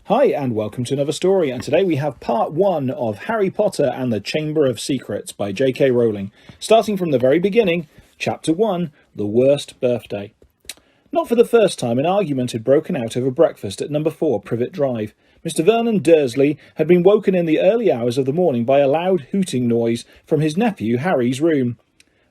Hi and welcome to another story, and today we have part 1 of Harry Potter and the Chamber of Secrets by J.K. Rowling, starting from the very beginning, Chapter 1, The Worst Birthday. Not for the first time an argument had broken out over breakfast at number 4 Privet Drive. Mr. Vernon Dursley had been woken in the early hours of the morning by a loud hooting noise from his nephew Harry's room.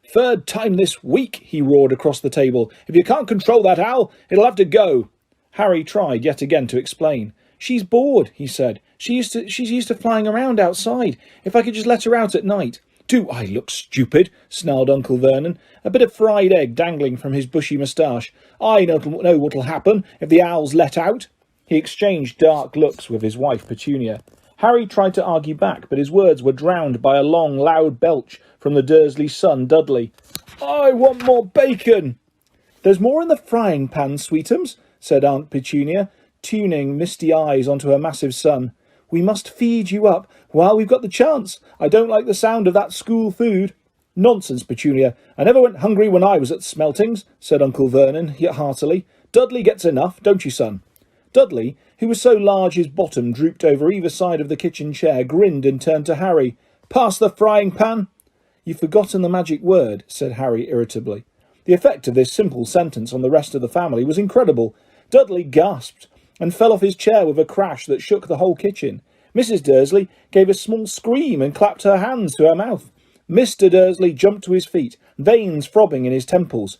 "Third time this week," he roared across the table. "If you can't control that owl, it'll have to go." Harry tried yet again to explain. "She's bored," he said. She's used to flying around outside. If I could just let her out at night." "Do I look stupid?" snarled Uncle Vernon, a bit of fried egg dangling from his bushy moustache. "I know what'll happen if the owl's let out." He exchanged dark looks with his wife Petunia. Harry tried to argue back, but his words were drowned by a long, loud belch from the Dursley's son, Dudley. "I want more bacon." "There's more in the frying pan, sweetums," said Aunt Petunia, tuning misty eyes onto her massive son. "We must feed you up while we've got the chance. I don't like the sound of that school food." "Nonsense, Petunia. I never went hungry when I was at Smeltings," said Uncle Vernon heartily. "Dudley gets enough, don't you, son?" Dudley, who was so large his bottom drooped over either side of the kitchen chair, grinned and turned to Harry. "Pass the frying pan." "You've forgotten the magic word," said Harry irritably. The effect of this simple sentence on the rest of the family was incredible. Dudley gasped and fell off his chair with a crash that shook the whole kitchen. Mrs. Dursley gave a small scream and clapped her hands to her mouth. Mr. Dursley jumped to his feet, veins throbbing in his temples.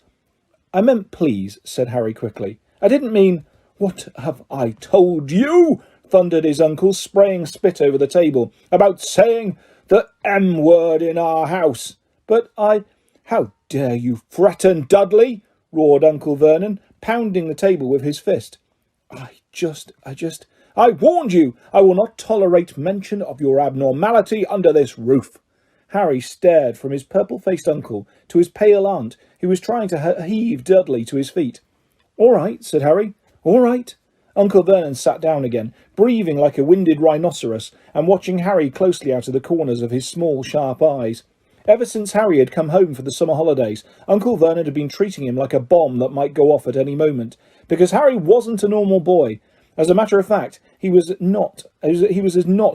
"I meant please," said Harry quickly. "I didn't mean—" "What have I told you?" thundered his uncle, spraying spit over the table. "About saying the M word in our house." "But I—" "How dare you threaten Dudley?" roared Uncle Vernon, pounding the table with his fist. I warned you! I will not tolerate mention of your abnormality under this roof." Harry stared from his purple-faced uncle to his pale aunt, who was trying to heave Dudley to his feet. "All right," said Harry. "All right." Uncle Vernon sat down again, breathing like a winded rhinoceros, and watching Harry closely out of the corners of his small, sharp eyes. Ever since Harry had come home for the summer holidays, Uncle Vernon had been treating him like a bomb that might go off at any moment, because Harry wasn't a normal boy. As a matter of fact, he was as not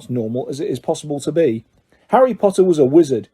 normal as it is possible to be. Harry Potter was a wizard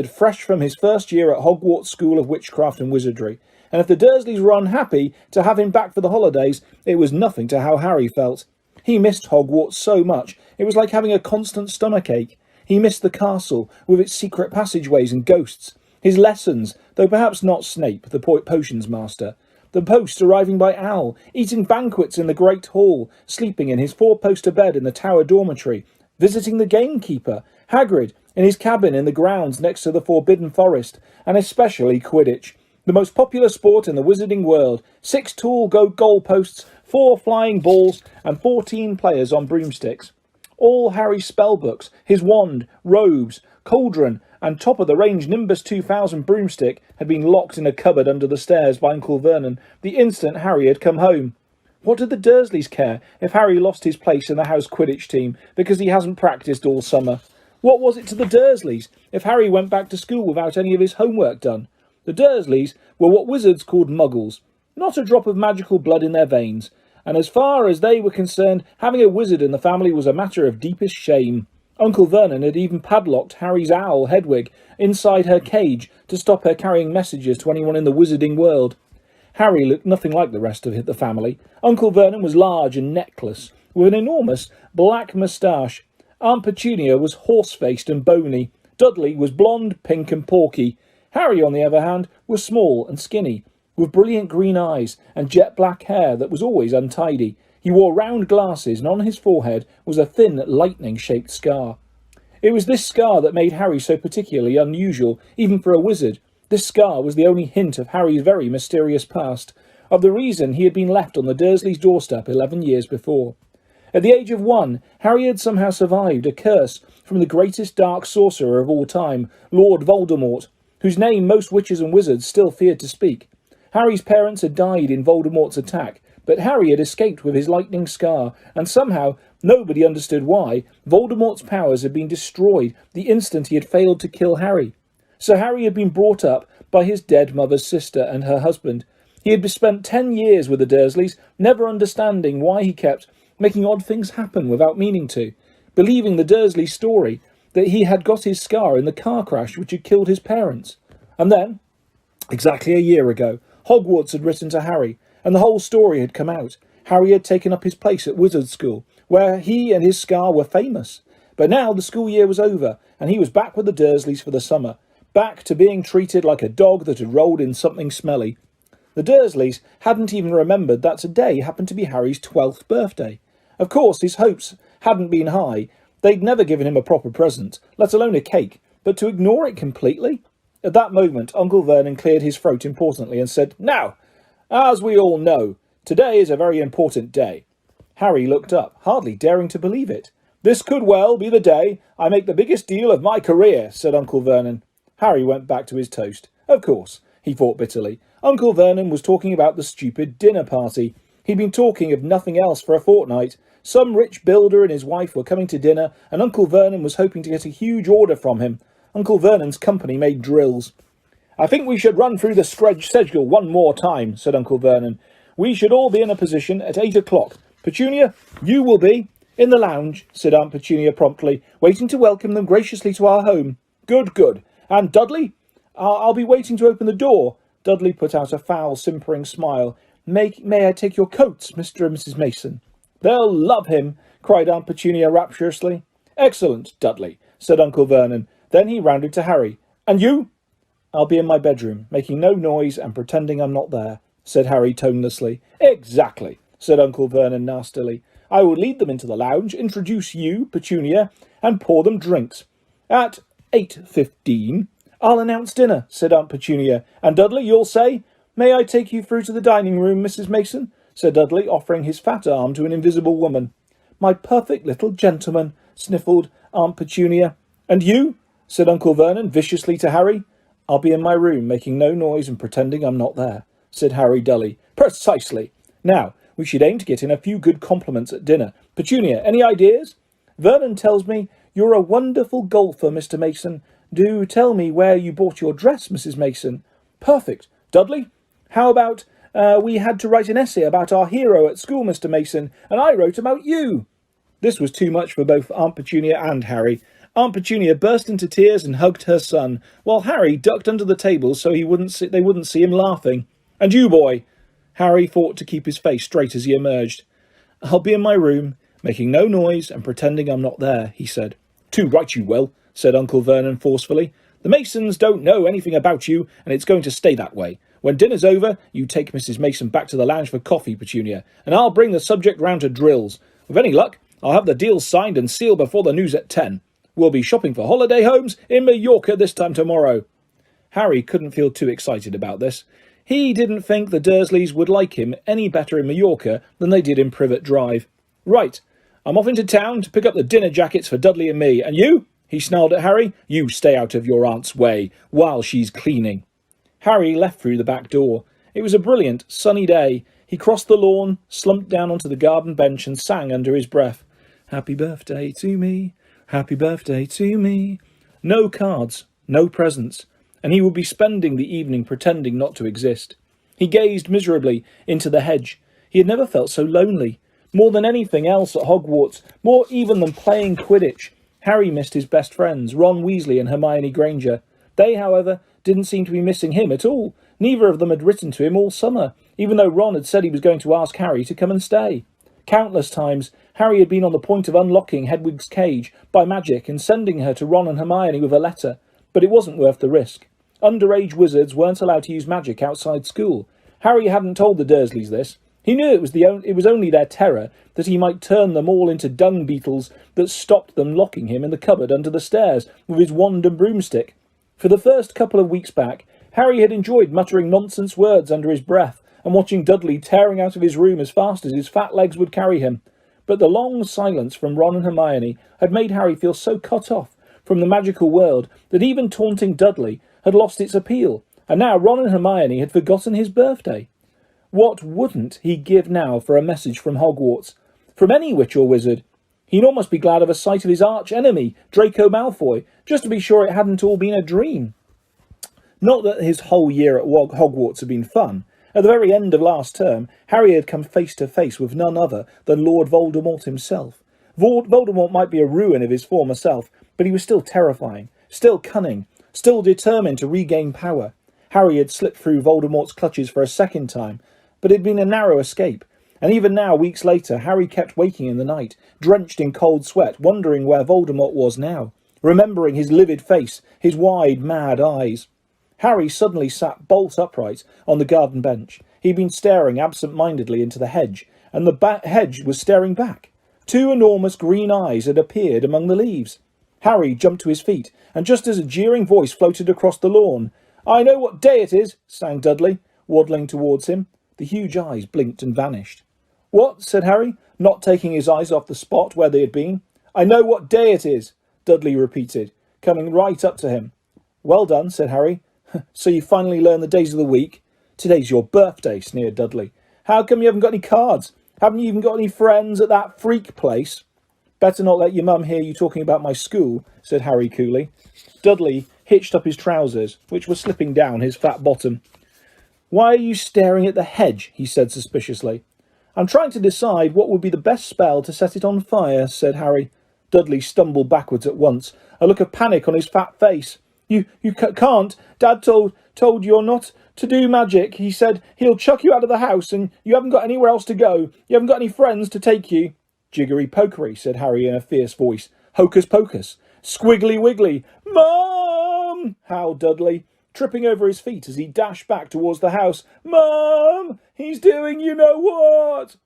fresh from his first year at Hogwarts School of Witchcraft and Wizardry, and if the Dursleys were unhappy to have him back for the holidays, it was nothing to how Harry felt. He missed Hogwarts so much, it was like having a constant stomachache. He missed the castle, with its secret passageways and ghosts, his lessons, though perhaps not Snape, the potions master, the post arriving by owl, eating banquets in the Great Hall, sleeping in his 4-poster bed in the Tower dormitory, visiting the gamekeeper, Hagrid, in his cabin in the grounds next to the Forbidden Forest, and especially Quidditch, the most popular sport in the wizarding world. 6 tall goalposts, 4 flying balls, and 14 players on broomsticks. All Harry's spellbooks, his wand, robes, cauldron, and top-of-the-range Nimbus 2000 broomstick had been locked in a cupboard under the stairs by Uncle Vernon the instant Harry had come home. What did the Dursleys care if Harry lost his place in the house Quidditch team because he hasn't practised all summer? What was it to the Dursleys if Harry went back to school without any of his homework done? The Dursleys were what wizards called muggles, not a drop of magical blood in their veins, and as far as they were concerned, having a wizard in the family was a matter of deepest shame. Uncle Vernon had even padlocked Harry's owl, Hedwig, inside her cage to stop her carrying messages to anyone in the wizarding world. Harry looked nothing like the rest of the family. Uncle Vernon was large and neckless, with an enormous black moustache. Aunt Petunia was horse-faced and bony. Dudley was blonde, pink and porky. Harry, on the other hand, was small and skinny, with brilliant green eyes and jet-black hair that was always untidy. He wore round glasses, and on his forehead was a thin, lightning-shaped scar. It was this scar that made Harry so particularly unusual, even for a wizard. This scar was the only hint of Harry's very mysterious past, of the reason he had been left on the Dursleys' doorstep 11 years before. At the age of 1, Harry had somehow survived a curse from the greatest dark sorcerer of all time, Lord Voldemort, whose name most witches and wizards still feared to speak. Harry's parents had died in Voldemort's attack, but Harry had escaped with his lightning scar, and somehow, nobody understood why, Voldemort's powers had been destroyed the instant he had failed to kill Harry. So Harry had been brought up by his dead mother's sister and her husband. He had spent 10 years with the Dursleys, never understanding why he kept making odd things happen without meaning to, believing the Dursley story that he had got his scar in the car crash which had killed his parents. And then, exactly a year ago, Hogwarts had written to Harry, and the whole story had come out. Harry had taken up his place at Wizard School, where he and his scar were famous. But now the school year was over, and he was back with the Dursleys for the summer, back to being treated like a dog that had rolled in something smelly. The Dursleys hadn't even remembered that today happened to be Harry's 12th birthday. Of course, his hopes hadn't been high. They'd never given him a proper present, let alone a cake, but to ignore it completely? At that moment, Uncle Vernon cleared his throat importantly and said, "Now, as we all know, today is a very important day." Harry looked up, hardly daring to believe it. "This could well be the day I make the biggest deal of my career," said Uncle Vernon. Harry went back to his toast. Of course, he thought bitterly. Uncle Vernon was talking about the stupid dinner party. He'd been talking of nothing else for a fortnight. Some rich builder and his wife were coming to dinner, and Uncle Vernon was hoping to get a huge order from him. Uncle Vernon's company made drills. "I think we should run through the schedule one more time," said Uncle Vernon. "We should all be in a position at 8 o'clock. Petunia, you will be—" "In the lounge," said Aunt Petunia promptly, "waiting to welcome them graciously to our home." "Good, good. And Dudley?" I'll be waiting to open the door." Dudley put out a foul, simpering smile. May I take your coats, Mr. and Mrs. Mason?" "They'll love him," cried Aunt Petunia rapturously. "Excellent, Dudley," said Uncle Vernon. Then he rounded to Harry. "And you?" "I'll be in my bedroom, making no noise and pretending I'm not there," said Harry tonelessly. "Exactly," said Uncle Vernon nastily. "I will lead them into the lounge, introduce you, Petunia, and pour them drinks. At 8:15, I'll announce dinner," said Aunt Petunia. "And Dudley, you'll say—" "May I take you through to the dining room, Mrs. Mason?" said Dudley, offering his fat arm to an invisible woman. "My perfect little gentleman," sniffled Aunt Petunia. "And you?" said Uncle Vernon viciously to Harry. "I'll be in my room, making no noise and pretending I'm not there," said Harry dully. "Precisely. Now, we should aim to get in a few good compliments at dinner. Petunia, any ideas?" "Vernon tells me you're a wonderful golfer, Mr. Mason. Do tell me where you bought your dress, Mrs. Mason." "Perfect. Dudley? How about, we had to write an essay about our hero at school, Mr. Mason, and I wrote about you." This was too much for both Aunt Petunia and Harry. Aunt Petunia burst into tears and hugged her son, while Harry ducked under the table so they wouldn't see him laughing. "And you, boy?" Harry fought to keep his face straight as he emerged. "I'll be in my room, making no noise and pretending I'm not there," he said. "Too right you will," said Uncle Vernon forcefully. "The Masons don't know anything about you, and it's going to stay that way. When dinner's over, you take Mrs. Mason back to the lounge for coffee, Petunia, and I'll bring the subject round to drills. With any luck, I'll have the deal signed and sealed before the news at 10. We'll be shopping for holiday homes in Mallorca this time tomorrow." Harry couldn't feel too excited about this. He didn't think the Dursleys would like him any better in Mallorca than they did in Privet Drive. "Right, I'm off into town to pick up the dinner jackets for Dudley and me. And you?" he snarled at Harry. "You stay out of your aunt's way while she's cleaning." Harry left through the back door. It was a brilliant, sunny day. He crossed the lawn, slumped down onto the garden bench and sang under his breath, "Happy birthday to me, happy birthday to me." No cards, no presents, and he would be spending the evening pretending not to exist. He gazed miserably into the hedge. He had never felt so lonely. More than anything else at Hogwarts, more even than playing Quidditch, Harry missed his best friends, Ron Weasley and Hermione Granger. They, however, didn't seem to be missing him at all. Neither of them had written to him all summer, even though Ron had said he was going to ask Harry to come and stay. Countless times, Harry had been on the point of unlocking Hedwig's cage by magic and sending her to Ron and Hermione with a letter, but it wasn't worth the risk. Underage wizards weren't allowed to use magic outside school. Harry hadn't told the Dursleys this. He knew it was only their terror that he might turn them all into dung beetles that stopped them locking him in the cupboard under the stairs with his wand and broomstick. For the first couple of weeks back, Harry had enjoyed muttering nonsense words under his breath and watching Dudley tearing out of his room as fast as his fat legs would carry him. But the long silence from Ron and Hermione had made Harry feel so cut off from the magical world that even taunting Dudley had lost its appeal, and now Ron and Hermione had forgotten his birthday. What wouldn't he give now for a message from Hogwarts? From any witch or wizard? He'd almost be glad of a sight of his arch-enemy, Draco Malfoy, just to be sure it hadn't all been a dream. Not that his whole year at Hogwarts had been fun. At the very end of last term, Harry had come face to face with none other than Lord Voldemort himself. Voldemort might be a ruin of his former self, but he was still terrifying, still cunning, still determined to regain power. Harry had slipped through Voldemort's clutches for a second time, but it had been a narrow escape. And even now, weeks later, Harry kept waking in the night, drenched in cold sweat, wondering where Voldemort was now, remembering his livid face, his wide, mad eyes. Harry suddenly sat bolt upright on the garden bench. He'd been staring absent-mindedly into the hedge, and the hedge was staring back. Two enormous green eyes had appeared among the leaves. Harry jumped to his feet, and just as a jeering voice floated across the lawn, "I know what day it is," sang Dudley, waddling towards him. The huge eyes blinked and vanished. "What?" said Harry, not taking his eyes off the spot where they had been. "I know what day it is," Dudley repeated, coming right up to him. "Well done," said Harry. "So you finally learned the days of the week?" "Today's your birthday," sneered Dudley. "How come you haven't got any cards? Haven't you even got any friends at that freak place?" "Better not let your mum hear you talking about my school," said Harry coolly. Dudley hitched up his trousers, which were slipping down his fat bottom. "Why are you staring at the hedge?" he said suspiciously. "I'm trying to decide what would be the best spell to set it on fire," said Harry. Dudley stumbled backwards at once, a look of panic on his fat face. You can't. Dad told you're not to do magic. He said he'll chuck you out of the house and you haven't got anywhere else to go. You haven't got any friends to take you." "Jiggery pokery," said Harry in a fierce voice. "Hocus pocus. Squiggly wiggly." "Mum!" howled Dudley, tripping over his feet as he dashed back towards the house. "Mum! He's doing you-know-what!"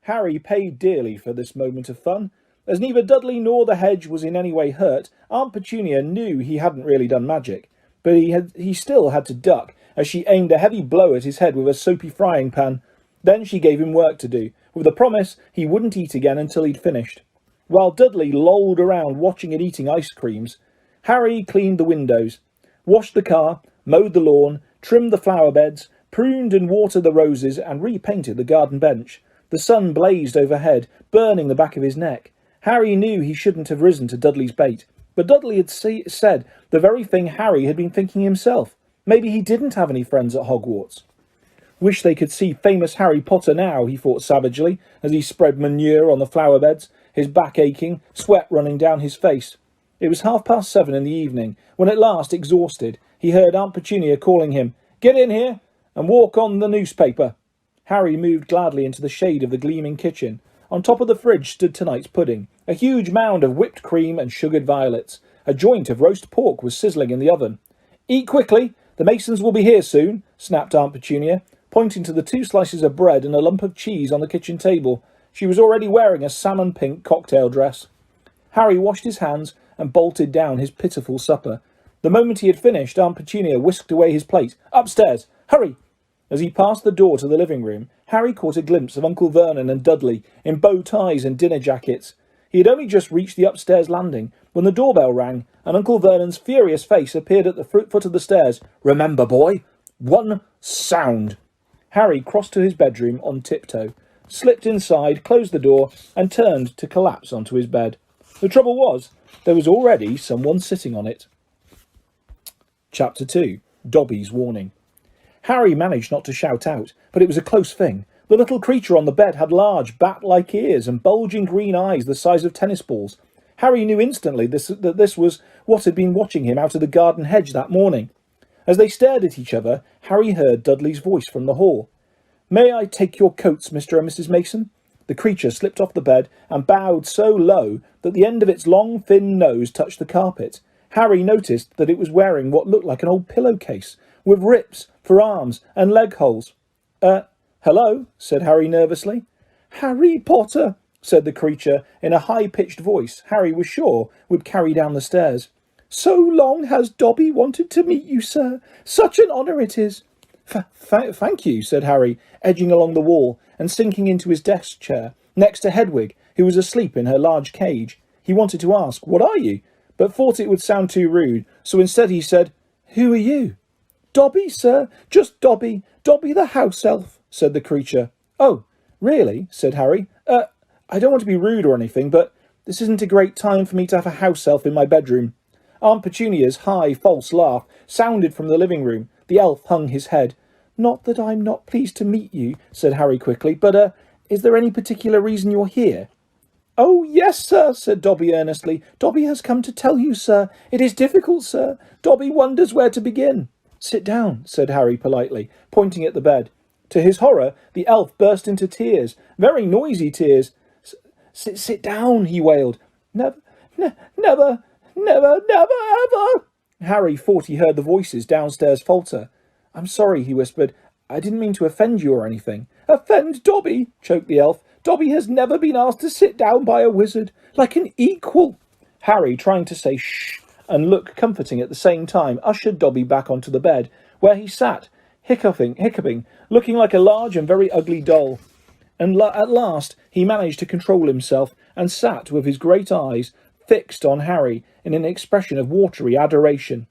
Harry paid dearly for this moment of fun. As neither Dudley nor the hedge was in any way hurt, Aunt Petunia knew he hadn't really done magic, but he still had to duck as she aimed a heavy blow at his head with a soapy frying pan. Then she gave him work to do, with the promise he wouldn't eat again until he'd finished. While Dudley lolled around watching and eating ice creams, Harry cleaned the windows, washed the car, mowed the lawn, trimmed the flower beds, pruned and watered the roses, and repainted the garden bench. The sun blazed overhead, burning the back of his neck. Harry knew he shouldn't have risen to Dudley's bait, but Dudley had said the very thing Harry had been thinking himself. Maybe he didn't have any friends at Hogwarts. Wish they could see famous Harry Potter now, he thought savagely, as he spread manure on the flower beds, his back aching, sweat running down his face. It was 7:30 in the evening, when at last, exhausted, he heard Aunt Petunia calling him, "Get in here and walk on the newspaper." Harry moved gladly into the shade of the gleaming kitchen. On top of the fridge stood tonight's pudding, a huge mound of whipped cream and sugared violets. A joint of roast pork was sizzling in the oven. "Eat quickly, the Masons will be here soon," snapped Aunt Petunia, pointing to the 2 slices of bread and a lump of cheese on the kitchen table. She was already wearing a salmon-pink cocktail dress. Harry washed his hands and bolted down his pitiful supper. The moment he had finished, Aunt Petunia whisked away his plate. "Upstairs! Hurry!" As he passed the door to the living room, Harry caught a glimpse of Uncle Vernon and Dudley in bow ties and dinner jackets. He had only just reached the upstairs landing when the doorbell rang, and Uncle Vernon's furious face appeared at the foot of the stairs. "Remember, boy, one sound." Harry crossed to his bedroom on tiptoe, slipped inside, closed the door, and turned to collapse onto his bed. The trouble was, there was already someone sitting on it. Chapter 2. Dobby's Warning. Harry managed not to shout out, but it was a close thing. The little creature on the bed had large, bat-like ears and bulging green eyes the size of tennis balls. Harry knew instantly that this was what had been watching him out of the garden hedge that morning. As they stared at each other, Harry heard Dudley's voice from the hall. "May I take your coats, Mr. and Mrs. Mason?" The creature slipped off the bed and bowed so low that the end of its long, thin nose touched the carpet. Harry noticed that it was wearing what looked like an old pillowcase, with rips for arms and leg holes. Hello," said Harry nervously. "Harry Potter," said the creature in a high-pitched voice Harry was sure would carry down the stairs. "So long has Dobby wanted to meet you, sir. Such an honour it is." Thank you," said Harry, edging along the wall and sinking into his desk chair, next to Hedwig, who was asleep in her large cage. He wanted to ask, "What are you?" but thought it would sound too rude, so instead he said, "Who are you?" "Dobby, sir, just Dobby. Dobby the house elf," said the creature. "Oh, really?" said Harry. I don't want to be rude or anything, but this isn't a great time for me to have a house elf in my bedroom." Aunt Petunia's high, false laugh sounded from the living room. The elf hung his head. Not that I'm not pleased to meet you, said Harry quickly, but, is there any particular reason you're here? Oh, yes, sir, said Dobby earnestly. Dobby has come to tell you, sir. It is difficult, sir. Dobby wonders where to begin. Sit down, said Harry politely, pointing at the bed. To his horror, the elf burst into tears, very noisy tears. Sit down, he wailed. Never, never, ever. Harry thought he heard the voices downstairs falter. I'm sorry, he whispered. I didn't mean to offend you or anything. Offend Dobby, choked the elf. Dobby has never been asked to sit down by a wizard, like an equal. Harry, trying to say shh and look comforting at the same time, ushered Dobby back onto the bed, where he sat, hiccuping, looking like a large and very ugly doll. And at last he managed to control himself and sat with his great eyes fixed on Harry in an expression of watery adoration.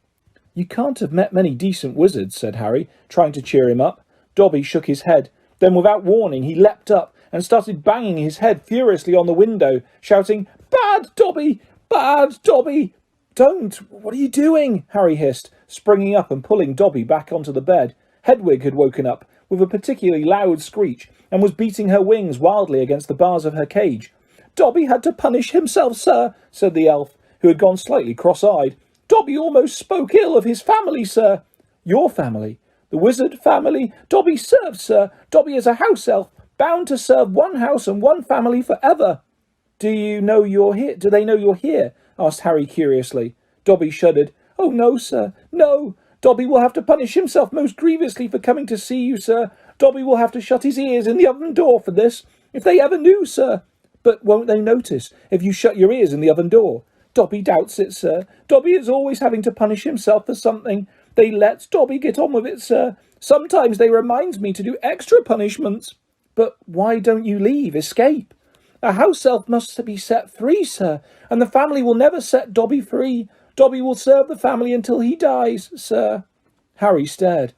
You can't have met many decent wizards, said Harry, trying to cheer him up. Dobby shook his head. Then, without warning, he leapt up and started banging his head furiously on the window, shouting, Bad Dobby! Bad Dobby! Don't! What are you doing? Harry hissed, springing up and pulling Dobby back onto the bed. Hedwig had woken up with a particularly loud screech and was beating her wings wildly against the bars of her cage. Dobby had to punish himself, sir, said the elf, who had gone slightly cross-eyed. Dobby almost spoke ill of his family, sir. Your family? The wizard family? Dobby serves, sir. Dobby is a house elf, bound to serve one house and one family forever. Do they know you're here? Asked Harry curiously. Dobby shuddered. Oh, no, sir, no. Dobby will have to punish himself most grievously for coming to see you, sir. Dobby will have to shut his ears in the oven door for this, if they ever knew, sir. But won't they notice if you shut your ears in the oven door? Dobby doubts it, sir. Dobby is always having to punish himself for something. They let Dobby get on with it, sir. Sometimes they remind me to do extra punishments. But why don't you leave? Escape? A house elf must be set free, sir, and the family will never set Dobby free. Dobby will serve the family until he dies, sir. Harry stared.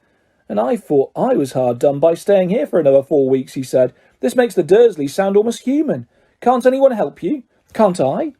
And I thought I was hard done by staying here for another 4 weeks, he said. This makes the Dursleys sound almost human. Can't anyone help you? Can't I?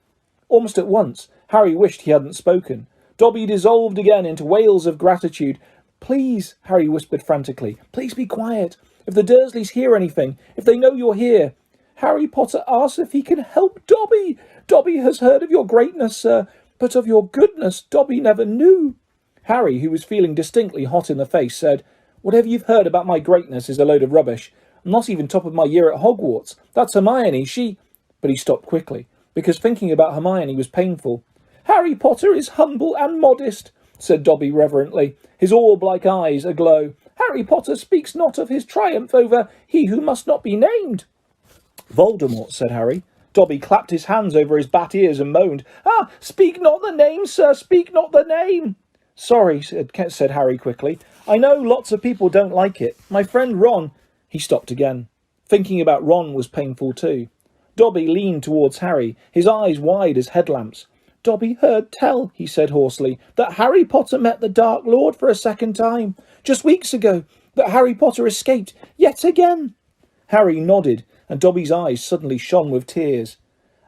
Almost at once, Harry wished he hadn't spoken. Dobby dissolved again into wails of gratitude. Please, Harry whispered frantically, please be quiet. If the Dursleys hear anything, if they know you're here. Harry Potter asks if he can help Dobby. Dobby has heard of your greatness, sir, but of your goodness Dobby never knew. Harry, who was feeling distinctly hot in the face, said, Whatever you've heard about my greatness is a load of rubbish. I'm not even top of my year at Hogwarts. That's Hermione, she... But he stopped quickly, because thinking about Hermione was painful. Harry Potter is humble and modest, said Dobby reverently, his orb-like eyes aglow. Harry Potter speaks not of his triumph over he who must not be named. Voldemort, said Harry. Dobby clapped his hands over his bat ears and moaned. Ah, speak not the name, sir, speak not the name. Sorry, said Harry quickly. I know lots of people don't like it. My friend Ron... He stopped again. Thinking about Ron was painful too. Dobby leaned towards Harry, his eyes wide as headlamps. Dobby heard tell, he said hoarsely, that Harry Potter met the Dark Lord for a second time, just weeks ago, that Harry Potter escaped yet again. Harry nodded, and Dobby's eyes suddenly shone with tears.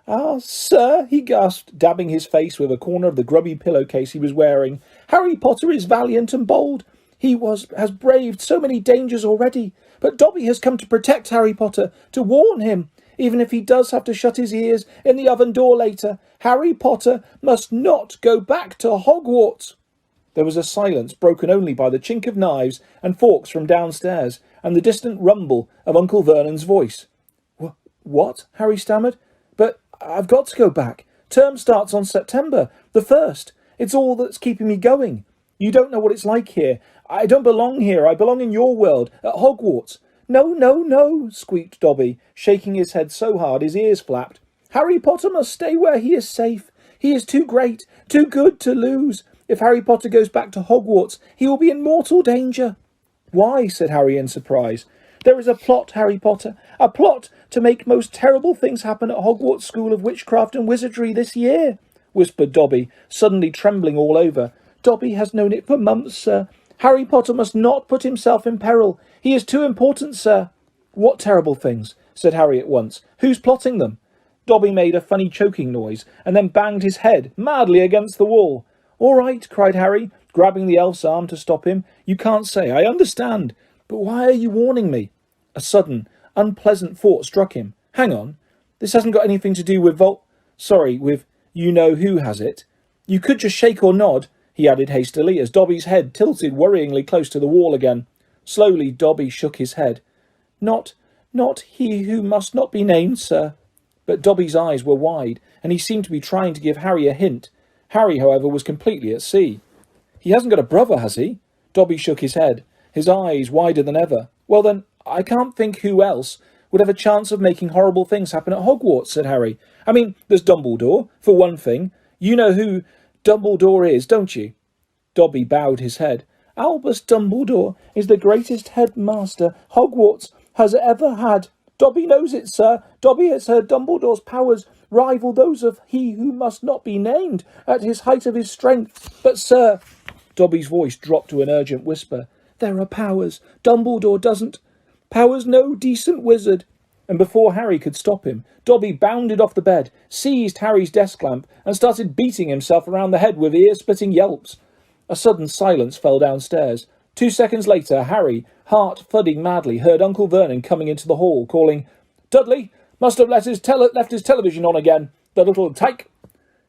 Ah, sir, he gasped, dabbing his face with a corner of the grubby pillowcase he was wearing. Harry Potter is valiant and bold. He has braved so many dangers already, but Dobby has come to protect Harry Potter, to warn him. Even if he does have to shut his ears in the oven door later, Harry Potter must not go back to Hogwarts. There was a silence broken only by the chink of knives and forks from downstairs and the distant rumble of Uncle Vernon's voice. What? Harry stammered. But I've got to go back. Term starts on September the 1st. It's all that's keeping me going. You don't know what it's like here. I don't belong here. I belong in your world, at Hogwarts. No, no, no, squeaked Dobby, shaking his head so hard his ears flapped. Harry Potter must stay where he is safe. He is too great, too good to lose. If Harry Potter goes back to Hogwarts, he will be in mortal danger. Why? Said Harry in surprise. There is a plot, Harry Potter, a plot to make most terrible things happen at Hogwarts School of Witchcraft and Wizardry this year, whispered Dobby, suddenly trembling all over. Dobby has known it for months, sir. Harry Potter must not put himself in peril. He is too important, sir. What terrible things? Said Harry at once. Who's plotting them? Dobby made a funny choking noise, and then banged his head madly against the wall. All right, cried Harry, grabbing the elf's arm to stop him. You can't say. I understand. But why are you warning me? A sudden, unpleasant thought struck him. Hang on. This hasn't got anything to do with with you-know-who, has it? You could just shake or nod, he added hastily, as Dobby's head tilted worryingly close to the wall again. Slowly, Dobby shook his head. Not he who must not be named, sir. But Dobby's eyes were wide, and he seemed to be trying to give Harry a hint. Harry, however, was completely at sea. He hasn't got a brother, has he? Dobby shook his head, his eyes wider than ever. Well then, I can't think who else would have a chance of making horrible things happen at Hogwarts, said Harry. I mean, there's Dumbledore, for one thing. You know who Dumbledore is, don't you? Dobby bowed his head. Albus Dumbledore is the greatest headmaster Hogwarts has ever had. Dobby knows it, sir. Dobby has heard Dumbledore's powers rival those of he who must not be named at his height of his strength. But, sir, Dobby's voice dropped to an urgent whisper. There are powers. Dumbledore doesn't. Powers no decent wizard. And before Harry could stop him, Dobby bounded off the bed, seized Harry's desk lamp, and started beating himself around the head with ear-splitting yelps. A sudden silence fell downstairs. 2 seconds later, Harry, heart thudding madly, heard Uncle Vernon coming into the hall, calling, Dudley must have left his television on again, the little tyke.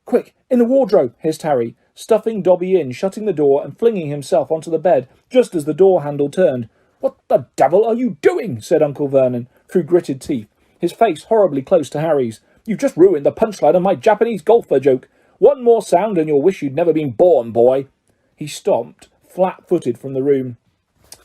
Quick, in the wardrobe, hissed Harry, stuffing Dobby in, shutting the door and flinging himself onto the bed, just as the door handle turned. What the devil are you doing? Said Uncle Vernon, through gritted teeth, his face horribly close to Harry's. You've just ruined the punchline of my Japanese golfer joke. One more sound and you'll wish you'd never been born, boy. He stomped, flat-footed, from the room.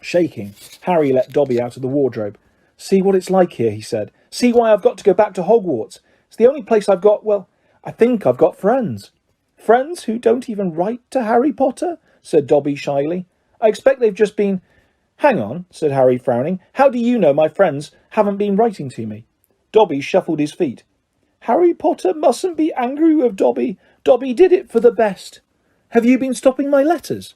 Shaking, Harry let Dobby out of the wardrobe. See what it's like here, he said. See why I've got to go back to Hogwarts. It's the only place I've got, well, I think I've got friends. Friends who don't even write to Harry Potter? Said Dobby shyly. I expect they've just been... Hang on, said Harry, frowning. How do you know my friends haven't been writing to me? Dobby shuffled his feet. Harry Potter mustn't be angry with Dobby. Dobby did it for the best. Have you been stopping my letters?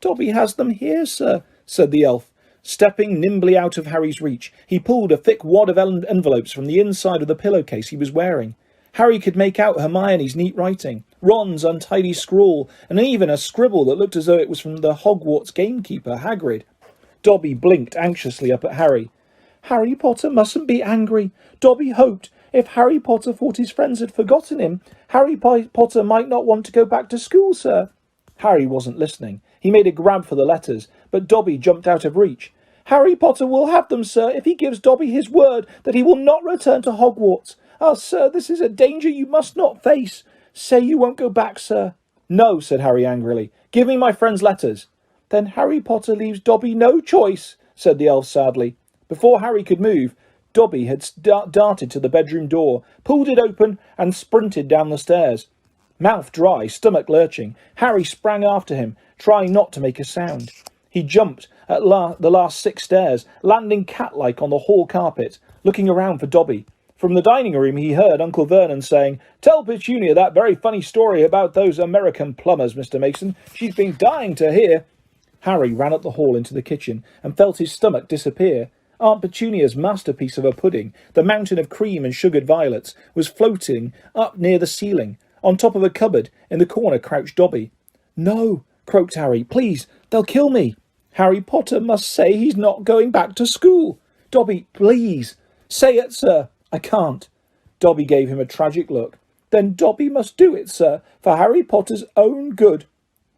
Dobby has them here, sir, said the elf. Stepping nimbly out of Harry's reach, he pulled a thick wad of envelopes from the inside of the pillowcase he was wearing. Harry could make out Hermione's neat writing, Ron's untidy scrawl, and even a scribble that looked as though it was from the Hogwarts gamekeeper, Hagrid. Dobby blinked anxiously up at Harry. Harry Potter mustn't be angry. Dobby hoped if Harry Potter thought his friends had forgotten him, Harry Potter might not want to go back to school, sir. Harry wasn't listening. He made a grab for the letters, but Dobby jumped out of reach. Harry Potter will have them, sir, if he gives Dobby his word that he will not return to Hogwarts. Ah, sir, this is a danger you must not face. Say you won't go back, sir. No, said Harry angrily. Give me my friend's letters. Then Harry Potter leaves Dobby no choice, said the elf sadly. Before Harry could move, Dobby had darted to the bedroom door, pulled it open, and sprinted down the stairs. Mouth dry, stomach lurching, Harry sprang after him, trying not to make a sound. He jumped at the last 6 stairs, landing cat-like on the hall carpet, looking around for Dobby. From the dining room he heard Uncle Vernon saying, Tell Petunia that very funny story about those American plumbers, Mr. Mason. She's been dying to hear. Harry ran up the hall into the kitchen and felt his stomach disappear. Aunt Petunia's masterpiece of a pudding, the mountain of cream and sugared violets, was floating up near the ceiling. On top of a cupboard, in the corner, crouched Dobby. No, croaked Harry. Please, they'll kill me. Harry Potter must say he's not going back to school. Dobby, please. Say it, sir. I can't. Dobby gave him a tragic look. Then Dobby must do it, sir, for Harry Potter's own good.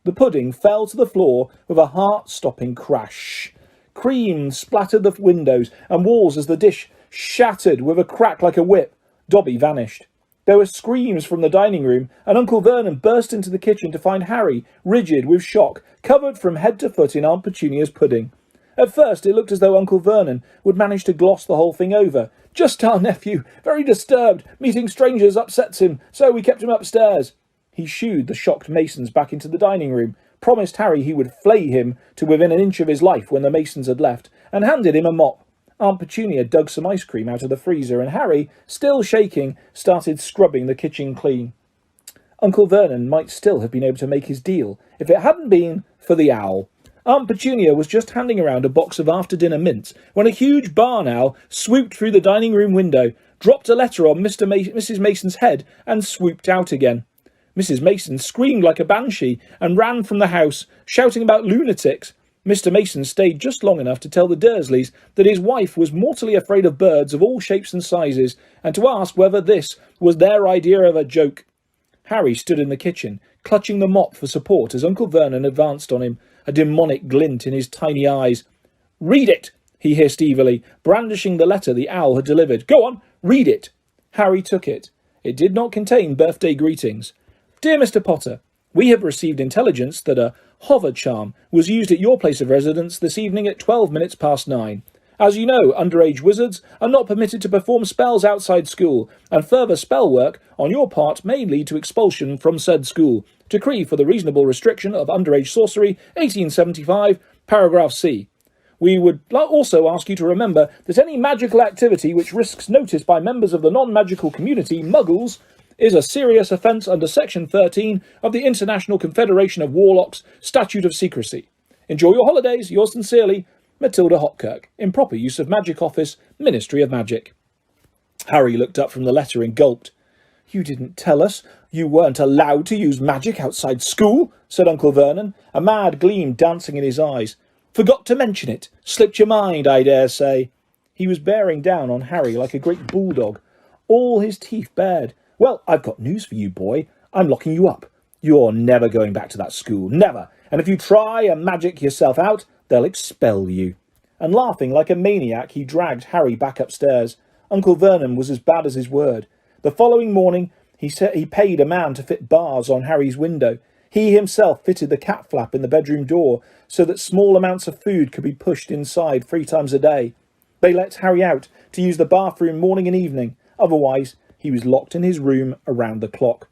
The pudding fell to the floor with a heart-stopping crash. Cream splattered the windows and walls as the dish shattered with a crack like a whip. Dobby vanished. There were screams from the dining room, and Uncle Vernon burst into the kitchen to find Harry, rigid with shock, covered from head to foot in Aunt Petunia's pudding. At first it looked as though Uncle Vernon would manage to gloss the whole thing over. Just our nephew, very disturbed, meeting strangers upsets him, so we kept him upstairs. He shooed the shocked Masons back into the dining room, promised Harry he would flay him to within an inch of his life when the Masons had left, and handed him a mop. Aunt Petunia dug some ice cream out of the freezer, and Harry, still shaking, started scrubbing the kitchen clean. Uncle Vernon might still have been able to make his deal if it hadn't been for the owl. Aunt Petunia was just handing around a box of after-dinner mints when a huge barn owl swooped through the dining room window, dropped a letter on Mrs. Mason's head, and swooped out again. Mrs. Mason screamed like a banshee and ran from the house, shouting about lunatics. Mr. Mason stayed just long enough to tell the Dursleys that his wife was mortally afraid of birds of all shapes and sizes, and to ask whether this was their idea of a joke. Harry stood in the kitchen, clutching the mop for support as Uncle Vernon advanced on him, a demonic glint in his tiny eyes. "Read it!" he hissed evilly, brandishing the letter the owl had delivered. "Go on, read it!" Harry took it. It did not contain birthday greetings. "Dear Mr. Potter, we have received intelligence that a hover charm was used at your place of residence this evening at 12 minutes past 9. As you know, underage wizards are not permitted to perform spells outside school, and further spell work on your part may lead to expulsion from said school. Decree for the reasonable restriction of underage sorcery, 1875, paragraph C. We would also ask you to remember that any magical activity which risks notice by members of the non-magical community, Muggles, is a serious offence under Section 13 of the International Confederation of Warlocks Statute of Secrecy. Enjoy your holidays. Yours sincerely, Matilda Hopkirk. In proper use of Magic Office, Ministry of Magic." Harry looked up from the letter and gulped. "You didn't tell us you weren't allowed to use magic outside school," said Uncle Vernon, a mad gleam dancing in his eyes. "Forgot to mention it. Slipped your mind, I dare say." He was bearing down on Harry like a great bulldog, all his teeth bared. "Well, I've got news for you, boy. I'm locking you up. You're never going back to that school. Never. And if you try and magic yourself out, they'll expel you." And laughing like a maniac, he dragged Harry back upstairs. Uncle Vernon was as bad as his word. The following morning, he paid a man to fit bars on Harry's window. He himself fitted the cat flap in the bedroom door so that small amounts of food could be pushed inside 3 times a day. They let Harry out to use the bathroom morning and evening. Otherwise, he was locked in his room around the clock.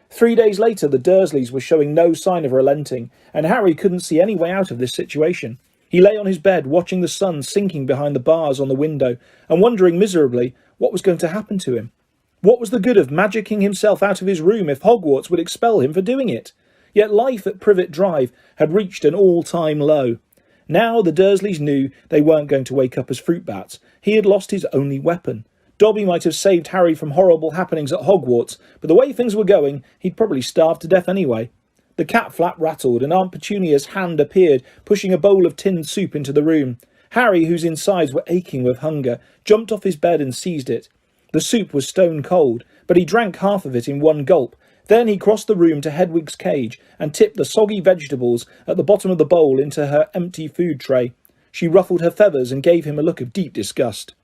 3 days later, the Dursleys were showing no sign of relenting, and Harry couldn't see any way out of this situation. He lay on his bed, watching the sun sinking behind the bars on the window, and wondering miserably what was going to happen to him. What was the good of magicking himself out of his room if Hogwarts would expel him for doing it? Yet life at Privet Drive had reached an all-time low. Now the Dursleys knew they weren't going to wake up as fruit bats. He had lost his only weapon. Dobby might have saved Harry from horrible happenings at Hogwarts, but the way things were going, he'd probably starve to death anyway. The cat flap rattled, and Aunt Petunia's hand appeared, pushing a bowl of tinned soup into the room. Harry, whose insides were aching with hunger, jumped off his bed and seized it. The soup was stone cold, but he drank half of it in one gulp. Then he crossed the room to Hedwig's cage and tipped the soggy vegetables at the bottom of the bowl into her empty food tray. She ruffled her feathers and gave him a look of deep disgust.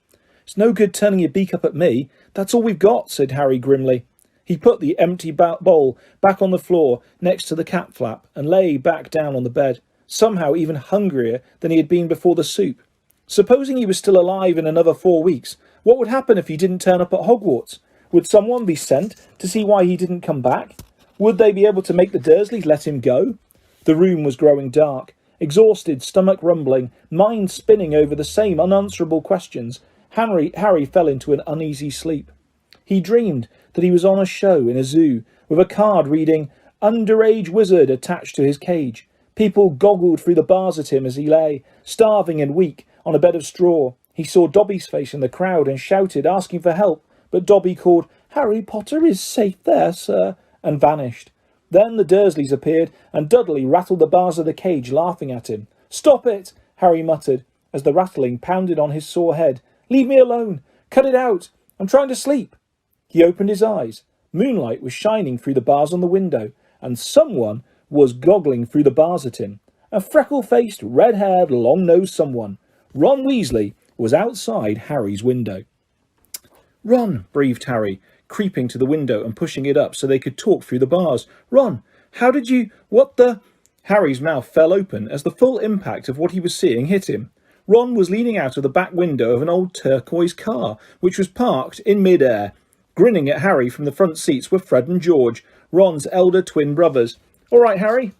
"It's no good turning your beak up at me. That's all we've got," said Harry grimly. He put the empty bowl back on the floor next to the cat flap and lay back down on the bed, somehow even hungrier than he had been before the soup. Supposing he was still alive in another 4 weeks, what would happen if he didn't turn up at Hogwarts? Would someone be sent to see why he didn't come back? Would they be able to make the Dursleys let him go? The room was growing dark. Exhausted, stomach rumbling, mind spinning over the same unanswerable questions, Harry fell into an uneasy sleep. He dreamed that he was on a show in a zoo, with a card reading, "Underage Wizard" attached to his cage. People goggled through the bars at him as he lay, starving and weak, on a bed of straw. He saw Dobby's face in the crowd and shouted, asking for help, but Dobby called, "Harry Potter is safe there, sir," and vanished. Then the Dursleys appeared, and Dudley rattled the bars of the cage, laughing at him. "Stop it," Harry muttered, as the rattling pounded on his sore head. "Leave me alone. Cut it out. I'm trying to sleep." He opened his eyes. Moonlight was shining through the bars on the window, and someone was goggling through the bars at him. A freckle-faced, red-haired, long-nosed someone. Ron Weasley was outside Harry's window. "Ron," breathed Harry, creeping to the window and pushing it up so they could talk through the bars. "Ron, how did you... what the..." Harry's mouth fell open as the full impact of what he was seeing hit him. Ron was leaning out of the back window of an old turquoise car, which was parked in mid-air. Grinning at Harry from the front seats were Fred and George, Ron's elder twin brothers. "All right, Harry."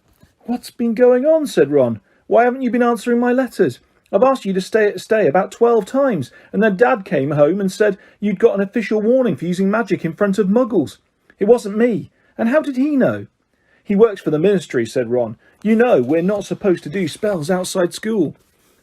"What's been going on?" said Ron. "Why haven't you been answering my letters? I've asked you to stay about 12 times, and then Dad came home and said you'd got an official warning for using magic in front of Muggles. It wasn't me. And how did he know?" "He works for the Ministry," said Ron. "You know, we're not supposed to do spells outside school."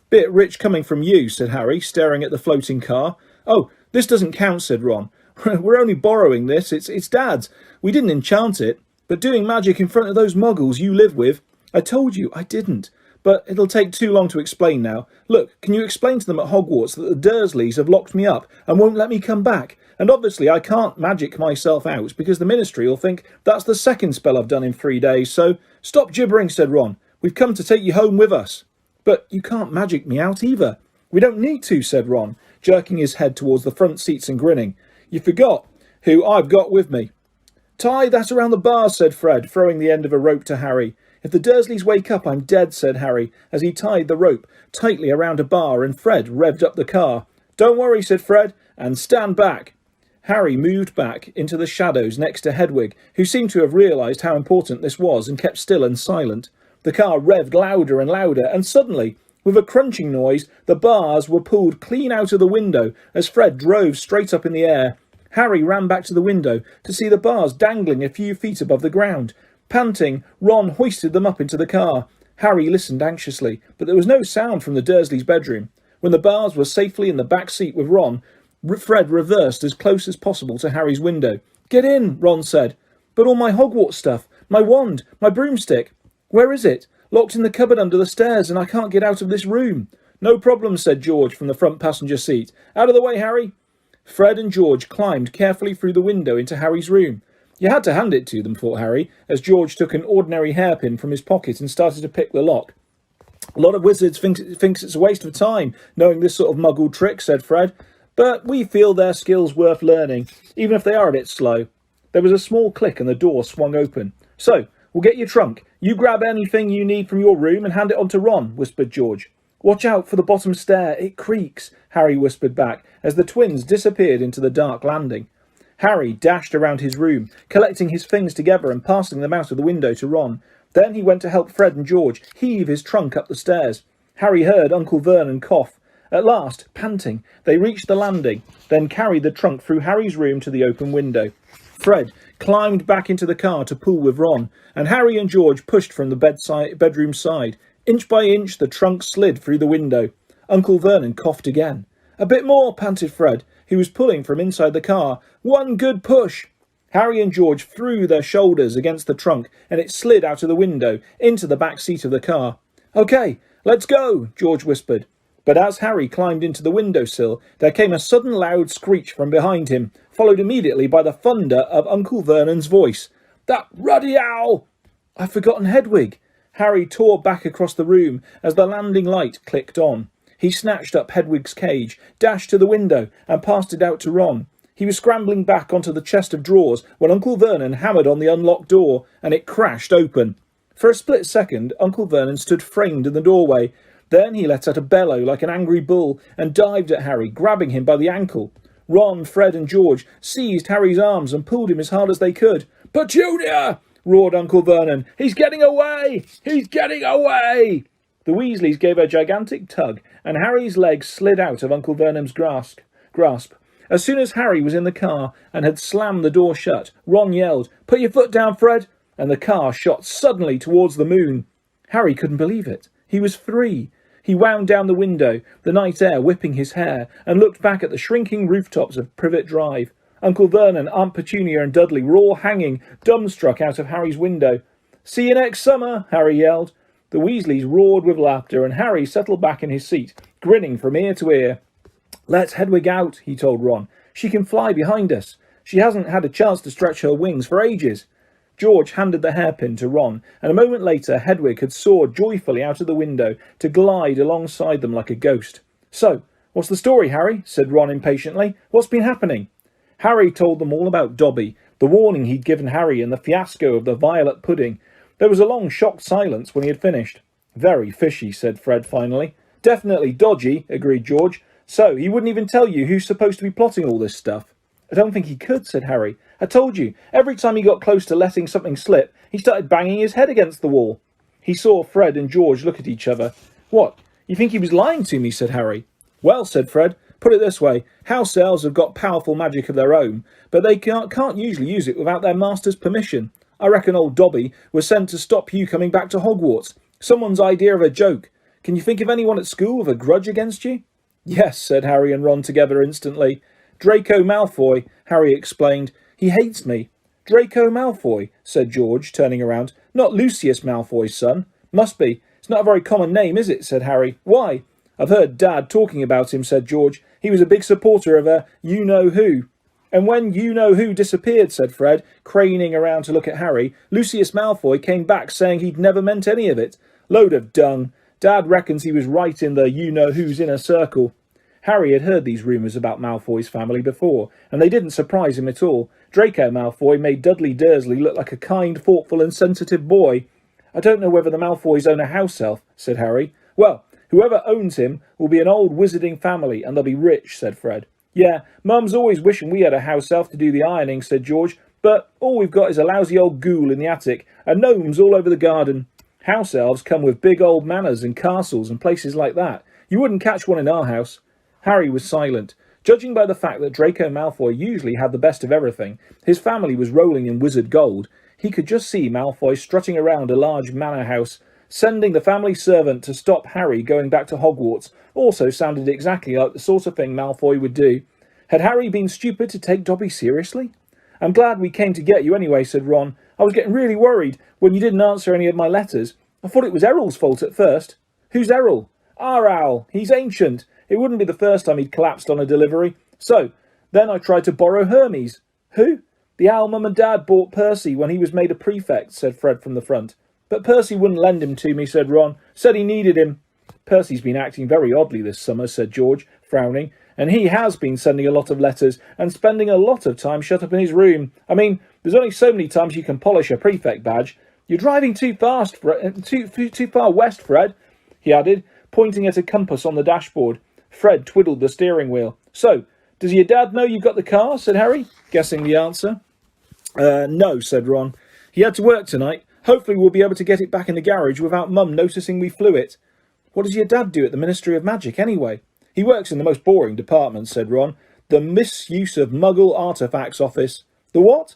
"Bit rich coming from you," said Harry, staring at the floating car. "Oh, this doesn't count," said Ron. "We're only borrowing this. It's Dad's. We didn't enchant it. But doing magic in front of those Muggles you live with..." "I told you I didn't. but it'll take too long to explain now. Look, can you explain to them at Hogwarts that the Dursleys have locked me up and won't let me come back? And obviously I can't magic myself out because the Ministry will think that's the second spell I've done in 3 days, so stop gibbering, said Ron. We've come to take you home with us. But you can't magic me out either. We don't need to, said Ron, jerking his head towards the front seats and grinning. You forgot who I've got with me. Tie that around the bars, said Fred, throwing the end of a rope to Harry. If the Dursleys wake up, I'm dead, said Harry, as he tied the rope tightly around a bar and Fred revved up the car. Don't worry, said Fred, and stand back. Harry moved back into the shadows next to Hedwig, who seemed to have realised how important this was and kept still and silent. The car revved louder and louder, and suddenly, with a crunching noise, the bars were pulled clean out of the window as Fred drove straight up in the air. Harry ran back to the window to see the bars dangling a few feet above the ground. Panting, Ron hoisted them up into the car. Harry listened anxiously, but there was no sound from the Dursleys' bedroom. When the bars were safely in the back seat with Ron, Fred reversed as close as possible to Harry's window. Get in, Ron said. But all my Hogwarts stuff, my wand, my broomstick. Where is it? Locked in the cupboard under the stairs, and I can't get out of this room. No problem, said George from the front passenger seat. Out of the way, Harry. Fred and George climbed carefully through the window into Harry's room. You had to hand it to them, thought Harry, as George took an ordinary hairpin from his pocket and started to pick the lock. A lot of wizards thinks it's a waste of time knowing this sort of muggle trick, said Fred, but we feel their skills worth learning, even if they are a bit slow. There was a small click and the door swung open. So, we'll get your trunk. You grab anything you need from your room and hand it on to Ron, whispered George. Watch out for the bottom stair, it creaks, Harry whispered back, as the twins disappeared into the dark landing. Harry dashed around his room, collecting his things together and passing them out of the window to Ron. Then he went to help Fred and George heave his trunk up the stairs. Harry heard Uncle Vernon cough. At last, panting, they reached the landing, then carried the trunk through Harry's room to the open window. Fred climbed back into the car to pull with Ron, and Harry and George pushed from the bedroom side. Inch by inch, the trunk slid through the window. Uncle Vernon coughed again. A bit more, panted Fred, who was pulling from inside the car. One good push. Harry and George threw their shoulders against the trunk, and it slid out of the window into the back seat of the car. Okay, let's go, George whispered. But as Harry climbed into the windowsill, there came a sudden loud screech from behind him, followed immediately by the thunder of Uncle Vernon's voice. That ruddy owl! I've forgotten Hedwig. Harry tore back across the room as the landing light clicked on. He snatched up Hedwig's cage, dashed to the window, and passed it out to Ron. He was scrambling back onto the chest of drawers when Uncle Vernon hammered on the unlocked door, and it crashed open. For a split second, Uncle Vernon stood framed in the doorway. Then he let out a bellow like an angry bull and dived at Harry, grabbing him by the ankle. Ron, Fred and George seized Harry's arms and pulled him as hard as they could. Petunia! Roared Uncle Vernon. He's getting away! He's getting away! The Weasleys gave a gigantic tug, and Harry's legs slid out of Uncle Vernon's grasp. As soon as Harry was in the car and had slammed the door shut, Ron yelled, Put your foot down, Fred! And the car shot suddenly towards the moon. Harry couldn't believe it. He was free. He wound down the window, the night air whipping his hair, and looked back at the shrinking rooftops of Privet Drive. Uncle Vernon, Aunt Petunia and Dudley were all hanging, dumbstruck, out of Harry's window. See you next summer, Harry yelled. The Weasleys roared with laughter, and Harry settled back in his seat, grinning from ear to ear. Let Hedwig out, he told Ron. She can fly behind us. She hasn't had a chance to stretch her wings for ages. George handed the hairpin to Ron, and a moment later Hedwig had soared joyfully out of the window to glide alongside them like a ghost. So, what's the story, Harry? Said Ron impatiently. What's been happening? Harry told them all about Dobby, the warning he'd given Harry, and the fiasco of the violet pudding. There was a long, shocked silence when he had finished. Very fishy, said Fred finally. Definitely dodgy, agreed George. So, he wouldn't even tell you who's supposed to be plotting all this stuff? I don't think he could, said Harry. I told you, every time he got close to letting something slip, he started banging his head against the wall. He saw Fred and George look at each other. What, you think he was lying to me, said Harry. Well, said Fred, put it this way, house elves have got powerful magic of their own, but they can't usually use it without their master's permission. I reckon old Dobby was sent to stop you coming back to Hogwarts. Someone's idea of a joke. Can you think of anyone at school with a grudge against you? Yes, said Harry and Ron together instantly. Draco Malfoy, Harry explained. He hates me. Draco Malfoy, said George, turning around. Not Lucius Malfoy's son. Must be. It's not a very common name, is it? Said Harry. Why? I've heard Dad talking about him, said George. He was a big supporter of a you-know-who. And when you-know-who disappeared, said Fred, craning around to look at Harry, Lucius Malfoy came back saying he'd never meant any of it. Load of dung. Dad reckons he was right in the you-know-who's inner circle. Harry had heard these rumours about Malfoy's family before, and they didn't surprise him at all. Draco Malfoy made Dudley Dursley look like a kind, thoughtful and sensitive boy. I don't know whether the Malfoys own a house elf, said Harry. Well, whoever owns him will be an old wizarding family, and they'll be rich, said Fred. Yeah, Mum's always wishing we had a house elf to do the ironing, said George, but all we've got is a lousy old ghoul in the attic, and gnomes all over the garden. House elves come with big old manors and castles and places like that. You wouldn't catch one in our house. Harry was silent. Judging by the fact that Draco Malfoy usually had the best of everything, his family was rolling in wizard gold, he could just see Malfoy strutting around a large manor house. Sending the family servant to stop Harry going back to Hogwarts also sounded exactly like the sort of thing Malfoy would do. Had Harry been stupid to take Dobby seriously? I'm glad we came to get you anyway, said Ron. I was getting really worried when you didn't answer any of my letters. I thought it was Errol's fault at first. Who's Errol? Our owl. He's ancient. It wouldn't be the first time he'd collapsed on a delivery. So, then I tried to borrow Hermes. Who? The owl Mum and Dad bought Percy when he was made a prefect, said Fred from the front. But Percy wouldn't lend him to me, said Ron. Said he needed him. Percy's been acting very oddly this summer, said George, frowning. And he has been sending a lot of letters and spending a lot of time shut up in his room. I mean, there's only so many times you can polish a prefect badge. You're driving too fast, too far west, Fred, he added, pointing at a compass on the dashboard. Fred twiddled the steering wheel. So, does your dad know you've got the car? Said Harry, guessing the answer. No, said Ron. He had to work tonight. Hopefully we'll be able to get it back in the garage without Mum noticing we flew it. What does your dad do at the Ministry of Magic, anyway? He works in the most boring department, said Ron. The Misuse of Muggle Artifacts Office. The what?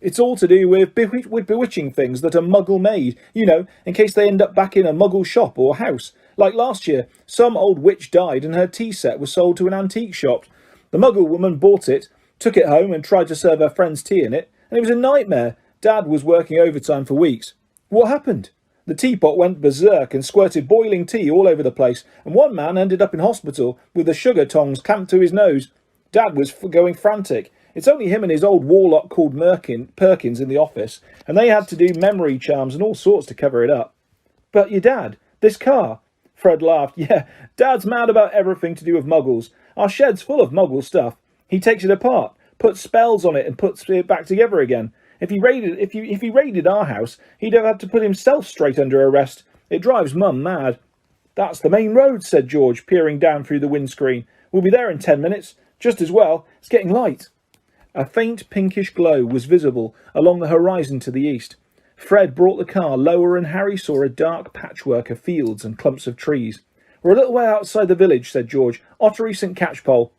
It's all to do with bewitching things that are Muggle-made, you know, in case they end up back in a Muggle shop or house. Like last year, some old witch died and her tea set was sold to an antique shop. The Muggle woman bought it, took it home and tried to serve her friends tea in it, and it was a nightmare. Dad was working overtime for weeks. What happened? The teapot went berserk and squirted boiling tea all over the place, and one man ended up in hospital with the sugar tongs clamped to his nose. Dad was going frantic. It's only him and his old warlock called Perkins in the office, and they had to do memory charms and all sorts to cover it up. But your dad, this car? Fred laughed. Yeah, Dad's mad about everything to do with Muggles. Our shed's full of Muggle stuff. He takes it apart, puts spells on it and puts it back together again. If he raided our house, he'd have had to put himself straight under arrest. It drives Mum mad. That's the main road, said George, peering down through the windscreen. We'll be there in 10 minutes. Just as well. It's getting light. A faint pinkish glow was visible along the horizon to the east. Fred brought the car lower and Harry saw a dark patchwork of fields and clumps of trees. We're a little way outside the village, said George. Ottery St. Catchpole.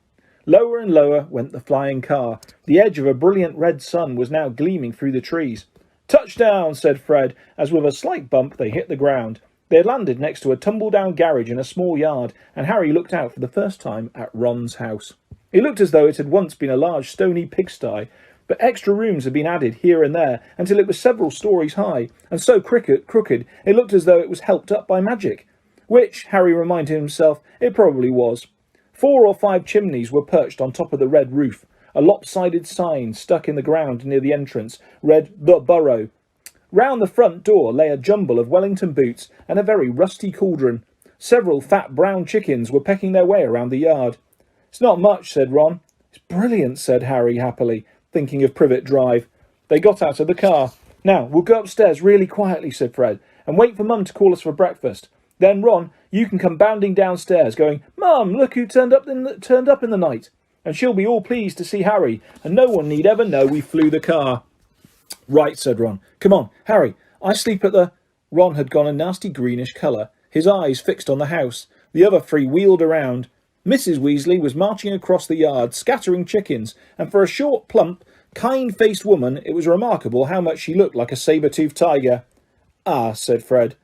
Lower and lower went the flying car. The edge of a brilliant red sun was now gleaming through the trees. Touchdown, said Fred, as with a slight bump they hit the ground. They had landed next to a tumble-down garage in a small yard, and Harry looked out for the first time at Ron's house. It looked as though it had once been a large stony pigsty, but extra rooms had been added here and there until it was several stories high, and so crooked it looked as though it was helped up by magic. Which, Harry reminded himself, it probably was. 4 or 5 chimneys were perched on top of the red roof. A lopsided sign stuck in the ground near the entrance read, "The Burrow." Round the front door lay a jumble of Wellington boots and a very rusty cauldron. Several fat brown chickens were pecking their way around the yard. It's not much, said Ron. It's brilliant, said Harry happily, thinking of Privet Drive. They got out of the car. Now, we'll go upstairs really quietly, said Fred, and wait for Mum to call us for breakfast. Then, Ron, you can come bounding downstairs, going, "Mum, look who turned up in the night." And she'll be all pleased to see Harry, and no one need ever know we flew the car. Right, said Ron. Come on, Harry, I sleep at the... Ron had gone a nasty greenish colour, his eyes fixed on the house. The other 3 wheeled around. Mrs. Weasley was marching across the yard, scattering chickens, and for a short, plump, kind-faced woman, it was remarkable how much she looked like a saber-toothed tiger. Ah, said Fred.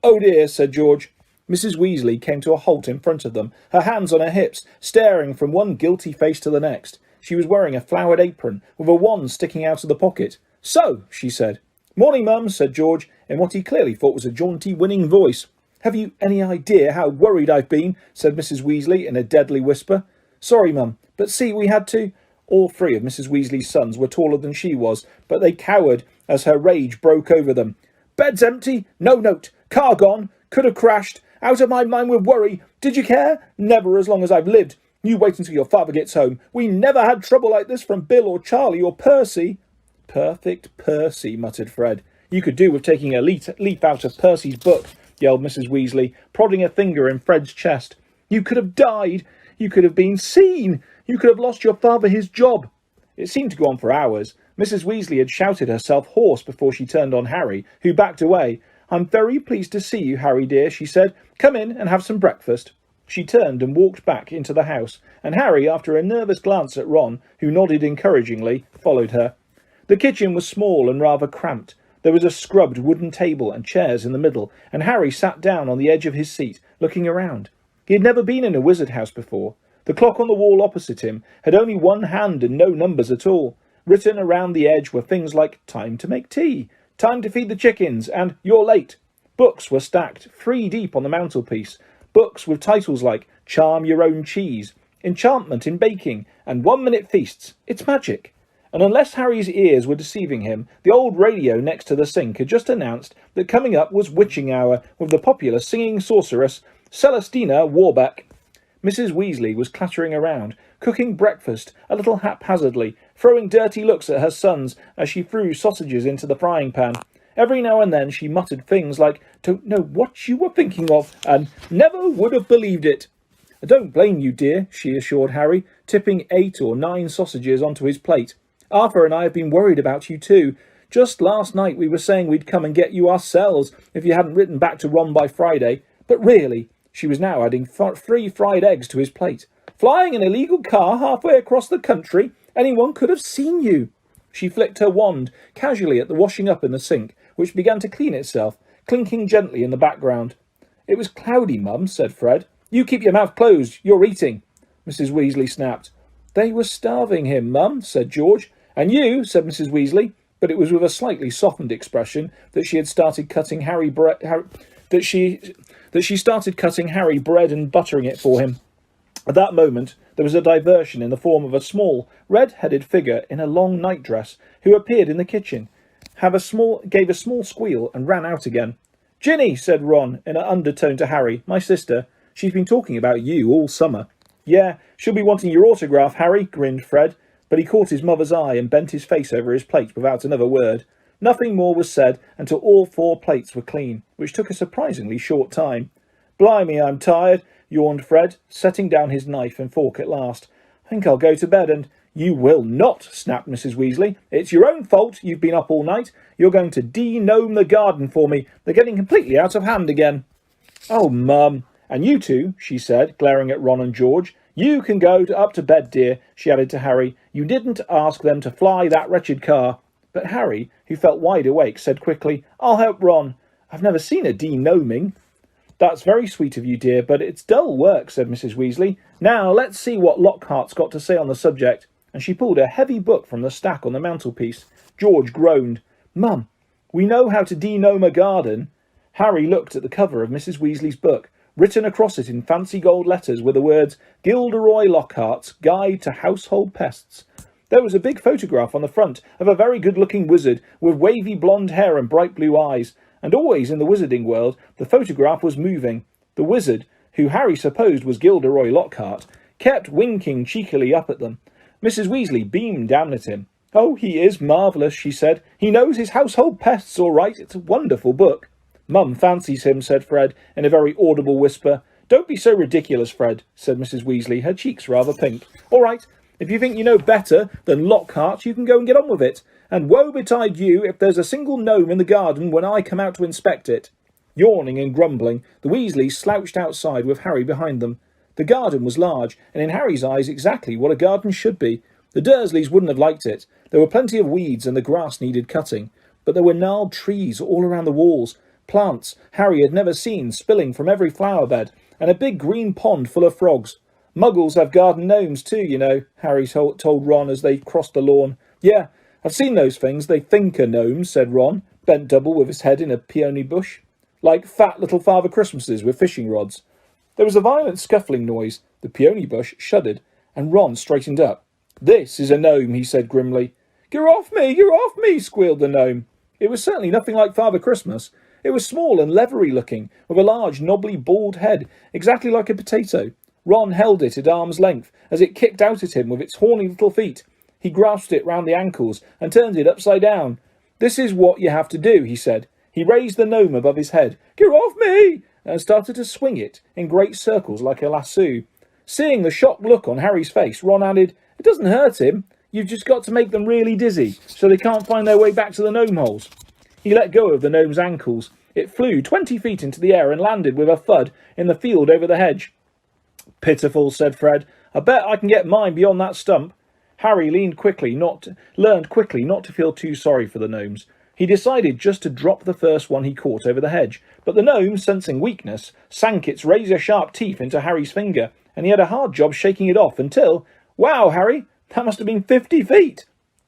Oh dear, said George. Mrs. Weasley came to a halt in front of them, her hands on her hips, staring from one guilty face to the next. She was wearing a flowered apron, with a wand sticking out of the pocket. "So," she said. "Morning, Mum," said George, in what he clearly thought was a jaunty, winning voice. Have you any idea how worried I've been? Said Mrs. Weasley in a deadly whisper. Sorry, Mum, but see, we had to. All three of Mrs. Weasley's sons were taller than she was, but they cowered as her rage broke over them. Bed's empty, no note, car gone, could have crashed, out of my mind with worry. Did you care? Never as long as I've lived. You wait until your father gets home. We never had trouble like this from Bill or Charlie or Percy. Perfect Percy, muttered Fred. You could do with taking a leaf out of Percy's book, yelled Mrs. Weasley, prodding a finger in Fred's chest. You could have died. You could have been seen. You could have lost your father his job. It seemed to go on for hours. Mrs. Weasley had shouted herself hoarse before she turned on Harry, who backed away. I'm very pleased to see you, Harry dear, she said. Come in and have some breakfast. She turned and walked back into the house, and Harry, after a nervous glance at Ron, who nodded encouragingly, followed her. The kitchen was small and rather cramped. There was a scrubbed wooden table and chairs in the middle, and Harry sat down on the edge of his seat, looking around. He had never been in a wizard house before. The clock on the wall opposite him had only one hand and no numbers at all. Written around the edge were things like time to make tea, time to feed the chickens, and you're late. Books were stacked 3 deep on the mantelpiece, books with titles like Charm Your Own Cheese, Enchantment in Baking, and 1-Minute Feasts. It's magic. And unless Harry's ears were deceiving him, the old radio next to the sink had just announced that coming up was witching hour with the popular singing sorceress Celestina Warbeck. Mrs. Weasley was clattering around, cooking breakfast a little haphazardly, throwing dirty looks at her sons as she threw sausages into the frying pan. Every now and then she muttered things like, don't know what you were thinking of, and never would have believed it. I don't blame you, dear, she assured Harry, tipping 8 or 9 sausages onto his plate. Arthur and I have been worried about you too. Just last night we were saying we'd come and get you ourselves if you hadn't written back to Ron by Friday. But really, she was now adding 3 fried eggs to his plate. Flying an illegal car halfway across the country? Anyone could have seen you. She flicked her wand casually at the washing up in the sink, which began to clean itself, clinking gently in the background. It was cloudy, Mum, said Fred. You keep your mouth closed. You're eating. Mrs. Weasley snapped. They were starving him, Mum, said George. And you, said Mrs. Weasley, but it was with a slightly softened expression that she had started cutting Harry bread and buttering it for him. At that moment there was a diversion in the form of a small, red-headed figure in a long nightdress who appeared in the kitchen, gave a small squeal and ran out again. Ginny, said Ron in an undertone to Harry, my sister. She's been talking about you all summer. Yeah, she'll be wanting your autograph, Harry, grinned Fred, but he caught his mother's eye and bent his face over his plate without another word. Nothing more was said until all 4 plates were clean, which took a surprisingly short time. Blimey, I'm tired, yawned Fred, setting down his knife and fork at last. I think I'll go to bed and... You will not, snapped Mrs. Weasley. It's your own fault you've been up all night. You're going to de-gnome the garden for me. They're getting completely out of hand again. Oh, Mum. And you two, she said, glaring at Ron and George. You can go up to bed, dear, she added to Harry. You didn't ask them to fly that wretched car. But Harry, who felt wide awake, said quickly, I'll help Ron. I've never seen a de-gnoming. That's very sweet of you, dear, but it's dull work, said Mrs. Weasley. Now let's see what Lockhart's got to say on the subject. And she pulled a heavy book from the stack on the mantelpiece. George groaned. Mum, we know how to de-gnome a garden. Harry looked at the cover of Mrs. Weasley's book. Written across it in fancy gold letters were the words, Gilderoy Lockhart's Guide to Household Pests. There was a big photograph on the front of a very good-looking wizard with wavy blonde hair and bright blue eyes. And always in the wizarding world, the photograph was moving. The wizard, who Harry supposed was Gilderoy Lockhart, kept winking cheekily up at them. Mrs. Weasley beamed down at him. Oh, he is marvellous, she said. He knows his household pests all right. It's a wonderful book. Mum fancies him, said Fred, in a very audible whisper. Don't be so ridiculous, Fred, said Mrs. Weasley, her cheeks rather pink. All right, if you think you know better than Lockhart, you can go and get on with it. And woe betide you if there's a single gnome in the garden when I come out to inspect it. Yawning and grumbling, the Weasleys slouched outside with Harry behind them. The garden was large, and in Harry's eyes exactly what a garden should be. The Dursleys wouldn't have liked it. There were plenty of weeds and the grass needed cutting. But there were gnarled trees all around the walls, plants Harry had never seen spilling from every flower bed, and a big green pond full of frogs. Muggles have garden gnomes too, you know, Harry told Ron as they crossed the lawn. Yeah, I've seen those things. They think are gnomes, said Ron, bent double with his head in a peony bush. like fat little Father Christmases with fishing rods. There was a violent scuffling noise. The peony bush shuddered, and Ron straightened up. "This is a gnome," he said grimly. "Get off me! Get off me!" squealed the gnome. It was certainly nothing like Father Christmas. It was small and leathery looking, with a large, knobbly, bald head, exactly like a potato. Ron held it at arm's length as it kicked out at him with its horny little feet. He grasped it round the ankles and turned it upside down. "This is what you have to do," he said. He raised the gnome above his head. "Get off me!" and started to swing it in great circles like a lasso. Seeing the shocked look on Harry's face, Ron added, "It doesn't hurt him. You've just got to make them really dizzy, so they can't find their way back to the gnome holes." He let go of the gnome's ankles. It flew 20 feet into the air and landed with a thud in the field over the hedge. "Pitiful," said Fred. "I bet I can get mine beyond that stump." Harry learned quickly not to feel too sorry for the gnomes. He decided just to drop the first one he caught over the hedge, but the gnome, sensing weakness, sank its razor-sharp teeth into Harry's finger, and he had a hard job shaking it off until... "Wow, Harry, that must have been 50 feet!"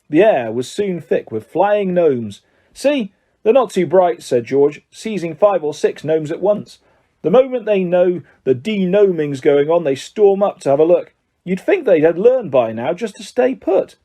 The air was soon thick with flying gnomes. "See, they're not too bright," said George, seizing 5 or 6 gnomes at once. The moment they know the de-gnoming's going on, they storm up to have a look. You'd think they'd had learned by now just to stay put.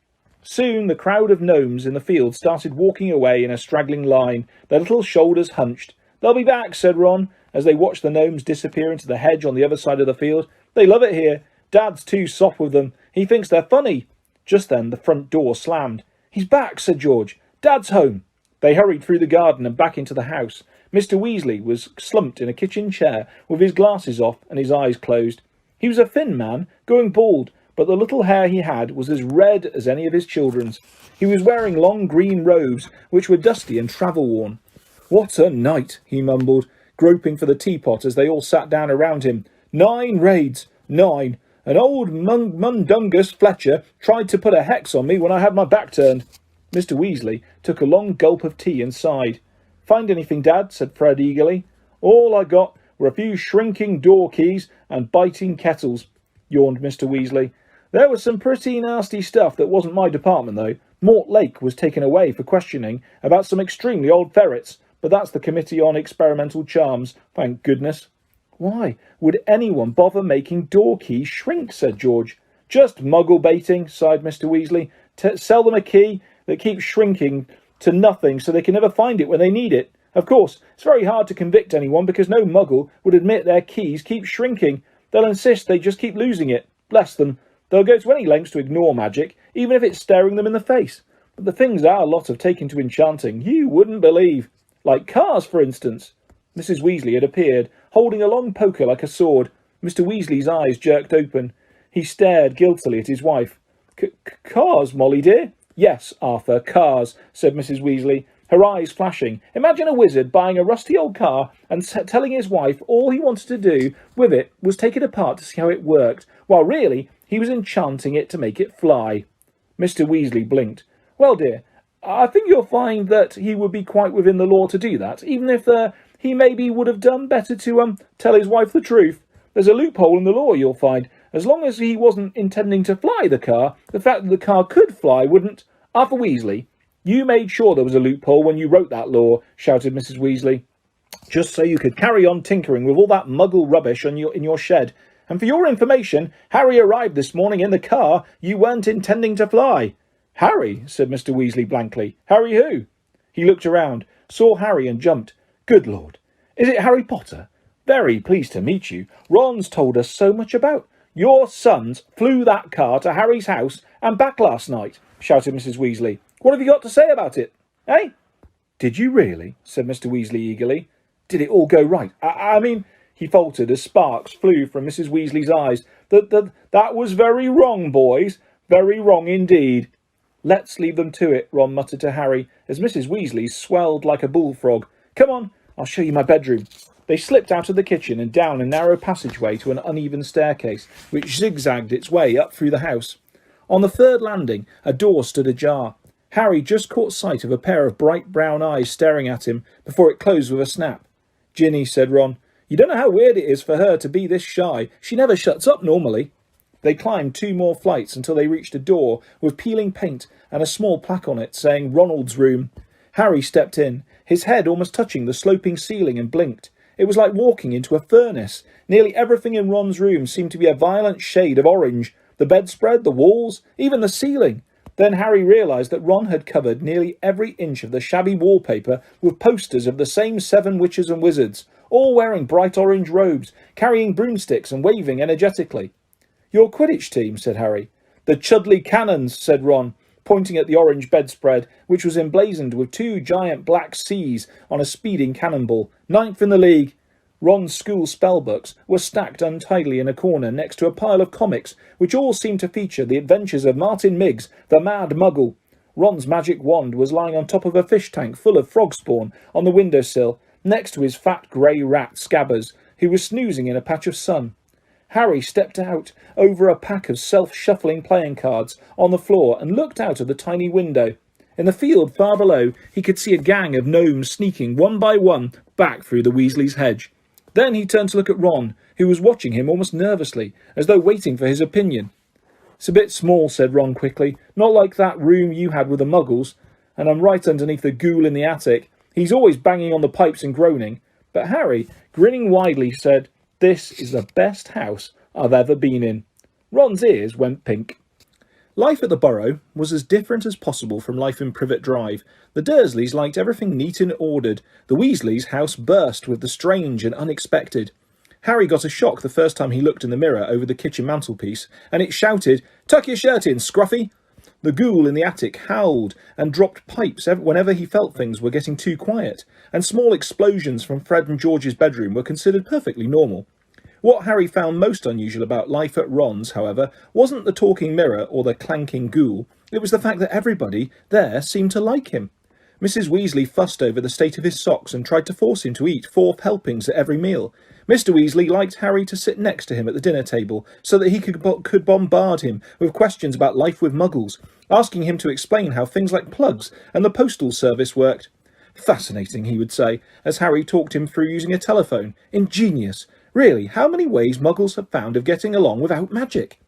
Soon the crowd of gnomes in the field started walking away in a straggling line, their little shoulders hunched. "They'll be back," said Ron, as they watched the gnomes disappear into the hedge on the other side of the field. "They love it here. Dad's too soft with them. He thinks they're funny." Just then the front door slammed. "He's back," said George. "Dad's home." They hurried through the garden and back into the house. Mr. Weasley was slumped in a kitchen chair with his glasses off and his eyes closed. He was a thin man, going bald, but the little hair he had was as red as any of his children's. He was wearing long green robes, which were dusty and travel-worn. "What a night," he mumbled, groping for the teapot as they all sat down around him. 9 raids. 9. An old Mundungus Fletcher tried to put a hex on me when I had my back turned." Mr. Weasley took a long gulp of tea and sighed. "Find anything, Dad?" said Fred eagerly. "All I got were a few shrinking door keys and biting kettles," yawned Mr. Weasley. "There was some pretty nasty stuff that wasn't my department, though. Mortlake was taken away for questioning about some extremely old ferrets, but that's the Committee on Experimental Charms, thank goodness." "Why would anyone bother making door keys shrink?" said George. "Just muggle baiting," sighed Mr. Weasley. "Sell them a key that keeps shrinking to nothing so they can never find it when they need it. Of course, it's very hard to convict anyone because no muggle would admit their keys keep shrinking. They'll insist they just keep losing it. Bless them. They'll go to any lengths to ignore magic, even if it's staring them in the face. But the things our lot have taken to enchanting, you wouldn't believe. Like cars, for instance." Mrs. Weasley had appeared, holding a long poker like a sword. Mr. Weasley's eyes jerked open. He stared guiltily at his wife. "Cars, Molly dear?" "Yes, Arthur, cars," said Mrs. Weasley, her eyes flashing. Imagine a wizard buying a rusty old car and telling his wife all he wanted to do with it was take it apart to see how it worked, while really he was enchanting it to make it fly. Mr. Weasley blinked. "Well, dear, I think you'll find that he would be quite within the law to do that, even if he maybe would have done better to tell his wife the truth. There's a loophole in the law, you'll find. As long as he wasn't intending to fly the car, the fact that the car could fly wouldn't..." "Arthur Weasley, you made sure there was a loophole when you wrote that law," shouted Mrs. Weasley, "just so you could carry on tinkering with all that muggle rubbish in your shed. And for your information, Harry arrived this morning in the car you weren't intending to fly." "Harry?" said Mr. Weasley blankly. "Harry who?" He looked around, saw Harry and jumped. "Good Lord, is it Harry Potter? Very pleased to meet you. Ron's told us so much about... Your sons flew that car to Harry's house and back last night," shouted Mrs. Weasley. "What have you got to say about it, eh?" "Did you really?" said Mr. Weasley eagerly. "Did it all go right? I mean," he faltered as sparks flew from Mrs. Weasley's eyes. That was very wrong, boys. Very wrong indeed." "Let's leave them to it," Ron muttered to Harry, as Mrs. Weasley swelled like a bullfrog. "Come on, I'll show you my bedroom." They slipped out of the kitchen and down a narrow passageway to an uneven staircase, which zigzagged its way up through the house. On the 3rd landing, a door stood ajar. Harry just caught sight of a pair of bright brown eyes staring at him before it closed with a snap. "Ginny," said Ron, "you don't know how weird it is for her to be this shy. She never shuts up normally." They climbed 2 more flights until they reached a door with peeling paint and a small plaque on it saying Ronald's room. Harry stepped in, his head almost touching the sloping ceiling, and blinked. It was like walking into a furnace. Nearly everything in Ron's room seemed to be a violent shade of orange. The bedspread, the walls, even the ceiling. Then Harry realised that Ron had covered nearly every inch of the shabby wallpaper with posters of the same 7 witches and wizards, all wearing bright orange robes, carrying broomsticks and waving energetically. "Your Quidditch team," said Harry. "The Chudley Cannons," said Ron, pointing at the orange bedspread, which was emblazoned with 2 giant black C's on a speeding cannonball. "9th in the league." Ron's school spellbooks were stacked untidily in a corner next to a pile of comics, which all seemed to feature the adventures of Martin Miggs, the Mad Muggle. Ron's magic wand was lying on top of a fish tank full of frog spawn on the windowsill, next to his fat grey rat Scabbers, who was snoozing in a patch of sun. Harry stepped out over a pack of self-shuffling playing cards on the floor and looked out of the tiny window. In the field far below, he could see a gang of gnomes sneaking one by one back through the Weasleys' hedge. Then he turned to look at Ron, who was watching him almost nervously, as though waiting for his opinion. "It's a bit small," said Ron quickly. "Not like that room you had with the Muggles. And I'm right underneath the ghoul in the attic. He's always banging on the pipes and groaning." But Harry, grinning widely, said, "This is the best house I've ever been in." Ron's ears went pink. Life at the Burrow was as different as possible from life in Privet Drive. The Dursleys liked everything neat and ordered. The Weasleys' house burst with the strange and unexpected. Harry got a shock the first time he looked in the mirror over the kitchen mantelpiece, and it shouted, "Tuck your shirt in, Scruffy!" The ghoul in the attic howled and dropped pipes whenever he felt things were getting too quiet, and small explosions from Fred and George's bedroom were considered perfectly normal. What Harry found most unusual about life at Ron's, however, wasn't the talking mirror or the clanking ghoul. It was the fact that everybody there seemed to like him. Mrs. Weasley fussed over the state of his socks and tried to force him to eat 4 helpings at every meal. Mr. Weasley liked Harry to sit next to him at the dinner table so that he could bombard him with questions about life with Muggles, asking him to explain how things like plugs and the postal service worked. "Fascinating," he would say, as Harry talked him through using a telephone. "Ingenious. Really, how many ways Muggles have found of getting along without magic?"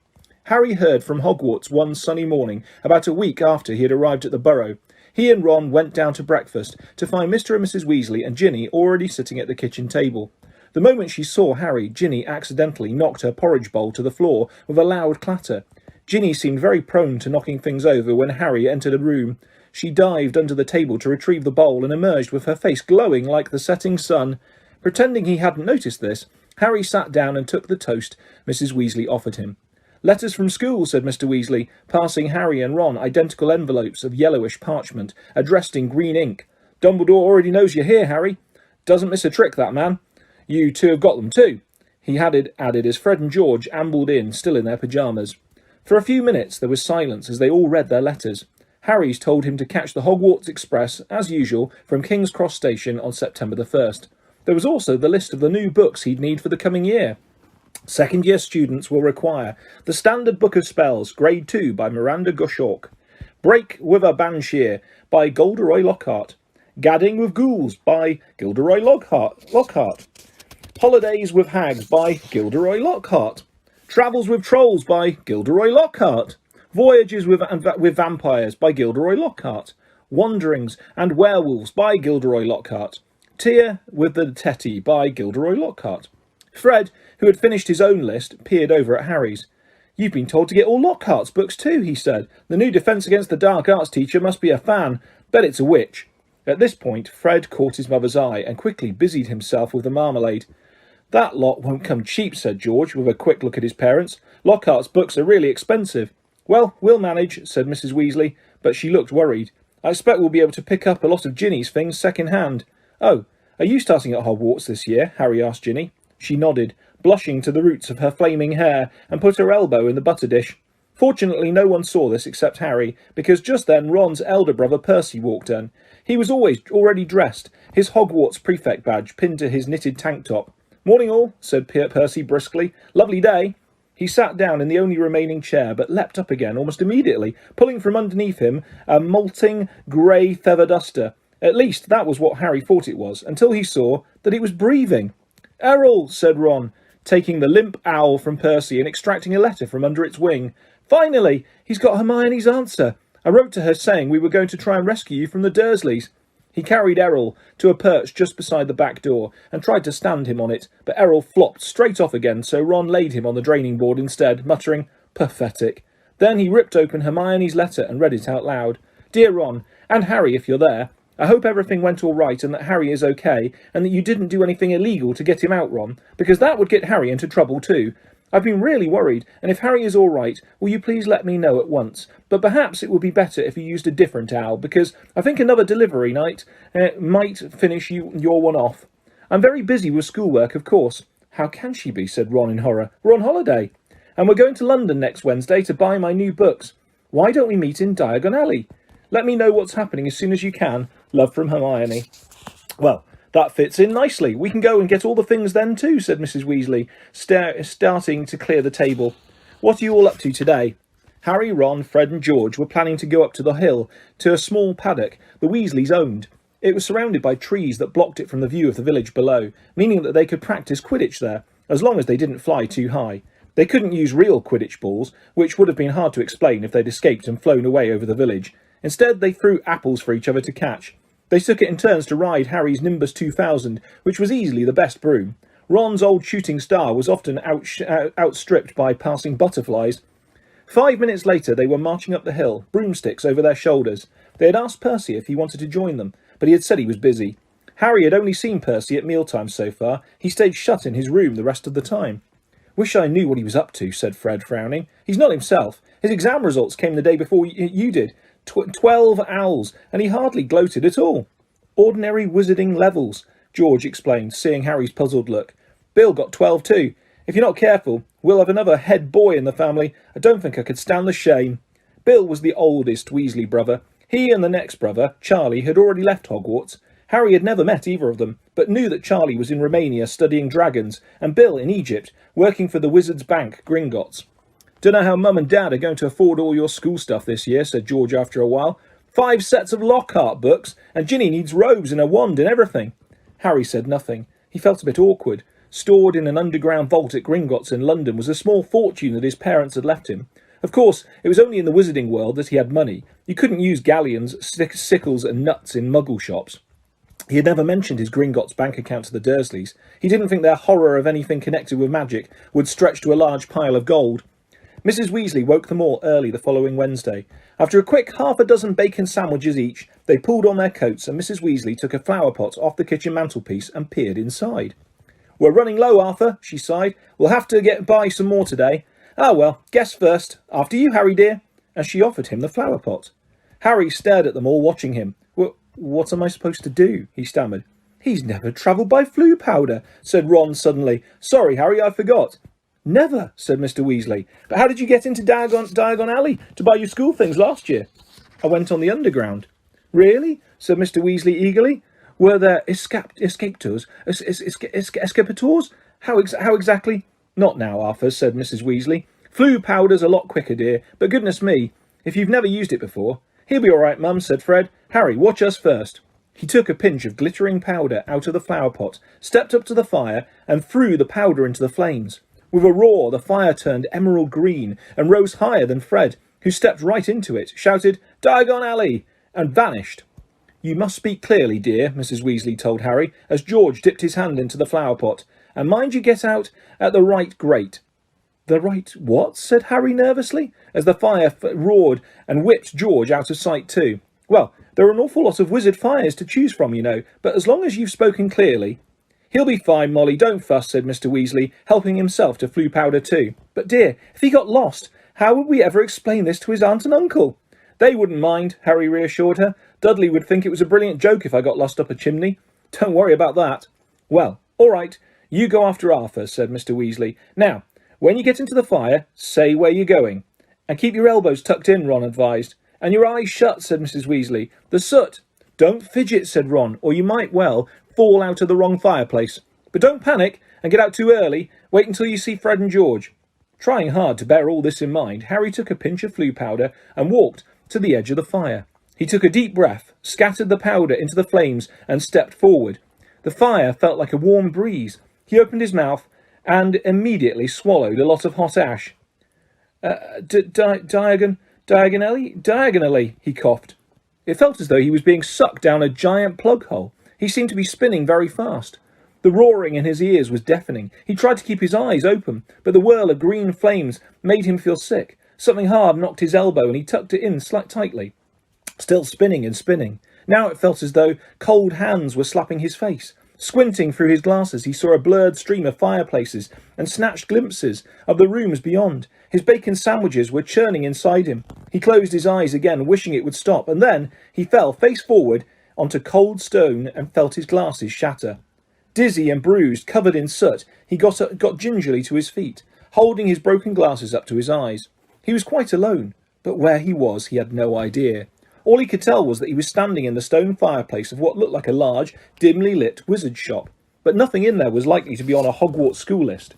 Harry heard from Hogwarts one sunny morning, about a week after he had arrived at the Burrow. He and Ron went down to breakfast to find Mr. and Mrs. Weasley and Ginny already sitting at the kitchen table. The moment she saw Harry, Ginny accidentally knocked her porridge bowl to the floor with a loud clatter. Ginny seemed very prone to knocking things over when Harry entered a room. She dived under the table to retrieve the bowl and emerged with her face glowing like the setting sun. Pretending he hadn't noticed this, Harry sat down and took the toast Mrs. Weasley offered him. "Letters from school," said Mr. Weasley, passing Harry and Ron identical envelopes of yellowish parchment, addressed in green ink. "Dumbledore already knows you're here, Harry. Doesn't miss a trick, that man. You 2 have got them too," he added as Fred and George ambled in, still in their pyjamas. For a few minutes there was silence as they all read their letters. Harry's told him to catch the Hogwarts Express, as usual, from King's Cross Station on September the 1st. There was also the list of the new books he'd need for the coming year. Second-year students will require The Standard Book of Spells, Grade 2 by Miranda Goshawk, Break with a Banshee by Gilderoy Lockhart, Gadding with Ghouls by Gilderoy Lockhart, Holidays with Hags by Gilderoy Lockhart, Travels with Trolls by Gilderoy Lockhart, Voyages with Vampires by Gilderoy Lockhart, Wanderings and Werewolves by Gilderoy Lockhart, Tear with the Tetty by Gilderoy Lockhart. Fred, who had finished his own list, peered over at Harry's. "You've been told to get all Lockhart's books too," he said. "The new Defence Against the Dark Arts teacher must be a fan. Bet it's a witch." At this point, Fred caught his mother's eye and quickly busied himself with the marmalade. "That lot won't come cheap," said George, with a quick look at his parents. "Lockhart's books are really expensive." "Well, we'll manage," said Mrs. Weasley, but she looked worried. "I expect we'll be able to pick up a lot of Ginny's things second-hand." "Oh, are you starting at Hogwarts this year?" Harry asked Ginny. She nodded, blushing to the roots of her flaming hair, and put her elbow in the butter dish. Fortunately, no one saw this except Harry, because just then Ron's elder brother Percy walked in. He was already dressed, his Hogwarts prefect badge pinned to his knitted tank top. "Morning all," said Percy briskly. "Lovely day." He sat down in the only remaining chair, but leapt up again almost immediately, pulling from underneath him a molting grey feather duster. At least that was what Harry thought it was, until he saw that it was breathing. "Errol," said Ron, taking the limp owl from Percy and extracting a letter from under its wing. "Finally! He's got Hermione's answer. I wrote to her saying we were going to try and rescue you from the Dursleys." He carried Errol to a perch just beside the back door and tried to stand him on it, but Errol flopped straight off again, so Ron laid him on the draining board instead, muttering, "Pathetic." Then he ripped open Hermione's letter and read it out loud. "Dear Ron, and Harry if you're there, I hope everything went all right and that Harry is okay, and that you didn't do anything illegal to get him out, Ron, because that would get Harry into trouble too. I've been really worried, and if Harry is all right, will you please let me know at once? But perhaps it would be better if you used a different owl, because I think another delivery night might finish your one off. I'm very busy with schoolwork, of course." "How can she be?" said Ron in horror. "We're on holiday. And we're going to London next Wednesday to buy my new books. Why don't we meet in Diagon Alley? Let me know what's happening as soon as you can. Love from Hermione." "Well, that fits in nicely. We can go and get all the things then too," said Mrs. Weasley, starting to clear the table. "What are you all up to today?" Harry, Ron, Fred and George were planning to go up to the hill to a small paddock the Weasleys owned. It was surrounded by trees that blocked it from the view of the village below, meaning that they could practice Quidditch there, as long as they didn't fly too high. They couldn't use real Quidditch balls, which would have been hard to explain if they'd escaped and flown away over the village. Instead, they threw apples for each other to catch. They took it in turns to ride Harry's Nimbus 2000, which was easily the best broom. Ron's old shooting star was often outstripped by passing butterflies. 5 minutes later, they were marching up the hill, broomsticks over their shoulders. They had asked Percy if he wanted to join them, but he had said he was busy. Harry had only seen Percy at mealtimes so far. He stayed shut in his room the rest of the time. "Wish I knew what he was up to," said Fred, frowning. "He's not himself. His exam results came the day before you did. 12 owls, and he hardly gloated at all." "Ordinary wizarding levels," George explained, seeing Harry's puzzled look. "Bill got 12 too. If you're not careful, we'll have another head boy in the family. I don't think I could stand the shame." Bill was the oldest Weasley brother. He and the next brother, Charlie, had already left Hogwarts. Harry had never met either of them, but knew that Charlie was in Romania studying dragons, and Bill in Egypt, working for the Wizards' Bank, Gringotts. "Don't know how Mum and Dad are going to afford all your school stuff this year," said George after a while. 5 sets of Lockhart books, and Ginny needs robes and a wand and everything." Harry said nothing. He felt a bit awkward. Stored in an underground vault at Gringotts in London was a small fortune that his parents had left him. Of course, it was only in the wizarding world that he had money. You couldn't use galleons, sickles and nuts in muggle shops. He had never mentioned his Gringotts bank account to the Dursleys. He didn't think their horror of anything connected with magic would stretch to a large pile of gold. Mrs. Weasley woke them all early the following Wednesday. After a quick 6 bacon sandwiches each, they pulled on their coats and Mrs. Weasley took a flower pot off the kitchen mantelpiece and peered inside. "We're running low, Arthur," she sighed. "We'll have to get by some more today. Ah well, guess first. After you, Harry dear." And she offered him the flower pot. Harry stared at them all, watching him. "What am I supposed to do?" he stammered. "He's never travelled by Floo powder," said Ron suddenly. "Sorry, Harry, I forgot." "Never," said Mr. Weasley. "But how did you get into Diagon Alley to buy your school things last year?" "I went on the underground." "Really?" said Mr. Weasley eagerly. "Were there escapators? How exactly?" "Not now, Arthur," said Mrs. Weasley. "Floo powder's a lot quicker, dear, but goodness me, if you've never used it before." "He'll be all right, Mum," said Fred. "Harry, watch us first." He took a pinch of glittering powder out of the flower pot, stepped up to the fire, and threw the powder into the flames. With a roar, the fire turned emerald green and rose higher than Fred, who stepped right into it, shouted, "Diagon Alley!" and vanished. "You must speak clearly, dear," Mrs. Weasley told Harry, as George dipped his hand into the flower pot. "And mind you get out at the right grate." "The right what?" said Harry nervously, as the fire roared and whipped George out of sight too. "Well, there are an awful lot of wizard fires to choose from, you know, but as long as you've spoken clearly—" "He'll be fine, Molly, don't fuss," said Mr. Weasley, helping himself to Floo powder too. "But dear, if he got lost, how would we ever explain this to his aunt and uncle?" "They wouldn't mind," Harry reassured her. "Dudley would think it was a brilliant joke if I got lost up a chimney. Don't worry about that." "Well, all right, you go after Arthur," said Mr. Weasley. "Now, when you get into the fire, say where you're going. And keep your elbows tucked in," Ron advised. "And your eyes shut," said Mrs. Weasley. "The soot—" "Don't fidget," said Ron, "or you might, well, fall out of the wrong fireplace. But don't panic and get out too early. Wait until you see Fred and George." Trying hard to bear all this in mind, Harry took a pinch of Floo powder and walked to the edge of the fire. He took a deep breath, scattered the powder into the flames, and stepped forward. The fire felt like a warm breeze. He opened his mouth and immediately swallowed a lot of hot ash. Diagonally, he coughed. It felt as though he was being sucked down a giant plug hole. He seemed to be spinning very fast. The roaring in his ears was deafening. He tried to keep his eyes open, but the whirl of green flames made him feel sick. Something hard knocked his elbow, and he tucked it in tightly. Still spinning and spinning. Now it felt as though cold hands were slapping his face. Squinting through his glasses, he saw a blurred stream of fireplaces and snatched glimpses of the rooms beyond. His bacon sandwiches were churning inside him. He closed his eyes again, wishing it would stop, and then he fell face forward onto cold stone and felt his glasses shatter. Dizzy and bruised, covered in soot, he got gingerly to his feet, holding his broken glasses up to his eyes. He was quite alone, but where he was he had no idea. All he could tell was that he was standing in the stone fireplace of what looked like a large, dimly lit wizard shop, but nothing in there was likely to be on a Hogwarts school list.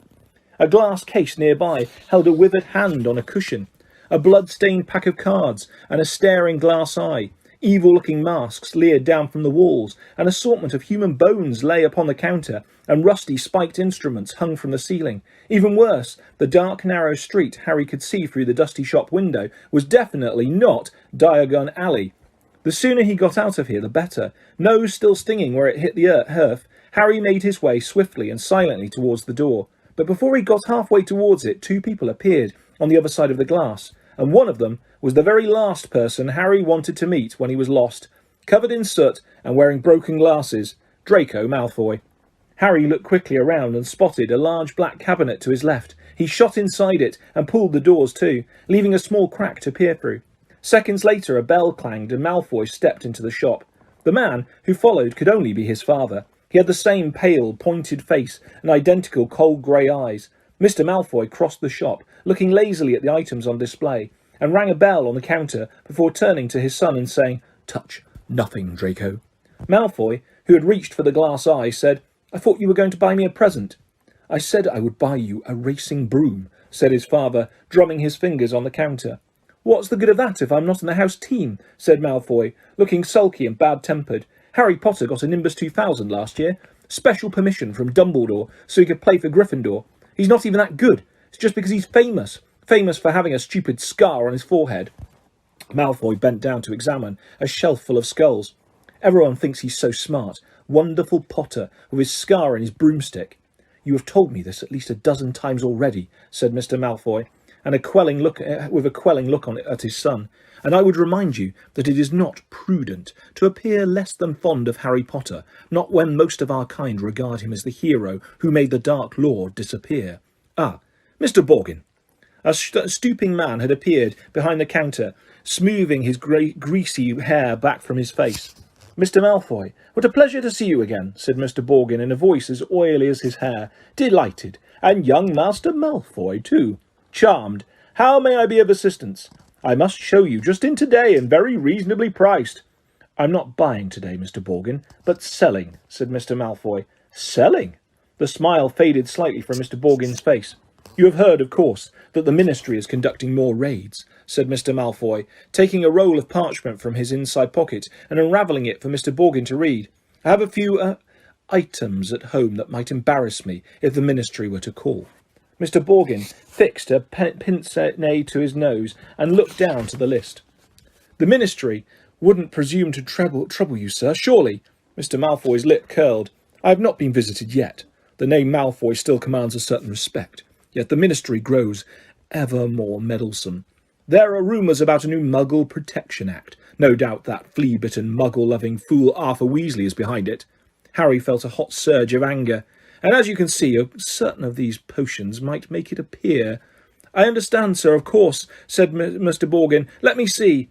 A glass case nearby held a withered hand on a cushion, a blood-stained pack of cards, and a staring glass eye. Evil-looking masks leered down from the walls, an assortment of human bones lay upon the counter, and rusty spiked instruments hung from the ceiling. Even worse, the dark, narrow street Harry could see through the dusty shop window was definitely not Diagon Alley. The sooner he got out of here, the better. Nose still stinging where it hit the earth, Harry made his way swiftly and silently towards the door. But before he got halfway towards it, two people appeared on the other side of the glass, and one of them was the very last person Harry wanted to meet when he was lost. Covered in soot and wearing broken glasses, Draco Malfoy. Harry looked quickly around and spotted a large black cabinet to his left. He shot inside it and pulled the doors to, leaving a small crack to peer through. Seconds later, a bell clanged and Malfoy stepped into the shop. The man who followed could only be his father. He had the same pale, pointed face and identical cold grey eyes. Mr. Malfoy crossed the shop, looking lazily at the items on display, and rang a bell on the counter before turning to his son and saying, "Touch nothing, Draco." Malfoy, who had reached for the glass eye, said, "I thought you were going to buy me a present." "I said I would buy you a racing broom," said his father, drumming his fingers on the counter. "What's the good of that if I'm not in the house team?" said Malfoy, looking sulky and bad-tempered. "Harry Potter got a Nimbus 2000 last year. Special permission from Dumbledore so he could play for Gryffindor. He's not even that good. It's just because he's famous. Famous for having a stupid scar on his forehead." Malfoy bent down to examine a shelf full of skulls. "Everyone thinks he's so smart. Wonderful Potter, with his scar and his broomstick." "You have told me this at least a dozen times already," said Mr. Malfoy, and with a quelling look at his son. "And I would remind you that it is not prudent to appear less than fond of Harry Potter, not when most of our kind regard him as the hero who made the Dark Lord disappear. Ah, Mr. Borgin." A stooping man had appeared behind the counter, smoothing his greasy hair back from his face. "Mr. Malfoy, what a pleasure to see you again," said Mr. Borgin in a voice as oily as his hair. "Delighted. And young Master Malfoy, too." "Charmed. How may I be of assistance?" "I must show you just in today and very reasonably priced." "I'm not buying today, Mr. Borgin, but selling," said Mr. Malfoy. "Selling?" The smile faded slightly from Mr. Borgin's face. "You have heard, of course, that the Ministry is conducting more raids," said Mr. Malfoy, taking a roll of parchment from his inside pocket and unravelling it for Mr. Borgin to read. "I have a few, items at home that might embarrass me if the Ministry were to call." Mr. Borgin fixed a pince-nez to his nose and looked down to the list. "The Ministry wouldn't presume to trouble you, sir, surely?" Mr. Malfoy's lip curled. "I have not been visited yet. The name Malfoy still commands a certain respect. Yet the Ministry grows ever more meddlesome. There are rumours about a new Muggle Protection Act. No doubt that flea-bitten, Muggle-loving fool Arthur Weasley is behind it." Harry felt a hot surge of anger. "And as you can see, certain of these potions might make it appear—" "I understand, sir, of course," said Mr. Borgin. "Let me see."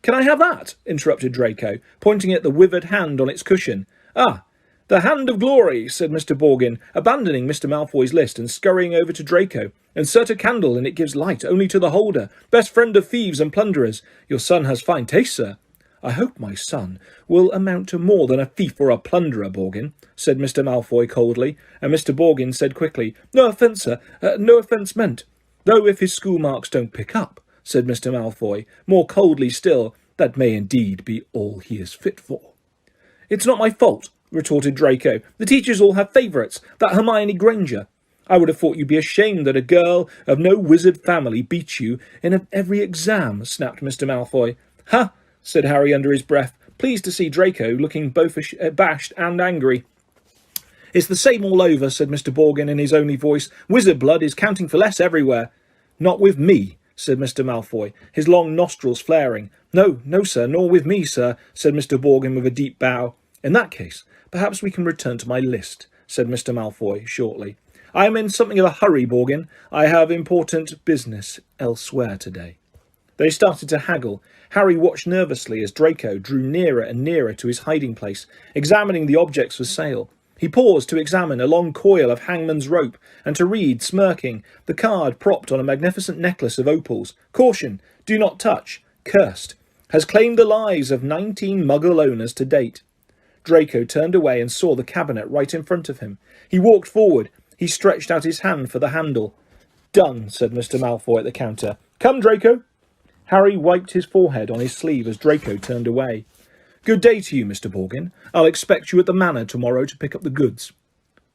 "Can I have that?" interrupted Draco, pointing at the withered hand on its cushion. "Ah, the Hand of Glory," said Mr. Borgin, abandoning Mr. Malfoy's list and scurrying over to Draco. "Insert a candle and it gives light only to the holder. Best friend of thieves and plunderers. Your son has fine taste, sir." "I hope my son will amount to more than a thief or a plunderer, Borgin," said Mr. Malfoy coldly, and Mr. Borgin said quickly, "No offence, sir. No offence meant." "Though if his school marks don't pick up," said Mr. Malfoy, more coldly still, "that may indeed be all he is fit for." "It's not my fault," retorted Draco. "The teachers all have favourites. That Hermione Granger. I would have thought you'd be ashamed that a girl of no wizard family beat you in every exam," snapped Mr. Malfoy. "Ha! said Harry under his breath, pleased to see Draco looking both abashed and angry. It's the same all over, said Mr. Borgin in his only voice. Wizard blood is counting for less everywhere. Not with me, said Mr. Malfoy, his long nostrils flaring. No, no, sir, nor with me, sir, said Mr. Borgin with a deep bow. In that case, perhaps we can return to my list, said Mr. Malfoy shortly. I am in something of a hurry, Borgin. I have important business elsewhere today. They started to haggle. Harry watched nervously as Draco drew nearer and nearer to his hiding place, examining the objects for sale. He paused to examine a long coil of hangman's rope and to read, smirking, the card propped on a magnificent necklace of opals. Caution, do not touch, cursed, has claimed the lives of 19 Muggle owners to date. Draco turned away and saw the cabinet right in front of him. He walked forward. He stretched out his hand for the handle. Done, said Mr. Malfoy at the counter. Come, Draco. Harry wiped his forehead on his sleeve as Draco turned away. Good day to you, Mr. Borgin. I'll expect you at the manor tomorrow to pick up the goods.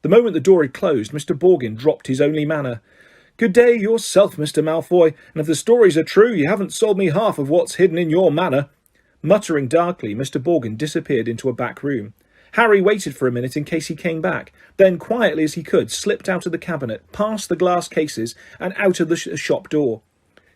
The moment the door had closed, Mr. Borgin dropped his only manner. Good day yourself, Mr. Malfoy, and if the stories are true, you haven't sold me half of what's hidden in your manor. Muttering darkly, Mr. Borgin disappeared into a back room. Harry waited for a minute in case he came back, then, quietly as he could, slipped out of the cabinet, past the glass cases, and out of the shop door.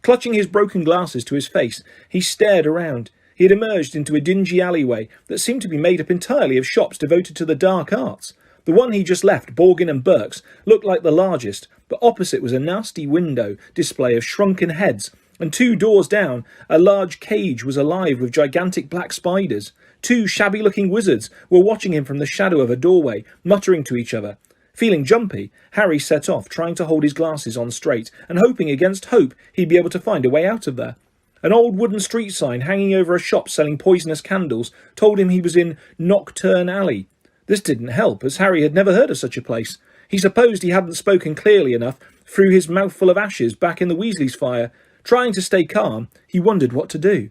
Clutching his broken glasses to his face, he stared around. He had emerged into a dingy alleyway that seemed to be made up entirely of shops devoted to the dark arts. The one he just left, Borgin and Burke's, looked like the largest, but opposite was a nasty window display of shrunken heads, and 2 doors down, a large cage was alive with gigantic black spiders. 2 shabby-looking wizards were watching him from the shadow of a doorway, muttering to each other. Feeling jumpy, Harry set off, trying to hold his glasses on straight, and hoping against hope he'd be able to find a way out of there. An old wooden street sign hanging over a shop selling poisonous candles told him he was in Nocturne Alley. This didn't help, as Harry had never heard of such a place. He supposed he hadn't spoken clearly enough through his mouthful of ashes back in the Weasleys' fire. Trying to stay calm, he wondered what to do.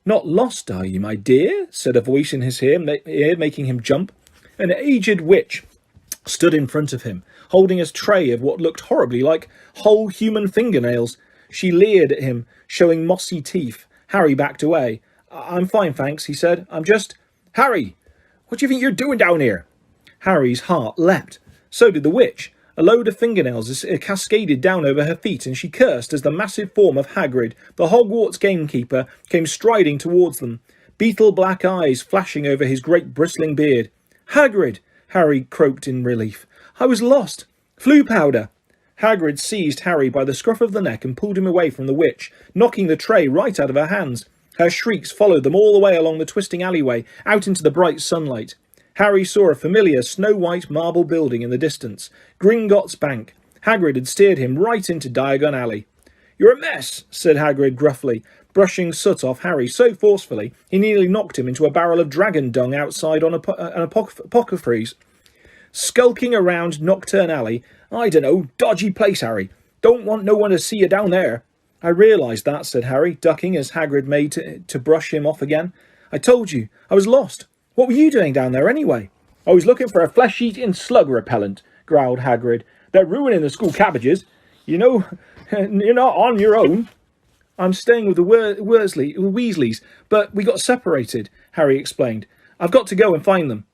Not lost, are you, my dear? Said a voice in his ear, making him jump. An aged witch stood in front of him, holding a tray of what looked horribly like whole human fingernails. She leered at him, showing mossy teeth. Harry backed away. I'm fine, thanks, he said. I'm just... Harry! What do you think you're doing down here? Harry's heart leapt. So did the witch. A load of fingernails cascaded down over her feet, and she cursed as the massive form of Hagrid, the Hogwarts gamekeeper, came striding towards them, beetle-black eyes flashing over his great bristling beard. Hagrid! Harry croaked in relief. I was lost. Flue powder! Hagrid seized Harry by the scruff of the neck and pulled him away from the witch, knocking the tray right out of her hands. Her shrieks followed them all the way along the twisting alleyway, out into the bright sunlight. Harry saw a familiar snow-white marble building in the distance, Gringotts Bank. Hagrid had steered him right into Diagon Alley. You're a mess, said Hagrid gruffly, brushing soot off Harry so forcefully he nearly knocked him into a barrel of dragon dung outside on an apothecary's. Skulking around Nocturne Alley, I dunno, dodgy place, Harry. Don't want no one to see you down there. I realised that, said Harry, ducking as Hagrid made to brush him off again. I told you, I was lost. What were you doing down there anyway? I was looking for a flesh-eating slug repellent, growled Hagrid. They're ruining the school cabbages. You know, you're not on your own. I'm staying with the Weasleys, but we got separated, Harry explained. I've got to go and find them.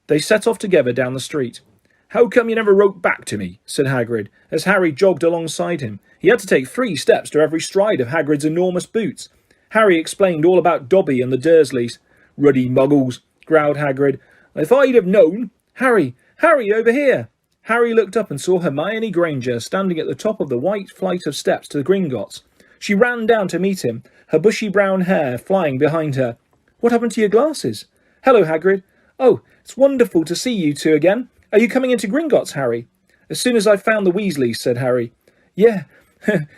They set off together down the street. How come you never wrote back to me? Said Hagrid, as Harry jogged alongside him. He had to take 3 steps to every stride of Hagrid's enormous boots. Harry explained all about Dobby and the Dursleys. Ruddy muggles, growled Hagrid. If I'd have known... Harry, over here! Harry looked up and saw Hermione Granger standing at the top of the white flight of steps to the Gringotts. She ran down to meet him, her bushy brown hair flying behind her. What happened to your glasses? Hello, Hagrid. Oh, it's wonderful to see you two again. Are you coming into Gringotts, Harry? As soon as I've found the Weasleys, said Harry. Yeah,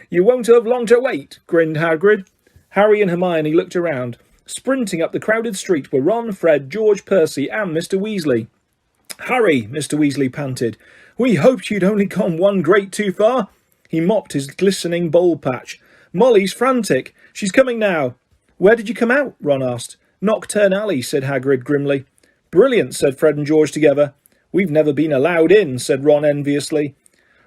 you won't have long to wait, grinned Hagrid. Harry and Hermione looked around. Sprinting up the crowded street were Ron, Fred, George, Percy and Mr. Weasley. Harry, Mr. Weasley panted. We hoped you'd only gone one grade too far. He mopped his glistening bowl patch. Molly's frantic. She's coming now. Where did you come out? Ron asked. Nocturne Alley, said Hagrid grimly. Brilliant, said Fred and George together. We've never been allowed in, said Ron enviously.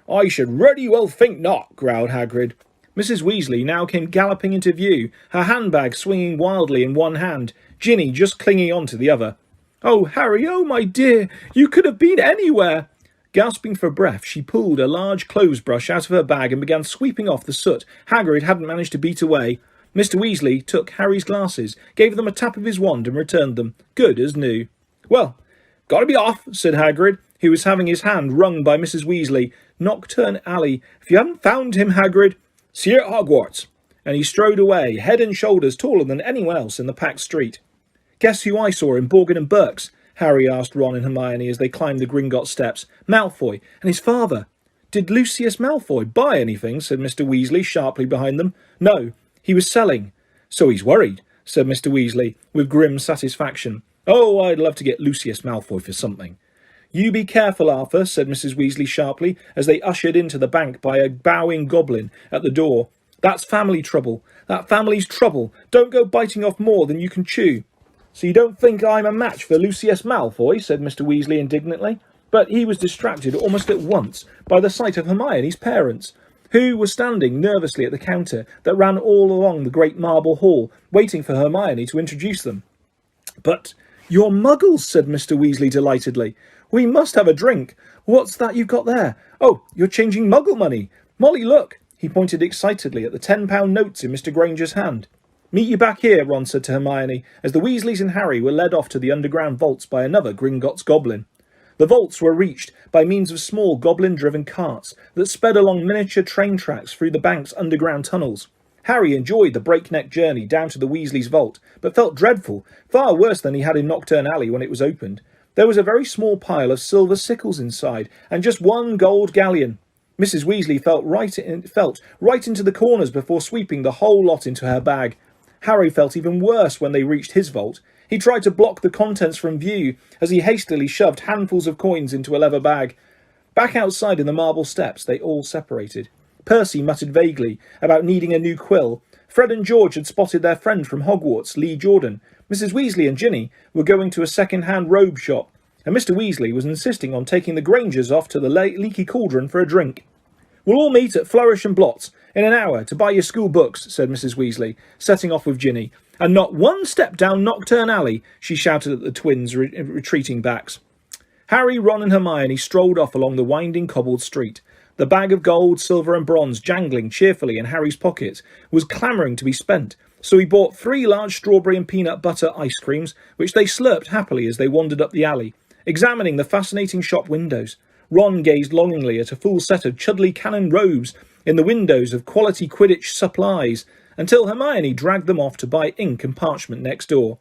I should really well think not, growled Hagrid. Mrs. Weasley now came galloping into view, her handbag swinging wildly in one hand, Ginny just clinging on to the other. "Oh, Harry, oh, my dear, you could have been anywhere!" Gasping for breath, she pulled a large clothes brush out of her bag and began sweeping off the soot Hagrid hadn't managed to beat away. Mr. Weasley took Harry's glasses, gave them a tap of his wand and returned them, good as new. "Well, gotta be off," said Hagrid, who was having his hand wrung by Mrs. Weasley. "Knockturn Alley. If you haven't found him, Hagrid, see you at Hogwarts." And he strode away, head and shoulders taller than anyone else in the packed street. "Guess who I saw in Borgin and Burke's?" Harry asked Ron and Hermione as they climbed the Gringotts steps. "Malfoy and his father." "Did Lucius Malfoy buy anything?" said Mr. Weasley sharply behind them. "No, he was selling." "So he's worried," said Mr. Weasley with grim satisfaction. "Oh, I'd love to get Lucius Malfoy for something." "You be careful, Arthur," said Mrs. Weasley sharply as they ushered into the bank by a bowing goblin at the door. "That's family trouble. That family's trouble. Don't go biting off more than you can chew." "So you don't think I'm a match for Lucius Malfoy?" said Mr. Weasley indignantly. But he was distracted almost at once by the sight of Hermione's parents, who were standing nervously at the counter that ran all along the great marble hall, waiting for Hermione to introduce them. "But you're muggles," said Mr. Weasley delightedly. "We must have a drink. What's that you've got there? Oh, you're changing muggle money. Molly, look." He pointed excitedly at the £10 notes in Mr. Granger's hand. "Meet you back here," Ron said to Hermione, as the Weasleys and Harry were led off to the underground vaults by another Gringotts goblin. The vaults were reached by means of small goblin-driven carts that sped along miniature train tracks through the bank's underground tunnels. Harry enjoyed the breakneck journey down to the Weasleys' vault, but felt dreadful, far worse than he had in Knockturn Alley when it was opened. There was a very small pile of silver sickles inside, and just one gold galleon. Mrs. Weasley felt right into the corners before sweeping the whole lot into her bag. Harry felt even worse when they reached his vault. He tried to block the contents from view as he hastily shoved handfuls of coins into a leather bag. Back outside in the marble steps, they all separated. Percy muttered vaguely about needing a new quill. Fred and George had spotted their friend from Hogwarts, Lee Jordan. Mrs. Weasley and Ginny were going to a second-hand robe shop, and Mr. Weasley was insisting on taking the Grangers off to the Leaky Cauldron for a drink. "We'll all meet at Flourish and Blotts in an hour to buy your school books," said Mrs. Weasley, setting off with Ginny. "And not one step down Knockturn Alley," she shouted at the twins' retreating backs. Harry, Ron and Hermione strolled off along the winding cobbled street. The bag of gold, silver and bronze, jangling cheerfully in Harry's pockets, was clamouring to be spent, so he bought 3 large strawberry and peanut butter ice creams, which they slurped happily as they wandered up the alley, examining the fascinating shop windows. Ron gazed longingly at a full set of Chudley Cannon robes in the windows of Quality Quidditch Supplies, until Hermione dragged them off to buy ink and parchment next door.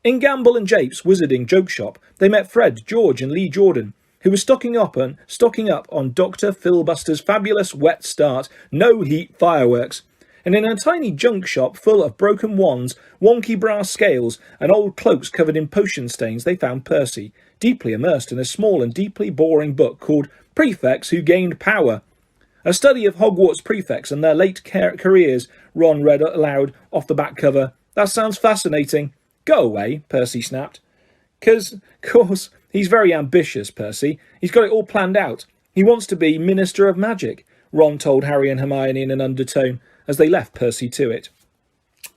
In Gamble and Jape's Wizarding Joke Shop, they met Fred, George and Lee Jordan, who was stocking up on Dr. Filbuster's fabulous wet start, no heat fireworks. And in a tiny junk shop full of broken wands, wonky brass scales, and old cloaks covered in potion stains, they found Percy, deeply immersed in a small and deeply boring book called Prefects Who Gained Power. A study of Hogwarts prefects and their late careers, Ron read aloud off the back cover. "That sounds fascinating." "Go away," Percy snapped. Course, he's very ambitious, Percy. He's got it all planned out. He wants to be Minister of Magic," Ron told Harry and Hermione in an undertone, as they left Percy to it.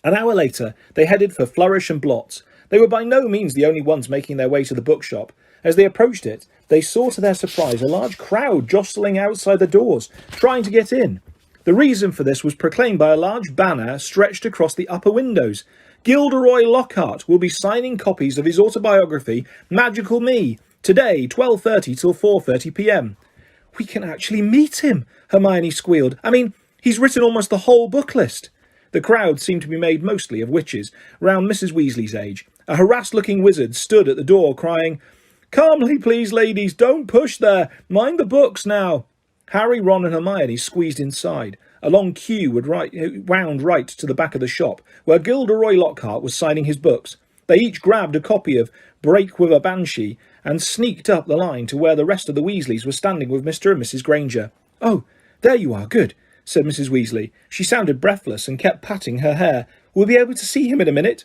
An hour later, they headed for Flourish and Blotts. They were by no means the only ones making their way to the bookshop. As they approached it, they saw to their surprise a large crowd jostling outside the doors, trying to get in. The reason for this was proclaimed by a large banner stretched across the upper windows. "Gilderoy Lockhart will be signing copies of his autobiography, Magical Me, today, 12:30 till 4:30 p.m. "We can actually meet him," Hermione squealed. "I mean, he's written almost the whole book list." The crowd seemed to be made mostly of witches, round Mrs. Weasley's age. A harassed-looking wizard stood at the door, crying, "Calmly, please, ladies, don't push there. Mind the books now." Harry, Ron and Hermione squeezed inside. A long queue wound right to the back of the shop, where Gilderoy Lockhart was signing his books. They each grabbed a copy of Break with a Banshee and sneaked up the line to where the rest of the Weasleys were standing with Mr. and Mrs. Granger. "Oh, there you are, good," said Mrs. Weasley. She sounded breathless and kept patting her hair. "We'll be able to see him in a minute."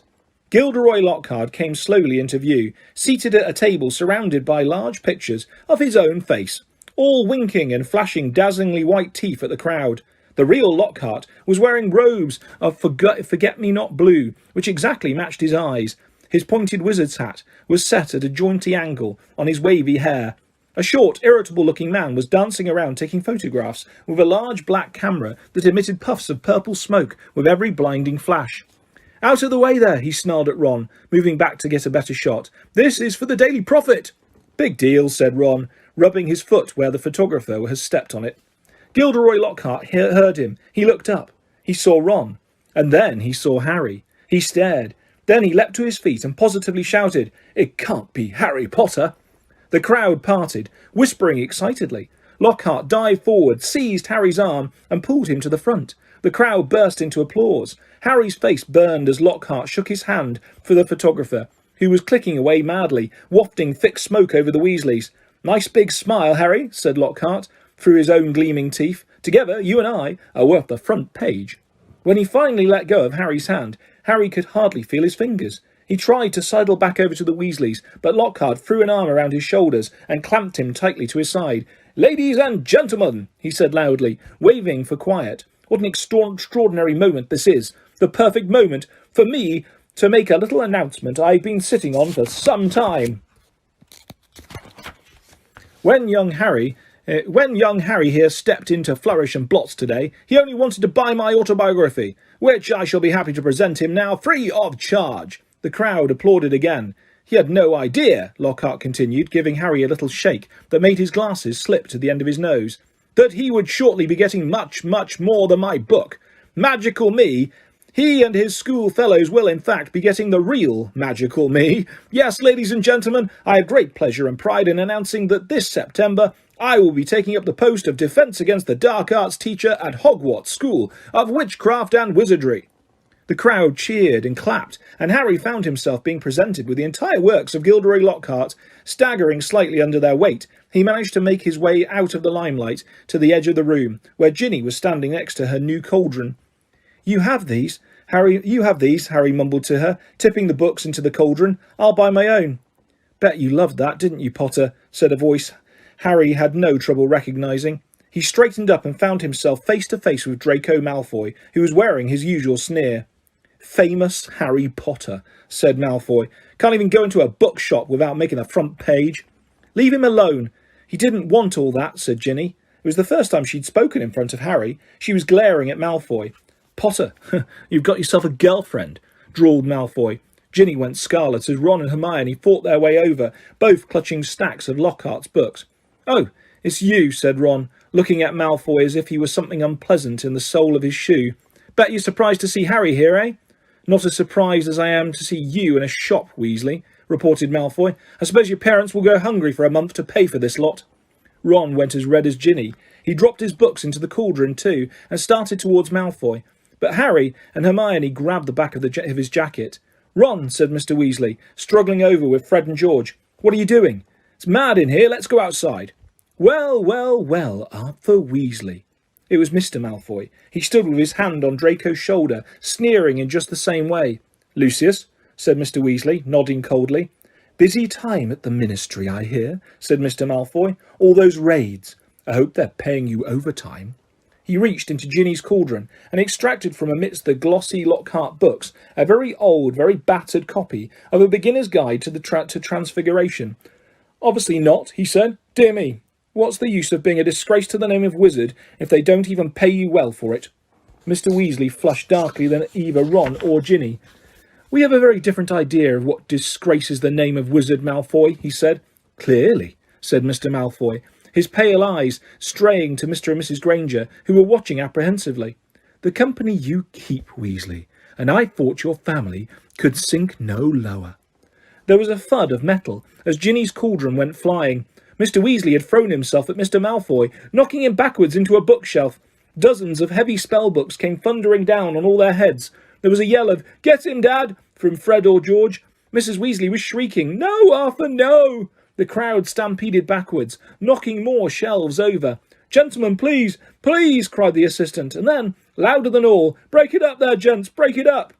Gilderoy Lockhart came slowly into view, seated at a table surrounded by large pictures of his own face, all winking and flashing dazzlingly white teeth at the crowd. The real Lockhart was wearing robes of forget-me-not blue, which exactly matched his eyes. His pointed wizard's hat was set at a jaunty angle on his wavy hair. A short, irritable-looking man was dancing around taking photographs with a large black camera that emitted puffs of purple smoke with every blinding flash. "Out of the way there," he snarled at Ron, moving back to get a better shot. "This is for the Daily Prophet." "Big deal," said Ron, rubbing his foot where the photographer has stepped on it. Gilderoy Lockhart heard him. He looked up. He saw Ron. And then he saw Harry. He stared. Then he leapt to his feet and positively shouted, "It can't be Harry Potter!" The crowd parted, whispering excitedly. Lockhart dived forward, seized Harry's arm, and pulled him to the front. The crowd burst into applause. Harry's face burned as Lockhart shook his hand for the photographer, who was clicking away madly, wafting thick smoke over the Weasleys. "Nice big smile, Harry," said Lockhart, through his own gleaming teeth. "Together, you and I are worth the front page." When he finally let go of Harry's hand, Harry could hardly feel his fingers. He tried to sidle back over to the Weasleys, but Lockhart threw an arm around his shoulders and clamped him tightly to his side. "Ladies and gentlemen," he said loudly, waving for quiet. "What an extraordinary moment this is. The perfect moment for me to make a little announcement I've been sitting on for some time. When young Harry here stepped into Flourish and Blots today, he only wanted to buy my autobiography, which I shall be happy to present him now free of charge." The crowd applauded again. "He had no idea," Lockhart continued, giving Harry a little shake that made his glasses slip to the end of his nose, "that he would shortly be getting much, much more than my book. Magical me! He and his school fellows will, in fact, be getting the real Magical Me. Yes, ladies and gentlemen, I have great pleasure and pride in announcing that this September I will be taking up the post of Defence Against the Dark Arts teacher at Hogwarts School of Witchcraft and Wizardry." The crowd cheered and clapped, and Harry found himself being presented with the entire works of Gilderoy Lockhart. Staggering slightly under their weight, he managed to make his way out of the limelight to the edge of the room, where Ginny was standing next to her new cauldron. You have these, Harry, mumbled to her, tipping the books into the cauldron. "I'll buy my own." "Bet you loved that, didn't you, Potter?" said a voice Harry had no trouble recognising. He straightened up and found himself face to face with Draco Malfoy, who was wearing his usual sneer. "Famous Harry Potter," said Malfoy. "Can't even go into a bookshop without making the front page." "Leave him alone. He didn't want all that," said Ginny. It was the first time she'd spoken in front of Harry. She was glaring at Malfoy. "Potter, you've got yourself a girlfriend," drawled Malfoy. Ginny went scarlet as Ron and Hermione fought their way over, both clutching stacks of Lockhart's books. "Oh, it's you," said Ron, looking at Malfoy as if he was something unpleasant in the sole of his shoe. "Bet you're surprised to see Harry here, eh?" "Not as surprised as I am to see you in a shop, Weasley," reported Malfoy. "I suppose your parents will go hungry for a month to pay for this lot." Ron went as red as Ginny. He dropped his books into the cauldron too and started towards Malfoy. But Harry and Hermione grabbed the back of his jacket. "Ron," said Mr. Weasley, struggling over with Fred and George. "What are you doing? It's mad in here. Let's go outside." "Well, well, well, Arthur Weasley." It was Mr. Malfoy. He stood with his hand on Draco's shoulder, sneering in just the same way. "Lucius," said Mr. Weasley, nodding coldly. "Busy time at the Ministry, I hear," said Mr. Malfoy. "All those raids. I hope they're paying you overtime." He reached into Ginny's cauldron and extracted from amidst the glossy Lockhart books a very old, very battered copy of a beginner's guide to Transfiguration. "Obviously not," he said. "Dear me, what's the use of being a disgrace to the name of wizard if they don't even pay you well for it?" Mr. Weasley flushed darkly than either Ron or Ginny. "We have a very different idea of what disgraces the name of wizard, Malfoy," he said. "Clearly," said Mr. Malfoy, his pale eyes straying to Mr. and Mrs. Granger, who were watching apprehensively. "The company you keep, Weasley, and I thought your family could sink no lower." There was a thud of metal as Ginny's cauldron went flying. Mr. Weasley had thrown himself at Mr. Malfoy, knocking him backwards into a bookshelf. Dozens of heavy spellbooks came thundering down on all their heads. There was a yell of, "Get him, Dad!" from Fred or George. Mrs. Weasley was shrieking, "No, Arthur, no!" The crowd stampeded backwards, knocking more shelves over. "Gentlemen, please, please!" cried the assistant, and then, louder than all, "Break it up there, gents, break it up!"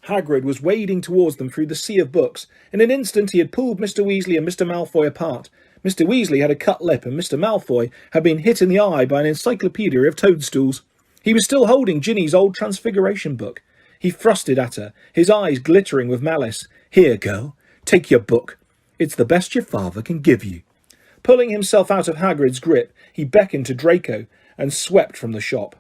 Hagrid was wading towards them through the sea of books. In an instant he had pulled Mr. Weasley and Mr. Malfoy apart. Mr. Weasley had a cut lip, and Mr. Malfoy had been hit in the eye by an encyclopedia of toadstools. He was still holding Ginny's old Transfiguration book. He thrust it at her, his eyes glittering with malice. "Here, girl, take your book. It's the best your father can give you." Pulling himself out of Hagrid's grip, he beckoned to Draco and swept from the shop.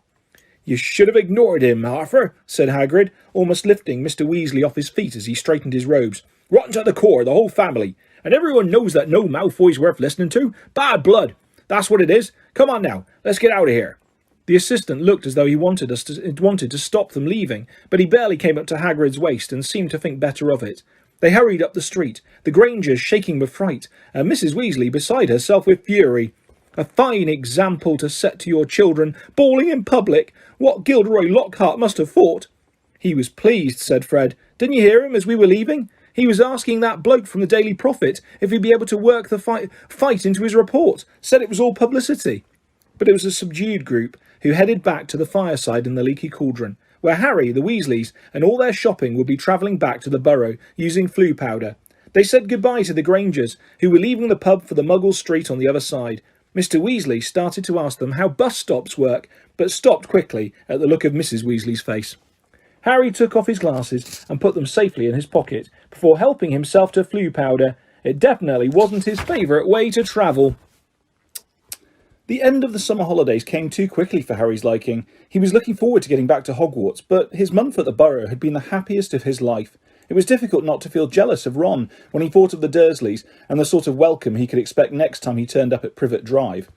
"You should have ignored him, Arthur," said Hagrid, almost lifting Mr. Weasley off his feet as he straightened his robes. "Rotten to the core, the whole family. And everyone knows that no Malfoy's worth listening to. Bad blood. That's what it is. Come on now, let's get out of here." The assistant looked as though he wanted to stop them leaving, but he barely came up to Hagrid's waist and seemed to think better of it. They hurried up the street, the Grangers shaking with fright, and Mrs. Weasley beside herself with fury. "A fine example to set to your children, bawling in public. What Gilderoy Lockhart must have thought." "He was pleased," said Fred. "Didn't you hear him as we were leaving? He was asking that bloke from the Daily Prophet if he'd be able to work the fight into his report. Said it was all publicity." But it was a subdued group who headed back to the fireside in the Leaky Cauldron, where Harry, the Weasleys, and all their shopping would be travelling back to the Burrow using Floo powder. They said goodbye to the Grangers, who were leaving the pub for the Muggle Street on the other side. Mr. Weasley started to ask them how bus stops work, but stopped quickly at the look of Mrs. Weasley's face. Harry took off his glasses and put them safely in his pocket, before helping himself to Floo powder. It definitely wasn't his favourite way to travel. The end of the summer holidays came too quickly for Harry's liking. He was looking forward to getting back to Hogwarts, but his month at the Burrow had been the happiest of his life. It was difficult not to feel jealous of Ron when he thought of the Dursleys and the sort of welcome he could expect next time he turned up at Privet Drive.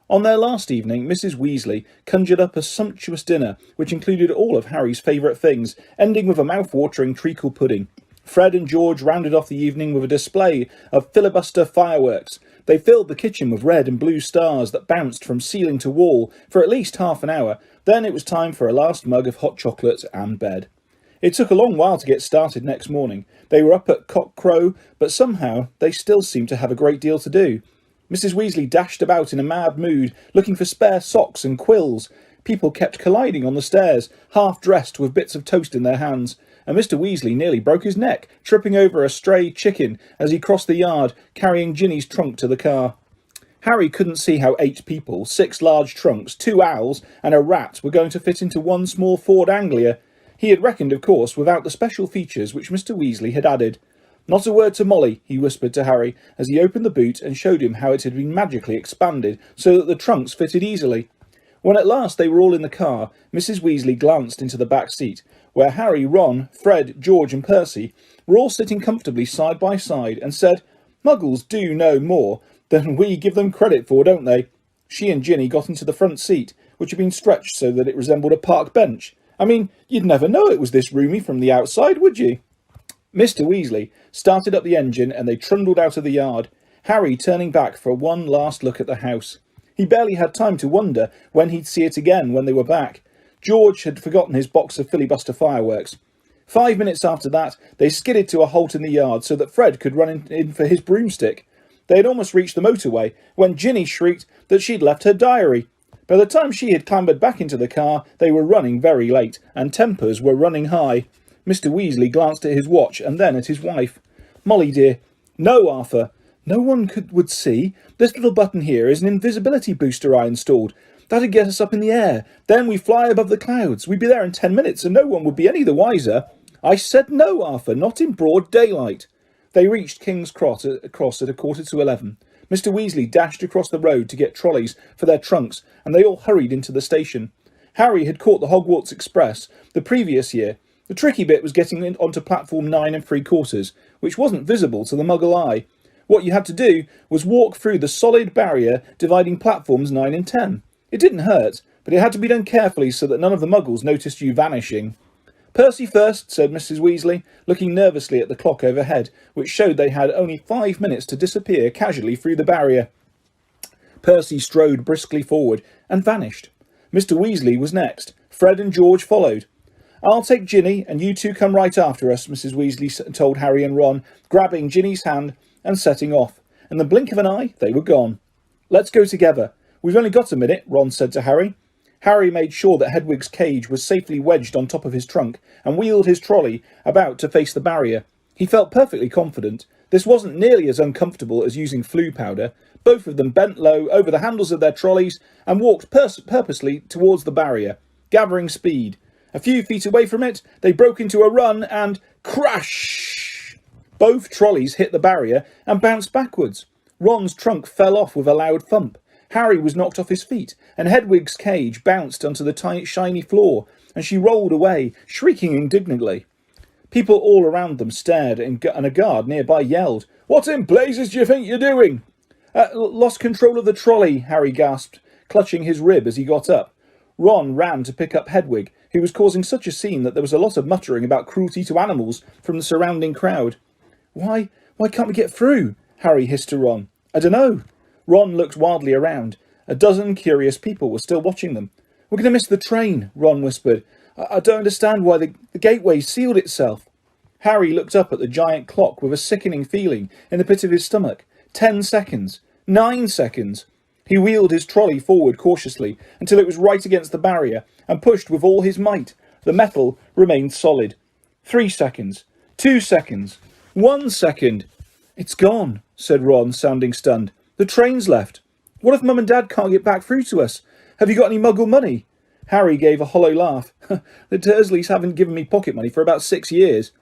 On their last evening, Mrs. Weasley conjured up a sumptuous dinner, which included all of Harry's favourite things, ending with a mouth-watering treacle pudding. Fred and George rounded off the evening with a display of filibuster fireworks. They filled the kitchen with red and blue stars that bounced from ceiling to wall for at least half an hour. Then it was time for a last mug of hot chocolate and bed. It took a long while to get started next morning. They were up at cock crow, but somehow they still seemed to have a great deal to do. Mrs. Weasley dashed about in a mad mood, looking for spare socks and quills. People kept colliding on the stairs, half-dressed with bits of toast in their hands, and Mr. Weasley nearly broke his neck, tripping over a stray chicken as he crossed the yard, carrying Ginny's trunk to the car. Harry couldn't see how 8 people, 6 large trunks, 2 owls, and a rat were going to fit into one small Ford Anglia. He had reckoned, of course, without the special features which Mr. Weasley had added. "Not a word to Molly," he whispered to Harry, as he opened the boot and showed him how it had been magically expanded so that the trunks fitted easily. When at last they were all in the car, Mrs. Weasley glanced into the back seat, where Harry, Ron, Fred, George and Percy were all sitting comfortably side by side, and said, "Muggles do know more than we give them credit for, don't they?" She and Ginny got into the front seat, which had been stretched so that it resembled a park bench. I mean, you'd never know it was this roomy from the outside, would you? Mr. Weasley started up the engine and they trundled out of the yard, Harry turning back for one last look at the house. He barely had time to wonder when he'd see it again when they were back. George had forgotten his box of filibuster fireworks. 5 minutes after that, they skidded to a halt in the yard so that Fred could run in for his broomstick. They had almost reached the motorway when Ginny shrieked that she'd left her diary. By the time she had clambered back into the car, they were running very late, and tempers were running high. Mr. Weasley glanced at his watch and then at his wife. "Molly, dear." "No, Arthur. No one would see. This little button here is an invisibility booster I installed. That'd get us up in the air. Then we fly above the clouds. We'd be there in 10 minutes and no one would be any the wiser." "I said no, Arthur, not in broad daylight." They reached King's Cross at 11:15. Mr. Weasley dashed across the road to get trolleys for their trunks, and they all hurried into the station. Harry had caught the Hogwarts Express the previous year. The tricky bit was getting onto platform 9 3/4, which wasn't visible to the Muggle eye. What you had to do was walk through the solid barrier dividing platforms 9 and 10. It didn't hurt, but it had to be done carefully so that none of the Muggles noticed you vanishing. "Percy first," said Mrs. Weasley, looking nervously at the clock overhead, which showed they had only 5 minutes to disappear casually through the barrier. Percy strode briskly forward and vanished. Mr. Weasley was next. Fred and George followed. "I'll take Ginny, and you two come right after us," Mrs. Weasley told Harry and Ron, grabbing Ginny's hand and setting off. In the blink of an eye, they were gone. "Let's go together. We've only got a minute," Ron said to Harry. Harry made sure that Hedwig's cage was safely wedged on top of his trunk and wheeled his trolley about to face the barrier. He felt perfectly confident. This wasn't nearly as uncomfortable as using Floo powder. Both of them bent low over the handles of their trolleys and walked purposely towards the barrier. gathering speed. A few feet away from it, they broke into a run and crash! Both trolleys hit the barrier and bounced backwards. Ron's trunk fell off with a loud thump. Harry was knocked off his feet, and Hedwig's cage bounced onto the tiny, shiny floor, and she rolled away, shrieking indignantly. People all around them stared, and a guard nearby yelled, "What in blazes do you think you're doing?" Lost control of the trolley," Harry gasped, clutching his rib as he got up. Ron ran to pick up Hedwig, who was causing such a scene that there was a lot of muttering about cruelty to animals from the surrounding crowd. Why can't we get through?" Harry hissed to Ron. "I dunno." Ron looked wildly around. A dozen curious people were still watching them. "We're going to miss the train," Ron whispered. I don't understand why the gateway sealed itself." Harry looked up at the giant clock with a sickening feeling in the pit of his stomach. 10 seconds. 9 seconds. He wheeled his trolley forward cautiously until it was right against the barrier and pushed with all his might. The metal remained solid. 3 seconds. 2 seconds. 1 second. "It's gone," said Ron, sounding stunned. "The train's left. What if Mum and Dad can't get back through to us? Have you got any muggle money?" Harry gave a hollow laugh. "The Dursleys haven't given me pocket money for about 6 years.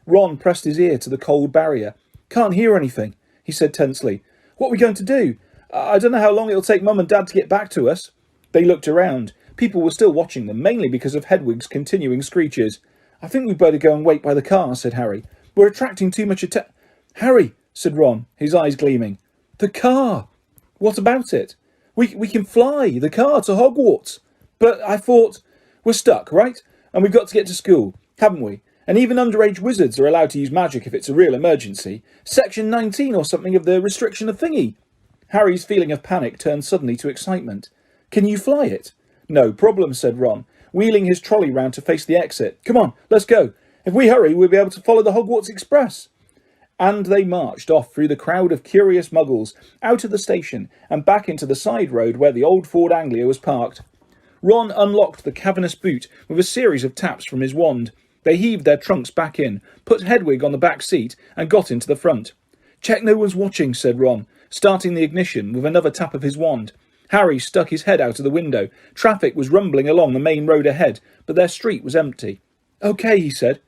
Ron pressed his ear to the cold barrier. "Can't hear anything," he said tensely. "What are we going to do? I don't know how long it'll take Mum and Dad to get back to us." They looked around. People were still watching them, mainly because of Hedwig's continuing screeches. "I think we'd better go and wait by the car," said Harry. "We're attracting too much attention." "Harry," said Ron, his eyes gleaming. "The car!" "What about it?" We can fly the car to Hogwarts." "But I thought—" "We're stuck, right? And we've got to get to school, haven't we? And even underage wizards are allowed to use magic if it's a real emergency. Section 19 or something of the restriction of thingy." Harry's feeling of panic turned suddenly to excitement. "Can you fly it?" "No problem," said Ron, wheeling his trolley round to face the exit. "Come on, let's go. If we hurry, we'll be able to follow the Hogwarts Express." And they marched off through the crowd of curious muggles, out of the station, and back into the side road where the old Ford Anglia was parked. Ron unlocked the cavernous boot with a series of taps from his wand. They heaved their trunks back in, put Hedwig on the back seat, and got into the front. "Check no one's watching," said Ron, starting the ignition with another tap of his wand. Harry stuck his head out of the window. Traffic was rumbling along the main road ahead, but their street was empty. "Okay," he said.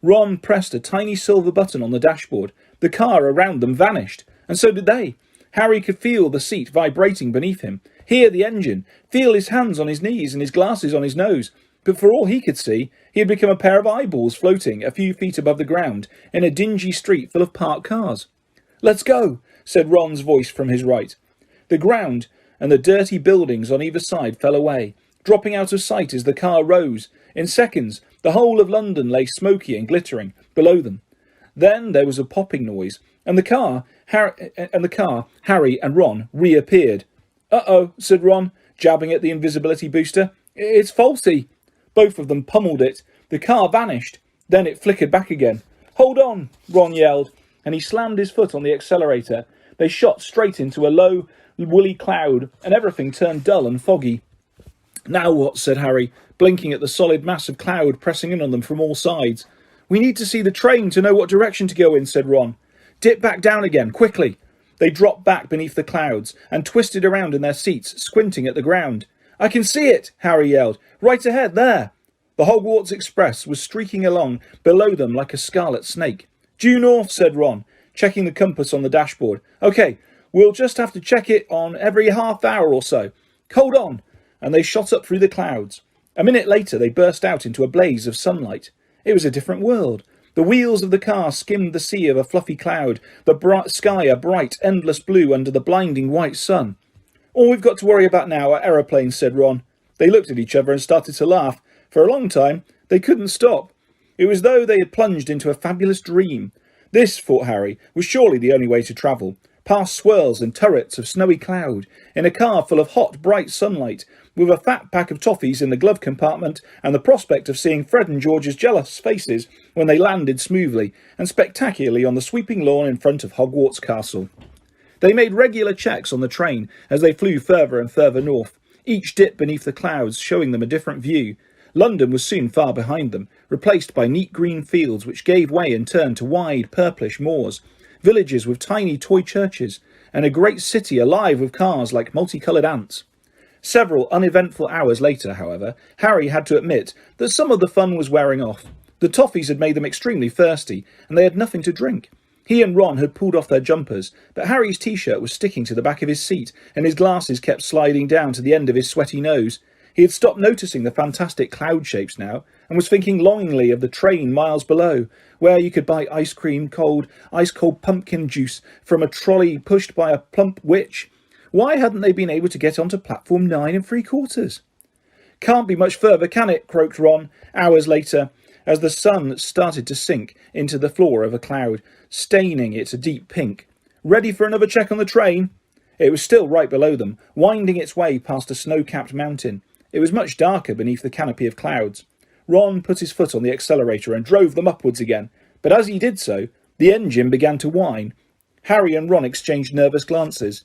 Ron pressed a tiny silver button on the dashboard. The car around them vanished, and so did they. Harry could feel the seat vibrating beneath him, hear the engine, feel his hands on his knees and his glasses on his nose. But for all he could see, he had become a pair of eyeballs floating a few feet above the ground in a dingy street full of parked cars. "Let's go," said Ron's voice from his right. The ground and the dirty buildings on either side fell away, dropping out of sight as the car rose. In seconds, the whole of London lay smoky and glittering below them. Then there was a popping noise, and the car, Harry and Ron reappeared. "Uh-oh," said Ron, jabbing at the invisibility booster. "It's faulty." Both of them pummeled it. The car vanished. Then it flickered back again. "Hold on," Ron yelled, and he slammed his foot on the accelerator. They shot straight into a low, woolly cloud, and everything turned dull and foggy. "Now what?" said Harry, blinking at the solid mass of cloud pressing in on them from all sides. "We need to see the train to know what direction to go in," said Ron. "Dip back down again, quickly." They dropped back beneath the clouds and twisted around in their seats, squinting at the ground. "I can see it," Harry yelled. "Right ahead, there." The Hogwarts Express was streaking along below them like a scarlet snake. "Due north," said Ron, checking the compass on the dashboard. "Okay, we'll just have to check it on every half hour or so. Hold on." And they shot up through the clouds. A minute later, they burst out into a blaze of sunlight. It was a different world. The wheels of the car skimmed the sea of a fluffy cloud, the sky a bright, endless blue under the blinding white sun. "All we've got to worry about now are aeroplanes," said Ron. They looked at each other and started to laugh. For a long time, they couldn't stop. It was as though they had plunged into a fabulous dream. This, thought Harry, was surely the only way to travel. Past swirls and turrets of snowy cloud, in a car full of hot, bright sunlight, with a fat pack of toffees in the glove compartment, and the prospect of seeing Fred and George's jealous faces when they landed smoothly and spectacularly on the sweeping lawn in front of Hogwarts Castle. They made regular checks on the train as they flew further and further north, each dip beneath the clouds showing them a different view. London was soon far behind them, replaced by neat green fields which gave way in turn to wide purplish moors, villages with tiny toy churches, and a great city alive with cars like multicoloured ants. Several uneventful hours later, however, Harry had to admit that some of the fun was wearing off. The toffees had made them extremely thirsty, and they had nothing to drink. He and Ron had pulled off their jumpers, but Harry's t-shirt was sticking to the back of his seat, and his glasses kept sliding down to the end of his sweaty nose. He had stopped noticing the fantastic cloud shapes now, and was thinking longingly of the train miles below, where you could buy ice cold pumpkin juice from a trolley pushed by a plump witch. Why hadn't they been able to get onto platform 9 3/4? "Can't be much further, can it?" croaked Ron, hours later, as the sun started to sink into the floor of a cloud, staining it a deep pink. "Ready for another check on the train?" It was still right below them, winding its way past a snow-capped mountain. It was much darker beneath the canopy of clouds. Ron put his foot on the accelerator and drove them upwards again, but as he did so, the engine began to whine. Harry and Ron exchanged nervous glances.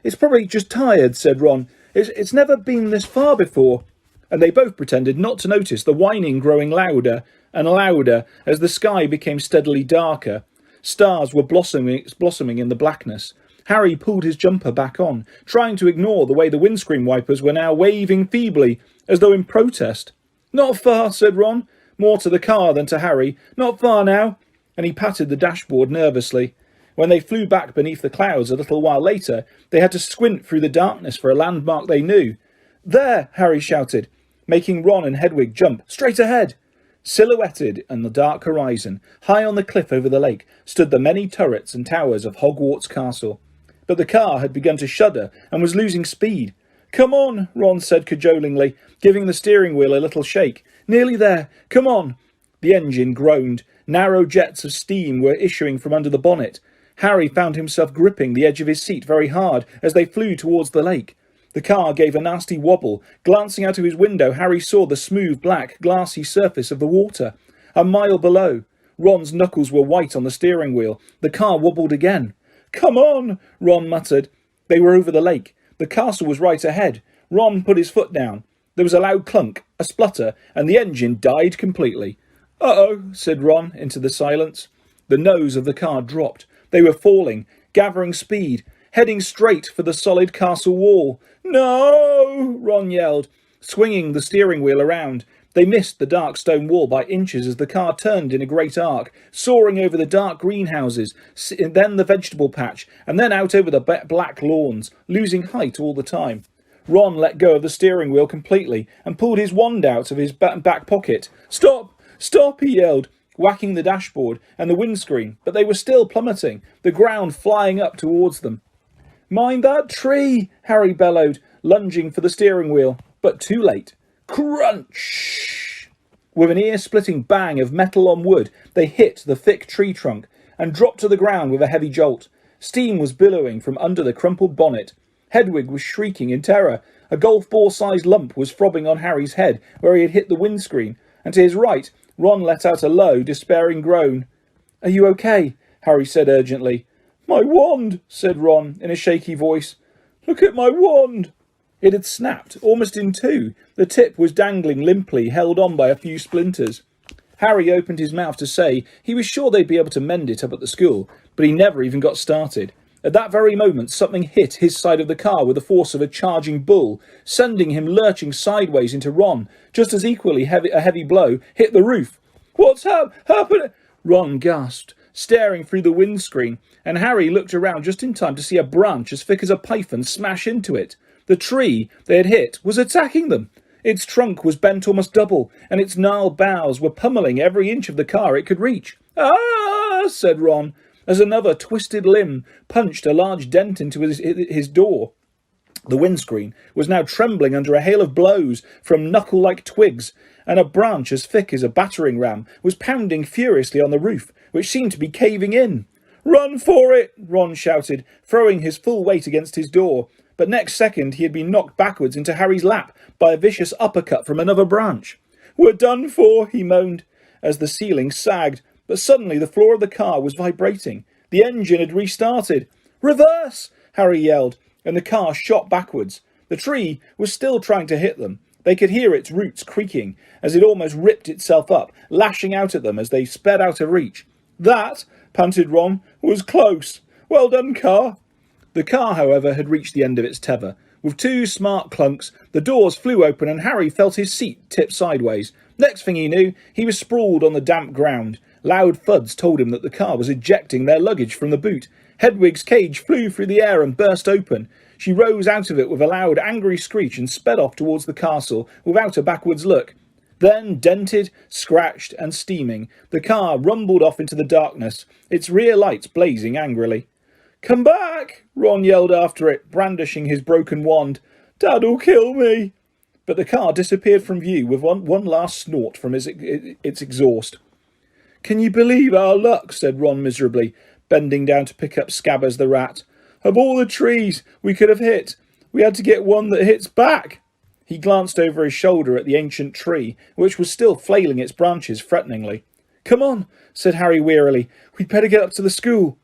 "It's probably just tired," said Ron. It's never been this far before." And they both pretended not to notice the whining growing louder and louder as the sky became steadily darker. Stars were blossoming in the blackness. Harry pulled his jumper back on, trying to ignore the way the windscreen wipers were now waving feebly, as though in protest. "Not far," said Ron, more to the car than to Harry. "Not far now." And he patted the dashboard nervously. When they flew back beneath the clouds a little while later, they had to squint through the darkness for a landmark they knew. "There!" Harry shouted, making Ron and Hedwig jump. "Straight ahead!" Silhouetted on the dark horizon, high on the cliff over the lake, stood the many turrets and towers of Hogwarts Castle. But the car had begun to shudder and was losing speed. "Come on," Ron said cajolingly, giving the steering wheel a little shake. "Nearly there. Come on." The engine groaned. Narrow jets of steam were issuing from under the bonnet. Harry found himself gripping the edge of his seat very hard as they flew towards the lake. The car gave a nasty wobble. Glancing out of his window, Harry saw the smooth, black, glassy surface of the water. A mile below. Ron's knuckles were white on the steering wheel. The car wobbled again. "Come on," Ron muttered. They were over the lake. The castle was right ahead. Ron put his foot down. There was a loud clunk, a splutter, and the engine died completely. "Uh-oh," said Ron into the silence. The nose of the car dropped. They were falling, gathering speed, heading straight for the solid castle wall. "No!" Ron yelled, swinging the steering wheel around. They missed the dark stone wall by inches as the car turned in a great arc, soaring over the dark greenhouses, then the vegetable patch, and then out over the black lawns, losing height all the time. Ron let go of the steering wheel completely and pulled his wand out of his back pocket. "Stop! Stop!" he yelled, whacking the dashboard and the windscreen, but they were still plummeting, the ground flying up towards them. "Mind that tree!" Harry bellowed, lunging for the steering wheel, but too late. Crunch! With an ear-splitting bang of metal on wood, they hit the thick tree trunk and dropped to the ground with a heavy jolt. Steam was billowing from under the crumpled bonnet. Hedwig was shrieking in terror. A golf ball-sized lump was throbbing on Harry's head where he had hit the windscreen, and to his right, Ron let out a low, despairing groan. "Are you okay?" Harry said urgently. "My wand," said Ron in a shaky voice. "Look at my wand." It had snapped, almost in two. The tip was dangling limply, held on by a few splinters. Harry opened his mouth to say he was sure they'd be able to mend it up at the school, but he never even got started. At that very moment, something hit his side of the car with the force of a charging bull, sending him lurching sideways into Ron, just as equally a heavy blow hit the roof. "What's happened?" Ron gasped, staring through the windscreen, and Harry looked around just in time to see a branch as thick as a python smash into it. The tree they had hit was attacking them. Its trunk was bent almost double, and its gnarled boughs were pummeling every inch of the car it could reach. "Ah!" said Ron, as another twisted limb punched a large dent into his door. The windscreen was now trembling under a hail of blows from knuckle-like twigs, and a branch as thick as a battering ram was pounding furiously on the roof, which seemed to be caving in. "Run for it!" Ron shouted, throwing his full weight against his door. But next second he had been knocked backwards into Harry's lap by a vicious uppercut from another branch. "We're done for," he moaned, as the ceiling sagged, but suddenly the floor of the car was vibrating. The engine had restarted. "Reverse!" Harry yelled, and the car shot backwards. The tree was still trying to hit them. They could hear its roots creaking as it almost ripped itself up, lashing out at them as they sped out of reach. "That," panted Ron, "was close. Well done, car." The car, however, had reached the end of its tether. With two smart clunks, the doors flew open and Harry felt his seat tip sideways. Next thing he knew, he was sprawled on the damp ground. Loud thuds told him that the car was ejecting their luggage from the boot. Hedwig's cage flew through the air and burst open. She rose out of it with a loud, angry screech and sped off towards the castle without a backwards look. Then, dented, scratched and steaming, the car rumbled off into the darkness, its rear lights blazing angrily. "Come back!" Ron yelled after it, brandishing his broken wand. "Dad'll kill me!" But the car disappeared from view with one last snort from its exhaust. "Can you believe our luck?" said Ron miserably, bending down to pick up Scabbers the rat. "Of all the trees we could have hit, we had to get one that hits back." He glanced over his shoulder at the ancient tree, which was still flailing its branches threateningly. "Come on," said Harry wearily. "We'd better get up to the school."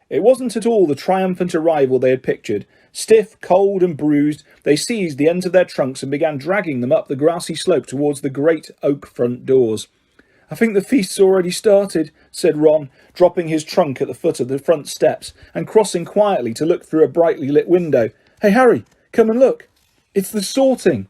It wasn't at all the triumphant arrival they had pictured. Stiff, cold and bruised, they seized the ends of their trunks and began dragging them up the grassy slope towards the great oak front doors. "I think the feast's already started," said Ron, dropping his trunk at the foot of the front steps and crossing quietly to look through a brightly lit window. "Hey, Harry, come and look. It's the sorting."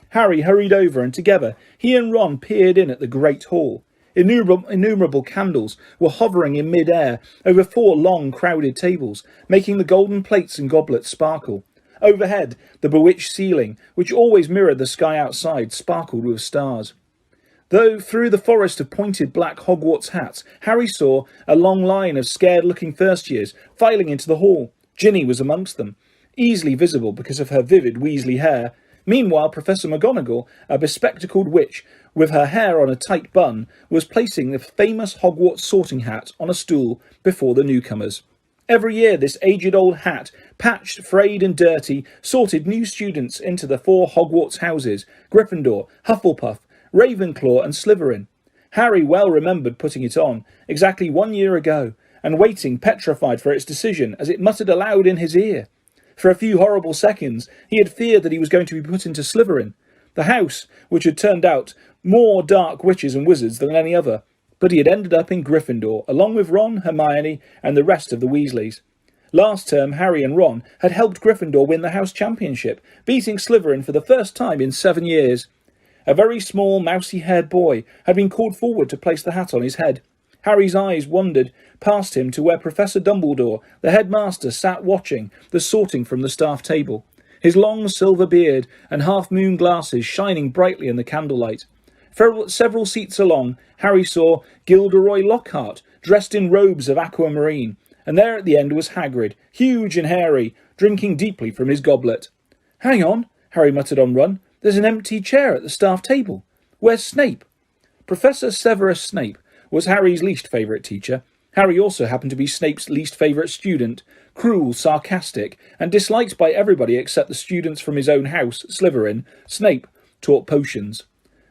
Harry hurried over, and together he and Ron peered in at the great hall. Innumerable candles were hovering in mid-air over 4 long, crowded tables, making the golden plates and goblets sparkle. Overhead, the bewitched ceiling, which always mirrored the sky outside, sparkled with stars. Though through the forest of pointed black Hogwarts hats, Harry saw a long line of scared-looking first-years filing into the hall. Ginny was amongst them, easily visible because of her vivid Weasley hair. Meanwhile, Professor McGonagall, a bespectacled witch with her hair on a tight bun, was placing the famous Hogwarts sorting hat on a stool before the newcomers. Every year this aged-old hat, patched, frayed and dirty, sorted new students into the 4 Hogwarts houses: Gryffindor, Hufflepuff, Ravenclaw and Slytherin. Harry well remembered putting it on, exactly 1 year ago, and waiting petrified for its decision as it muttered aloud in his ear. For a few horrible seconds he had feared that he was going to be put into Slytherin, the house which had turned out more dark witches and wizards than any other, but he had ended up in Gryffindor, along with Ron, Hermione and the rest of the Weasleys. Last term, Harry and Ron had helped Gryffindor win the house championship, beating Slytherin for the first time in 7 years. A very small, mousy-haired boy had been called forward to place the hat on his head. Harry's eyes wandered past him to where Professor Dumbledore, the headmaster, sat watching the sorting from the staff table, his long silver beard and half-moon glasses shining brightly in the candlelight. Several seats along, Harry saw Gilderoy Lockhart, dressed in robes of aquamarine, and there at the end was Hagrid, huge and hairy, drinking deeply from his goblet. "Hang on," Harry muttered on Ron. "There's an empty chair at the staff table. Where's Snape?" Professor Severus Snape was Harry's least favourite teacher. Harry also happened to be Snape's least favourite student, cruel, sarcastic, and disliked by everybody except the students from his own house, Slytherin. Snape taught potions.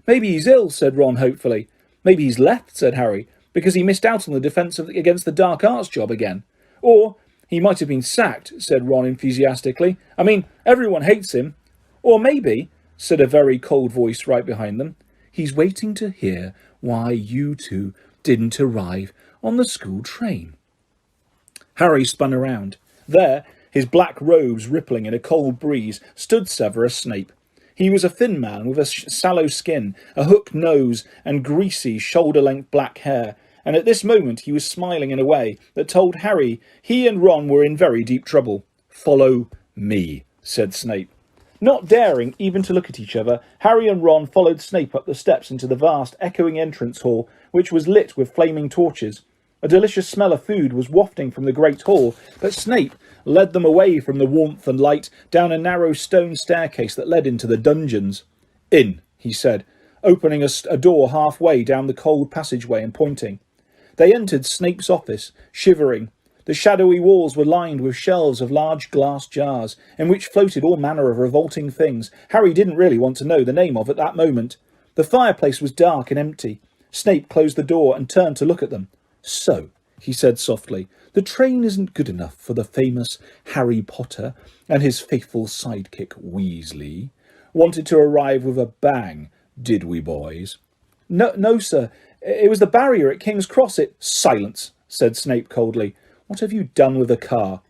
"Maybe he's ill," said Ron hopefully. "Maybe he's left," said Harry, "because he missed out on the defence against the dark arts job again. Or he might have been sacked," said Ron enthusiastically. "I mean, everyone hates him." "Or maybe," said a very cold voice right behind them, "he's waiting to hear why you two didn't arrive on the school train." Harry spun around. There, his black robes rippling in a cold breeze, stood Severus Snape. He was a thin man with a sallow skin, a hooked nose and greasy shoulder-length black hair, and at this moment he was smiling in a way that told Harry he and Ron were in very deep trouble. "Follow me," said Snape. Not daring even to look at each other, Harry and Ron followed Snape up the steps into the vast, echoing entrance hall, which was lit with flaming torches. A delicious smell of food was wafting from the great hall, but Snape led them away from the warmth and light down a narrow stone staircase that led into the dungeons. "In," he said, opening a door halfway down the cold passageway and pointing. They entered Snape's office, shivering. The shadowy walls were lined with shelves of large glass jars, in which floated all manner of revolting things Harry didn't really want to know the name of at that moment. The fireplace was dark and empty. Snape closed the door and turned to look at them. "So," he said softly, "the train isn't good enough for the famous Harry Potter and his faithful sidekick Weasley. Wanted to arrive with a bang, did we, boys?" No, sir. It was the barrier at King's Cross. Silence," said Snape coldly. "What have you done with the car?"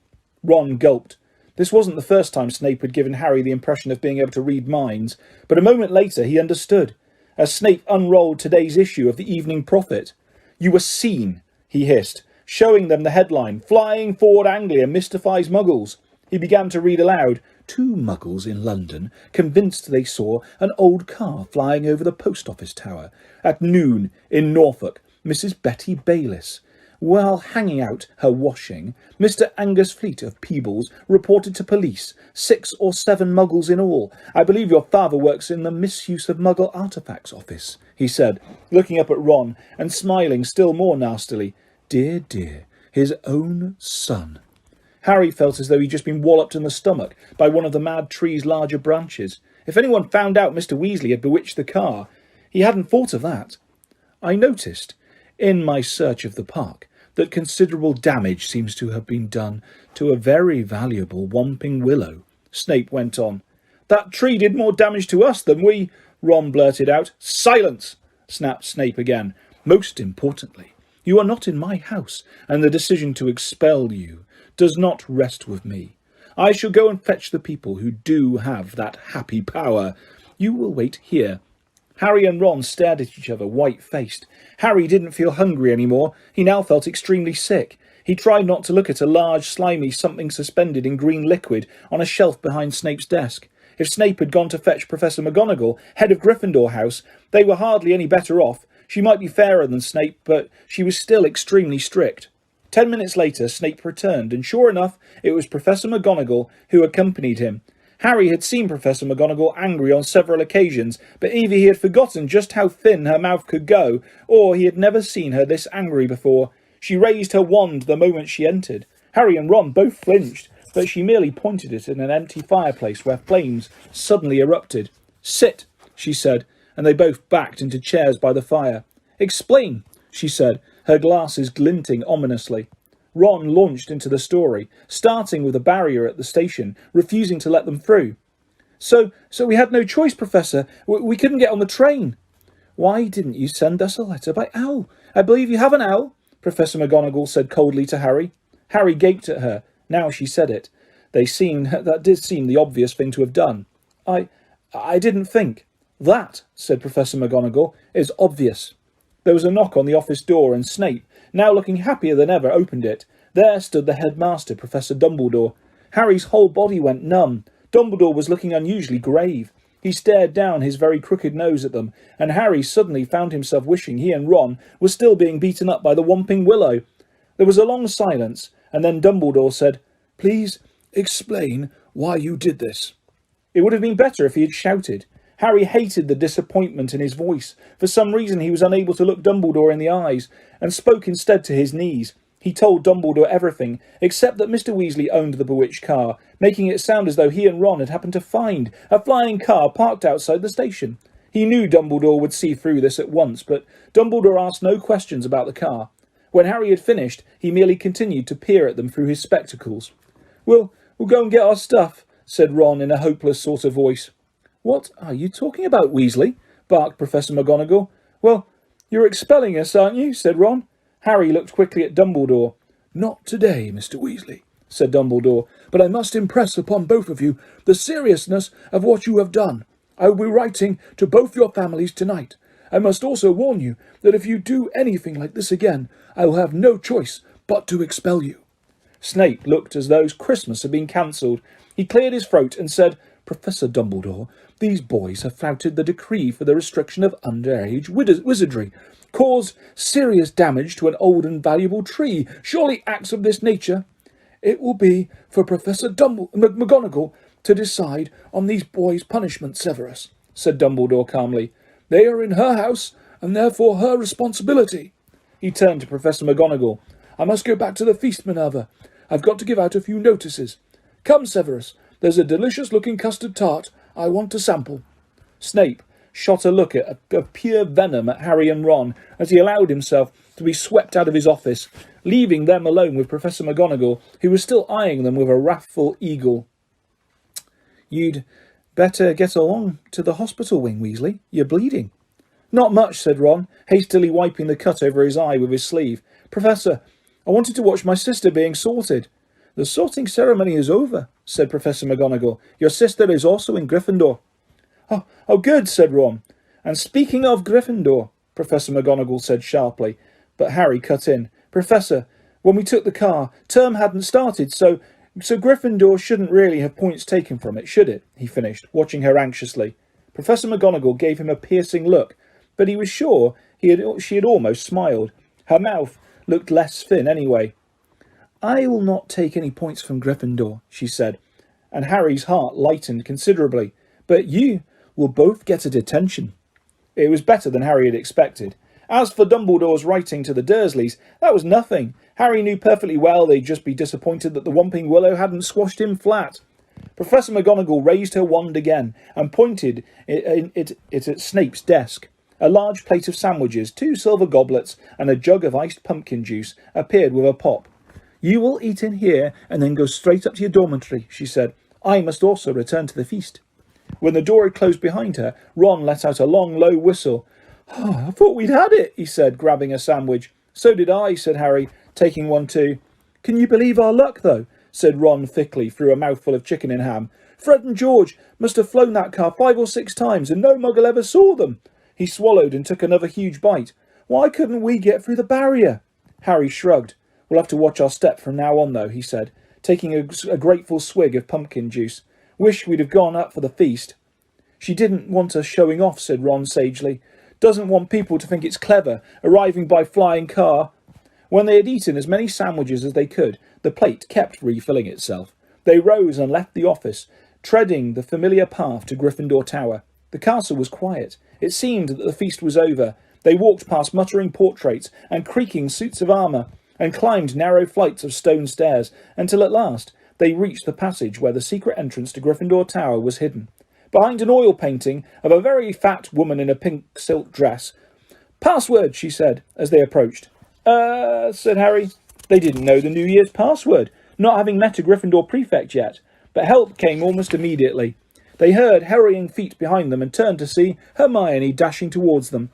Ron gulped. This wasn't the first time Snape had given Harry the impression of being able to read minds, but a moment later he understood, as Snape unrolled today's issue of the Evening Prophet. "You were seen," he hissed, showing them the headline, "Flying Forward Anglia Mystifies Muggles." He began to read aloud. "Two Muggles in London convinced they saw an old car flying over the post office tower. At noon in Norfolk, Mrs. Betty Bayliss, while hanging out her washing, Mr. Angus Fleet of Peebles reported to police 6 or 7 Muggles in all. I believe your father works in the Misuse of Muggle Artifacts office," he said, looking up at Ron and smiling still more nastily. Dear, dear, his own son. Harry felt as though he'd just been walloped in the stomach by one of the mad tree's larger branches. If anyone found out Mr. Weasley had bewitched the car, he hadn't thought of that. "I noticed, in my search of the park, that considerable damage seems to have been done to a very valuable Whomping Willow," Snape went on. "That tree did more damage to us than we," Ron blurted out. "Silence!" snapped Snape again. "Most importantly, you are not in my house, and the decision to expel you does not rest with me. I shall go and fetch the people who do have that happy power. You will wait here." Harry and Ron stared at each other, white-faced. Harry didn't feel hungry anymore. He now felt extremely sick. He tried not to look at a large, slimy something suspended in green liquid on a shelf behind Snape's desk. If Snape had gone to fetch Professor McGonagall, head of Gryffindor House, they were hardly any better off. She might be fairer than Snape, but she was still extremely strict. 10 minutes later, Snape returned, and sure enough, it was Professor McGonagall who accompanied him. Harry had seen Professor McGonagall angry on several occasions, but either he had forgotten just how thin her mouth could go, or he had never seen her this angry before. She raised her wand the moment she entered. Harry and Ron both flinched, but she merely pointed it at an empty fireplace where flames suddenly erupted. "Sit," she said, and they both backed into chairs by the fire. "Explain," she said, her glasses glinting ominously. Ron launched into the story, starting with a barrier at the station, refusing to let them through. So we had no choice, Professor. We couldn't get on the train." "Why didn't you send us a letter by owl? I believe you have an owl," Professor McGonagall said coldly to Harry. Harry gaped at her. Now she said it. That did seem the obvious thing to have done. I didn't think." "That," said Professor McGonagall, "is obvious." There was a knock on the office door, and Snape, now looking happier than ever, opened it. There stood the headmaster, Professor Dumbledore. Harry's whole body went numb. Dumbledore was looking unusually grave. He stared down his very crooked nose at them, and Harry suddenly found himself wishing he and Ron were still being beaten up by the Whomping Willow. There was a long silence, and then Dumbledore said, "Please explain why you did this." It would have been better if he had shouted. Harry hated the disappointment in his voice. For some reason he was unable to look Dumbledore in the eyes, and spoke instead to his knees. He told Dumbledore everything, except that Mr. Weasley owned the bewitched car, making it sound as though he and Ron had happened to find a flying car parked outside the station. He knew Dumbledore would see through this at once, but Dumbledore asked no questions about the car. When Harry had finished, he merely continued to peer at them through his spectacles. We'll go and get our stuff," said Ron in a hopeless sort of voice. "What are you talking about, Weasley?" barked Professor McGonagall. "Well, you're expelling us, aren't you?" said Ron. Harry looked quickly at Dumbledore. "Not today, Mr. Weasley," said Dumbledore, "but I must impress upon both of you the seriousness of what you have done. I will be writing to both your families tonight. I must also warn you that if you do anything like this again, I will have no choice but to expel you." Snape looked as though Christmas had been cancelled. He cleared his throat and said, "Professor Dumbledore, these boys have flouted the decree for the restriction of underage wizardry, caused serious damage to an old and valuable tree. Surely acts of this nature—" "It will be for Professor McGonagall to decide on these boys' punishment, Severus," said Dumbledore calmly. "They are in her house, and therefore her responsibility." He turned to Professor McGonagall. "I must go back to the feast, Minerva. I've got to give out a few notices. Come, Severus, there's a delicious-looking custard tart I want to sample." Snape shot a look of pure venom at Harry and Ron as he allowed himself to be swept out of his office, leaving them alone with Professor McGonagall, who was still eyeing them with a wrathful eagle. "You'd better get along to the hospital wing, Weasley. You're bleeding." "Not much," said Ron, hastily wiping the cut over his eye with his sleeve. "Professor, I wanted to watch my sister being sorted." The sorting ceremony is over, said Professor McGonagall. Your sister is also in Gryffindor. Oh, good, said Ron. And speaking of Gryffindor, Professor McGonagall said sharply, but Harry cut in. Professor, when we took the car, term hadn't started, so Gryffindor shouldn't really have points taken from it, should it? He finished, watching her anxiously. Professor McGonagall gave him a piercing look, but he was sure she had almost smiled. Her mouth looked less thin anyway. I will not take any points from Gryffindor, she said, and Harry's heart lightened considerably. But you will both get a detention. It was better than Harry had expected. As for Dumbledore's writing to the Dursleys, that was nothing. Harry knew perfectly well they'd just be disappointed that the Whomping Willow hadn't squashed him flat. Professor McGonagall raised her wand again and pointed it at Snape's desk. A large plate of sandwiches, 2 silver goblets, and a jug of iced pumpkin juice appeared with a pop. You will eat in here and then go straight up to your dormitory, she said. I must also return to the feast. When the door had closed behind her, Ron let out a long, low whistle. I thought we'd had it, he said, grabbing a sandwich. So did I, said Harry, taking one too. Can you believe our luck, though? Said Ron thickly through a mouthful of chicken and ham. Fred and George must have flown that car 5 or 6 times, and no muggle ever saw them. He swallowed and took another huge bite. Why couldn't we get through the barrier? Harry shrugged. We'll have to watch our step from now on, though, he said, taking a grateful swig of pumpkin juice. Wish we'd have gone up for the feast. She didn't want us showing off, said Ron sagely. Doesn't want people to think it's clever, arriving by flying car. When they had eaten as many sandwiches as they could, the plate kept refilling itself. They rose and left the office, treading the familiar path to Gryffindor Tower. The castle was quiet. It seemed that the feast was over. They walked past muttering portraits and creaking suits of armour, and climbed narrow flights of stone stairs, until at last they reached the passage where the secret entrance to Gryffindor Tower was hidden. Behind an oil painting of a very fat woman in a pink silk dress. Password, she said, as they approached. Said Harry. They didn't know the New Year's password, not having met a Gryffindor prefect yet, but help came almost immediately. They heard hurrying feet behind them and turned to see Hermione dashing towards them.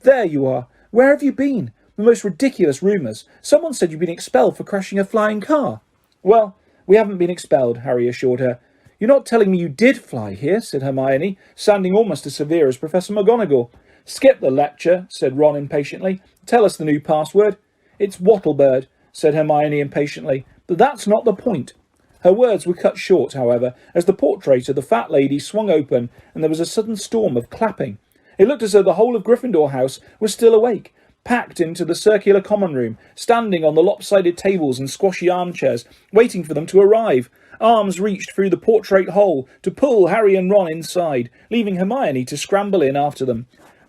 There you are. Where have you been? The most ridiculous rumours. Someone said you'd been expelled for crashing a flying car. Well, we haven't been expelled, Harry assured her. You're not telling me you did fly here, said Hermione, sounding almost as severe as Professor McGonagall. Skip the lecture, said Ron impatiently. Tell us the new password. It's Wattlebird, said Hermione impatiently. But that's not the point. Her words were cut short, however, as the portrait of the fat lady swung open and there was a sudden storm of clapping. It looked as though the whole of Gryffindor House was still awake, packed into the circular common room, standing on the lopsided tables and squashy armchairs, waiting for them to arrive. Arms reached through the portrait hole to pull Harry and Ron inside, leaving Hermione to scramble in after them.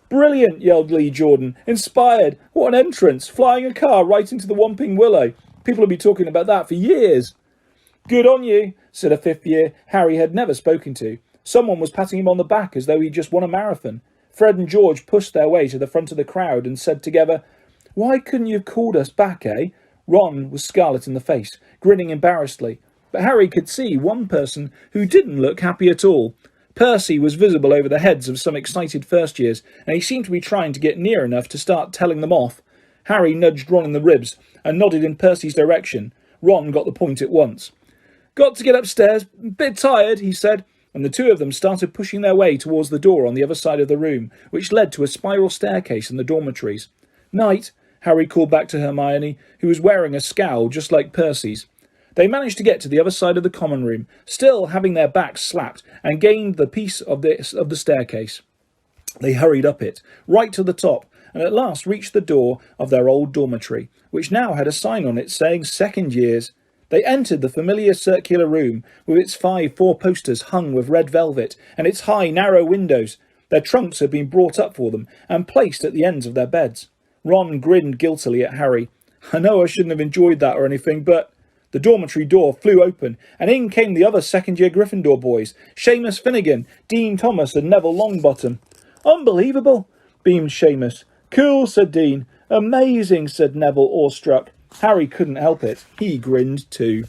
Brilliant, yelled Lee Jordan. Inspired. What an entrance. Flying a car right into the Whomping Willow. People will be talking about that for years. Good on you, said a 5th year Harry had never spoken to. Someone was patting him on the back as though he'd just won a marathon. Fred and George pushed their way to the front of the crowd and said together, Why couldn't you have called us back, eh? Ron was scarlet in the face, grinning embarrassedly. But Harry could see one person who didn't look happy at all. Percy was visible over the heads of some excited first years, and he seemed to be trying to get near enough to start telling them off. Harry nudged Ron in the ribs and nodded in Percy's direction. Ron got the point at once. Got to get upstairs. Bit tired, he said, and the two of them started pushing their way towards the door on the other side of the room, which led to a spiral staircase in the dormitories. Night, Harry called back to Hermione, who was wearing a scowl just like Percy's. They managed to get to the other side of the common room, still having their backs slapped, and gained the piece of the staircase. They hurried up it, right to the top, and at last reached the door of their old dormitory, which now had a sign on it saying second years. They entered the familiar circular room, with its 5 four-posters hung with red velvet, and its high, narrow windows. Their trunks had been brought up for them, and placed at the ends of their beds. Ron grinned guiltily at Harry. I know I shouldn't have enjoyed that or anything, but... The dormitory door flew open, and in came the other second-year Gryffindor boys, Seamus Finnegan, Dean Thomas and Neville Longbottom. Unbelievable, beamed Seamus. Cool, said Dean. Amazing, said Neville, awestruck. Harry couldn't help it. He grinned too.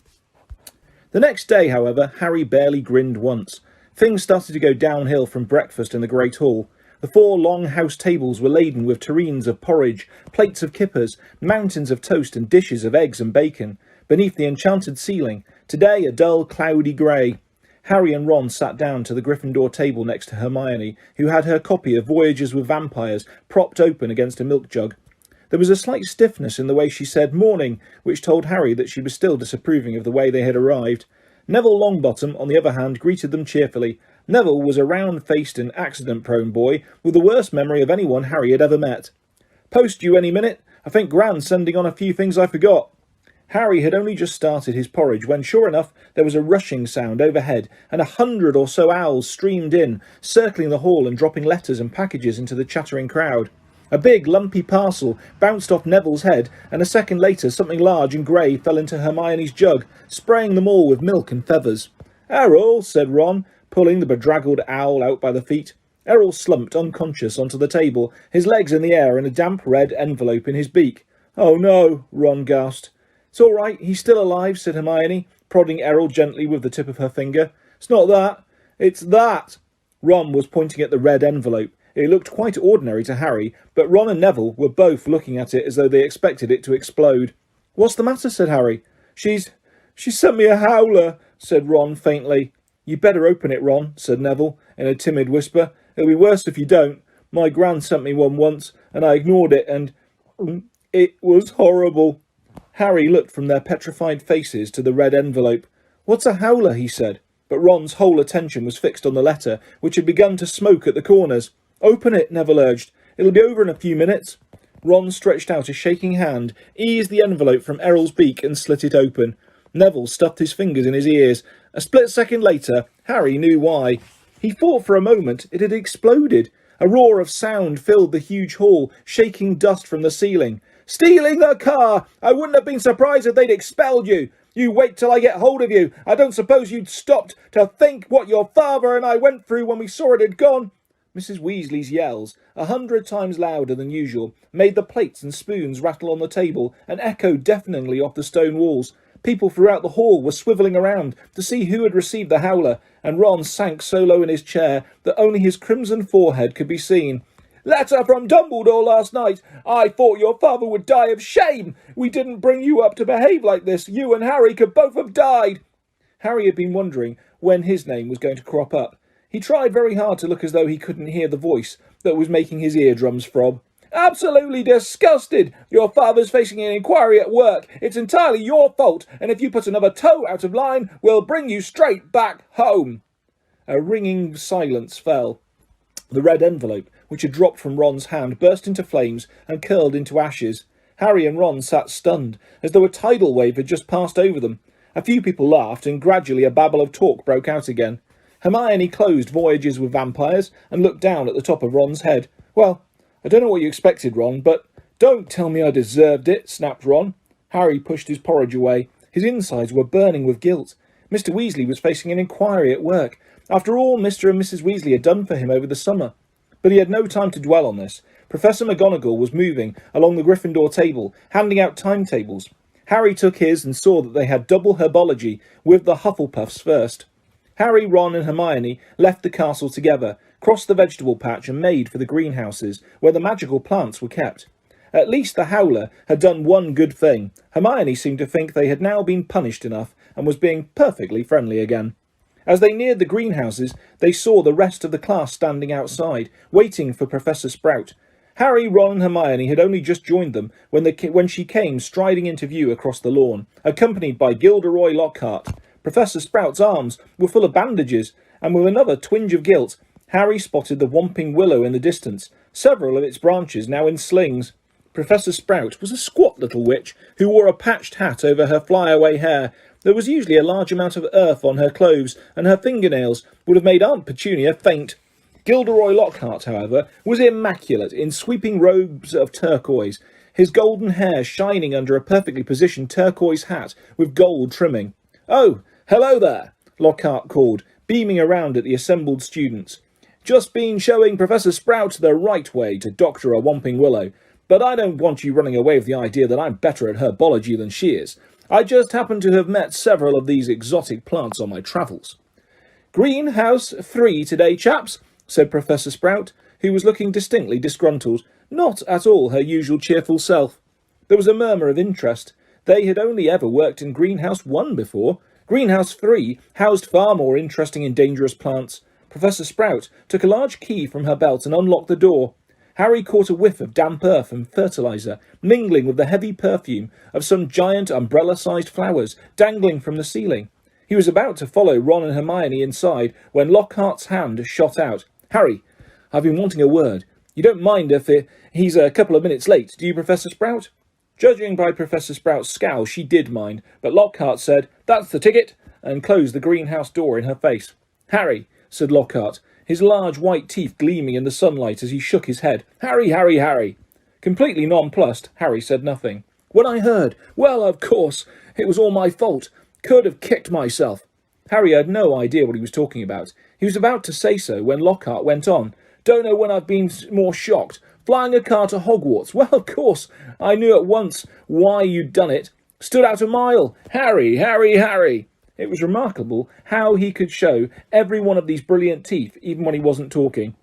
The next day, however, Harry barely grinned once. Things started to go downhill from breakfast in the Great Hall. The 4 long house tables were laden with tureens of porridge, plates of kippers, mountains of toast and dishes of eggs and bacon. beneath the enchanted ceiling, today a dull, cloudy grey. Harry and Ron sat down to the Gryffindor table next to Hermione, who had her copy of Voyages with Vampires propped open against a milk jug. There was a slight stiffness in the way she said "morning," which told Harry that she was still disapproving of the way they had arrived. Neville Longbottom, on the other hand, greeted them cheerfully. Neville was a round-faced and accident-prone boy with the worst memory of anyone Harry had ever met. "Post you any minute. I think Gran's sending on a few things I forgot." Harry had only just started his porridge when, sure enough, there was a rushing sound overhead, and 100 or so owls streamed in, circling the hall and dropping letters and packages into the chattering crowd. A big, lumpy parcel bounced off Neville's head, and a second later something large and grey fell into Hermione's jug, spraying them all with milk and feathers. "Errol," said Ron, pulling the bedraggled owl out by the feet. Errol slumped unconscious onto the table, his legs in the air and a damp red envelope in his beak. "Oh no," Ron gasped. "It's all right, he's still alive," said Hermione, prodding Errol gently with the tip of her finger. "It's not that, it's that." Ron was pointing at the red envelope. It looked quite ordinary to Harry, but Ron and Neville were both looking at it as though they expected it to explode. "What's the matter?" said Harry. She sent me a howler," said Ron faintly. "You'd better open it, Ron," said Neville, in a timid whisper. "It'll be worse if you don't. My gran sent me one once, and I ignored it, and it was horrible." Harry looked from their petrified faces to the red envelope. "What's a howler?" he said, but Ron's whole attention was fixed on the letter, which had begun to smoke at the corners. "Open it," Neville urged. "It'll be over in a few minutes." Ron stretched out a shaking hand, eased the envelope from Errol's beak and slit it open. Neville stuffed his fingers in his ears. A split second later, Harry knew why. He thought for a moment it had exploded. A roar of sound filled the huge hall, shaking dust from the ceiling. "Stealing the car! I wouldn't have been surprised if they'd expelled you. You wait till I get hold of you. I don't suppose you'd stopped to think what your father and I went through when we saw it had gone." Mrs. Weasley's yells, 100 times louder than usual, made the plates and spoons rattle on the table and echo deafeningly off the stone walls. People throughout the hall were swivelling around to see who had received the howler, and Ron sank so low in his chair that only his crimson forehead could be seen. "Letter from Dumbledore last night. I thought your father would die of shame. We didn't bring you up to behave like this. You and Harry could both have died." Harry had been wondering when his name was going to crop up. He tried very hard to look as though he couldn't hear the voice that was making his eardrums throb. "Absolutely disgusted. Your father's facing an inquiry at work. It's entirely your fault, and if you put another toe out of line, we'll bring you straight back home." A ringing silence fell. The red envelope, which had dropped from Ron's hand, burst into flames and curled into ashes. Harry and Ron sat stunned, as though a tidal wave had just passed over them. A few people laughed, and gradually a babble of talk broke out again. Hermione closed Voyages with Vampires and looked down at the top of Ron's head. "Well, I don't know what you expected, Ron, but—" "Don't tell me I deserved it," snapped Ron. Harry pushed his porridge away. His insides were burning with guilt. Mr. Weasley was facing an inquiry at work. After all Mr. and Mrs. Weasley had done for him over the summer. But he had no time to dwell on this. Professor McGonagall was moving along the Gryffindor table, handing out timetables. Harry took his and saw that they had double herbology, with the Hufflepuffs first. Harry, Ron and Hermione left the castle together, crossed the vegetable patch and made for the greenhouses, where the magical plants were kept. At least the howler had done one good thing. Hermione seemed to think they had now been punished enough and was being perfectly friendly again. As they neared the greenhouses, they saw the rest of the class standing outside, waiting for Professor Sprout. Harry, Ron and Hermione had only just joined them when she came striding into view across the lawn, accompanied by Gilderoy Lockhart. Professor Sprout's arms were full of bandages, and with another twinge of guilt, Harry spotted the whomping willow in the distance, several of its branches now in slings. Professor Sprout was a squat little witch who wore a patched hat over her flyaway hair. There was usually a large amount of earth on her clothes, and her fingernails would have made Aunt Petunia faint. Gilderoy Lockhart, however, was immaculate in sweeping robes of turquoise, his golden hair shining under a perfectly positioned turquoise hat with gold trimming. "Oh, hello there," Lockhart called, beaming around at the assembled students. "Just been showing Professor Sprout the right way to doctor a whomping willow, but I don't want you running away with the idea that I'm better at herbology than she is. I just happen to have met several of these exotic plants on my travels." "Greenhouse 3 today, chaps," said Professor Sprout, who was looking distinctly disgruntled, not at all her usual cheerful self. There was a murmur of interest. They had only ever worked in Greenhouse 1 before. Greenhouse 3 housed far more interesting and dangerous plants. Professor Sprout took a large key from her belt and unlocked the door. Harry caught a whiff of damp earth and fertilizer, mingling with the heavy perfume of some giant umbrella-sized flowers dangling from the ceiling. He was about to follow Ron and Hermione inside when Lockhart's hand shot out. "Harry, I've been wanting a word. You don't mind if he's a couple of minutes late, do you, Professor Sprout?" Judging by Professor Sprout's scowl, she did mind, but Lockhart said, "That's the ticket," and closed the greenhouse door in her face. "Harry," said Lockhart, his large white teeth gleaming in the sunlight as he shook his head. "Harry, Harry, Harry." Completely nonplussed, Harry said nothing. "When I heard, well, of course, it was all my fault. Could have kicked myself." Harry had no idea what he was talking about. He was about to say so when Lockhart went on. "Don't know when I've been more shocked. Flying a car to Hogwarts. Well, of course, I knew at once why you'd done it. Stood out a mile. Harry, Harry, Harry." It was remarkable how he could show every one of these brilliant teeth, even when he wasn't talking.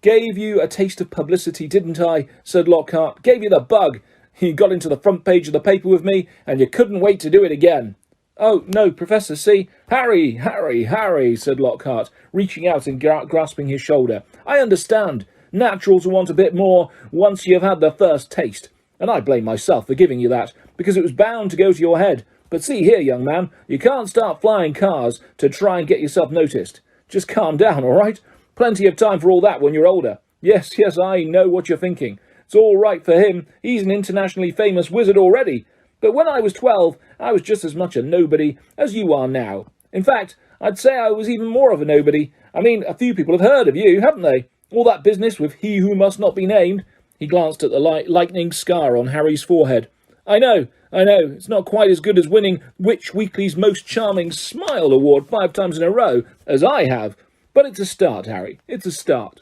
"Gave you a taste of publicity, didn't I?" said Lockhart. "Gave you the bug. You got into the front page of the paper with me, and you couldn't wait to do it again." "Oh, no, Professor, see." "Harry, Harry, Harry," said Lockhart, reaching out and grasping his shoulder. "I understand. Natural to want a bit more once you've had the first taste. And I blame myself for giving you that, because it was bound to go to your head. But see here, young man, you can't start flying cars to try and get yourself noticed. Just calm down, all right? Plenty of time for all that when you're older. Yes, I know what you're thinking. It's all right for him. He's an internationally famous wizard already. But when I was 12, I was just as much a nobody as you are now. In fact, I'd say I was even more of a nobody. I mean, a few people have heard of you, haven't they? All that business with he who must not be named." He glanced at the lightning scar on Harry's forehead. I know. It's not quite as good as winning Witch Weekly's Most Charming Smile Award 5 times in a row, as I have. But it's a start, Harry. It's a start."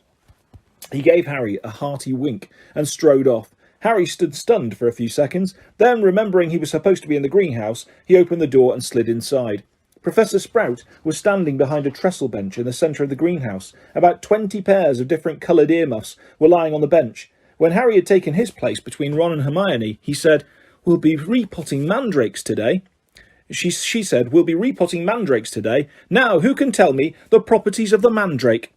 He gave Harry a hearty wink and strode off. Harry stood stunned for a few seconds. Then, remembering he was supposed to be in the greenhouse, he opened the door and slid inside. Professor Sprout was standing behind a trestle bench in the centre of the greenhouse. About 20 pairs of different coloured earmuffs were lying on the bench. When Harry had taken his place between Ron and Hermione, he said, "We'll be repotting mandrakes today." She said, "We'll be repotting mandrakes today. Now, who can tell me the properties of the mandrake?"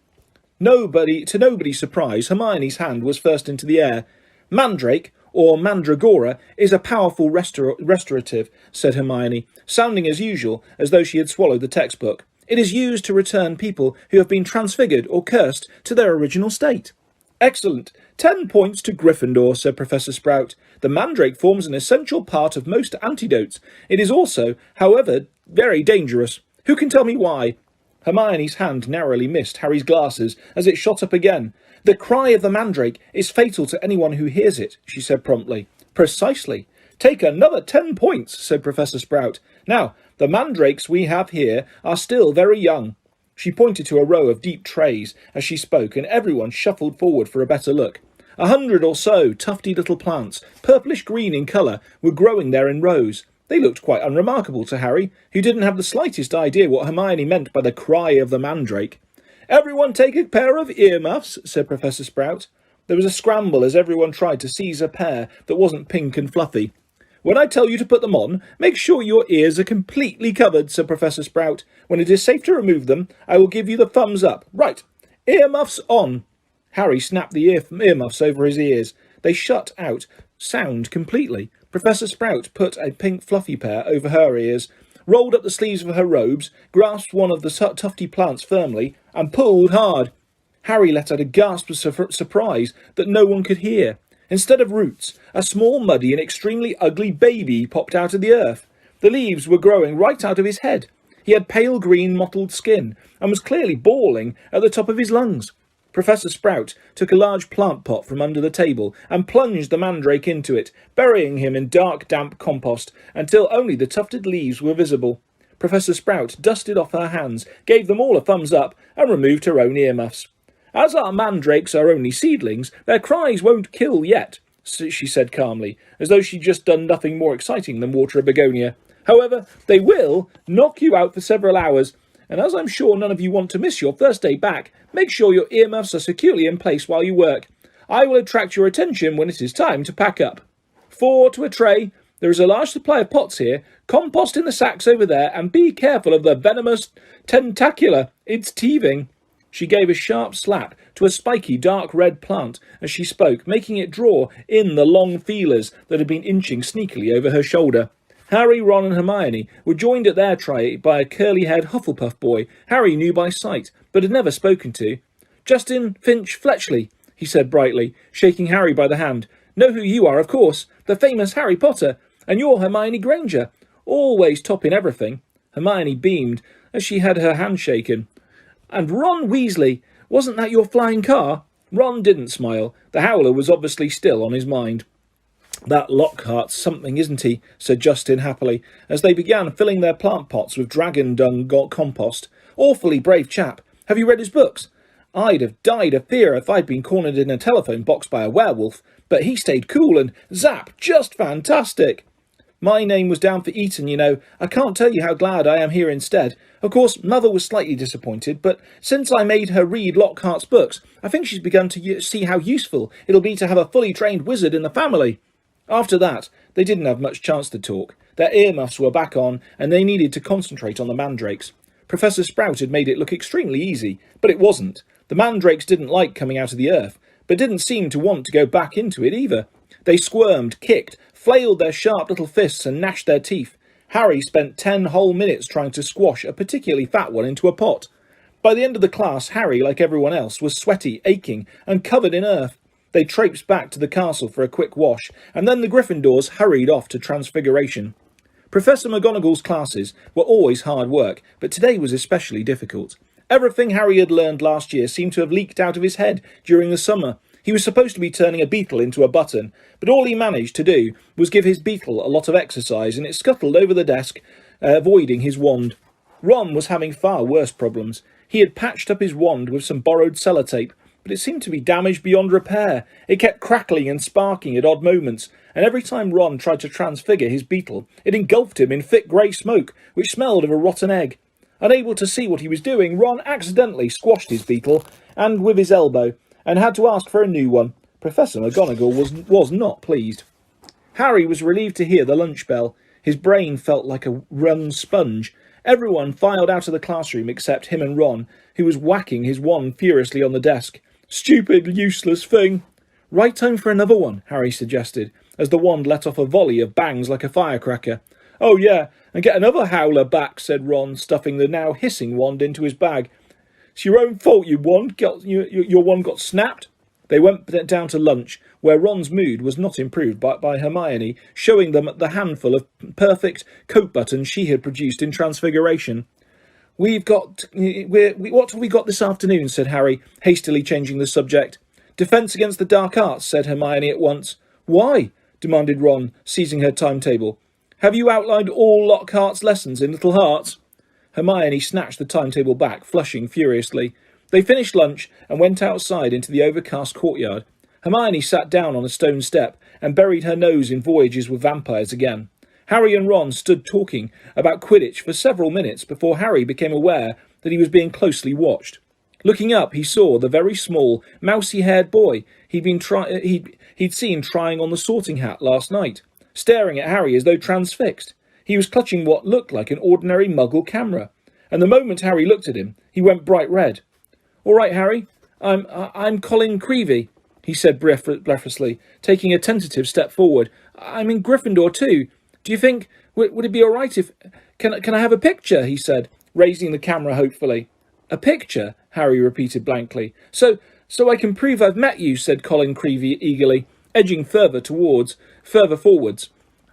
To nobody's surprise, Hermione's hand was first into the air. "Mandrake, or mandragora, is a powerful restorative," said Hermione, sounding as usual, as though she had swallowed the textbook. "It is used to return people who have been transfigured or cursed to their original state." "Excellent. 10 points to Gryffindor," said Professor Sprout. "The mandrake forms an essential part of most antidotes. It is also, however, very dangerous. Who can tell me why?" Hermione's hand narrowly missed Harry's glasses as it shot up again. "The cry of the mandrake is fatal to anyone who hears it," she said promptly. "Precisely. Take another 10 points," said Professor Sprout. "Now, the mandrakes we have here are still very young." She pointed to a row of deep trays as she spoke, and everyone shuffled forward for a better look. 100 or so tufty little plants, purplish-green in colour, were growing there in rows. They looked quite unremarkable to Harry, who didn't have the slightest idea what Hermione meant by the cry of the mandrake. "Everyone take a pair of earmuffs," said Professor Sprout. There was a scramble as everyone tried to seize a pair that wasn't pink and fluffy. "When I tell you to put them on, make sure your ears are completely covered," said Professor Sprout. "When it is safe to remove them, I will give you the thumbs up. Right, earmuffs on." Harry snapped the earmuffs over his ears. They shut out sound completely. Professor Sprout put a pink fluffy pair over her ears, rolled up the sleeves of her robes, grasped one of the tufty plants firmly, and pulled hard. Harry let out a gasp of surprise that no one could hear. Instead of roots, a small, muddy and extremely ugly baby popped out of the earth. The leaves were growing right out of his head. He had pale green mottled skin, and was clearly bawling at the top of his lungs. Professor Sprout took a large plant pot from under the table and plunged the mandrake into it, burying him in dark, damp compost until only the tufted leaves were visible. Professor Sprout dusted off her hands, gave them all a thumbs up, and removed her own earmuffs. "As our mandrakes are only seedlings, their cries won't kill yet," she said calmly, as though she'd just done nothing more exciting than water a begonia. "However, they will knock you out for several hours, and as I'm sure none of you want to miss your first day back, make sure your earmuffs are securely in place while you work. I will attract your attention when it is time to pack up. 4 to a tray, There is a large supply of pots here. Compost in the sacks over there, and be careful of the venomous tentacula. It's teething." She gave a sharp slap to a spiky dark red plant as she spoke, making it draw in the long feelers that had been inching sneakily over her shoulder. Harry, Ron and Hermione were joined at their tray by a curly-haired Hufflepuff boy Harry knew by sight, but had never spoken to. "Justin Finch Fletchley," he said brightly, shaking Harry by the hand. "Know who you are, of course. The famous Harry Potter. And you're Hermione Granger. Always topping everything." Hermione beamed as she had her hand shaken. "And Ron Weasley. Wasn't that your flying car?" Ron didn't smile. The Howler was obviously still on his mind. "That Lockhart's something, isn't he?" said Justin happily, as they began filling their plant pots with dragon dung compost. "Awfully brave chap. Have you read his books?" "I'd have died of fear if I'd been cornered in a telephone box by a werewolf, but he stayed cool and, zap, just fantastic." "My name was down for Eton, you know. I can't tell you how glad I am here instead. Of course, Mother was slightly disappointed, but since I made her read Lockhart's books, I think she's begun to see how useful it'll be to have a fully trained wizard in the family." After that, they didn't have much chance to talk. Their earmuffs were back on, and they needed to concentrate on the mandrakes. Professor Sprout had made it look extremely easy, but it wasn't. The mandrakes didn't like coming out of the earth, but didn't seem to want to go back into it either. They squirmed, kicked, flailed their sharp little fists and gnashed their teeth. Harry spent 10 whole minutes trying to squash a particularly fat one into a pot. By the end of the class, Harry, like everyone else, was sweaty, aching, and covered in earth. They traipsed back to the castle for a quick wash, and then the Gryffindors hurried off to Transfiguration. Professor McGonagall's classes were always hard work, but today was especially difficult. Everything Harry had learned last year seemed to have leaked out of his head during the summer. He was supposed to be turning a beetle into a button, but all he managed to do was give his beetle a lot of exercise, and it scuttled over the desk, avoiding his wand. Ron was having far worse problems. He had patched up his wand with some borrowed sellotape, but it seemed to be damaged beyond repair. It kept crackling and sparking at odd moments, and every time Ron tried to transfigure his beetle, it engulfed him in thick grey smoke, which smelled of a rotten egg. Unable to see what he was doing, Ron accidentally squashed his beetle, and with his elbow, and had to ask for a new one. Professor McGonagall was not pleased. Harry was relieved to hear the lunch bell. His brain felt like a wrung sponge. Everyone filed out of the classroom except him and Ron, who was whacking his wand furiously on the desk. "Stupid, useless thing." "Right time for another one," Harry suggested, as the wand let off a volley of bangs like a firecracker. "Oh yeah, and get another howler back," said Ron, stuffing the now hissing wand into his bag. "It's your own fault your wand got snapped." They went down to lunch, where Ron's mood was not improved by Hermione showing them the handful of perfect coat buttons she had produced in Transfiguration. What have we got this afternoon?" said Harry, hastily changing the subject. "Defence against the dark arts," said Hermione at once. "Why?" demanded Ron, seizing her timetable. "Have you outlined all Lockhart's lessons in Little Hearts?" Hermione snatched the timetable back, flushing furiously. They finished lunch and went outside into the overcast courtyard. Hermione sat down on a stone step and buried her nose in Voyages with Vampires again. Harry and Ron stood talking about Quidditch for several minutes before Harry became aware that he was being closely watched. Looking up, he saw the very small, mousy-haired boy he'd seen trying on the Sorting Hat last night, staring at Harry as though transfixed. He was clutching what looked like an ordinary Muggle camera, and the moment Harry looked at him, he went bright red. "All right, Harry, I'm Colin Creevey," he said breathlessly, taking a tentative step forward. "I'm in Gryffindor too. Do you think, would it be all right if... Can I have a picture?" he said, raising the camera hopefully. "A picture?" Harry repeated blankly. So I can prove I've met you," said Colin Creevey eagerly, edging further forwards.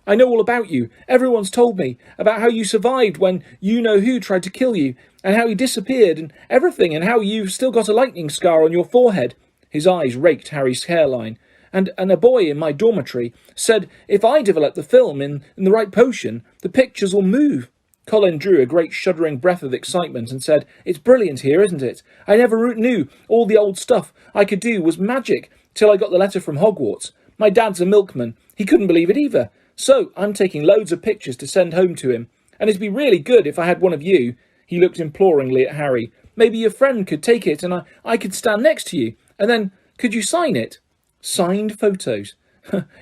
"I know all about you. Everyone's told me about how you survived when you-know-who tried to kill you, and how he disappeared, and everything, and how you've still got a lightning scar on your forehead." His eyes raked Harry's hairline. And a boy in my dormitory said if I develop the film in the right potion, the pictures will move. Colin drew a great shuddering breath of excitement and said, "It's brilliant here, isn't it? I never knew all the old stuff I could do was magic till I got the letter from Hogwarts. My dad's a milkman. He couldn't believe it either. So I'm taking loads of pictures to send home to him. And it'd be really good if I had one of you." He looked imploringly at Harry. "Maybe your friend could take it and I could stand next to you. And then could you sign it?" "Signed photos?"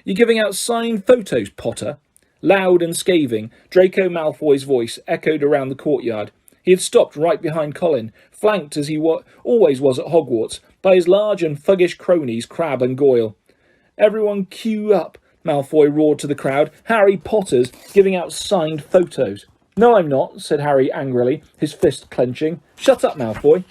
"You're giving out signed photos, Potter?" Loud and scathing, Draco Malfoy's voice echoed around the courtyard. He had stopped right behind Colin, flanked as he always was at Hogwarts, by his large and thuggish cronies Crabbe and Goyle. "Everyone queue up," Malfoy roared to the crowd. "Harry Potter's giving out signed photos." "No, I'm not," said Harry angrily, his fist clenching. "Shut up, Malfoy."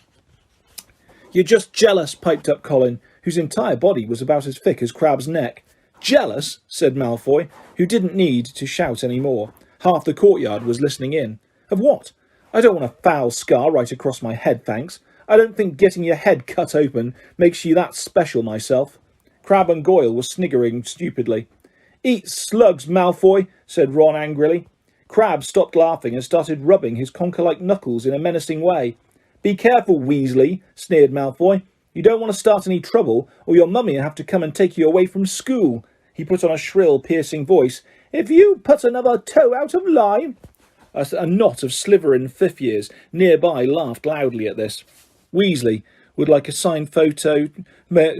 "You're just jealous," piped up Colin, whose entire body was about as thick as Crabbe's neck. "Jealous?" said Malfoy, who didn't need to shout any more. Half the courtyard was listening in. "Of what? I don't want a foul scar right across my head, thanks. I don't think getting your head cut open makes you that special myself." Crabbe and Goyle were sniggering stupidly. "Eat slugs, Malfoy," said Ron angrily. Crabbe stopped laughing and started rubbing his conker-like knuckles in a menacing way. "Be careful, Weasley," sneered Malfoy. "You don't want to start any trouble, or your mummy will have to come and take you away from school." He put on a shrill, piercing voice. "If you put another toe out of line..." A knot of Slytherin fifth years nearby laughed loudly at this. "Weasley would like a signed photo,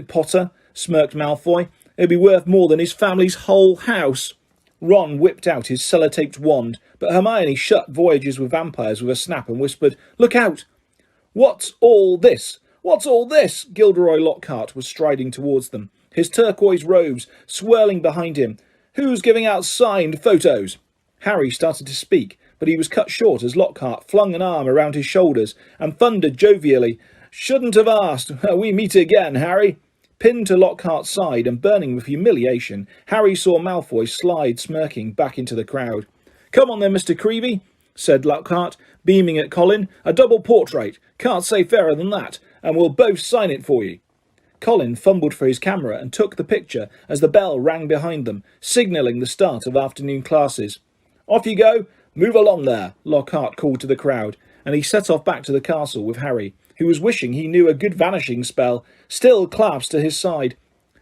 Potter," smirked Malfoy. "It'd be worth more than his family's whole house." Ron whipped out his sellotaped wand, but Hermione shut Voyages with Vampires with a snap and whispered, "Look out!" "What's all this? What's all this?" Gilderoy Lockhart was striding towards them, his turquoise robes swirling behind him. "Who's giving out signed photos?" Harry started to speak, but he was cut short as Lockhart flung an arm around his shoulders and thundered jovially, "Shouldn't have asked. We meet again, Harry." Pinned to Lockhart's side and burning with humiliation, Harry saw Malfoy slide smirking back into the crowd. "Come on then, Mr. Creevy," said Lockhart, beaming at Colin. "A double portrait. Can't say fairer than that, and we'll both sign it for you." Colin fumbled for his camera and took the picture as the bell rang behind them, signalling the start of afternoon classes. "Off you go. Move along there," Lockhart called to the crowd, and he set off back to the castle with Harry, who was wishing he knew a good vanishing spell, still clasped to his side.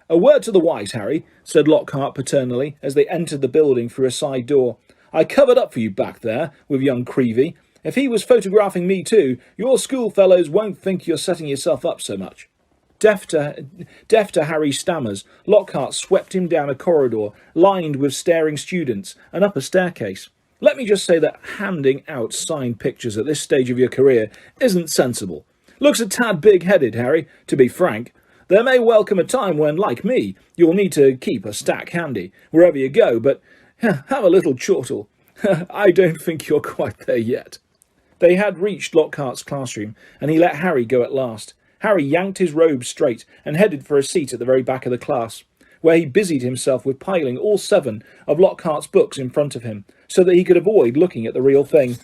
"A word to the wise, Harry," said Lockhart paternally, as they entered the building through a side door. "I covered up for you back there with young Creevy. If he was photographing me too, your schoolfellows won't think you're setting yourself up so much." Deaf to Harry's stammers, Lockhart swept him down a corridor lined with staring students and up a staircase. "Let me just say that handing out signed pictures at this stage of your career isn't sensible. Looks a tad big-headed, Harry, to be frank. There may well come a time when, like me, you'll need to keep a stack handy wherever you go, but have a little chortle. I don't think you're quite there yet." They had reached Lockhart's classroom, and he let Harry go at last. Harry yanked his robe straight and headed for a seat at the very back of the class, where he busied himself with piling all 7 of Lockhart's books in front of him, so that he could avoid looking at the real thing.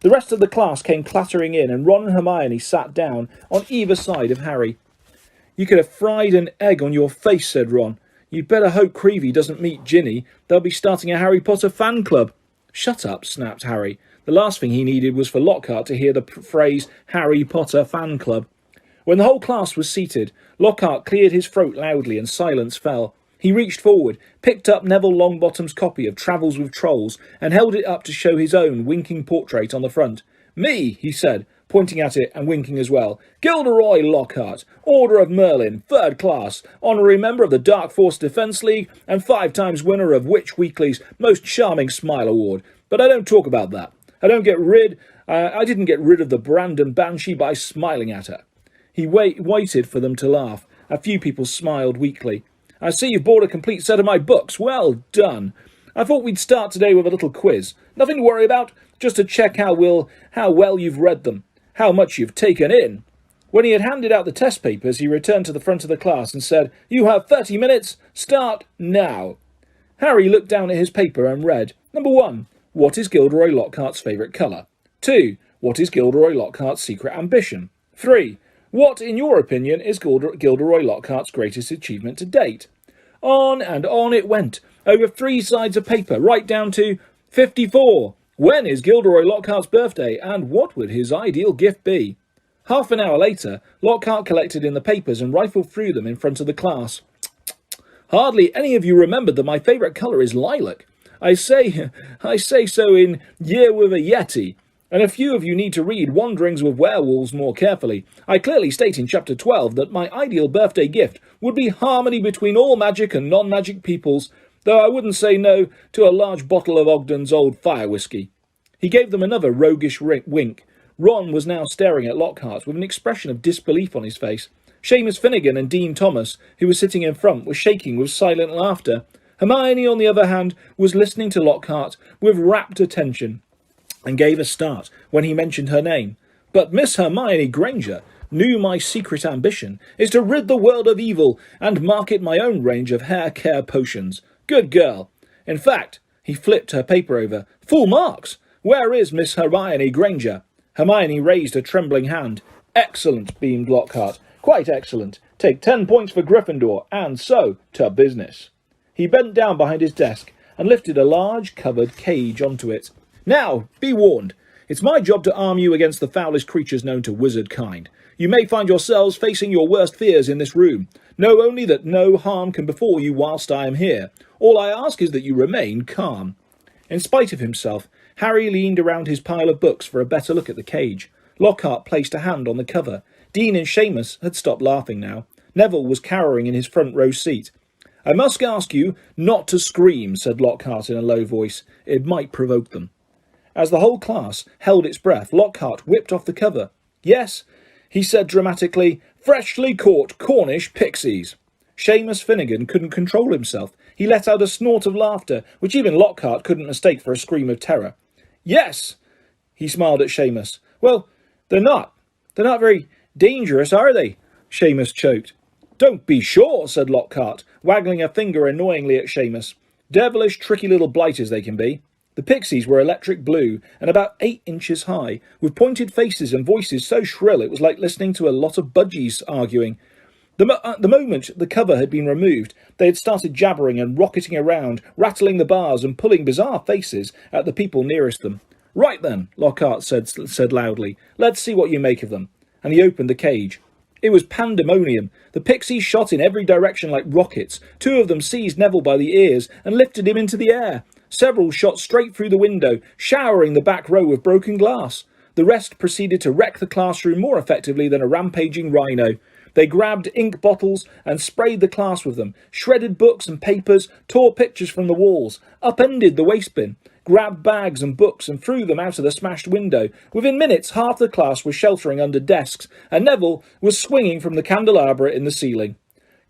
The rest of the class came clattering in, and Ron and Hermione sat down on either side of Harry. "You could have fried an egg on your face," said Ron. "You'd better hope Creevy doesn't meet Ginny. They'll be starting a Harry Potter fan club." "Shut up," snapped Harry. The last thing he needed was for Lockhart to hear the phrase Harry Potter fan club. When the whole class was seated, Lockhart cleared his throat loudly and silence fell. He reached forward, picked up Neville Longbottom's copy of Travels with Trolls, and held it up to show his own winking portrait on the front. "Me," he said, pointing at it and winking as well. "Gilderoy Lockhart, Order of Merlin, 3rd class, honorary member of the Dark Force Defence League, and 5 times winner of Witch Weekly's Most Charming Smile Award. But I don't talk about that. I didn't get rid of the Brandon Banshee by smiling at her." He waited for them to laugh. A few people smiled weakly. "I see you've bought a complete set of my books. Well done. I thought we'd start today with a little quiz. Nothing to worry about, just to check how well you've read them, how much you've taken in." When he had handed out the test papers, he returned to the front of the class and said, "You have 30 minutes. Start now." Harry looked down at his paper and read, Number 1. What is Gilderoy Lockhart's favourite colour? 2. What is Gilderoy Lockhart's secret ambition? 3. What, in your opinion, is Gilderoy Lockhart's greatest achievement to date? On and on it went, over 3 sides of paper, right down to 54. When is Gilderoy Lockhart's birthday, and what would his ideal gift be? Half an hour later, Lockhart collected in the papers and rifled through them in front of the class. "Hardly any of you remembered that my favourite colour is lilac. I say so in Year with a Yeti. And a few of you need to read Wanderings with Werewolves more carefully. I clearly state in Chapter 12 that my ideal birthday gift would be harmony between all magic and non-magic peoples. though I wouldn't say no to a large bottle of Ogden's old fire whisky." He gave them another roguish wink. Ron was now staring at Lockhart with an expression of disbelief on his face. Seamus Finnegan and Dean Thomas, who was sitting in front, were shaking with silent laughter. Hermione, on the other hand, was listening to Lockhart with rapt attention, and gave a start when he mentioned her name. "But Miss Hermione Granger knew my secret ambition is to rid the world of evil and market my own range of hair care potions. Good girl. In fact," he flipped her paper over, "full marks. Where is Miss Hermione Granger?" Hermione raised a trembling hand. "Excellent," beamed Lockhart. "Quite excellent. Take 10 points for Gryffindor, and so to business." He bent down behind his desk and lifted a large covered cage onto it. "Now, be warned. It's my job to arm you against the foulest creatures known to wizard kind. You may find yourselves facing your worst fears in this room. Know only that no harm can befall you whilst I am here. All I ask is that you remain calm." In spite of himself, Harry leaned around his pile of books for a better look at the cage. Lockhart placed a hand on the cover. Dean and Seamus had stopped laughing now. Neville was cowering in his front row seat. "I must ask you not to scream," said Lockhart in a low voice. "It might provoke them." As the whole class held its breath, Lockhart whipped off the cover. "Yes," he said dramatically, "freshly caught Cornish pixies." Seamus Finnegan couldn't control himself. He let out a snort of laughter, which even Lockhart couldn't mistake for a scream of terror. "Yes," he smiled at Seamus. "Well, they're not very dangerous, are they?" Seamus choked. "Don't be sure," said Lockhart, waggling a finger annoyingly at Seamus. "Devilish tricky little blighters they can be." The pixies were electric blue and about 8 inches high, with pointed faces and voices so shrill it was like listening to a lot of budgies arguing. The moment the cover had been removed, they had started jabbering and rocketing around, rattling the bars and pulling bizarre faces at the people nearest them. "Right then," Lockhart said loudly, "let's see what you make of them." And he opened the cage. It was pandemonium. The pixies shot in every direction like rockets. 2 of them seized Neville by the ears and lifted him into the air. Several shot straight through the window, showering the back row with broken glass. The rest proceeded to wreck the classroom more effectively than a rampaging rhino. They grabbed ink bottles and sprayed the class with them, shredded books and papers, tore pictures from the walls, upended the waste bin, grabbed bags and books and threw them out of the smashed window. Within minutes, half the class was sheltering under desks, and Neville was swinging from the candelabra in the ceiling.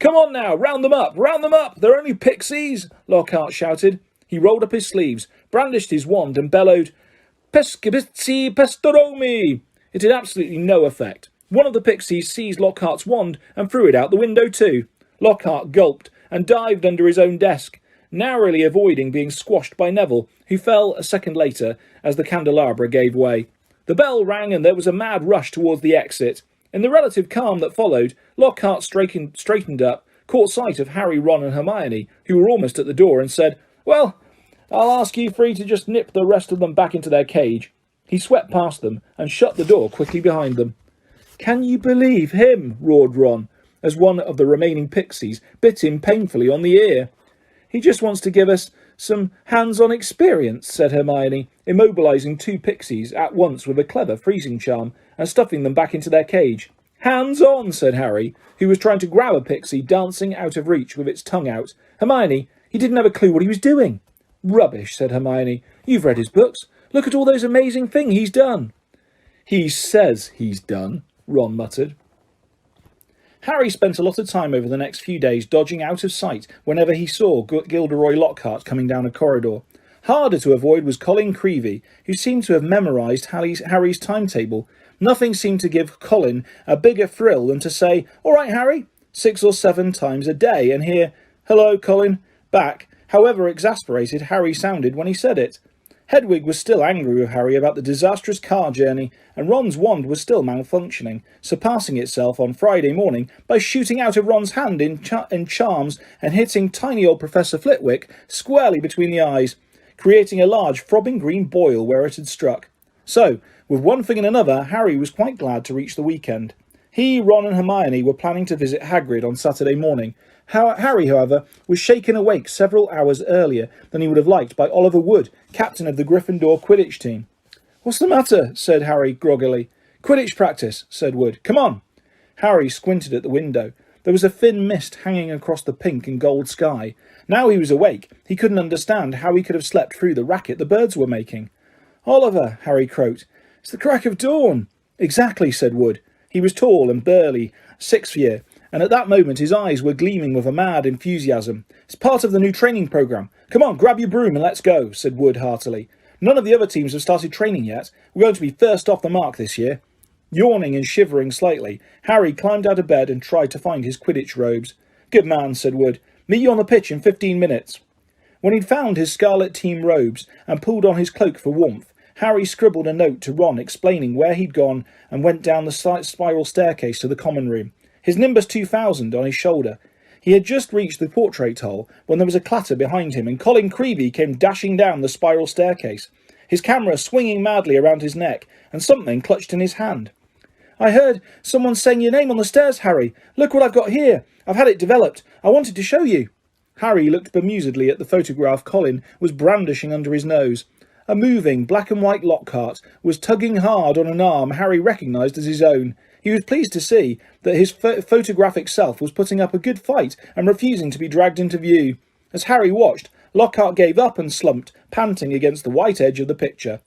"Come on now, round them up, they're only pixies," Lockhart shouted. He rolled up his sleeves, brandished his wand, and bellowed, "Pescipizzi pestoromi!" It had absolutely no effect. One of the pixies seized Lockhart's wand and threw it out the window too. Lockhart gulped and dived under his own desk, narrowly avoiding being squashed by Neville, who fell a second later as the candelabra gave way. The bell rang and there was a mad rush towards the exit. In the relative calm that followed, Lockhart straightened up, caught sight of Harry, Ron and Hermione, who were almost at the door, and said, "Well, I'll ask you three to just nip the rest of them back into their cage." He swept past them and shut the door quickly behind them. "Can you believe him?" roared Ron, as one of the remaining pixies bit him painfully on the ear. "He just wants to give us some hands-on experience," said Hermione, immobilising 2 pixies at once with a clever freezing charm and stuffing them back into their cage. "Hands-on," said Harry, who was trying to grab a pixie dancing out of reach with its tongue out. "Hermione, he didn't have a clue what he was doing." "Rubbish," said Hermione. "You've read his books. Look at all those amazing things he's done." "He says he's done," Ron muttered. Harry spent a lot of time over the next few days dodging out of sight whenever he saw Gilderoy Lockhart coming down a corridor. Harder to avoid was Colin Creevey, who seemed to have memorised Harry's timetable. Nothing seemed to give Colin a bigger thrill than to say, "All right, Harry," 6 or 7 times a day, and hear, "Hello, Colin," back, however exasperated Harry sounded when he said it. Hedwig was still angry with Harry about the disastrous car journey, and Ron's wand was still malfunctioning, surpassing itself on Friday morning by shooting out of Ron's hand in charms and hitting tiny old Professor Flitwick squarely between the eyes, creating a large throbbing green boil where it had struck. So, with one thing and another, Harry was quite glad to reach the weekend. He, Ron and Hermione were planning to visit Hagrid on Saturday morning. Harry, however, was shaken awake several hours earlier than he would have liked by Oliver Wood, captain of the Gryffindor Quidditch team. "What's the matter?" said Harry groggily. "Quidditch practice," said Wood. "Come on." Harry squinted at the window. There was a thin mist hanging across the pink and gold sky. Now he was awake. He couldn't understand how he could have slept through the racket the birds were making. "Oliver," Harry croaked. "It's the crack of dawn." "Exactly," said Wood. He was tall and burly, 6th year, and at that moment his eyes were gleaming with a mad enthusiasm. "It's part of the new training programme. Come on, grab your broom and let's go," said Wood heartily. "None of the other teams have started training yet. We're going to be first off the mark this year." Yawning and shivering slightly, Harry climbed out of bed and tried to find his Quidditch robes. "Good man," said Wood. "Meet you on the pitch in 15 minutes. When he'd found his Scarlet Team robes and pulled on his cloak for warmth, Harry scribbled a note to Ron explaining where he'd gone and went down the spiral staircase to the common room, his Nimbus 2000 on his shoulder. He had just reached the portrait hole when there was a clatter behind him and Colin Creevey came dashing down the spiral staircase, his camera swinging madly around his neck and something clutched in his hand. "I heard someone saying your name on the stairs, Harry. Look what I've got here. I've had it developed. I wanted to show you." Harry looked bemusedly at the photograph Colin was brandishing under his nose. A moving black and white Lockhart was tugging hard on an arm Harry recognised as his own. He was pleased to see that his photographic self was putting up a good fight and refusing to be dragged into view. As Harry watched, Lockhart gave up and slumped, panting against the white edge of the picture.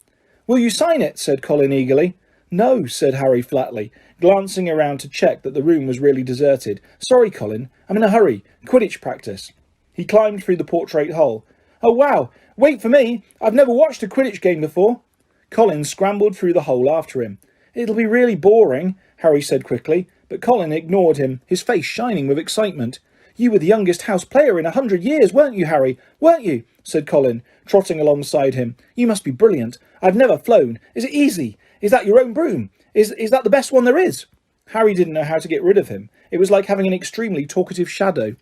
"Will you sign it?" said Colin eagerly. "No," said Harry flatly, glancing around to check that the room was really deserted. "Sorry, Colin. I'm in a hurry. Quidditch practice." He climbed through the portrait hole. "Oh, wow! Wait for me! I've never watched a Quidditch game before." Colin scrambled through the hole after him. "It'll be really boring," Harry said quickly, but Colin ignored him, his face shining with excitement. "You were the youngest house player in 100 years, weren't you, Harry? Weren't you?" said Colin, trotting alongside him. "You must be brilliant. I've never flown. Is it easy? Is that your own broom? Is that the best one there is?" Harry didn't know how to get rid of him. It was like having an extremely talkative shadow.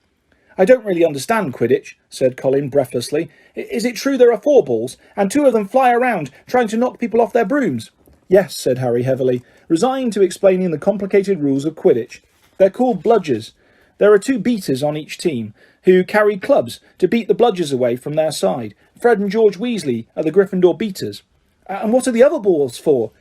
"I don't really understand Quidditch," said Colin breathlessly. "Is it true there are 4 balls, and 2 of them fly around, trying to knock people off their brooms?" "Yes," said Harry heavily, resigned to explaining the complicated rules of Quidditch. "They're called bludgers. There are 2 beaters on each team, who carry clubs to beat the bludgers away from their side. Fred and George Weasley are the Gryffindor beaters." "And what are the other balls for?"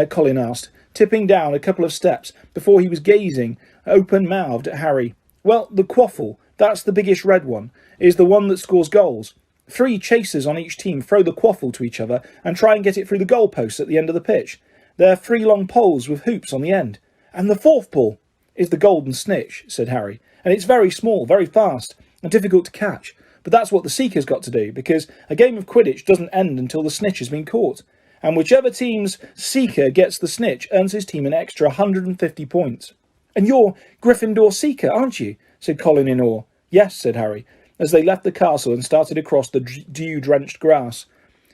Colin asked, tipping down a couple of steps before he was gazing open-mouthed at Harry. "Well, the quaffle, that's the biggest red one, is the one that scores goals. 3 chasers on each team throw the quaffle to each other and try and get it through the goalposts at the end of the pitch. They're 3 long poles with hoops on the end. And the 4th ball is the golden snitch," said Harry, "and it's very small, very fast, and difficult to catch. But that's what the Seeker's got to do, because a game of Quidditch doesn't end until the snitch has been caught. And whichever team's Seeker gets the snitch earns his team an extra 150 points. "And you're Gryffindor Seeker, aren't you?" said Colin in awe. "Yes," said Harry, as they left the castle and started across the dew-drenched grass.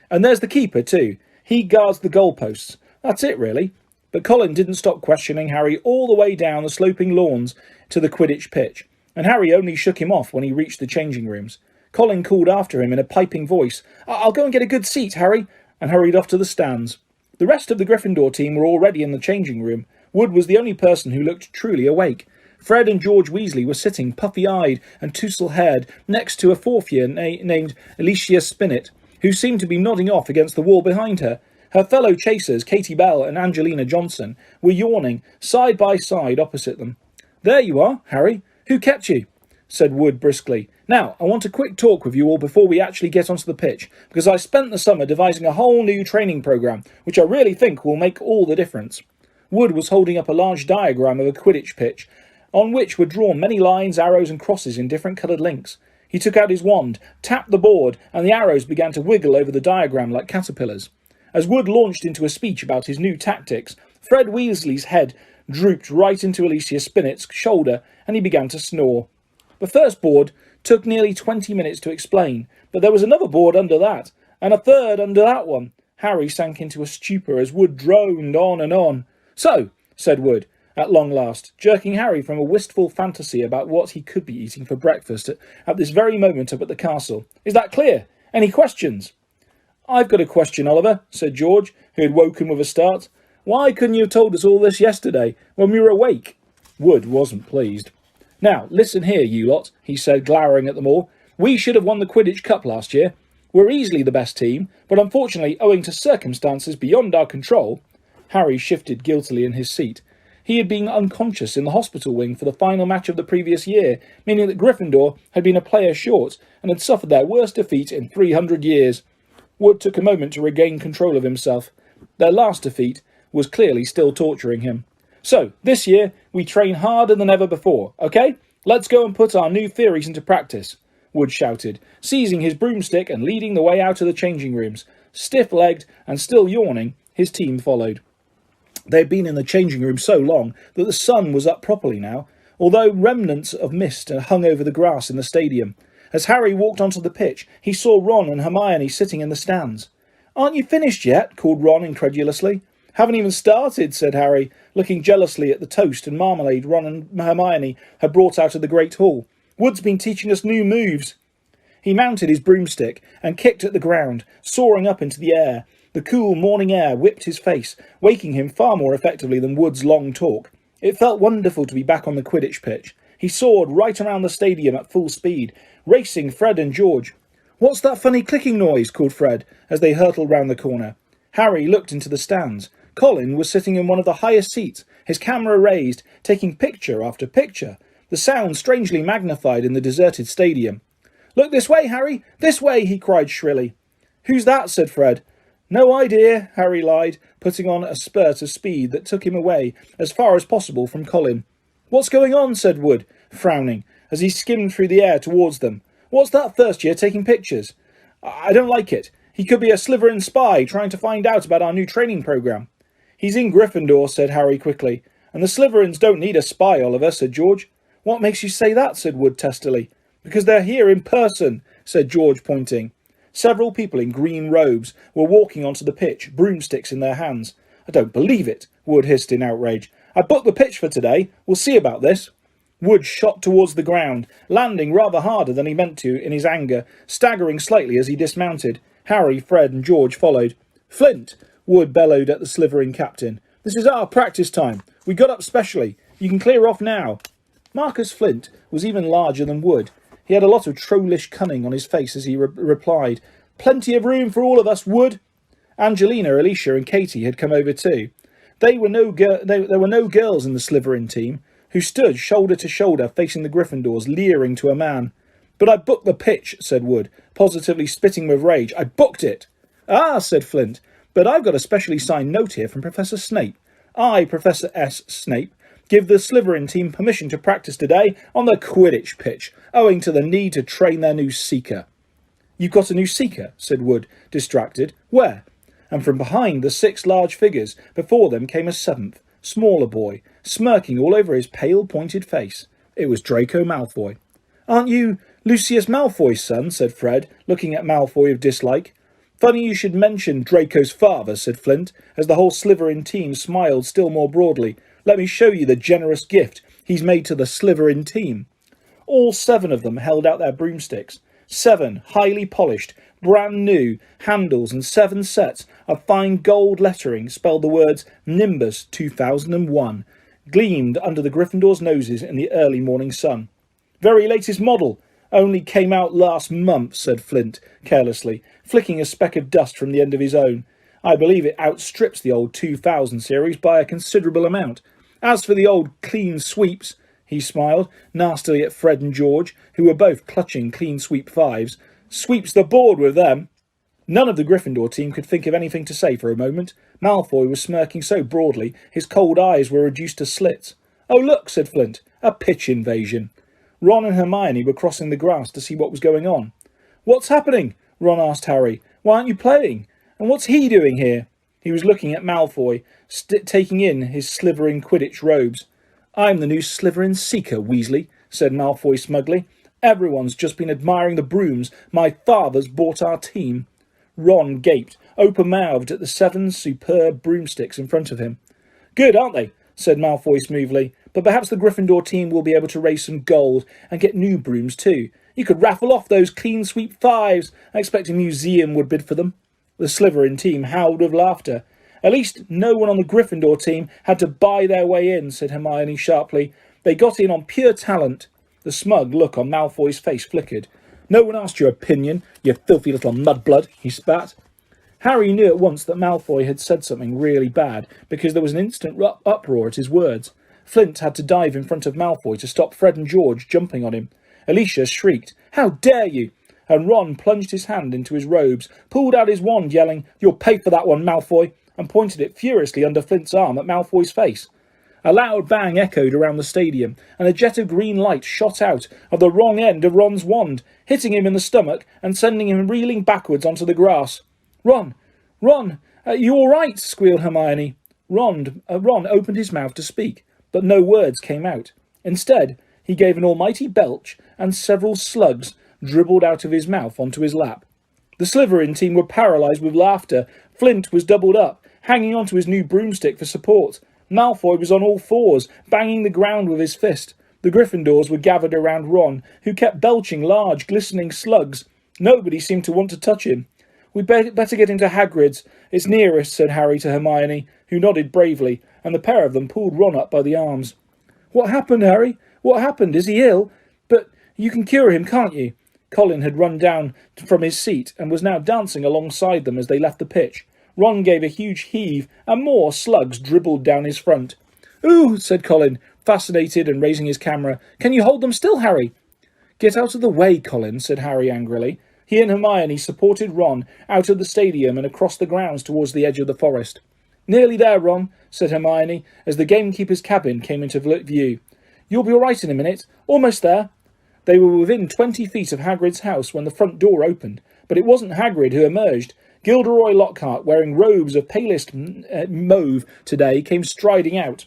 "And there's the keeper too. He guards the goalposts. That's it, really." But Colin didn't stop questioning Harry all the way down the sloping lawns to the Quidditch pitch, and Harry only shook him off when he reached the changing rooms. Colin called after him in a piping voice, "I'll go and get a good seat, Harry," and hurried off to the stands. The rest of the Gryffindor team were already in the changing room. Wood was the only person who looked truly awake. Fred and George Weasley were sitting, puffy-eyed and tousle-haired, next to a 4th-year named Alicia Spinnet, who seemed to be nodding off against the wall behind her. Her fellow chasers, Katie Bell and Angelina Johnson, were yawning, side by side opposite them. "There you are, Harry. Who kept you?" said Wood briskly. "Now, I want a quick talk with you all before we actually get onto the pitch, because I spent the summer devising a whole new training programme, which I really think will make all the difference." Wood was holding up a large diagram of a Quidditch pitch, on which were drawn many lines, arrows and crosses in different coloured links. He took out his wand, tapped the board, and the arrows began to wiggle over the diagram like caterpillars. As Wood launched into a speech about his new tactics, Fred Weasley's head drooped right into Alicia Spinnet's shoulder, and he began to snore. The first board took nearly 20 minutes to explain, but there was another board under that, and a third under that one. Harry sank into a stupor as Wood droned on and on. "So," said Wood, at long last, jerking Harry from a wistful fantasy about what he could be eating for breakfast at this very moment up at the castle. "Is that clear? Any questions?" "I've got a question, Oliver," said George, who had woken with a start. "Why couldn't you have told us all this yesterday, when we were awake?" Wood wasn't pleased. "Now, listen here, you lot," he said, glowering at them all. "We should have won the Quidditch Cup last year. We're easily the best team, but unfortunately, owing to circumstances beyond our control..." Harry shifted guiltily in his seat. He had been unconscious in the hospital wing for the final match of the previous year, meaning that Gryffindor had been a player short and had suffered their worst defeat in 300 years. Wood took a moment to regain control of himself. Their last defeat was clearly still torturing him. So, this year, we train harder than ever before, okay? Let's go and put our new theories into practice, Wood shouted, seizing his broomstick and leading the way out of the changing rooms. Stiff-legged and still yawning, his team followed. They had been in the changing room so long that the sun was up properly now, although remnants of mist hung over the grass in the stadium. As Harry walked onto the pitch, he saw Ron and Hermione sitting in the stands. "Aren't you finished yet?" called Ron incredulously. "Haven't even started," said Harry, looking jealously at the toast and marmalade Ron and Hermione had brought out of the Great Hall. "Wood's been teaching us new moves." He mounted his broomstick and kicked at the ground, soaring up into the air. The cool morning air whipped his face, waking him far more effectively than Wood's long talk. It felt wonderful to be back on the Quidditch pitch. He soared right around the stadium at full speed, racing Fred and George. "What's that funny clicking noise?" called Fred, as they hurtled round the corner. Harry looked into the stands. Colin was sitting in one of the highest seats, his camera raised, taking picture after picture, the sound strangely magnified in the deserted stadium. "Look this way, Harry! This way!" he cried shrilly. "Who's that?" said Fred. "No idea," Harry lied, putting on a spurt of speed that took him away as far as possible from Colin. "What's going on?" said Wood, frowning, as he skimmed through the air towards them. "What's that first year taking pictures? I don't like it. He could be a Slytherin spy trying to find out about our new training programme." "He's in Gryffindor," said Harry quickly. "And the Slytherins don't need a spy, Oliver," said George. "What makes you say that?" said Wood testily. "Because they're here in person," said George, pointing. Several people in green robes were walking onto the pitch, broomsticks in their hands. "I don't believe it," Wood hissed in outrage. "I booked the pitch for today. We'll see about this." Wood shot towards the ground, landing rather harder than he meant to in his anger, staggering slightly as he dismounted. Harry, Fred and George followed. "Flint," Wood bellowed at the Slytherin captain. "This is our practice time. We got up specially. You can clear off now." Marcus Flint was even larger than Wood. He had a lot of trollish cunning on his face as he replied, "Plenty of room for all of us, Wood." Angelina, Alicia and Katie had come over too. There were no girls in the Slytherin team, who stood shoulder to shoulder facing the Gryffindors, leering to a man. "But I booked the pitch," said Wood, positively spitting with rage. "I booked it." "Ah," said Flint, "but I've got a specially signed note here from Professor Snape. I, Professor S. Snape, give the Slytherin team permission to practice today on the Quidditch pitch, owing to the need to train their new seeker." "You've got a new seeker?" said Wood, distracted. "Where?" And from behind the 6 large figures, before them came a 7th, smaller boy, smirking all over his pale, pointed face. It was Draco Malfoy. "Aren't you Lucius Malfoy's son?" said Fred, looking at Malfoy with dislike. "Funny you should mention Draco's father," said Flint, as the whole Slytherin team smiled still more broadly. "Let me show you the generous gift he's made to the Slytherin team." All 7 of them held out their broomsticks. 7 highly polished, brand new handles and 7 sets of fine gold lettering spelled the words Nimbus 2001, gleamed under the Gryffindors' noses in the early morning sun. "Very latest model. Only came out last month," said Flint carelessly, flicking a speck of dust from the end of his own. "I believe it outstrips the old 2000 series by a considerable amount. As for the old clean sweeps," he smiled nastily at Fred and George, who were both clutching clean sweep 5s, "sweeps the board with them." None of the Gryffindor team could think of anything to say for a moment. Malfoy was smirking so broadly his cold eyes were reduced to slits. "Oh, look," said Flint, "a pitch invasion." Ron and Hermione were crossing the grass to see what was going on. "What's happening?" Ron asked Harry. "Why aren't you playing? And what's he doing here?" He was looking at Malfoy, taking in his Slytherin Quidditch robes. "I'm the new Slytherin Seeker, Weasley," said Malfoy smugly. "Everyone's just been admiring the brooms my father's bought our team." Ron gaped, open-mouthed at the 7 superb broomsticks in front of him. "Good, aren't they?" said Malfoy smoothly. "But perhaps the Gryffindor team will be able to raise some gold and get new brooms too. You could raffle off those clean sweep 5s. I expect a museum would bid for them." The Slytherin team howled with laughter. "At least no one on the Gryffindor team had to buy their way in," said Hermione sharply. "They got in on pure talent." The smug look on Malfoy's face flickered. "No one asked your opinion, you filthy little mudblood," he spat. Harry knew at once that Malfoy had said something really bad, because there was an instant uproar at his words. Flint had to dive in front of Malfoy to stop Fred and George jumping on him. Alicia shrieked, "How dare you!" And Ron plunged his hand into his robes, pulled out his wand, yelling, "You'll pay for that one, Malfoy," and pointed it furiously under Flint's arm at Malfoy's face. A loud bang echoed around the stadium, and a jet of green light shot out of the wrong end of Ron's wand, hitting him in the stomach and sending him reeling backwards onto the grass. "Ron! Ron! You all right?" squealed Hermione. Ron opened his mouth to speak, but no words came out. Instead, he gave an almighty belch, and several slugs dribbled out of his mouth onto his lap. The Slytherin team were paralysed with laughter. Flint was doubled up, hanging onto his new broomstick for support. Malfoy was on all fours, banging the ground with his fist. The Gryffindors were gathered around Ron, who kept belching large, glistening slugs. Nobody seemed to want to touch him. "We'd better get into Hagrid's. It's nearest," said Harry to Hermione, who nodded bravely, and the pair of them pulled Ron up by the arms. "What happened, Harry? What happened? Is he ill? But you can cure him, can't you?" Colin had run down from his seat and was now dancing alongside them as they left the pitch. Ron gave a huge heave, and more slugs dribbled down his front. "Ooh," said Colin, fascinated and raising his camera. "Can you hold them still, Harry?" "Get out of the way, Colin," said Harry angrily. He and Hermione supported Ron out of the stadium and across the grounds towards the edge of the forest. "Nearly there, Ron," said Hermione, as the gamekeeper's cabin came into view. "You'll be all right in a minute. Almost there." They were within 20 feet of Hagrid's house when the front door opened, but it wasn't Hagrid who emerged. Gilderoy Lockhart, wearing robes of palest mauve today, came striding out.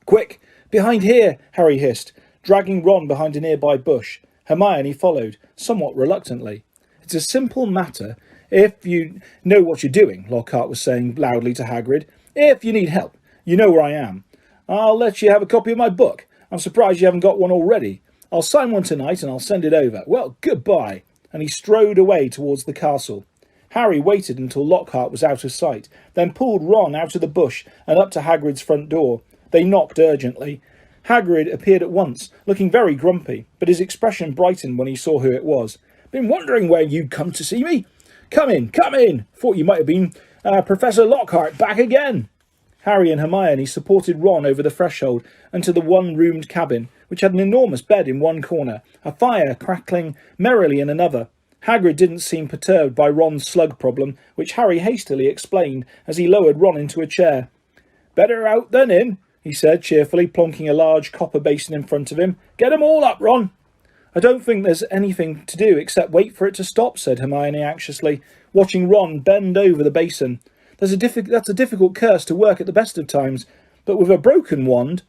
"Quick! Behind here!" Harry hissed, dragging Ron behind a nearby bush. Hermione followed, somewhat reluctantly. "It's a simple matter, if you know what you're doing," Lockhart was saying loudly to Hagrid. "If you need help, you know where I am. I'll let you have a copy of my book. I'm surprised you haven't got one already. I'll sign one tonight and I'll send it over. Well, goodbye." And he strode away towards the castle. Harry waited until Lockhart was out of sight, then pulled Ron out of the bush and up to Hagrid's front door. They knocked urgently. Hagrid appeared at once, looking very grumpy, but his expression brightened when he saw who it was. "Been wondering where you'd come to see me? Come in, come in. Thought you might have been Professor Lockhart back again." Harry and Hermione supported Ron over the threshold and to the one-roomed cabin, which had an enormous bed in one corner, a fire crackling merrily in another. Hagrid didn't seem perturbed by Ron's slug problem, which Harry hastily explained as he lowered Ron into a chair. "Better out than in," he said cheerfully, plonking a large copper basin in front of him. "Get 'em all up, Ron." "I don't think there's anything to do except wait for it to stop," said Hermione anxiously, watching Ron bend over the basin. That's a difficult curse to work at the best of times, but with a broken wand."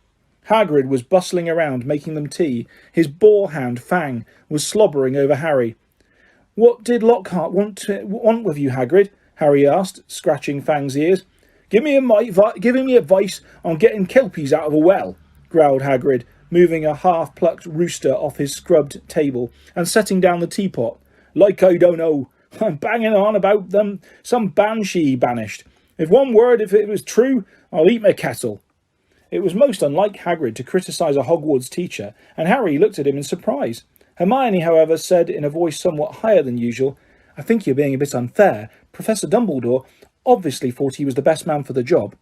Hagrid was bustling around making them tea. His boar-hound, Fang, was slobbering over Harry. "What did Lockhart want with you, Hagrid?" Harry asked, scratching Fang's ears. Giving me advice on getting kelpies out of a well," growled Hagrid, moving a half-plucked rooster off his scrubbed table and setting down the teapot. "Like I don't know. I'm banging on about them some banshee banished. If it was true, I'll eat my kettle." It was most unlike Hagrid to criticise a Hogwarts teacher, and Harry looked at him in surprise. Hermione, however, said in a voice somewhat higher than usual, "I think you're being a bit unfair. Professor Dumbledore obviously thought he was the best man for the job."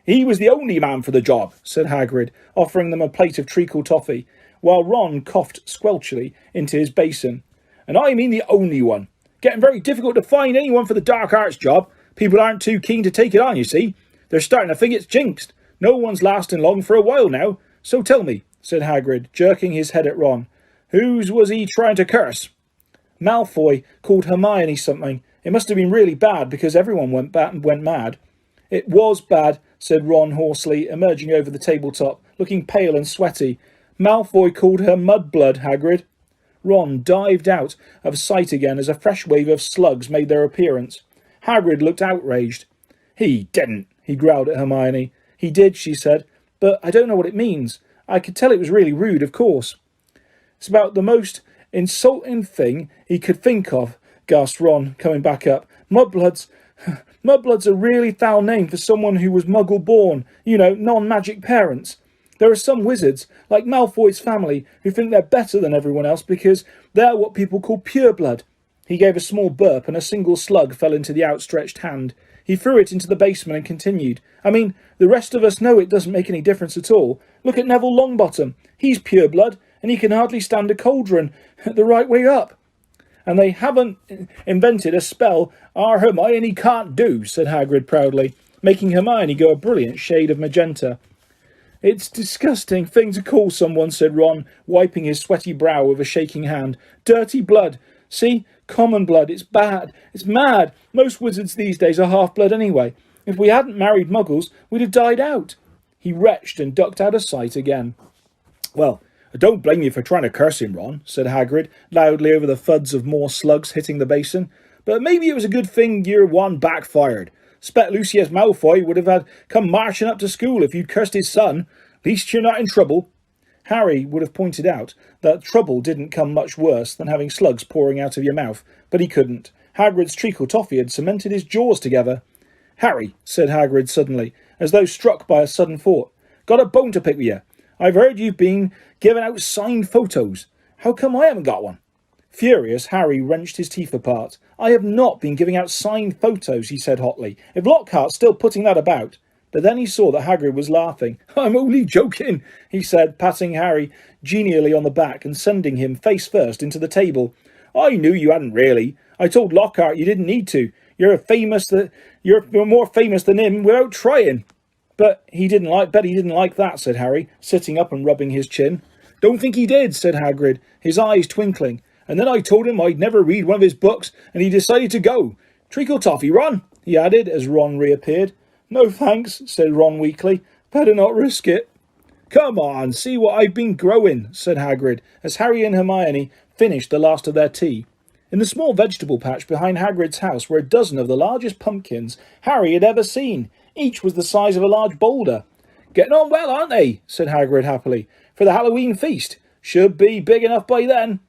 "He was the only man for the job," said Hagrid, offering them a plate of treacle toffee, while Ron coughed squelchily into his basin. "And I mean the only one. Getting very difficult to find anyone for the dark arts job. People aren't too keen to take it on, you see. They're starting to think it's jinxed. No one's lasting long for a while now. So tell me," said Hagrid, jerking his head at Ron, "whose was he trying to curse?" "Malfoy called Hermione something. It must have been really bad because everyone went mad." "It was bad," said Ron hoarsely, emerging over the tabletop, looking pale and sweaty. "Malfoy called her mudblood, Hagrid." Ron dived out of sight again as a fresh wave of slugs made their appearance. Hagrid looked outraged. "He didn't," he growled at Hermione. "He did," she said, "but I don't know what it means. I could tell it was really rude, of course." "It's about the most insulting thing he could think of," gasped Ron, coming back up. Mudblood's a really foul name for someone who was muggle-born, non-magic parents. There are some wizards, like Malfoy's family, who think they're better than everyone else because they're what people call pureblood. He gave a small burp and a single slug fell into the outstretched hand. He threw it into the basement and continued. I mean, the rest of us know it doesn't make any difference at all. Look at Neville Longbottom. He's pure blood, and he can hardly stand a cauldron the right way up. And they haven't invented a spell our Hermione can't do, said Hagrid proudly, making Hermione go a brilliant shade of magenta. It's a disgusting thing to call someone, said Ron, wiping his sweaty brow with a shaking hand. Dirty blood. See? Common blood. It's bad. It's mad. Most wizards these days are half-blood anyway. If we hadn't married muggles, we'd have died out. He retched and ducked out of sight again. Well, I don't blame you for trying to curse him, Ron, said Hagrid, loudly over the thuds of more slugs hitting the basin. But maybe it was a good thing year one backfired. Spect Lucius Malfoy would have had come marching up to school if you'd cursed his son. Least you're not in trouble. Harry would have pointed out that trouble didn't come much worse than having slugs pouring out of your mouth, but he couldn't. Hagrid's treacle toffee had cemented his jaws together. Harry, said Hagrid suddenly, as though struck by a sudden thought, got a bone to pick with you. I've heard you've been giving out signed photos. How come I haven't got one? Furious, Harry wrenched his teeth apart. I have not been giving out signed photos, he said hotly. If Lockhart's still putting that about... But then he saw that Hagrid was laughing. I'm only joking, he said, patting Harry genially on the back and sending him face first into the table. I knew you hadn't really. I told Lockhart you didn't need to. You're more famous than him without trying. But he didn't like that, said Harry, sitting up and rubbing his chin. Don't think he did, said Hagrid, his eyes twinkling. And then I told him I'd never read one of his books, and he decided to go. Treacle toffee, Ron, he added as Ron reappeared. No thanks, said Ron weakly. Better not risk it. Come on, see what I've been growing, said Hagrid, as Harry and Hermione finished the last of their tea. In the small vegetable patch behind Hagrid's house were a dozen of the largest pumpkins Harry had ever seen. Each was the size of a large boulder. Getting on well, aren't they? Said Hagrid happily. For the Halloween feast. Should be big enough by then.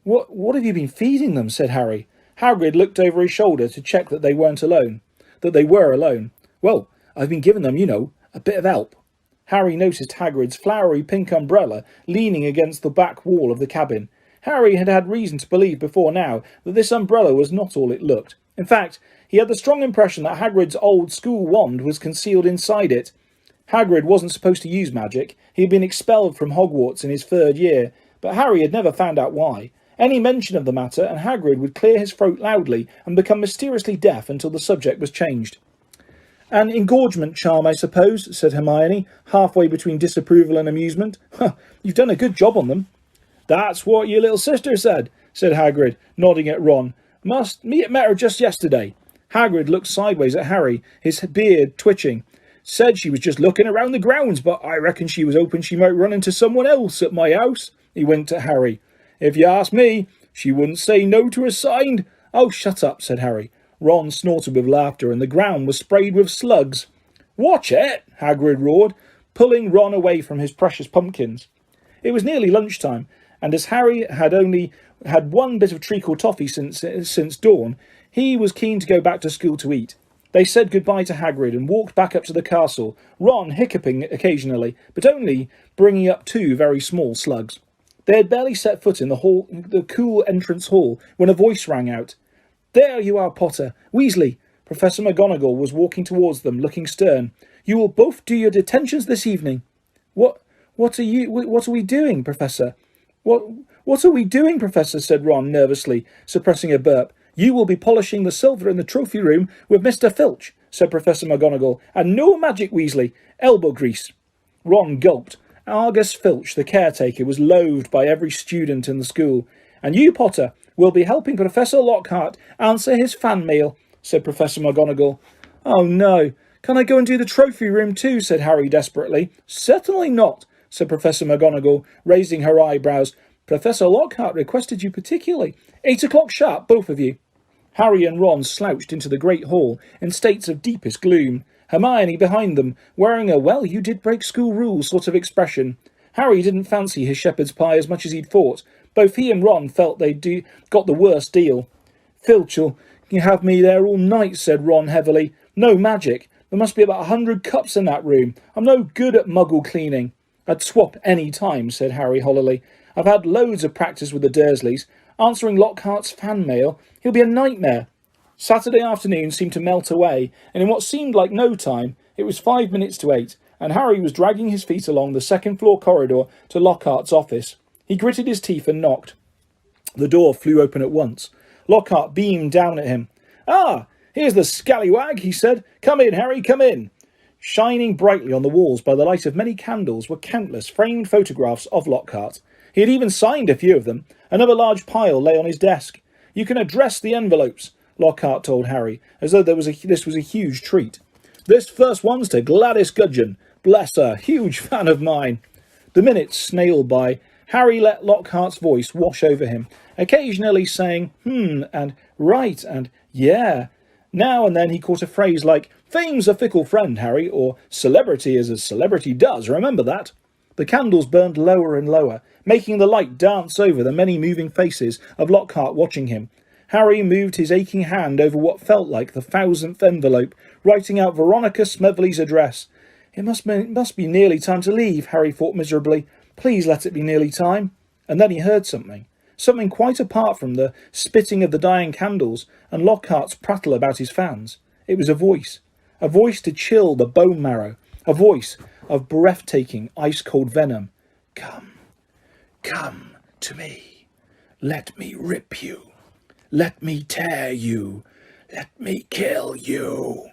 What have you been feeding them? Said Harry. Hagrid looked over his shoulder to check that they were alone. Well, I've been giving them, a bit of help. Harry noticed Hagrid's flowery pink umbrella leaning against the back wall of the cabin. Harry had had reason to believe before now that this umbrella was not all it looked. In fact, he had the strong impression that Hagrid's old school wand was concealed inside it. Hagrid wasn't supposed to use magic. He had been expelled from Hogwarts in his 3rd year, but Harry had never found out why. Any mention of the matter, and Hagrid would clear his throat loudly and become mysteriously deaf until the subject was changed. An engorgement charm, I suppose, said Hermione, halfway between disapproval and amusement. You've done a good job on them. That's what your little sister said Hagrid, nodding at Ron. Met her just yesterday. Hagrid looked sideways at Harry, his beard twitching. Said she was just looking around the grounds, but I reckon she was hoping she might run into someone else at my house. He winked at Harry. If you ask me, she wouldn't say no to a sign. Oh, shut up, said Harry. Ron snorted with laughter, and the ground was sprayed with slugs. Watch it, Hagrid roared, pulling Ron away from his precious pumpkins. It was nearly lunchtime, and as Harry had only had one bit of treacle toffee since dawn, he was keen to go back to school to eat. They said goodbye to Hagrid and walked back up to the castle, Ron hiccuping occasionally, but only bringing up 2 very small slugs. They had barely set foot in the cool entrance hall, when a voice rang out. There you are, Potter. Weasley. Professor McGonagall was walking towards them, looking stern. You will both do your detentions this evening. What are we doing, Professor? What are we doing, Professor? Said Ron nervously, suppressing a burp. You will be polishing the silver in the trophy room with Mr. Filch, said Professor McGonagall. And no magic, Weasley. Elbow grease. Ron gulped. Argus Filch, the caretaker, was loathed by every student in the school. And you, Potter, will be helping Professor Lockhart answer his fan mail, said Professor McGonagall. Oh, no. Can I go and do the trophy room too? Said Harry desperately. Certainly not, said Professor McGonagall, raising her eyebrows. Professor Lockhart requested you particularly. 8 o'clock sharp, both of you. Harry and Ron slouched into the great hall in states of deepest gloom, Hermione behind them, wearing a well-you-did-break-school-rules sort of expression. Harry didn't fancy his shepherd's pie as much as he'd thought. Both he and Ron felt they'd got the worst deal. Filch'll have me there all night, said Ron heavily. No magic. There must be about 100 cups in that room. I'm no good at muggle cleaning. I'd swap any time, said Harry hollowly. I've had loads of practice with the Dursleys. Answering Lockhart's fan mail, he'll be a nightmare. Saturday afternoon seemed to melt away, and in what seemed like no time, it was 5 minutes to 8, and Harry was dragging his feet along the second-floor corridor to Lockhart's office. He gritted his teeth and knocked. The door flew open at once. Lockhart beamed down at him. "Ah, here's the scallywag," he said. "Come in, Harry, come in." Shining brightly on the walls by the light of many candles were countless framed photographs of Lockhart. He had even signed a few of them. Another large pile lay on his desk. "You can address the envelopes," Lockhart told Harry, as though this was a huge treat. "This first one's to Gladys Gudgeon. Bless her, huge fan of mine." The minutes snailed by. Harry let Lockhart's voice wash over him, occasionally saying and right and yeah. Now and then he caught a phrase like, "Fame's a fickle friend, Harry," or "Celebrity is as celebrity does, remember that." The candles burned lower and lower, making the light dance over the many moving faces of Lockhart watching him. Harry moved his aching hand over what felt like the 1,000th envelope, writing out Veronica Smedley's address. It must be nearly time to leave, Harry thought miserably. Please let it be nearly time. And then he heard something. Something quite apart from the spitting of the dying candles and Lockhart's prattle about his fans. It was a voice to chill the bone marrow, a voice of breathtaking, ice-cold venom. "Come to me. Let me rip you. Let me tear you. Let me kill you."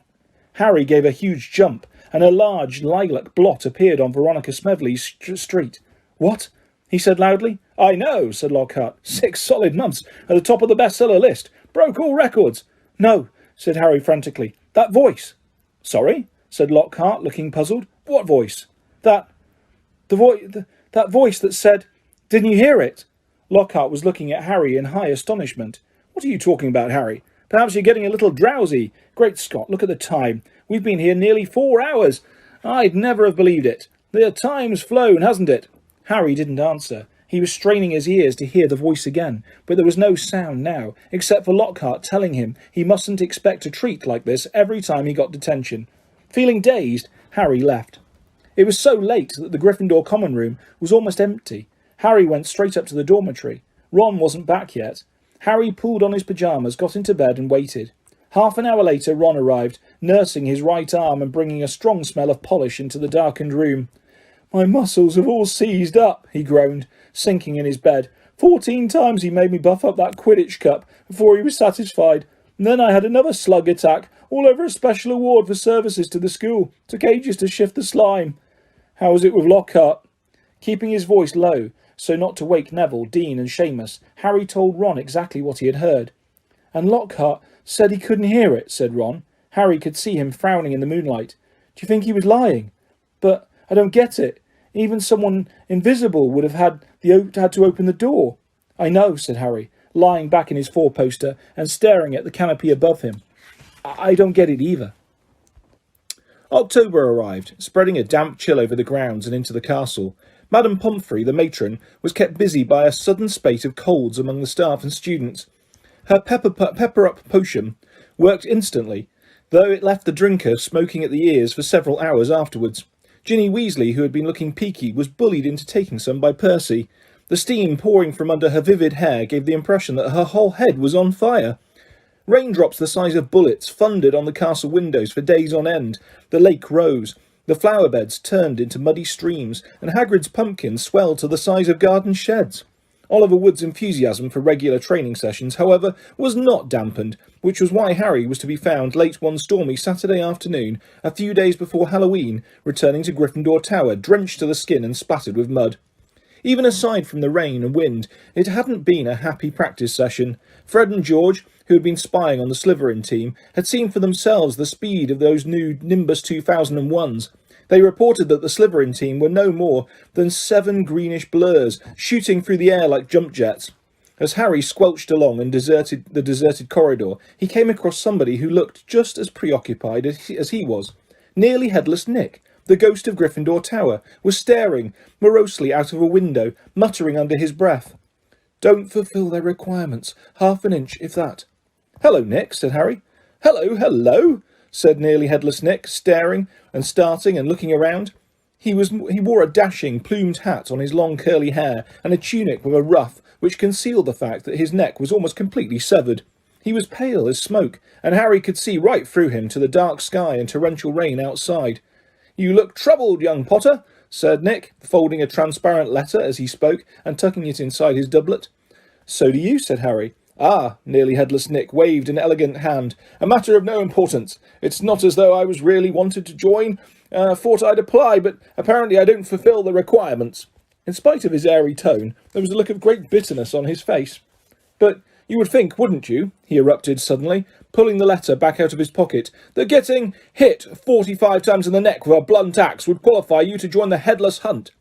Harry gave a huge jump, and a large lilac blot appeared on Veronica Smedley's street. "What?" he said loudly. "I know," said Lockhart. 6 solid months at the top of the bestseller list. Broke all records." "No," said Harry frantically. "That voice." "Sorry?" said Lockhart, looking puzzled. "What voice?" That voice that said... Didn't you hear it?" Lockhart was looking at Harry in high astonishment. "What are you talking about, Harry? Perhaps you're getting a little drowsy. Great Scott, look at the time. We've been here nearly 4 hours. I'd never have believed it. The time's flown, hasn't it?" Harry didn't answer. He was straining his ears to hear the voice again, but there was no sound now, except for Lockhart telling him he mustn't expect a treat like this every time he got detention. Feeling dazed, Harry left. It was so late that the Gryffindor common room was almost empty. Harry went straight up to the dormitory. Ron wasn't back yet. Harry pulled on his pyjamas, got into bed and waited. Half an hour later, Ron arrived, nursing his right arm and bringing a strong smell of polish into the darkened room. "My muscles have all seized up," he groaned, sinking in his bed. 14 times he made me buff up that Quidditch cup before he was satisfied. And then I had another slug attack, all over a special award for services to the school. Took ages to shift the slime." "How was it with Lockhart?" Keeping his voice low, so not to wake Neville, Dean and Seamus, Harry told Ron exactly what he had heard. "And Lockhart said he couldn't hear it," said Ron. Harry could see him frowning in the moonlight. "Do you think he was lying? But I don't get it. Even someone invisible would have had to open the door." "I know," said Harry, lying back in his four-poster and staring at the canopy above him. I don't get it either." October arrived, spreading a damp chill over the grounds and into the castle. Madame Pomfrey, the matron, was kept busy by a sudden spate of colds among the staff and students. Her pepper-up potion worked instantly, though it left the drinker smoking at the ears for several hours afterwards. Ginny Weasley, who had been looking peaky, was bullied into taking some by Percy. The steam pouring from under her vivid hair gave the impression that her whole head was on fire. Raindrops the size of bullets thundered on the castle windows for days on end. The lake rose. The flower beds turned into muddy streams, and Hagrid's pumpkins swelled to the size of garden sheds. Oliver Wood's enthusiasm for regular training sessions, however, was not dampened, which was why Harry was to be found late one stormy Saturday afternoon, a few days before Halloween, returning to Gryffindor Tower, drenched to the skin and splattered with mud. Even aside from the rain and wind, it hadn't been a happy practice session. Fred and George, who had been spying on the Slytherin team, had seen for themselves the speed of those new Nimbus 2001s. They reported that the Slytherin team were no more than 7 greenish blurs, shooting through the air like jump jets. As Harry squelched along and the deserted corridor, he came across somebody who looked just as preoccupied as he was. Nearly headless Nick, the ghost of Gryffindor Tower, was staring morosely out of a window, muttering under his breath. "Don't fulfil their requirements. Half an inch, if that." "Hello, Nick," said Harry. "Hello, hello," said nearly headless Nick, staring and starting and looking around. He wore a dashing, plumed hat on his long curly hair and a tunic with a ruff which concealed the fact that his neck was almost completely severed. He was pale as smoke, and Harry could see right through him to the dark sky and torrential rain outside. "You look troubled, young Potter," said Nick, folding a transparent letter as he spoke and tucking it inside his doublet. "So do you," said Harry. "Ah," Nearly Headless Nick waved an elegant hand. "A matter of no importance. It's not as though I was really wanted to join. Thought I'd apply, but apparently I don't fulfil the requirements." In spite of his airy tone, there was a look of great bitterness on his face. "But you would think, wouldn't you," he erupted suddenly, pulling the letter back out of his pocket, "that getting hit 45 times in the neck with a blunt axe would qualify you to join the Headless Hunt?"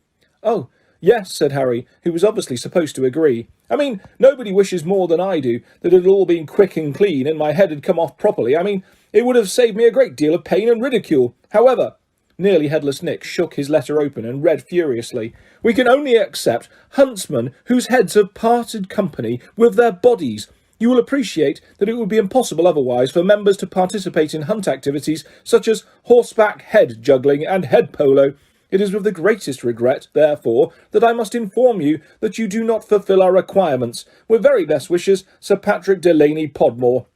"Oh, yes," said Harry, who was obviously supposed to agree. "I mean, nobody wishes more than I do that it had all been quick and clean and my head had come off properly. I mean, it would have saved me a great deal of pain and ridicule. However," Nearly Headless Nick shook his letter open and read furiously, "we can only accept huntsmen whose heads have parted company with their bodies. You will appreciate that it would be impossible otherwise for members to participate in hunt activities such as horseback head juggling and head polo. It is with the greatest regret, therefore, that I must inform you that you do not fulfil our requirements. With very best wishes, Sir Patrick Delaney Podmore."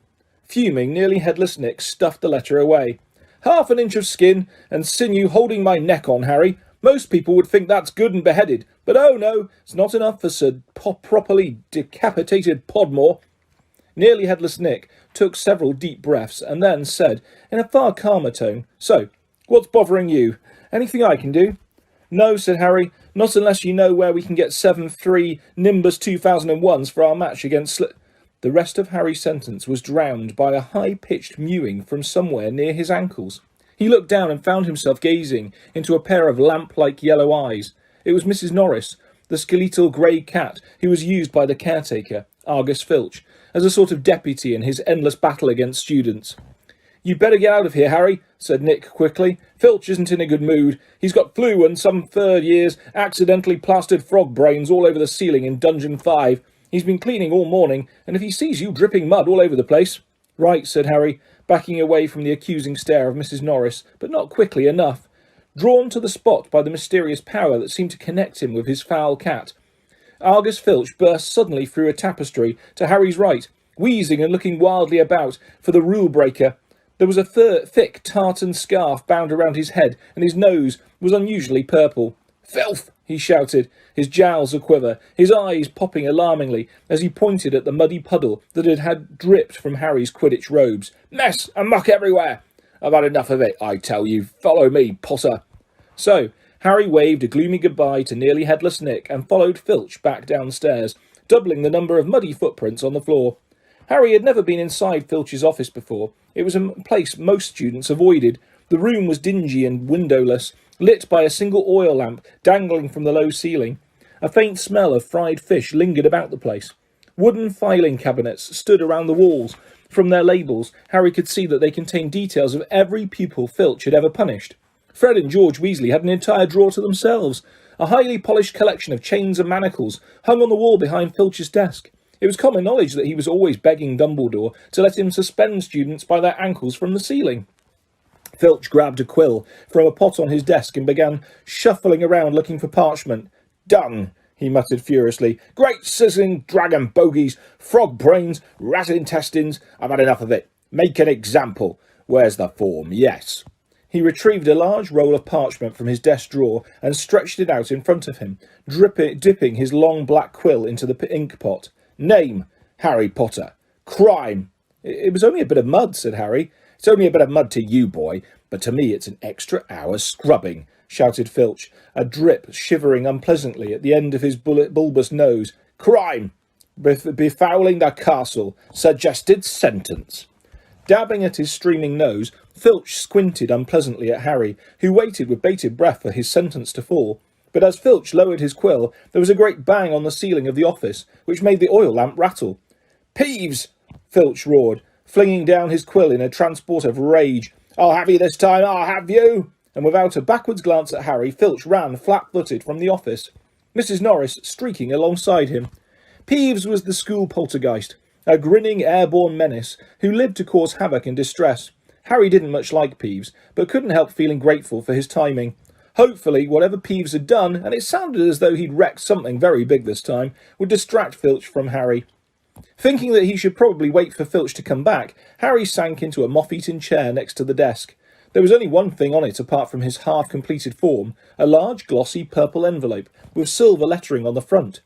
Fuming, Nearly Headless Nick stuffed the letter away. "Half an inch of skin and sinew holding my neck on, Harry. Most people would think that's good and beheaded, but oh no, it's not enough for Sir properly decapitated Podmore." Nearly Headless Nick took several deep breaths and then said, in a far calmer tone, "So, what's bothering you? Anything I can do?" "No," said Harry, "not unless you know where we can get 7-3 Nimbus 2001s for our match against The rest of Harry's sentence was drowned by a high-pitched mewing from somewhere near his ankles. He looked down and found himself gazing into a pair of lamp-like yellow eyes. It was Mrs. Norris, the skeletal grey cat who was used by the caretaker, Argus Filch, as a sort of deputy in his endless battle against students. "You'd better get out of here, Harry," said Nick quickly. "Filch isn't in a good mood. He's got flu and some third years accidentally plastered frog brains all over the ceiling in Dungeon 5. He's been cleaning all morning, and if he sees you dripping mud all over the place—" "Right," said Harry, backing away from the accusing stare of Mrs. Norris, but not quickly enough. Drawn to the spot by the mysterious power that seemed to connect him with his foul cat, Argus Filch burst suddenly through a tapestry to Harry's right, wheezing and looking wildly about for the rule-breaker. There was a thick tartan scarf bound around his head, and his nose was unusually purple. "Filth!" he shouted, his jowls a-quiver, his eyes popping alarmingly as he pointed at the muddy puddle that had dripped from Harry's Quidditch robes. "Mess and muck everywhere! I've had enough of it, I tell you. Follow me, Potter." So, Harry waved a gloomy goodbye to Nearly Headless Nick and followed Filch back downstairs, doubling the number of muddy footprints on the floor. Harry had never been inside Filch's office before. It was a place most students avoided. The room was dingy and windowless, lit by a single oil lamp dangling from the low ceiling. A faint smell of fried fish lingered about the place. Wooden filing cabinets stood around the walls. From their labels, Harry could see that they contained details of every pupil Filch had ever punished. Fred and George Weasley had an entire drawer to themselves. A highly polished collection of chains and manacles hung on the wall behind Filch's desk. It was common knowledge that he was always begging Dumbledore to let him suspend students by their ankles from the ceiling. Filch grabbed a quill from a pot on his desk and began shuffling around looking for parchment. "Dung," he muttered furiously. "Great sizzling dragon bogies, frog brains, rat intestines. I've had enough of it. Make an example. Where's the form? Yes." He retrieved a large roll of parchment from his desk drawer and stretched it out in front of him, dipping his long black quill into the ink pot. "Name, Harry Potter. Crime." "It was only a bit of mud," said Harry. "It's only a bit of mud to you, boy, but to me it's an extra hour's scrubbing," shouted Filch, a drip shivering unpleasantly at the end of his bulbous nose. "Crime. Befouling the castle. Suggested sentence." Dabbing at his streaming nose, Filch squinted unpleasantly at Harry, who waited with bated breath for his sentence to fall. But as Filch lowered his quill, there was a great bang on the ceiling of the office, which made the oil lamp rattle. "Peeves!" Filch roared, flinging down his quill in a transport of rage. "I'll have you this time, I'll have you!" And without a backwards glance at Harry, Filch ran flat-footed from the office, Mrs. Norris streaking alongside him. Peeves was the school poltergeist, a grinning airborne menace who lived to cause havoc and distress. Harry didn't much like Peeves, but couldn't help feeling grateful for his timing. Hopefully, whatever Peeves had done, and it sounded as though he'd wrecked something very big this time, would distract Filch from Harry. Thinking that he should probably wait for Filch to come back, Harry sank into a moth-eaten chair next to the desk. There was only one thing on it apart from his half-completed form, a large, glossy purple envelope with silver lettering on the front.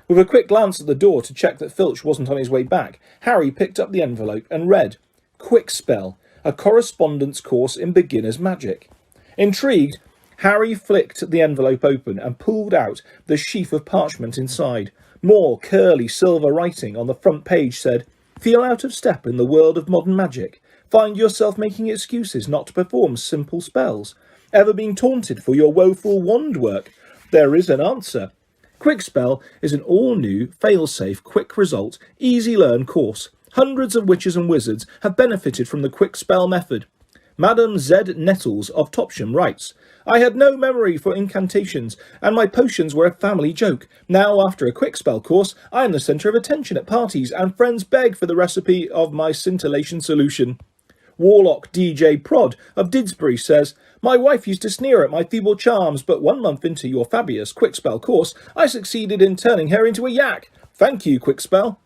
With a quick glance at the door to check that Filch wasn't on his way back, Harry picked up the envelope and read, "Quick Spell, a correspondence course in beginner's magic." Intrigued, Harry flicked the envelope open and pulled out the sheaf of parchment inside. More curly silver writing on the front page said, "Feel out of step in the world of modern magic? Find yourself making excuses not to perform simple spells? Ever been taunted for your woeful wand work? There is an answer. Quick Spell is an all-new, fail-safe, quick result, easy-learn course. Hundreds of witches and wizards have benefited from the Quick Spell method. Madam Z. Nettles of Topsham writes, I had no memory for incantations, and my potions were a family joke. Now, after a quick spell course, I am the centre of attention at parties, and friends beg for the recipe of my scintillation solution. Warlock DJ Prod of Didsbury says, My wife used to sneer at my feeble charms, but 1 month into your fabulous quick spell course, I succeeded in turning her into a yak. Thank you, Quick Spell.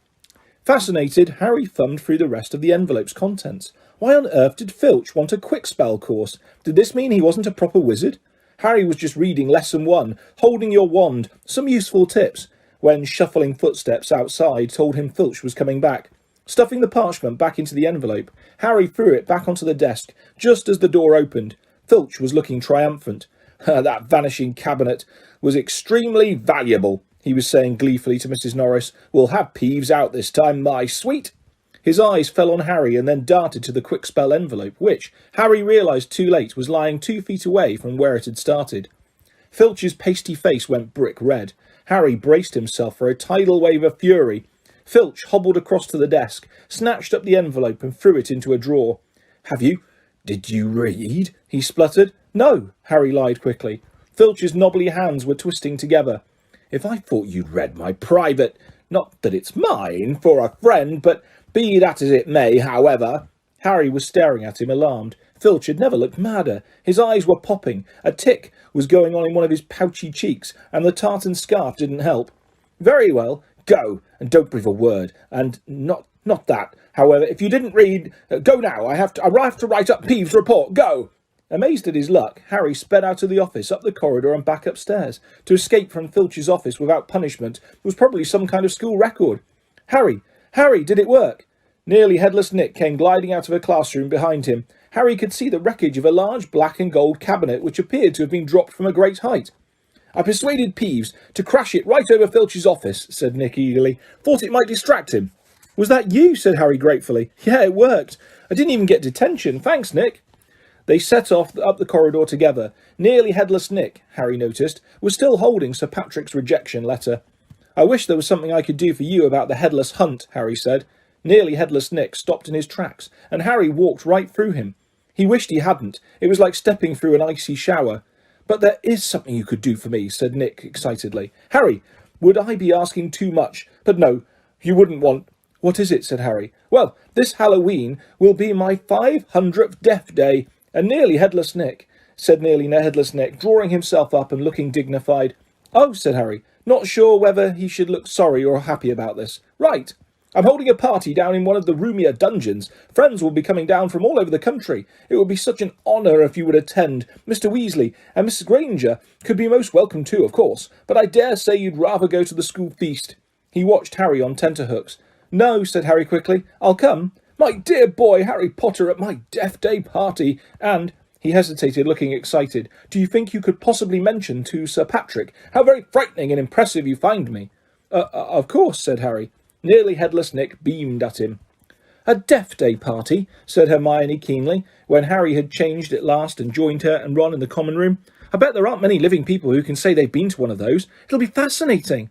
Fascinated, Harry thumbed through the rest of the envelope's contents. Why on earth did Filch want a quick spell course? Did this mean he wasn't a proper wizard? Harry was just reading Lesson 1, Holding Your Wand, some useful tips, when shuffling footsteps outside told him Filch was coming back. Stuffing the parchment back into the envelope, Harry threw it back onto the desk, just as the door opened. Filch was looking triumphant. That vanishing cabinet was extremely valuable, he was saying gleefully to Mrs. Norris. We'll have Peeves out this time, my sweet. His eyes fell on Harry and then darted to the quick spell envelope, which, Harry realised too late, was lying 2 feet away from where it had started. Filch's pasty face went brick red. Harry braced himself for a tidal wave of fury. Filch hobbled across to the desk, snatched up the envelope and threw it into a drawer. Did you read? He spluttered. No, Harry lied quickly. Filch's knobbly hands were twisting together. If I thought you'd read my private... Not that it's mine, for a friend, but be that as it may, however... Harry was staring at him, alarmed. Filch had never looked madder. His eyes were popping. A tic was going on in one of his pouchy cheeks, and the tartan scarf didn't help. Very well, go, and don't breathe a word. And not that. However, if you didn't read... go now, I have to write up Peeves' report. Go! Amazed at his luck, Harry sped out of the office, up the corridor and back upstairs. To escape from Filch's office without punishment was probably some kind of school record. Harry, did it work? Nearly headless Nick came gliding out of a classroom behind him. Harry could see the wreckage of a large black and gold cabinet which appeared to have been dropped from a great height. I persuaded Peeves to crash it right over Filch's office, said Nick eagerly. Thought it might distract him. Was that you? Said Harry gratefully. Yeah, it worked. I didn't even get detention. Thanks, Nick. They set off up the corridor together. Nearly headless Nick, Harry noticed, was still holding Sir Patrick's rejection letter. I wish there was something I could do for you about the headless hunt, Harry said. Nearly headless Nick stopped in his tracks, and Harry walked right through him. He wished he hadn't. It was like stepping through an icy shower. But there is something you could do for me, said Nick excitedly. Harry, would I be asking too much? But no, you wouldn't want... What is it? Said Harry. Well, this Halloween will be my 500th death day. And Nearly Headless Nick, said Nearly Headless Nick, drawing himself up and looking dignified. Oh, said Harry, not sure whether he should look sorry or happy about this. Right. I'm holding a party down in one of the roomier dungeons. Friends will be coming down from all over the country. It would be such an honour if you would attend. Mr. Weasley and Mrs. Granger could be most welcome too, of course, but I dare say you'd rather go to the school feast. He watched Harry on tenterhooks. No, said Harry quickly. I'll come. My dear boy, Harry Potter at my death day party, and... He hesitated, looking excited. Do you think you could possibly mention to Sir Patrick how very frightening and impressive you find me? Of course, said Harry. Nearly Headless Nick beamed at him. A death day party, said Hermione keenly, when Harry had changed at last and joined her and Ron in the common room. I bet there aren't many living people who can say they've been to one of those. It'll be fascinating.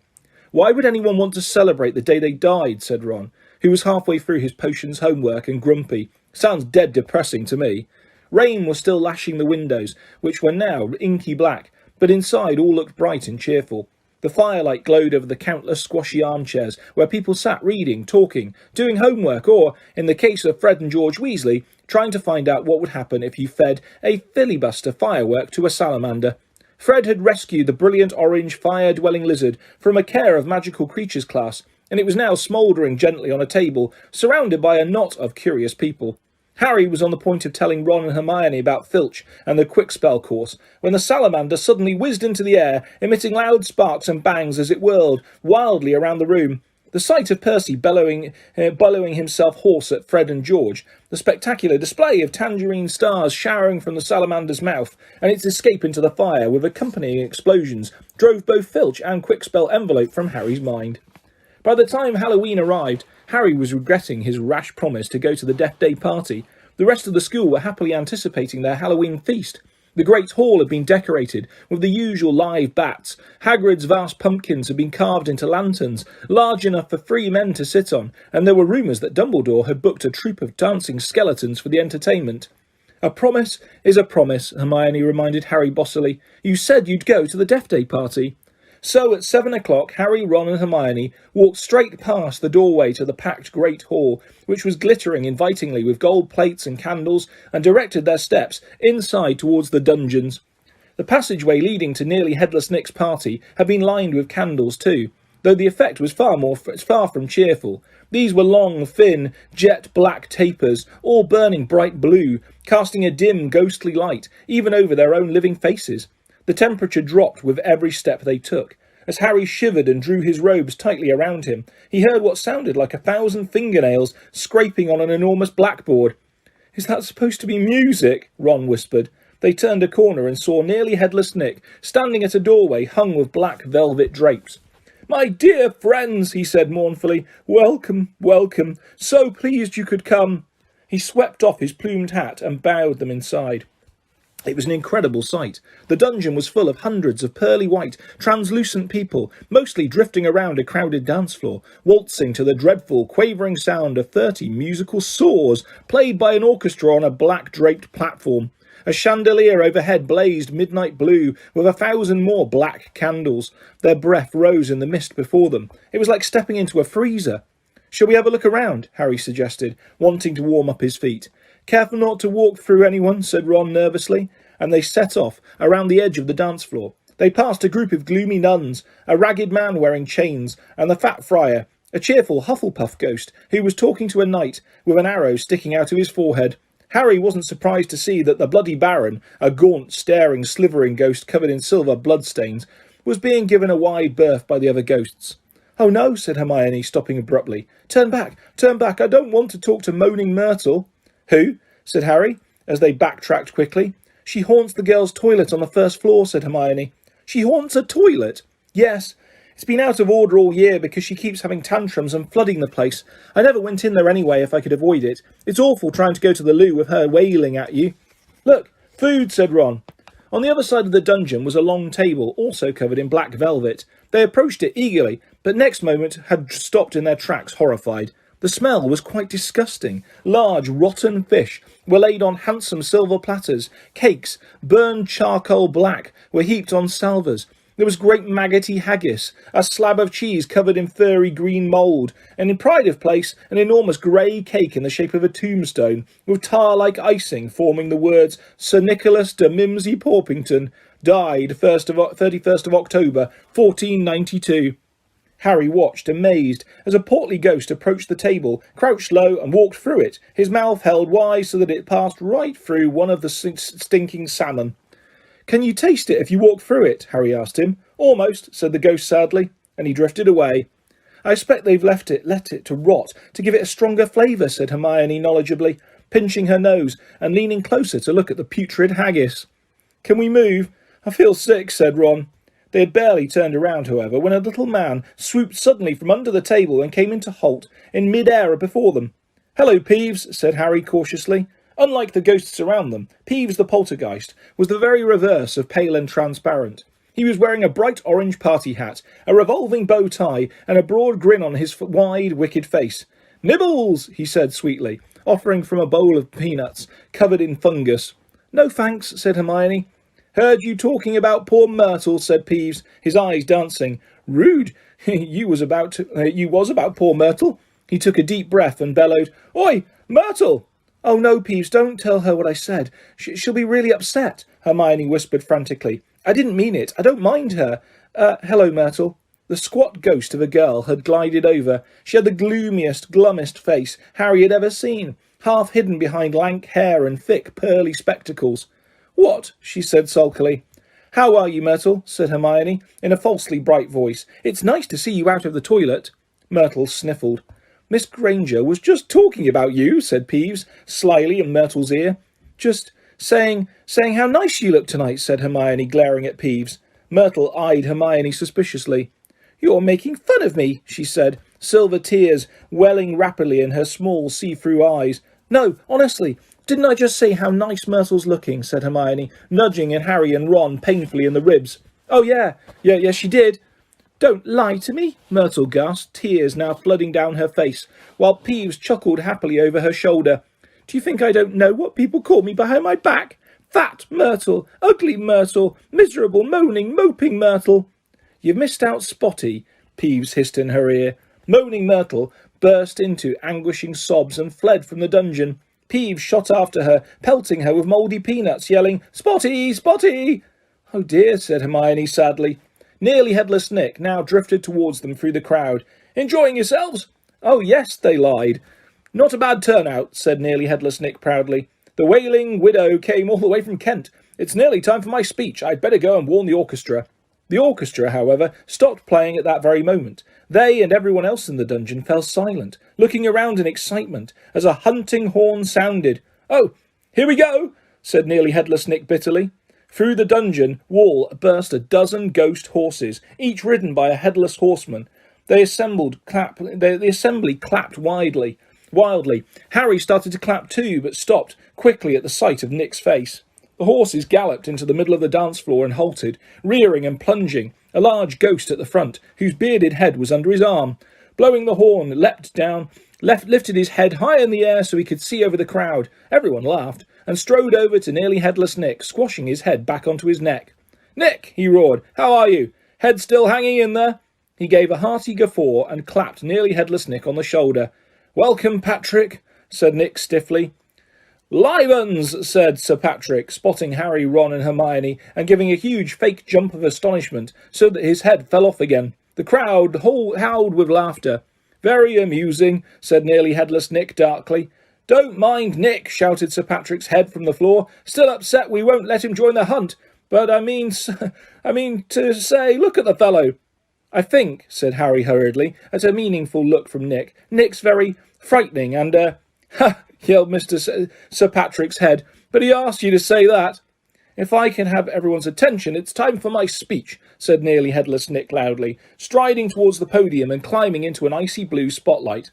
Why would anyone want to celebrate the day they died, said Ron, who was halfway through his potions homework and grumpy. Sounds dead depressing to me. Rain was still lashing the windows, which were now inky black, but inside all looked bright and cheerful. The firelight glowed over the countless squashy armchairs where people sat reading, talking, doing homework, or, in the case of Fred and George Weasley, trying to find out what would happen if you fed a filibuster firework to a salamander. Fred had rescued the brilliant orange fire-dwelling lizard from a care of magical creatures class, and it was now smouldering gently on a table, surrounded by a knot of curious people. Harry was on the point of telling Ron and Hermione about Filch and the quick spell course, when the salamander suddenly whizzed into the air, emitting loud sparks and bangs as it whirled wildly around the room. The sight of Percy bellowing himself hoarse at Fred and George, the spectacular display of tangerine stars showering from the salamander's mouth, and its escape into the fire with accompanying explosions, drove both Filch and Quickspell Envelope from Harry's mind. By the time Halloween arrived, Harry was regretting his rash promise to go to the Death Day party. The rest of the school were happily anticipating their Halloween feast. The great hall had been decorated with the usual live bats. Hagrid's vast pumpkins had been carved into lanterns, large enough for 3 men to sit on, and there were rumours that Dumbledore had booked a troupe of dancing skeletons for the entertainment. "A promise is a promise," Hermione reminded Harry bossily. "You said you'd go to the Death Day party." So at 7 o'clock, Harry, Ron and Hermione walked straight past the doorway to the packed great hall, which was glittering invitingly with gold plates and candles, and directed their steps inside towards the dungeons. The passageway leading to nearly Headless Nick's party had been lined with candles too, though the effect was far from cheerful. These were long, thin, jet-black tapers, all burning bright blue, casting a dim, ghostly light, even over their own living faces. The temperature dropped with every step they took. As Harry shivered and drew his robes tightly around him, he heard what sounded like 1,000 fingernails scraping on an enormous blackboard. "Is that supposed to be music?" Ron whispered. They turned a corner and saw nearly Headless Nick, standing at a doorway hung with black velvet drapes. "My dear friends," he said mournfully, "welcome, welcome. So pleased you could come." He swept off his plumed hat and bowed them inside. It was an incredible sight. The dungeon was full of hundreds of pearly white, translucent people, mostly drifting around a crowded dance floor, waltzing to the dreadful, quavering sound of 30 musical saws, played by an orchestra on a black-draped platform. A chandelier overhead blazed midnight blue, with 1,000 more black candles. Their breath rose in the mist before them. It was like stepping into a freezer. "Shall we have a look around?" Harry suggested, wanting to warm up his feet. "Careful not to walk through anyone," said Ron nervously, and they set off around the edge of the dance floor. They passed a group of gloomy nuns, a ragged man wearing chains, and the fat friar, a cheerful Hufflepuff ghost, who was talking to a knight with an arrow sticking out of his forehead. Harry wasn't surprised to see that the Bloody Baron, a gaunt, staring, slithering ghost covered in silver bloodstains, was being given a wide berth by the other ghosts. "Oh no," said Hermione, stopping abruptly. Turn back, I don't want to talk to Moaning Myrtle." "Who?" said Harry, as they backtracked quickly. "She haunts the girls' toilet on the first floor," said Hermione. "She haunts a toilet?" "Yes. It's been out of order all year because she keeps having tantrums and flooding the place. I never went in there anyway if I could avoid it. It's awful trying to go to the loo with her wailing at you." "Look, food," said Ron. On the other side of the dungeon was a long table, also covered in black velvet. They approached it eagerly, but next moment had stopped in their tracks, horrified. The smell was quite disgusting. Large, rotten fish were laid on handsome silver platters. Cakes, burned charcoal black, were heaped on salvers. There was great maggoty haggis, a slab of cheese covered in furry green mould, and in pride of place, an enormous grey cake in the shape of a tombstone, with tar-like icing forming the words "Sir Nicholas de Mimsy Porpington, died 31st of October, 1492. Harry watched, amazed, as a portly ghost approached the table, crouched low and walked through it, his mouth held wide so that it passed right through one of the stinking salmon. "Can you taste it if you walk through it?" Harry asked him. "Almost," said the ghost sadly, and he drifted away. "I expect they've let it to rot to give it a stronger flavour," said Hermione knowledgeably, pinching her nose and leaning closer to look at the putrid haggis. "Can we move? I feel sick," said Ron. They had barely turned around, however, when a little man swooped suddenly from under the table and came into halt in mid-air before them. "Hello, Peeves," said Harry cautiously. Unlike the ghosts around them, Peeves the poltergeist was the very reverse of pale and transparent. He was wearing a bright orange party hat, a revolving bow tie, and a broad grin on his wide, wicked face. "Nibbles," he said sweetly, offering from a bowl of peanuts covered in fungus. "No thanks," said Hermione. "Heard you talking about poor Myrtle," said Peeves, his eyes dancing. "Rude. you was about poor Myrtle." He took a deep breath and bellowed, "Oi, Myrtle!" "Oh no, Peeves, don't tell her what I said. She'll be really upset," Hermione whispered frantically. I didn't mean it. I don't mind her. Hello, Myrtle. The squat ghost of a girl had glided over. She had the gloomiest, glummest face Harry had ever seen, half hidden behind lank hair and thick, pearly spectacles. What? She said sulkily. How are you, Myrtle? Said Hermione, in a falsely bright voice. It's nice to see you out of the toilet. Myrtle sniffled. Miss Granger was just talking about you, said Peeves, slyly in Myrtle's ear. Just saying how nice you look tonight, said Hermione, glaring at Peeves. Myrtle eyed Hermione suspiciously. You're making fun of me, she said, silver tears welling rapidly in her small see-through eyes. No, honestly, didn't I just say how nice Myrtle's looking, said Hermione, nudging Harry and Ron painfully in the ribs. Oh, yeah, she did. Don't lie to me, Myrtle gasped, tears now flooding down her face, while Peeves chuckled happily over her shoulder. Do you think I don't know what people call me behind my back? Fat Myrtle, ugly Myrtle, miserable, moaning, moping Myrtle. You've missed out Spotty, Peeves hissed in her ear. Moaning Myrtle burst into anguishing sobs and fled from the dungeon. Peeves shot after her, pelting her with mouldy peanuts, yelling, Spotty, Spotty! Oh dear, said Hermione sadly. Nearly Headless Nick now drifted towards them through the crowd. Enjoying yourselves? Oh yes, they lied. Not a bad turnout, said Nearly Headless Nick proudly. The Wailing Widow came all the way from Kent. It's nearly time for my speech. I'd better go and warn the orchestra. The orchestra, however, stopped playing at that very moment. They and everyone else in the dungeon fell silent, looking around in excitement as a hunting horn sounded. Oh, here we go, said Nearly Headless Nick bitterly. Through the dungeon wall burst a dozen ghost horses, each ridden by a headless horseman. The assembly clapped wildly. Harry started to clap too, but stopped quickly at the sight of Nick's face. The horses galloped into the middle of the dance floor and halted, rearing and plunging, a large ghost at the front, whose bearded head was under his arm. Blowing the horn, leapt down, lifted his head high in the air so he could see over the crowd. Everyone laughed, and strode over to Nearly Headless Nick, squashing his head back onto his neck. Nick, he roared, how are you? Head still hanging in there? He gave a hearty guffaw and clapped Nearly Headless Nick on the shoulder. Welcome, Patrick, said Nick stiffly. Livens, said Sir Patrick, spotting Harry, Ron and Hermione, and giving a huge fake jump of astonishment, so that his head fell off again. The crowd howled with laughter. Very amusing, said Nearly Headless Nick darkly. Don't mind Nick, shouted Sir Patrick's head from the floor. Still upset we won't let him join the hunt. But I mean to say, look at the fellow. I think, said Harry hurriedly, at a meaningful look from Nick. Nick's very frightening and, ha! Yelled Sir Patrick's head. But he asked you to say that. If I can have everyone's attention, it's time for my speech, said Nearly Headless Nick loudly, striding towards the podium and climbing into an icy blue spotlight.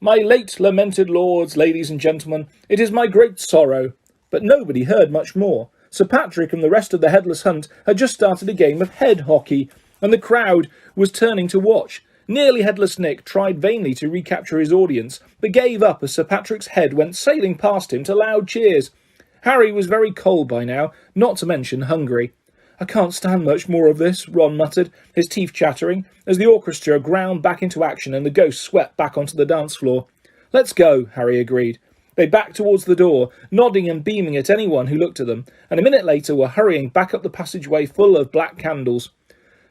My late lamented lords, ladies and gentlemen, it is my great sorrow. But nobody heard much more. Sir Patrick and the rest of the Headless Hunt had just started a game of head hockey, and the crowd was turning to watch. Nearly Headless Nick tried vainly to recapture his audience, but gave up as Sir Patrick's head went sailing past him to loud cheers. Harry was very cold by now, not to mention hungry. I can't stand much more of this, Ron muttered, his teeth chattering, as the orchestra ground back into action and the ghosts swept back onto the dance floor. Let's go, Harry agreed. They backed towards the door, nodding and beaming at anyone who looked at them, and a minute later were hurrying back up the passageway full of black candles.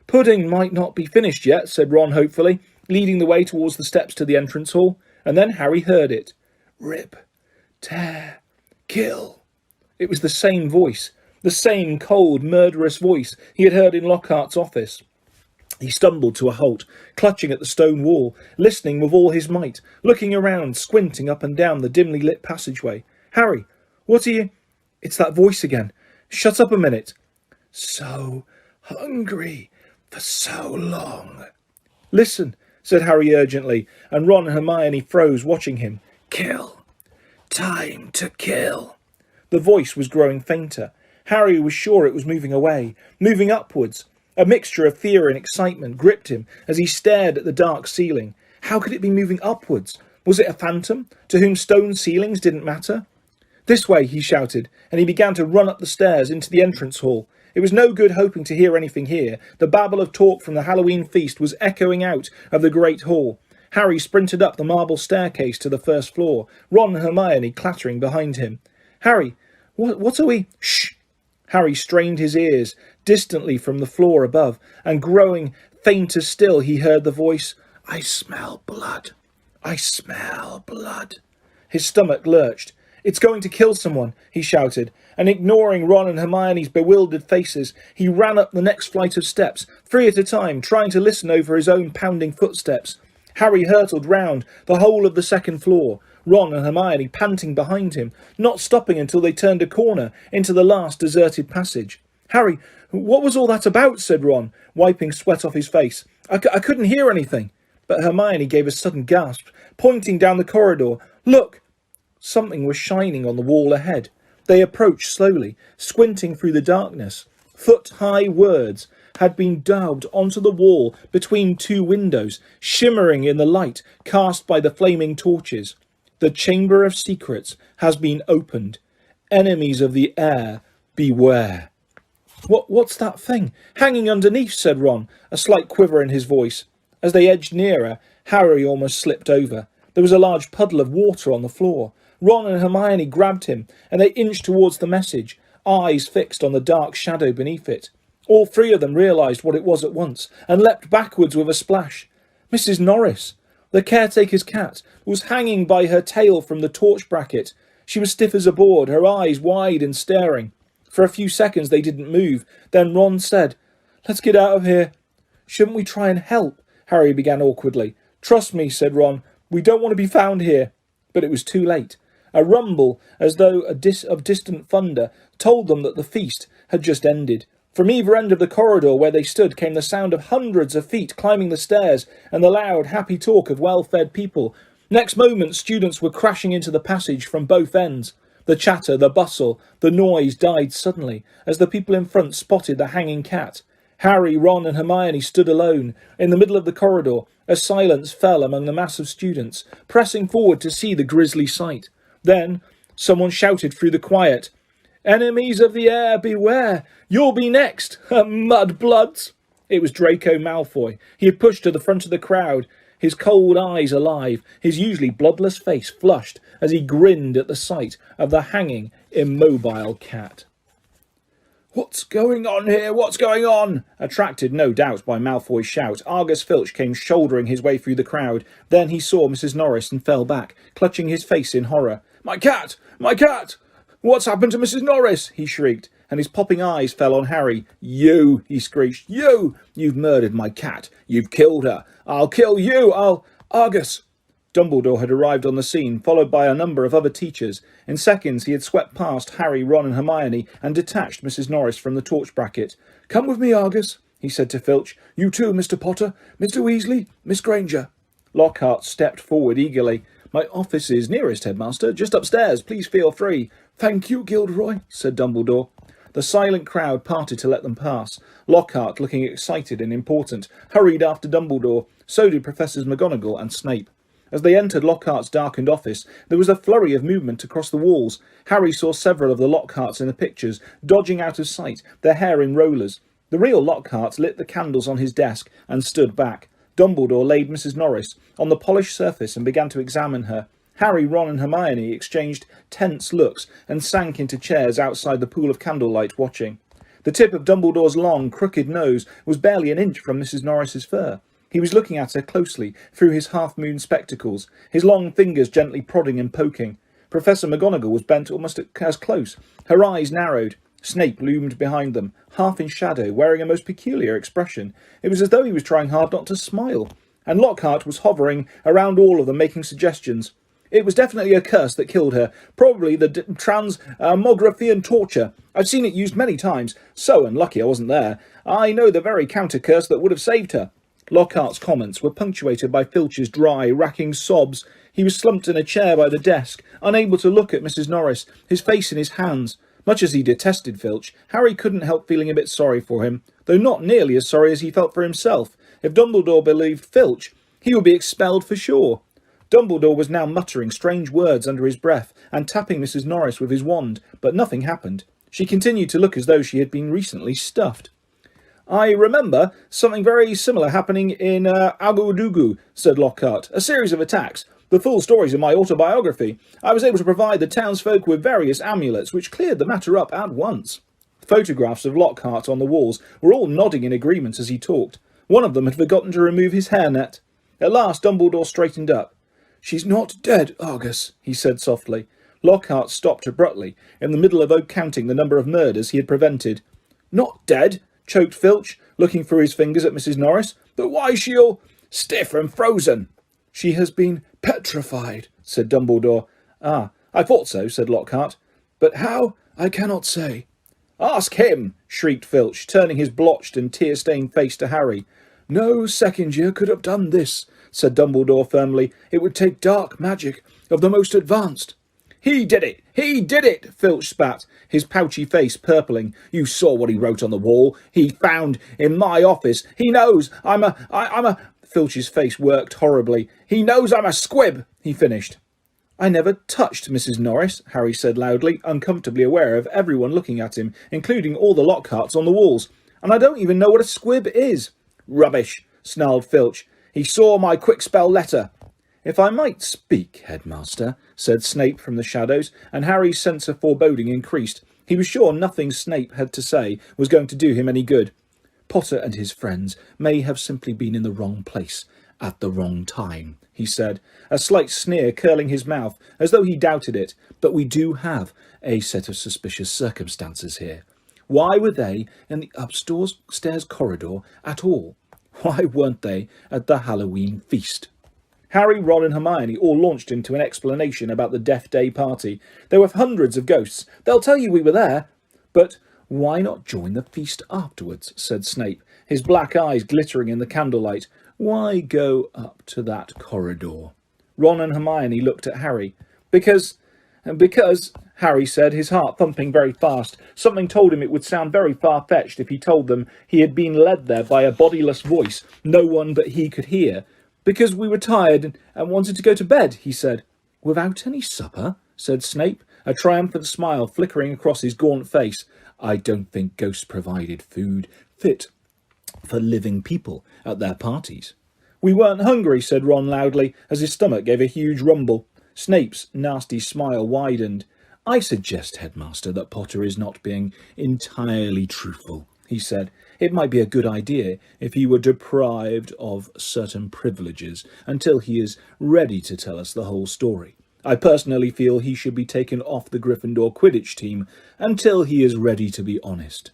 Pudding might not be finished yet, said Ron hopefully, leading the way towards the steps to the entrance hall, and then Harry heard it. Rip, tear, kill. It was the same voice, the same cold, murderous voice he had heard in Lockhart's office. He stumbled to a halt, clutching at the stone wall, listening with all his might, looking around, squinting up and down the dimly lit passageway. Harry, what are you... It's that voice again. Shut up a minute. So hungry. For so long. Listen, said Harry urgently, and Ron and Hermione froze, watching him. Kill. Time to kill. The voice was growing fainter. Harry was sure it was moving away, moving upwards. A mixture of fear and excitement gripped him as he stared at the dark ceiling. How could it be moving upwards? Was it a phantom, to whom stone ceilings didn't matter? This way, he shouted, and he began to run up the stairs into the entrance hall. It was no good hoping to hear anything here. The babble of talk from the Halloween feast was echoing out of the great hall. Harry sprinted up the marble staircase to the first floor, Ron and Hermione clattering behind him. Harry, what are we... Shh! Harry strained his ears distantly from the floor above, and growing fainter still, he heard the voice, "I smell blood. I smell blood." His stomach lurched. "It's going to kill someone," he shouted, and ignoring Ron and Hermione's bewildered faces, he ran up the next flight of steps, 3 at a time, trying to listen over his own pounding footsteps. Harry hurtled round the whole of the second floor, Ron and Hermione panting behind him, not stopping until they turned a corner into the last deserted passage. "Harry, what was all that about?" said Ron, wiping sweat off his face. I couldn't hear anything." But Hermione gave a sudden gasp, pointing down the corridor. "Look!" Something was shining on the wall ahead. They approached slowly, squinting through the darkness. Foot-high words had been daubed onto the wall between 2 windows, shimmering in the light cast by the flaming torches. "The Chamber of Secrets has been opened. Enemies of the air, beware." What's that thing hanging underneath?" said Ron, a slight quiver in his voice. As they edged nearer, Harry almost slipped over. There was a large puddle of water on the floor. Ron and Hermione grabbed him, and they inched towards the message, eyes fixed on the dark shadow beneath it. All 3 of them realised what it was at once, and leapt backwards with a splash. Mrs. Norris, the caretaker's cat, was hanging by her tail from the torch bracket. She was stiff as a board, her eyes wide and staring. For a few seconds they didn't move. Then Ron said, "Let's get out of here." "Shouldn't we try and help?" Harry began awkwardly. "Trust me," said Ron, "we don't want to be found here." But it was too late. A rumble, as though of distant thunder, told them that the feast had just ended. From either end of the corridor where they stood came the sound of hundreds of feet climbing the stairs and the loud, happy talk of well-fed people. Next moment, students were crashing into the passage from both ends. The chatter, the bustle, the noise died suddenly as the people in front spotted the hanging cat. Harry, Ron and Hermione stood alone in the middle of the corridor as silence fell among the mass of students, pressing forward to see the grisly sight. Then someone shouted through the quiet, "Enemies of the air, beware! You'll be next, mudbloods!" It was Draco Malfoy. He had pushed to the front of the crowd, his cold eyes alive, his usually bloodless face flushed as he grinned at the sight of the hanging, immobile cat. "What's going on here? What's going on?" Attracted, no doubt, by Malfoy's shout, Argus Filch came shouldering his way through the crowd. Then he saw Mrs. Norris and fell back, clutching his face in horror. "My cat! My cat! What's happened to Mrs. Norris?" he shrieked, and his popping eyes fell on Harry. "You!" he screeched. "You! You've murdered my cat! You've killed her! I'll kill you! Argus!" Dumbledore had arrived on the scene, followed by a number of other teachers. In seconds he had swept past Harry, Ron and Hermione and detached Mrs. Norris from the torch bracket. "Come with me, Argus," he said to Filch. "You too, Mr. Potter, Mr. Weasley, Miss Granger." Lockhart stepped forward eagerly. "My office is nearest, Headmaster, just upstairs. Please feel free." "Thank you, Gilderoy," said Dumbledore. The silent crowd parted to let them pass. Lockhart, looking excited and important, hurried after Dumbledore. So did Professors McGonagall and Snape. As they entered Lockhart's darkened office, there was a flurry of movement across the walls. Harry saw several of the Lockharts in the pictures, dodging out of sight, their hair in rollers. The real Lockhart lit the candles on his desk and stood back. Dumbledore laid Mrs. Norris on the polished surface and began to examine her. Harry, Ron and Hermione exchanged tense looks and sank into chairs outside the pool of candlelight, watching. The tip of Dumbledore's long, crooked nose was barely an inch from Mrs. Norris's fur. He was looking at her closely through his half-moon spectacles, his long fingers gently prodding and poking. Professor McGonagall was bent almost as close. Her eyes narrowed. Snape loomed behind them, half in shadow, wearing a most peculiar expression. It was as though he was trying hard not to smile. And Lockhart was hovering around all of them, making suggestions. "It was definitely a curse that killed her. Probably the transmogrifian torture. I've seen it used many times. So unlucky I wasn't there. I know the very counter-curse that would have saved her." Lockhart's comments were punctuated by Filch's dry, racking sobs. He was slumped in a chair by the desk, unable to look at Mrs. Norris, his face in his hands. Much as he detested Filch, Harry couldn't help feeling a bit sorry for him, though not nearly as sorry as he felt for himself. If Dumbledore believed Filch, he would be expelled for sure. Dumbledore was now muttering strange words under his breath and tapping Mrs. Norris with his wand, but nothing happened. She continued to look as though she had been recently stuffed. "I remember something very similar happening in Agudugu," said Lockhart. "A series of attacks. The full story's in my autobiography. I was able to provide the townsfolk with various amulets, which cleared the matter up at once." Photographs of Lockhart on the walls were all nodding in agreement as he talked. One of them had forgotten to remove his hairnet. At last Dumbledore straightened up. "She's not dead, Argus," he said softly. Lockhart stopped abruptly, in the middle of counting the number of murders he had prevented. "Not dead?" choked Filch, looking through his fingers at Mrs. Norris. "But why is she all stiff and frozen?" "She has been petrified," said Dumbledore. "Ah, I thought so," said Lockhart. "But how? I cannot say." "Ask him!" shrieked Filch, turning his blotched and tear-stained face to Harry. "No second year could have done this," said Dumbledore firmly. "It would take dark magic of the most advanced." "He did it! He did it!" Filch spat, his pouchy face purpling. "You saw what he wrote on the wall. He found in my office. He knows I'm a... Filch's face worked horribly. "He knows I'm a squib," he finished. "I never touched Mrs. Norris," Harry said loudly, uncomfortably aware of everyone looking at him, including all the Lockharts on the walls. "And I don't even know what a squib is." "Rubbish," snarled Filch. "He saw my quick-spell letter." "If I might speak, Headmaster," said Snape from the shadows, and Harry's sense of foreboding increased. He was sure nothing Snape had to say was going to do him any good. "Potter and his friends may have simply been in the wrong place at the wrong time," he said, a slight sneer curling his mouth, as though he doubted it. "But we do have a set of suspicious circumstances here. Why were they in the upstairs corridor at all? Why weren't they at the Halloween feast?" Harry, Ron and Hermione all launched into an explanation about the Death Day party. "There were hundreds of ghosts. They'll tell you we were there." "But why not join the feast afterwards?" said Snape, his black eyes glittering in the candlelight. "Why go up to that corridor?" Ron and Hermione looked at Harry. Because, Harry said, his heart thumping very fast. Something told him it would sound very far-fetched if he told them he had been led there by a bodiless voice no one but he could hear. "Because we were tired and wanted to go to bed," he said. "Without any supper?" said Snape, a triumphant smile flickering across his gaunt face. "I don't think ghosts provided food fit for living people at their parties." "We weren't hungry," said Ron loudly, as his stomach gave a huge rumble. Snape's nasty smile widened. "I suggest, Headmaster, that Potter is not being entirely truthful," he said. "It might be a good idea if he were deprived of certain privileges until he is ready to tell us the whole story. I personally feel he should be taken off the Gryffindor Quidditch team until he is ready to be honest."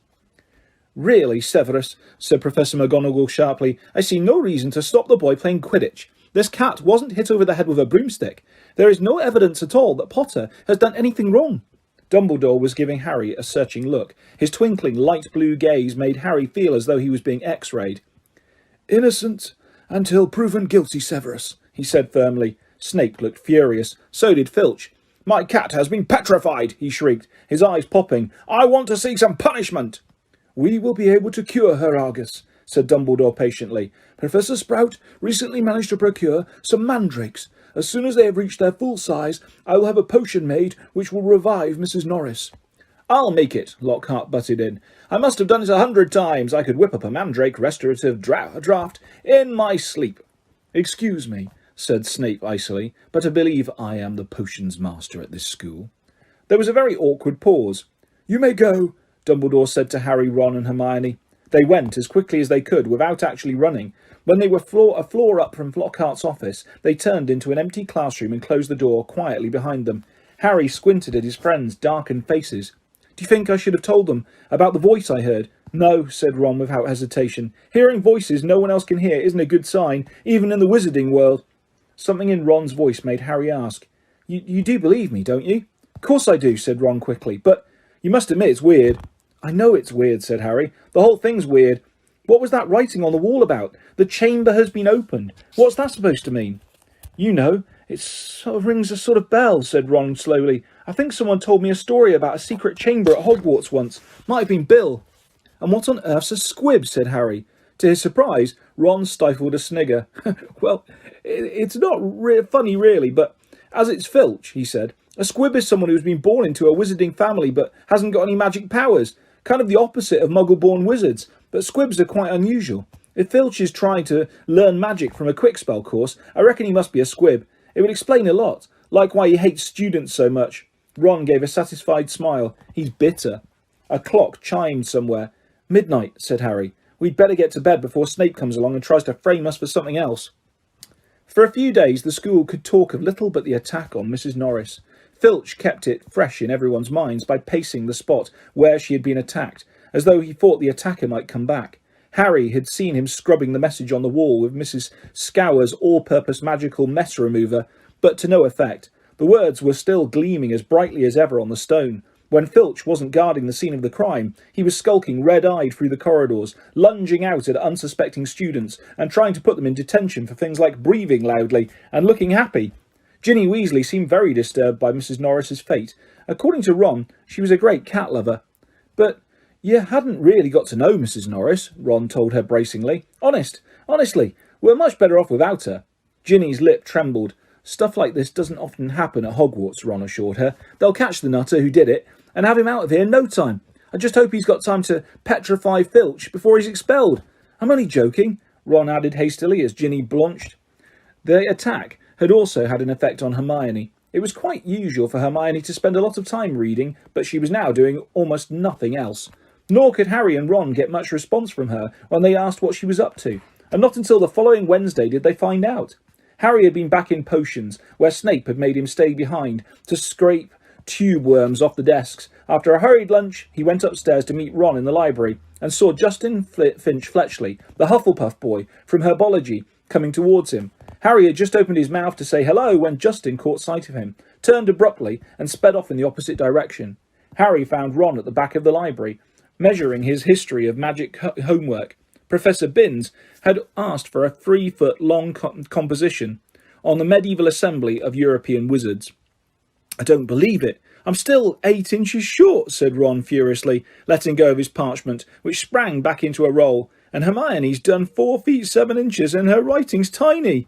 "Really, Severus," said Professor McGonagall sharply, "I see no reason to stop the boy playing Quidditch. This cat wasn't hit over the head with a broomstick. There is no evidence at all that Potter has done anything wrong." Dumbledore was giving Harry a searching look. His twinkling light blue gaze made Harry feel as though he was being x-rayed. "Innocent until proven guilty, Severus," he said firmly. Snape looked furious. So did Filch. "My cat has been petrified," he shrieked, his eyes popping. "I want to see some punishment." "We will be able to cure her, Argus," said Dumbledore patiently. "Professor Sprout recently managed to procure some mandrakes. As soon as they have reached their full size, I will have a potion made which will revive Mrs. Norris." "I'll make it," Lockhart butted in. "I must have done it 100 times. I could whip up a mandrake restorative draught in my sleep." "Excuse me," said Snape icily, "but I believe I am the potions master at this school." There was a very awkward pause. "You may go," Dumbledore said to Harry, Ron and Hermione. They went as quickly as they could without actually running. When they were a floor up from Lockhart's office, they turned into an empty classroom and closed the door quietly behind them. Harry squinted at his friends' darkened faces. "Do you think I should have told them about the voice I heard?" "No," said Ron without hesitation. "Hearing voices no one else can hear isn't a good sign, even in the wizarding world." Something in Ron's voice made Harry ask, You do believe me, don't you?" "Of course I do," said Ron quickly, "but you must admit it's weird." "I know it's weird," said Harry. "The whole thing's weird. What was that writing on the wall about? The chamber has been opened. What's that supposed to mean?" "You know, it sort of rings a sort of bell," said Ron slowly. "I think someone told me a story about a secret chamber at Hogwarts once. Might have been Bill." "And what on earth's a squib?" said Harry. To his surprise, Ron stifled a snigger. "Well, it's not funny really, but as it's Filch," he said. "A squib is someone who's been born into a wizarding family but hasn't got any magic powers. Kind of the opposite of muggle-born wizards, but squibs are quite unusual. If Filch is trying to learn magic from a quick-spell course, I reckon he must be a squib. It would explain a lot, like why he hates students so much." Ron gave a satisfied smile. "He's bitter." A clock chimed somewhere. "Midnight," said Harry. "We'd better get to bed before Snape comes along and tries to frame us for something else." For a few days the school could talk of little but the attack on Mrs. Norris. Filch kept it fresh in everyone's minds by pacing the spot where she had been attacked, as though he thought the attacker might come back. Harry had seen him scrubbing the message on the wall with Mrs. Scour's all-purpose magical mess remover, but to no effect. The words were still gleaming as brightly as ever on the stone. When Filch wasn't guarding the scene of the crime, he was skulking red-eyed through the corridors, lunging out at unsuspecting students and trying to put them in detention for things like breathing loudly and looking happy. Ginny Weasley seemed very disturbed by Mrs. Norris's fate. According to Ron, she was a great cat lover. "But you hadn't really got to know Mrs. Norris," Ron told her bracingly. Honestly, we're much better off without her." Ginny's lip trembled. "Stuff like this doesn't often happen at Hogwarts," Ron assured her. "They'll catch the nutter who did it and have him out of here in no time. I just hope he's got time to petrify Filch before he's expelled." "I'm only joking," Ron added hastily as Ginny blanched. The attack had also had an effect on Hermione. It was quite usual for Hermione to spend a lot of time reading, but she was now doing almost nothing else. Nor could Harry and Ron get much response from her when they asked what she was up to, and not until the following Wednesday did they find out. Harry had been back in potions, where Snape had made him stay behind to scrape tube worms off the desks. After a hurried lunch, he went upstairs to meet Ron in the library and saw Justin Finch Fletchley, the Hufflepuff boy from herbology, coming towards him. Harry had just opened his mouth to say hello when Justin caught sight of him, turned abruptly and sped off in the opposite direction. Harry found Ron at the back of the library, measuring his history of magic homework. Professor Binns had asked for a 3-foot-long composition on the medieval assembly of European wizards. "I don't believe it. I'm still 8 inches short," said Ron furiously, letting go of his parchment, which sprang back into a roll. "And Hermione's done 4 feet 7 inches and her writing's tiny."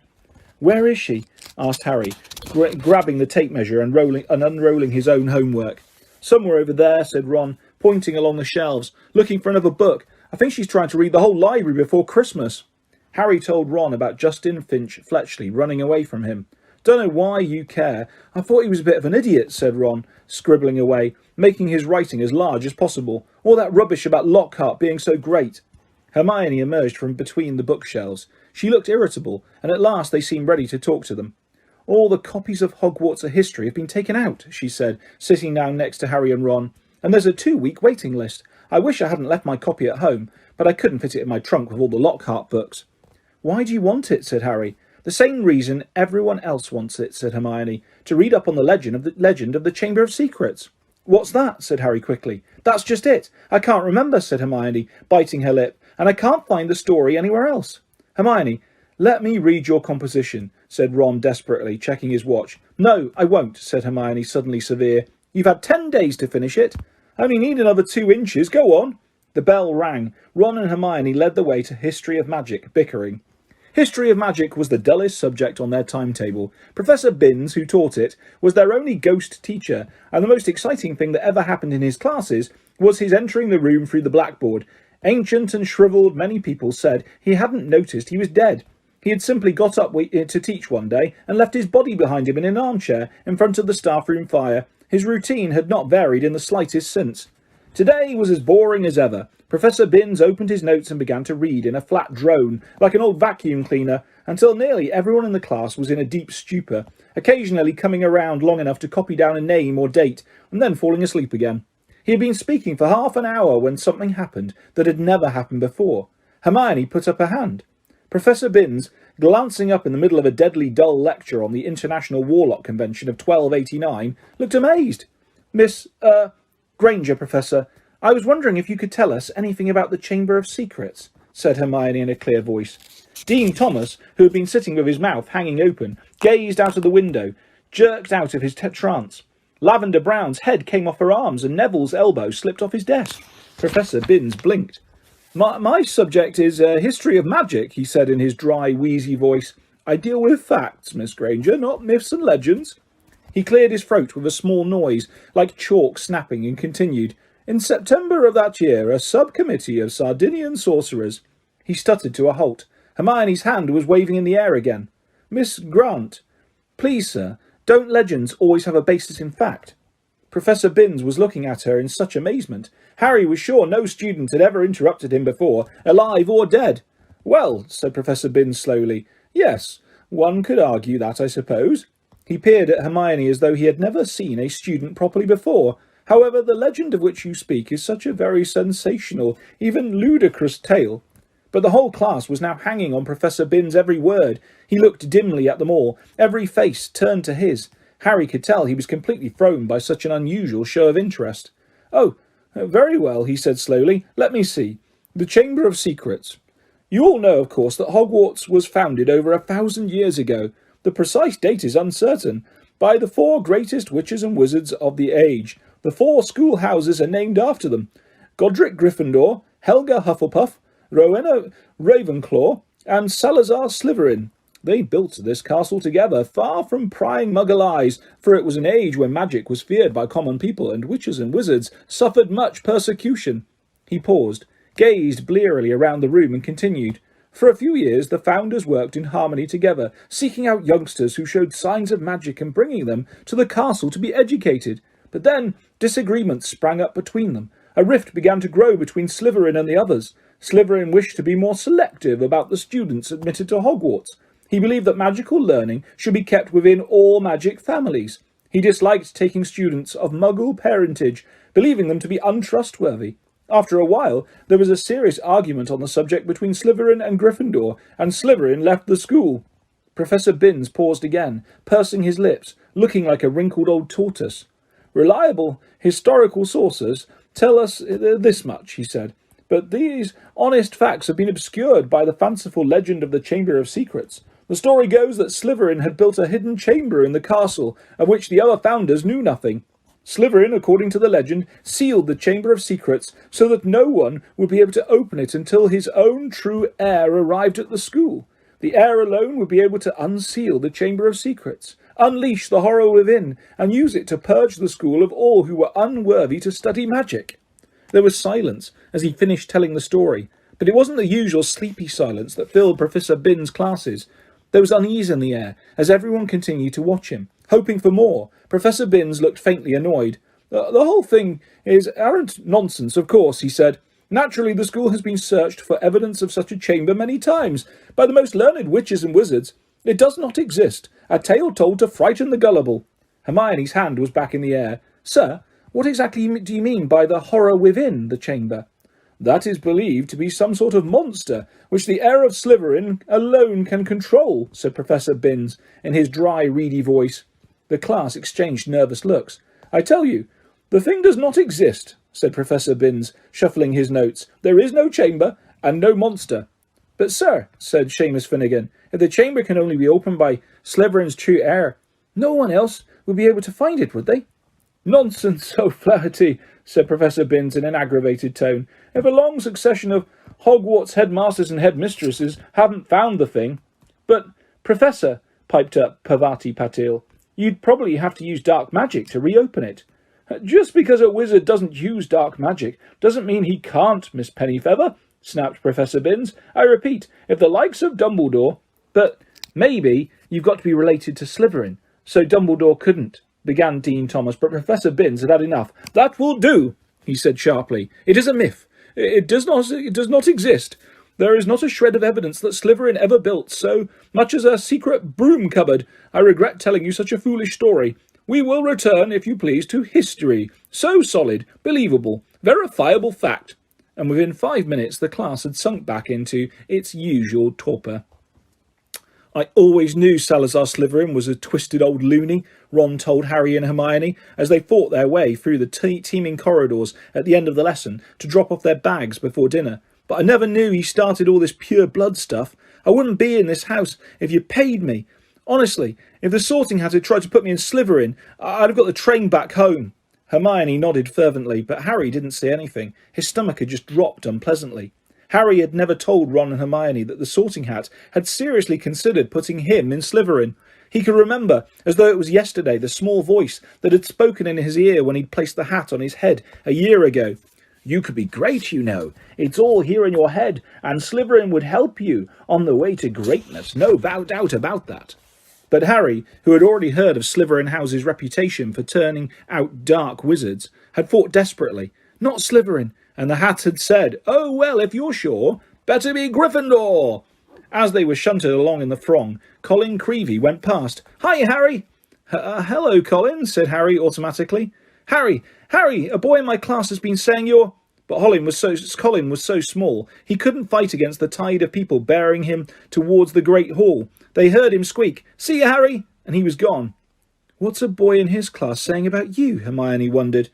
"Where is she?" asked Harry, grabbing the tape measure and unrolling his own homework. "Somewhere over there," said Ron, pointing along the shelves, looking for another book. "I think she's trying to read the whole library before Christmas." Harry told Ron about Justin Finch Fletchley running away from him. "Don't know why you care. I thought he was a bit of an idiot," said Ron, scribbling away, making his writing as large as possible. "All that rubbish about Lockhart being so great." Hermione emerged from between the bookshelves. She looked irritable, and at last they seemed ready to talk to them. "All the copies of Hogwarts history have been taken out," she said, sitting down next to Harry and Ron. "And there's a 2-week waiting list. I wish I hadn't left my copy at home, but I couldn't fit it in my trunk with all the Lockhart books." "Why do you want it?" said Harry. "The same reason everyone else wants it," said Hermione. "To read up on the legend of the Chamber of Secrets." "What's that?" said Harry quickly. "That's just it. I can't remember," said Hermione, biting her lip, "and I can't find the story anywhere else." "Hermione, let me read your composition," said Ron desperately, checking his watch. "No, I won't," said Hermione, suddenly severe. "You've had 10 days to finish it. I only need another 2 inches. Go on." The bell rang. Ron and Hermione led the way to History of Magic, bickering. History of Magic was the dullest subject on their timetable. Professor Binns, who taught it, was their only ghost teacher, and the most exciting thing that ever happened in his classes was his entering the room through the blackboard. Ancient and shrivelled, many people said he hadn't noticed he was dead. He had simply got up to teach one day and left his body behind him in an armchair in front of the staff room fire. His routine had not varied in the slightest since. Today was as boring as ever. Professor Binns opened his notes and began to read in a flat drone, like an old vacuum cleaner, until nearly everyone in the class was in a deep stupor, occasionally coming around long enough to copy down a name or date, and then falling asleep again. He had been speaking for half an hour when something happened that had never happened before. Hermione put up her hand. Professor Binns, glancing up in the middle of a deadly dull lecture on the International Warlock Convention of 1289, looked amazed. "Miss, Granger, Professor, I was wondering if you could tell us anything about the Chamber of Secrets," said Hermione in a clear voice. Dean Thomas, who had been sitting with his mouth hanging open, gazed out of the window, jerked out of his trance. Lavender Brown's head came off her arms and Neville's elbow slipped off his desk. Professor Binns blinked. My subject is history of magic," he said in his dry, wheezy voice. "I deal with facts, Miss Granger, not myths and legends." He cleared his throat with a small noise, like chalk snapping, and continued. "In September of that year, a subcommittee of Sardinian sorcerers—" He stuttered to a halt. Hermione's hand was waving in the air again. "Miss Grant, please, sir, don't legends always have a basis in fact?" Professor Binns was looking at her in such amazement. Harry was sure no student had ever interrupted him before, alive or dead. Well, said Professor Binns slowly, yes, one could argue that, I suppose. He peered at Hermione as though he had never seen a student properly before. However, the legend of which you speak is such a very sensational, even ludicrous tale. But the whole class was now hanging on Professor Binns' every word. He looked dimly at them all, every face turned to his. Harry could tell he was completely thrown by such an unusual show of interest. Oh, very well, he said slowly. Let me see. The Chamber of Secrets. You all know, of course, that Hogwarts was founded over 1,000 years ago. The precise date is uncertain. By the 4 greatest witches and wizards of the age. The 4 schoolhouses are named after them. Godric Gryffindor, Helga Hufflepuff, Rowena Ravenclaw, and Salazar Slytherin. They built this castle together, far from prying muggle eyes, for it was an age when magic was feared by common people, and witches and wizards suffered much persecution. He paused, gazed blearily around the room, and continued. For a few years the founders worked in harmony together, seeking out youngsters who showed signs of magic and bringing them to the castle to be educated. But then disagreements sprang up between them. A rift began to grow between Slytherin and the others. Slytherin wished to be more selective about the students admitted to Hogwarts. He believed that magical learning should be kept within all magic families. He disliked taking students of Muggle parentage, believing them to be untrustworthy. After a while, there was a serious argument on the subject between Slytherin and Gryffindor, and Slytherin left the school. Professor Binns paused again, pursing his lips, looking like a wrinkled old tortoise. Reliable historical sources tell us this much, he said, but these honest facts have been obscured by the fanciful legend of the Chamber of Secrets. The story goes that Slytherin had built a hidden chamber in the castle, of which the other founders knew nothing. Slytherin, according to the legend, sealed the Chamber of Secrets so that no one would be able to open it until his own true heir arrived at the school. The heir alone would be able to unseal the Chamber of Secrets, unleash the horror within, and use it to purge the school of all who were unworthy to study magic. There was silence as he finished telling the story, but it wasn't the usual sleepy silence that filled Professor Binns' classes. There was unease in the air as everyone continued to watch him, hoping for more. Professor Binns looked faintly annoyed. The whole thing is arrant nonsense, of course, he said. Naturally, the school has been searched for evidence of such a chamber many times by the most learned witches and wizards. It does not exist. A tale told to frighten the gullible. Hermione's hand was back in the air. Sir, what exactly do you mean by the horror within the chamber? That is believed to be some sort of monster, which the heir of Slytherin alone can control, said Professor Binns, in his dry, reedy voice. The class exchanged nervous looks. I tell you, the thing does not exist, said Professor Binns, shuffling his notes. There is no chamber, and no monster. But, sir, said Seamus Finnegan, if the chamber can only be opened by Slytherin's true heir, no one else would be able to find it, would they? Nonsense, O'Flaherty, said Professor Binns in an aggravated tone. If a long succession of Hogwarts headmasters and headmistresses haven't found the thing. But, Professor, piped up Parvati Patil, you'd probably have to use dark magic to reopen it. Just because a wizard doesn't use dark magic doesn't mean he can't, Miss Pennyfeather, snapped Professor Binns. I repeat, if the likes of Dumbledore... But maybe you've got to be related to Slytherin, so Dumbledore couldn't, began Dean Thomas, but Professor Binns had had enough. That will do, he said sharply. It is a myth. It does not exist. There is not a shred of evidence that Slytherin ever built so much as a secret broom cupboard. I regret telling you such a foolish story. We will return, if you please, to history. So solid, believable, verifiable fact. And within 5 minutes the class had sunk back into its usual torpor. I always knew Salazar Slytherin was a twisted old loony, Ron told Harry and Hermione as they fought their way through the teeming corridors at the end of the lesson to drop off their bags before dinner. But I never knew he started all this pure blood stuff. I wouldn't be in this house if you paid me. Honestly, if the Sorting Hat had tried to put me in Slytherin, I'd have got the train back home. Hermione nodded fervently, but Harry didn't say anything. His stomach had just dropped unpleasantly. Harry had never told Ron and Hermione that the Sorting Hat had seriously considered putting him in Slytherin. He could remember, as though it was yesterday, the small voice that had spoken in his ear when he'd placed the hat on his head a year ago. You could be great, you know. It's all here in your head, and Slytherin would help you on the way to greatness. No doubt about that. But Harry, who had already heard of Slytherin House's reputation for turning out dark wizards, had fought desperately. Not Slytherin. And the hat had said, "Oh, well, if you're sure, better be Gryffindor." As they were shunted along in the throng, Colin Creevey went past. "Hi, Harry." Hello, Colin," said Harry automatically. Harry, a boy in my class has been saying you're..." But Colin was so small, he couldn't fight against the tide of people bearing him towards the great hall. They heard him squeak, "See you, Harry," and he was gone. "What's a boy in his class saying about you?" Hermione wondered.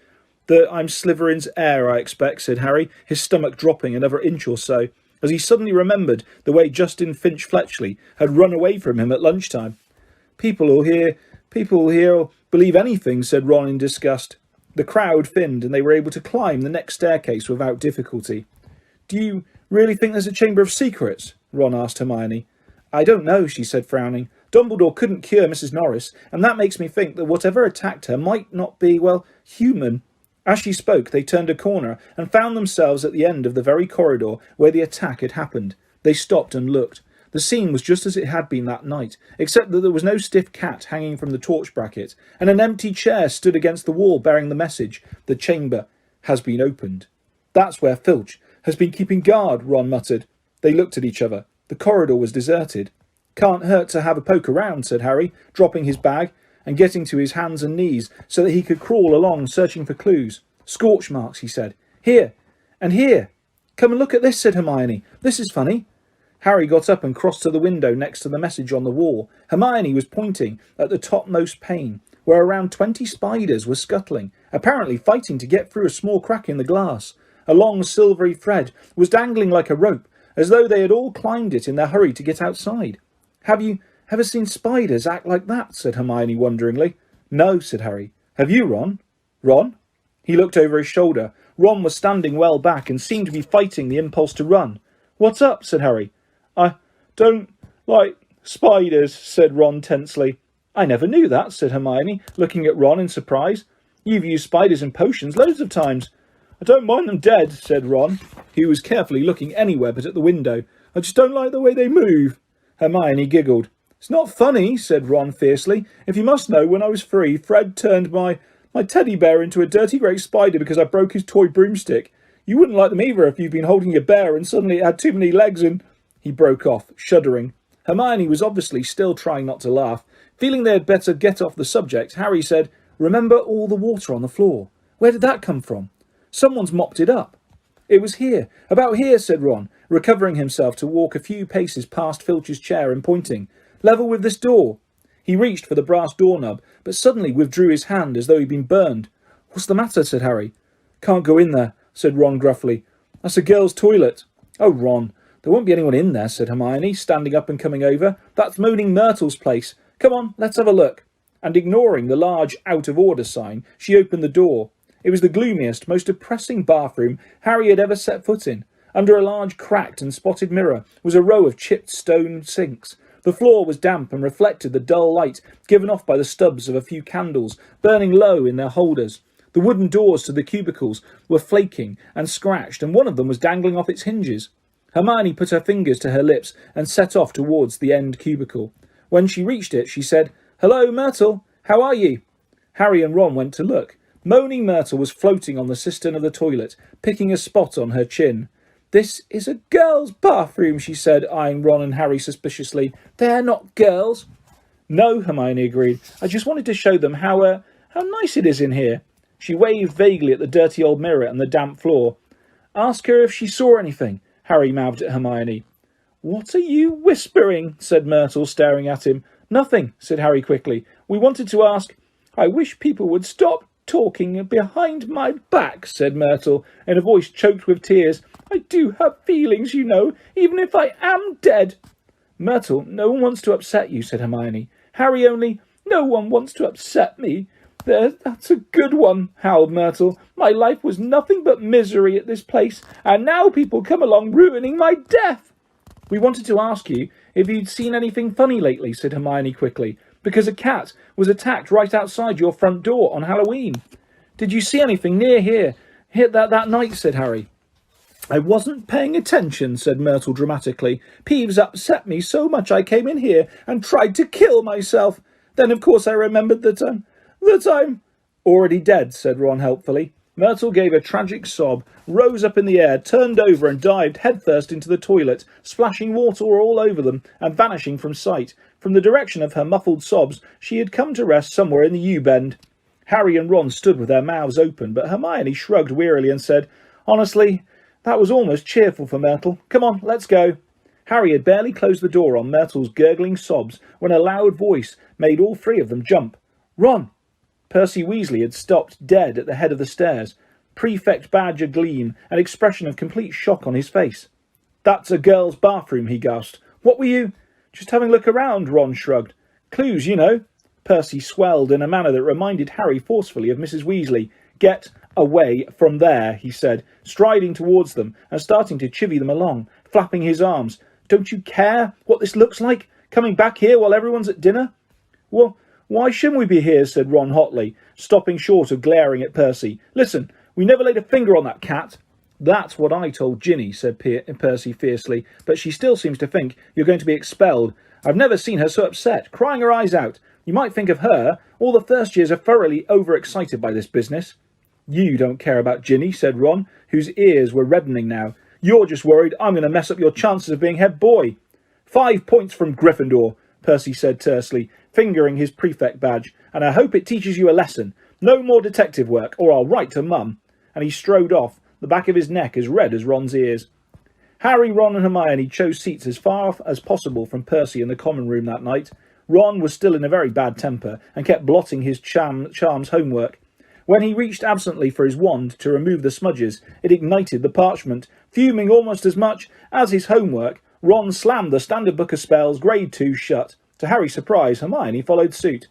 "That I'm Slytherin's heir, I expect," said Harry, his stomach dropping another inch or so, as he suddenly remembered the way Justin Finch-Fletchley had run away from him at lunchtime. People here will believe anything," said Ron in disgust. The crowd thinned, and they were able to climb the next staircase without difficulty. "Do you really think there's a chamber of secrets?" Ron asked Hermione. "I don't know," she said, frowning. "Dumbledore couldn't cure Mrs. Norris, and that makes me think that whatever attacked her might not be, well, human." As she spoke, they turned a corner and found themselves at the end of the very corridor where the attack had happened. They stopped and looked. The scene was just as it had been that night, except that there was no stiff cat hanging from the torch bracket, and an empty chair stood against the wall bearing the message, "The chamber has been opened." "That's where Filch has been keeping guard," Ron muttered. They looked at each other. The corridor was deserted. "Can't hurt to have a poke around," said Harry, dropping his bag and getting to his hands and knees so that he could crawl along searching for clues. "Scorch marks," he said. "Here, and here." "Come and look at this," said Hermione. "This is funny." Harry got up and crossed to the window next to the message on the wall. Hermione was pointing at the topmost pane, where around 20 spiders were scuttling, apparently fighting to get through a small crack in the glass. A long silvery thread was dangling like a rope, as though they had all climbed it in their hurry to get outside. "Have you ever seen spiders act like that?" said Hermione wonderingly. "No," said Harry. "Have you, Ron?" "Ron?" He looked over his shoulder. Ron was standing well back and seemed to be fighting the impulse to run. "What's up?" said Harry. "I don't like spiders," said Ron tensely. "I never knew that," said Hermione, looking at Ron in surprise. "You've used spiders in potions loads of times." "I don't mind them dead," said Ron, who was carefully looking anywhere but at the window. "I just don't like the way they move." Hermione giggled. "It's not funny," said Ron fiercely. "If you must know, when I was 3, Fred turned my teddy bear into a dirty great spider because I broke his toy broomstick. You wouldn't like them either if you've been holding your bear and suddenly it had too many legs and..." He broke off, shuddering. Hermione was obviously still trying not to laugh. Feeling they had better get off the subject, Harry said, "Remember all the water on the floor? Where did that come from?" "Someone's mopped it up." "It was here, about here," said Ron, recovering himself to walk a few paces past Filch's chair and pointing. "Level with this door." He reached for the brass doorknob, but suddenly withdrew his hand as though he'd been burned. "What's the matter?" said Harry. "Can't go in there," said Ron gruffly. "That's a girl's toilet." "Oh, Ron, there won't be anyone in there," said Hermione, standing up and coming over. "That's Moaning Myrtle's place. Come on, let's have a look." And ignoring the large out-of-order sign, she opened the door. It was the gloomiest, most depressing bathroom Harry had ever set foot in. Under a large cracked and spotted mirror was a row of chipped stone sinks. The floor was damp and reflected the dull light given off by the stubs of a few candles burning low in their holders. The wooden doors to the cubicles were flaking and scratched, and one of them was dangling off its hinges. Hermione put her fingers to her lips and set off towards the end cubicle. When she reached it, she said, "Hello, Myrtle. How are you?" Harry and Ron went to look. Moaning Myrtle was floating on the cistern of the toilet, picking a spot on her chin. "This is a girl's bathroom," she said, eyeing Ron and Harry suspiciously. "They're not girls." "No," Hermione agreed. "I just wanted to show them how nice it is in here." She waved vaguely at the dirty old mirror and the damp floor. "Ask her if she saw anything," Harry mouthed at Hermione. "What are you whispering?" said Myrtle, staring at him. "Nothing," said Harry quickly. "We wanted to ask..." "I wish people would stop talking behind my back," said Myrtle, in a voice choked with tears. "I do have feelings, you know, even if I am dead." "Myrtle, no one wants to upset you," said Hermione. "Harry only..." "No one wants to upset me. There, that's a good one," howled Myrtle. "My life was nothing but misery at this place, and now people come along ruining my death." "We wanted to ask you if you'd seen anything funny lately," said Hermione quickly, "because a cat was attacked right outside your front door on Halloween." "Did you see anything near here that night?" said Harry. "I wasn't paying attention," said Myrtle dramatically. "Peeves upset me so much I came in here and tried to kill myself. Then, of course, I remembered that I'm already dead," said Ron helpfully. Myrtle gave a tragic sob, rose up in the air, turned over and dived headfirst into the toilet, splashing water all over them and vanishing from sight. From the direction of her muffled sobs, she had come to rest somewhere in the U-bend. Harry and Ron stood with their mouths open, but Hermione shrugged wearily and said, "Honestly, that was almost cheerful for Myrtle. Come on, let's go." Harry had barely closed the door on Myrtle's gurgling sobs when a loud voice made all three of them jump. "Ron!" Percy Weasley had stopped dead at the head of the stairs, prefect badge agleam, an expression of complete shock on his face. "That's a girl's bathroom," he gasped. "What were you—" "Just having a look around," Ron shrugged. "Clues, you know." Percy swelled in a manner that reminded Harry forcefully of Mrs. Weasley. "Get away from there," he said, striding towards them and starting to chivvy them along, flapping his arms. "Don't you care what this looks like? Coming back here while everyone's at dinner?" "Well, why shouldn't we be here?" said Ron hotly, stopping short of glaring at Percy. "Listen, we never laid a finger on that cat." "That's what I told Ginny," said Percy fiercely, "but she still seems to think you're going to be expelled. I've never seen her so upset, crying her eyes out. You might think of her. All the first years are thoroughly overexcited by this business." "You don't care about Ginny," said Ron, whose ears were reddening now. "You're just worried I'm going to mess up your chances of being head boy." 5 points from Gryffindor," Percy said tersely, fingering his prefect badge, "and I hope it teaches you a lesson. No more detective work, or I'll write to Mum." And he strode off, the back of his neck as red as Ron's ears. Harry, Ron and Hermione chose seats as far as possible from Percy in the common room that night. Ron was still in a very bad temper and kept blotting his charms homework. When he reached absently for his wand to remove the smudges, it ignited the parchment. Fuming almost as much as his homework, Ron slammed the Standard Book of Spells Grade 2 shut. To Harry's surprise, Hermione followed suit.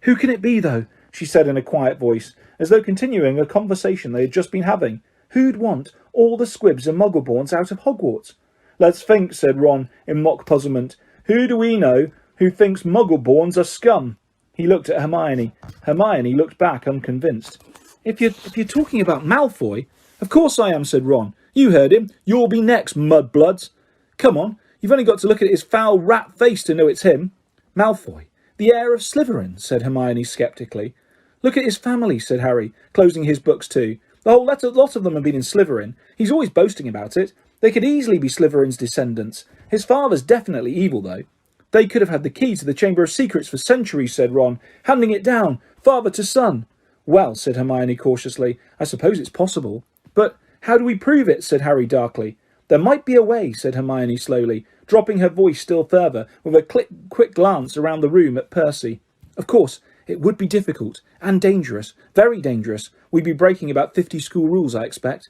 "Who can it be, though?" she said in a quiet voice, as though continuing a conversation they had just been having. "Who'd want all the squibs and muggleborns out of Hogwarts?" "Let's think," said Ron in mock puzzlement. "Who do we know who thinks muggleborns are scum?" He looked at Hermione. Hermione looked back unconvinced. If you're talking about Malfoy..." "Of course I am," said Ron. "You heard him. You'll be next, mudbloods." "Come on, you've only got to look at his foul rat face to know it's him." "Malfoy, the heir of Slytherin," said Hermione sceptically. "Look at his family," said Harry, closing his books too. "The whole lot of them have been in Slytherin. He's always boasting about it. They could easily be Slytherin's descendants. His father's definitely evil, though." "They could have had the key to the Chamber of Secrets for centuries," said Ron, "handing it down, father to son." "Well," said Hermione cautiously, "I suppose it's possible." "But how do we prove it?" said Harry darkly. "There might be a way," said Hermione slowly, dropping her voice still further, with a quick glance around the room at Percy. "Of course, it would be difficult, and dangerous, very dangerous. We'd be breaking about 50 school rules, I expect."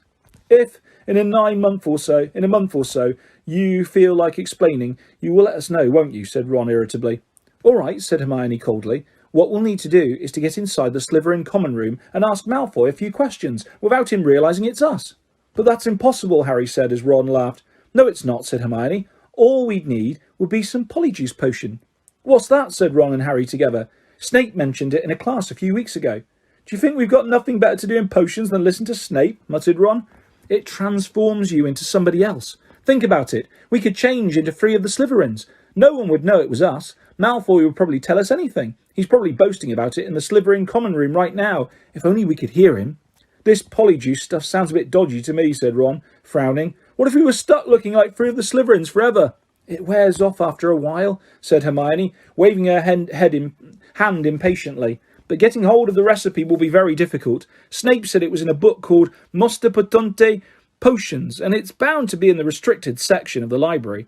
"If, in a month or so, you feel like explaining, you will let us know, won't you?" said Ron irritably. "All right," said Hermione coldly. "What we'll need to do is to get inside the Slytherin common room and ask Malfoy a few questions, without him realising it's us." "But that's impossible," Harry said as Ron laughed. "No, it's not," said Hermione. "All we'd need would be some polyjuice potion." "What's that?" said Ron and Harry together. "Snape mentioned it in a class a few weeks ago." "Do you think we've got nothing better to do in potions than listen to Snape?" muttered Ron. "It transforms you into somebody else. Think about it. We could change into 3 of the Slytherins. No one would know it was us. Malfoy would probably tell us anything. He's probably boasting about it in the Slytherin common room right now. If only we could hear him." "This polyjuice stuff sounds a bit dodgy to me," said Ron, frowning. "What if we were stuck looking like 3 of the Slytherins forever?" "It wears off after a while," said Hermione, waving her hand impatiently. "But getting hold of the recipe will be very difficult. Snape said it was in a book called Mosta Potente Potions, and it's bound to be in the restricted section of the library."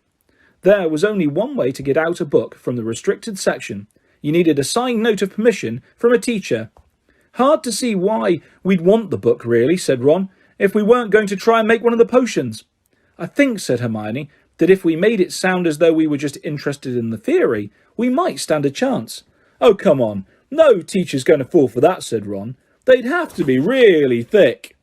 There was only one way to get out a book from the restricted section. You needed a signed note of permission from a teacher. "Hard to see why we'd want the book, really," said Ron, "if we weren't going to try and make one of the potions." "I think," said Hermione, "that if we made it sound as though we were just interested in the theory, we might stand a chance." "Oh, come on. No teacher's going to fall for that," said Ron. "They'd have to be really thick."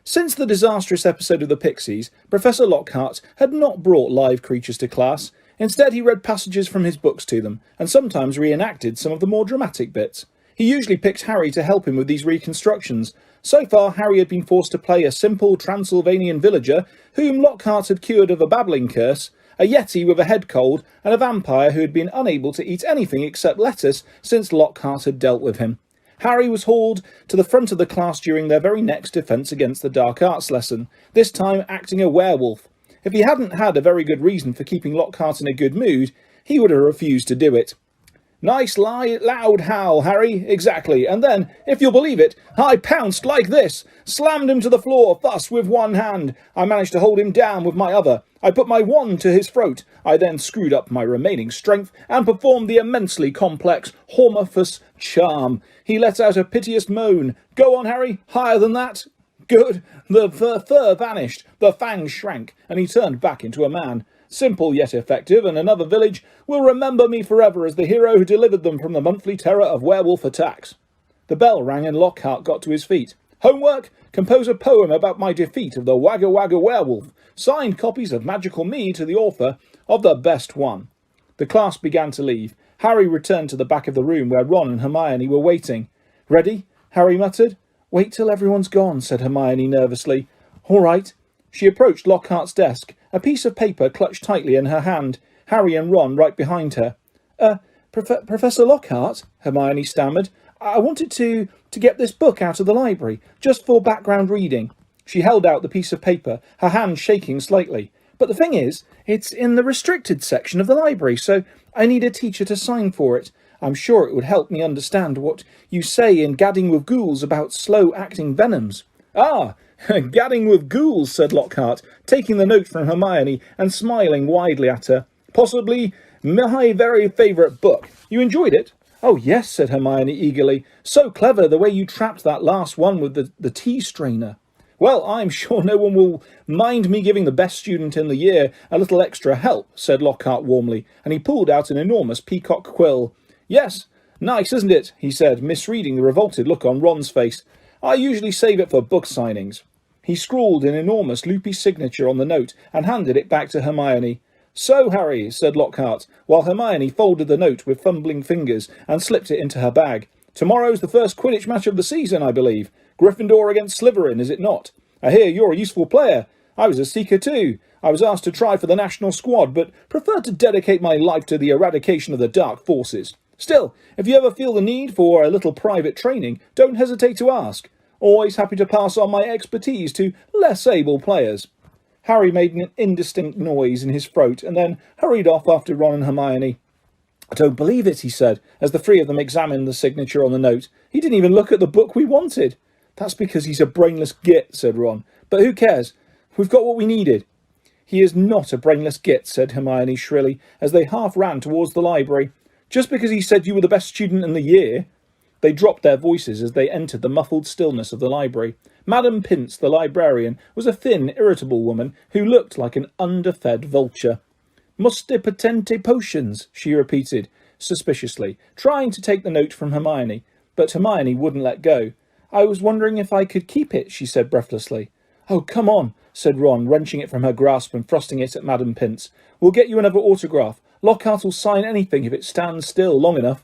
Since the disastrous episode of the Pixies, Professor Lockhart had not brought live creatures to class. Instead, he read passages from his books to them, and sometimes reenacted some of the more dramatic bits. He usually picked Harry to help him with these reconstructions. So far, Harry had been forced to play a simple Transylvanian villager whom Lockhart had cured of a babbling curse, a yeti with a head cold, and a vampire who had been unable to eat anything except lettuce since Lockhart had dealt with him. Harry was hauled to the front of the class during their very next defence against the dark arts lesson, this time acting a werewolf. If he hadn't had a very good reason for keeping Lockhart in a good mood, he would have refused to do it. Nice loud howl, Harry, exactly, and then, if you'll believe it, I pounced like this, slammed him to the floor, thus with one hand. I managed to hold him down with my other. I put my wand to his throat. I then screwed up my remaining strength and performed the immensely complex Hormophus charm. He let out a piteous moan. Go on, Harry, higher than that. Good. The fur vanished, the fangs shrank, and he turned back into a man. Simple yet effective, and another village will remember me forever as the hero who delivered them from the monthly terror of werewolf attacks. The bell rang and Lockhart got to his feet. Homework? Compose a poem about my defeat of the Wagga Wagga werewolf. Signed copies of Magical Me to the author of the best one. The class began to leave. Harry returned to the back of the room where Ron and Hermione were waiting. Ready? Harry muttered. Wait till everyone's gone, said Hermione nervously. All right. She approached Lockhart's desk, a piece of paper clutched tightly in her hand, Harry and Ron right behind her. Professor Lockhart, Hermione stammered, I wanted to get this book out of the library, just for background reading. She held out the piece of paper, her hand shaking slightly. But the thing is, it's in the restricted section of the library, so I need a teacher to sign for it. I'm sure it would help me understand what you say in Gadding with Ghouls about slow-acting venoms. Ah, Gadding with Ghouls, said Lockhart, taking the note from Hermione and smiling widely at her. Possibly my very favourite book. You enjoyed it? Oh, yes, said Hermione eagerly. So clever the way you trapped that last one with the tea strainer. Well, I'm sure no one will mind me giving the best student in the year a little extra help, said Lockhart warmly, and he pulled out an enormous peacock quill. Yes, nice, isn't it? He said, misreading the revolted look on Ron's face. I usually save it for book signings. He scrawled an enormous loopy signature on the note and handed it back to Hermione. So, Harry, said Lockhart, while Hermione folded the note with fumbling fingers and slipped it into her bag. Tomorrow's the first Quidditch match of the season, I believe. Gryffindor against Slytherin, is it not? I hear you're a useful player. I was a seeker too. I was asked to try for the national squad, but preferred to dedicate my life to the eradication of the dark forces. Still, if you ever feel the need for a little private training, don't hesitate to ask. Always happy to pass on my expertise to less able players. Harry made an indistinct noise in his throat and then hurried off after Ron and Hermione. I don't believe it, he said, as the three of them examined the signature on the note. He didn't even look at the book we wanted. That's because he's a brainless git, said Ron. But who cares? We've got what we needed. He is not a brainless git, said Hermione shrilly, as they half ran towards the library. Just because he said you were the best student in the year. They dropped their voices as they entered the muffled stillness of the library. Madame Pince, the librarian, was a thin, irritable woman who looked like an underfed vulture. Muste potente potions, she repeated, suspiciously, trying to take the note from Hermione. But Hermione wouldn't let go. I was wondering if I could keep it, she said breathlessly. Oh, come on, said Ron, wrenching it from her grasp and thrusting it at Madame Pince. We'll get you another autograph. Lockhart will sign anything if it stands still long enough.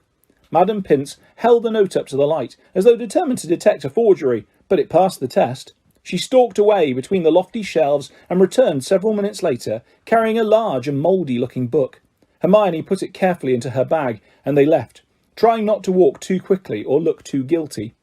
Madame Pince held the note up to the light, as though determined to detect a forgery, but it passed the test. She stalked away between the lofty shelves and returned several minutes later, carrying a large and mouldy-looking book. Hermione put it carefully into her bag, and they left, trying not to walk too quickly or look too guilty.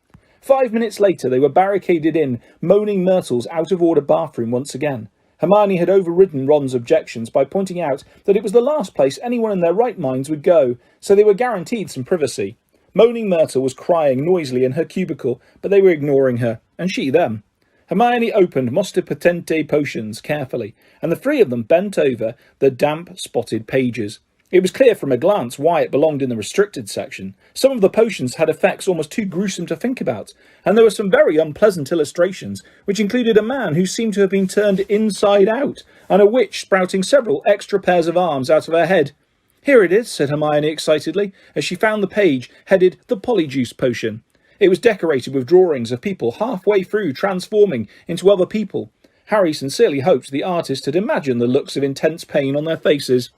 5 minutes later they were barricaded in Moaning Myrtle's out-of-order bathroom once again. Hermione had overridden Ron's objections by pointing out that it was the last place anyone in their right minds would go, so they were guaranteed some privacy. Moaning Myrtle was crying noisily in her cubicle, but they were ignoring her, and she them. Hermione opened Muste Potente potions carefully, and the three of them bent over the damp, spotted pages. It was clear from a glance why it belonged in the restricted section. Some of the potions had effects almost too gruesome to think about, and there were some very unpleasant illustrations, which included a man who seemed to have been turned inside out, and a witch sprouting several extra pairs of arms out of her head. Here it is, said Hermione excitedly, as she found the page headed The Polyjuice Potion. It was decorated with drawings of people halfway through transforming into other people. Harry sincerely hoped the artist had imagined the looks of intense pain on their faces.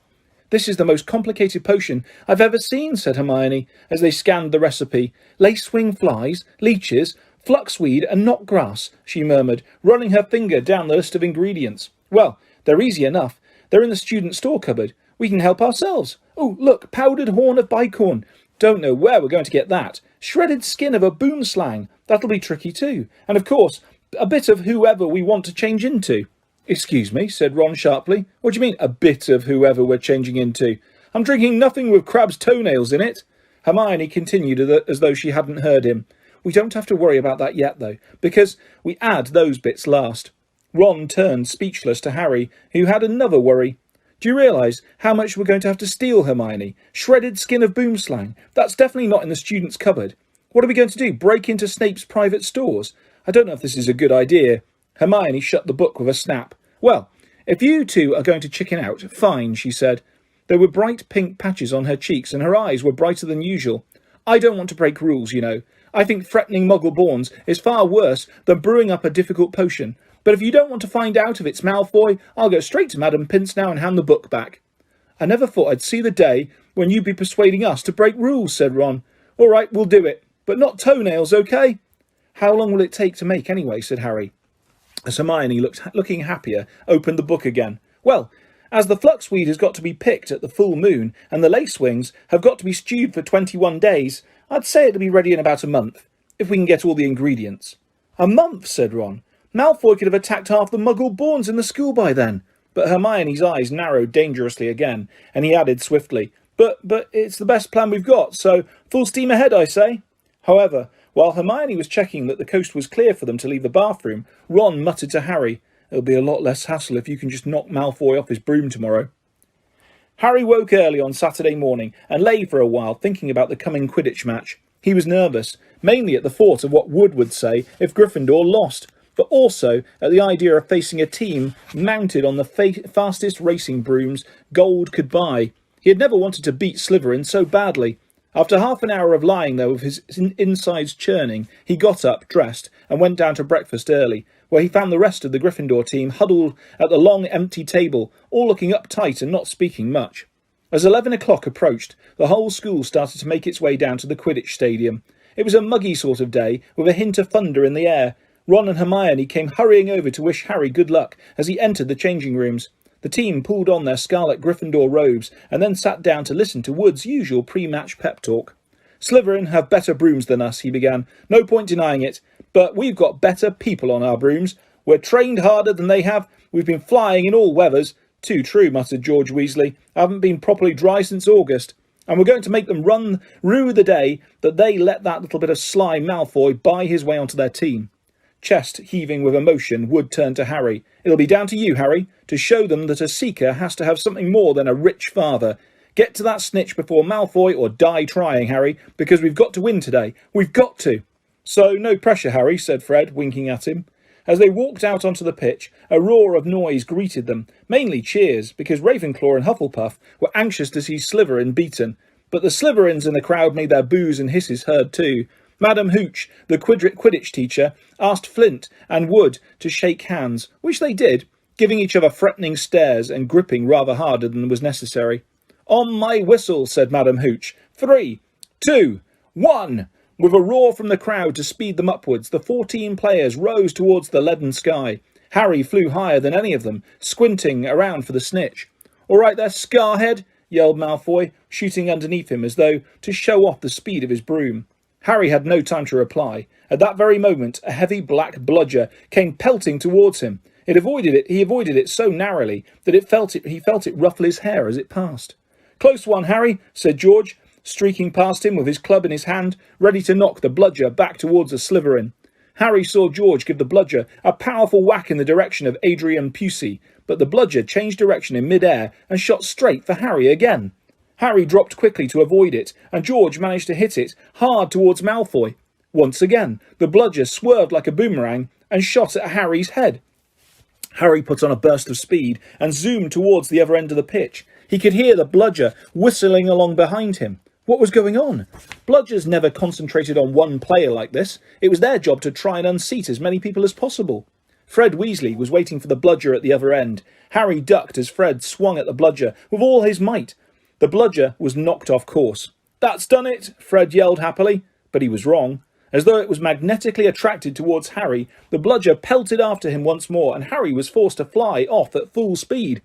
This is the most complicated potion I've ever seen, said Hermione, as they scanned the recipe. Lacewing flies, leeches, fluxweed and knotgrass, she murmured, running her finger down the list of ingredients. Well, they're easy enough. They're in the student store cupboard. We can help ourselves. Oh, look, powdered horn of bicorn. Don't know where we're going to get that. Shredded skin of a boomslang. That'll be tricky too. And of course, a bit of whoever we want to change into. Excuse me, said Ron sharply. What do you mean, a bit of whoever we're changing into? I'm drinking nothing with crab's toenails in it. Hermione continued as though she hadn't heard him. We don't have to worry about that yet, though, because we add those bits last. Ron turned speechless to Harry, who had another worry. Do you realise how much we're going to have to steal, Hermione? Shredded skin of boomslang. That's definitely not in the student's cupboard. What are we going to do, break into Snape's private stores? I don't know if this is a good idea. Hermione shut the book with a snap. Well, if you two are going to chicken out, fine, she said. There were bright pink patches on her cheeks, and her eyes were brighter than usual. I don't want to break rules, you know. I think threatening Muggle-borns is far worse than brewing up a difficult potion. But if you don't want to find out if it's Malfoy, I'll go straight to Madame Pince now and hand the book back. I never thought I'd see the day when you'd be persuading us to break rules, said Ron. All right, we'll do it. But not toenails, okay? How long will it take to make anyway, said Harry. As Hermione, looking happier, opened the book again. Well, as the fluxweed has got to be picked at the full moon and the lacewings have got to be stewed for 21 days, I'd say it'll be ready in about a month, if we can get all the ingredients. A month, said Ron. Malfoy could have attacked half the Muggle-borns in the school by then. But Hermione's eyes narrowed dangerously again, and he added swiftly, But it's the best plan we've got, so full steam ahead, I say. However, while Hermione was checking that the coast was clear for them to leave the bathroom, Ron muttered to Harry, It'll be a lot less hassle if you can just knock Malfoy off his broom tomorrow. Harry woke early on Saturday morning and lay for a while thinking about the coming Quidditch match. He was nervous, mainly at the thought of what Wood would say if Gryffindor lost, but also at the idea of facing a team mounted on the fastest racing brooms gold could buy. He had never wanted to beat Slytherin so badly. After half an hour of lying there with his insides churning, he got up, dressed, and went down to breakfast early, where he found the rest of the Gryffindor team huddled at the long empty table, all looking uptight and not speaking much. As 11 o'clock approached, the whole school started to make its way down to the Quidditch stadium. It was a muggy sort of day, with a hint of thunder in the air. Ron and Hermione came hurrying over to wish Harry good luck as he entered the changing rooms. The team pulled on their scarlet Gryffindor robes and then sat down to listen to Wood's usual pre-match pep talk. Slytherin have better brooms than us, he began. No point denying it, but we've got better people on our brooms. We're trained harder than they have. We've been flying in all weathers. Too true, muttered George Weasley. I haven't been properly dry since August. And we're going to make them rue the day that they let that little bit of sly Malfoy buy his way onto their team. Chest heaving with emotion, Wood turned to Harry. It'll be down to you, Harry, to show them that a seeker has to have something more than a rich father. Get to that snitch before Malfoy or die trying, Harry, because we've got to win today. We've got to. So no pressure, Harry, said Fred, winking at him. As they walked out onto the pitch, a roar of noise greeted them, mainly cheers, because Ravenclaw and Hufflepuff were anxious to see Slytherin beaten. But the Slytherins in the crowd made their boos and hisses heard too. Madam Hooch, the Quidditch teacher, asked Flint and Wood to shake hands, which they did, giving each other threatening stares and gripping rather harder than was necessary. On my whistle, said Madam Hooch. 3, 2, 1. With a roar from the crowd to speed them upwards, the 14 players rose towards the leaden sky. Harry flew higher than any of them, squinting around for the snitch. All right there, Scarhead, yelled Malfoy, shooting underneath him as though to show off the speed of his broom. Harry had no time to reply. At that very moment, a heavy black bludger came pelting towards him. He avoided it so narrowly that he felt it ruffle his hair as it passed. Close one, Harry, said George, streaking past him with his club in his hand, ready to knock the bludger back towards the Slytherin. Harry saw George give the bludger a powerful whack in the direction of Adrian Pusey, but the bludger changed direction in mid-air and shot straight for Harry again. Harry dropped quickly to avoid it, and George managed to hit it hard towards Malfoy. Once again, the bludger swerved like a boomerang and shot at Harry's head. Harry put on a burst of speed and zoomed towards the other end of the pitch. He could hear the bludger whistling along behind him. What was going on? Bludgers never concentrated on one player like this. It was their job to try and unseat as many people as possible. Fred Weasley was waiting for the bludger at the other end. Harry ducked as Fred swung at the bludger with all his might. The bludger was knocked off course. That's done it, Fred yelled happily, but he was wrong. As though it was magnetically attracted towards Harry, the bludger pelted after him once more, and Harry was forced to fly off at full speed.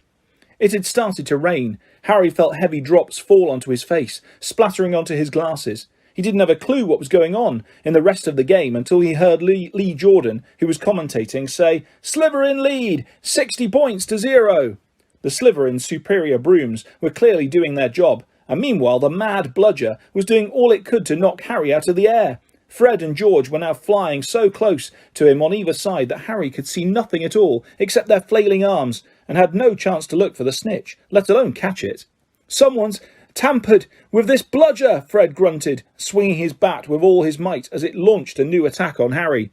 It had started to rain. Harry felt heavy drops fall onto his face, splattering onto his glasses. He He didn't have a clue what was going on in the rest of the game until he heard Lee Jordan, who was commentating, say, "Slytherin lead, 60 points to 0. The Slytherin's superior brooms were clearly doing their job, and meanwhile the mad bludger was doing all it could to knock Harry out of the air. Fred and George were now flying so close to him on either side that Harry could see nothing at all except their flailing arms, and had no chance to look for the snitch, let alone catch it. "Someone's tampered with this bludger," Fred grunted, swinging his bat with all his might as it launched a new attack on Harry.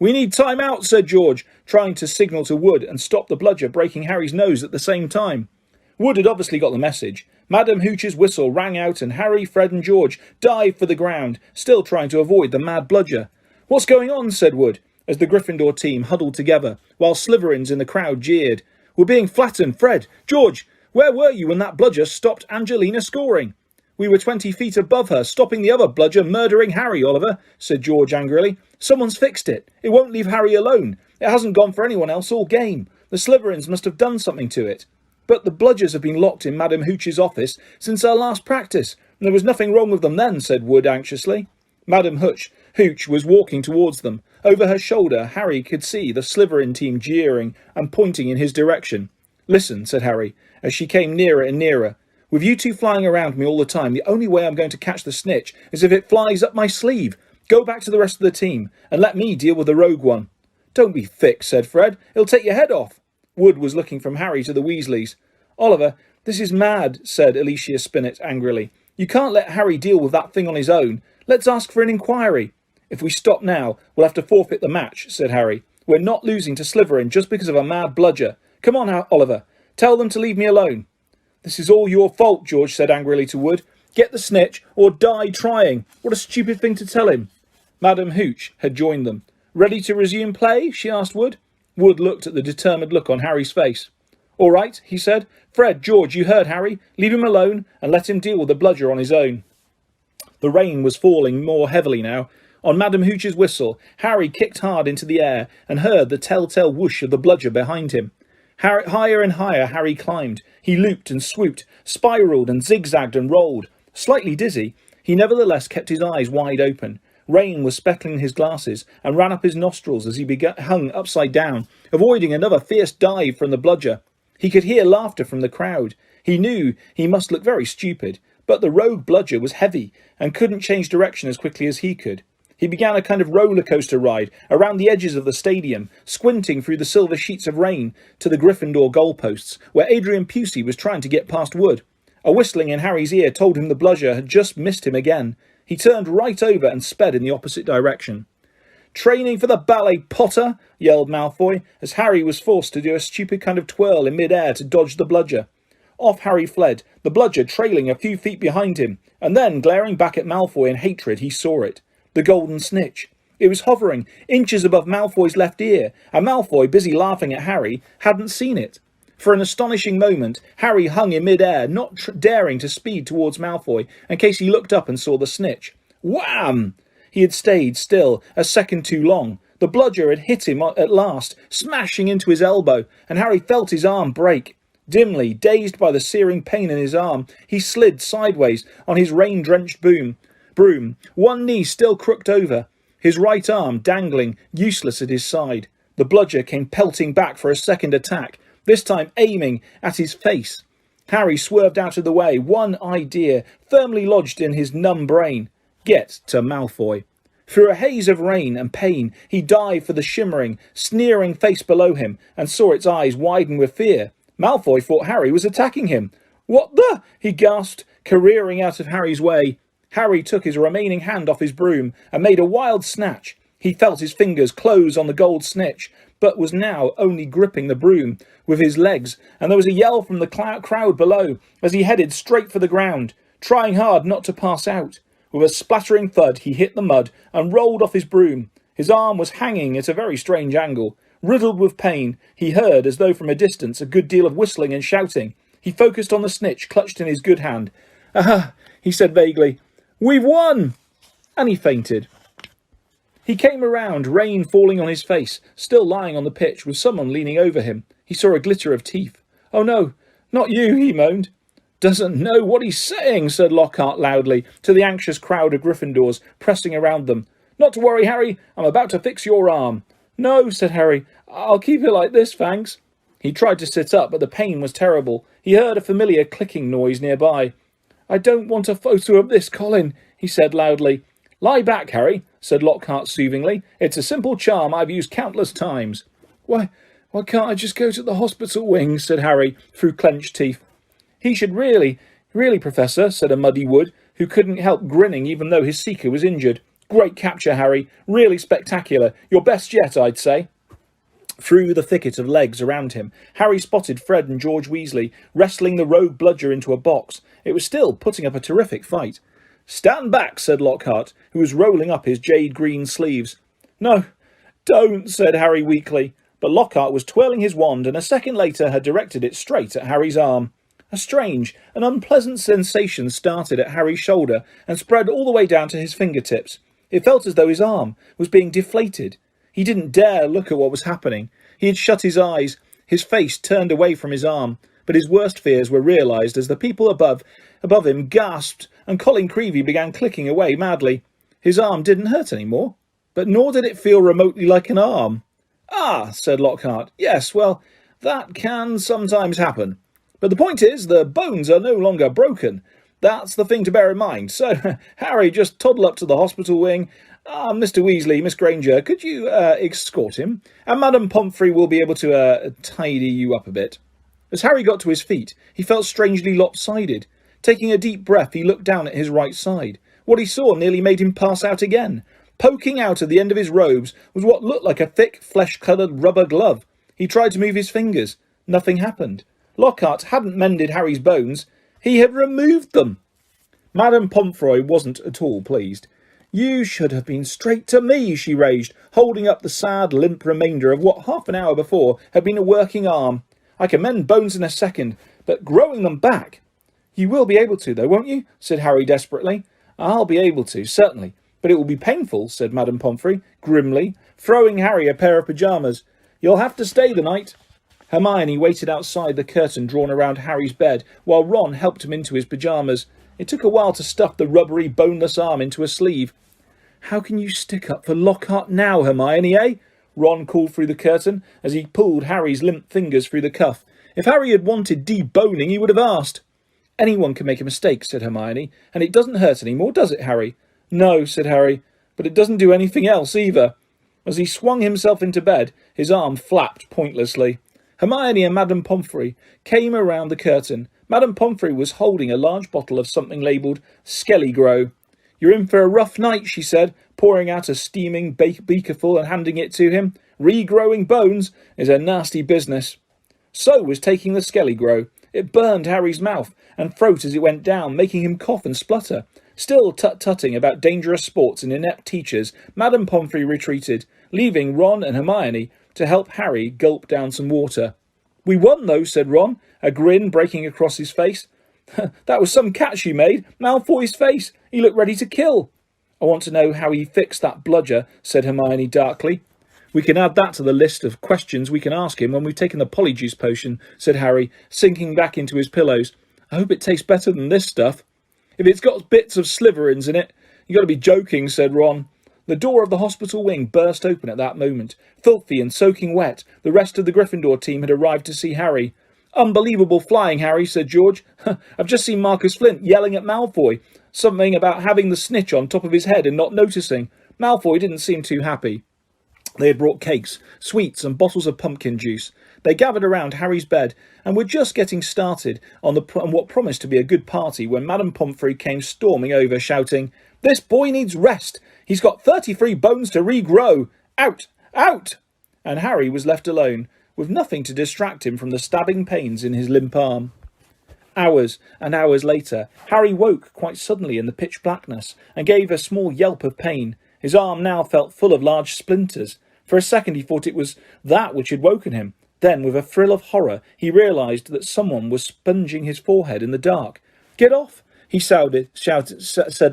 "We need time out," said George, trying to signal to Wood and stop the bludger breaking Harry's nose at the same time. Wood had obviously got the message. Madam Hooch's whistle rang out and Harry, Fred and George dived for the ground, still trying to avoid the mad bludger. "What's going on?" said Wood, as the Gryffindor team huddled together, while Slytherins in the crowd jeered. "We're being flattened. Fred! George! Where were you when that bludger stopped Angelina scoring?" "We were 20 feet above her, stopping the other bludger murdering Harry, Oliver," said George angrily. "Someone's fixed it. It won't leave Harry alone. It hasn't gone for anyone else all game. The Slytherins must have done something to it." "But the bludgers have been locked in Madam Hooch's office since our last practice, and there was nothing wrong with them then," said Wood anxiously. Madam Hooch was walking towards them. Over her shoulder, Harry could see the Slytherin team jeering and pointing in his direction. "Listen," said Harry, as she came nearer and nearer. "With you two flying around me all the time, the only way I'm going to catch the snitch is if it flies up my sleeve. Go back to the rest of the team, and let me deal with the rogue one." "Don't be thick," said Fred. "It'll take your head off." Wood was looking from Harry to the Weasleys. "Oliver, this is mad," said Alicia Spinnet angrily. "You can't let Harry deal with that thing on his own. Let's ask for an inquiry." "If we stop now, we'll have to forfeit the match," said Harry. "We're not losing to Slytherin just because of a mad bludger. Come on, Oliver. Tell them to leave me alone." "This is all your fault," George said angrily to Wood. "Get the snitch or die trying." What a stupid thing to tell him. Madam Hooch had joined them. "Ready to resume play?" she asked Wood. Wood looked at the determined look on Harry's face. "All right," he said. "Fred, George, you heard Harry. Leave him alone and let him deal with the bludger on his own." The rain was falling more heavily now. On Madam Hooch's whistle, Harry kicked hard into the air and heard the telltale whoosh of the bludger behind him. Higher and higher Harry climbed. He looped and swooped, spiralled and zigzagged and rolled. Slightly dizzy, he nevertheless kept his eyes wide open. Rain was speckling his glasses and ran up his nostrils as he hung upside down, avoiding another fierce dive from the bludger. He could hear laughter from the crowd. He knew he must look very stupid, but the rogue bludger was heavy and couldn't change direction as quickly as he could. He began a kind of roller coaster ride around the edges of the stadium, squinting through the silver sheets of rain to the Gryffindor goalposts, where Adrian Pusey was trying to get past Wood. A whistling in Harry's ear told him the bludger had just missed him again. He turned right over and sped in the opposite direction. "Training for the ballet, Potter!" yelled Malfoy, as Harry was forced to do a stupid kind of twirl in mid-air to dodge the bludger. Off Harry fled, the bludger trailing a few feet behind him, and then, glaring back at Malfoy in hatred, he saw it. The golden snitch. It was hovering inches above Malfoy's left ear, and Malfoy, busy laughing at Harry, hadn't seen it. For an astonishing moment, Harry hung in mid-air, not daring to speed towards Malfoy, in case he looked up and saw the snitch. Wham! He had stayed still a second too long. The bludger had hit him at last, smashing into his elbow, and Harry felt his arm break. Dimly, dazed by the searing pain in his arm, he slid sideways on his rain-drenched broom, one knee still crooked over, his right arm dangling, useless at his side. The bludger came pelting back for a second attack, this time aiming at his face. Harry swerved out of the way, one idea firmly lodged in his numb brain. Get to Malfoy. Through a haze of rain and pain, he dived for the shimmering, sneering face below him and saw its eyes widen with fear. Malfoy thought Harry was attacking him. "What the?" he gasped, careering out of Harry's way. Harry took his remaining hand off his broom and made a wild snatch. He felt his fingers close on the gold snitch, but was now only gripping the broom with his legs, and there was a yell from the crowd below as he headed straight for the ground, trying hard not to pass out. With a splattering thud, he hit the mud and rolled off his broom. His arm was hanging at a very strange angle. Riddled with pain, he heard, as though from a distance, a good deal of whistling and shouting. He focused on the snitch clutched in his good hand. "Ah," he said vaguely. "We've won!" And he fainted. He came around, rain falling on his face, still lying on the pitch, with someone leaning over him. He saw a glitter of teeth. "Oh no, not you," he moaned. Doesn't know what he's saying, said Lockhart loudly to the anxious crowd of Gryffindors pressing around them. Not to worry, Harry, I'm about to fix your arm. No, said Harry, I'll keep it like this, thanks. He tried to sit up, but the pain was terrible. He heard a familiar clicking noise nearby. I don't want a photo of this, Colin, he said loudly. Lie back, Harry, said Lockhart soothingly. It's a simple charm I've used countless times. Why can't I just go to the hospital wing, said Harry through clenched teeth. He should really, Professor, said a muddy Wood, who couldn't help grinning even though his seeker was injured. Great capture, Harry. Really spectacular. Your best yet, I'd say. Through the thicket of legs around him, Harry spotted Fred and George Weasley wrestling the rogue bludger into a box. It was still putting up a terrific fight. Stand back, said Lockhart, who was rolling up his jade-green sleeves. No, don't, said Harry weakly. But Lockhart was twirling his wand and a second later had directed it straight at Harry's arm. A strange, an unpleasant sensation started at Harry's shoulder and spread all the way down to his fingertips. It felt as though his arm was being deflated. He didn't dare look at what was happening. He had shut his eyes, his face turned away from his arm, but his worst fears were realised as the people above him gasped and Colin Creevey began clicking away madly. His arm didn't hurt any more, but nor did it feel remotely like an arm. Ah, said Lockhart. Yes, well, that can sometimes happen. But the point is, the bones are no longer broken. That's the thing to bear in mind. So, Harry, just toddle up to the hospital wing. Mr. Weasley, Miss Granger, could you escort him? And Madame Pomfrey will be able to tidy you up a bit. As Harry got to his feet, he felt strangely lopsided. Taking a deep breath, he looked down at his right side. What he saw nearly made him pass out again. Poking out at the end of his robes was what looked like a thick, flesh-coloured rubber glove. He tried to move his fingers. Nothing happened. Lockhart hadn't mended Harry's bones. He had removed them. Madame Pomfrey wasn't at all pleased. You should have been straight to me, she raged, holding up the sad, limp remainder of what half an hour before had been a working arm. I can mend bones in a second, but growing them back... You will be able to, though, won't you? Said Harry desperately. I'll be able to, certainly. But it will be painful, said Madame Pomfrey, grimly, throwing Harry a pair of pyjamas. You'll have to stay the night. Hermione waited outside the curtain drawn around Harry's bed, while Ron helped him into his pyjamas. It took a while to stuff the rubbery, boneless arm into a sleeve. How can you stick up for Lockhart now, Hermione, eh? Ron called through the curtain, as he pulled Harry's limp fingers through the cuff. If Harry had wanted deboning, he would have asked. Anyone can make a mistake, said Hermione, and it doesn't hurt any more, does it, Harry? No, said Harry, but it doesn't do anything else either. As he swung himself into bed, his arm flapped pointlessly. Hermione and Madame Pomfrey came around the curtain. Madame Pomfrey was holding a large bottle of something labelled Skelly-Grow. You're in for a rough night, she said, pouring out a steaming beakerful and handing it to him. Regrowing bones is a nasty business. So was taking the Skelly-Grow. It burned Harry's mouth and throat as it went down, making him cough and splutter. Still tut-tutting about dangerous sports and inept teachers, Madame Pomfrey retreated, leaving Ron and Hermione to help Harry gulp down some water. We won, though, said Ron, a grin breaking across his face. That was some catch you made. Malfoy's face. He looked ready to kill. I want to know how he fixed that bludger, said Hermione darkly. We can add that to the list of questions we can ask him when we've taken the polyjuice potion, said Harry, sinking back into his pillows. I hope it tastes better than this stuff. If it's got bits of Slytherins in it, you got to be joking, said Ron. The door of the hospital wing burst open at that moment. Filthy and soaking wet, the rest of the Gryffindor team had arrived to see Harry. Unbelievable flying, Harry, said George. I've just seen Marcus Flint yelling at Malfoy. Something about having the snitch on top of his head and not noticing. Malfoy didn't seem too happy. They had brought cakes, sweets and bottles of pumpkin juice. They gathered around Harry's bed and were just getting started on what promised to be a good party when Madame Pomfrey came storming over, shouting, This boy needs rest. He's got 33 bones to regrow. Out! Out! And Harry was left alone, with nothing to distract him from the stabbing pains in his limp arm. Hours and hours later, Harry woke quite suddenly in the pitch blackness and gave a small yelp of pain. His arm now felt full of large splinters. For a second he thought it was that which had woken him. Then, with a thrill of horror, he realised that someone was sponging his forehead in the dark. Get off, he said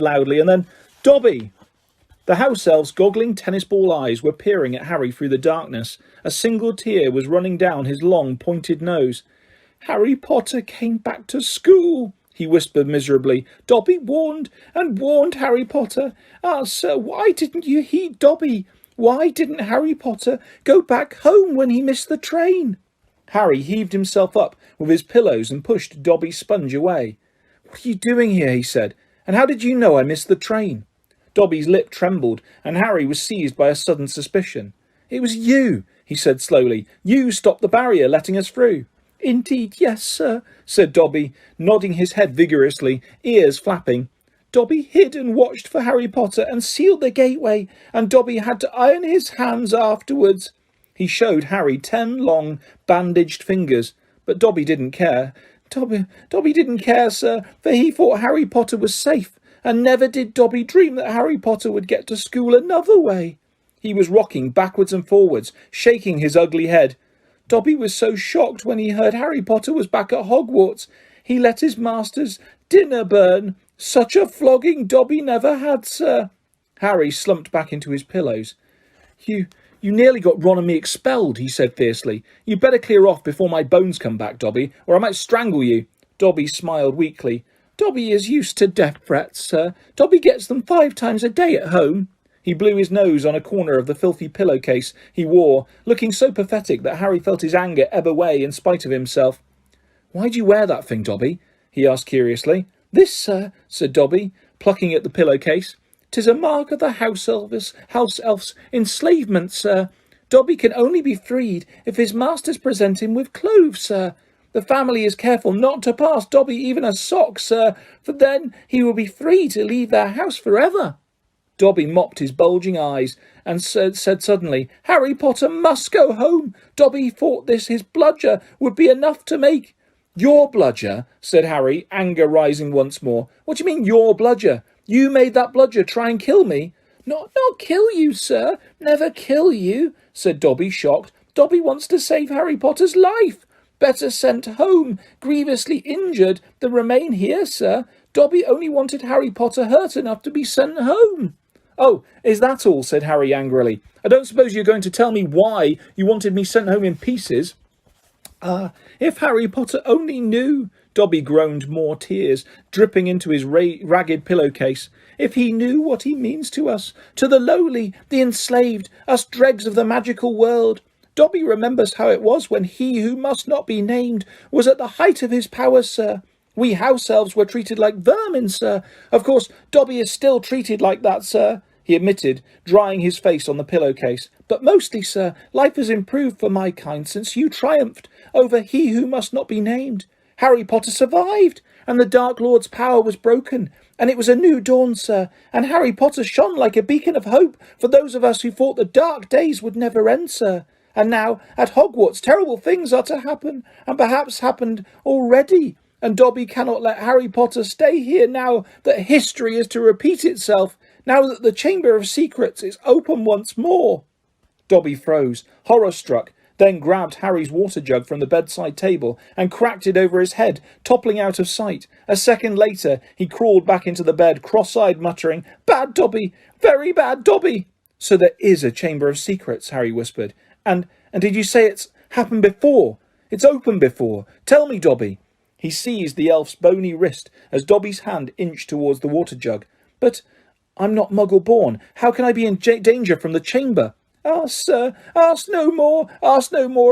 loudly, and then, Dobby! The house elf's goggling tennis ball eyes were peering at Harry through the darkness. A single tear was running down his long, pointed nose. Harry Potter came back to school, he whispered miserably. Dobby warned and warned Harry Potter. Ah, sir, why didn't you heed Dobby? Why didn't Harry Potter go back home when he missed the train? Harry heaved himself up with his pillows and pushed Dobby's sponge away. What are you doing here? He said. And how did you know I missed the train? Dobby's lip trembled, and Harry was seized by a sudden suspicion. It was you, he said slowly. You stopped the barrier, letting us through. Indeed, yes, sir, said Dobby, nodding his head vigorously, ears flapping. Dobby hid and watched for Harry Potter and sealed the gateway, and Dobby had to iron his hands afterwards. He showed Harry 10 long, bandaged fingers, but Dobby didn't care. Dobby didn't care, sir, for he thought Harry Potter was safe, and never did Dobby dream that Harry Potter would get to school another way. He was rocking backwards and forwards, shaking his ugly head. Dobby was so shocked when he heard Harry Potter was back at Hogwarts. He let his master's dinner burn. Such a flogging Dobby never had, sir. Harry slumped back into his pillows. You nearly got Ron and me expelled, he said fiercely. You'd better clear off before my bones come back, Dobby, or I might strangle you. Dobby smiled weakly. Dobby is used to death threats, sir. Dobby gets them 5 times a day at home. He blew his nose on a corner of the filthy pillowcase he wore, looking so pathetic that Harry felt his anger ebb away in spite of himself. Why do you wear that thing, Dobby? He asked curiously. This, sir, said Dobby, plucking at the pillowcase. 'Tis a mark of the house elf's enslavement, sir. Dobby can only be freed if his masters present him with clothes, sir. The family is careful not to pass Dobby even a sock, sir, for then he will be free to leave their house forever. Dobby mopped his bulging eyes and said suddenly, Harry Potter must go home. Dobby thought his bludger would be enough to make... Your bludger, said Harry, anger rising once more. What do you mean, your bludger? You made that bludger try and kill me? Not kill you, sir. Never kill you, said Dobby, shocked. Dobby wants to save Harry Potter's life. Better sent home, grievously injured, than remain here, sir. Dobby only wanted Harry Potter hurt enough to be sent home. Oh, is that all? Said Harry angrily. I don't suppose you're going to tell me why you wanted me sent home in pieces. If Harry Potter only knew, Dobby groaned, more tears dripping into his ragged pillowcase. If he knew what he means to us, to the lowly, the enslaved, us dregs of the magical world. Dobby remembers how it was when he who must not be named was at the height of his powers, sir. We house elves were treated like vermin, sir. Of course, Dobby is still treated like that, sir, he admitted, drying his face on the pillowcase. But mostly, sir, life has improved for my kind since you triumphed over he who must not be named. Harry Potter survived, and the Dark Lord's power was broken, and it was a new dawn, sir, and Harry Potter shone like a beacon of hope for those of us who thought the dark days would never end, sir. And now, at Hogwarts, terrible things are to happen, and perhaps happened already. And Dobby cannot let Harry Potter stay here now that history is to repeat itself, now that the Chamber of Secrets is open once more. Dobby froze, horror-struck, then grabbed Harry's water jug from the bedside table and cracked it over his head, toppling out of sight. A second later, he crawled back into the bed, cross-eyed, muttering, Bad Dobby! Very bad Dobby! So there is a Chamber of Secrets, Harry whispered. And did you say it's happened before? It's opened before. Tell me, Dobby. He seized the elf's bony wrist as Dobby's hand inched towards the water jug. But I'm not Muggle-born. How can I be in danger from the chamber? Sir, ask no more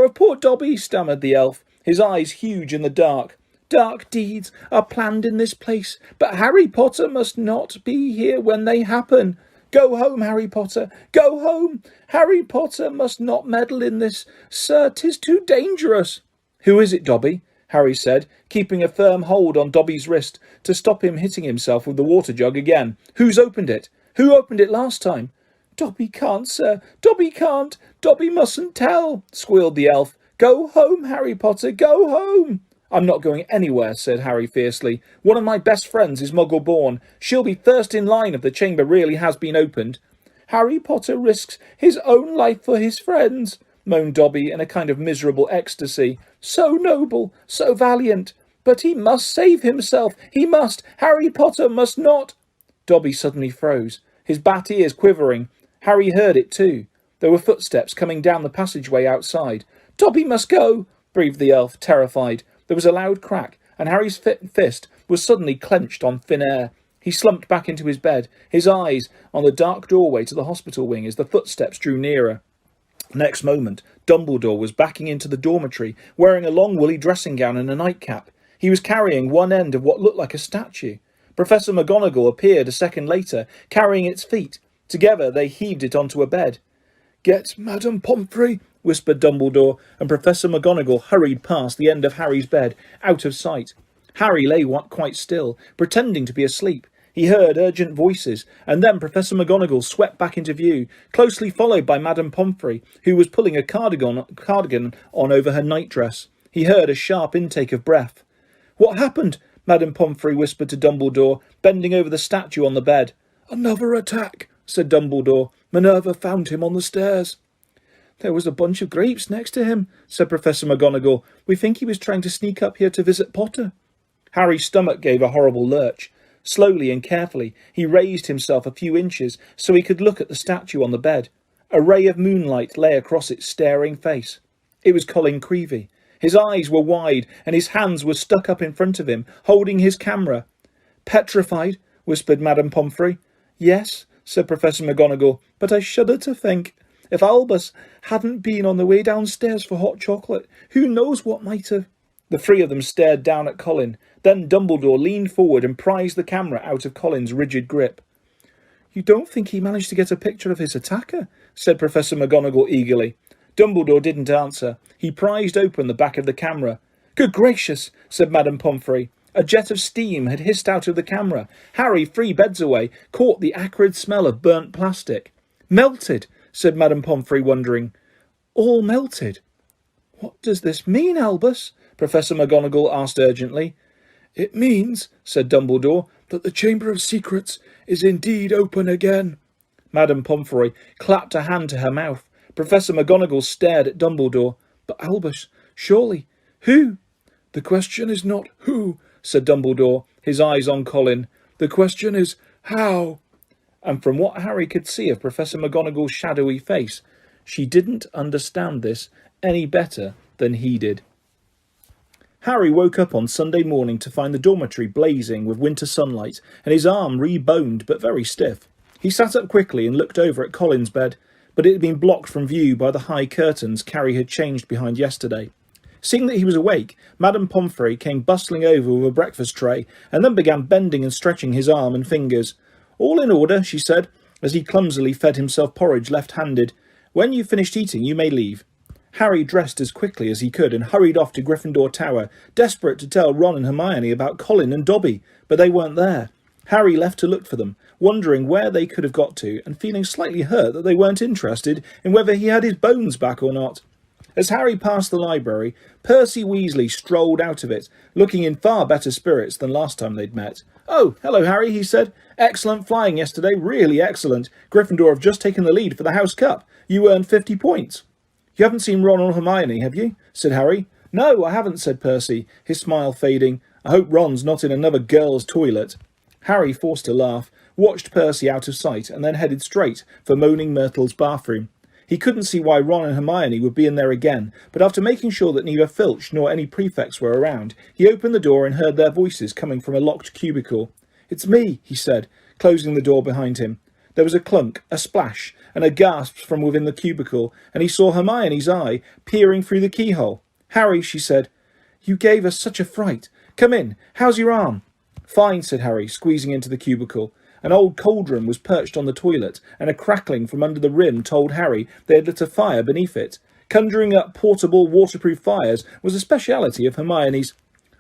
of poor Dobby, stammered the elf, his eyes huge in the dark. Dark deeds are planned in this place, but Harry Potter must not be here when they happen. Go home, Harry Potter, go home. Harry Potter must not meddle in this, sir, 'tis too dangerous. Who is it, Dobby? Harry said, keeping a firm hold on Dobby's wrist to stop him hitting himself with the water jug again. Who's opened it? Who opened it last time? Dobby can't, sir. Dobby can't. Dobby mustn't tell, squealed the elf. Go home, Harry Potter, go home. I'm not going anywhere, said Harry fiercely. One of my best friends is Muggle-born. She'll be first in line if the chamber really has been opened. Harry Potter risks his own life for his friends, moaned Dobby in a kind of miserable ecstasy. So noble, so valiant. But he must save himself. He must. Harry Potter must not. Dobby suddenly froze, his bat ears quivering. Harry heard it too. There were footsteps coming down the passageway outside. Dobby must go, breathed the elf, terrified. There was a loud crack, and Harry's fist was suddenly clenched on thin air. He slumped back into his bed, his eyes on the dark doorway to the hospital wing as the footsteps drew nearer. Next moment, Dumbledore was backing into the dormitory, wearing a long woolly dressing gown and a nightcap. He was carrying one end of what looked like a statue. Professor McGonagall appeared a second later, carrying its feet. Together they heaved it onto a bed. "Get Madame Pomfrey," whispered Dumbledore, and Professor McGonagall hurried past the end of Harry's bed, out of sight. Harry lay quite still, pretending to be asleep. He heard urgent voices, and then Professor McGonagall swept back into view, closely followed by Madame Pomfrey, who was pulling a cardigan on over her nightdress. He heard a sharp intake of breath. "What happened?" Madame Pomfrey whispered to Dumbledore, bending over the statue on the bed. "Another attack," said Dumbledore. "Minerva found him on the stairs." "There was a bunch of grapes next to him," said Professor McGonagall. "We think he was trying to sneak up here to visit Potter." Harry's stomach gave a horrible lurch. Slowly and carefully, he raised himself a few inches so he could look at the statue on the bed. A ray of moonlight lay across its staring face. It was Colin Creevey. His eyes were wide, and his hands were stuck up in front of him, holding his camera. "Petrified?" whispered Madame Pomfrey. "Yes," said Professor McGonagall, "but I shudder to think. If Albus hadn't been on the way downstairs for hot chocolate, who knows what might have—" The three of them stared down at Colin. Then Dumbledore leaned forward and prized the camera out of Colin's rigid grip. "You don't think he managed to get a picture of his attacker?" said Professor McGonagall eagerly. Dumbledore didn't answer. He prized open the back of the camera. "Good gracious," said Madame Pomfrey. A jet of steam had hissed out of the camera. Harry, 3 beds away, caught the acrid smell of burnt plastic. "Melted," said Madame Pomfrey, wondering. "All melted." "What does this mean, Albus?" Professor McGonagall asked urgently. "It means," said Dumbledore, "that the Chamber of Secrets is indeed open again." Madame Pomfrey clapped a hand to her mouth. Professor McGonagall stared at Dumbledore. "But Albus, surely, who?" "The question is not who," said Dumbledore, his eyes on Colin. "The question is how." And from what Harry could see of Professor McGonagall's shadowy face, she didn't understand this any better than he did. Harry woke up on Sunday morning to find the dormitory blazing with winter sunlight and his arm reboned but very stiff. He sat up quickly and looked over at Colin's bed, but it had been blocked from view by the high curtains Carrie had changed behind yesterday. Seeing that he was awake, Madame Pomfrey came bustling over with a breakfast tray and then began bending and stretching his arm and fingers. "All in order," she said, as he clumsily fed himself porridge left-handed. "When you've finished eating, you may leave." Harry dressed as quickly as he could and hurried off to Gryffindor Tower, desperate to tell Ron and Hermione about Colin and Dobby, but they weren't there. Harry left to look for them, wondering where they could have got to, and feeling slightly hurt that they weren't interested in whether he had his bones back or not. As Harry passed the library, Percy Weasley strolled out of it, looking in far better spirits than last time they'd met. "Oh, hello, Harry," he said. "Excellent flying yesterday, really excellent. Gryffindor have just taken the lead for the House Cup. You earned 50 points. "You haven't seen Ron or Hermione, have you?" said Harry. "No, I haven't," said Percy, his smile fading. "I hope Ron's not in another girl's toilet." Harry, forced to laugh, watched Percy out of sight and then headed straight for Moaning Myrtle's bathroom. He couldn't see why Ron and Hermione would be in there again, but after making sure that neither Filch nor any prefects were around, he opened the door and heard their voices coming from a locked cubicle. "It's me," he said, closing the door behind him. There was a clunk, a splash, and a gasp from within the cubicle, and he saw Hermione's eye peering through the keyhole. "Harry," she said, "you gave us such a fright. Come in. How's your arm?" "Fine," said Harry, squeezing into the cubicle. An old cauldron was perched on the toilet, and a crackling from under the rim told Harry they had lit a fire beneath it. Conjuring up portable, waterproof fires was a speciality of Hermione's.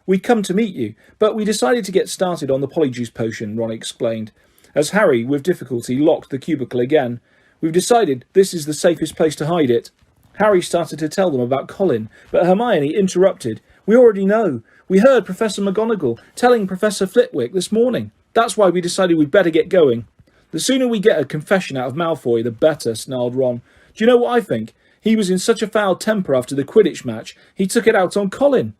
"We'd come to meet you, but we decided to get started on the polyjuice potion," Ron explained, as Harry, with difficulty, locked the cubicle again. "We've decided this is the safest place to hide it." Harry started to tell them about Colin, but Hermione interrupted. "We already know. We heard Professor McGonagall telling Professor Flitwick this morning. That's why we decided we'd better get going." "The sooner we get a confession out of Malfoy, the better," snarled Ron. "Do you know what I think? He was in such a foul temper after the Quidditch match, he took it out on Colin."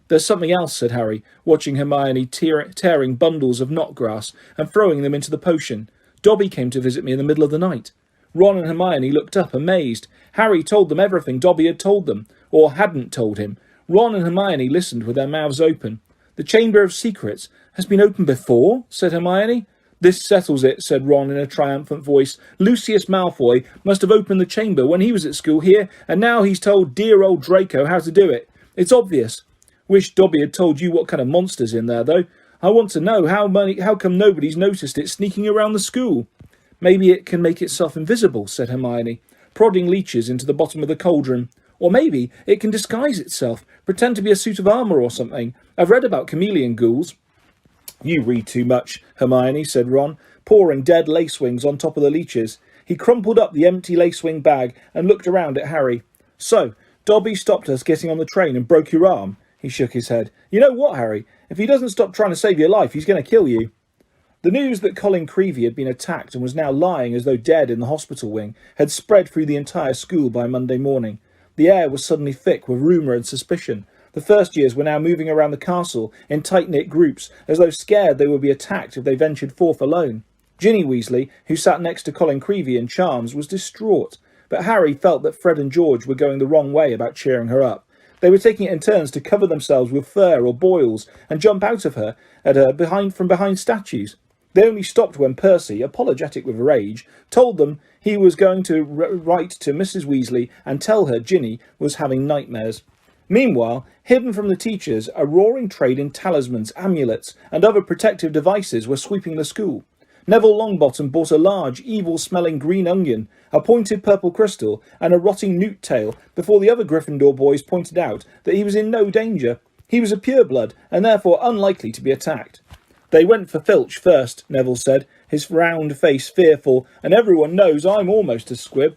"There's something else," said Harry, watching Hermione tearing bundles of knotgrass and throwing them into the potion. "Dobby came to visit me in the middle of the night." Ron and Hermione looked up, amazed. Harry told them everything Dobby had told them, or hadn't told him. Ron and Hermione listened with their mouths open. "The Chamber of Secrets has been opened before?" said Hermione. "This settles it," said Ron in a triumphant voice. "Lucius Malfoy must have opened the chamber when he was at school here, and now he's told dear old Draco how to do it. It's obvious. Wish Dobby had told you what kind of monster's in there, though. I want to know how come nobody's noticed it sneaking around the school." "Maybe it can make itself invisible," said Hermione, prodding leeches into the bottom of the cauldron. "Or maybe it can disguise itself, pretend to be a suit of armour or something. I've read about chameleon ghouls." "You read too much, Hermione," said Ron, pouring dead lacewings on top of the leeches. He crumpled up the empty lacewing bag and looked around at Harry. "So, Dobby stopped us getting on the train and broke your arm?" He shook his head. "You know what, Harry? If he doesn't stop trying to save your life, he's going to kill you." The news that Colin Creevey had been attacked and was now lying as though dead in the hospital wing had spread through the entire school by Monday morning. The air was suddenly thick with rumour and suspicion. The first years were now moving around the castle in tight-knit groups, as though scared they would be attacked if they ventured forth alone. Ginny Weasley, who sat next to Colin Creevey in charms, was distraught, but Harry felt that Fred and George were going the wrong way about cheering her up. They were taking it in turns to cover themselves with fur or boils and jump out of her at her from behind statues. They only stopped when Percy, apologetic with rage, told them he was going to write to Mrs. Weasley and tell her Ginny was having nightmares. Meanwhile, hidden from the teachers, a roaring trade in talismans, amulets, and other protective devices were sweeping the school. Neville Longbottom bought a large, evil-smelling green onion, a pointed purple crystal, and a rotting newt tail before the other Gryffindor boys pointed out that he was in no danger. He was a pureblood, and therefore unlikely to be attacked. "They went for Filch first," Neville said, his round face fearful, "and everyone knows I'm almost a squib."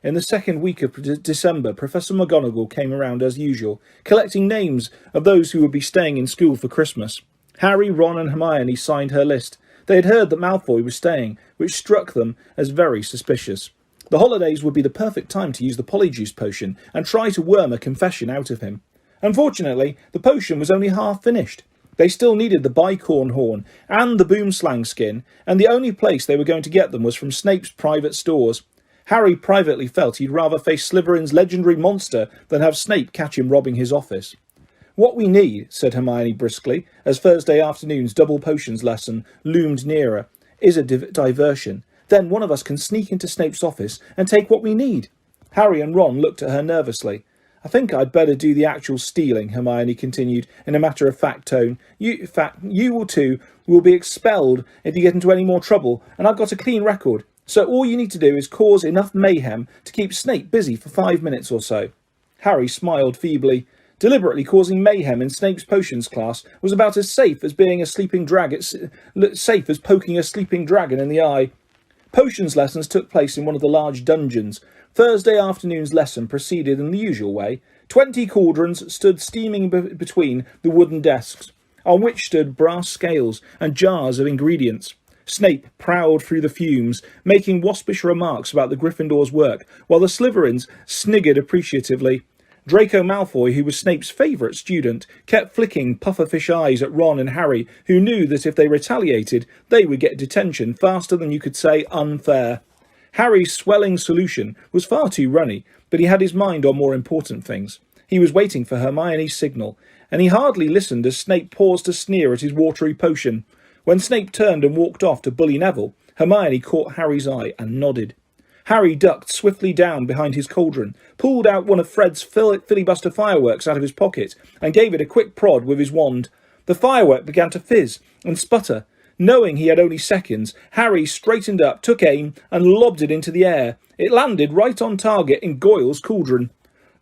In the second week of December, Professor McGonagall came around as usual, collecting names of those who would be staying in school for Christmas. Harry, Ron and Hermione signed her list. They had heard that Malfoy was staying, which struck them as very suspicious. The holidays would be the perfect time to use the Polyjuice potion and try to worm a confession out of him. Unfortunately, the potion was only half finished. They still needed the bicorn horn and the boomslang skin, and the only place they were going to get them was from Snape's private stores. Harry privately felt he'd rather face Slytherin's legendary monster than have Snape catch him robbing his office. "What we need," said Hermione briskly, as Thursday afternoon's double potions lesson loomed nearer, "is a diversion. Then one of us can sneak into Snape's office and take what we need." Harry and Ron looked at her nervously. "I think I'd better do the actual stealing," Hermione continued in a matter-of-fact tone. You two will be expelled if you get into any more trouble, and I've got a clean record. So all you need to do is cause enough mayhem to keep Snape busy for 5 minutes or so." Harry smiled feebly. Deliberately causing mayhem in Snape's potions class was about as safe as being a sleeping dragon, safe as poking a sleeping dragon in the eye. Potions lessons took place in one of the large dungeons. Thursday afternoon's lesson proceeded in the usual way. 20 cauldrons stood steaming between the wooden desks, on which stood brass scales and jars of ingredients. Snape prowled through the fumes, making waspish remarks about the Gryffindor's work, while the Slytherins sniggered appreciatively. Draco Malfoy, who was Snape's favourite student, kept flicking pufferfish eyes at Ron and Harry, who knew that if they retaliated, they would get detention faster than you could say unfair. Harry's swelling solution was far too runny, but he had his mind on more important things. He was waiting for Hermione's signal, and he hardly listened as Snape paused to sneer at his watery potion. When Snape turned and walked off to bully Neville, Hermione caught Harry's eye and nodded. Harry ducked swiftly down behind his cauldron, pulled out one of Fred's filibuster fireworks out of his pocket, and gave it a quick prod with his wand. The firework began to fizz and sputter. Knowing he had only seconds, Harry straightened up, took aim, and lobbed it into the air. It landed right on target in Goyle's cauldron.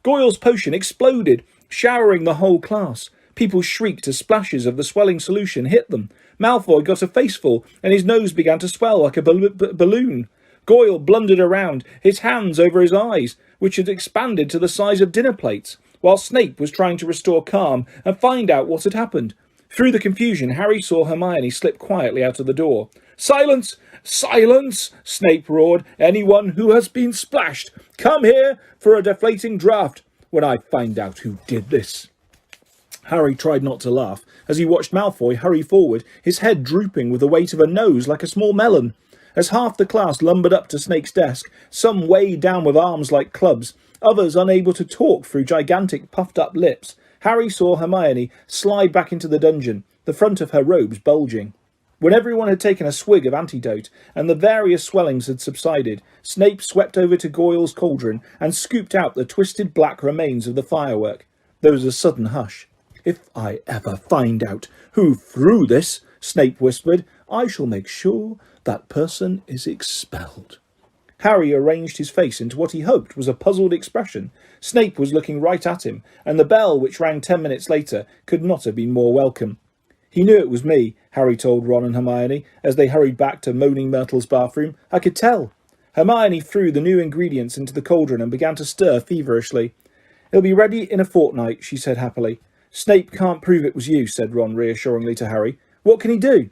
Goyle's potion exploded, showering the whole class. People shrieked as splashes of the swelling solution hit them. Malfoy got a faceful, and his nose began to swell like a balloon. Goyle blundered around, his hands over his eyes, which had expanded to the size of dinner plates, while Snape was trying to restore calm and find out what had happened. Through the confusion, Harry saw Hermione slip quietly out of the door. "Silence! Silence!" Snape roared. "Anyone who has been splashed, come here for a deflating draft when I find out who did this." Harry tried not to laugh as he watched Malfoy hurry forward, his head drooping with the weight of a nose like a small melon. As half the class lumbered up to Snape's desk, some weighed down with arms like clubs, others unable to talk through gigantic puffed-up lips, Harry saw Hermione slide back into the dungeon, the front of her robes bulging. When everyone had taken a swig of antidote and the various swellings had subsided, Snape swept over to Goyle's cauldron and scooped out the twisted black remains of the firework. There was a sudden hush. "If I ever find out who threw this," Snape whispered, "I shall make sure that person is expelled." Harry arranged his face into what he hoped was a puzzled expression. Snape was looking right at him, and the bell, which rang 10 minutes later, could not have been more welcome. "He knew it was me," Harry told Ron and Hermione as they hurried back to Moaning Myrtle's bathroom. "I could tell." Hermione threw the new ingredients into the cauldron and began to stir feverishly. "It'll be ready in a fortnight," she said happily. "Snape can't prove it was you," said Ron reassuringly to Harry. "What can he do?"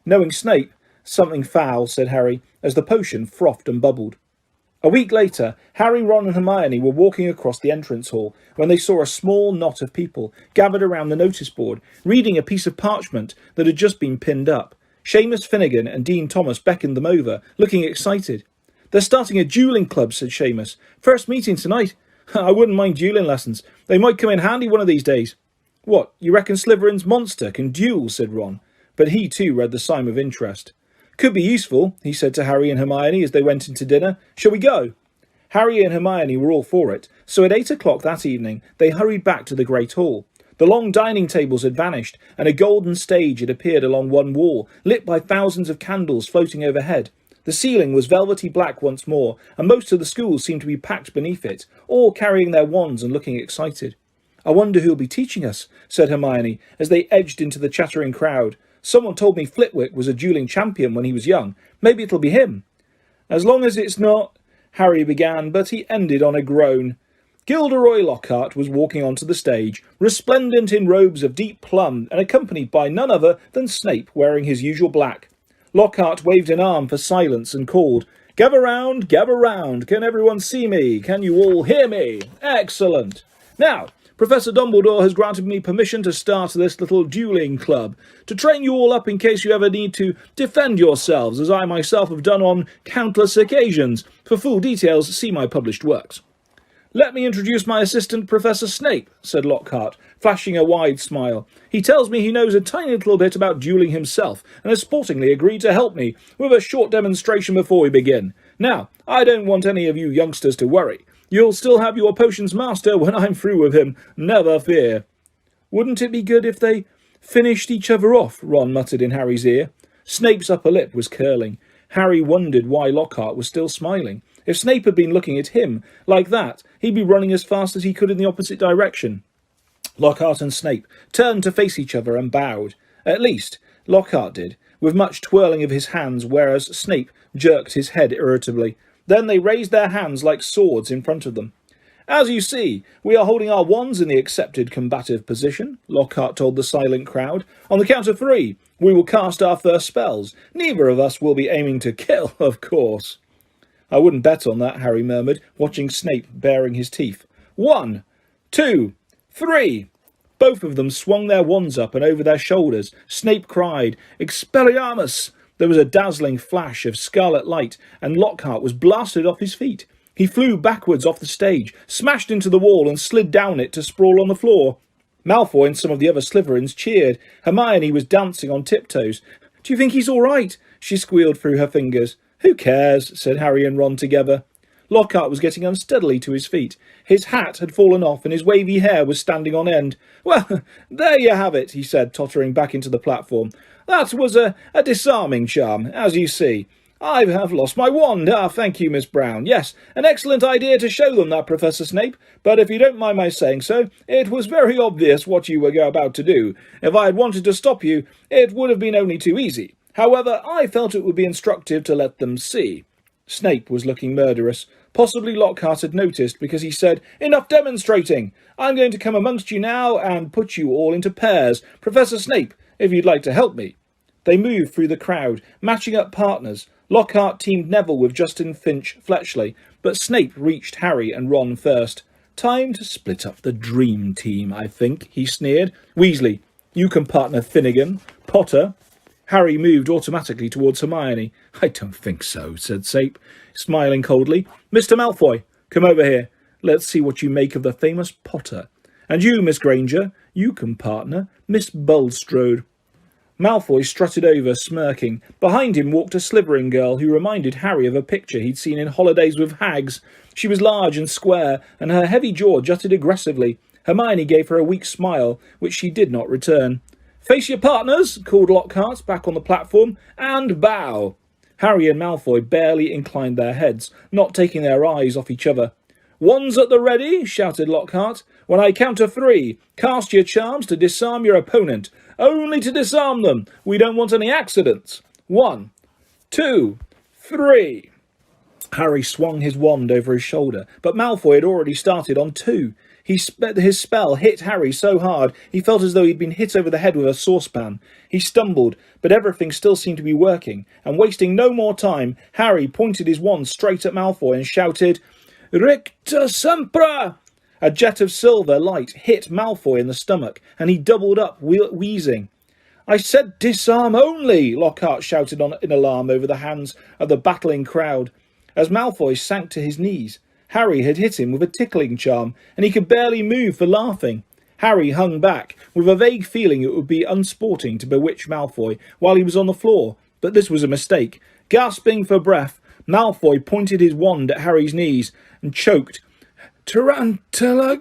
"Knowing Snape, something foul," said Harry, as the potion frothed and bubbled. A week later, Harry, Ron and Hermione were walking across the entrance hall when they saw a small knot of people gathered around the notice board, reading a piece of parchment that had just been pinned up. Seamus Finnegan and Dean Thomas beckoned them over, looking excited. "They're starting a duelling club," said Seamus. "First meeting tonight. I wouldn't mind duelling lessons. They might come in handy one of these days." "What, you reckon Slytherin's monster can duel?" said Ron, but he too read the sign of interest. "Could be useful," he said to Harry and Hermione as they went into dinner. "Shall we go?" Harry and Hermione were all for it, so at 8 o'clock that evening they hurried back to the Great Hall. The long dining tables had vanished, and a golden stage had appeared along one wall, lit by thousands of candles floating overhead. The ceiling was velvety black once more, and most of the school seemed to be packed beneath it, all carrying their wands and looking excited. "I wonder who'll be teaching us," said Hermione, as they edged into the chattering crowd. "Someone told me Flitwick was a duelling champion when he was young. Maybe it'll be him." "As long as it's not—" Harry began, but he ended on a groan. Gilderoy Lockhart was walking onto the stage, resplendent in robes of deep plum, and accompanied by none other than Snape wearing his usual black. Lockhart waved an arm for silence and called, gather round, can everyone see me? Can you all hear me? Excellent. Now, Professor Dumbledore has granted me permission to start this little duelling club, to train you all up in case you ever need to defend yourselves, as I myself have done on countless occasions. For full details, see my published works." "Let me introduce my assistant, Professor Snape," said Lockhart, flashing a wide smile. "He tells me he knows a tiny little bit about duelling himself, and has sportingly agreed to help me with a short demonstration before we begin. Now, I don't want any of you youngsters to worry. You'll still have your potions master when I'm through with him, never fear." "Wouldn't it be good if they finished each other off?" Ron muttered in Harry's ear. Snape's upper lip was curling. Harry wondered why Lockhart was still smiling. If Snape had been looking at him like that, he'd be running as fast as he could in the opposite direction. Lockhart and Snape turned to face each other and bowed. At least, Lockhart did, with much twirling of his hands, whereas Snape jerked his head irritably. Then they raised their hands like swords in front of them. "As you see, we are holding our wands in the accepted combative position," Lockhart told the silent crowd. "On the count of 3, we will cast our first spells. Neither of us will be aiming to kill, of course." "I wouldn't bet on that," Harry murmured, watching Snape baring his teeth. 1, 2, 3. Both of them swung their wands up and over their shoulders. Snape cried, "Expelliarmus!" There was a dazzling flash of scarlet light, and Lockhart was blasted off his feet. He flew backwards off the stage, smashed into the wall, and slid down it to sprawl on the floor. Malfoy and some of the other Slytherins cheered. Hermione was dancing on tiptoes. "Do you think he's all right?" she squealed through her fingers. "Who cares?" said Harry and Ron together. Lockhart was getting unsteadily to his feet. His hat had fallen off and his wavy hair was standing on end. "Well, there you have it," he said, tottering back into the platform. "That was a disarming charm, as you see. I have lost my wand. Thank you, Miss Brown. Yes, an excellent idea to show them that, Professor Snape. But if you don't mind my saying so, it was very obvious what you were about to do. If I had wanted to stop you, it would have been only too easy. However, I felt it would be instructive to let them see." Snape was looking murderous. Possibly Lockhart had noticed, because he said, "Enough demonstrating. I'm going to come amongst you now and put you all into pairs. Professor Snape, if you'd like to help me." They moved through the crowd, matching up partners. Lockhart teamed Neville with Justin Finch Fletchley, but Snape reached Harry and Ron first. "Time to split up the dream team, I think," he sneered. "Weasley, you can partner Finnegan. Potter." Harry moved automatically towards Hermione. "I don't think so," said Snape, smiling coldly. "Mr. Malfoy, come over here. Let's see what you make of the famous Potter." And you, Miss Granger, you can partner Miss Bulstrode. Malfoy strutted over, smirking. Behind him walked a Slytherin girl who reminded Harry of a picture he'd seen in Holidays with Hags. She was large and square, and her heavy jaw jutted aggressively. Hermione gave her a weak smile, which she did not return. "Face your partners," called Lockhart, back on the platform, "and bow." Harry and Malfoy barely inclined their heads, not taking their eyes off each other. "Wands at the ready," shouted Lockhart. "When I count to 3, cast your charms to disarm your opponent. Only to disarm them. We don't want any accidents. 1, 2, 3. Harry swung his wand over his shoulder, but Malfoy had already started on 2. His spell hit Harry so hard he felt as though he'd been hit over the head with a saucepan. He stumbled, but everything still seemed to be working, and wasting no more time, Harry pointed his wand straight at Malfoy and shouted, "Ricta Sempra!" A jet of silver light hit Malfoy in the stomach, and he doubled up, wheezing. "I said disarm only!" Lockhart shouted in alarm over the hands of the battling crowd. As Malfoy sank to his knees, Harry had hit him with a tickling charm, and he could barely move for laughing. Harry hung back, with a vague feeling it would be unsporting to bewitch Malfoy while he was on the floor, but this was a mistake. Gasping for breath, Malfoy pointed his wand at Harry's knees and choked, "Tarantula,"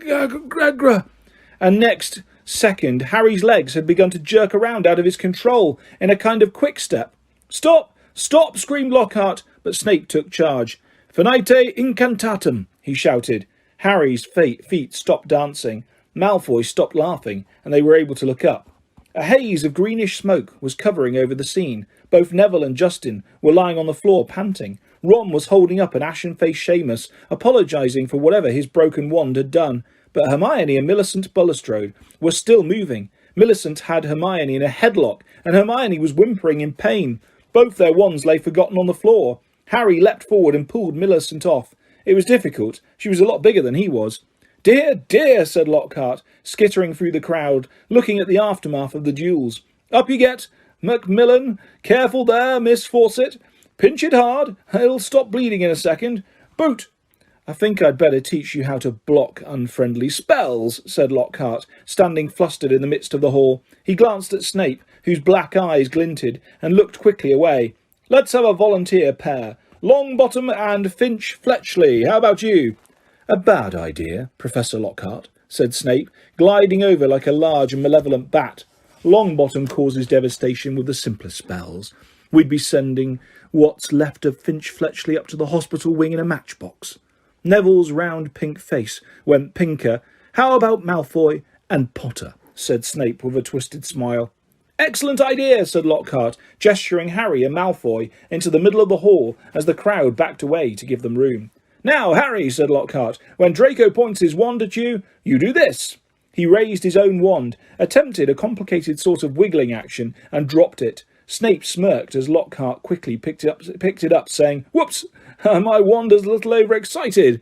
and next second Harry's legs had begun to jerk around out of his control in a kind of quick step. "Stop! Stop!" screamed Lockhart, but Snape took charge. "Finite incantatem," he shouted. Harry's feet stopped dancing. Malfoy stopped laughing, and they were able to look up. A haze of greenish smoke was covering over the scene. Both Neville and Justin were lying on the floor panting. Ron was holding up an ashen-faced Seamus, apologising for whatever his broken wand had done. But Hermione and Millicent Bulstrode were still moving. Millicent had Hermione in a headlock, and Hermione was whimpering in pain. Both their wands lay forgotten on the floor. Harry leapt forward and pulled Millicent off. It was difficult. She was a lot bigger than he was. "Dear, dear," said Lockhart, skittering through the crowd, looking at the aftermath of the duels. "Up you get, Macmillan. Careful there, Miss Fawcett. Pinch it hard. It'll stop bleeding in a second. Boot." "I think I'd better teach you how to block unfriendly spells," said Lockhart, standing flustered in the midst of the hall. He glanced at Snape, whose black eyes glinted, and looked quickly away. "Let's have a volunteer pair. Longbottom and Finch Fletchley. How about you?" "A bad idea, Professor Lockhart," said Snape, gliding over like a large and malevolent bat. "Longbottom causes devastation with the simplest spells. We'd be sending what's left of Finch Fletchley up to the hospital wing in a matchbox." Neville's round pink face went pinker. "How about Malfoy and Potter?" said Snape with a twisted smile. "Excellent idea," said Lockhart, gesturing Harry and Malfoy into the middle of the hall as the crowd backed away to give them room. "Now, Harry," said Lockhart, "when Draco points his wand at you, you do this." He raised his own wand, attempted a complicated sort of wiggling action, and dropped it. Snape smirked as Lockhart quickly picked it up, saying, "Whoops! My wand is a little overexcited."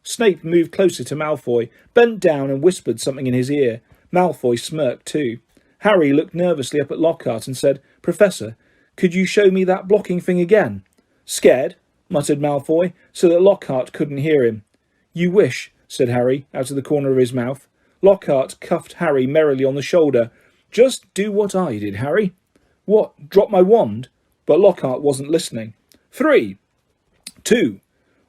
Snape moved closer to Malfoy, bent down and whispered something in his ear. Malfoy smirked too. Harry looked nervously up at Lockhart and said, "Professor, could you show me that blocking thing again?" "Scared?" muttered Malfoy, so that Lockhart couldn't hear him. "You wish," said Harry, out of the corner of his mouth. Lockhart cuffed Harry merrily on the shoulder. "Just do what I did, Harry." "What, drop my wand?" But Lockhart wasn't listening. 3, 2,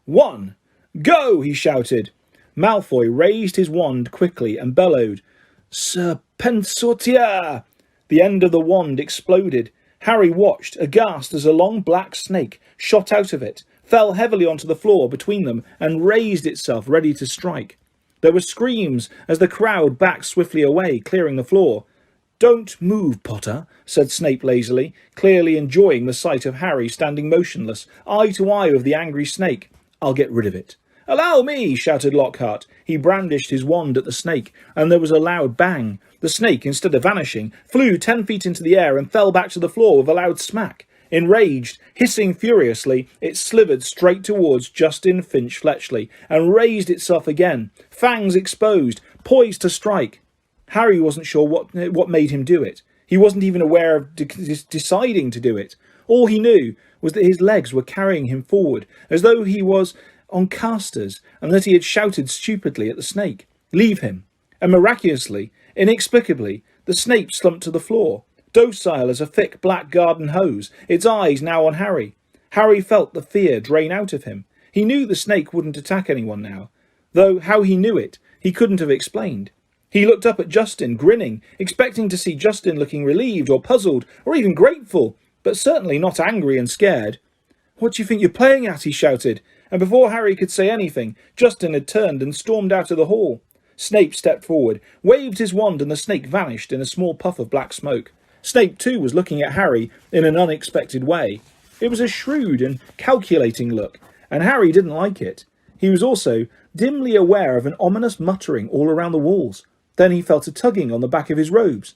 1, go, he shouted. Malfoy raised his wand quickly and bellowed, "Serpensortia!" The end of the wand exploded. Harry watched, aghast, as a long black snake shot out of it, fell heavily onto the floor between them, and raised itself ready to strike. There were screams as the crowd backed swiftly away, clearing the floor. "Don't move, Potter," said Snape lazily, clearly enjoying the sight of Harry standing motionless, eye to eye with the angry snake. "I'll get rid of it." "Allow me!" shouted Lockhart. He brandished his wand at the snake, and there was a loud bang. The snake, instead of vanishing, flew 10 feet into the air and fell back to the floor with a loud smack. Enraged, hissing furiously, it slithered straight towards Justin Finch Fletchley and raised itself again, fangs exposed, poised to strike. Harry wasn't sure what made him do it. He wasn't even aware of deciding to do it. All he knew was that his legs were carrying him forward, as though he was on casters, and that he had shouted stupidly at the snake. "Leave him." And miraculously, inexplicably, the snake slumped to the floor, docile as a thick black garden hose, its eyes now on Harry. Harry felt the fear drain out of him. He knew the snake wouldn't attack anyone now, though how he knew it, he couldn't have explained. He looked up at Justin, grinning, expecting to see Justin looking relieved or puzzled or even grateful, but certainly not angry and scared. "What do you think you're playing at?" he shouted, and before Harry could say anything, Justin had turned and stormed out of the hall. Snape stepped forward, waved his wand, and the snake vanished in a small puff of black smoke. Snape, too, was looking at Harry in an unexpected way. It was a shrewd and calculating look, and Harry didn't like it. He was also dimly aware of an ominous muttering all around the walls. Then he felt a tugging on the back of his robes.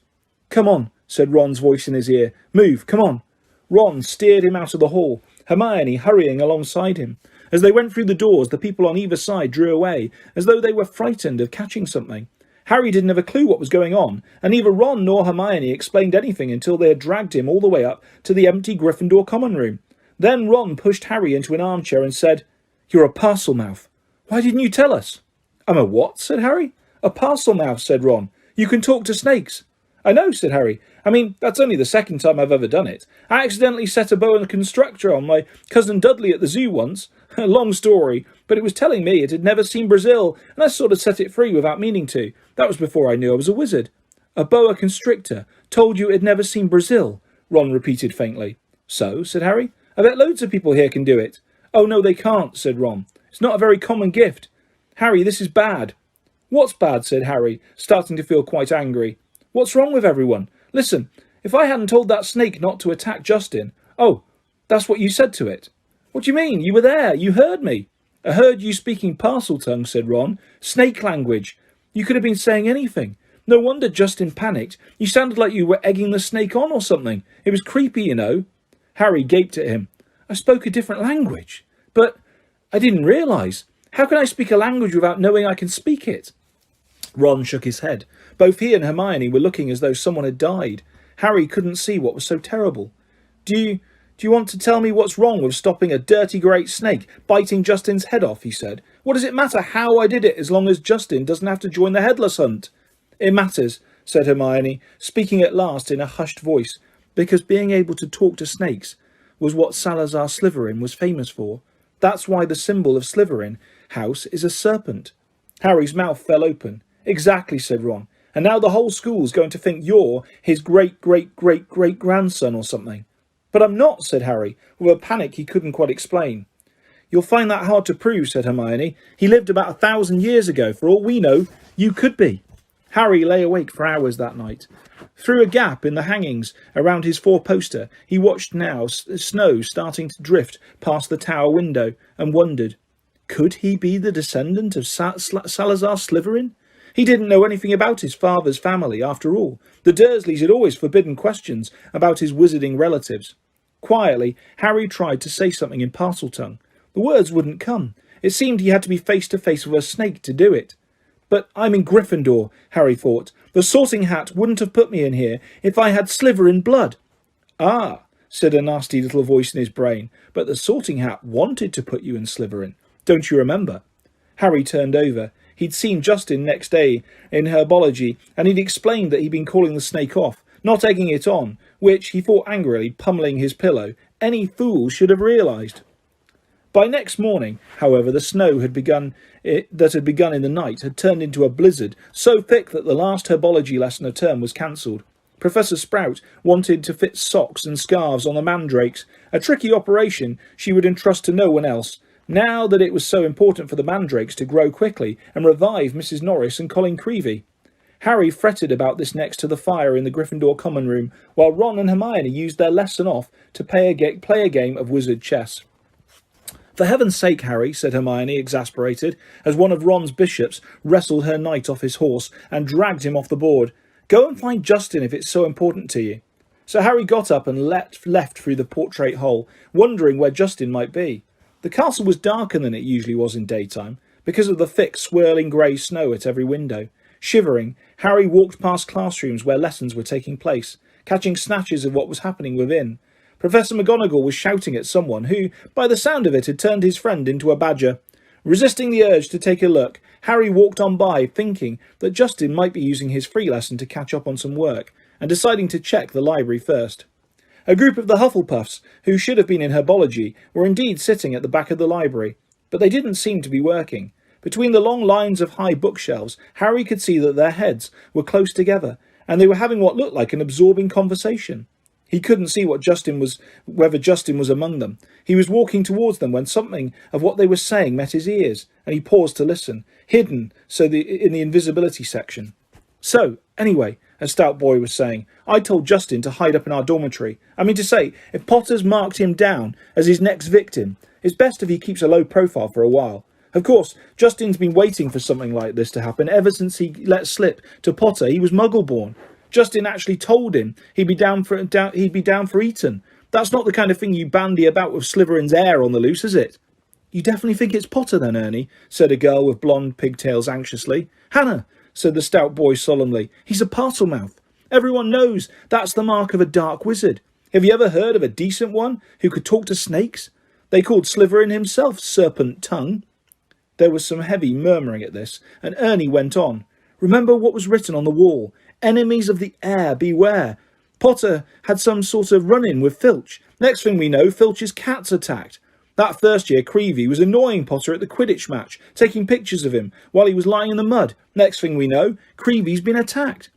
"Come on," said Ron's voice in his ear. "Move, come on." Ron steered him out of the hall, Hermione hurrying alongside him. As they went through the doors, the people on either side drew away, as though they were frightened of catching something. Harry didn't have a clue what was going on, and neither Ron nor Hermione explained anything until they had dragged him all the way up to the empty Gryffindor common room. Then Ron pushed Harry into an armchair and said, "You're a parcel mouth. Why didn't you tell us?" "I'm a what?" said Harry. "A parcel mouth," said Ron. "You can talk to snakes." "I know," said Harry. "I mean, that's only the second time I've ever done it. I accidentally set a boa constrictor on my cousin Dudley at the zoo once. Long story, but it was telling me it had never seen Brazil, and I sort of set it free without meaning to. That was before I knew I was a wizard." "A boa constrictor told you it had never seen Brazil," Ron repeated faintly. "So?" said Harry. "I bet loads of people here can do it." "Oh, no, they can't," said Ron. "It's not a very common gift. Harry, this is bad." "What's bad?" said Harry, starting to feel quite angry. "What's wrong with everyone? Listen, if I hadn't told that snake not to attack Justin..." "Oh, that's what you said to it." "What do you mean? You were there. You heard me." "I heard you speaking parcel tongue," said Ron. "Snake language. You could have been saying anything. No wonder Justin panicked. You sounded like you were egging the snake on or something. It was creepy, you know." Harry gaped at him. "I spoke a different language. But I didn't realise. How can I speak a language without knowing I can speak it?" Ron shook his head. Both he and Hermione were looking as though someone had died. Harry couldn't see what was so terrible. Do you want to tell me what's wrong with stopping a dirty great snake biting Justin's head off?" he said. "What does it matter how I did it as long as Justin doesn't have to join the headless hunt?" "It matters," said Hermione, speaking at last in a hushed voice, "because being able to talk to snakes was what Salazar Slytherin was famous for. That's why the symbol of Slytherin house is a serpent." Harry's mouth fell open. "Exactly," said Ron. "And now the whole school's going to think you're his great-great-great-great-grandson or something." "But I'm not," said Harry, with a panic he couldn't quite explain. "You'll find that hard to prove," said Hermione. "He lived about 1,000 years ago. For all we know, you could be." Harry lay awake for hours that night. Through a gap in the hangings around his four-poster, he watched now snow starting to drift past the tower window and wondered, could he be the descendant of Salazar Slytherin? He didn't know anything about his father's family, after all. The Dursleys had always forbidden questions about his wizarding relatives. Quietly, Harry tried to say something in Parseltongue. The words wouldn't come. It seemed he had to be face to face with a snake to do it. "But I'm in Gryffindor," Harry thought. "The Sorting Hat wouldn't have put me in here if I had Slytherin blood." "Ah," said a nasty little voice in his brain, "but the Sorting Hat wanted to put you in Slytherin. Don't you remember?" Harry turned over. He'd seen Justin next day in herbology, and he'd explained that he'd been calling the snake off, not egging it on, which, he thought angrily, pummelling his pillow, any fool should have realised. By next morning, however, the snow that had begun in the night had turned into a blizzard so thick that the last herbology lesson of term was cancelled. Professor Sprout wanted to fit socks and scarves on the mandrakes, a tricky operation she would entrust to no one else, now that it was so important for the mandrakes to grow quickly and revive Mrs. Norris and Colin Creevey. Harry fretted about this next to the fire in the Gryffindor common room, while Ron and Hermione used their lesson off to play a game of wizard chess. "For heaven's sake, Harry," said Hermione, exasperated, as one of Ron's bishops wrestled her knight off his horse and dragged him off the board. "Go and find Justin if it's so important to you." So Harry got up and left through the portrait hole, wondering where Justin might be. The castle was darker than it usually was in daytime, because of the thick, swirling grey snow at every window. Shivering, Harry walked past classrooms where lessons were taking place, catching snatches of what was happening within. Professor McGonagall was shouting at someone who, by the sound of it, had turned his friend into a badger. Resisting the urge to take a look, Harry walked on by, thinking that Justin might be using his free lesson to catch up on some work, and deciding to check the library first. A group of the Hufflepuffs, who should have been in herbology, were indeed sitting at the back of the library, but they didn't seem to be working. Between the long lines of high bookshelves, Harry could see that their heads were close together, and they were having what looked like an absorbing conversation. He couldn't see whether Justin was among them. He was walking towards them when something of what they were saying met his ears, and he paused to listen, hidden in the invisibility section. So, anyway, a stout boy was saying, I told Justin to hide up in our dormitory. I mean to say, if Potter's marked him down as his next victim, it's best if he keeps a low profile for a while. Of course, Justin's been waiting for something like this to happen ever since he let slip to Potter he was Muggle-born. Justin actually told him he'd be down for Eton. That's not the kind of thing you bandy about with Slytherin's heir on the loose, is it? You definitely think it's Potter then, Ernie? Said a girl with blonde pigtails anxiously. Hannah, said the stout boy solemnly. He's a Parselmouth. Everyone knows that's the mark of a dark wizard. Have you ever heard of a decent one who could talk to snakes? They called Slytherin himself Serpent Tongue. There was some heavy murmuring at this, and Ernie went on. Remember what was written on the wall? Enemies of the heir, beware. Potter had some sort of run-in with Filch. Next thing we know, Filch's cat's attacked. That first year, Creevy was annoying Potter at the Quidditch match, taking pictures of him while he was lying in the mud. Next thing we know, Creevy's been attacked.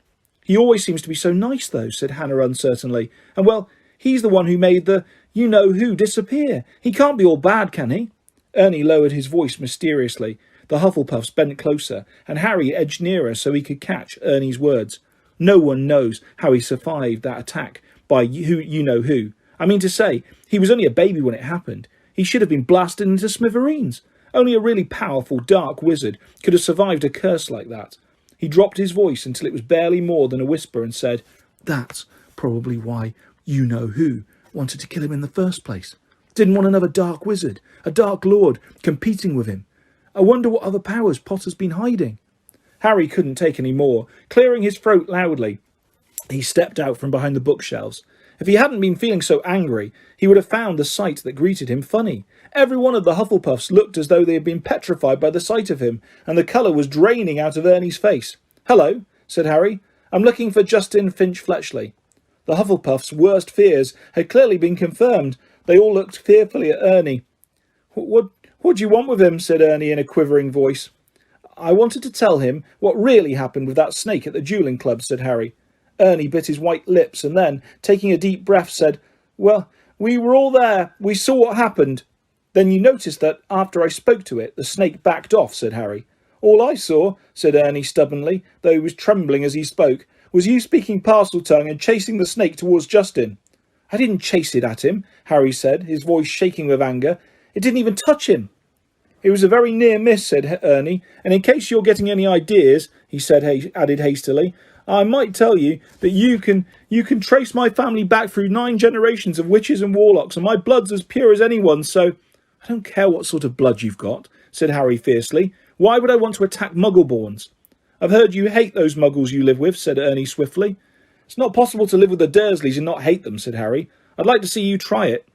He always seems to be so nice, though, said Hannah uncertainly. And, well, he's the one who made the you-know-who disappear. He can't be all bad, can he? Ernie lowered his voice mysteriously. The Hufflepuffs bent closer, and Harry edged nearer so he could catch Ernie's words. No one knows how he survived that attack by you-know-who. I mean to say, he was only a baby when it happened. He should have been blasted into smithereens. Only a really powerful dark wizard could have survived a curse like that. He dropped his voice until it was barely more than a whisper and said, That's probably why you-know-who wanted to kill him in the first place. Didn't want another dark wizard, a dark lord, competing with him. I wonder what other powers Potter's been hiding. Harry couldn't take any more. Clearing his throat loudly, he stepped out from behind the bookshelves. If he hadn't been feeling so angry, he would have found the sight that greeted him funny. Every one of the Hufflepuffs looked as though they had been petrified by the sight of him, and the colour was draining out of Ernie's face. Hello, said Harry. I'm looking for Justin Finch-Fletchley. The Hufflepuffs' worst fears had clearly been confirmed. They all looked fearfully at Ernie. What do you want with him? Said Ernie in a quivering voice. I wanted to tell him what really happened with that snake at the duelling club, said Harry. Ernie bit his white lips and then, taking a deep breath, said, Well, we were all there. We saw what happened. Then you noticed that after I spoke to it, the snake backed off, said Harry. All I saw, said Ernie stubbornly, though he was trembling as he spoke, was you speaking Parseltongue and chasing the snake towards Justin. I didn't chase it at him, Harry said, his voice shaking with anger. It didn't even touch him. It was a very near miss, said Ernie, and in case you're getting any ideas, he added hastily, I might tell you that you can trace my family back through 9 generations of witches and warlocks, and my blood's as pure as anyone's, so... I don't care what sort of blood you've got, said Harry fiercely. Why would I want to attack Muggleborns? I've heard you hate those Muggles you live with, said Ernie swiftly. It's not possible to live with the Dursleys and not hate them, said Harry. I'd like to see you try it.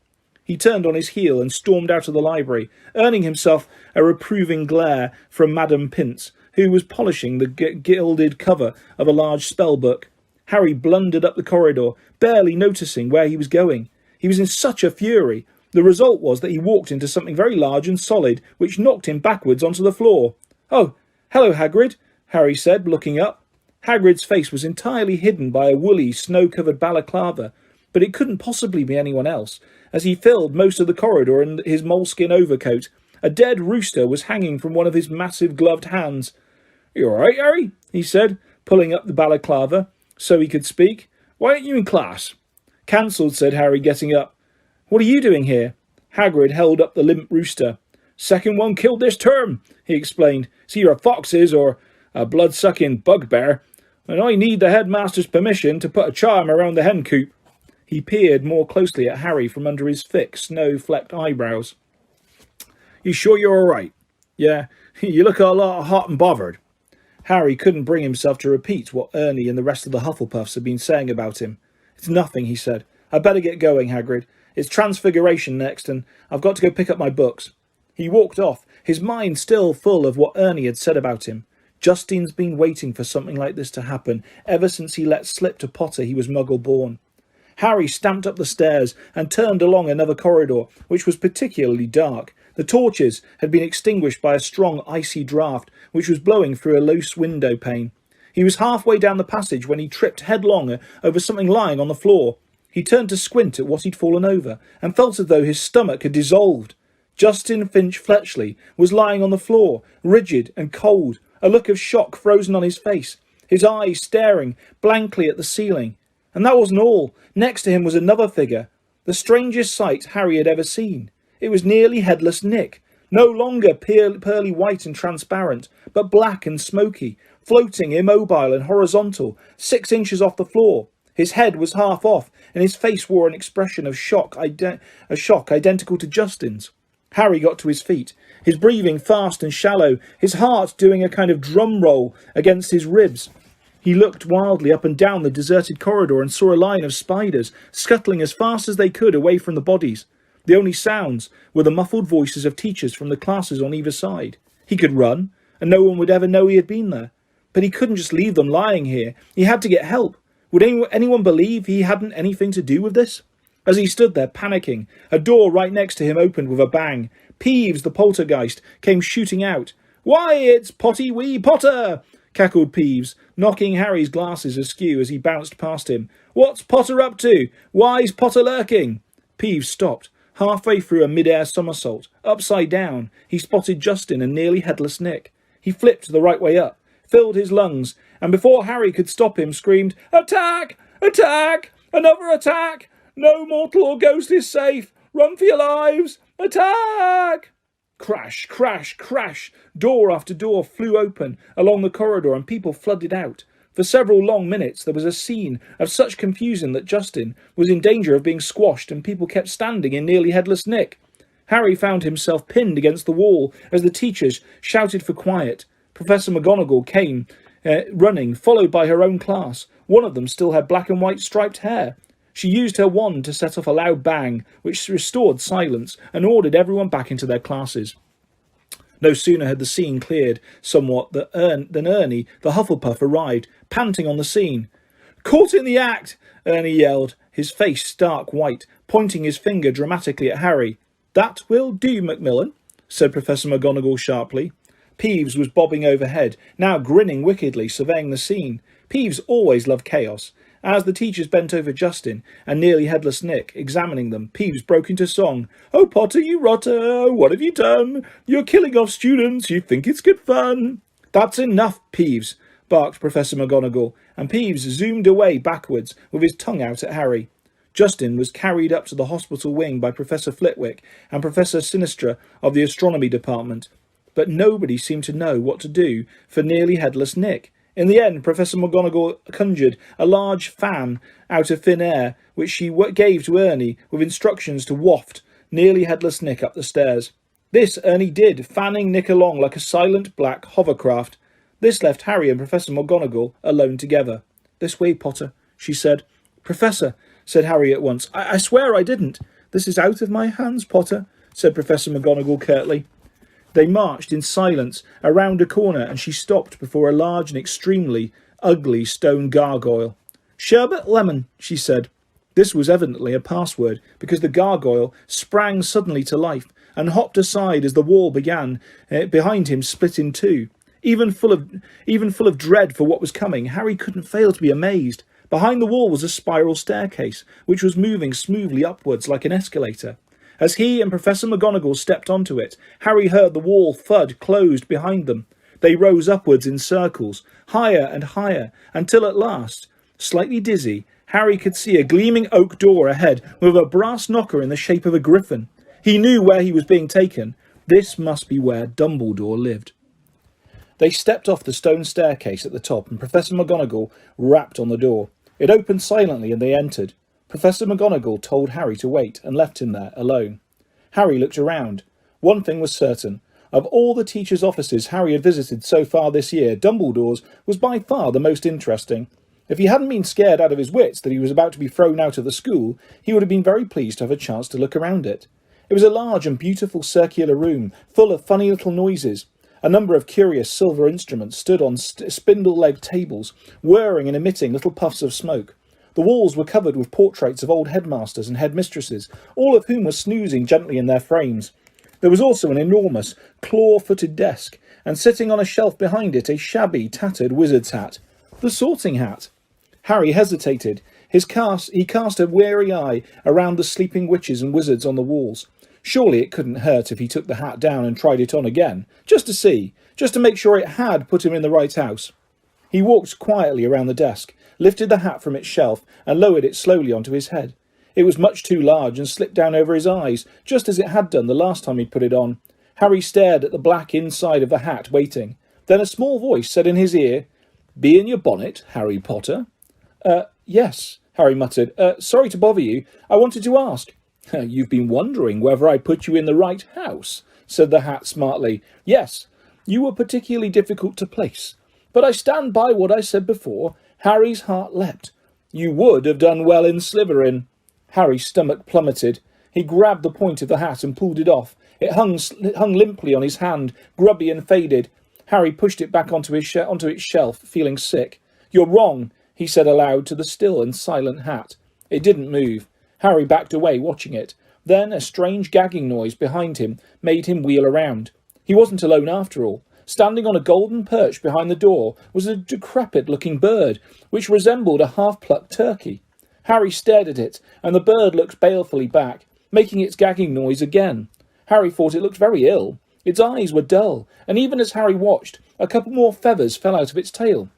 He turned on his heel and stormed out of the library, earning himself a reproving glare from Madame Pince, who was polishing the gilded cover of a large spell book. Harry blundered up the corridor, barely noticing where he was going. He was in such a fury. The result was that he walked into something very large and solid, which knocked him backwards onto the floor. Oh, hello, Hagrid, Harry said, looking up. Hagrid's face was entirely hidden by a woolly, snow-covered balaclava, but it couldn't possibly be anyone else, as he filled most of the corridor in his moleskin overcoat. A dead rooster was hanging from one of his massive gloved hands. You all right, Harry? He said, pulling up the balaclava so he could speak. Why aren't you in class? Cancelled, said Harry, getting up. What are you doing here? Hagrid held up the limp rooster. Second one killed this term, he explained. It's either a fox is or a blood-sucking bugbear, and I need the headmaster's permission to put a charm around the hen coop. He peered more closely at Harry from under his thick, snow-flecked eyebrows. You sure you're all right? Yeah, you look a lot hot and bothered. Harry couldn't bring himself to repeat what Ernie and the rest of the Hufflepuffs had been saying about him. It's nothing, he said. I'd better get going, Hagrid. It's Transfiguration next, and I've got to go pick up my books. He walked off, his mind still full of what Ernie had said about him. Justin's been waiting for something like this to happen ever since he let slip to Potter he was Muggle-born. Harry stamped up the stairs and turned along another corridor, which was particularly dark. The torches had been extinguished by a strong icy draught, which was blowing through a loose window pane. He was halfway down the passage when he tripped headlong over something lying on the floor. He turned to squint at what he'd fallen over, and felt as though his stomach had dissolved. Justin Finch Fletchley was lying on the floor, rigid and cold, a look of shock frozen on his face, his eyes staring blankly at the ceiling. And that wasn't all. Next to him was another figure, the strangest sight Harry had ever seen. It was nearly headless Nick, no longer pearly white and transparent, but black and smoky, floating immobile and horizontal, 6 inches off the floor. His head was half off, and his face wore an expression of shock identical to Justin's. Harry got to his feet, his breathing fast and shallow, his heart doing a kind of drum roll against his ribs. He looked wildly up and down the deserted corridor and saw a line of spiders scuttling as fast as they could away from the bodies. The only sounds were the muffled voices of teachers from the classes on either side. He could run, and no one would ever know he had been there. But he couldn't just leave them lying here. He had to get help. Would anyone believe he hadn't anything to do with this? As he stood there panicking, a door right next to him opened with a bang. Peeves, the poltergeist, came shooting out. "Why, it's Potty Wee Potter!" cackled Peeves, knocking Harry's glasses askew as he bounced past him. "What's Potter up to? Why's Potter lurking?" Peeves stopped. Halfway through a mid-air somersault, upside down, he spotted Justin and nearly headless Nick. He flipped the right way up, filled his lungs, and before Harry could stop him, screamed, "Attack! Attack! Another attack! No mortal or ghost is safe! Run for your lives! Attack!" Crash, crash, crash! Door after door flew open along the corridor and people flooded out. For several long minutes there was a scene of such confusion that Justin was in danger of being squashed and people kept standing in nearly headless Nick. Harry found himself pinned against the wall as the teachers shouted for quiet. Professor McGonagall came running, followed by her own class. One of them still had black and white striped hair. She used her wand to set off a loud bang, which restored silence and ordered everyone back into their classes. No sooner had the scene cleared somewhat than Ernie, the Hufflepuff, arrived, panting on the scene. "Caught in the act!" Ernie yelled, his face stark white, pointing his finger dramatically at Harry. "That will do, Macmillan," said Professor McGonagall sharply. Peeves was bobbing overhead, now grinning wickedly, surveying the scene. Peeves always loved chaos. As the teachers bent over Justin and nearly headless Nick, examining them, Peeves broke into song. "Oh, Potter, you rotter, what have you done? You're killing off students, you think it's good fun." "That's enough, Peeves," barked Professor McGonagall, and Peeves zoomed away backwards with his tongue out at Harry. Justin was carried up to the hospital wing by Professor Flitwick and Professor Sinistra of the astronomy department, but nobody seemed to know what to do for nearly headless Nick. In the end, Professor McGonagall conjured a large fan out of thin air, which she gave to Ernie with instructions to waft nearly headless Nick up the stairs. This Ernie did, fanning Nick along like a silent black hovercraft. This left Harry and Professor McGonagall alone together. "This way, Potter," she said. "Professor," said Harry at once. I swear I didn't." "This is out of my hands, Potter," said Professor McGonagall curtly. They marched in silence around a corner and she stopped before a large and extremely ugly stone gargoyle. "Sherbet lemon," she said. This was evidently a password, because the gargoyle sprang suddenly to life and hopped aside as the wall behind him split in two. Even full of dread for what was coming, Harry couldn't fail to be amazed. Behind the wall was a spiral staircase, which was moving smoothly upwards like an escalator. As he and Professor McGonagall stepped onto it, Harry heard the wall thud closed behind them. They rose upwards in circles, higher and higher, until at last, slightly dizzy, Harry could see a gleaming oak door ahead with a brass knocker in the shape of a griffin. He knew where he was being taken. This must be where Dumbledore lived. They stepped off the stone staircase at the top and Professor McGonagall rapped on the door. It opened silently and they entered. Professor McGonagall told Harry to wait and left him there alone. Harry looked around. One thing was certain. Of all the teachers' offices Harry had visited so far this year, Dumbledore's was by far the most interesting. If he hadn't been scared out of his wits that he was about to be thrown out of the school, he would have been very pleased to have a chance to look around it. It was a large and beautiful circular room, full of funny little noises. A number of curious silver instruments stood on spindle-legged tables, whirring and emitting little puffs of smoke. The walls were covered with portraits of old headmasters and headmistresses, all of whom were snoozing gently in their frames. There was also an enormous, claw-footed desk, and sitting on a shelf behind it a shabby, tattered wizard's hat. The sorting hat. Harry hesitated. He cast a wary eye around the sleeping witches and wizards on the walls. Surely it couldn't hurt if he took the hat down and tried it on again, just to see, just to make sure it had put him in the right house. He walked quietly around the desk, lifted the hat from its shelf, and lowered it slowly onto his head. It was much too large and slipped down over his eyes, just as it had done the last time he'd put it on. Harry stared at the black inside of the hat, waiting. Then a small voice said in his ear, "Be in your bonnet, Harry Potter?" Yes, Harry muttered. Sorry to bother you. I wanted to ask." "You've been wondering whether I put you in the right house," said the hat smartly. "Yes, you were particularly difficult to place. But I stand by what I said before." Harry's heart leapt. "You would have done well in Slytherin." Harry's stomach plummeted. He grabbed the point of the hat and pulled it off. It hung limply on his hand, grubby and faded. Harry pushed it back onto its shelf, feeling sick. "You're wrong," he said aloud to the still and silent hat. It didn't move. Harry backed away, watching it. Then a strange gagging noise behind him made him wheel around. He wasn't alone after all. Standing on a golden perch behind the door was a decrepit-looking bird, which resembled a half-plucked turkey. Harry stared at it, and the bird looked balefully back, making its gagging noise again. Harry thought it looked very ill. Its eyes were dull, and even as Harry watched, a couple more feathers fell out of its tail.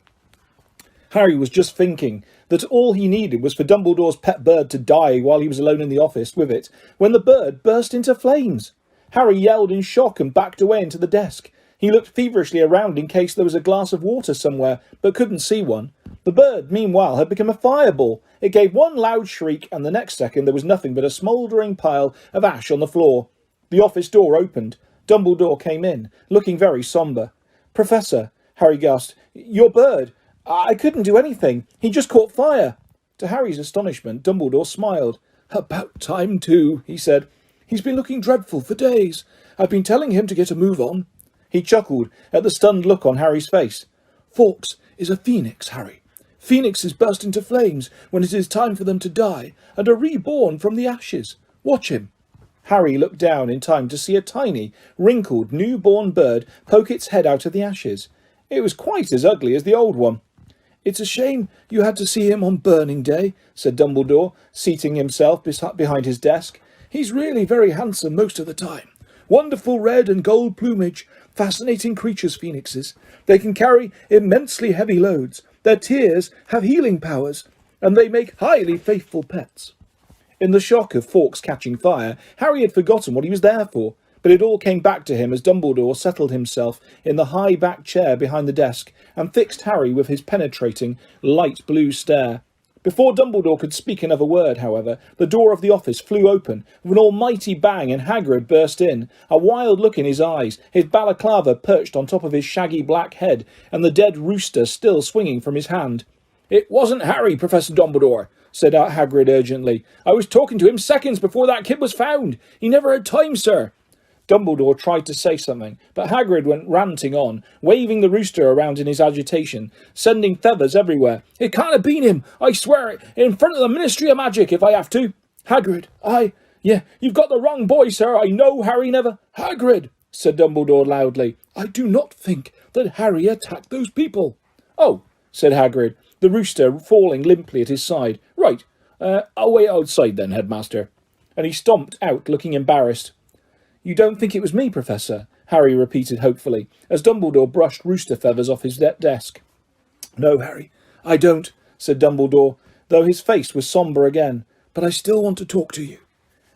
Harry was just thinking that all he needed was for Dumbledore's pet bird to die while he was alone in the office with it, when the bird burst into flames. Harry yelled in shock and backed away into the desk. He looked feverishly around in case there was a glass of water somewhere, but couldn't see one. The bird, meanwhile, had become a fireball. It gave one loud shriek, and the next second there was nothing but a smouldering pile of ash on the floor. The office door opened. Dumbledore came in, looking very sombre. "Professor," Harry gasped, "your bird. I couldn't do anything. He just caught fire." To Harry's astonishment, Dumbledore smiled. "About time, too," he said. "He's been looking dreadful for days. I've been telling him to get a move on." He chuckled at the stunned look on Harry's face. "Fawkes is a phoenix, Harry. Phoenixes burst into flames when it is time for them to die, and are reborn from the ashes. Watch him." Harry looked down in time to see a tiny, wrinkled, new-born bird poke its head out of the ashes. It was quite as ugly as the old one. "It's a shame you had to see him on Burning Day," said Dumbledore, seating himself behind his desk. "He's really very handsome most of the time. Wonderful red and gold plumage. Fascinating creatures, phoenixes. They can carry immensely heavy loads. Their tears have healing powers, and they make highly faithful pets." In the shock of Fawkes catching fire, Harry had forgotten what he was there for, but it all came back to him as Dumbledore settled himself in the high-backed chair behind the desk and fixed Harry with his penetrating, light blue stare. Before Dumbledore could speak another word, however, the door of the office flew open with an almighty bang, and Hagrid burst in, a wild look in his eyes, his balaclava perched on top of his shaggy black head, and the dead rooster still swinging from his hand. "It wasn't Harry, Professor Dumbledore," said Hagrid urgently. "I was talking to him seconds before that kid was found. He never had time, sir." Dumbledore tried to say something, but Hagrid went ranting on, waving the rooster around in his agitation, sending feathers everywhere. "It can't have been him, I swear it, in front of the Ministry of Magic if I have to. Hagrid, you've got the wrong boy, sir. I know Harry never—" "Hagrid," said Dumbledore loudly, "I do not think that Harry attacked those people." "Oh," said Hagrid, the rooster falling limply at his side. "Right, I'll wait outside then, Headmaster." And he stomped out, looking embarrassed. "You don't think it was me, Professor?" Harry repeated hopefully, as Dumbledore brushed rooster feathers off his desk. "No, Harry, I don't," said Dumbledore, though his face was sombre again. "But I still want to talk to you."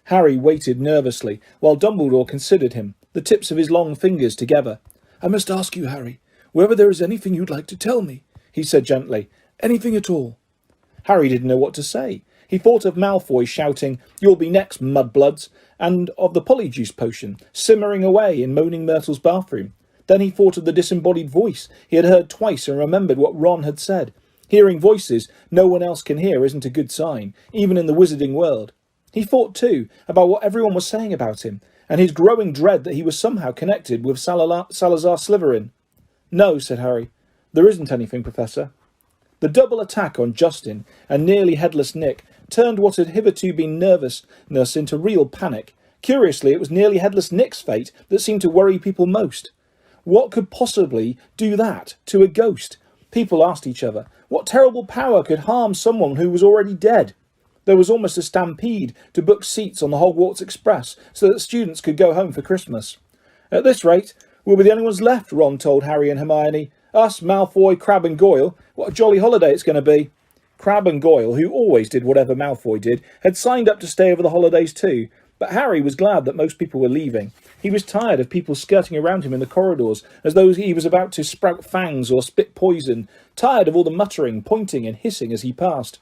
Harry waited nervously, while Dumbledore considered him, the tips of his long fingers together. "I must ask you, Harry, whether there is anything you'd like to tell me," he said gently. "Anything at all." Harry didn't know what to say. He thought of Malfoy shouting, "You'll be next, mudbloods," and of the polyjuice potion, simmering away in Moaning Myrtle's bathroom. Then he thought of the disembodied voice he had heard twice and remembered what Ron had said. Hearing voices no one else can hear isn't a good sign, even in the wizarding world. He thought, too, about what everyone was saying about him, and his growing dread that he was somehow connected with Salazar Slytherin. "No," said Harry. "There isn't anything, Professor." The double attack on Justin and nearly headless Nick turned what had hitherto been nervousness into real panic. Curiously, it was nearly headless Nick's fate that seemed to worry people most. What could possibly do that to a ghost? People asked each other. What terrible power could harm someone who was already dead? There was almost a stampede to book seats on the Hogwarts Express so that students could go home for Christmas. "At this rate, we'll be the only ones left," Ron told Harry and Hermione. "Us, Malfoy, Crabbe and Goyle. What a jolly holiday it's going to be." Crabbe and Goyle, who always did whatever Malfoy did, had signed up to stay over the holidays too, but Harry was glad that most people were leaving. He was tired of people skirting around him in the corridors as though he was about to sprout fangs or spit poison, tired of all the muttering, pointing and hissing as he passed.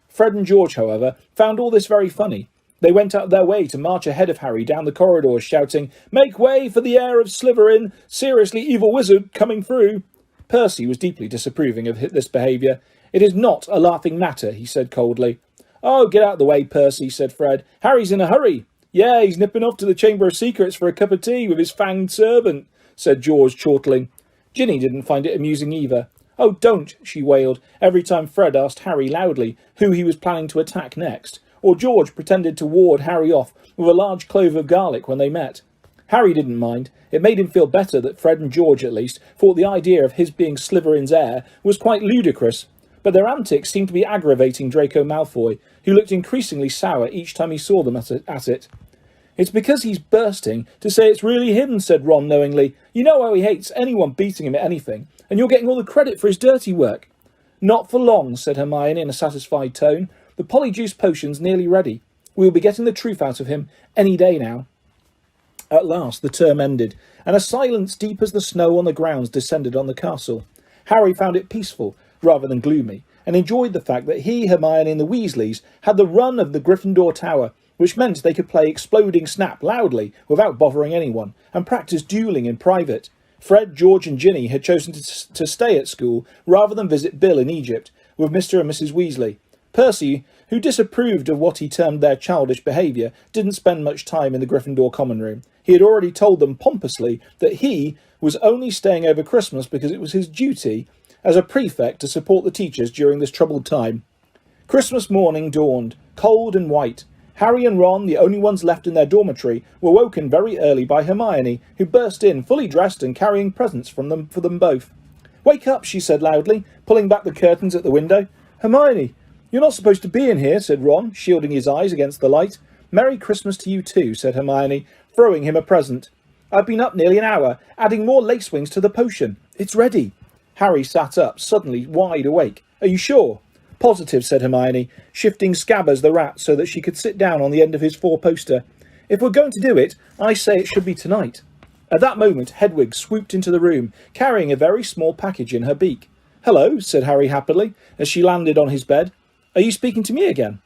Fred and George, however, found all this very funny. They went out of their way to march ahead of Harry down the corridors, shouting, "Make way for the heir of Slytherin! Seriously evil wizard coming through!" Percy was deeply disapproving of this behaviour. "It is not a laughing matter," he said coldly. "Oh, get out of the way, Percy," said Fred. "Harry's in a hurry." "Yeah, he's nipping off to the Chamber of Secrets for a cup of tea with his fanged servant," said George, chortling. Ginny didn't find it amusing either. "Oh, don't," she wailed, every time Fred asked Harry loudly who he was planning to attack next, or George pretended to ward Harry off with a large clove of garlic when they met. Harry didn't mind. It made him feel better that Fred and George, at least, thought the idea of his being Slytherin's heir was quite ludicrous, but their antics seemed to be aggravating Draco Malfoy, who looked increasingly sour each time he saw them at it. "It's because he's bursting to say it's really him," said Ron knowingly. "You know how he hates anyone beating him at anything, and you're getting all the credit for his dirty work." "Not for long," said Hermione in a satisfied tone. "The polyjuice potion's nearly ready. We'll be getting the truth out of him any day now." At last the term ended, and a silence deep as the snow on the grounds descended on the castle. Harry found it peaceful, rather than gloomy, and enjoyed the fact that he, Hermione and the Weasleys had the run of the Gryffindor Tower, which meant they could play Exploding Snap loudly without bothering anyone, and practice duelling in private. Fred, George and Ginny had chosen to stay at school rather than visit Bill in Egypt with Mr. and Mrs. Weasley. Percy, who disapproved of what he termed their childish behaviour, didn't spend much time in the Gryffindor common room. He had already told them pompously that he was only staying over Christmas because it was his duty as a prefect to support the teachers during this troubled time. Christmas morning dawned, cold and white. Harry and Ron, the only ones left in their dormitory, were woken very early by Hermione, who burst in, fully dressed and carrying presents for them both. "Wake up," she said loudly, pulling back the curtains at the window. "Hermione, you're not supposed to be in here," said Ron, shielding his eyes against the light. "Merry Christmas to you too," said Hermione, throwing him a present. "I've been up nearly an hour, adding more lace wings to the potion. It's ready." Harry sat up, suddenly wide awake. "Are you sure?" "Positive," said Hermione, shifting Scabbers the rat so that she could sit down on the end of his four-poster. "If we're going to do it, I say it should be tonight." At that moment, Hedwig swooped into the room, carrying a very small package in her beak. "Hello," said Harry happily, as she landed on his bed. "Are you speaking to me again?"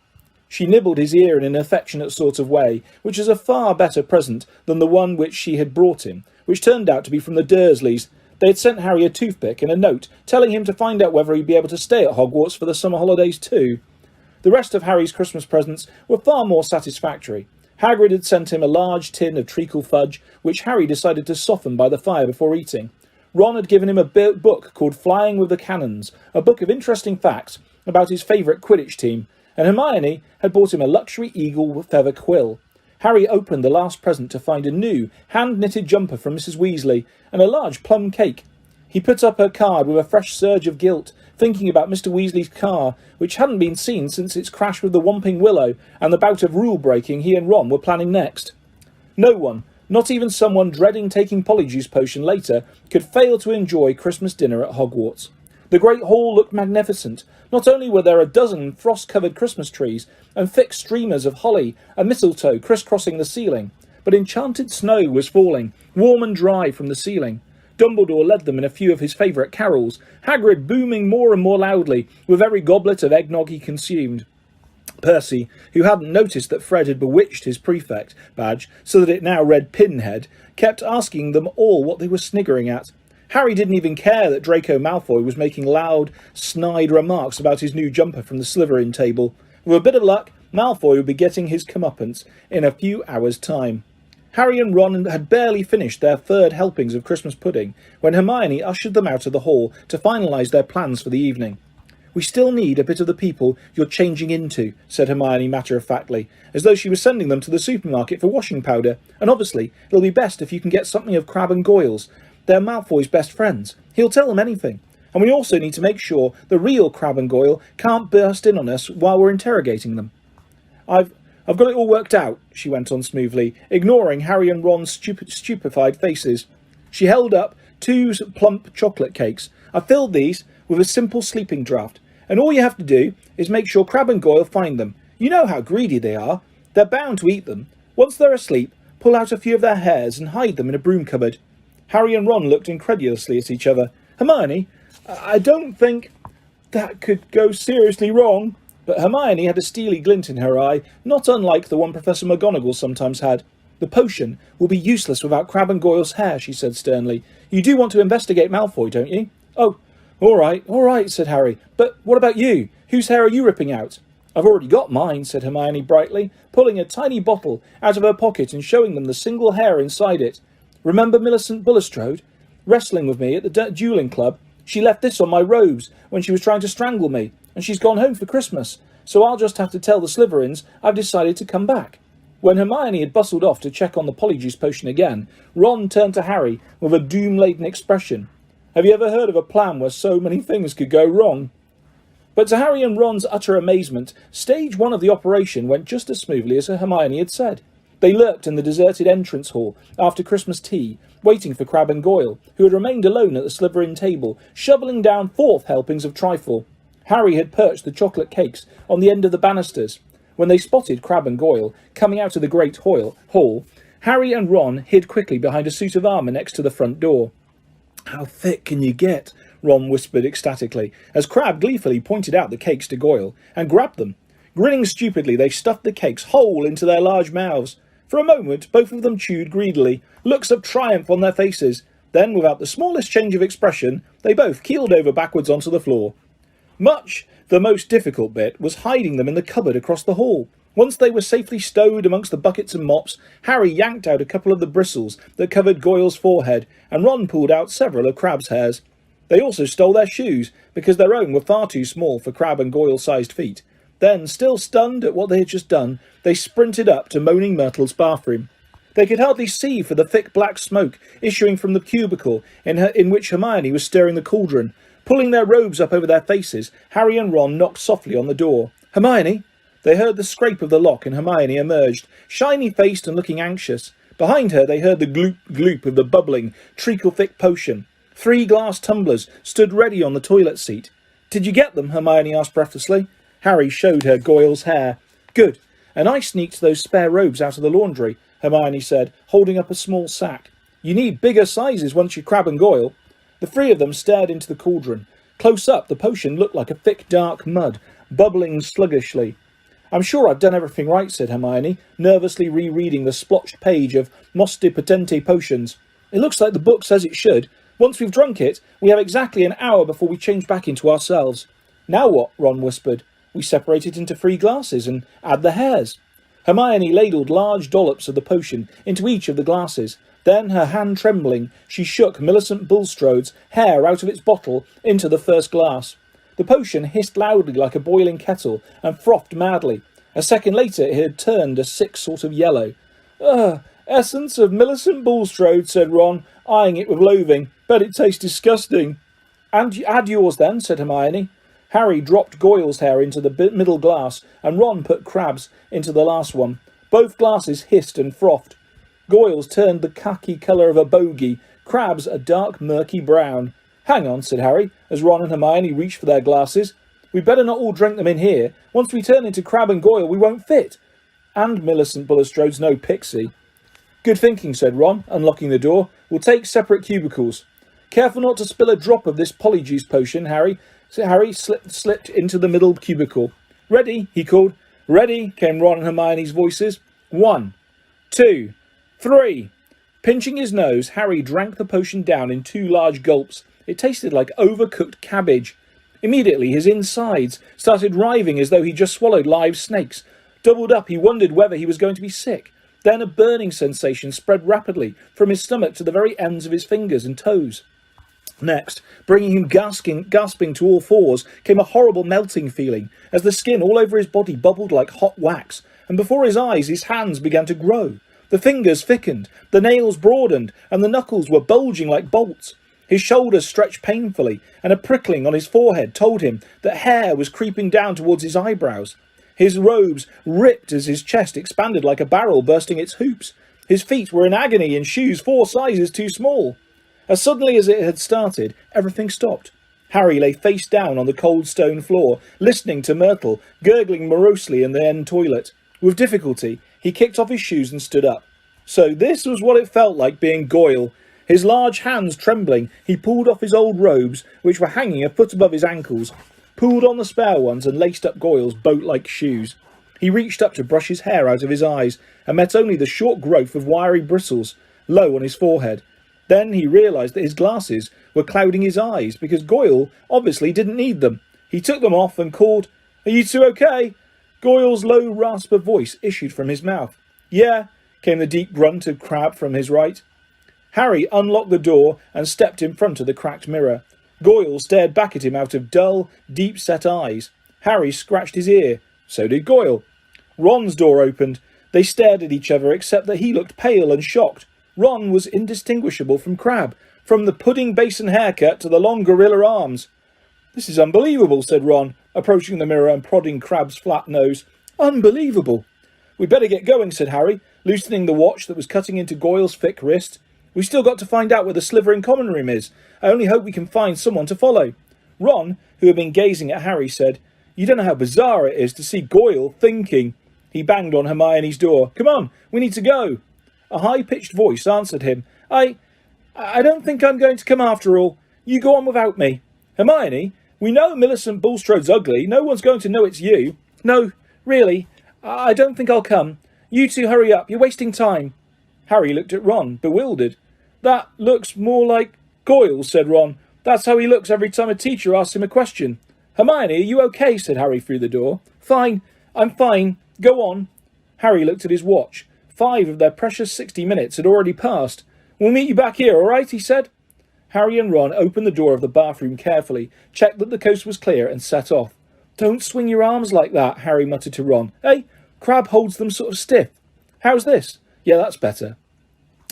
She nibbled his ear in an affectionate sort of way, which was a far better present than the one which she had brought him, which turned out to be from the Dursleys. They had sent Harry a toothpick and a note telling him to find out whether he'd be able to stay at Hogwarts for the summer holidays too. The rest of Harry's Christmas presents were far more satisfactory. Hagrid had sent him a large tin of treacle fudge, which Harry decided to soften by the fire before eating. Ron had given him a book called Flying with the Cannons, a book of interesting facts about his favourite Quidditch team, and Hermione had bought him a luxury eagle feather quill. Harry opened the last present to find a new, hand-knitted jumper from Mrs. Weasley and a large plum cake. He put up her card with a fresh surge of guilt, thinking about Mr. Weasley's car, which hadn't been seen since its crash with the Whomping Willow and the bout of rule-breaking he and Ron were planning next. No one, not even someone dreading taking Polyjuice Potion later, could fail to enjoy Christmas dinner at Hogwarts. The Great Hall looked magnificent. Not only were there a dozen frost-covered Christmas trees and thick streamers of holly and mistletoe crisscrossing the ceiling, but enchanted snow was falling, warm and dry from the ceiling. Dumbledore led them in a few of his favourite carols, Hagrid booming more and more loudly with every goblet of eggnog he consumed. Percy, who hadn't noticed that Fred had bewitched his prefect badge so that it now read Pinhead, kept asking them all what they were sniggering at. Harry didn't even care that Draco Malfoy was making loud, snide remarks about his new jumper from the Slytherin table. With a bit of luck, Malfoy would be getting his comeuppance in a few hours' time. Harry and Ron had barely finished their third helpings of Christmas pudding when Hermione ushered them out of the hall to finalise their plans for the evening. "We still need a bit of the people you're changing into," said Hermione matter-of-factly, as though she was sending them to the supermarket for washing powder, "and obviously it'll be best if you can get something of Crabbe and Goyle's. They're Malfoy's best friends. He'll tell them anything. And we also need to make sure the real Crabbe and Goyle can't burst in on us while we're interrogating them." I've got it all worked out," she went on smoothly, ignoring Harry and Ron's stupefied faces. She held up 2 plump chocolate cakes. "I filled these with a simple sleeping draught, and all you have to do is make sure Crabbe and Goyle find them. You know how greedy they are. They're bound to eat them. Once they're asleep, pull out a few of their hairs and hide them in a broom cupboard." Harry and Ron looked incredulously at each other. "Hermione, I don't think that could go seriously wrong." But Hermione had a steely glint in her eye, not unlike the one Professor McGonagall sometimes had. "The potion will be useless without Crabbe and Goyle's hair," she said sternly. "You do want to investigate Malfoy, don't you?" "Oh, all right," said Harry. "But what about you? Whose hair are you ripping out?" "I've already got mine," said Hermione brightly, pulling a tiny bottle out of her pocket and showing them the single hair inside it. "Remember Millicent Bulstrode wrestling with me at the duelling club? She left this on my robes when she was trying to strangle me, and she's gone home for Christmas, so I'll just have to tell the Slytherins I've decided to come back." When Hermione had bustled off to check on the polyjuice potion again, Ron turned to Harry with a doom-laden expression. "Have you ever heard of a plan where so many things could go wrong?" But to Harry and Ron's utter amazement, stage 1 of the operation went just as smoothly as Hermione had said. They lurked in the deserted entrance hall after Christmas tea, waiting for Crabbe and Goyle, who had remained alone at the Slytherin table, shoveling down 4th helpings of trifle. Harry had perched the chocolate cakes on the end of the banisters. When they spotted Crabbe and Goyle coming out of the great hall, Harry and Ron hid quickly behind a suit of armour next to the front door. "How thick can you get?" Ron whispered ecstatically, as Crabbe gleefully pointed out the cakes to Goyle, and grabbed them. Grinning stupidly, they stuffed the cakes whole into their large mouths. For a moment, both of them chewed greedily, looks of triumph on their faces. Then, without the smallest change of expression, they both keeled over backwards onto the floor. Much the most difficult bit was hiding them in the cupboard across the hall. Once they were safely stowed amongst the buckets and mops, Harry yanked out a couple of the bristles that covered Goyle's forehead, and Ron pulled out several of Crabbe's hairs. They also stole their shoes, because their own were far too small for Crabbe and Goyle-sized feet. Then, still stunned at what they had just done, they sprinted up to Moaning Myrtle's bathroom. They could hardly see for the thick black smoke issuing from the cubicle in which Hermione was stirring the cauldron. Pulling their robes up over their faces, Harry and Ron knocked softly on the door. "Hermione?" They heard the scrape of the lock, and Hermione emerged, shiny-faced and looking anxious. Behind her they heard the gloop of the bubbling, treacle-thick potion. 3 glass tumblers stood ready on the toilet seat. "Did you get them?" Hermione asked breathlessly. Harry showed her Goyle's hair. "Good. And I sneaked those spare robes out of the laundry," Hermione said, holding up a small sack. "You need bigger sizes once you're Crabbe and Goyle." The 3 of them stared into the cauldron. Close up, the potion looked like a thick, dark mud, bubbling sluggishly. "I'm sure I've done everything right," said Hermione, nervously rereading the splotched page of Moste Potente Potions. "It looks like the book says it should. Once we've drunk it, we have exactly an hour before we change back into ourselves." "Now what?" Ron whispered. "We separate it into 3 glasses and add the hairs." Hermione ladled large dollops of the potion into each of the glasses. Then, her hand trembling, she shook Millicent Bulstrode's hair out of its bottle into the first glass. The potion hissed loudly like a boiling kettle and frothed madly. A second later it had turned a sick sort of yellow. "Ugh, essence of Millicent Bulstrode," said Ron, eyeing it with loathing. "Bet it tastes disgusting." "And add yours then," said Hermione. Harry dropped Goyle's hair into the middle glass, and Ron put Crabbe's into the last one. Both glasses hissed and frothed. Goyle's turned the khaki colour of a bogey, Crabbe's a dark murky brown. "Hang on," said Harry, as Ron and Hermione reached for their glasses. "We'd better not all drink them in here. Once we turn into Crabbe and Goyle, we won't fit. And Millicent Bulstrode's no pixie." "Good thinking," said Ron, unlocking the door. "We'll take separate cubicles. Careful not to spill a drop of this polyjuice potion, Harry." So Harry slipped into the middle cubicle. "Ready," he called. "Ready," came Ron and Hermione's voices. 1, 2, 3. Pinching his nose, Harry drank the potion down in 2 large gulps. It tasted like overcooked cabbage. Immediately his insides started writhing as though he just swallowed live snakes. Doubled up, he wondered whether he was going to be sick. Then a burning sensation spread rapidly from his stomach to the very ends of his fingers and toes. Next, bringing him gasping to all fours, came a horrible melting feeling, as the skin all over his body bubbled like hot wax, and before his eyes his hands began to grow. The fingers thickened, the nails broadened, and the knuckles were bulging like bolts. His shoulders stretched painfully, and a prickling on his forehead told him that hair was creeping down towards his eyebrows. His robes ripped as his chest expanded like a barrel bursting its hoops. His feet were in agony in shoes 4 sizes too small. As suddenly as it had started, everything stopped. Harry lay face down on the cold stone floor, listening to Myrtle gurgling morosely in the end toilet. With difficulty, he kicked off his shoes and stood up. So this was what it felt like being Goyle. His large hands trembling, he pulled off his old robes, which were hanging a foot above his ankles, pulled on the spare ones and laced up Goyle's boat-like shoes. He reached up to brush his hair out of his eyes, and met only the short growth of wiry bristles low on his forehead. Then he realised that his glasses were clouding his eyes, because Goyle obviously didn't need them. He took them off and called, "Are you two okay?" Goyle's low rasp of voice issued from his mouth. "Yeah," came the deep grunt of Crabbe from his right. Harry unlocked the door and stepped in front of the cracked mirror. Goyle stared back at him out of dull, deep-set eyes. Harry scratched his ear. So did Goyle. Ron's door opened. They stared at each other, except that he looked pale and shocked. Ron was indistinguishable from Crabbe, from the pudding basin haircut to the long gorilla arms. "This is unbelievable," said Ron, approaching the mirror and prodding Crabbe's flat nose. "Unbelievable." "We'd better get going," said Harry, loosening the watch that was cutting into Goyle's thick wrist. "We've still got to find out where the Slytherin common room is. I only hope we can find someone to follow." Ron, who had been gazing at Harry, said, "You don't know how bizarre it is to see Goyle thinking." He banged on Hermione's door. "Come on, we need to go." A high-pitched voice answered him. I don't think I'm going to come after all. You go on without me." "Hermione, we know Millicent Bulstrode's ugly. No one's going to know it's you." "No, really, I don't think I'll come. You two hurry up. You're wasting time." Harry looked at Ron, bewildered. "That looks more like Goyle," said Ron. "That's how he looks every time a teacher asks him a question." "Hermione, are you okay?" said Harry through the door. "Fine. I'm fine. Go on." Harry looked at his watch. 5 of their precious 60 minutes had already passed. "We'll meet you back here, all right?" he said. Harry and Ron opened the door of the bathroom carefully, checked that the coast was clear, and set off. "Don't swing your arms like that," Harry muttered to Ron. "Hey, Crabbe holds them sort of stiff. How's this? Yeah, that's better."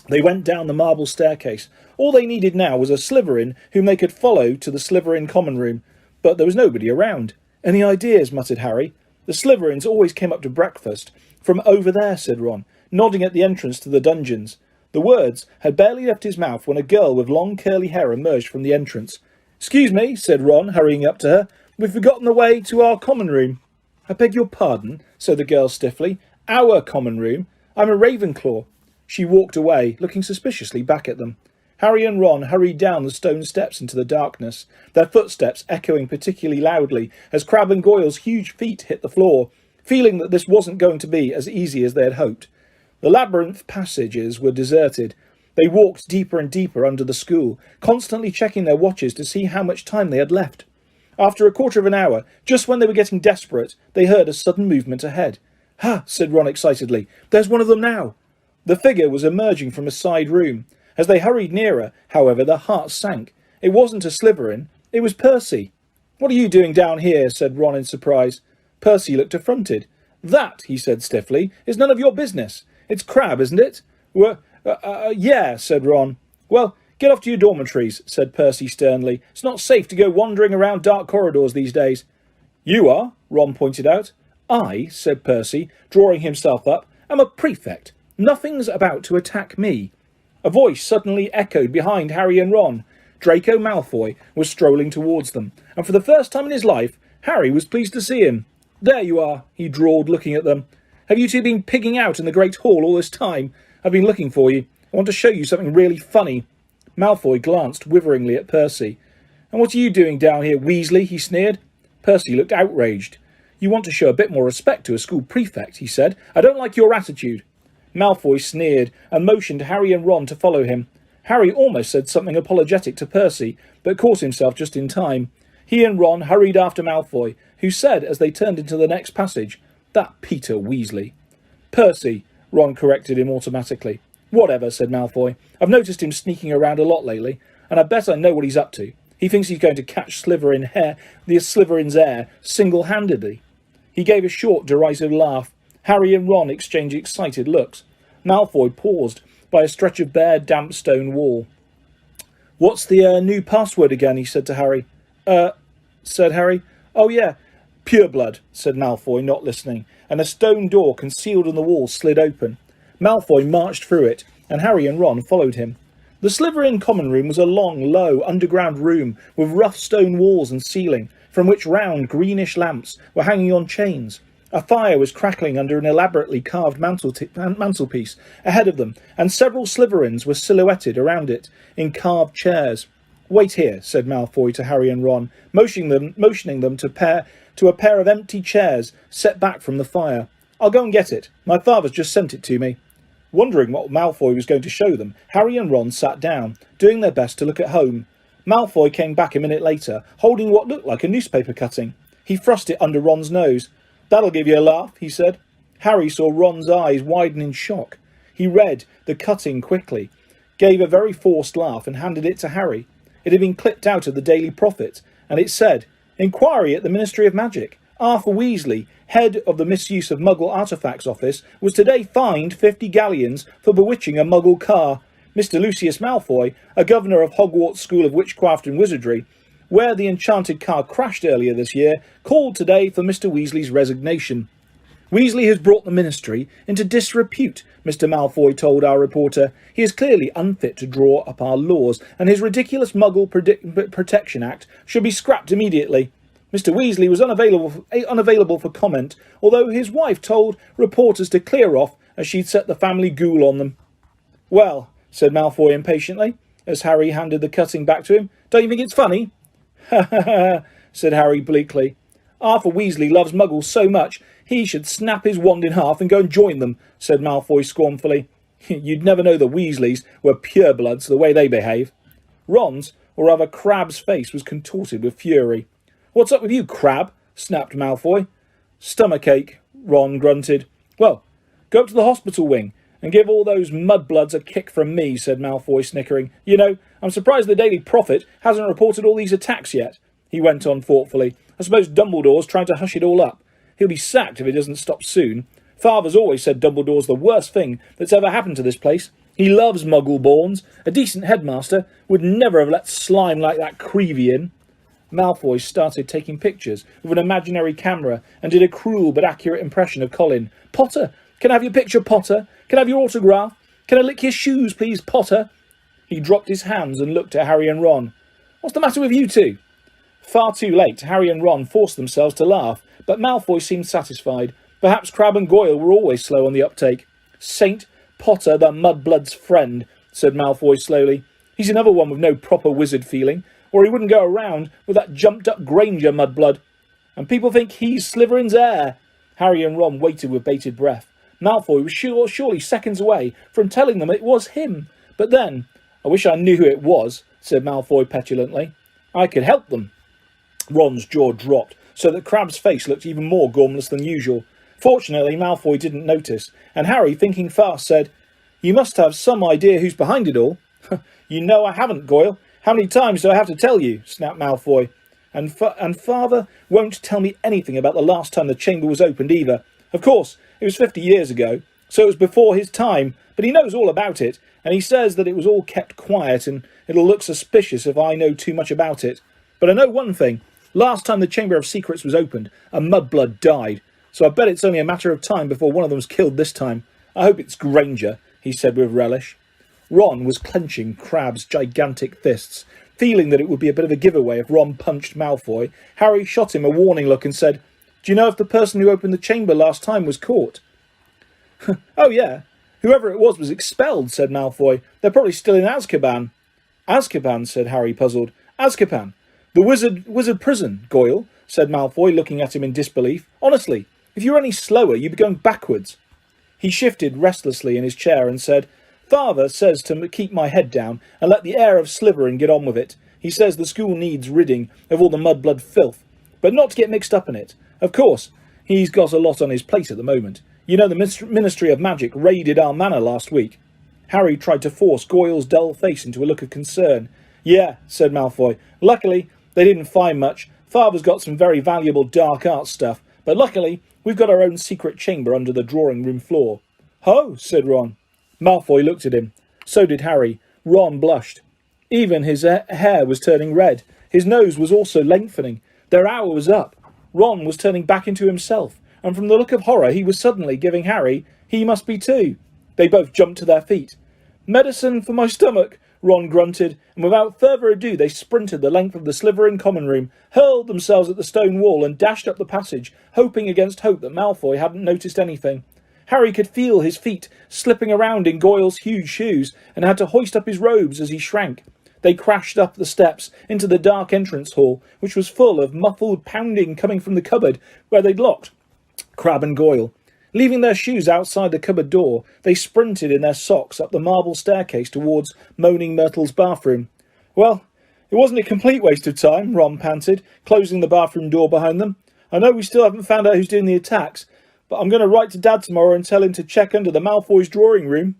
They went down the marble staircase. All they needed now was a Slytherin whom they could follow to the Slytherin common room. But there was nobody around. "Any ideas?" muttered Harry. "The Slytherins always came up to breakfast. From over there," said Ron, nodding at the entrance to the dungeons. The words had barely left his mouth when a girl with long curly hair emerged from the entrance. "Excuse me," said Ron, hurrying up to her. "We've forgotten the way to our common room." "I beg your pardon," said the girl stiffly. "Our common room? I'm a Ravenclaw." She walked away, looking suspiciously back at them. Harry and Ron hurried down the stone steps into the darkness, their footsteps echoing particularly loudly as Crabbe and Goyle's huge feet hit the floor, feeling that this wasn't going to be as easy as they had hoped. The labyrinth passages were deserted. They walked deeper and deeper under the school, constantly checking their watches to see how much time they had left. After a quarter of an hour, just when they were getting desperate, they heard a sudden movement ahead. "Ha!" said Ron excitedly. "There's one of them now." The figure was emerging from a side room. As they hurried nearer, however, their hearts sank. It wasn't a Slytherin. It was Percy. "What are you doing down here?" said Ron in surprise. Percy looked affronted. "That," he said stiffly, "is none of your business. It's Crabbe, isn't it?" Yeah, said Ron. "Well, get off to your dormitories," said Percy sternly. "It's not safe to go wandering around dark corridors these days." "You are," Ron pointed out. "I," said Percy, drawing himself up, "am a prefect. Nothing's about to attack me." A voice suddenly echoed behind Harry and Ron. Draco Malfoy was strolling towards them, and for the first time in his life, Harry was pleased to see him. "There you are," he drawled, looking at them. "Have you two been pigging out in the Great Hall all this time? I've been looking for you. I want to show you something really funny." Malfoy glanced witheringly at Percy. "And what are you doing down here, Weasley?" he sneered. Percy looked outraged. "You want to show a bit more respect to a school prefect," he said. "I don't like your attitude." Malfoy sneered and motioned Harry and Ron to follow him. Harry almost said something apologetic to Percy, but caught himself just in time. He and Ron hurried after Malfoy, who said, as they turned into the next passage, That Peter Weasley. Percy, Ron corrected him automatically. Whatever, said Malfoy. I've noticed him sneaking around a lot lately, and I bet I know what he's up to. He thinks he's going to catch Slytherin's heir single-handedly. He gave a short, derisive laugh. Harry and Ron exchanged excited looks. Malfoy paused by a stretch of bare, damp stone wall. What's the new password again? He said to Harry. Said Harry. Oh, yeah. Pureblood, said Malfoy, not listening, and a stone door concealed in the wall slid open. Malfoy marched through it, and Harry and Ron followed him. The Slytherin common room was a long, low, underground room with rough stone walls and ceiling, from which round, greenish lamps were hanging on chains. A fire was crackling under an elaborately carved mantelpiece ahead of them, and several Slytherins were silhouetted around it in carved chairs. Wait here, said Malfoy to Harry and Ron, motioning them to a pair of empty chairs set back from the fire. I'll go and get it. My father's just sent it to me. Wondering what Malfoy was going to show them, Harry and Ron sat down, doing their best to look at home. Malfoy came back a minute later, holding what looked like a newspaper cutting. He thrust it under Ron's nose. That'll give you a laugh, he said. Harry saw Ron's eyes widen in shock. He read the cutting quickly, gave a very forced laugh and handed it to Harry. It had been clipped out of the Daily Prophet, and it said, Inquiry at the Ministry of Magic. Arthur Weasley, head of the Misuse of Muggle Artifacts Office, was today fined 50 galleons for bewitching a Muggle car. Mr. Lucius Malfoy, a governor of Hogwarts School of Witchcraft and Wizardry, where the enchanted car crashed earlier this year, called today for Mr. Weasley's resignation. Weasley has brought the ministry into disrepute, Mr. Malfoy told our reporter. He is clearly unfit to draw up our laws, and his ridiculous Muggle Protection Act should be scrapped immediately. Mr. Weasley was unavailable for comment, although his wife told reporters to clear off as she'd set the family ghoul on them. Well, said Malfoy impatiently, as Harry handed the cutting back to him, don't you think it's funny? Ha ha ha, said Harry bleakly. Arthur Weasley loves Muggles so much, he should snap his wand in half and go and join them, said Malfoy scornfully. You'd never know the Weasleys were purebloods the way they behave. Ron's, or rather Crabbe's face was contorted with fury. What's up with you, Crabbe? Snapped Malfoy. Stomachache, Ron grunted. Well, go up to the hospital wing and give all those mudbloods a kick from me, said Malfoy, snickering. You know, I'm surprised the Daily Prophet hasn't reported all these attacks yet, he went on thoughtfully. I suppose Dumbledore's trying to hush it all up. He'll be sacked if it doesn't stop soon. Father's always said Dumbledore's the worst thing that's ever happened to this place. He loves Muggle-borns. A decent headmaster would never have let slime like that Creevy in. Malfoy started taking pictures with an imaginary camera and did a cruel but accurate impression of Colin. Potter, can I have your picture, Potter? Can I have your autograph? Can I lick your shoes, please, Potter? He dropped his hands and looked at Harry and Ron. What's the matter with you two? Far too late, Harry and Ron forced themselves to laugh, but Malfoy seemed satisfied. Perhaps Crabbe and Goyle were always slow on the uptake. Saint Potter, the mudblood's friend, said Malfoy slowly. He's another one with no proper wizard feeling, or he wouldn't go around with that jumped-up Granger mudblood. And people think he's Slytherin's heir. Harry and Ron waited with bated breath. Malfoy was surely seconds away from telling them it was him. But then, I wish I knew who it was, said Malfoy petulantly. I could help them. Ron's jaw dropped, so that Crabbe's face looked even more gormless than usual. Fortunately, Malfoy didn't notice, and Harry, thinking fast, said, You must have some idea who's behind it all. You know I haven't, Goyle. How many times do I have to tell you? Snapped Malfoy. And Father won't tell me anything about the last time the chamber was opened either. Of course, it was 50 years ago, so it was before his time, but he knows all about it, and he says that it was all kept quiet, and it'll look suspicious if I know too much about it. But I know one thing. Last time the Chamber of Secrets was opened, a mudblood died, so I bet it's only a matter of time before one of them's killed this time. I hope it's Granger, he said with relish. Ron was clenching Crabbe's gigantic fists. Feeling that it would be a bit of a giveaway if Ron punched Malfoy, Harry shot him a warning look and said, Do you know if the person who opened the chamber last time was caught? Oh, yeah. Whoever it was expelled, said Malfoy. They're probably still in Azkaban. Azkaban, said Harry, puzzled. Azkaban. The wizard prison, Goyle, said Malfoy, looking at him in disbelief. Honestly, if you were any slower, you'd be going backwards. He shifted restlessly in his chair and said, Father says to keep my head down and let the heir of Slytherin get on with it. He says the school needs ridding of all the mudblood filth, but not to get mixed up in it. Of course, He's got a lot on his plate at the moment. You know, the Ministry of Magic raided our manor last week. Harry tried to force Goyle's dull face into a look of concern. Yeah, said Malfoy. Luckily, they didn't find much. Father's got some very valuable dark arts stuff, but luckily, we've got our own secret chamber under the drawing room floor. Ho, said Ron. Malfoy looked at him. So did Harry. Ron blushed. Even his hair was turning red. His nose was also lengthening. Their hour was up. Ron was turning back into himself, and from the look of horror he was suddenly giving Harry, he must be too. They both jumped to their feet. Medicine for my stomach, Ron grunted, and without further ado they sprinted the length of the Slytherin common room, hurled themselves at the stone wall and dashed up the passage, hoping against hope that Malfoy hadn't noticed anything. Harry could feel his feet slipping around in Goyle's huge shoes and had to hoist up his robes as he shrank. They crashed up the steps into the dark entrance hall, which was full of muffled pounding coming from the cupboard where they'd locked Crabbe and Goyle. Leaving their shoes outside the cupboard door, they sprinted in their socks up the marble staircase towards Moaning Myrtle's bathroom. Well, it wasn't a complete waste of time, Ron panted, closing the bathroom door behind them. I know we still haven't found out who's doing the attacks, but I'm going to write to Dad tomorrow and tell him to check under the Malfoy's drawing room.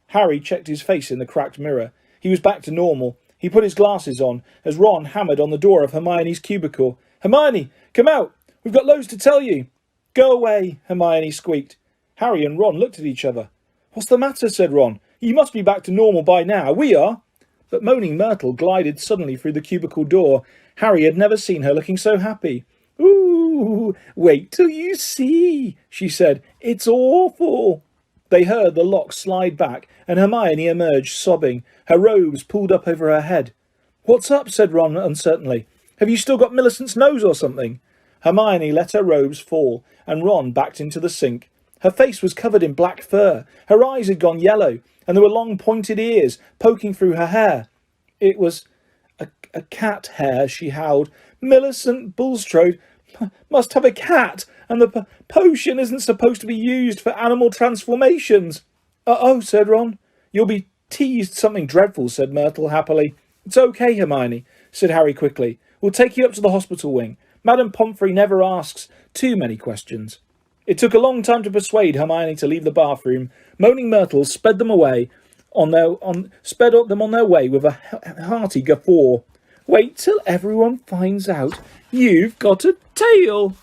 Harry checked his face in the cracked mirror. He was back to normal. He put his glasses on as Ron hammered on the door of Hermione's cubicle. Hermione, come out! We've got loads to tell you! Go away, Hermione squeaked. Harry and Ron looked at each other. What's the matter, said Ron. You must be back to normal by now. We are. But Moaning Myrtle glided suddenly through the cubicle door. Harry had never seen her looking so happy. Ooh, wait till you see, she said. It's awful. They heard the lock slide back, and Hermione emerged, sobbing, her robes pulled up over her head. What's up, said Ron uncertainly. Have you still got Millicent's nose or something? Hermione let her robes fall, and Ron backed into the sink. Her face was covered in black fur, her eyes had gone yellow, and there were long pointed ears poking through her hair. It was a cat hair, she howled. Millicent Bulstrode must have a cat, and the potion isn't supposed to be used for animal transformations. Uh-oh, said Ron. You'll be teased something dreadful, said Myrtle happily. It's okay, Hermione, said Harry quickly. We'll take you up to the hospital wing. Madame Pomfrey never asks too many questions. It took a long time to persuade Hermione to leave the bathroom. Moaning Myrtle sped them on their way with a hearty guffaw. Wait till everyone finds out you've got a tail.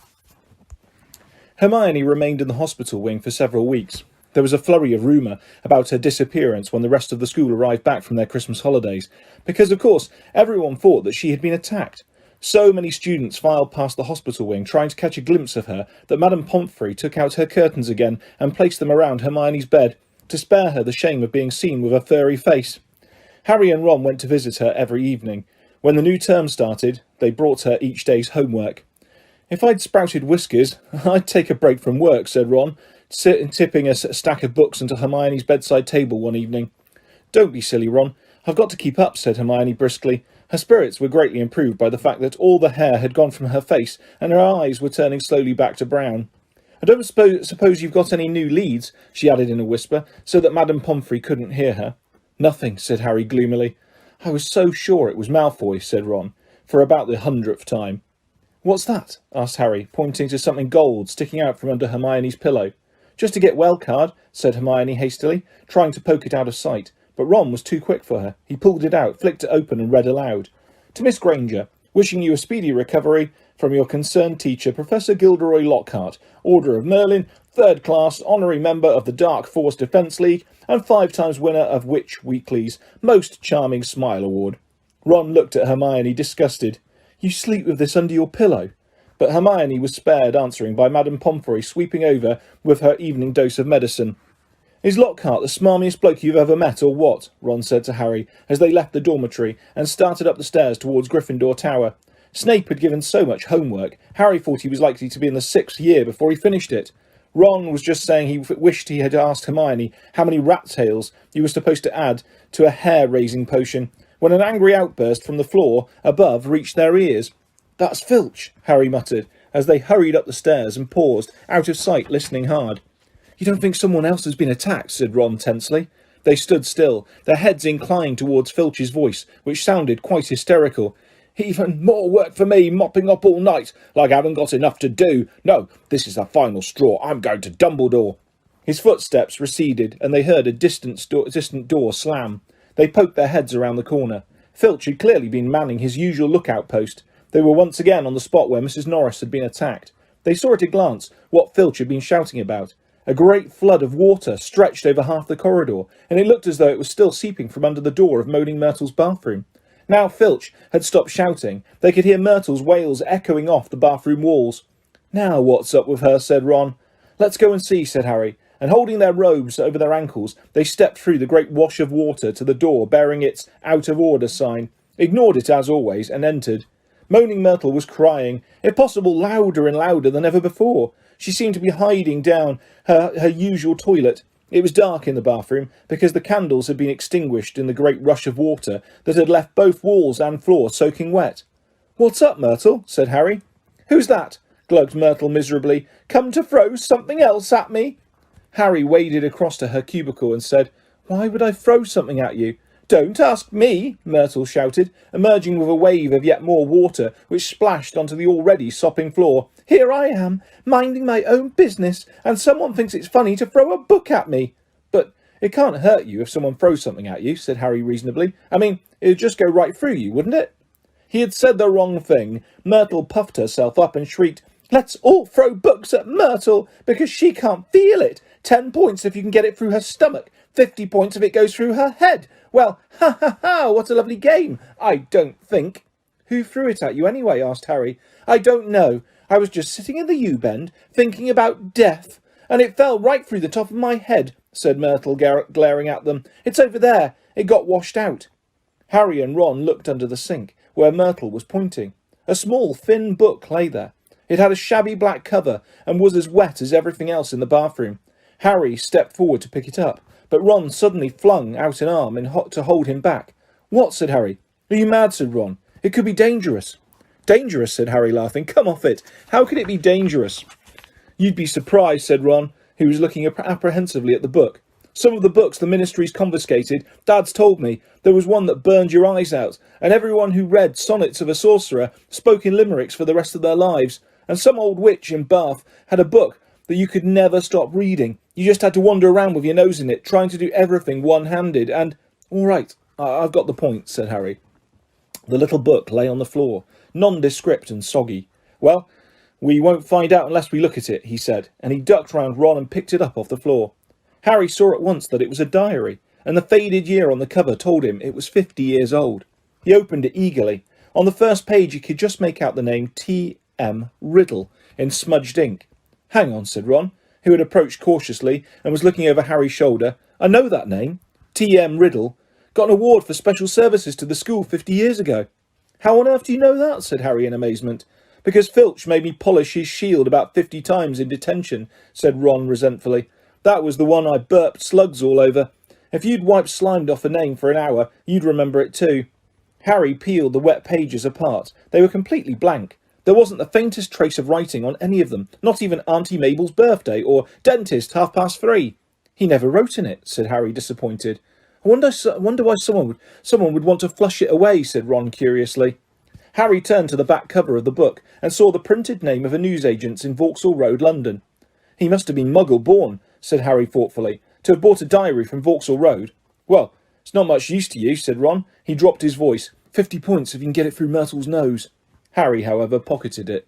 Hermione remained in the hospital wing for several weeks. There was a flurry of rumour about her disappearance when the rest of the school arrived back from their Christmas holidays, because, of course, everyone thought that she had been attacked. So many students filed past the hospital wing trying to catch a glimpse of her that Madame Pomfrey took out her curtains again and placed them around Hermione's bed to spare her the shame of being seen with a furry face. Harry and Ron went to visit her every evening. When the new term started, they brought her each day's homework. If I'd sprouted whiskers, I'd take a break from work, said Ron, tipping a stack of books onto Hermione's bedside table one evening. Don't be silly, Ron. I've got to keep up, said Hermione briskly. Her spirits were greatly improved by the fact that all the hair had gone from her face and her eyes were turning slowly back to brown. I don't suppose you've got any new leads, she added in a whisper, so that Madame Pomfrey couldn't hear her. Nothing, said Harry gloomily. I was so sure it was Malfoy, said Ron, for about the 100th time. What's that? Asked Harry, pointing to something gold sticking out from under Hermione's pillow. Just a get well card, said Hermione hastily, trying to poke it out of sight. But Ron was too quick for her. He pulled it out, flicked it open and read aloud. To Miss Granger, wishing you a speedy recovery from your concerned teacher, Professor Gilderoy Lockhart, Order of Merlin, 3rd class, honorary member of the Dark Force Defence League, and 5 times winner of Witch Weekly's Most Charming Smile Award. Ron looked at Hermione, disgusted. You sleep with this under your pillow? But Hermione was spared answering by Madame Pomfrey sweeping over with her evening dose of medicine. Is Lockhart the smarmiest bloke you've ever met, or what? Ron said to Harry, as they left the dormitory and started up the stairs towards Gryffindor Tower. Snape had given so much homework, Harry thought he was likely to be in the 6th year before he finished it. Ron was just saying he wished he had asked Hermione how many rat tails he was supposed to add to a hair-raising potion, when an angry outburst from the floor above reached their ears. That's Filch, Harry muttered, as they hurried up the stairs and paused, out of sight, listening hard. You don't think someone else has been attacked, said Ron tensely. They stood still, their heads inclined towards Filch's voice, which sounded quite hysterical. Even more work for me, mopping up all night, like I haven't got enough to do. No, this is the final straw. I'm going to Dumbledore. His footsteps receded, and they heard a distant door slam. They poked their heads around the corner. Filch had clearly been manning his usual lookout post. They were once again on the spot where Mrs. Norris had been attacked. They saw at a glance what Filch had been shouting about. A great flood of water stretched over half the corridor, and it looked as though it was still seeping from under the door of Moaning Myrtle's bathroom. Now Filch had stopped shouting. They could hear Myrtle's wails echoing off the bathroom walls. "Now what's up with her?" said Ron. "Let's go and see," said Harry, and holding their robes over their ankles, they stepped through the great wash of water to the door bearing its out of order sign, ignored it as always, and entered. Moaning Myrtle was crying, if possible louder and louder than ever before. She seemed to be hiding down her usual toilet. It was dark in the bathroom, because the candles had been extinguished in the great rush of water that had left both walls and floor soaking wet. "What's up, Myrtle?" said Harry. "Who's that?" glugged Myrtle miserably. "Come to throw something else at me?" Harry waded across to her cubicle and said, "Why would I throw something at you?" "Don't ask me," Myrtle shouted, emerging with a wave of yet more water which splashed onto the already sopping floor. "Here I am, minding my own business, and someone thinks it's funny to throw a book at me." "But it can't hurt you if someone throws something at you," said Harry reasonably. "I mean, it'd just go right through you, wouldn't it?" He had said the wrong thing. Myrtle puffed herself up and shrieked, "Let's all throw books at Myrtle, because she can't feel it. 10 points if you can get it through her stomach. 50 points if it goes through her head. Well, ha ha ha, what a lovely game, I don't think." "Who threw it at you anyway?" asked Harry. "I don't know. I was just sitting in the U-bend, thinking about death, and it fell right through the top of my head," said Myrtle, glaring at them. "It's over there. It got washed out." Harry and Ron looked under the sink, where Myrtle was pointing. A small, thin book lay there. It had a shabby black cover, and was as wet as everything else in the bathroom. Harry stepped forward to pick it up, but Ron suddenly flung out an arm to hold him back. "What?" said Harry. "Are you mad?" said Ron. "It could be dangerous." "Dangerous?" said Harry, laughing. "Come off it. How could it be dangerous?" "You'd be surprised," said Ron, who was looking apprehensively at the book. "Some of the books the ministry's confiscated, Dad's told me. There was one that burned your eyes out, and everyone who read Sonnets of a Sorcerer spoke in limericks for the rest of their lives. And some old witch in Bath had a book that you could never stop reading. You just had to wander around with your nose in it, trying to do everything one-handed, and—" "All right, I've got the point," said Harry. The little book lay on the floor, nondescript and soggy. "Well, we won't find out unless we look at it," he said, and he ducked round Ron and picked it up off the floor. Harry saw at once that it was a diary, and the faded year on the cover told him it was 50 years old. He opened it eagerly. On the first page he could just make out the name T.M. Riddle in smudged ink. "Hang on," said Ron, who had approached cautiously and was looking over Harry's shoulder. "I know that name. T.M. Riddle. Got an award for special services to the school 50 years ago." "How on earth do you know that?" said Harry in amazement. "Because Filch made me polish his shield about 50 times in detention," said Ron resentfully. "That was the one I burped slugs all over. If you'd wiped slime off a name for an hour, you'd remember it too." Harry peeled the wet pages apart. They were completely blank. There wasn't the faintest trace of writing on any of them, not even Auntie Mabel's birthday or dentist 3:30. "He never wrote in it," said Harry, disappointed. I wonder why someone would want to flush it away," said Ron curiously. Harry turned to the back cover of the book and saw the printed name of a newsagent's in Vauxhall Road, London. "He must have been Muggle-born," said Harry thoughtfully, "to have bought a diary from Vauxhall Road." "Well, it's not much use to you," said Ron. He dropped his voice. 50 points if you can get it through Myrtle's nose." Harry, however, pocketed it.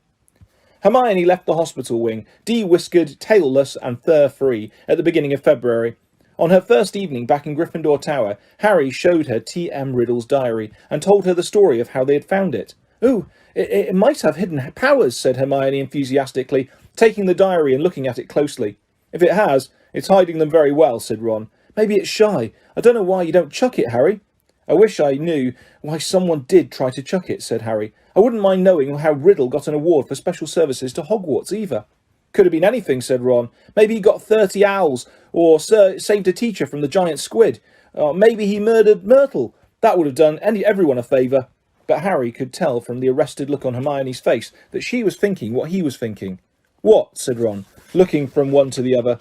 Hermione left the hospital wing, de-whiskered, tailless and fur-free, at the beginning of February. On her first evening back in Gryffindor Tower, Harry showed her T.M. Riddle's diary and told her the story of how they had found it. "Ooh, it might have hidden powers," said Hermione enthusiastically, taking the diary and looking at it closely. "If it has, it's hiding them very well," said Ron. "Maybe it's shy. I don't know why you don't chuck it, Harry." "I wish I knew why someone did try to chuck it," said Harry. "I wouldn't mind knowing how Riddle got an award for special services to Hogwarts either." "Could have been anything," said Ron. "Maybe he got 30 owls, or saved a teacher from the giant squid. Or maybe he murdered Myrtle. That would have done everyone a favour." But Harry could tell from the arrested look on Hermione's face that she was thinking what he was thinking. "What?" said Ron, looking from one to the other.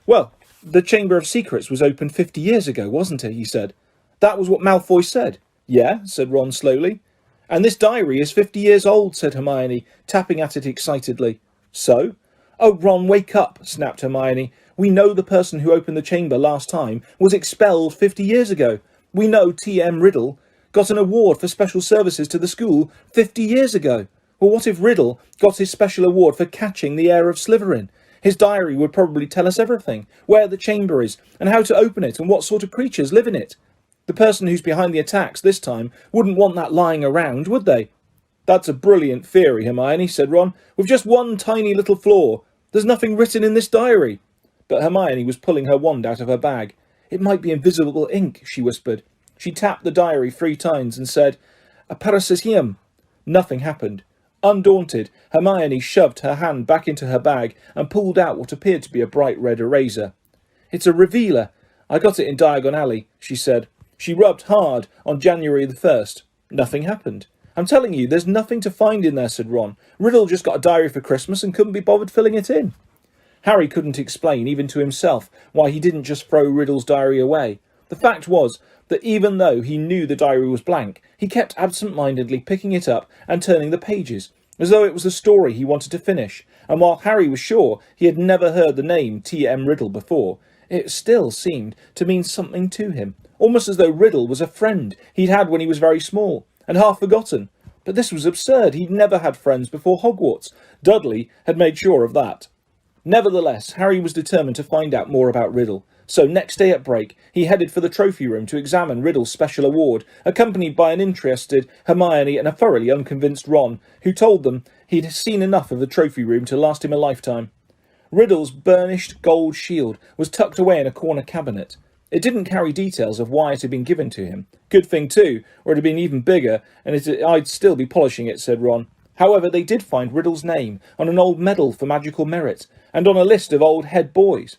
"Well, the Chamber of Secrets was opened 50 years ago, wasn't it?" he said. "That was what Malfoy said." "Yeah," said Ron slowly. And this diary is 50 years old, said Hermione, tapping at it excitedly. So? Oh, Ron, wake up, snapped Hermione. We know the person who opened the chamber last time was expelled 50 years ago. We know T.M. Riddle got an award for special services to the school 50 years ago. Well, what if Riddle got his special award for catching the heir of Slytherin? His diary would probably tell us everything, where the chamber is, and how to open it, and what sort of creatures live in it. The person who's behind the attacks this time wouldn't want that lying around, would they? That's a brilliant theory, Hermione, said Ron, with just one tiny little flaw. There's nothing written in this diary. But Hermione was pulling her wand out of her bag. It might be invisible ink, she whispered. She tapped the diary 3 times and said, "A parasitium." Nothing happened. Undaunted, Hermione shoved her hand back into her bag and pulled out what appeared to be a bright red eraser. "It's a revealer. I got it in Diagon Alley," she said. She rubbed hard on January the 1st. Nothing happened. "I'm telling you, there's nothing to find in there," said Ron. "Riddle just got a diary for Christmas and couldn't be bothered filling it in." Harry couldn't explain, even to himself, why he didn't just throw Riddle's diary away. The fact was that even though he knew the diary was blank, he kept absent-mindedly picking it up and turning the pages, as though it was a story he wanted to finish, and while Harry was sure he had never heard the name T.M. Riddle before, it still seemed to mean something to him, almost as though Riddle was a friend he'd had when he was very small, and half forgotten. But this was absurd. He'd never had friends before Hogwarts. Dudley had made sure of that. Nevertheless, Harry was determined to find out more about Riddle. So next day at break, he headed for the trophy room to examine Riddle's special award, accompanied by an interested Hermione and a thoroughly unconvinced Ron, who told them he'd seen enough of the trophy room to last him a lifetime. Riddle's burnished gold shield was tucked away in a corner cabinet. It didn't carry details of why it had been given to him. Good thing too, or it had been even bigger, and I'd still be polishing it, said Ron. However, they did find Riddle's name on an old medal for magical merit, and on a list of old head boys.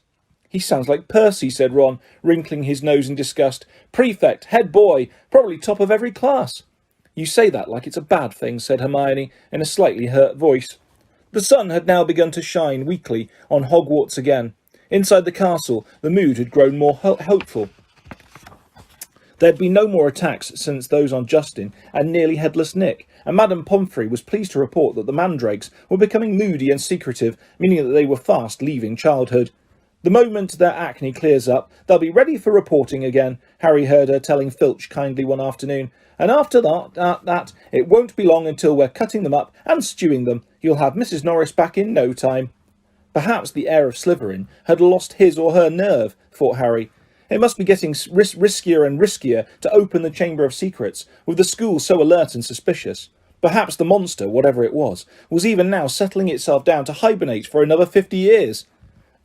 "He sounds like Percy," said Ron, wrinkling his nose in disgust. "Prefect, head boy, probably top of every class." "You say that like it's a bad thing," said Hermione, in a slightly hurt voice. The sun had now begun to shine weakly on Hogwarts again. Inside the castle, the mood had grown more hopeful. There had been no more attacks since those on Justin and nearly headless Nick, and Madame Pomfrey was pleased to report that the mandrakes were becoming moody and secretive, meaning that they were fast leaving childhood. "The moment their acne clears up, they'll be ready for reporting again," Harry heard her telling Filch kindly one afternoon. "And after that, it won't be long until we're cutting them up and stewing them. You'll have Mrs. Norris back in no time." Perhaps the heir of Slytherin had lost his or her nerve, thought Harry. It must be getting riskier and riskier to open the Chamber of Secrets, with the school so alert and suspicious. Perhaps the monster, whatever it was even now settling itself down to hibernate for another 50 years.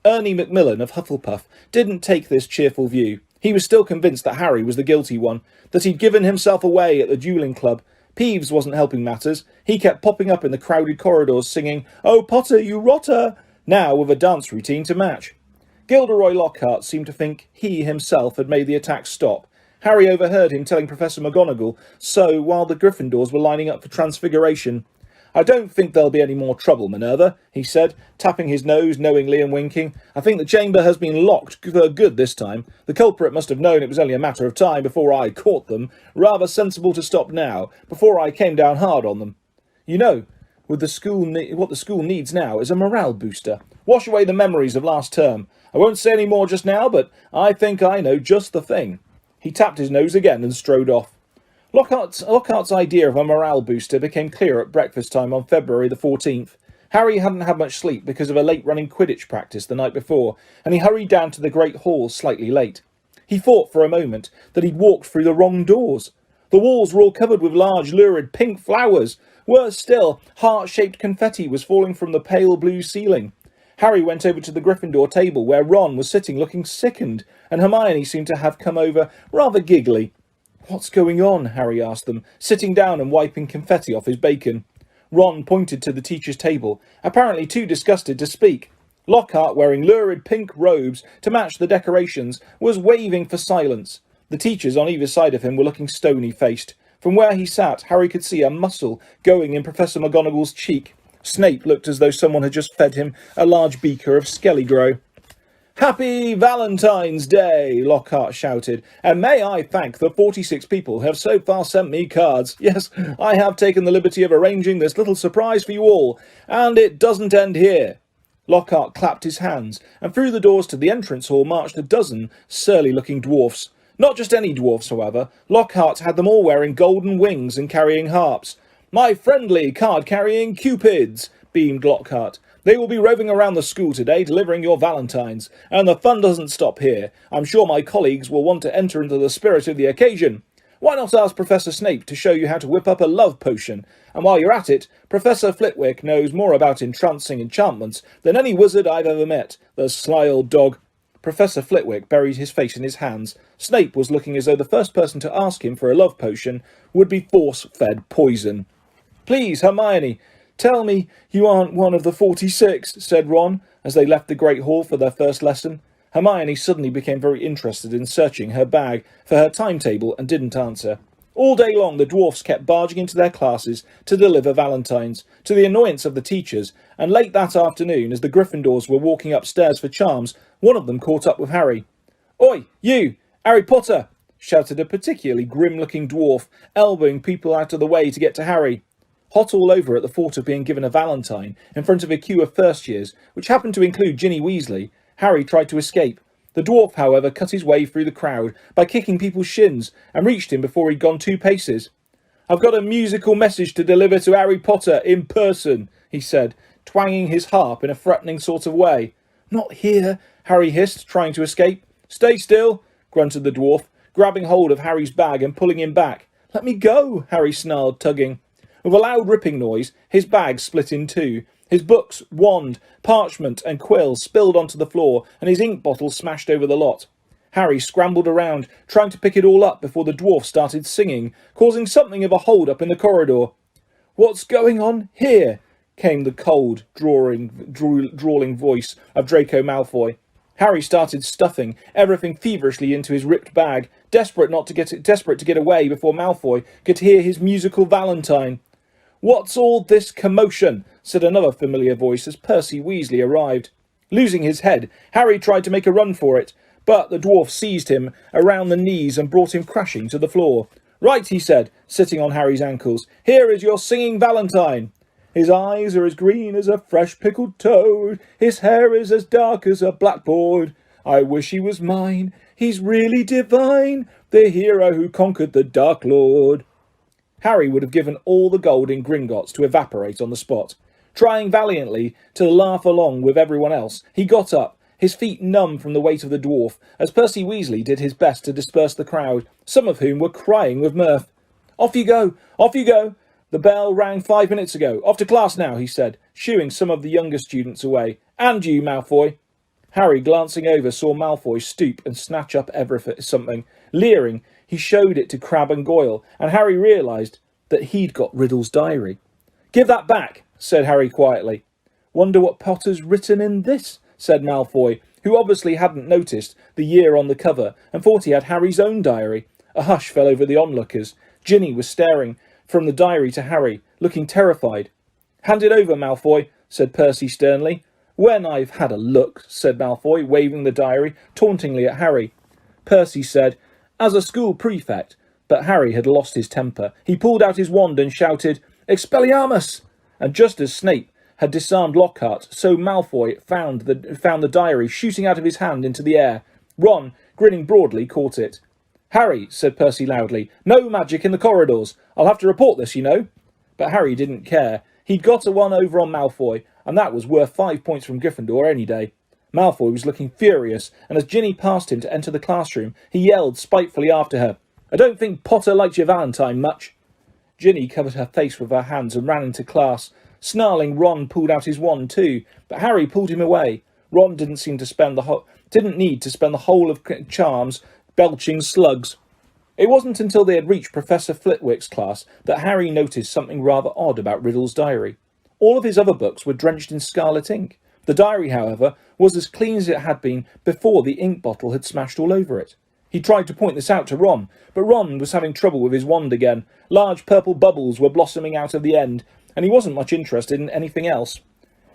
Ernie Macmillan of Hufflepuff didn't take this cheerful view. He was still convinced that Harry was the guilty one, that he'd given himself away at the duelling club. Peeves wasn't helping matters. He kept popping up in the crowded corridors singing, "Oh Potter, you rotter!" now with a dance routine to match. Gilderoy Lockhart seemed to think he himself had made the attack stop. Harry overheard him telling Professor McGonagall so while the Gryffindors were lining up for transfiguration. "I don't think there'll be any more trouble, Minerva," he said, tapping his nose knowingly and winking. "I think the chamber has been locked for good this time. The culprit must have known it was only a matter of time before I caught them. Rather sensible to stop now, before I came down hard on them. You know, what the school needs now is a morale booster. Wash away the memories of last term. I won't say any more just now, but I think I know just the thing." He tapped his nose again and strode off. Lockhart's idea of a morale booster became clear at breakfast time on February the 14th. Harry hadn't had much sleep because of a late-running Quidditch practice the night before, and he hurried down to the Great Hall slightly late. He thought for a moment that he'd walked through the wrong doors. The walls were all covered with large, lurid pink flowers. Worse still, heart-shaped confetti was falling from the pale blue ceiling. Harry went over to the Gryffindor table where Ron was sitting looking sickened, and Hermione seemed to have come over rather giggly. "What's going on?" Harry asked them, sitting down and wiping confetti off his bacon. Ron pointed to the teacher's table, apparently too disgusted to speak. Lockhart, wearing lurid pink robes to match the decorations, was waving for silence. The teachers on either side of him were looking stony-faced. From where he sat, Harry could see a muscle going in Professor McGonagall's cheek. Snape looked as though someone had just fed him a large beaker of Skelligro. "Happy Valentine's Day," Lockhart shouted, "and may I thank the 46 people who have so far sent me cards. Yes, I have taken the liberty of arranging this little surprise for you all, and it doesn't end here." Lockhart clapped his hands, and through the doors to the entrance hall marched a dozen surly-looking dwarfs. Not just any dwarfs, however. Lockhart had them all wearing golden wings and carrying harps. "My friendly card-carrying cupids," beamed Lockhart. "They will be roving around the school today, delivering your valentines, and the fun doesn't stop here. I'm sure my colleagues will want to enter into the spirit of the occasion. Why not ask Professor Snape to show you how to whip up a love potion? And while you're at it, Professor Flitwick knows more about entrancing enchantments than any wizard I've ever met. The sly old dog." Professor Flitwick buried his face in his hands. Snape was looking as though the first person to ask him for a love potion would be force-fed poison. "Please, Hermione, tell me you aren't one of the 46, said Ron, as they left the Great Hall for their first lesson. Hermione suddenly became very interested in searching her bag for her timetable and didn't answer. All day long the dwarfs kept barging into their classes to deliver valentines, to the annoyance of the teachers, and late that afternoon, as the Gryffindors were walking upstairs for charms, one of them caught up with Harry. "Oi, you! Harry Potter!" shouted a particularly grim-looking dwarf, elbowing people out of the way to get to Harry. Hot all over at the thought of being given a valentine in front of a queue of first years, which happened to include Ginny Weasley, Harry tried to escape. The dwarf, however, cut his way through the crowd by kicking people's shins and reached him before he'd gone 2 paces. "I've got a musical message to deliver to Harry Potter in person," he said, twanging his harp in a threatening sort of way. "Not here," Harry hissed, trying to escape. "Stay still," grunted the dwarf, grabbing hold of Harry's bag and pulling him back. "Let me go," Harry snarled, tugging. With a loud ripping noise, his bag split in 2. His books, wand, parchment and quill spilled onto the floor, and his ink bottle smashed over the lot. Harry scrambled around, trying to pick it all up before the dwarf started singing, causing something of a hold-up in the corridor. "What's going on here?" came the cold, drawling voice of Draco Malfoy. Harry started stuffing everything feverishly into his ripped bag, desperate to get away before Malfoy could hear his musical valentine. "What's all this commotion?" said another familiar voice as Percy Weasley arrived. Losing his head, Harry tried to make a run for it, but the dwarf seized him around the knees and brought him crashing to the floor. "Right," he said, sitting on Harry's ankles. "Here is your singing valentine. His eyes are as green as a fresh pickled toad. His hair is as dark as a blackboard. I wish he was mine. He's really divine, the hero who conquered the Dark Lord." Harry would have given all the gold in Gringotts to evaporate on the spot. Trying valiantly to laugh along with everyone else, he got up, his feet numb from the weight of the dwarf, as Percy Weasley did his best to disperse the crowd, some of whom were crying with mirth. "Off you go! Off you go! The bell rang 5 minutes ago. Off to class now," he said, shooing some of the younger students away. "And you, Malfoy." Harry, glancing over, saw Malfoy stoop and snatch up something. Leering, he showed it to Crabbe and Goyle, and Harry realised that he'd got Riddle's diary. "Give that back," said Harry quietly. "Wonder what Potter's written in this," said Malfoy, who obviously hadn't noticed the year on the cover and thought he had Harry's own diary. A hush fell over the onlookers. Ginny was staring from the diary to Harry, looking terrified. "Hand it over, Malfoy," said Percy sternly. "When I've had a look," said Malfoy, waving the diary tauntingly at Harry. Percy said, "As a school prefect," but Harry had lost his temper. He pulled out his wand and shouted, "Expelliarmus!" And just as Snape had disarmed Lockhart, so Malfoy found the diary shooting out of his hand into the air. Ron, grinning broadly, caught it. "Harry," said Percy loudly, "no magic in the corridors. I'll have to report this, you know." But Harry didn't care. He'd got a one over on Malfoy, and that was worth 5 points from Gryffindor any day. Malfoy was looking furious, and as Ginny passed him to enter the classroom, he yelled spitefully after her, "I don't think Potter liked your valentine much." Ginny covered her face with her hands and ran into class. Snarling, Ron pulled out his wand too, but Harry pulled him away. Ron didn't need to spend the whole of charms belching slugs. It wasn't until they had reached Professor Flitwick's class that Harry noticed something rather odd about Riddle's diary. All of his other books were drenched in scarlet ink. The diary, however, was as clean as it had been before the ink bottle had smashed all over it. He tried to point this out to Ron, but Ron was having trouble with his wand again. Large purple bubbles were blossoming out of the end, and he wasn't much interested in anything else.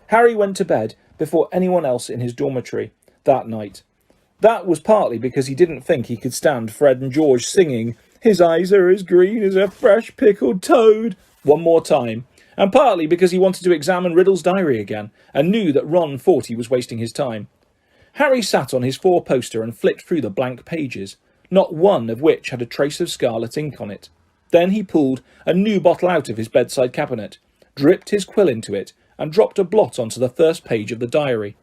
Harry went to bed before anyone else in his dormitory. that night. That was partly because he didn't think he could stand Fred and George singing "His eyes are as green as a fresh pickled toad" one more time, and partly because he wanted to examine Riddle's diary again, and knew that Ron thought he was wasting his time. Harry sat on his four-poster and flicked through the blank pages, not one of which had a trace of scarlet ink on it. Then he pulled a new bottle out of his bedside cabinet, dripped his quill into it, and dropped a blot onto the first page of the diary.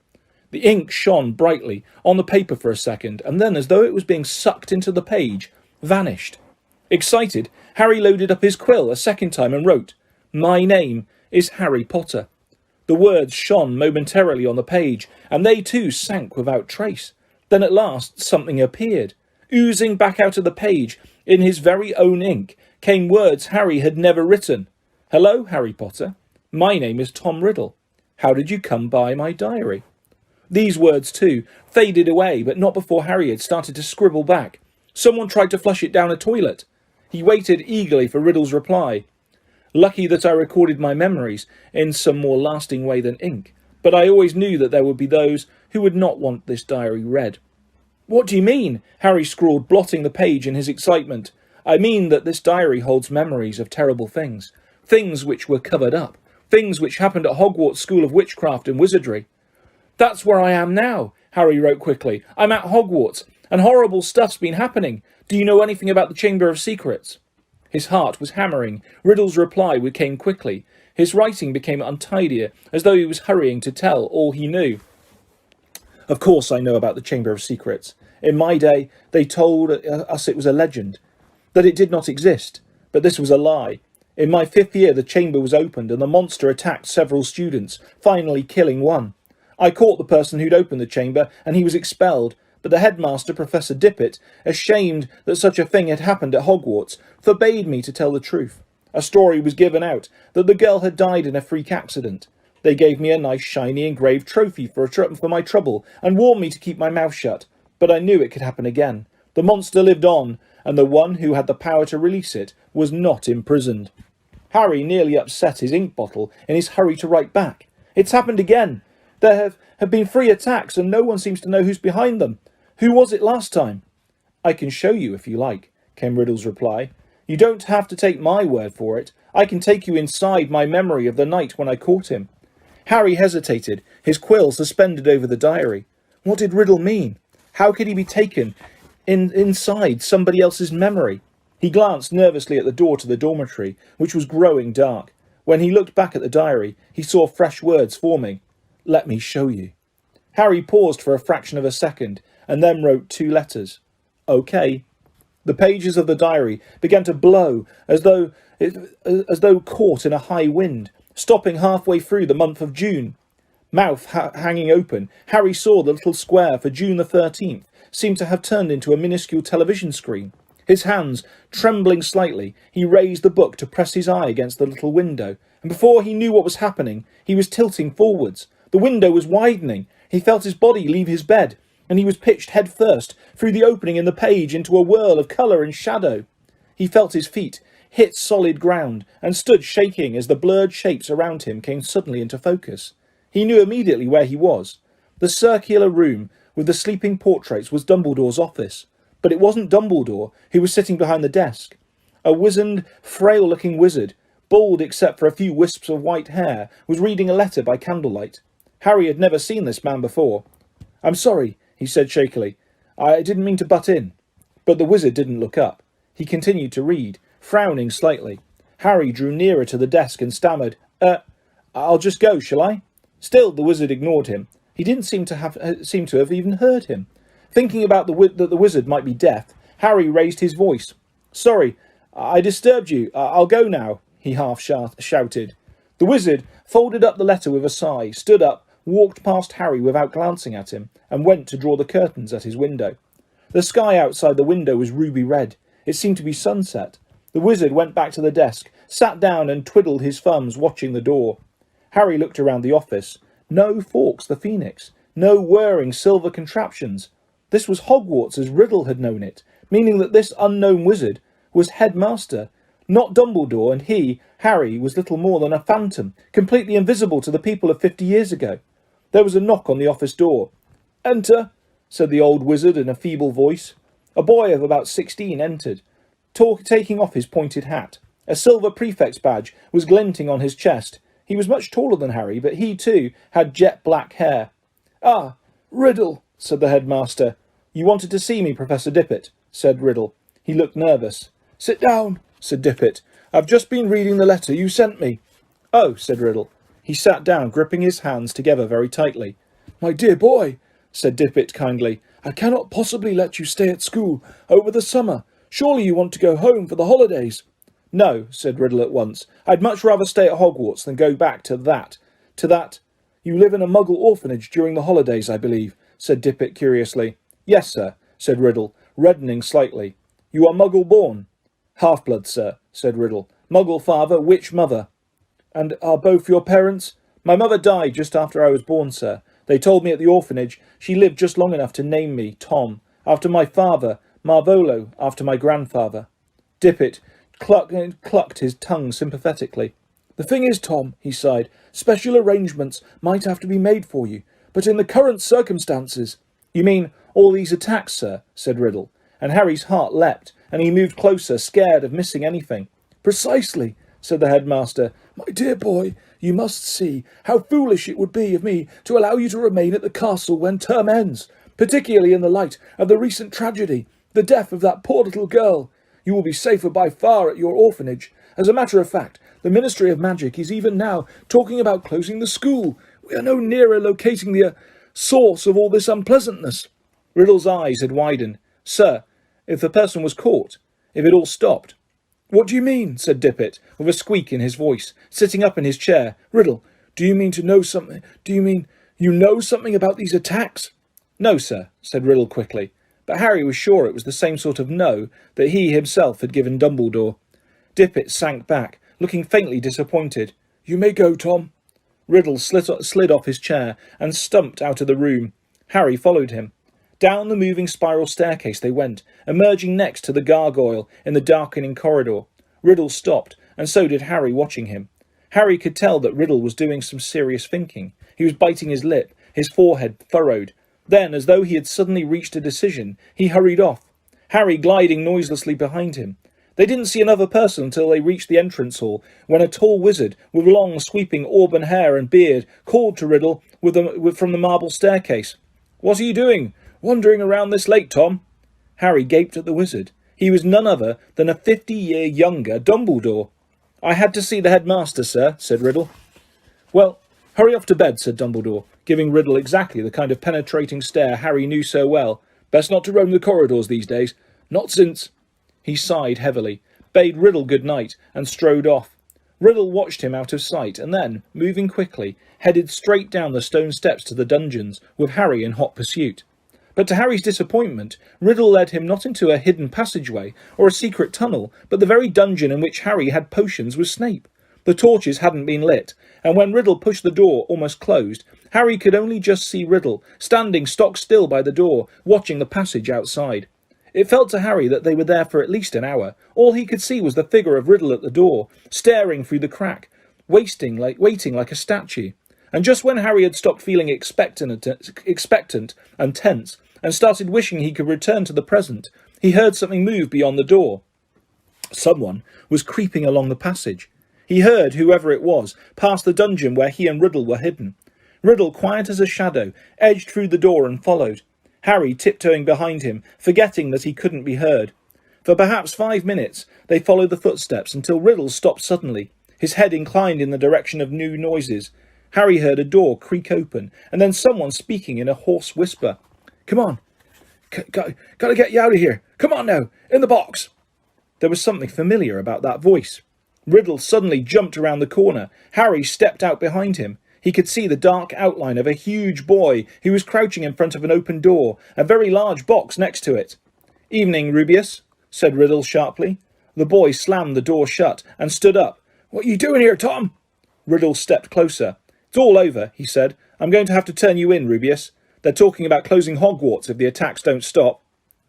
The ink shone brightly on the paper for a second, and then, as though it was being sucked into the page, vanished. Excited, Harry loaded up his quill a second time and wrote, "My name is Harry Potter." The words shone momentarily on the page, and they too sank without trace. Then at last something appeared. Oozing back out of the page, in his very own ink, came words Harry had never written. "Hello, Harry Potter. My name is Tom Riddle. How did you come by my diary?" These words, too, faded away, but not before Harry had started to scribble back. Someone tried to flush it down a toilet. He waited eagerly for Riddle's reply. "Lucky that I recorded my memories in some more lasting way than ink, but I always knew that there would be those who would not want this diary read." "What do you mean?" Harry scrawled, blotting the page in his excitement. "I mean that this diary holds memories of terrible things. Things which were covered up. Things which happened at Hogwarts School of Witchcraft and Wizardry." "That's where I am now," Harry wrote quickly. "I'm at Hogwarts, and horrible stuff's been happening. Do you know anything about the Chamber of Secrets?" His heart was hammering. Riddle's reply came quickly. His writing became untidier, as though he was hurrying to tell all he knew. "Of course I know about the Chamber of Secrets. In my day, they told us it was a legend, that it did not exist. But this was a lie. In my 5th year, the chamber was opened, and the monster attacked several students, finally killing one. I caught the person who'd opened the chamber, and he was expelled. But the headmaster, Professor Dippet, ashamed that such a thing had happened at Hogwarts, forbade me to tell the truth. A story was given out that the girl had died in a freak accident. They gave me a nice shiny engraved trophy for my trouble, and warned me to keep my mouth shut. But I knew it could happen again. The monster lived on, and the one who had the power to release it was not imprisoned." Harry nearly upset his ink bottle in his hurry to write back. "It's happened again. There have been 3 attacks, and no one seems to know who's behind them. Who was it last time?" "I can show you if you like," came Riddle's reply. "You don't have to take my word for it. I can take you inside my memory of the night when I caught him." Harry hesitated, his quill suspended over the diary. What did Riddle mean? How could he be taken inside somebody else's memory? He glanced nervously at the door to the dormitory, which was growing dark. When he looked back at the diary, he saw fresh words forming. "Let me show you." Harry paused for a fraction of a second, and then wrote 2 letters. "OK." The pages of the diary began to blow as though caught in a high wind, stopping halfway through the month of June. Mouth hanging open, Harry saw the little square for June the 13th seemed to have turned into a minuscule television screen. His hands trembling slightly, he raised the book to press his eye against the little window, and before he knew what was happening, he was tilting forwards. The window was widening. He felt his body leave his bed, and he was pitched head first through the opening in the page into a whirl of colour and shadow. He felt his feet hit solid ground and stood shaking as the blurred shapes around him came suddenly into focus. He knew immediately where he was. The circular room with the sleeping portraits was Dumbledore's office, but it wasn't Dumbledore who was sitting behind the desk. A wizened, frail-looking wizard, bald except for a few wisps of white hair, was reading a letter by candlelight. Harry had never seen this man before. "I'm sorry," he said shakily. "I didn't mean to butt in." But the wizard didn't look up. He continued to read, frowning slightly. Harry drew nearer to the desk and stammered, I'll just go, shall I?" Still, the wizard ignored him. He didn't seem to have even heard him. Thinking about that the wizard might be deaf, Harry raised his voice. "Sorry, I disturbed you. I'll go now," he half shouted. The wizard folded up the letter with a sigh, stood up, walked past Harry without glancing at him, and went to draw the curtains at his window. The sky outside the window was ruby red. It seemed to be sunset. The wizard went back to the desk, sat down and twiddled his thumbs, watching the door. Harry looked around the office. No Fawkes the Phoenix. No whirring silver contraptions. This was Hogwarts as Riddle had known it, meaning that this unknown wizard was headmaster, not Dumbledore, and he, Harry, was little more than a phantom, completely invisible to the people of 50 years ago. There was a knock on the office door. "Enter," said the old wizard in a feeble voice. A boy of about 16 entered, taking off his pointed hat. A silver prefect's badge was glinting on his chest. He was much taller than Harry, but he too had jet black hair. "Ah, Riddle," said the headmaster. "You wanted to see me, Professor Dippet," said Riddle. He looked nervous. "Sit down," said Dippet. "I've just been reading the letter you sent me." "Oh," said Riddle. He sat down, gripping his hands together very tightly. "My dear boy," said Dippet kindly, "I cannot possibly let you stay at school over the summer. Surely you want to go home for the holidays." "No," said Riddle at once. "I'd much rather stay at Hogwarts than go back to that. You live in a Muggle orphanage during the holidays, I believe," said Dippet curiously. "Yes, sir," said Riddle, reddening slightly. "You are Muggle born?" "Half-blood, sir," said Riddle. "Muggle father, witch mother." "And are both your parents?" "My mother died just after I was born, sir. They told me at the orphanage she lived just long enough to name me Tom, after my father, Marvolo, after my grandfather." Dippet clucked his tongue sympathetically. "The thing is, Tom," he sighed, "special arrangements might have to be made for you, but in the current circumstances—" "You mean all these attacks, sir?" said Riddle, and Harry's heart leapt, and he moved closer, scared of missing anything. "Precisely," said the headmaster. "My dear boy, you must see how foolish it would be of me to allow you to remain at the castle when term ends, particularly in the light of the recent tragedy, the death of that poor little girl. You will be safer by far at your orphanage. As a matter of fact, the Ministry of Magic is even now talking about closing the school. We are no nearer locating the source of all this unpleasantness." Riddle's eyes had widened. "Sir, if the person was caught, if it all stopped—" "What do you mean?" said Dippet, with a squeak in his voice, sitting up in his chair. "Riddle, do you mean to know something? Do you mean you know something about these attacks?" "No, sir," said Riddle quickly, but Harry was sure it was the same sort of no that he himself had given Dumbledore. Dippet sank back, looking faintly disappointed. "You may go, Tom." Riddle slid off his chair and stumped out of the room. Harry followed him. Down the moving spiral staircase they went, emerging next to the gargoyle in the darkening corridor. Riddle stopped, and so did Harry, watching him. Harry could tell that Riddle was doing some serious thinking. He was biting his lip, his forehead furrowed. Then, as though he had suddenly reached a decision, he hurried off, Harry gliding noiselessly behind him. They didn't see another person until they reached the entrance hall, when a tall wizard with long, sweeping auburn hair and beard called to Riddle from the marble staircase. "What are you doing? Wandering around this late, Tom?" Harry gaped at the wizard. He was none other than a 50-year younger Dumbledore. "I had to see the headmaster, sir," said Riddle. "Well, hurry off to bed," said Dumbledore, giving Riddle exactly the kind of penetrating stare Harry knew so well. "Best not to roam the corridors these days. Not since—" He sighed heavily, bade Riddle good night, and strode off. Riddle watched him out of sight, and then, moving quickly, headed straight down the stone steps to the dungeons, with Harry in hot pursuit. But to Harry's disappointment, Riddle led him not into a hidden passageway or a secret tunnel, but the very dungeon in which Harry had potions with Snape. The torches hadn't been lit, and when Riddle pushed the door almost closed, Harry could only just see Riddle, standing stock still by the door, watching the passage outside. It felt to Harry that they were there for at least an hour. All he could see was the figure of Riddle at the door, staring through the crack, waiting like a statue. And just when Harry had stopped feeling expectant and tense, and started wishing he could return to the present, he heard something move beyond the door. Someone was creeping along the passage. He heard, whoever it was, past the dungeon where he and Riddle were hidden. Riddle, quiet as a shadow, edged through the door and followed, Harry tiptoeing behind him, forgetting that he couldn't be heard. For perhaps 5 minutes they followed the footsteps until Riddle stopped suddenly, his head inclined in the direction of new noises. Harry heard a door creak open, and then someone speaking in a hoarse whisper. "Come on. Gotta get you out of here. Come on now. In the box." There was something familiar about that voice. Riddle suddenly jumped around the corner. Harry stepped out behind him. He could see the dark outline of a huge boy who was crouching in front of an open door, a very large box next to it. "Evening, Rubeus," said Riddle sharply. The boy slammed the door shut and stood up. "What are you doing here, Tom?" Riddle stepped closer. "It's all over," he said. "I'm going to have to turn you in, Rubeus. They're talking about closing Hogwarts if the attacks don't stop."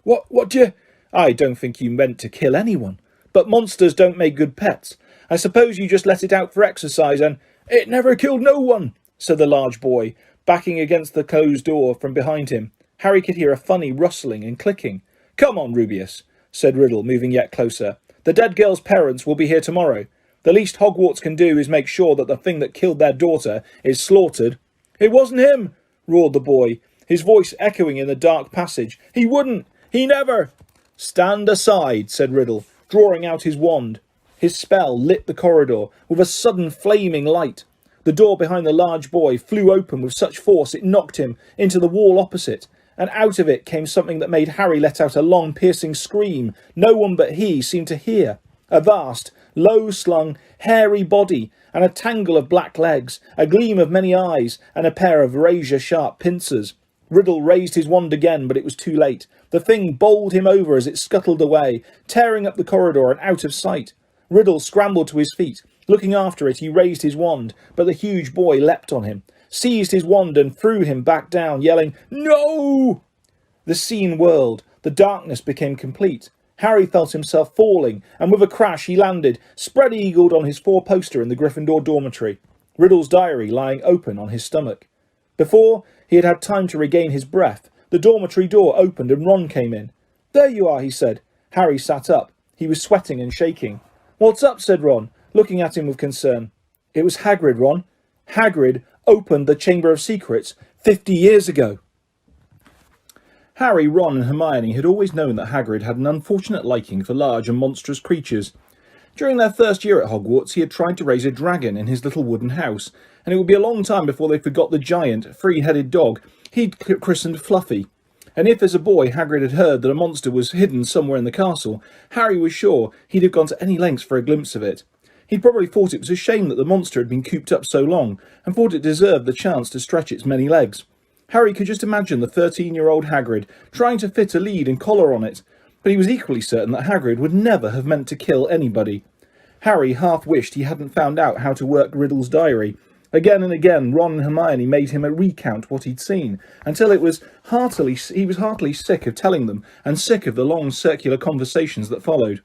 What do you—" "I don't think you meant to kill anyone. But monsters don't make good pets. I suppose you just let it out for exercise and—" "It never killed no one," said the large boy, backing against the closed door from behind him. Harry could hear a funny rustling and clicking. "Come on, Rubeus," said Riddle, moving yet closer. "The dead girl's parents will be here tomorrow. The least Hogwarts can do is make sure that the thing that killed their daughter is slaughtered." "It wasn't him!" roared the boy, his voice echoing in the dark passage. "He wouldn't! He never—" "Stand aside," said Riddle, drawing out his wand. His spell lit the corridor with a sudden flaming light. The door behind the large boy flew open with such force it knocked him into the wall opposite, and out of it came something that made Harry let out a long, piercing scream no one but he seemed to hear. A vast, low-slung, hairy body, and a tangle of black legs, a gleam of many eyes, and a pair of razor-sharp pincers. Riddle raised his wand again, but it was too late. The thing bowled him over as it scuttled away, tearing up the corridor and out of sight. Riddle scrambled to his feet. Looking after it, he raised his wand, but the huge boy leapt on him, seized his wand and threw him back down, yelling, "No!" The scene whirled. The darkness became complete. Harry felt himself falling, and with a crash he landed, spread-eagled on his four-poster in the Gryffindor dormitory, Riddle's diary lying open on his stomach. Before he had had time to regain his breath, the dormitory door opened and Ron came in. "There you are," he said. Harry sat up. He was sweating and shaking. "What's up?" said Ron, looking at him with concern. "It was Hagrid, Ron. Hagrid opened the Chamber of Secrets 50 years ago." Harry, Ron and Hermione had always known that Hagrid had an unfortunate liking for large and monstrous creatures. During their first year at Hogwarts, he had tried to raise a dragon in his little wooden house, and it would be a long time before they forgot the giant, three-headed dog he'd christened Fluffy. And if, as a boy, Hagrid had heard that a monster was hidden somewhere in the castle, Harry was sure he'd have gone to any lengths for a glimpse of it. He'd probably thought it was a shame that the monster had been cooped up so long, and thought it deserved the chance to stretch its many legs. Harry could just imagine the 13-year-old Hagrid trying to fit a lead and collar on it, but he was equally certain that Hagrid would never have meant to kill anybody. Harry half wished he hadn't found out how to work Riddle's diary. Again and again, Ron and Hermione made him recount what he'd seen, until he was heartily sick of telling them, and sick of the long circular conversations that followed.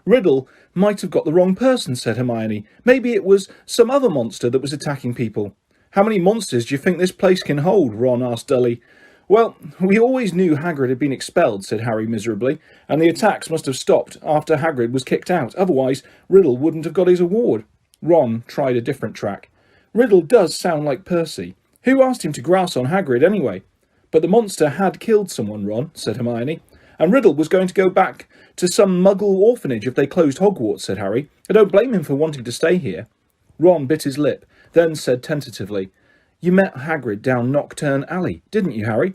"Riddle might have got the wrong person," said Hermione. "Maybe it was some other monster that was attacking people." "How many monsters do you think this place can hold?" Ron asked dully. "Well, we always knew Hagrid had been expelled," said Harry miserably, "and the attacks must have stopped after Hagrid was kicked out. Otherwise, Riddle wouldn't have got his award." Ron tried a different track. "Riddle does sound like Percy. Who asked him to grass on Hagrid anyway?" "But the monster had killed someone, Ron," said Hermione. "And Riddle was going to go back to some muggle orphanage if they closed Hogwarts," said Harry. "I don't blame him for wanting to stay here." Ron bit his lip, then said tentatively, "You met Hagrid down Knockturn Alley, didn't you, Harry?"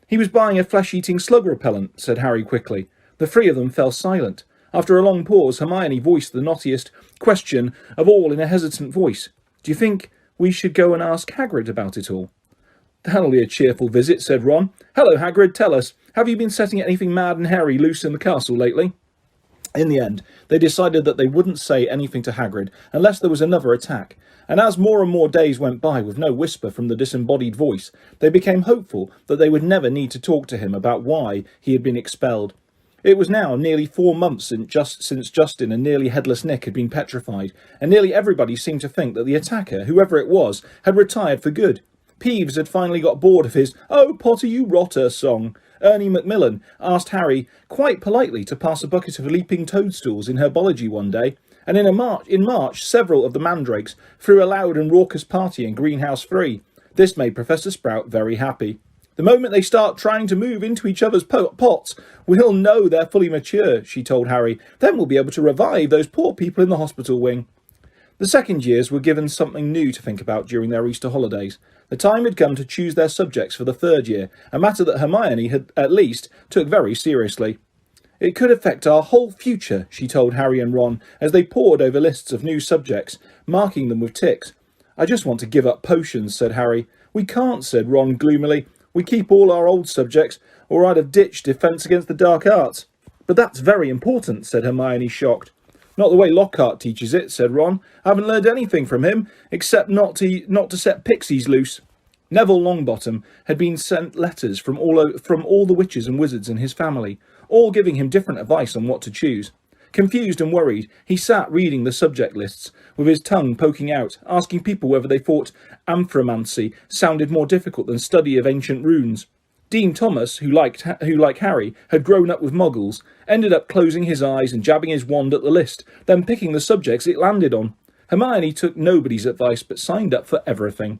"He was buying a flesh-eating slug repellent," said Harry quickly. The three of them fell silent. After a long pause, Hermione voiced the knottiest question of all in a hesitant voice. "Do you think we should go and ask Hagrid about it all?" "That'll be a cheerful visit," said Ron. "Hello, Hagrid, tell us, have you been setting anything mad and hairy loose in the castle lately?" In the end, they decided that they wouldn't say anything to Hagrid unless there was another attack, and as more and more days went by with no whisper from the disembodied voice, they became hopeful that they would never need to talk to him about why he had been expelled. It was now nearly 4 months since Justin and nearly headless Nick had been petrified, and nearly everybody seemed to think that the attacker, whoever it was, had retired for good. Peeves had finally got bored of his "Oh, Potter, you rotter" song. Ernie Macmillan asked Harry quite politely to pass a bucket of leaping toadstools in herbology one day, and in March several of the mandrakes threw a loud and raucous party in Greenhouse 3. This made Professor Sprout very happy. "The moment they start trying to move into each other's pots, we'll know they're fully mature," she told Harry. "Then we'll be able to revive those poor people in the hospital wing." The second years were given something new to think about during their Easter holidays. The time had come to choose their subjects for the third year, a matter that Hermione had, at least, took very seriously. "It could affect our whole future," she told Harry and Ron as they pored over lists of new subjects, marking them with ticks. "I just want to give up potions," said Harry. "We can't," said Ron gloomily. "We keep all our old subjects, or I'd have ditched Defence Against the Dark Arts." "But that's very important," said Hermione, shocked. "Not the way Lockhart teaches it," said Ron. "I haven't learned anything from him, except not to set pixies loose." Neville Longbottom had been sent letters from all the witches and wizards in his family, all giving him different advice on what to choose. Confused and worried, he sat reading the subject lists, with his tongue poking out, asking people whether they thought amphiromancy sounded more difficult than study of ancient runes. Dean Thomas, who, like Harry, had grown up with muggles, ended up closing his eyes and jabbing his wand at the list, then picking the subjects it landed on. Hermione took nobody's advice but signed up for everything.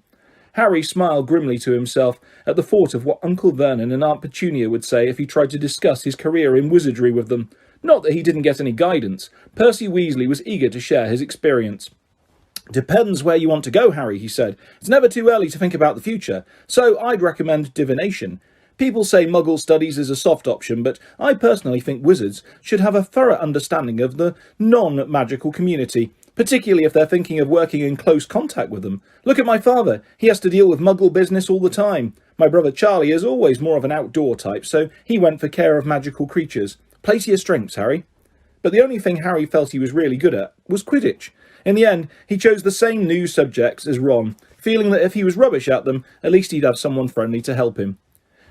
Harry smiled grimly to himself at the thought of what Uncle Vernon and Aunt Petunia would say if he tried to discuss his career in wizardry with them. Not that he didn't get any guidance. Percy Weasley was eager to share his experience. "Depends where you want to go, Harry," he said. "It's never too early to think about the future, so I'd recommend divination. People say Muggle studies is a soft option, but I personally think wizards should have a thorough understanding of the non-magical community, particularly if they're thinking of working in close contact with them. Look at my father. He has to deal with Muggle business all the time. My brother Charlie is always more of an outdoor type, so he went for care of magical creatures. Play to your strengths, Harry." But the only thing Harry felt he was really good at was Quidditch. In the end, he chose the same new subjects as Ron, feeling that if he was rubbish at them, at least he'd have someone friendly to help him.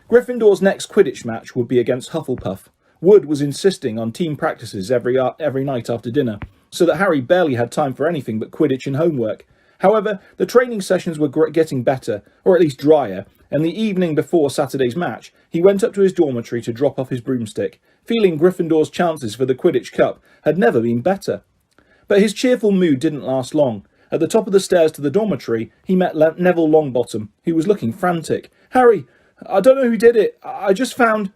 Gryffindor's next Quidditch match would be against Hufflepuff. Wood was insisting on team practices every night after dinner, so that Harry barely had time for anything but Quidditch and homework. However, the training sessions were getting better, or at least drier, and the evening before Saturday's match, he went up to his dormitory to drop off his broomstick, feeling Gryffindor's chances for the Quidditch Cup had never been better. But his cheerful mood didn't last long. At the top of the stairs to the dormitory, he met Neville Longbottom, who was looking frantic. "Harry, I don't know who did it. I just found..."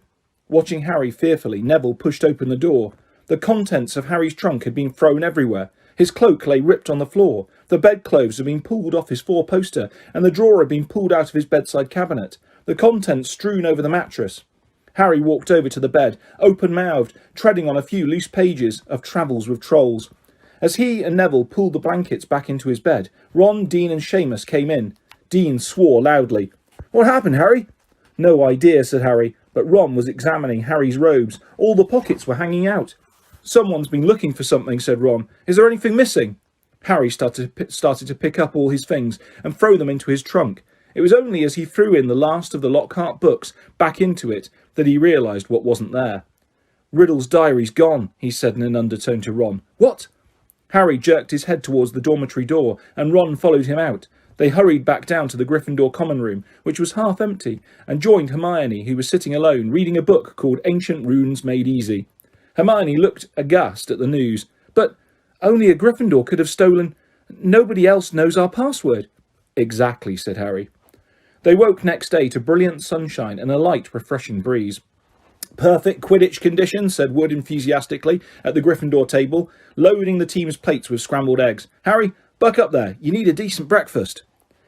Watching Harry fearfully, Neville pushed open the door. The contents of Harry's trunk had been thrown everywhere. His cloak lay ripped on the floor. The bedclothes had been pulled off his four-poster, and the drawer had been pulled out of his bedside cabinet. The contents strewn over the mattress. Harry walked over to the bed, open-mouthed, treading on a few loose pages of Travels with Trolls. As he and Neville pulled the blankets back into his bed, Ron, Dean and Seamus came in. Dean swore loudly. "What happened, Harry?" "No idea," said Harry, but Ron was examining Harry's robes. All the pockets were hanging out. "Someone's been looking for something," said Ron. "Is there anything missing?" Harry started to pick up all his things and throw them into his trunk. It was only as he threw in the last of the Lockhart books back into it that he realised what wasn't there. "Riddle's diary's gone," he said in an undertone to Ron. "What?" Harry jerked his head towards the dormitory door, and Ron followed him out. They hurried back down to the Gryffindor common room, which was half empty, and joined Hermione, who was sitting alone, reading a book called Ancient Runes Made Easy. Hermione looked aghast at the news. "But only a Gryffindor could have stolen... Nobody else knows our password." "Exactly," said Harry. They woke next day to brilliant sunshine and a light, refreshing breeze. "Perfect Quidditch conditions," said Wood enthusiastically at the Gryffindor table, loading the team's plates with scrambled eggs. "Harry, buck up there. You need a decent breakfast."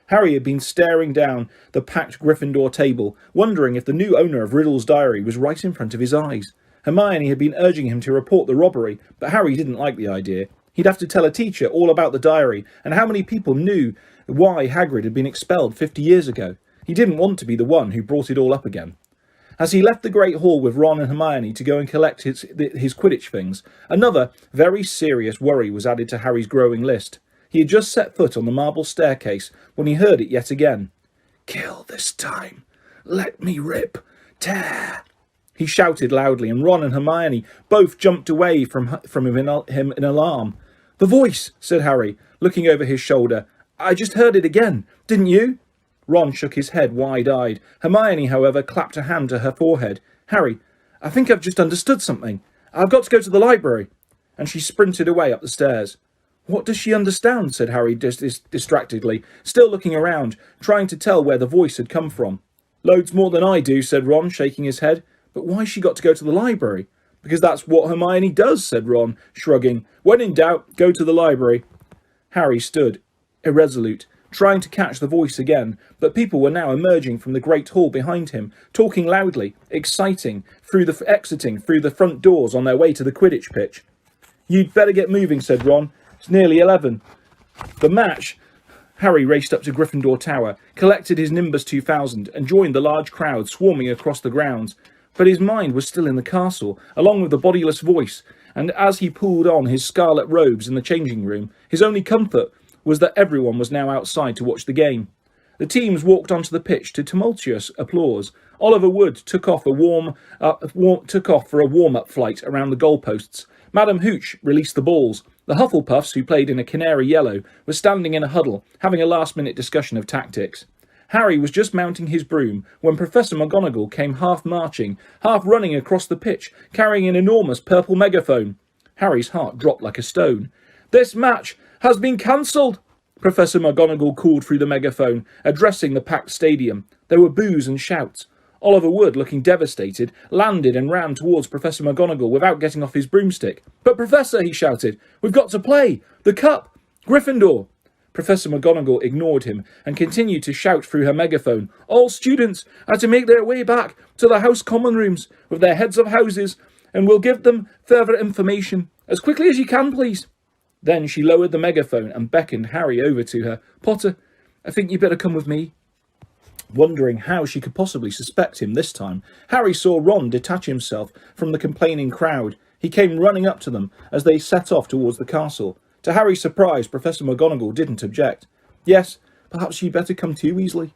Harry had been staring down the packed Gryffindor table, wondering if the new owner of Riddle's diary was right in front of his eyes. Hermione had been urging him to report the robbery, but Harry didn't like the idea. He'd have to tell a teacher all about the diary and how many people knew why Hagrid had been expelled 50 years ago. He didn't want to be the one who brought it all up again. As he left the Great Hall with Ron and Hermione to go and collect his Quidditch things, another very serious worry was added to Harry's growing list. He had just set foot on the marble staircase when he heard it yet again. "Kill this time. Let me rip. Tear." He shouted loudly, and Ron and Hermione both jumped away from him in alarm. "The voice," said Harry, looking over his shoulder. "I just heard it again. Didn't you?" Ron shook his head wide-eyed. Hermione, however, clapped a hand to her forehead. "Harry, I think I've just understood something. I've got to go to the library." And she sprinted away up the stairs. "What does she understand?" said Harry distractedly, still looking around, trying to tell where the voice had come from. "Loads more than I do," said Ron, shaking his head. "But why's she got to go to the library?" "Because that's what Hermione does," said Ron, shrugging. "When in doubt, go to the library." Harry stood, irresolute, trying to catch the voice again, but people were now emerging from the great hall behind him, talking loudly, exiting through the front doors on their way to the Quidditch pitch. "You'd better get moving," said Ron. "It's nearly 11. The match." Harry raced up to Gryffindor Tower, collected his Nimbus 2000 and joined the large crowd swarming across the grounds. But his mind was still in the castle, along with the bodiless voice, and as he pulled on his scarlet robes in the changing room, his only comfort was that everyone was now outside to watch the game. The teams walked onto the pitch to tumultuous applause. Oliver Wood took off for a warm-up flight around the goalposts. Madam Hooch released the balls. The Hufflepuffs, who played in a canary yellow, were standing in a huddle, having a last-minute discussion of tactics. Harry was just mounting his broom when Professor McGonagall came half marching, half running across the pitch, carrying an enormous purple megaphone. Harry's heart dropped like a stone. "This match has been cancelled," Professor McGonagall called through the megaphone, addressing the packed stadium. There were boos and shouts. Oliver Wood, looking devastated, landed and ran towards Professor McGonagall without getting off his broomstick. "But Professor," he shouted, "we've got to play! The cup! Gryffindor!" Professor McGonagall ignored him and continued to shout through her megaphone. "All students are to make their way back to the House Common Rooms with their heads of houses, and we'll give them further information. As quickly as you can, please." Then she lowered the megaphone and beckoned Harry over to her. "Potter, I think you'd better come with me." Wondering how she could possibly suspect him this time, Harry saw Ron detach himself from the complaining crowd. He came running up to them as they set off towards the castle. To Harry's surprise, Professor McGonagall didn't object. "Yes, perhaps you'd better come too, Weasley."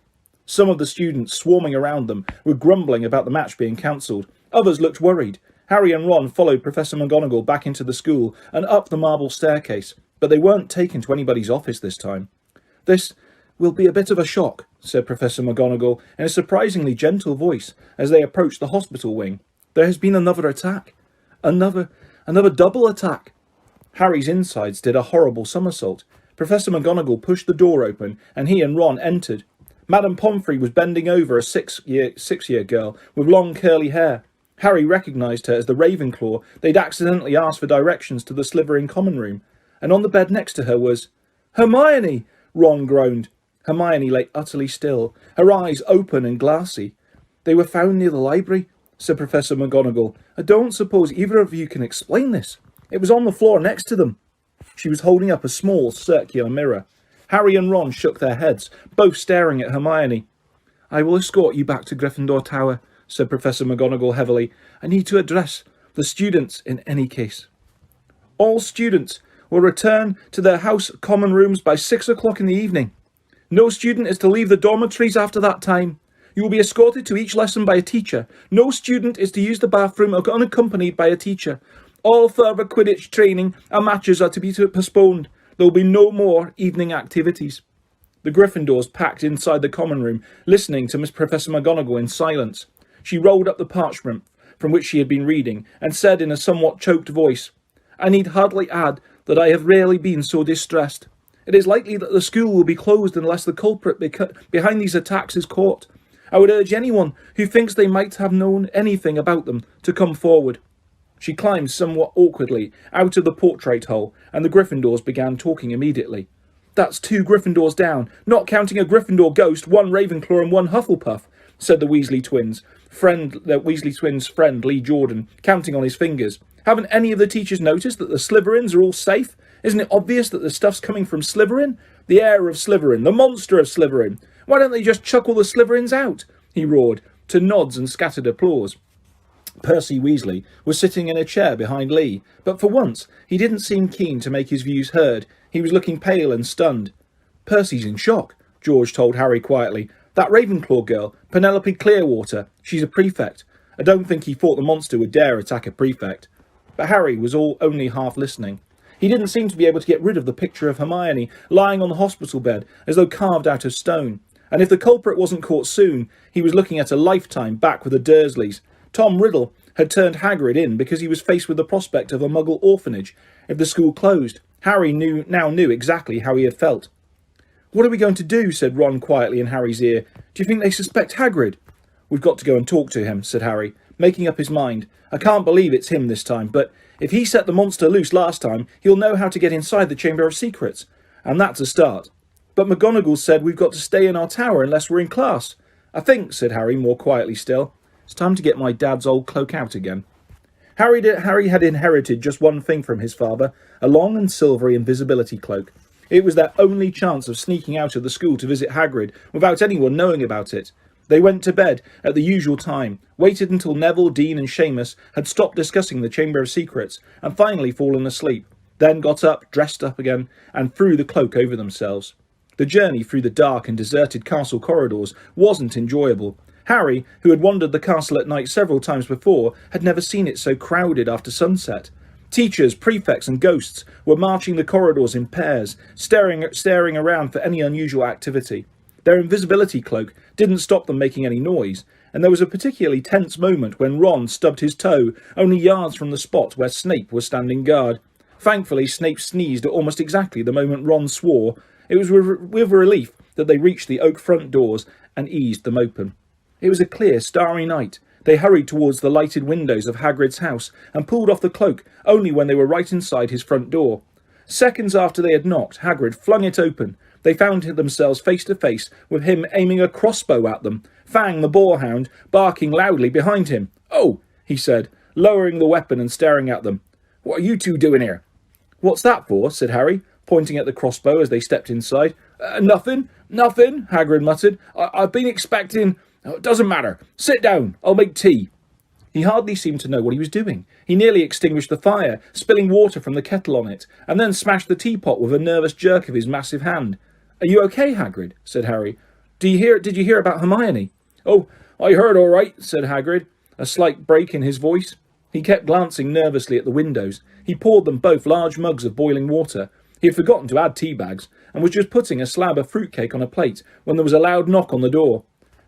Some of the students swarming around them were grumbling about the match being cancelled. Others looked worried. Harry and Ron followed Professor McGonagall back into the school and up the marble staircase, but they weren't taken to anybody's office this time. "This will be a bit of a shock," said Professor McGonagall in a surprisingly gentle voice as they approached the hospital wing. "There has been another attack. Another double attack." Harry's insides did a horrible somersault. Professor McGonagall pushed the door open, and he and Ron entered. Madame Pomfrey was bending over a six-year girl with long curly hair. Harry recognised her as the Ravenclaw they'd accidentally asked for directions to the Slytherin common room. And on the bed next to her was... "Hermione!" Ron groaned. Hermione lay utterly still, her eyes open and glassy. "They were found near the library," said Professor McGonagall. "I don't suppose either of you can explain this. It was on the floor next to them." She was holding up a small circular mirror. Harry and Ron shook their heads, both staring at Hermione. "I will escort you back to Gryffindor Tower," said Professor McGonagall heavily. "I need to address the students in any case. All students will return to their house common rooms by 6 o'clock in the evening. No student is to leave the dormitories after that time. You will be escorted to each lesson by a teacher. No student is to use the bathroom unaccompanied by a teacher. All further Quidditch training and matches are to be postponed. There will be no more evening activities." The Gryffindors packed inside the common room, listening to Miss Professor McGonagall in silence. She rolled up the parchment from which she had been reading and said in a somewhat choked voice, "I need hardly add that I have rarely been so distressed. It is likely that the school will be closed unless the culprit behind these attacks is caught. I would urge anyone who thinks they might have known anything about them to come forward." She climbed somewhat awkwardly out of the portrait hole, and the Gryffindors began talking immediately. "That's 2 Gryffindors down, not counting a Gryffindor ghost, 1 Ravenclaw and 1 Hufflepuff," said the Weasley twins' friend Lee Jordan, counting on his fingers. "Haven't any of the teachers noticed that the Slytherins are all safe? Isn't it obvious that the stuff's coming from Slytherin? The heir of Slytherin, the monster of Slytherin. Why don't they just chuck all the Slytherins out?" he roared, to nods and scattered applause. Percy Weasley was sitting in a chair behind Lee, but for once he didn't seem keen to make his views heard. He was looking pale and stunned. "Percy's in shock," George told Harry quietly. "That Ravenclaw girl, Penelope Clearwater, she's a prefect. I don't think he thought the monster would dare attack a prefect." But Harry was only half listening. He didn't seem to be able to get rid of the picture of Hermione lying on the hospital bed as though carved out of stone. And if the culprit wasn't caught soon, he was looking at a lifetime back with the Dursleys. Tom Riddle had turned Hagrid in because he was faced with the prospect of a Muggle orphanage if the school closed. Harry now knew exactly how he had felt. "What are we going to do?" said Ron quietly in Harry's ear. "Do you think they suspect Hagrid?" "We've got to go and talk to him," said Harry, making up his mind. "I can't believe it's him this time, but if he set the monster loose last time, he'll know how to get inside the Chamber of Secrets. And that's a start. But McGonagall said we've got to stay in our tower unless we're in class." "I think," said Harry, more quietly still, "it's time to get my dad's old cloak out again." Harry had inherited just one thing from his father, a long and silvery invisibility cloak. It was their only chance of sneaking out of the school to visit Hagrid without anyone knowing about it. They went to bed at the usual time, waited until Neville, Dean and Seamus had stopped discussing the Chamber of Secrets and finally fallen asleep, then got up, dressed up again, and threw the cloak over themselves. The journey through the dark and deserted castle corridors wasn't enjoyable. Harry, who had wandered the castle at night several times before, had never seen it so crowded after sunset. Teachers, prefects and ghosts were marching the corridors in pairs, staring around for any unusual activity. Their invisibility cloak didn't stop them making any noise, and there was a particularly tense moment when Ron stubbed his toe only yards from the spot where Snape was standing guard. Thankfully, Snape sneezed at almost exactly the moment Ron swore. It was with relief that they reached the oak front doors and eased them open. It was a clear, starry night. They hurried towards the lighted windows of Hagrid's house and pulled off the cloak only when they were right inside his front door. Seconds after they had knocked, Hagrid flung it open. They found themselves face to face with him aiming a crossbow at them, Fang the boarhound barking loudly behind him. "Oh," he said, lowering the weapon and staring at them. "What are you two doing here?" "What's that for?" said Harry, pointing at the crossbow as they stepped inside. Nothing, Hagrid muttered. I've been expecting... It doesn't matter. Sit down. I'll make tea." He hardly seemed to know what he was doing. He nearly extinguished the fire, spilling water from the kettle on it, and then smashed the teapot with a nervous jerk of his massive hand. "Are you okay, Hagrid?" said Harry. Did you hear about Hermione?" "Oh, I heard all right," said Hagrid, a slight break in his voice. He kept glancing nervously at the windows. He poured them both large mugs of boiling water. He had forgotten to add tea bags, and was just putting a slab of fruitcake on a plate when there was a loud knock on the door.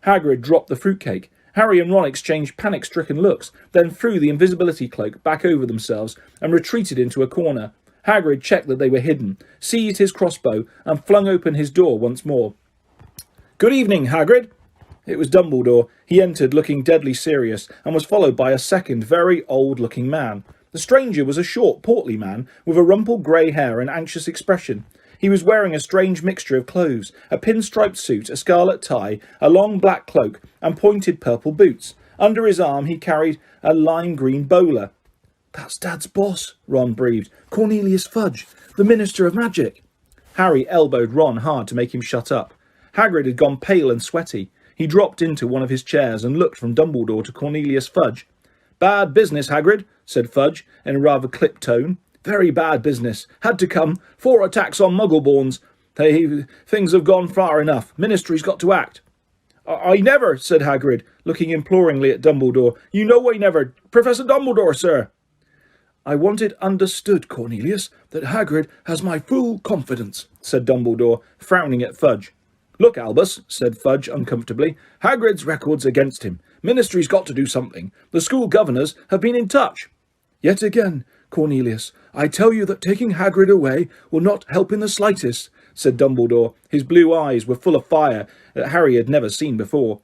Hagrid dropped the fruitcake. Harry and Ron exchanged panic-stricken looks, then threw the invisibility cloak back over themselves and retreated into a corner. Hagrid checked that they were hidden, seized his crossbow, and flung open his door once more. "Good evening, Hagrid." It was Dumbledore. He entered looking deadly serious, and was followed by a second, very old-looking man. The stranger was a short, portly man, with a rumpled grey hair and anxious expression. He was wearing a strange mixture of clothes, a pinstriped suit, a scarlet tie, a long black cloak, and pointed purple boots. Under his arm he carried a lime-green bowler. "That's Dad's boss," Ron breathed. "Cornelius Fudge, the Minister of Magic." Harry elbowed Ron hard to make him shut up. Hagrid had gone pale and sweaty. He dropped into one of his chairs and looked from Dumbledore to Cornelius Fudge. "Bad business, Hagrid," said Fudge in a rather clipped tone. "Very bad business. Had to come. 4 attacks on Muggleborns. Things have gone far enough. Ministry's got to act." I never," said Hagrid, looking imploringly at Dumbledore. "You know I never. Professor Dumbledore, sir." "I want it understood, Cornelius, that Hagrid has my full confidence," said Dumbledore, frowning at Fudge. "Look, Albus," said Fudge uncomfortably, "Hagrid's record's against him. Ministry's got to do something. The school governors have been in touch." "Yet again, Cornelius, I tell you that taking Hagrid away will not help in the slightest," said Dumbledore. His blue eyes were full of fire that Harry had never seen before.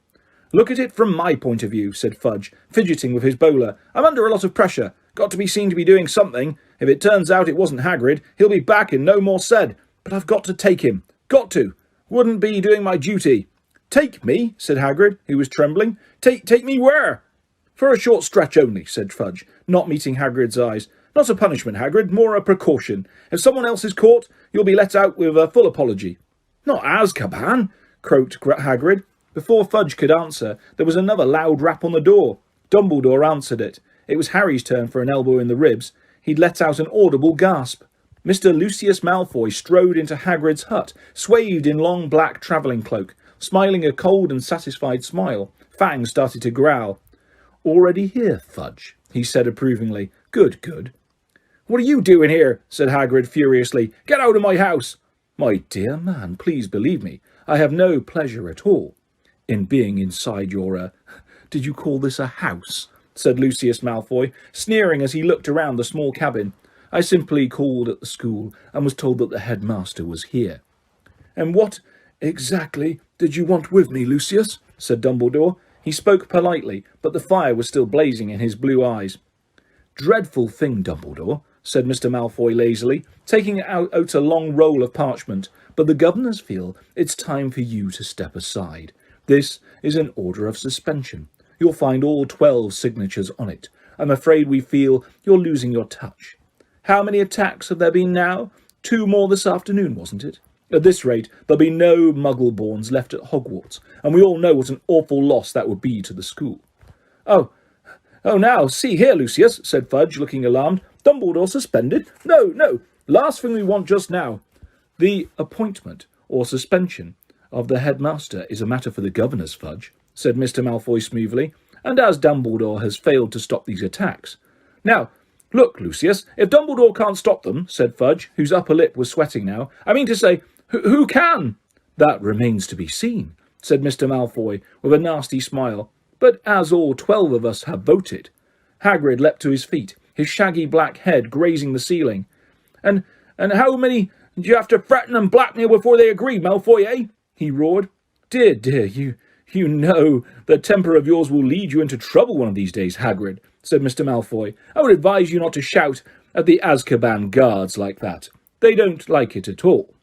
"Look at it from my point of view," said Fudge, fidgeting with his bowler. "I'm under a lot of pressure. Got to be seen to be doing something. If it turns out it wasn't Hagrid, he'll be back and no more said. But I've got to take him. Got to. Wouldn't be doing my duty." "Take me?" said Hagrid, who was trembling. Take me where?" "For a short stretch only," said Fudge, not meeting Hagrid's eyes. "Not a punishment, Hagrid, more a precaution. If someone else is caught, you'll be let out with a full apology." "Not Azkaban," croaked Hagrid. Before Fudge could answer, there was another loud rap on the door. Dumbledore answered it. It was Harry's turn for an elbow in the ribs. He'd let out an audible gasp. Mr. Lucius Malfoy strode into Hagrid's hut, swathed in long black travelling cloak, smiling a cold and satisfied smile. Fang started to growl. "Already here, Fudge," he said approvingly. Good, good." "What are you doing here?" said Hagrid furiously. "Get out of my house." "My dear man, please believe me, I have no pleasure at all in being inside your, did you call this a house?" said Lucius Malfoy, sneering as he looked around the small cabin. "I simply called at the school and was told that the headmaster was here." "And what exactly did you want with me, Lucius?" said Dumbledore. He spoke politely, but the fire was still blazing in his blue eyes. "Dreadful thing, Dumbledore," said Mr. Malfoy lazily, taking out a long roll of parchment, "but the governors feel it's time for you to step aside. This is an order of suspension. You'll find all 12 signatures on it. I'm afraid we feel you're losing your touch. How many attacks have there been now? 2 more this afternoon, wasn't it? At this rate, there'll be no Muggleborns left at Hogwarts, and we all know what an awful loss that would be to the school." Oh, now, see here, Lucius," said Fudge, looking alarmed. "Dumbledore suspended? No. Last thing we want just now." "The appointment or suspension of the headmaster is a matter for the governors, Fudge," said Mr. Malfoy smoothly, "and as Dumbledore has failed to stop these attacks." "Now, look, Lucius, if Dumbledore can't stop them," said Fudge, whose upper lip was sweating now, "I mean to say, who can?" That remains to be seen, said Mr. Malfoy, with a nasty smile. But as all 12 of us have voted. Hagrid leapt to his feet, his shaggy black head grazing the ceiling. And how many do you have to threaten and blackmail before they agree, Malfoy, eh? He roared. Dear, you know the temper of yours will lead you into trouble one of these days, Hagrid, said Mr. Malfoy. I would advise you not to shout at the Azkaban guards like that. They don't like it at all.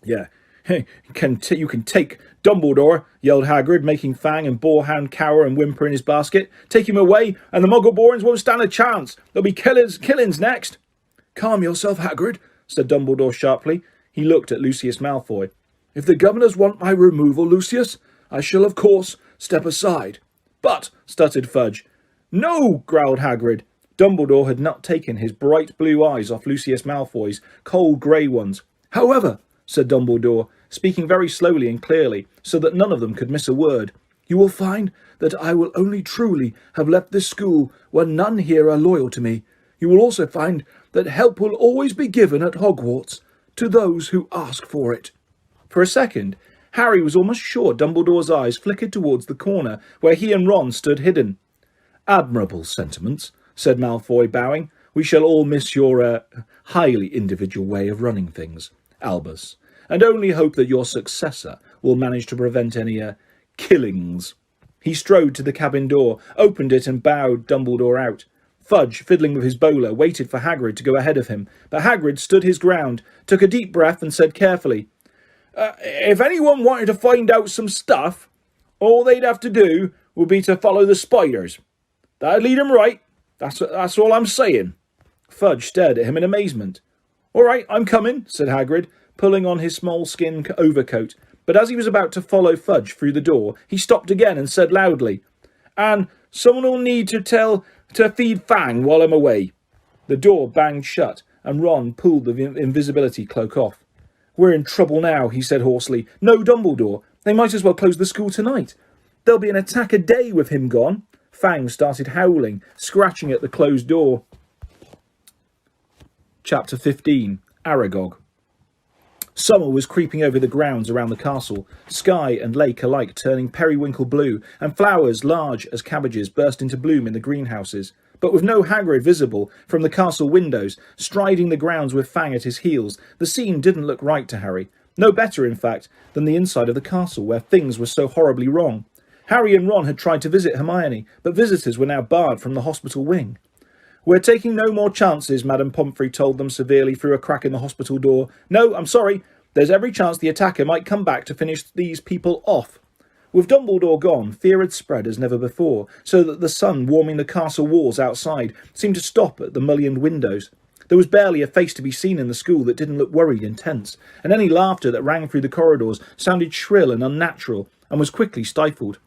Yeah, you can take Dumbledore, yelled Hagrid, making Fang and Boarhound cower and whimper in his basket. Take him away, and the Muggleborns won't stand a chance. There'll be killings next. Calm yourself, Hagrid, said Dumbledore sharply. He looked at Lucius Malfoy. If the governors want my removal, Lucius, I shall, of course, step aside. But, stuttered Fudge. No, growled Hagrid. Dumbledore had not taken his bright blue eyes off Lucius Malfoy's cold grey ones. However, said Dumbledore, speaking very slowly and clearly, so that none of them could miss a word, you will find that I will only truly have left this school when none here are loyal to me. You will also find that help will always be given at Hogwarts to those who ask for it. For a second, Harry was almost sure Dumbledore's eyes flickered towards the corner where he and Ron stood hidden. Admirable sentiments, said Malfoy, bowing. We shall all miss your highly individual way of running things, Albus, and only hope that your successor will manage to prevent any killings. He strode to the cabin door, opened it and bowed Dumbledore out. Fudge, fiddling with his bowler, waited for Hagrid to go ahead of him, but Hagrid stood his ground, took a deep breath and said carefully, if anyone wanted to find out some stuff, all they'd have to do would be to follow the spiders. That'd lead 'em right. That's all I'm saying. Fudge stared at him in amazement. All right, I'm coming, said Hagrid, pulling on his small-skin overcoat. But as he was about to follow Fudge through the door, he stopped again and said loudly, and someone will need to feed Fang while I'm away. The door banged shut, and Ron pulled the invisibility cloak off. We're in trouble now, he said hoarsely. No Dumbledore. They might as well close the school tonight. There'll be an attack a day with him gone. Fang started howling, scratching at the closed door. Chapter 15. Aragog. Summer was creeping over the grounds around the castle, sky and lake alike turning periwinkle blue, and flowers large as cabbages burst into bloom in the greenhouses. But with no Hagrid visible from the castle windows, striding the grounds with Fang at his heels, the scene didn't look right to Harry. No better, in fact, than the inside of the castle, where things were so horribly wrong. Harry and Ron had tried to visit Hermione, but visitors were now barred from the hospital wing. We're taking no more chances, Madame Pomfrey told them severely through a crack in the hospital door. No, I'm sorry. There's every chance the attacker might come back to finish these people off. With Dumbledore gone, fear had spread as never before, so that the sun warming the castle walls outside seemed to stop at the mullioned windows. There was barely a face to be seen in the school that didn't look worried and tense, and any laughter that rang through the corridors sounded shrill and unnatural, and was quickly stifled.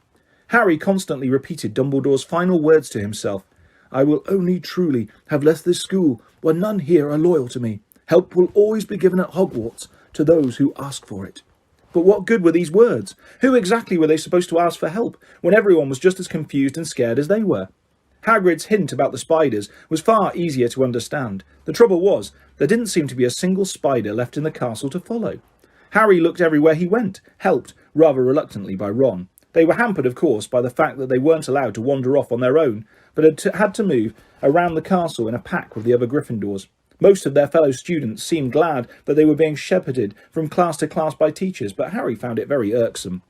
Harry constantly repeated Dumbledore's final words to himself. I will only truly have left this school when none here are loyal to me. Help will always be given at Hogwarts to those who ask for it. But what good were these words? Who exactly were they supposed to ask for help, when everyone was just as confused and scared as they were? Hagrid's hint about the spiders was far easier to understand. The trouble was, there didn't seem to be a single spider left in the castle to follow. Harry looked everywhere he went, helped, rather reluctantly, by Ron. They were hampered, of course, by the fact that they weren't allowed to wander off on their own, but had to move around the castle in a pack with the other Gryffindors. Most of their fellow students seemed glad that they were being shepherded from class to class by teachers, but Harry found it very irksome.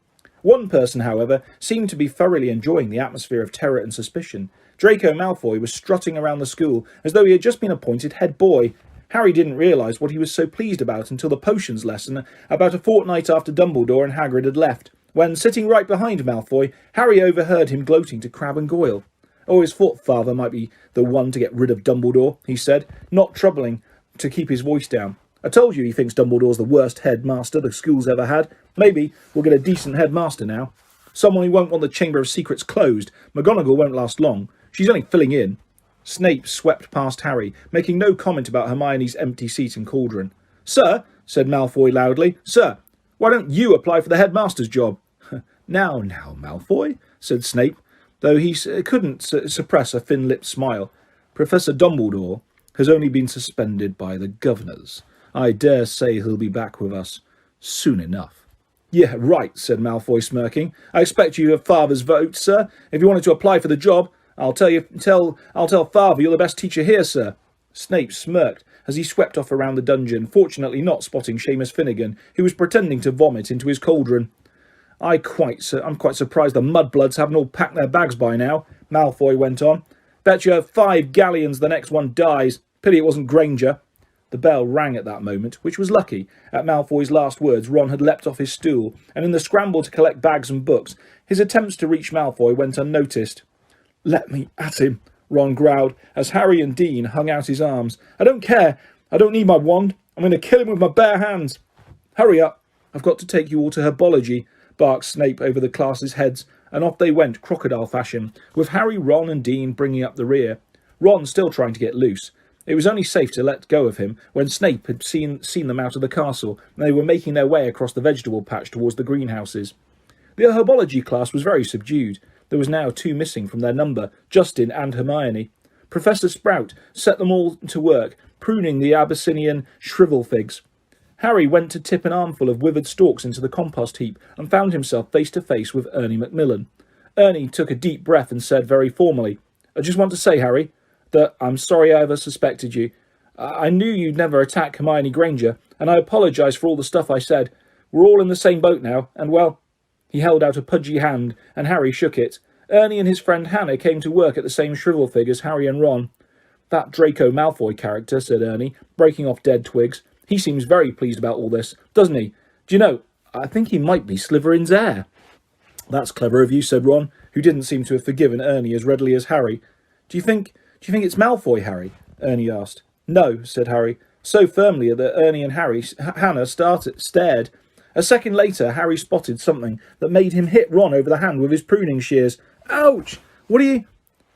One person, however, seemed to be thoroughly enjoying the atmosphere of terror and suspicion. Draco Malfoy was strutting around the school as though he had just been appointed head boy. Harry didn't realise what he was so pleased about until the potions lesson about a fortnight after Dumbledore and Hagrid had left, when, sitting right behind Malfoy, Harry overheard him gloating to Crabbe and Goyle. Always thought father might be the one to get rid of Dumbledore, he said, not troubling to keep his voice down. I told you he thinks Dumbledore's the worst headmaster the school's ever had. Maybe we'll get a decent headmaster now. Someone who won't want the Chamber of Secrets closed. McGonagall won't last long. She's only filling in. Snape swept past Harry, making no comment about Hermione's empty seat and cauldron. Sir, said Malfoy loudly, sir, why don't you apply for the headmaster's job? Now, Malfoy, said Snape, though he couldn't suppress a thin-lipped smile. Professor Dumbledore has only been suspended by the governors. I dare say he'll be back with us soon enough. Yeah, right, said Malfoy, smirking. I expect you have Father's vote, sir. If you wanted to apply for the job, I'll tell Father you're the best teacher here, sir. Snape smirked as he swept off around the dungeon, fortunately not spotting Seamus Finnegan, who was pretending to vomit into his cauldron. I'm quite surprised the mudbloods haven't all packed their bags by now, Malfoy went on. Bet you have 5 galleons the next one dies. Pity it wasn't Granger. The bell rang at that moment, which was lucky. At Malfoy's last words, Ron had leapt off his stool, and in the scramble to collect bags and books, his attempts to reach Malfoy went unnoticed. Let me at him, Ron growled, as Harry and Dean hung out his arms. I don't care. I don't need my wand. I'm going to kill him with my bare hands. Hurry up. I've got to take you all to herbology, barked Snape over the class's heads, and off they went, crocodile fashion, with Harry, Ron and Dean bringing up the rear. Ron still trying to get loose. It was only safe to let go of him when Snape had seen them out of the castle, and they were making their way across the vegetable patch towards the greenhouses. The herbology class was very subdued. There was now 2 missing from their number, Justin and Hermione. Professor Sprout set them all to work, pruning the Abyssinian shrivel figs. Harry went to tip an armful of withered stalks into the compost heap and found himself face to face with Ernie Macmillan. Ernie took a deep breath and said very formally, I just want to say, Harry, that I'm sorry I ever suspected you. I knew you'd never attack Hermione Granger, and I apologise for all the stuff I said. We're all in the same boat now, and well... He held out a pudgy hand, and Harry shook it. Ernie and his friend Hannah came to work at the same shrivel fig as Harry and Ron. That Draco Malfoy character, said Ernie, breaking off dead twigs. He seems very pleased about all this, doesn't he? Do you know, I think he might be Slytherin's heir. That's clever of you, said Ron, who didn't seem to have forgiven Ernie as readily as Harry. Do you think it's Malfoy, Harry? Ernie asked. No, said Harry, so firmly that Ernie and Hannah stared. A second later, Harry spotted something that made him hit Ron over the hand with his pruning shears. Ouch! What are you...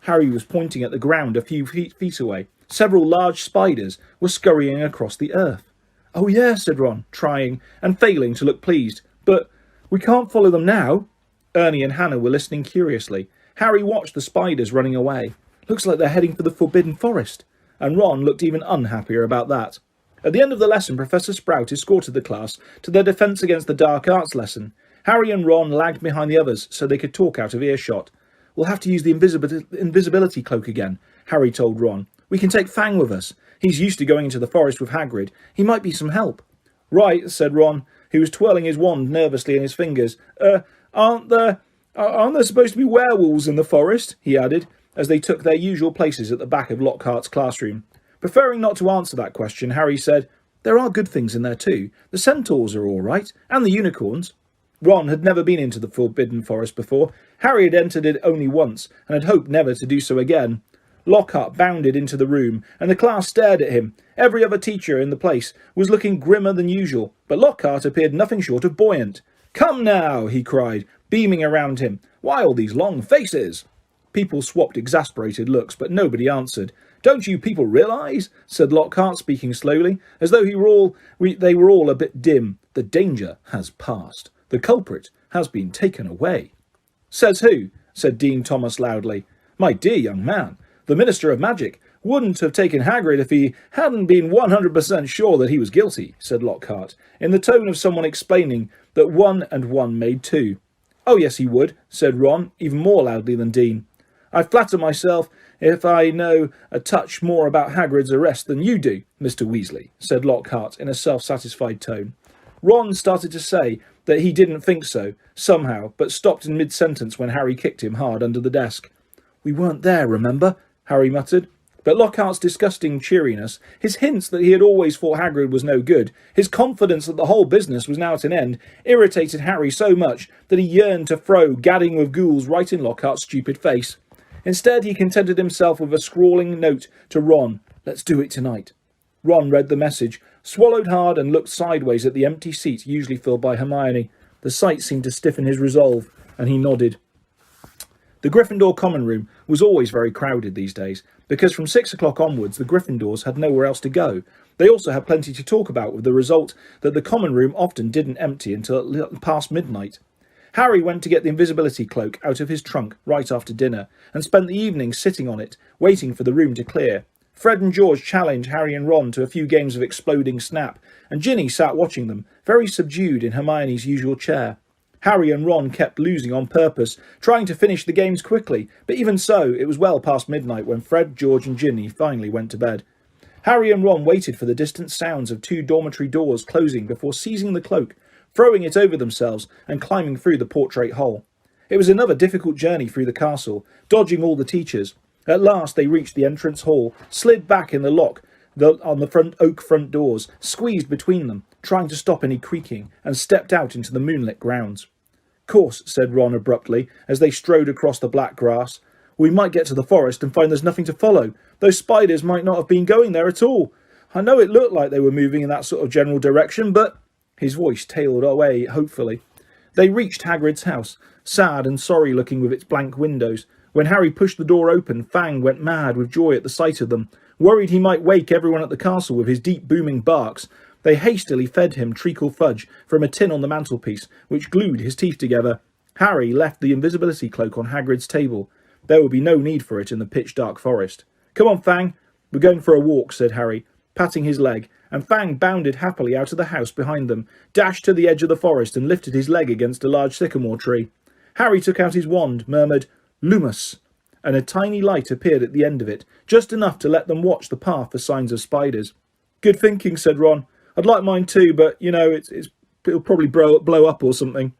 Harry was pointing at the ground a few feet away. Several large spiders were scurrying across the earth. Oh yeah, said Ron, trying and failing to look pleased. But we can't follow them now. Ernie and Hannah were listening curiously. Harry watched the spiders running away. Looks like they're heading for the Forbidden Forest. And Ron looked even unhappier about that. At the end of the lesson, Professor Sprout escorted the class to their defence against the dark arts lesson. Harry and Ron lagged behind the others so they could talk out of earshot. We'll have to use the invisibility cloak again, Harry told Ron. We can take Fang with us. He's used to going into the forest with Hagrid. He might be some help. Right, said Ron, who was twirling his wand nervously in his fingers. Aren't there supposed to be werewolves in the forest? He added, as they took their usual places at the back of Lockhart's classroom. Preferring not to answer that question, Harry said, There are good things in there too. The centaurs are all right, and the unicorns. Ron had never been into the Forbidden Forest before. Harry had entered it only once, and had hoped never to do so again. Lockhart bounded into the room, and the class stared at him. Every other teacher in the place was looking grimmer than usual, but Lockhart appeared nothing short of buoyant. Come now, he cried, beaming around him. Why all these long faces? People swapped exasperated looks, but nobody answered. Don't you people realise, said Lockhart, speaking slowly, as though they were all a bit dim, the danger has passed. The culprit has been taken away. Says who? Said Dean Thomas loudly. My dear young man, the Minister of Magic wouldn't have taken Hagrid if he hadn't been 100% sure that he was guilty, said Lockhart, in the tone of someone explaining that 1 and 1 made 2. Oh yes, he would, said Ron, even more loudly than Dean. I flatter myself if I know a touch more about Hagrid's arrest than you do, Mr. Weasley, said Lockhart in a self-satisfied tone. Ron started to say that he didn't think so, somehow, but stopped in mid-sentence when Harry kicked him hard under the desk. We weren't there, remember? Harry muttered. But Lockhart's disgusting cheeriness, his hints that he had always thought Hagrid was no good, his confidence that the whole business was now at an end, irritated Harry so much that he yearned to throw gadding with ghouls right in Lockhart's stupid face. Instead, he contented himself with a scrawling note to Ron. Let's do it tonight. Ron read the message, swallowed hard and looked sideways at the empty seat usually filled by Hermione. The sight seemed to stiffen his resolve, and he nodded. The Gryffindor common room was always very crowded these days, because from 6 o'clock onwards the Gryffindors had nowhere else to go. They also had plenty to talk about, with the result that the common room often didn't empty until past midnight. Harry went to get the invisibility cloak out of his trunk right after dinner, and spent the evening sitting on it, waiting for the room to clear. Fred and George challenged Harry and Ron to a few games of exploding snap, and Ginny sat watching them, very subdued in Hermione's usual chair. Harry and Ron kept losing on purpose, trying to finish the games quickly, but even so, it was well past midnight when Fred, George and Ginny finally went to bed. Harry and Ron waited for the distant sounds of 2 dormitory doors closing before seizing the cloak, throwing it over themselves and climbing through the portrait hole. It was another difficult journey through the castle, dodging all the teachers. At last they reached the entrance hall, slid back in the lock on the oak front doors, squeezed between them, trying to stop any creaking, and stepped out into the moonlit grounds. "Course," said Ron abruptly, as they strode across the black grass. "We might get to the forest and find there's nothing to follow. Those spiders might not have been going there at all. I know it looked like they were moving in that sort of general direction, but—" His voice tailed away hopefully. They reached Hagrid's house, sad and sorry looking with its blank windows. When Harry pushed the door open, Fang went mad with joy at the sight of them. Worried he might wake everyone at the castle with his deep booming barks, they hastily fed him treacle fudge from a tin on the mantelpiece, which glued his teeth together. Harry left the invisibility cloak on Hagrid's table. There would be no need for it in the pitch-dark forest. "Come on, Fang. We're going for a walk," said Harry, patting his leg, and Fang bounded happily out of the house behind them, dashed to the edge of the forest and lifted his leg against a large sycamore tree. Harry took out his wand, murmured, "Lumus," and a tiny light appeared at the end of it, just enough to let them watch the path for signs of spiders. "Good thinking," said Ron. "I'd like mine too, but, it'll probably blow up or something."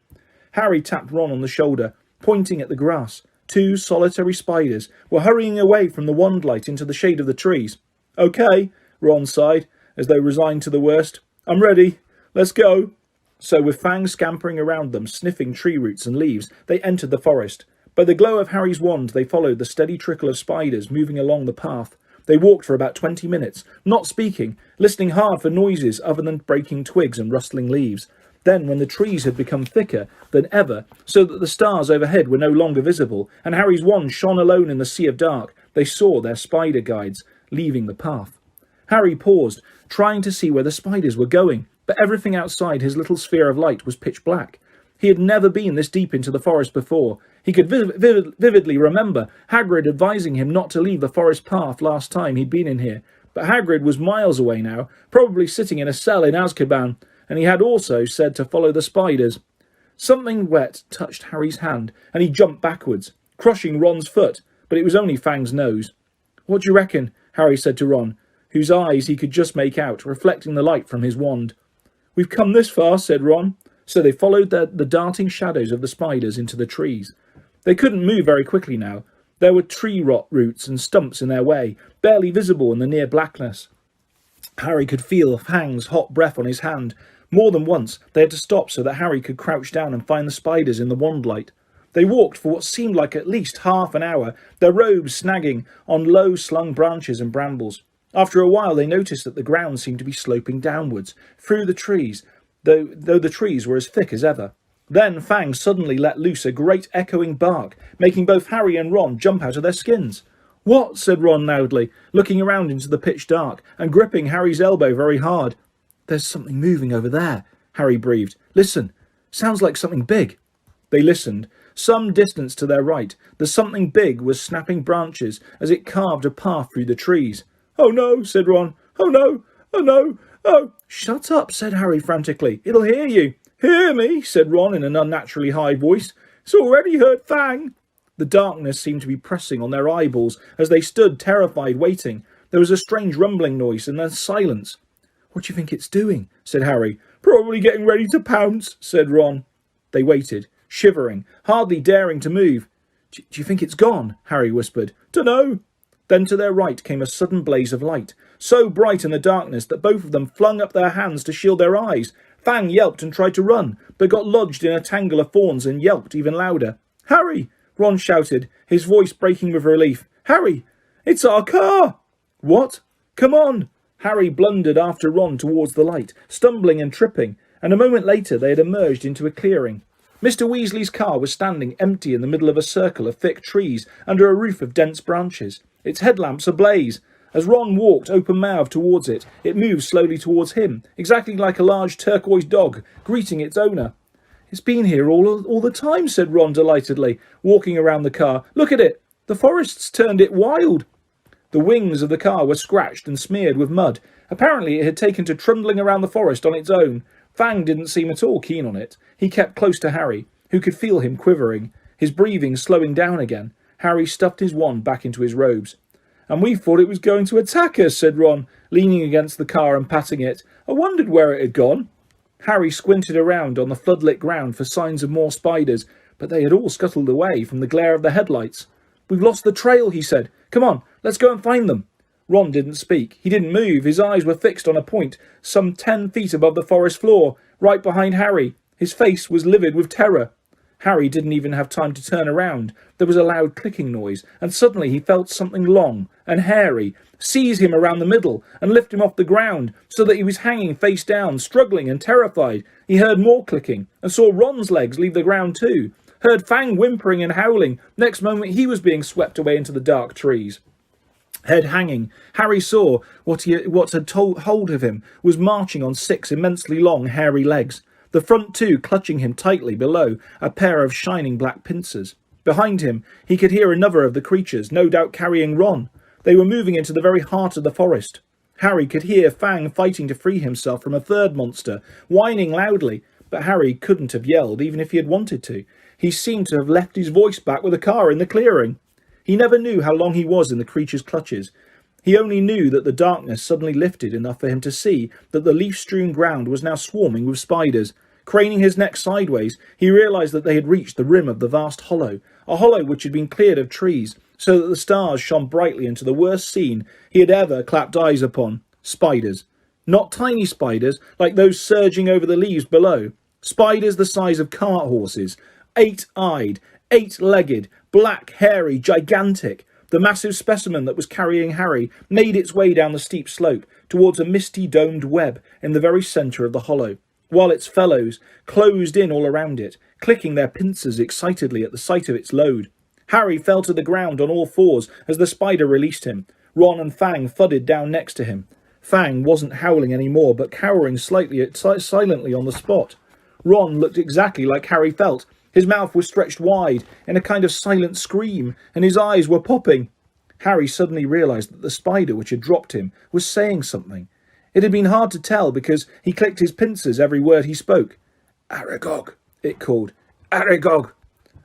Harry tapped Ron on the shoulder, pointing at the grass. 2 solitary spiders were hurrying away from the wand light into the shade of the trees. "Okay," Ron sighed, as though resigned to the worst. "I'm ready. Let's go." So with Fang scampering around them, sniffing tree roots and leaves, they entered the forest. By the glow of Harry's wand, they followed the steady trickle of spiders moving along the path. They walked for about 20 minutes, not speaking, listening hard for noises other than breaking twigs and rustling leaves. Then, when the trees had become thicker than ever, so that the stars overhead were no longer visible, and Harry's wand shone alone in the sea of dark, they saw their spider guides leaving the path. Harry paused, trying to see where the spiders were going, but everything outside his little sphere of light was pitch black. He had never been this deep into the forest before. He could vividly remember Hagrid advising him not to leave the forest path last time he'd been in here, but Hagrid was miles away now, probably sitting in a cell in Azkaban, and he had also said to follow the spiders. Something wet touched Harry's hand, and he jumped backwards, crushing Ron's foot, but it was only Fang's nose. "What do you reckon?" Harry said to Ron, whose eyes he could just make out, reflecting the light from his wand. "We've come this far," said Ron. So they followed the darting shadows of the spiders into the trees. They couldn't move very quickly now. There were tree roots and stumps in their way, barely visible in the near blackness. Harry could feel Fang's hot breath on his hand. More than once they had to stop so that Harry could crouch down and find the spiders in the wand light. They walked for what seemed like at least half an hour, their robes snagging on low-slung branches and brambles. After a while they noticed that the ground seemed to be sloping downwards, through the trees, though the trees were as thick as ever. Then Fang suddenly let loose a great echoing bark, making both Harry and Ron jump out of their skins. "What?" said Ron loudly, looking around into the pitch dark and gripping Harry's elbow very hard. "There's something moving over there," Harry breathed. "Listen, sounds like something big." They listened. Some distance to their right, the something big was snapping branches as it carved a path through the trees. "Oh no," said Ron. "Oh no! Oh no! Oh!" "Shut up," said Harry frantically. "It'll hear you." "Hear me?" said Ron in an unnaturally high voice. "It's already heard Fang." The darkness seemed to be pressing on their eyeballs as they stood terrified, waiting. There was a strange rumbling noise and then silence. "What do you think it's doing?" said Harry. "Probably getting ready to pounce," said Ron. They waited, shivering, hardly daring to move. Do you think it's gone?" Harry whispered. "Dunno." Then to their right came a sudden blaze of light, so bright in the darkness that both of them flung up their hands to shield their eyes. Fang yelped and tried to run, but got lodged in a tangle of thorns and yelped even louder. "Harry!" Ron shouted, his voice breaking with relief. "Harry! It's our car!" "What? Come on!" Harry blundered after Ron towards the light, stumbling and tripping, and a moment later they had emerged into a clearing. Mr. Weasley's car was standing empty in the middle of a circle of thick trees under a roof of dense branches, its headlamps ablaze. As Ron walked open-mouthed towards it, it moved slowly towards him, exactly like a large turquoise dog greeting its owner. "It's been here all the time," said Ron delightedly, walking around the car. "Look at it! The forest's turned it wild." The wings of the car were scratched and smeared with mud. Apparently it had taken to trundling around the forest on its own. Fang didn't seem at all keen on it. He kept close to Harry, who could feel him quivering, his breathing slowing down again. Harry stuffed his wand back into his robes. "And we thought it was going to attack us," said Ron, leaning against the car and patting it. "I wondered where it had gone." Harry squinted around on the floodlit ground for signs of more spiders, but they had all scuttled away from the glare of the headlights. "We've lost the trail," he said. "Come on, let's go and find them." Ron didn't speak. He didn't move. His eyes were fixed on a point some 10 feet above the forest floor, right behind Harry. His face was livid with terror. Harry didn't even have time to turn around. There was a loud clicking noise, and suddenly he felt something long and hairy seize him around the middle and lift him off the ground so that he was hanging face down, struggling and terrified. He heard more clicking and saw Ron's legs leave the ground too. Heard Fang whimpering and howling. Next moment he was being swept away into the dark trees. Head hanging, Harry saw what had hold of him was marching on 6 immensely long, hairy legs, the front 2 clutching him tightly below a pair of shining black pincers. Behind him, he could hear another of the creatures, no doubt carrying Ron. They were moving into the very heart of the forest. Harry could hear Fang fighting to free himself from a third monster, whining loudly, but Harry couldn't have yelled even if he had wanted to. He seemed to have left his voice back with the car in the clearing. He never knew how long he was in the creature's clutches. He only knew that the darkness suddenly lifted enough for him to see that the leaf-strewn ground was now swarming with spiders. Craning his neck sideways, he realised that they had reached the rim of the vast hollow, a hollow which had been cleared of trees, so that the stars shone brightly into the worst scene he had ever clapped eyes upon. Spiders. Not tiny spiders like those surging over the leaves below. Spiders the size of cart horses, 8-eyed, 8-legged, black, hairy, gigantic. The massive specimen that was carrying Harry made its way down the steep slope towards a misty domed web in the very centre of the hollow, while its fellows closed in all around it, clicking their pincers excitedly at the sight of its load. Harry fell to the ground on all fours as the spider released him. Ron and Fang thudded down next to him. Fang wasn't howling any more, but cowering silently on the spot. Ron looked exactly like Harry felt. His mouth was stretched wide in a kind of silent scream, and his eyes were popping. Harry suddenly realised that the spider which had dropped him was saying something. It had been hard to tell because he clicked his pincers every word he spoke. "Aragog," it called. "Aragog."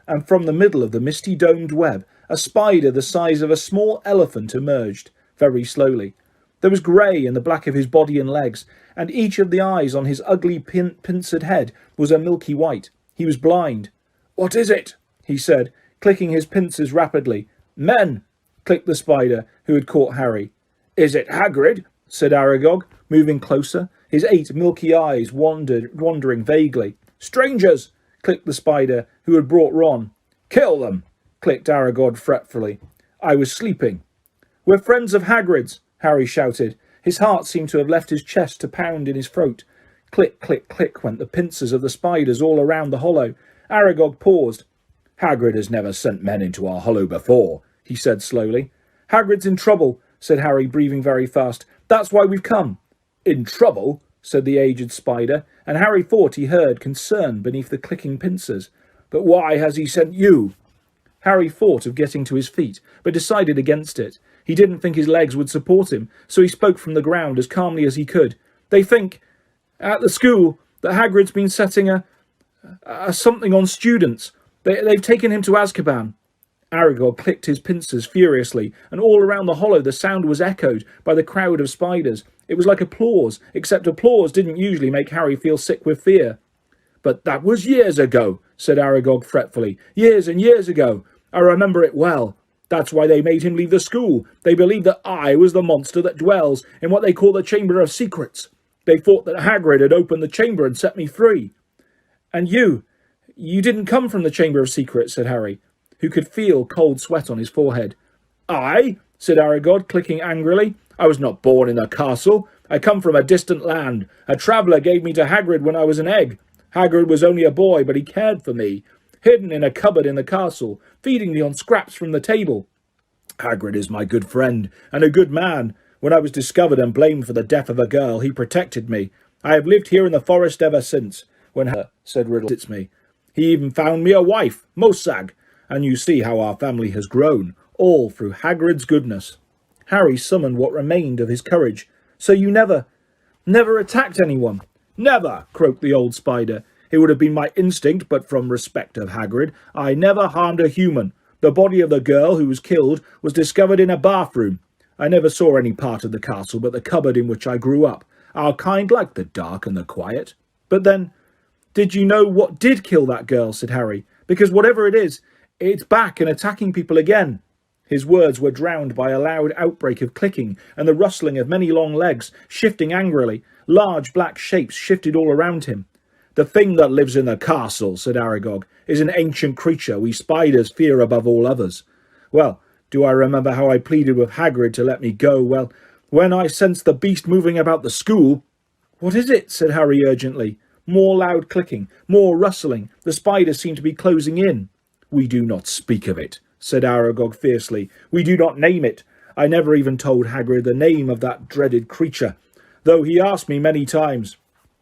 And from the middle of the misty domed web, a spider the size of a small elephant emerged, very slowly. There was grey in the black of his body and legs, and each of the eyes on his ugly pincered head was a milky white. He was blind. "What is it?" he said, clicking his pincers rapidly. "Men," clicked the spider, who had caught Harry. "Is it Hagrid?" said Aragog, moving closer, his 8 milky eyes wandering vaguely. "Strangers," clicked the spider, who had brought Ron. "Kill them," clicked Aragog fretfully. "I was sleeping." "We're friends of Hagrid's," Harry shouted. His heart seemed to have left his chest to pound in his throat. Click, click, click went the pincers of the spiders all around the hollow. Aragog paused. "Hagrid has never sent men into our hollow before," he said slowly. "Hagrid's in trouble," said Harry, breathing very fast. "That's why we've come." "In trouble?" said the aged spider, and Harry thought he heard concern beneath the clicking pincers. "But why has he sent you?" Harry thought of getting to his feet, but decided against it. He didn't think his legs would support him, so he spoke from the ground as calmly as he could. "They think, at the school, that Hagrid's been setting a something on students. They've taken him to Azkaban." Aragog clicked his pincers furiously, and all around the hollow the sound was echoed by the crowd of spiders. It was like applause, except applause didn't usually make Harry feel sick with fear. "But that was years ago," said Aragog fretfully. "Years and years ago. I remember it well. That's why they made him leave the school. They believed that I was the monster that dwells in what they call the Chamber of Secrets. They thought that Hagrid had opened the chamber and set me free." "And you didn't come from the Chamber of Secrets," said Harry, who could feel cold sweat on his forehead. "I?" said Aragog, clicking angrily. "I was not born in a castle. I come from a distant land. A traveller gave me to Hagrid when I was an egg. Hagrid was only a boy, but he cared for me, hidden in a cupboard in the castle, feeding me on scraps from the table. Hagrid is my good friend and a good man. When I was discovered and blamed for the death of a girl, he protected me. I have lived here in the forest ever since. When said Riddle, "It's me. He even found me a wife, Mosag, and you see how our family has grown, all through Hagrid's goodness." Harry summoned what remained of his courage. "So you never attacked anyone?" "Never," croaked the old spider. "It would have been my instinct, but from respect of Hagrid, I never harmed a human. The body of the girl who was killed was discovered in a bathroom. I never saw any part of the castle but the cupboard in which I grew up. Our kind like the dark and the quiet." "But then, did you know what did kill that girl?" said Harry. "Because whatever it is, it's back and attacking people again." His words were drowned by a loud outbreak of clicking and the rustling of many long legs, shifting angrily. Large black shapes shifted all around him. "The thing that lives in the castle," said Aragog, "is an ancient creature we spiders fear above all others. Well, do I remember how I pleaded with Hagrid to let me go? Well, when I sensed the beast moving about the school—" "What is it?" said Harry urgently. More loud clicking, more rustling. The spiders seemed to be closing in. "We do not speak of it," said Aragog fiercely. "We do not name it. I never even told Hagrid the name of that dreaded creature, though he asked me many times."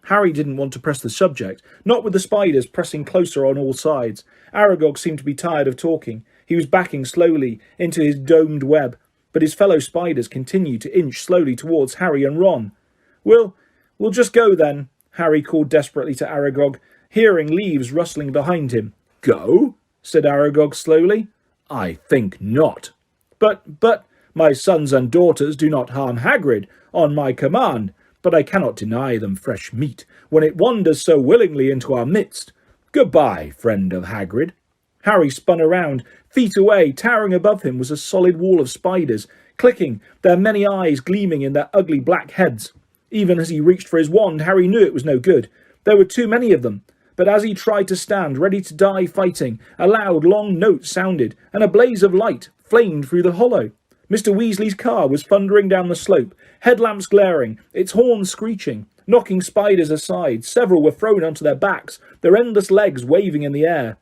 Harry didn't want to press the subject, not with the spiders pressing closer on all sides. Aragog seemed to be tired of talking. He was backing slowly into his domed web, but his fellow spiders continued to inch slowly towards Harry and Ron. We'll just go then," Harry called desperately to Aragog, hearing leaves rustling behind him. "Go?" said Aragog slowly. "I think not." But, my sons and daughters do not harm Hagrid on my command, but I cannot deny them fresh meat when it wanders so willingly into our midst. Goodbye, friend of Hagrid." Harry spun around. Feet away, towering above him, was a solid wall of spiders, clicking, their many eyes gleaming in their ugly black heads. Even as he reached for his wand, Harry knew it was no good. There were too many of them. But as he tried to stand, ready to die fighting, a loud, long note sounded, and a blaze of light flamed through the hollow. Mr. Weasley's car was thundering down the slope, headlamps glaring, its horns screeching, knocking spiders aside. Several were thrown onto their backs, their endless legs waving in the air.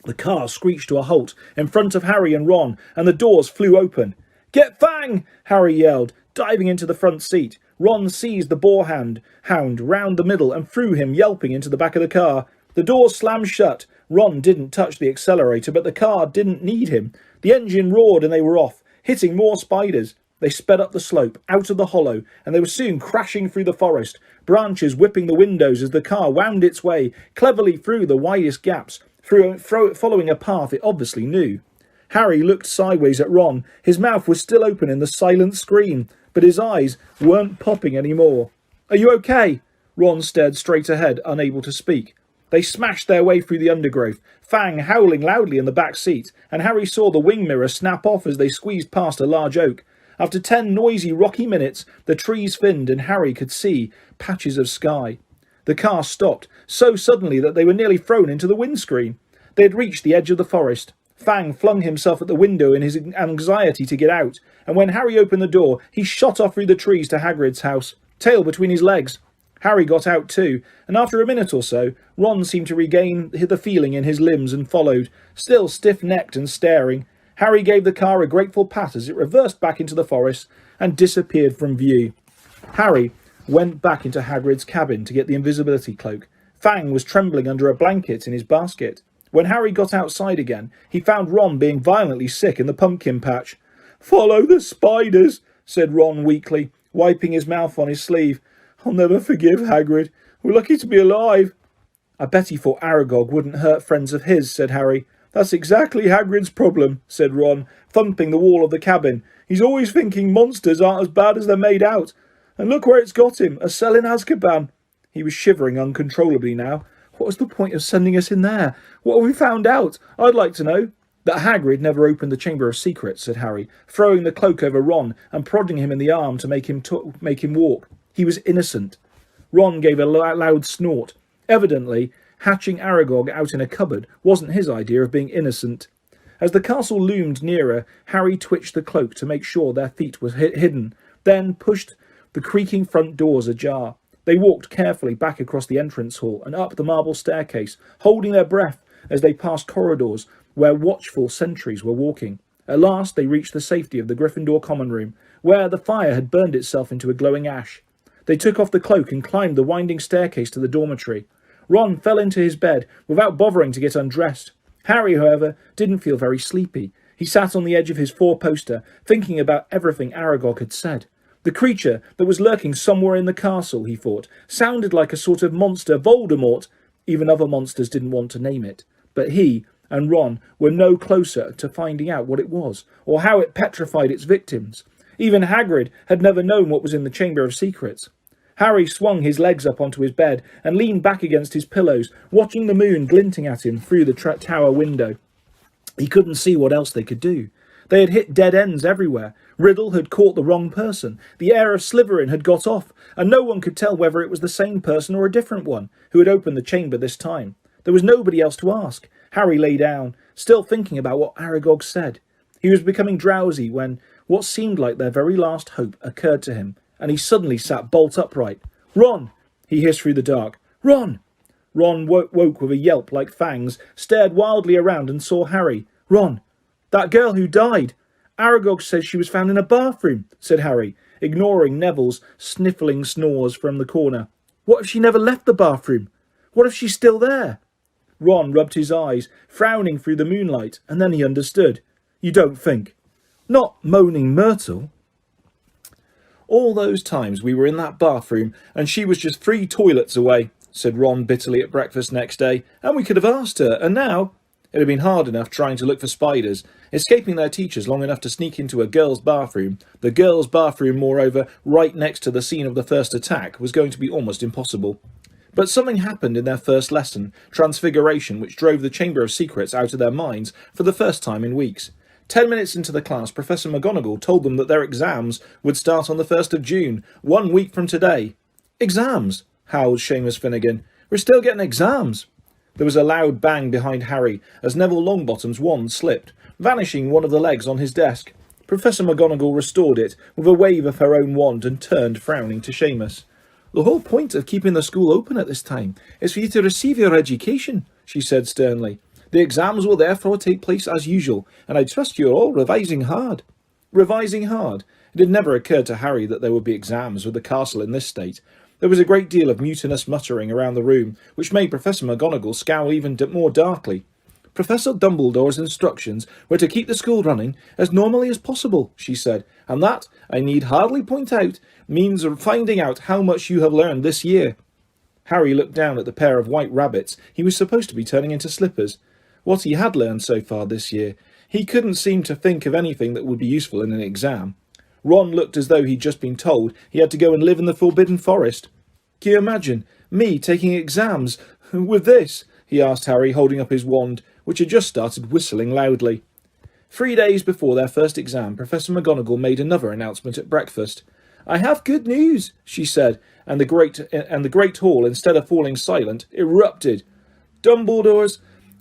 The car screeched to a halt in front of Harry and Ron, and the doors flew open. "Get Fang!" Harry yelled, diving into the front seat. Ron seized the boarhound round the middle and threw him yelping into the back of the car. The doors slammed shut. Ron didn't touch the accelerator, but the car didn't need him. The engine roared and they were off, hitting more spiders. They sped up the slope, out of the hollow, and they were soon crashing through the forest, branches whipping the windows as the car wound its way cleverly through the widest gaps, following a path it obviously knew. Harry looked sideways at Ron. His mouth was still open in the silent scream, but his eyes weren't popping anymore. "Are you okay?" Ron stared straight ahead, unable to speak. They smashed their way through the undergrowth, Fang howling loudly in the back seat, and Harry saw the wing mirror snap off as they squeezed past a large oak. After 10 noisy, rocky minutes, the trees thinned and Harry could see patches of sky. The car stopped, so suddenly that they were nearly thrown into the windscreen. They had reached the edge of the forest. Fang flung himself at the window in his anxiety to get out, and when Harry opened the door, he shot off through the trees to Hagrid's house, tail between his legs. Harry got out too, and after a minute or so, Ron seemed to regain the feeling in his limbs and followed, still stiff-necked and staring. Harry gave the car a grateful pat as it reversed back into the forest and disappeared from view. Harry went back into Hagrid's cabin to get the invisibility cloak. Fang was trembling under a blanket in his basket. When Harry got outside again, he found Ron being violently sick in the pumpkin patch. "Follow the spiders," said Ron weakly, wiping his mouth on his sleeve. "I'll never forgive Hagrid. We're lucky to be alive." "I bet he thought Aragog wouldn't hurt friends of his," said Harry. "That's exactly Hagrid's problem," said Ron, thumping the wall of the cabin. "He's always thinking monsters aren't as bad as they're made out. And look where it's got him, a cell in Azkaban." He was shivering uncontrollably now. What was the point of sending us in there? What have we found out? I'd like to know. "That Hagrid never opened the Chamber of Secrets," said Harry, throwing the cloak over Ron and prodding him in the arm to make him walk. "He was innocent." Ron gave a loud snort. Evidently, hatching Aragog out in a cupboard wasn't his idea of being innocent. As the castle loomed nearer, Harry twitched the cloak to make sure their feet were hidden, then pushed the creaking front doors ajar. They walked carefully back across the entrance hall and up the marble staircase, holding their breath as they passed corridors where watchful sentries were walking. At last they reached the safety of the Gryffindor common room, where the fire had burned itself into a glowing ash. They took off the cloak and climbed the winding staircase to the dormitory. Ron fell into his bed without bothering to get undressed. Harry, however, didn't feel very sleepy. He sat on the edge of his four-poster, thinking about everything Aragog had said. The creature that was lurking somewhere in the castle, he thought, sounded like a sort of monster Voldemort. Even other monsters didn't want to name it. But he and Ron were no closer to finding out what it was, or how it petrified its victims. Even Hagrid had never known what was in the Chamber of Secrets. Harry swung his legs up onto his bed and leaned back against his pillows, watching the moon glinting at him through the tower window. He couldn't see what else they could do. They had hit dead ends everywhere. Riddle had caught the wrong person. The heir of Slytherin had got off, and no one could tell whether it was the same person or a different one who had opened the chamber this time. There was nobody else to ask. Harry lay down, still thinking about what Aragog said. He was becoming drowsy when what seemed like their very last hope occurred to him, and he suddenly sat bolt upright. "Ron!" he hissed through the dark. "Ron!" Ron woke with a yelp like fangs, stared wildly around and saw Harry. "Ron, that girl who died. Aragog says she was found in a bathroom," said Harry, ignoring Neville's sniffling snores from the corner. "What if she never left the bathroom? What if she's still there?" Ron rubbed his eyes, frowning through the moonlight, and then he understood. "You don't think?" "Not Moaning Myrtle." "All those times we were in that bathroom and she was just 3 toilets away," said Ron bitterly at breakfast next day, "and we could have asked her, and now—" It had been hard enough trying to look for spiders. Escaping their teachers long enough to sneak into a girl's bathroom, the girl's bathroom, moreover, right next to the scene of the first attack, was going to be almost impossible. But something happened in their first lesson, Transfiguration, which drove the Chamber of Secrets out of their minds for the first time in weeks. 10 minutes into the class, Professor McGonagall told them that their exams would start on the 1st of June, 1 week from today. "Exams?" howled Seamus Finnegan. "We're still getting exams." There was a loud bang behind Harry as Neville Longbottom's wand slipped, vanishing one of the legs on his desk. Professor McGonagall restored it with a wave of her own wand and turned frowning to Seamus. "The whole point of keeping the school open at this time is for you to receive your education," she said sternly. "The exams will therefore take place as usual, and I trust you are all revising hard." Revising hard? It had never occurred to Harry that there would be exams with the castle in this state. There was a great deal of mutinous muttering around the room, which made Professor McGonagall scowl even more darkly. "Professor Dumbledore's instructions were to keep the school running as normally as possible," she said, "and that, I need hardly point out, means finding out how much you have learned this year." Harry looked down at the pair of white rabbits he was supposed to be turning into slippers. What he had learned so far this year, he couldn't seem to think of anything that would be useful in an exam. Ron looked as though he'd just been told he had to go and live in the Forbidden Forest. "Can you imagine me taking exams with this?" he asked Harry, holding up his wand, which had just started whistling loudly. 3 days before their first exam, Professor McGonagall made another announcement at breakfast. "I have good news," she said, and the great hall, instead of falling silent, erupted. "Dumbledore's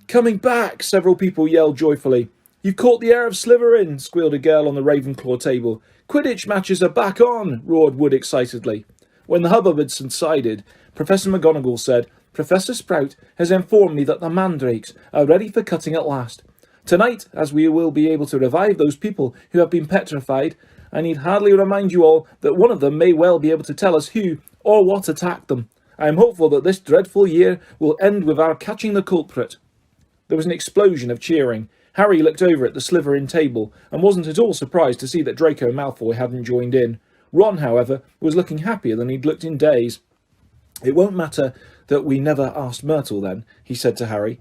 coming back!" several people yelled joyfully. "You've caught the heir of Slytherin!" squealed a girl on the Ravenclaw table. "Quidditch matches are back on!" roared Wood excitedly. When the hubbub had subsided, Professor McGonagall said, "Professor Sprout has informed me that the mandrakes are ready for cutting at last. Tonight, as we will be able to revive those people who have been petrified, I need hardly remind you all that one of them may well be able to tell us who or what attacked them. I am hopeful that this dreadful year will end with our catching the culprit." There was an explosion of cheering. Harry looked over at the Slytherin table and wasn't at all surprised to see that Draco Malfoy hadn't joined in. Ron, however, was looking happier than he'd looked in days. "It won't matter that we never asked Myrtle then," he said to Harry.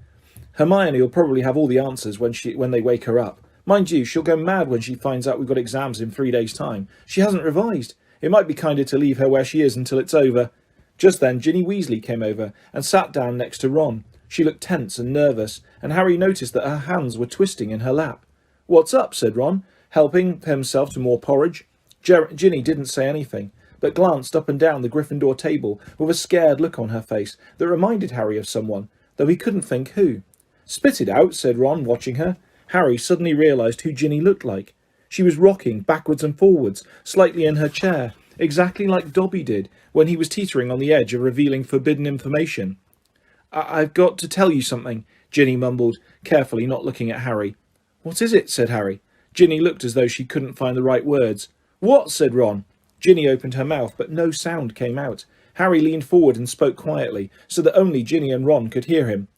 "Hermione will probably have all the answers when they wake her up. Mind you, she'll go mad when she finds out we've got exams in 3 days' time. She hasn't revised. It might be kinder to leave her where she is until it's over." Just then Ginny Weasley came over and sat down next to Ron. She looked tense and nervous, and Harry noticed that her hands were twisting in her lap. "What's up?" said Ron, helping himself to more porridge. Ginny didn't say anything, but glanced up and down the Gryffindor table with a scared look on her face that reminded Harry of someone, though he couldn't think who. "Spit it out," said Ron, watching her. Harry suddenly realised who Ginny looked like. She was rocking backwards and forwards, slightly in her chair, exactly like Dobby did when he was teetering on the edge of revealing forbidden information. I've got to tell you something," Ginny mumbled, carefully not looking at Harry. "What is it?" said Harry. Ginny looked as though she couldn't find the right words. "What?" said Ron. Ginny opened her mouth, but no sound came out. Harry leaned forward and spoke quietly, so that only Ginny and Ron could hear him.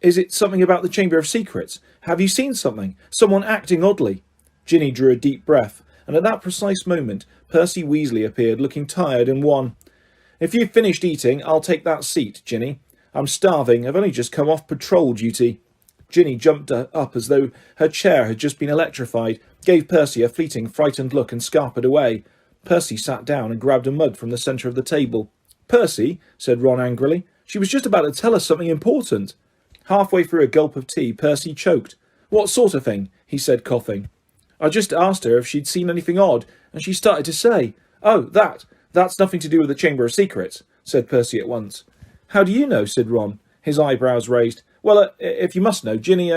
Is it something about the Chamber of Secrets? Have you seen something? Someone acting oddly?" Ginny drew a deep breath, and at that precise moment Percy Weasley appeared, looking tired and wan. "If you've finished eating, I'll take that seat, Ginny. I'm starving. I've only just come off patrol duty." Ginny jumped up as though her chair had just been electrified, gave Percy a fleeting, frightened look and scarpered away. Percy sat down and grabbed a mug from the centre of the table. "Percy," said Ron angrily, "she was just about to tell us something important." Halfway through a gulp of tea, Percy choked. "What sort of thing?" he said, coughing. "I just asked her if she'd seen anything odd, and she started to say, 'Oh, that's nothing to do with the Chamber of Secrets,'" said Percy at once. "How do you know?" said Ron, his eyebrows raised. "Well, if you must know, Ginny,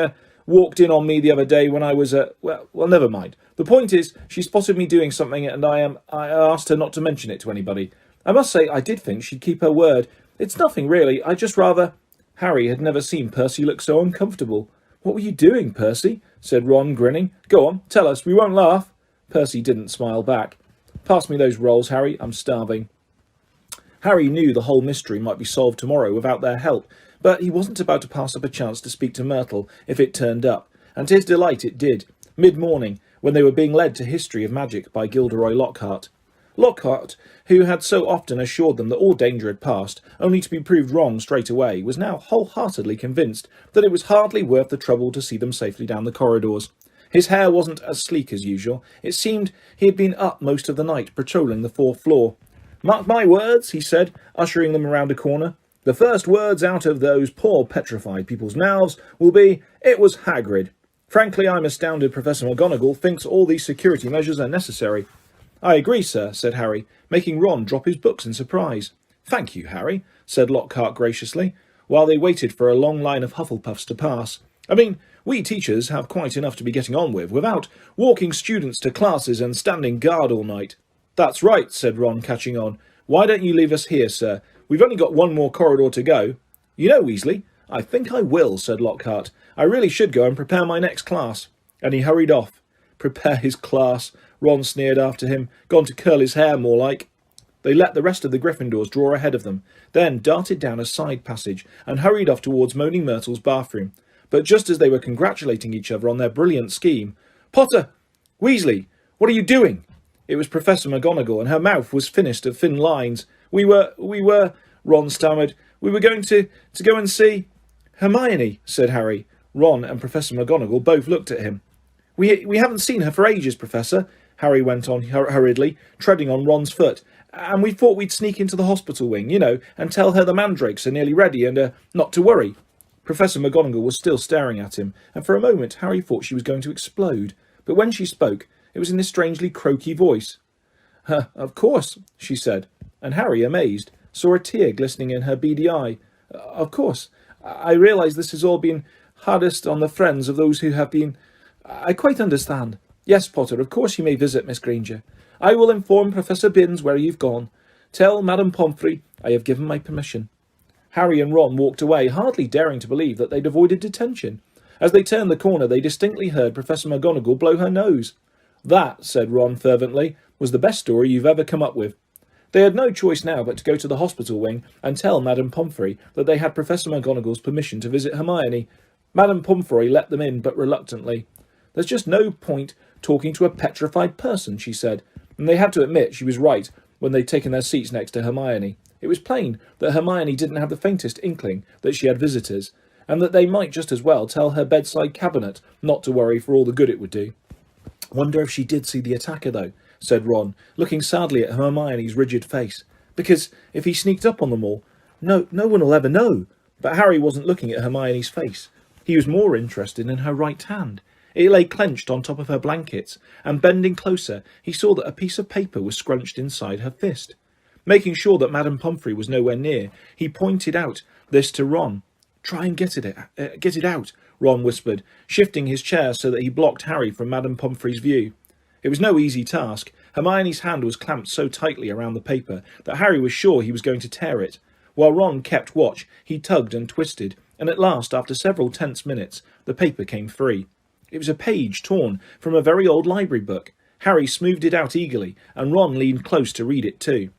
walked in on me the other day when I was, well, never mind. The point is, she spotted me doing something, and I asked her not to mention it to anybody. I must say, I did think she'd keep her word. It's nothing, really. I just rather—" Harry had never seen Percy look so uncomfortable. "What were you doing, Percy?" said Ron, grinning. "Go on, tell us. We won't laugh." Percy didn't smile back. "Pass me those rolls, Harry. I'm starving." Harry knew the whole mystery might be solved tomorrow without their help, but he wasn't about to pass up a chance to speak to Myrtle if it turned up, and to his delight it did, mid-morning, when they were being led to History of Magic by Gilderoy Lockhart. Lockhart, who had so often assured them that all danger had passed, only to be proved wrong straight away, was now wholeheartedly convinced that it was hardly worth the trouble to see them safely down the corridors. His hair wasn't as sleek as usual. It seemed he had been up most of the night patrolling the fourth floor. "Mark my words," he said, ushering them around a corner. "The first words out of those poor petrified people's mouths will be, 'It was Hagrid.' Frankly, I'm astounded Professor McGonagall thinks all these security measures are necessary." "I agree, sir," said Harry, making Ron drop his books in surprise. "Thank you, Harry," said Lockhart graciously, while they waited for a long line of Hufflepuffs to pass. "I mean, we teachers have quite enough to be getting on with, without walking students to classes and standing guard all night." "That's right," said Ron, catching on. "Why don't you leave us here, sir? We've only got one more corridor to go." "You know, Weasley, I think I will," said Lockhart. "I really should go and prepare my next class." And he hurried off. Prepare his class, Ron sneered after him. Gone to curl his hair, more like. They let the rest of the Gryffindors draw ahead of them, then darted down a side passage and hurried off towards Moaning Myrtle's bathroom. But just as they were congratulating each other on their brilliant scheme, "Potter! Weasley! What are you doing?" It was Professor McGonagall, and her mouth was finished of thin lines. We were, Ron stammered. "We were going to go and see—" "Hermione," said Harry. Ron and Professor McGonagall both looked at him. We haven't seen her for ages, Professor," Harry went on hurriedly, treading on Ron's foot. "And we thought we'd sneak into the hospital wing, and tell her the mandrakes are nearly ready and, not to worry." Professor McGonagall was still staring at him, and for a moment Harry thought she was going to explode. But when she spoke, it was in this strangely croaky voice. "Of course," she said, and Harry, amazed, saw a tear glistening in her beady eye. "Of course. I realise this has all been hardest on the friends of those who have been... I quite understand. Yes, Potter, of course you may visit Miss Granger. I will inform Professor Binns where you've gone. Tell Madame Pomfrey I have given my permission." Harry and Ron walked away, hardly daring to believe that they'd avoided detention. As they turned the corner, they distinctly heard Professor McGonagall blow her nose. "That," said Ron fervently, "was the best story you've ever come up with." They had no choice now but to go to the hospital wing and tell Madame Pomfrey that they had Professor McGonagall's permission to visit Hermione. Madame Pomfrey let them in, but reluctantly. "There's just no point talking to a petrified person," she said, and they had to admit she was right when they'd taken their seats next to Hermione. It was plain that Hermione didn't have the faintest inkling that she had visitors, and that they might just as well tell her bedside cabinet not to worry for all the good it would do. "Wonder if she did see the attacker, though," said Ron, looking sadly at Hermione's rigid face. "Because if he sneaked up on them all, no one will ever know." But Harry wasn't looking at Hermione's face. He was more interested in her right hand. It lay clenched on top of her blankets, and bending closer, he saw that a piece of paper was scrunched inside her fist. Making sure that Madame Pomfrey was nowhere near, he pointed out this to Ron. "Try and get it out," Ron whispered, shifting his chair so that he blocked Harry from Madame Pomfrey's view. It was no easy task. Hermione's hand was clamped so tightly around the paper that Harry was sure he was going to tear it. While Ron kept watch, he tugged and twisted, and at last, after several tense minutes, the paper came free. It was a page torn from a very old library book. Harry smoothed it out eagerly, and Ron leaned close to read it too.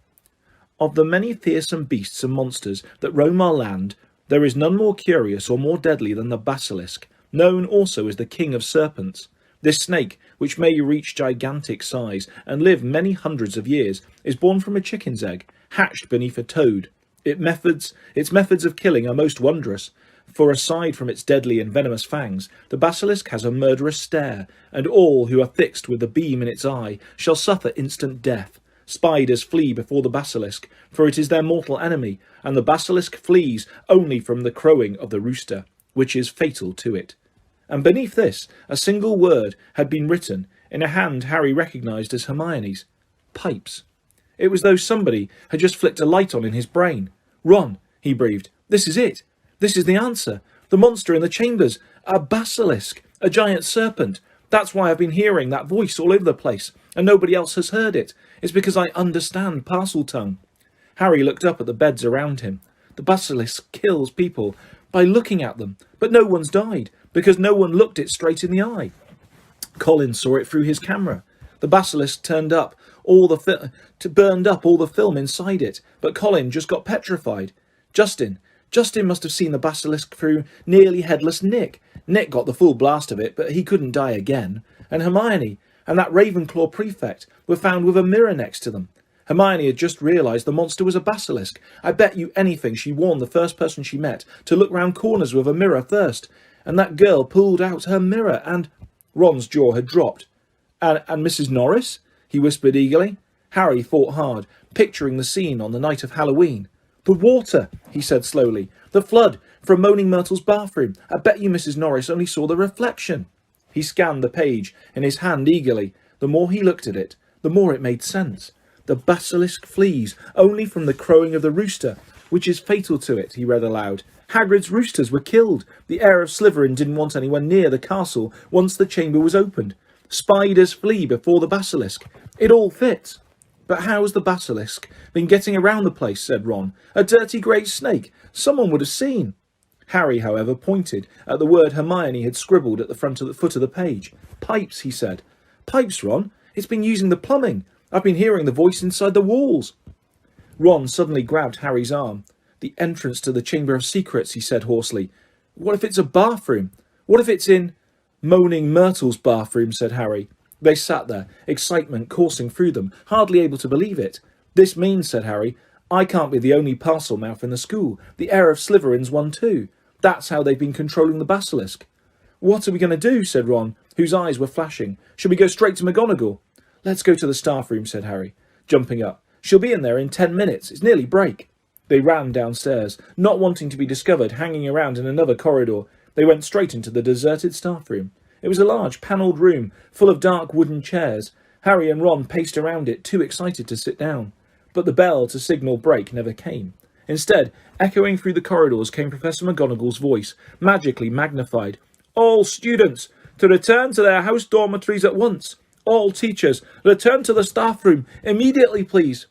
"Of the many fearsome beasts and monsters that roam our land, There is none more curious or more deadly than the basilisk, known also as the king of serpents. This snake, which may reach gigantic size and live many hundreds of years, is born from a chicken's egg, hatched beneath a toad. Its methods of killing are most wondrous, for aside from its deadly and venomous fangs, the basilisk has a murderous stare, and all who are fixed with the beam in its eye shall suffer instant death. Spiders flee before the basilisk, for it is their mortal enemy, and the basilisk flees only from the crowing of the rooster, which is fatal to it. And beneath this, a single word had been written, in a hand Harry recognised as Hermione's. Pipes. It was though somebody had just flicked a light on in his brain. "Ron," he breathed, "this is it. This is the answer. The monster in the chambers. A basilisk. A giant serpent. That's why I've been hearing that voice all over the place, and nobody else has heard it. It's because I understand Parseltongue." Harry looked up at the beds around him. The basilisk kills people by looking at them, but no one's died, because no one looked it straight in the eye. Colin saw it through his camera. The basilisk burned up all the film inside it, but Colin just got petrified. Justin must have seen the basilisk through nearly headless Nick. Nick got the full blast of it, but he couldn't die again. And Hermione and that Ravenclaw prefect were found with a mirror next to them. Hermione had just realised the monster was a basilisk. I bet you anything she warned the first person she met to look round corners with a mirror first. And that girl pulled out her mirror and... Ron's jaw had dropped. And Mrs. Norris? He whispered eagerly. Harry thought hard, picturing the scene on the night of Halloween. "The water," he said slowly. "The flood from Moaning Myrtle's bathroom. I bet you Mrs. Norris only saw the reflection." He scanned the page in his hand eagerly. The more he looked at it, the more it made sense. "The basilisk flees only from the crowing of the rooster, which is fatal to it," he read aloud. "Hagrid's roosters were killed. The heir of Slytherin didn't want anyone near the castle once the chamber was opened. Spiders flee before the basilisk. It all fits." "But how's the basilisk been getting around the place?" said Ron. "A dirty great snake. Someone would have seen." Harry, however, pointed at the word Hermione had scribbled at the foot of the page. "Pipes," he said. "Pipes, Ron. It's been using the plumbing. I've been hearing the voice inside the walls." Ron suddenly grabbed Harry's arm. "The entrance to the Chamber of Secrets," he said hoarsely. "What if it's a bathroom? What if it's in—" "Moaning Myrtle's bathroom," said Harry. They sat there, excitement coursing through them, hardly able to believe it. "This means," said Harry, "I can't be the only Parselmouth in the school. The heir of Slytherin's one too. That's how they've been controlling the basilisk." "What are we going to do?" said Ron, whose eyes were flashing. "Should we go straight to McGonagall?" "Let's go to the staff room," said Harry, jumping up. "She'll be in there in 10 minutes. It's nearly break." They ran downstairs, not wanting to be discovered hanging around in another corridor. They went straight into the deserted staff room. It was a large panelled room, full of dark wooden chairs. Harry and Ron paced around it, too excited to sit down. But the bell to signal break never came. Instead, echoing through the corridors came Professor McGonagall's voice, magically magnified. "All students, to return to their house dormitories at once. All teachers, return to the staff room, immediately please."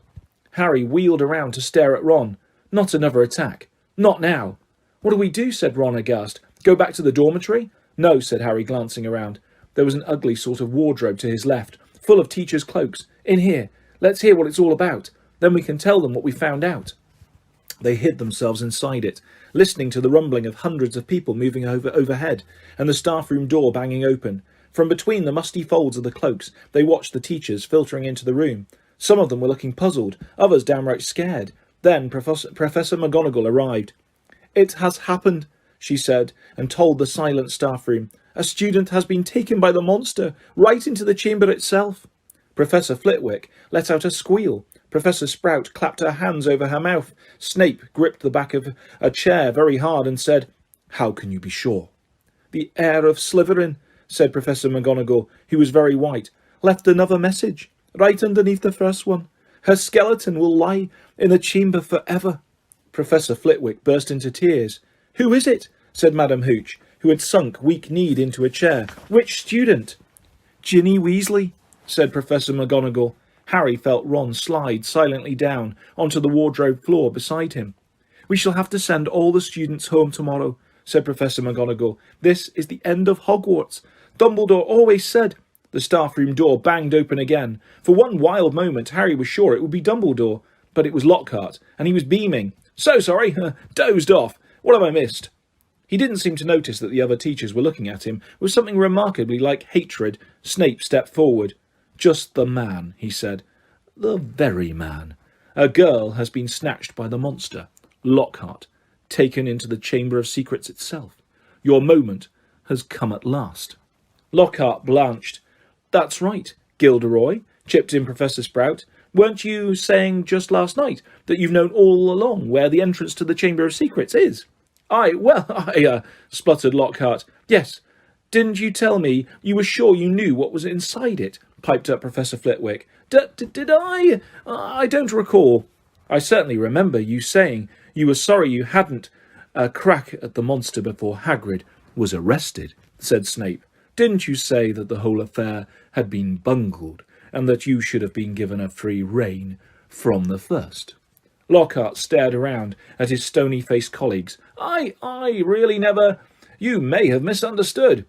Harry wheeled around to stare at Ron. Not another attack. Not now. "What do we do?" said Ron aghast. "Go back to the dormitory?" "No," said Harry, glancing around. There was an ugly sort of wardrobe to his left, full of teachers' cloaks. "In here. Let's hear what it's all about. Then we can tell them what we found out." They hid themselves inside it, listening to the rumbling of hundreds of people moving overhead, and the staff room door banging open. From between the musty folds of the cloaks, they watched the teachers filtering into the room. Some of them were looking puzzled, others downright scared. Then Professor McGonagall arrived. "It has happened," she said, and told the silent staff room. "A student has been taken by the monster, right into the chamber itself." Professor Flitwick let out a squeal. Professor Sprout clapped her hands over her mouth. Snape gripped the back of a chair very hard and said, "How can you be sure?" "The heir of Slytherin," said Professor McGonagall, who was very white, "left another message, right underneath the first one. Her skeleton will lie in the chamber forever." Professor Flitwick burst into tears. "Who is it?" said Madame Hooch, who had sunk weak-kneed into a chair. "Which student?" "Ginny Weasley," said Professor McGonagall. Harry felt Ron slide silently down onto the wardrobe floor beside him. "We shall have to send all the students home tomorrow," said Professor McGonagall. "This is the end of Hogwarts. Dumbledore always said—" The staff room door banged open again. For one wild moment Harry was sure it would be Dumbledore, but it was Lockhart, and he was beaming. "So sorry, dozed off. What have I missed?" He didn't seem to notice that the other teachers were looking at him with something remarkably like hatred. Snape stepped forward. "Just the man," he said. "The very man. A girl has been snatched by the monster, Lockhart, taken into the Chamber of Secrets itself. Your moment has come at last." Lockhart blanched. "That's right, Gilderoy," chipped in Professor Sprout. "Weren't you saying just last night that you've known all along where the entrance to the Chamber of Secrets is?" I spluttered Lockhart. "Yes. Didn't you tell me you were sure you knew what was inside it?" piped up Professor Flitwick. Did I? I don't recall." "I certainly remember you saying you were sorry you hadn't a crack at the monster before Hagrid was arrested," said Snape. "Didn't you say that the whole affair had been bungled, and that you should have been given a free rein from the first?" Lockhart stared around at his stony-faced colleagues. I really never... You may have misunderstood."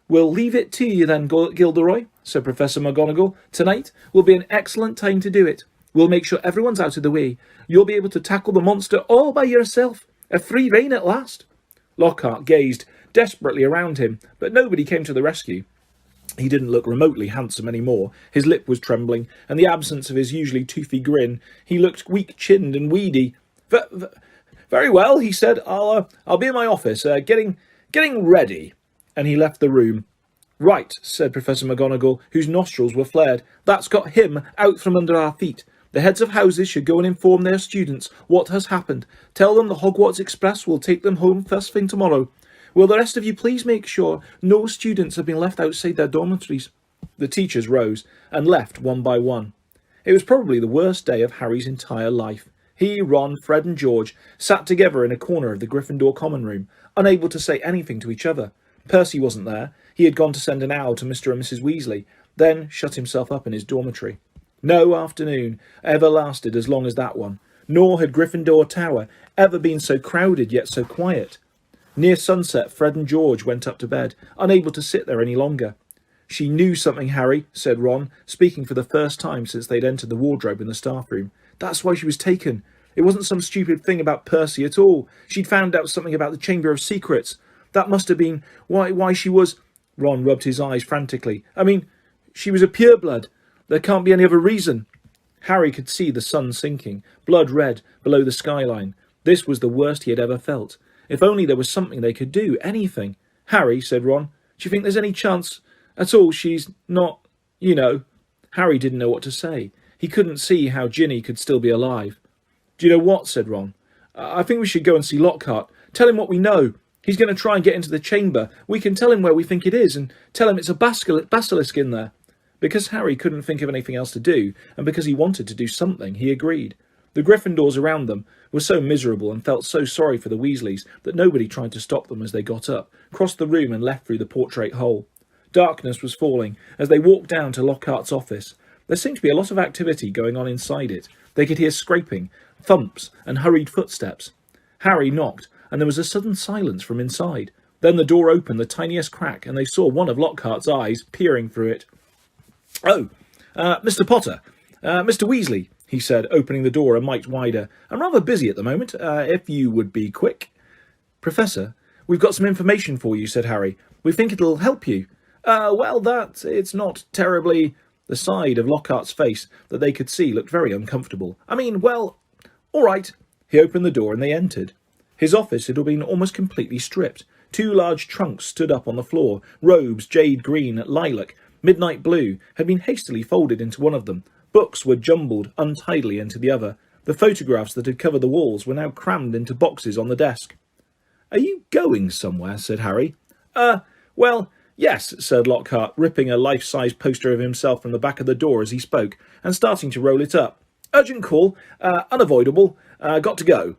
"We'll leave it to you then, Gilderoy," said Professor McGonagall. "Tonight will be an excellent time to do it. We'll make sure everyone's out of the way. You'll be able to tackle the monster all by yourself. A free rein at last." Lockhart gazed desperately around him, but nobody came to the rescue. He didn't look remotely handsome any more. His lip was trembling, and the absence of his usually toothy grin, he looked weak-chinned and weedy. Very well," he said. I'll be in my office, getting ready." And he left the room. "Right," said Professor McGonagall, whose nostrils were flared. "That's got him out from under our feet. The heads of houses should go and inform their students what has happened. Tell them the Hogwarts Express will take them home first thing tomorrow. Will the rest of you please make sure no students have been left outside their dormitories?" The teachers rose and left one by one. It was probably the worst day of Harry's entire life. He, Ron, Fred and George sat together in a corner of the Gryffindor common room, unable to say anything to each other. Percy wasn't there. He had gone to send an owl to Mr. and Mrs. Weasley, then shut himself up in his dormitory. No afternoon ever lasted as long as that one, nor had Gryffindor Tower ever been so crowded yet so quiet. Near sunset, Fred and George went up to bed, unable to sit there any longer. "She knew something, Harry," said Ron, speaking for the first time since they'd entered the wardrobe in the staff room. "That's why she was taken. It wasn't some stupid thing about Percy at all. She'd found out something about the Chamber of Secrets. That must have been why she was..." Ron rubbed his eyes frantically. "I mean, she was a pureblood. There can't be any other reason." Harry could see the sun sinking, blood red, below the skyline. This was the worst he had ever felt. If only there was something they could do, anything. "Harry," said Ron, "do you think there's any chance at all she's not, you know?" Harry didn't know what to say. He couldn't see how Ginny could still be alive. "Do you know what?" said Ron. "I think we should go and see Lockhart. Tell him what we know. He's going to try and get into the chamber. We can tell him where we think it is, and tell him it's a basilisk in there." Because Harry couldn't think of anything else to do, and because he wanted to do something, he agreed. The Gryffindors around them were so miserable and felt so sorry for the Weasleys that nobody tried to stop them as they got up, crossed the room and left through the portrait hole. Darkness was falling as they walked down to Lockhart's office. There seemed to be a lot of activity going on inside it. They could hear scraping, thumps and hurried footsteps. Harry knocked, and there was a sudden silence from inside. Then the door opened the tiniest crack, and they saw one of Lockhart's eyes peering through it. "Oh, Mr. Potter, Mr. Weasley," he said, opening the door a mite wider. "I'm rather busy at the moment, if you would be quick." "Professor, we've got some information for you," said Harry. "We think it'll help you." It's not terribly..." The side of Lockhart's face that they could see looked very uncomfortable. "All right." He opened the door and they entered. His office had been almost completely stripped. 2 large trunks stood up on the floor. Robes, jade green, lilac, midnight blue, had been hastily folded into one of them. Books were jumbled untidily into the other. The photographs that had covered the walls were now crammed into boxes on the desk. "Are you going somewhere?" said Harry. Yes," said Lockhart, ripping a life-size poster of himself from the back of the door as he spoke, and starting to roll it up. "Urgent call. Unavoidable. Got to go."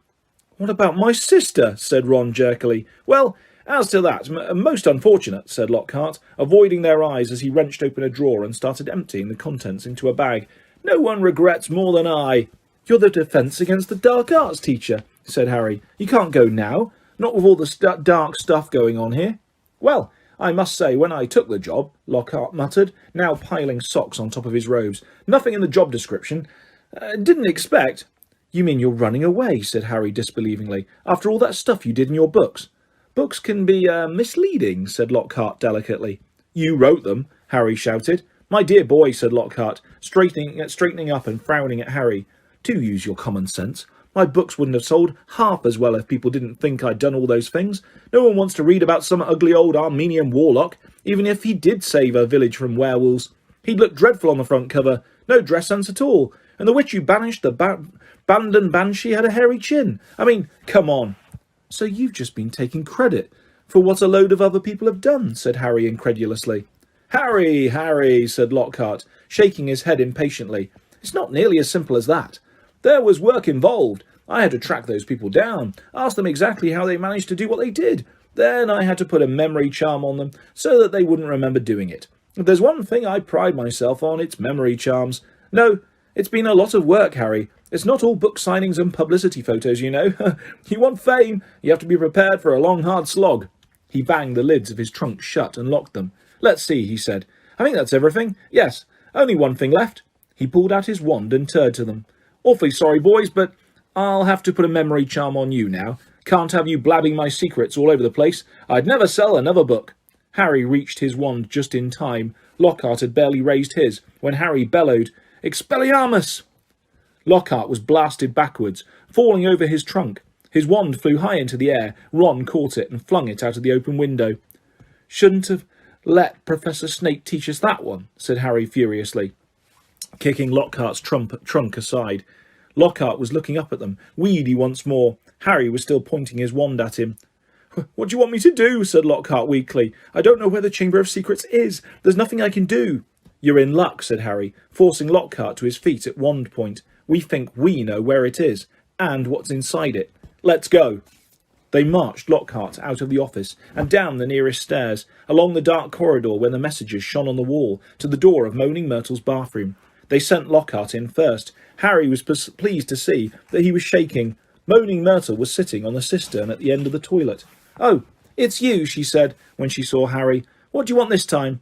"What about my sister?" said Ron jerkily. "Well, as to that, most unfortunate," said Lockhart, avoiding their eyes as he wrenched open a drawer and started emptying the contents into a bag. "No one regrets more than I." "You're the Defence Against the Dark Arts teacher," said Harry. "You can't go now, not with all the dark stuff going on here." "Well, I must say, when I took the job," Lockhart muttered, now piling socks on top of his robes, "nothing in the job description. Didn't expect..." You mean you're running away, said Harry disbelievingly, after all that stuff you did in your books? Books can be misleading, said Lockhart delicately. You wrote them, Harry shouted. My dear boy, said Lockhart, straightening up and frowning at Harry. Do use your common sense. My books wouldn't have sold half as well if people didn't think I'd done all those things. No one wants to read about some ugly old Armenian warlock, even if he did save a village from werewolves. He'd look dreadful on the front cover, no dress sense at all, and the witch you banished, the Bandan Banshee, had a hairy chin. I mean, come on. So you've just been taking credit for what a load of other people have done, said Harry incredulously. Harry, Harry, said Lockhart, shaking his head impatiently. It's not nearly as simple as that. There was work involved. I had to track those people down, ask them exactly how they managed to do what they did. Then I had to put a memory charm on them so that they wouldn't remember doing it. If there's one thing I pride myself on, it's memory charms. No, it's been a lot of work, Harry. It's not all book signings and publicity photos, you know. You want fame, you have to be prepared for a long, hard slog. He banged the lids of his trunk shut and locked them. Let's see, he said. I think that's everything. Yes, only one thing left. He pulled out his wand and turned to them. Awfully sorry, boys, but I'll have to put a memory charm on you now. Can't have you blabbing my secrets all over the place. I'd never sell another book. Harry reached his wand just in time. Lockhart had barely raised his when Harry bellowed, Expelliarmus! Lockhart was blasted backwards, falling over his trunk. His wand flew high into the air. Ron caught it and flung it out of the open window. Shouldn't have let Professor Snape teach us that one, said Harry furiously, kicking Lockhart's trunk aside. Lockhart was looking up at them, weedy once more. Harry was still pointing his wand at him. What do you want me to do? Said Lockhart weakly. I don't know where the Chamber of Secrets is. There's nothing I can do. You're in luck, said Harry, forcing Lockhart to his feet at wand point. We think we know where it is, and what's inside it. Let's go. They marched Lockhart out of the office and down the nearest stairs, along the dark corridor where the messages shone on the wall, to the door of Moaning Myrtle's bathroom. They sent Lockhart in first. Harry was pleased to see that he was shaking. Moaning Myrtle was sitting on the cistern at the end of the toilet. Oh, it's you, she said when she saw Harry. What do you want this time?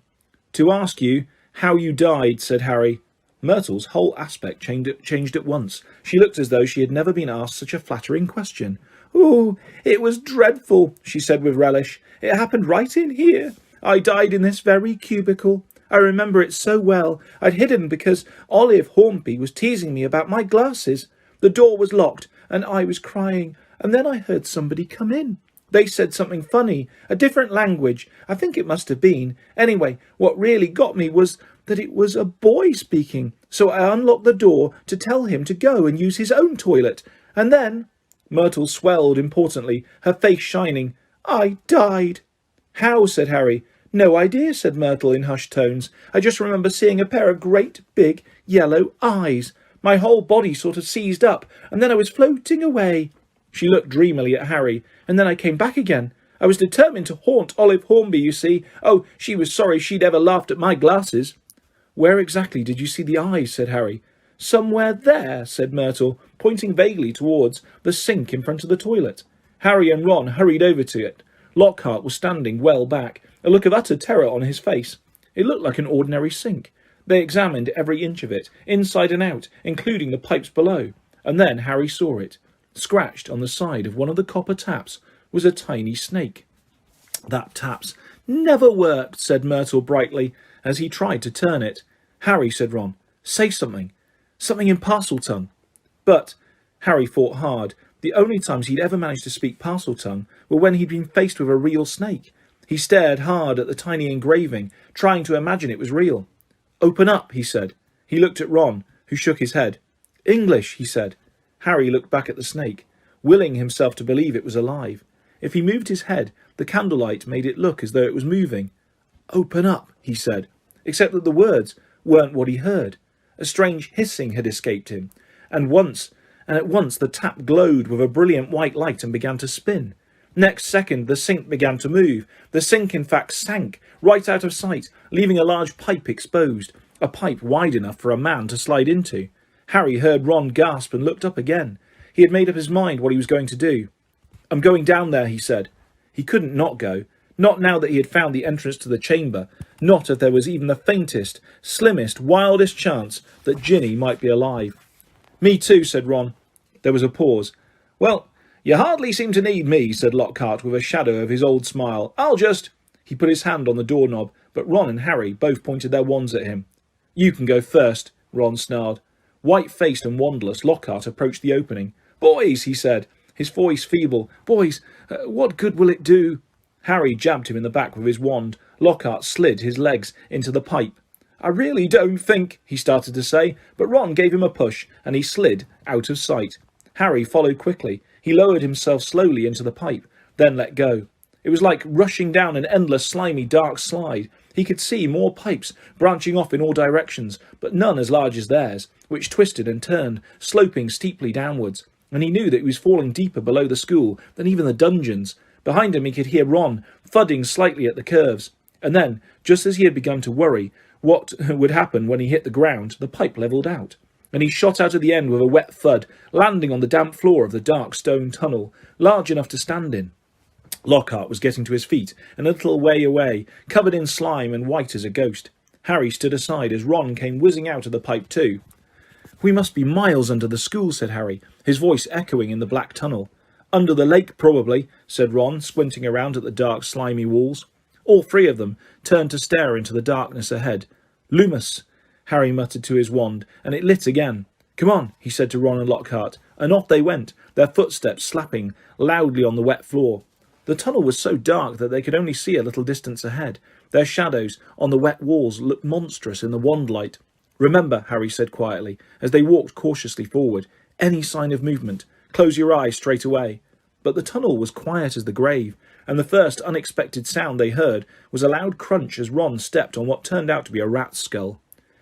To ask you how you died, said Harry. Myrtle's whole aspect changed at once. She looked as though she had never been asked such a flattering question. Oh, it was dreadful, she said with relish. It happened right in here. I died in this very cubicle. I remember it so well. I'd hidden because Olive Hornby was teasing me about my glasses. The door was locked, and I was crying, and then I heard somebody come in. They said something funny, a different language. I think it must have been. Anyway, what really got me was that it was a boy speaking. So I unlocked the door to tell him to go and use his own toilet. And then... Myrtle swelled importantly, her face shining. I died. How? Said Harry. No idea, said Myrtle in hushed tones. I just remember seeing a pair of great, big, yellow eyes. My whole body sort of seized up, and then I was floating away. She looked dreamily at Harry, and then I came back again. I was determined to haunt Olive Hornby, you see. Oh, she was sorry she'd ever laughed at my glasses. Where exactly did you see the eyes? Said Harry. Somewhere there, said Myrtle, pointing vaguely towards the sink in front of the toilet. Harry and Ron hurried over to it. Lockhart was standing well back, a look of utter terror on his face. It looked like an ordinary sink. They examined every inch of it, inside and out, including the pipes below. And then Harry saw it. Scratched on the side of one of the copper taps was a tiny snake. That tap's never worked, said Myrtle brightly, as he tried to turn it. Harry, said Ron, say something. Something in Parseltongue. But Harry fought hard. The only times he'd ever managed to speak Parseltongue were when he'd been faced with a real snake. He stared hard at the tiny engraving, trying to imagine it was real. Open up, he said. He looked at Ron, who shook his head. English, he said. Harry looked back at the snake, willing himself to believe it was alive. If he moved his head, the candlelight made it look as though it was moving. Open up, he said, except that the words weren't what he heard. A strange hissing had escaped him, and at once the tap glowed with a brilliant white light and began to spin. Next second, the sink began to move. The sink, in fact, sank right out of sight, leaving a large pipe exposed, a pipe wide enough for a man to slide into. Harry heard Ron gasp and looked up again. He had made up his mind what he was going to do. I'm going down there, he said. He couldn't not go. Not now that he had found the entrance to the chamber, not if there was even the faintest, slimmest, wildest chance that Ginny might be alive. Me too, said Ron. There was a pause. "Well, you hardly seem to need me," said Lockhart with a shadow of his old smile. "I'll just—" He put his hand on the doorknob, but Ron and Harry both pointed their wands at him. "You can go first," Ron snarled. White-faced and wandless, Lockhart approached the opening. "Boys," he said, his voice feeble. "Boys, what good will it do?" Harry jabbed him in the back with his wand. Lockhart slid his legs into the pipe. "I really don't think—" he started to say, but Ron gave him a push, and he slid out of sight. Harry followed quickly. He lowered himself slowly into the pipe, then let go. It was like rushing down an endless, slimy, dark slide. He could see more pipes branching off in all directions, but none as large as theirs, which twisted and turned, sloping steeply downwards. And he knew that he was falling deeper below the school than even the dungeons. Behind him he could hear Ron thudding slightly at the curves. And then, just as he had begun to worry what would happen when he hit the ground, the pipe levelled out, and he shot out of the end with a wet thud, landing on the damp floor of the dark stone tunnel, large enough to stand in. Lockhart was getting to his feet, and a little way away, covered in slime and white as a ghost. Harry stood aside as Ron came whizzing out of the pipe too. "We must be miles under the school," said Harry, his voice echoing in the black tunnel. "Under the lake, probably," said Ron, squinting around at the dark, slimy walls. All three of them turned to stare into the darkness ahead. "Loomis," Harry muttered to his wand, and it lit again. "Come on," he said to Ron and Lockhart, and off they went, their footsteps slapping loudly on the wet floor. The tunnel was so dark that they could only see a little distance ahead. Their shadows on the wet walls looked monstrous in the wand light. "Remember," Harry said quietly, as they walked cautiously forward, "any sign of movement, close your eyes straight away." But the tunnel was quiet as the grave, and the first unexpected sound they heard was a loud crunch as Ron stepped on what turned out to be a rat's skull.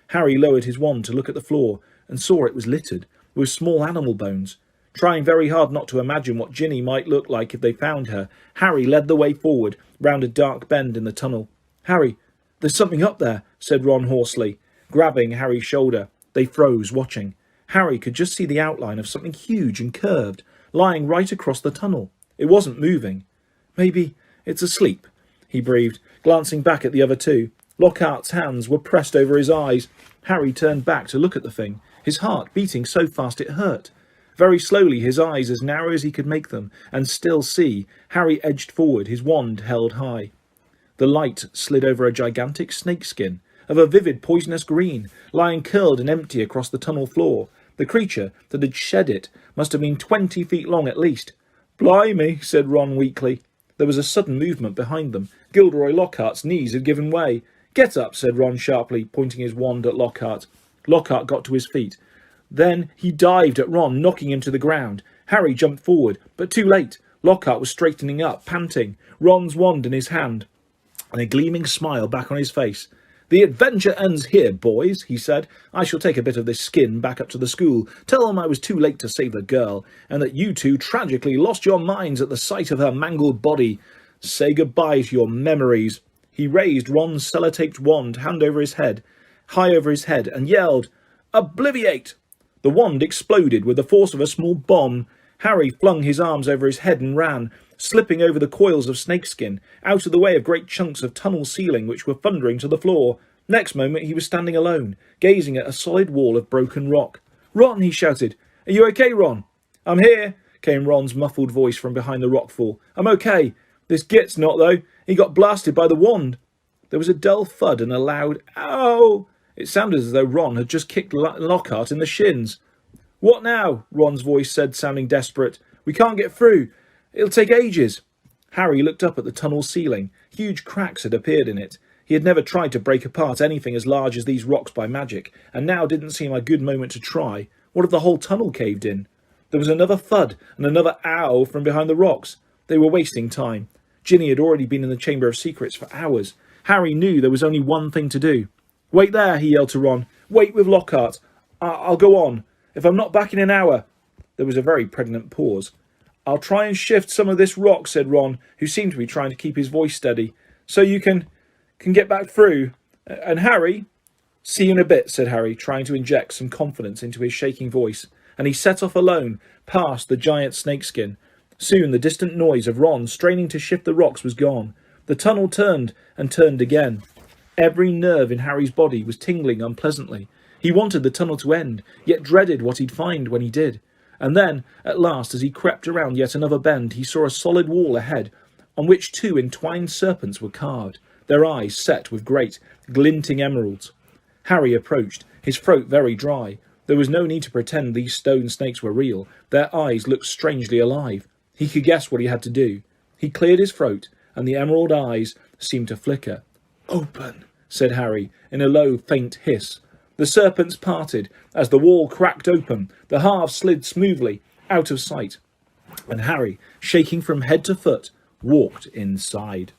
Harry lowered his wand to look at the floor, and saw it was littered with small animal bones. Trying very hard not to imagine what Ginny might look like if they found her, Harry led the way forward, round a dark bend in the tunnel. "Harry, there's something up there," said Ron hoarsely, grabbing Harry's shoulder. They froze, watching. Harry could just see the outline of something huge and curved, lying right across the tunnel. It wasn't moving. "Maybe it's asleep," he breathed, glancing back at the other two. Lockhart's hands were pressed over his eyes. Harry turned back to look at the thing, his heart beating so fast it hurt. Very slowly, his eyes as narrow as he could make them, and still see, Harry edged forward, his wand held high. The light slid over a gigantic snakeskin, of a vivid poisonous green, lying curled and empty across the tunnel floor. The creature that had shed it must have been 20 feet long at least. "Blimey," said Ron weakly. There was a sudden movement behind them. Gilderoy Lockhart's knees had given way. "Get up," said Ron sharply, pointing his wand at Lockhart. Lockhart got to his feet. Then he dived at Ron, knocking him to the ground. Harry jumped forward, but too late. Lockhart was straightening up, panting, Ron's wand in his hand, and a gleaming smile back on his face. "The adventure ends here, boys," he said. "I shall take a bit of this skin back up to the school, tell them I was too late to save the girl, and that you two tragically lost your minds at the sight of her mangled body. Say goodbye to your memories." He raised Ron's sellotaped wand high over his head, and yelled, "Obliviate!" The wand exploded with the force of a small bomb. Harry flung his arms over his head and ran, slipping over the coils of snakeskin, out of the way of great chunks of tunnel ceiling which were thundering to the floor. Next moment he was standing alone, gazing at a solid wall of broken rock. "Ron," he shouted. "Are you okay, Ron?" "I'm here," came Ron's muffled voice from behind the rockfall. "I'm okay. This Git's not, though. He got blasted by the wand." There was a dull thud and a loud "Ow!" It sounded as though Ron had just kicked Lockhart in the shins. "What now?" Ron's voice said, sounding desperate. "We can't get through. It'll take ages." Harry looked up at the tunnel ceiling. Huge cracks had appeared in it. He had never tried to break apart anything as large as these rocks by magic, and now didn't seem a good moment to try. What if the whole tunnel caved in? There was another thud and another "ow" from behind the rocks. They were wasting time. Ginny had already been in the Chamber of Secrets for hours. Harry knew there was only one thing to do. "Wait there," he yelled to Ron. "Wait with Lockhart. I'll go on. If I'm not back in an hour." There was a very pregnant pause. "I'll try and shift some of this rock," said Ron, who seemed to be trying to keep his voice steady, "so you can get back through. And Harry—" "See you in a bit," said Harry, trying to inject some confidence into his shaking voice, and he set off alone, past the giant snakeskin. Soon the distant noise of Ron straining to shift the rocks was gone. The tunnel turned and turned again. Every nerve in Harry's body was tingling unpleasantly. He wanted the tunnel to end, yet dreaded what he'd find when he did. And then, at last, as he crept around yet another bend, he saw a solid wall ahead, on which two entwined serpents were carved, their eyes set with great, glinting emeralds. Harry approached, his throat very dry. There was no need to pretend these stone snakes were real. Their eyes looked strangely alive. He could guess what he had to do. He cleared his throat, and the emerald eyes seemed to flicker. "Open," said Harry, in a low, faint hiss. The serpents parted. As the wall cracked open, the halves slid smoothly out of sight, and Harry, shaking from head to foot, walked inside.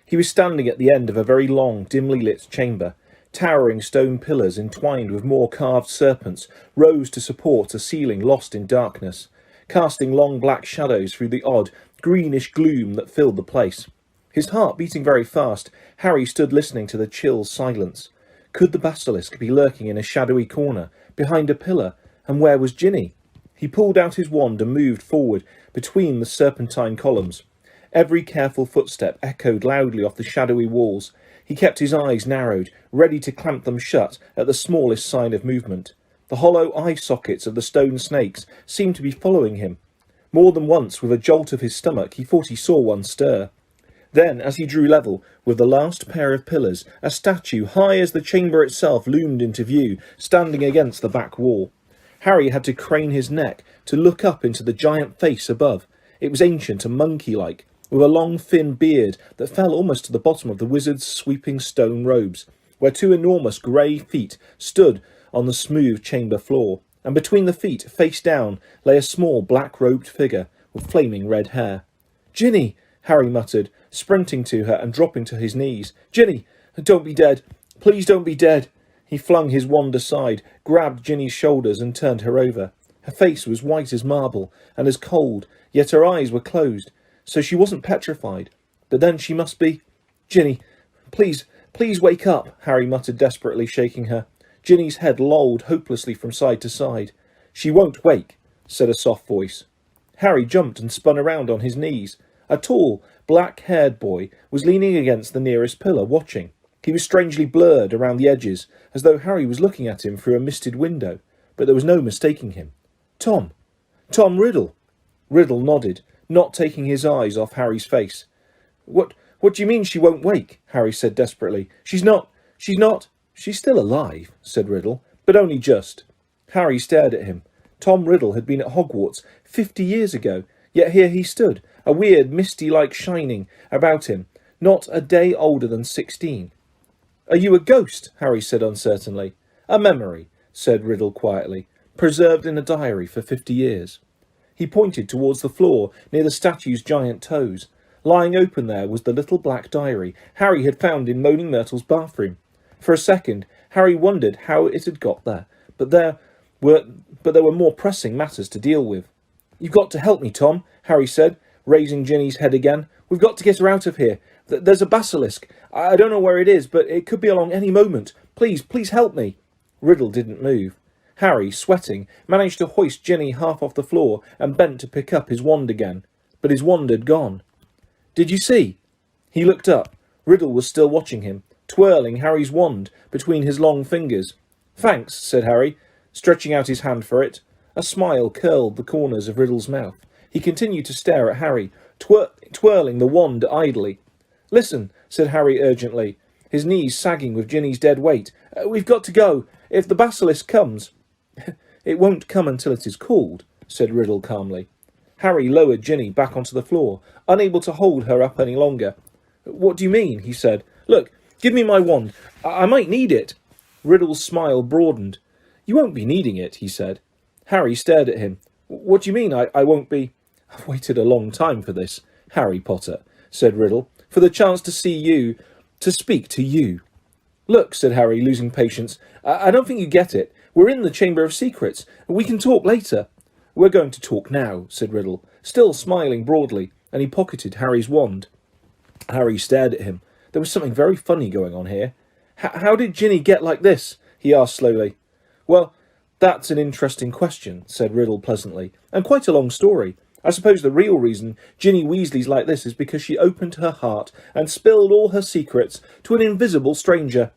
He was standing at the end of a very long, dimly lit chamber. Towering stone pillars entwined with more carved serpents rose to support a ceiling lost in darkness, casting long black shadows through the odd, greenish gloom that filled the place. His heart beating very fast, Harry stood listening to the chill silence. Could the basilisk be lurking in a shadowy corner, behind a pillar, and where was Ginny? He pulled out his wand and moved forward between the serpentine columns. Every careful footstep echoed loudly off the shadowy walls. He kept his eyes narrowed, ready to clamp them shut at the smallest sign of movement. The hollow eye sockets of the stone snakes seemed to be following him. More than once, with a jolt of his stomach, he thought he saw one stir. Then, as he drew level with the last pair of pillars, a statue high as the chamber itself loomed into view, standing against the back wall. Harry had to crane his neck to look up into the giant face above. It was ancient and monkey-like, with a long thin beard that fell almost to the bottom of the wizard's sweeping stone robes, where two enormous grey feet stood on the smooth chamber floor, and between the feet, face down, lay a small black-robed figure with flaming red hair. "Ginny!" Harry muttered, sprinting to her and dropping to his knees. "Ginny! Don't be dead! Please don't be dead!" He flung his wand aside, grabbed Ginny's shoulders and turned her over. Her face was white as marble and as cold, yet her eyes were closed, so she wasn't petrified. But then she must be... "Ginny, please wake up," Harry muttered desperately, shaking her. Ginny's head lolled hopelessly from side to side. "She won't wake," said a soft voice. Harry jumped and spun around on his knees. A tall, black-haired boy was leaning against the nearest pillar, watching. He was strangely blurred around the edges, as though Harry was looking at him through a misted window, but there was no mistaking him. "Tom! Tom Riddle!" Riddle nodded, not taking his eyes off Harry's face. What do you mean she won't wake?" Harry said desperately. She's not... "She's still alive," said Riddle, "but only just." Harry stared at him. Tom Riddle had been at Hogwarts 50 years ago, yet here he stood, a weird, misty-like shining about him, not a day older than 16. "Are you a ghost?" Harry said uncertainly. "A memory," said Riddle quietly, "preserved in a diary for 50 years. He pointed towards the floor near the statue's giant toes. Lying open there was the little black diary Harry had found in Moaning Myrtle's bathroom. For a second, Harry wondered how it had got there, but there were more pressing matters to deal with. "You've got to help me, Tom," Harry said, raising Ginny's head again. "We've got to get her out of here. There's a basilisk. I don't know where it is, but it could be along any moment. Please help me." Riddle didn't move. Harry, sweating, managed to hoist Ginny half off the floor and bent to pick up his wand again. But his wand had gone. "Did you see?" He looked up. Riddle was still watching him, twirling Harry's wand between his long fingers. "Thanks," said Harry, stretching out his hand for it. A smile curled the corners of Riddle's mouth. He continued to stare at Harry, twirling the wand idly. "Listen," said Harry urgently, his knees sagging with Ginny's dead weight. "We've got to go. If the basilisk comes..." "It won't come until it is called," said Riddle calmly. Harry lowered Ginny back onto the floor, unable to hold her up any longer. "What do you mean?" he said. "Look, give me my wand. I might need it." Riddle's smile broadened. "You won't be needing it," he said. Harry stared at him. "What do you mean I won't be..." "I've waited a long time for this, Harry Potter," said Riddle, "for the chance to see you, to speak to you." "Look," said Harry, losing patience, I don't think you get it. We're in the Chamber of Secrets. We can talk later." "We're going to talk now," said Riddle, still smiling broadly, and he pocketed Harry's wand. Harry stared at him. There was something very funny going on here. How did Ginny get like this?" he asked slowly. "Well, that's an interesting question," said Riddle pleasantly, "and quite a long story. I suppose the real reason Ginny Weasley's like this is because she opened her heart and spilled all her secrets to an invisible stranger."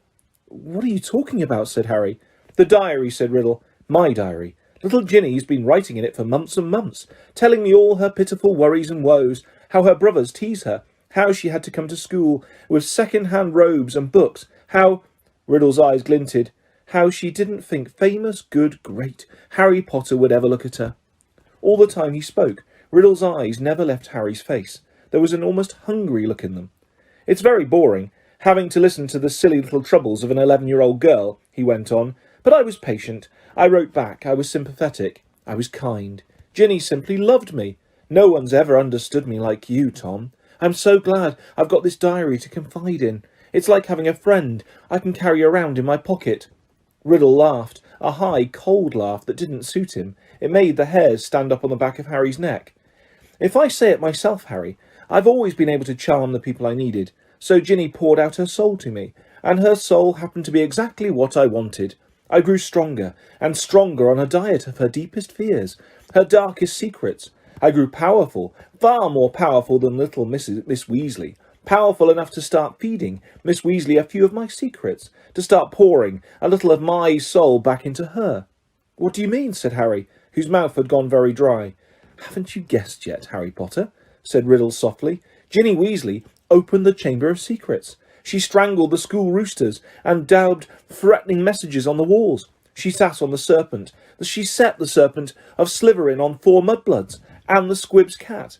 "What are you talking about?" said Harry. "The diary," said Riddle. "My diary. Little Ginny's been writing in it for months and months, telling me all her pitiful worries and woes, how her brothers tease her, how she had to come to school with second-hand robes and books, how—" Riddle's eyes glinted, "how she didn't think famous, good, great Harry Potter would ever look at her." All the time he spoke, Riddle's eyes never left Harry's face. There was an almost hungry look in them. "It's very boring, having to listen to the silly little troubles of an 11-year-old girl," he went on, "but I was patient. I wrote back. I was sympathetic. I was kind. Ginny simply loved me. No one's ever understood me like you, Tom. I'm so glad I've got this diary to confide in. It's like having a friend I can carry around in my pocket." Riddle laughed, a high, cold laugh that didn't suit him. It made the hairs stand up on the back of Harry's neck. "If I say it myself, Harry, I've always been able to charm the people I needed. So Ginny poured out her soul to me, and her soul happened to be exactly what I wanted. I grew stronger and stronger on a diet of her deepest fears, her darkest secrets. I grew powerful, far more powerful than little Miss Weasley, powerful enough to start feeding Miss Weasley a few of my secrets, to start pouring a little of my soul back into her." "What do you mean?" said Harry, whose mouth had gone very dry. "Haven't you guessed yet, Harry Potter?" said Riddle softly. "Ginny Weasley opened the Chamber of Secrets. She strangled the school roosters and daubed threatening messages on the walls. She sat on the serpent. She set the serpent of Slytherin on 4 mudbloods and the Squib's cat."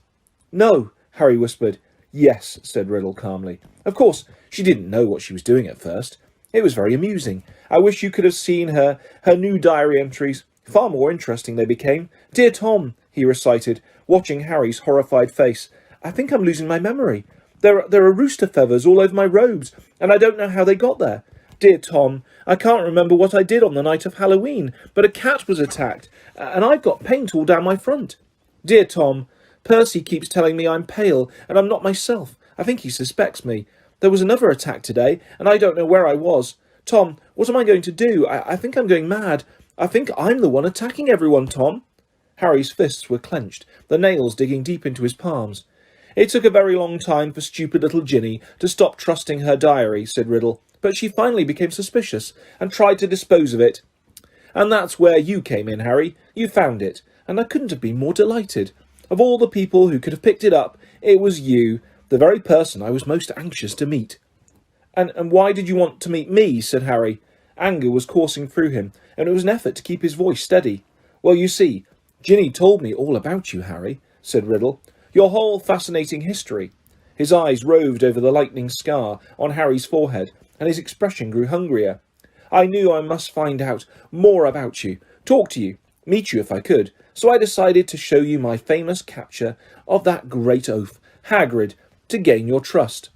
"No," Harry whispered. "Yes," said Riddle calmly. "Of course, she didn't know what she was doing at first. It was very amusing. I wish you could have seen her new diary entries. Far more interesting they became. 'Dear Tom,' he recited, watching Harry's horrified face. 'I think I'm losing my memory. There are rooster feathers all over my robes, and I don't know how they got there. Dear Tom, I can't remember what I did on the night of Halloween, but a cat was attacked, and I've got paint all down my front. Dear Tom, Percy keeps telling me I'm pale, and I'm not myself. I think he suspects me. There was another attack today, and I don't know where I was. Tom, what am I going to do? I think I'm going mad. I think I'm the one attacking everyone, Tom." Harry's fists were clenched, the nails digging deep into his palms. "It took a very long time for stupid little Ginny to stop trusting her diary," said Riddle, "but she finally became suspicious and tried to dispose of it. And that's where you came in, Harry. You found it, and I couldn't have been more delighted. Of all the people who could have picked it up, it was you, the very person I was most anxious to meet." And why did you want to meet me?" said Harry. Anger was coursing through him, and it was an effort to keep his voice steady. "Well, you see, Ginny told me all about you, Harry," said Riddle. "Your whole fascinating history." His eyes roved over the lightning scar on Harry's forehead, and his expression grew hungrier. "I knew I must find out more about you, talk to you, meet you if I could, so I decided to show you my famous capture of that great oaf, Hagrid, to gain your trust."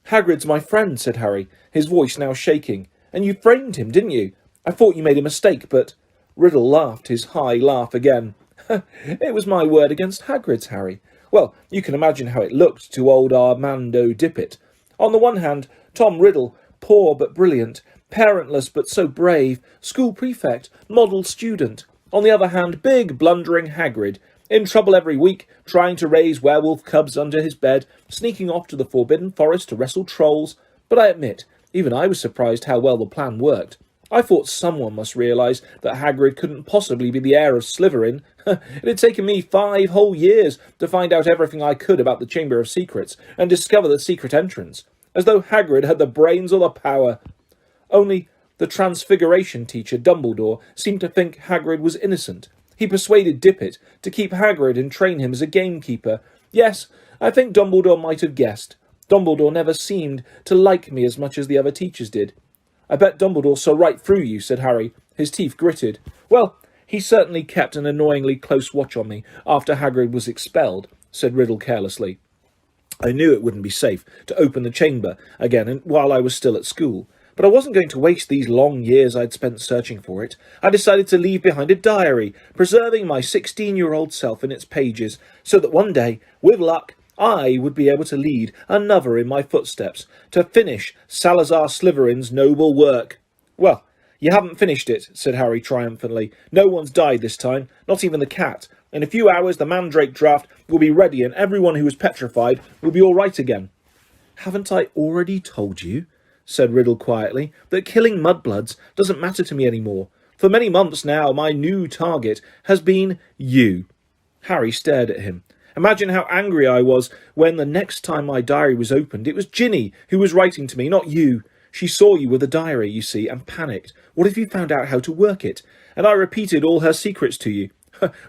"Hagrid's my friend," said Harry, his voice now shaking. "And you framed him, didn't you? I thought you made a mistake, but—" Riddle laughed his high laugh again. "It was my word against Hagrid's, Harry. Well, you can imagine how it looked to old Armando Dippet. On the one hand, Tom Riddle, poor but brilliant, parentless but so brave, school prefect, model student. On the other hand, big, blundering Hagrid, in trouble every week, trying to raise werewolf cubs under his bed, sneaking off to the Forbidden Forest to wrestle trolls. But I admit, even I was surprised how well the plan worked. I thought someone must realise that Hagrid couldn't possibly be the heir of Slytherin. It had taken me 5 whole years to find out everything I could about the Chamber of Secrets and discover the secret entrance, as though Hagrid had the brains or the power. Only the Transfiguration teacher, Dumbledore, seemed to think Hagrid was innocent. He persuaded Dippet to keep Hagrid and train him as a gamekeeper. Yes, I think Dumbledore might have guessed. Dumbledore never seemed to like me as much as the other teachers did." "I bet Dumbledore saw right through you," said Harry. His teeth gritted. "Well, he certainly kept an annoyingly close watch on me after Hagrid was expelled," said Riddle carelessly. "I knew it wouldn't be safe to open the chamber again while I was still at school. But I wasn't going to waste these long years I'd spent searching for it. I decided to leave behind a diary, preserving my 16-year-old self in its pages, so that one day, with luck, I would be able to lead another in my footsteps, to finish Salazar Slytherin's noble work." "Well, you haven't finished it," said Harry triumphantly. "No one's died this time, not even the cat. In a few hours the Mandrake draft will be ready, and everyone who was petrified will be all right again." "Haven't I already told you," said Riddle quietly, "that killing mudbloods doesn't matter to me any more? For many months now, my new target has been you." Harry stared at him. Imagine how angry I was when the next time my diary was opened, it was Ginny who was writing to me, not you. She saw you with the diary, you see, and panicked. What if you found out how to work it? And I repeated all her secrets to you.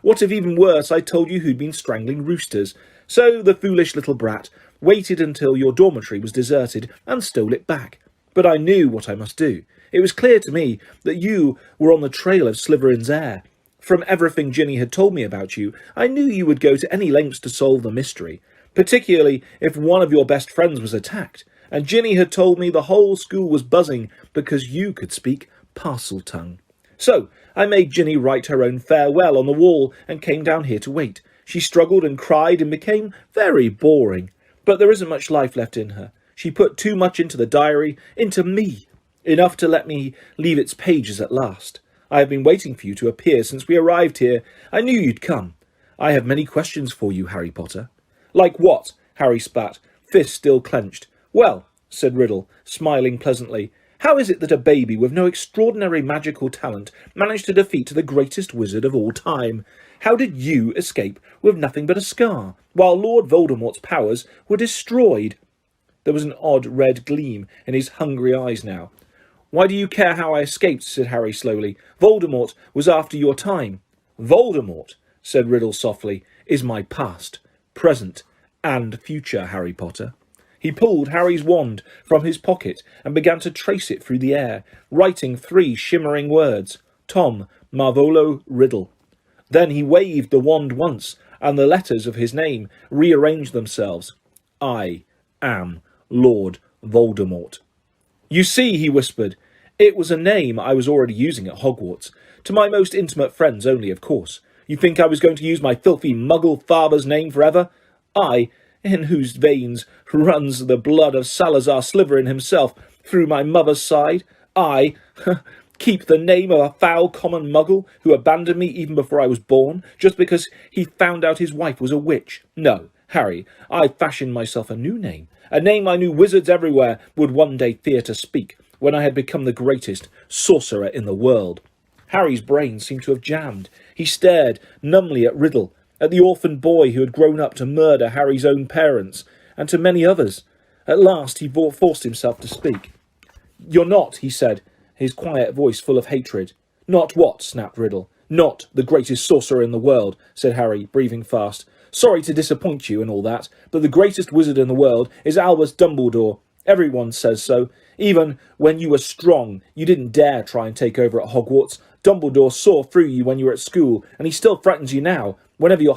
What if, even worse, I told you who'd been strangling roosters? So the foolish little brat waited until your dormitory was deserted and stole it back. But I knew what I must do. It was clear to me that you were on the trail of Slytherin's heir. From everything Ginny had told me about you, I knew you would go to any lengths to solve the mystery, particularly if one of your best friends was attacked. And Ginny had told me the whole school was buzzing because you could speak parcel tongue. So I made Ginny write her own farewell on the wall and came down here to wait. She struggled and cried and became very boring. But there isn't much life left in her. She put too much into the diary, into me, enough to let me leave its pages at last. I have been waiting for you to appear since we arrived here. I knew you'd come. I have many questions for you, Harry Potter." "Like what?" Harry spat, fist still clenched. "Well," said Riddle, smiling pleasantly, "how is it that a baby with no extraordinary magical talent managed to defeat the greatest wizard of all time? How did you escape with nothing but a scar, while Lord Voldemort's powers were destroyed?" There was an odd red gleam in his hungry eyes now. "Why do you care how I escaped?" said Harry slowly. "Voldemort was after your time." "Voldemort," said Riddle softly, "is my past, present, and future, Harry Potter." He pulled Harry's wand from his pocket and began to trace it through the air, writing 3 shimmering words: Tom Marvolo Riddle. Then he waved the wand once, and the letters of his name rearranged themselves. "I am Lord Voldemort." "You see," he whispered, "it was a name I was already using at Hogwarts. To my most intimate friends only, of course. You think I was going to use my filthy muggle father's name forever? I, in whose veins runs the blood of Salazar Slytherin himself through my mother's side? I keep the name of a foul common muggle who abandoned me even before I was born, just because he found out his wife was a witch? No, Harry, I fashioned myself a new name, a name I knew wizards everywhere would one day fear to speak, when I had become the greatest sorcerer in the world." Harry's brain seemed to have jammed. He stared numbly at Riddle, at the orphan boy who had grown up to murder Harry's own parents, and to many others. At last he forced himself to speak. "You're not," he said, his quiet voice full of hatred. "Not what?" snapped Riddle. "Not the greatest sorcerer in the world," said Harry, breathing fast. "Sorry to disappoint you and all that, but the greatest wizard in the world is Albus Dumbledore. Everyone says so. Even when you were strong, you didn't dare try and take over at Hogwarts. Dumbledore saw through you when you were at school, and he still threatens you now, wherever you're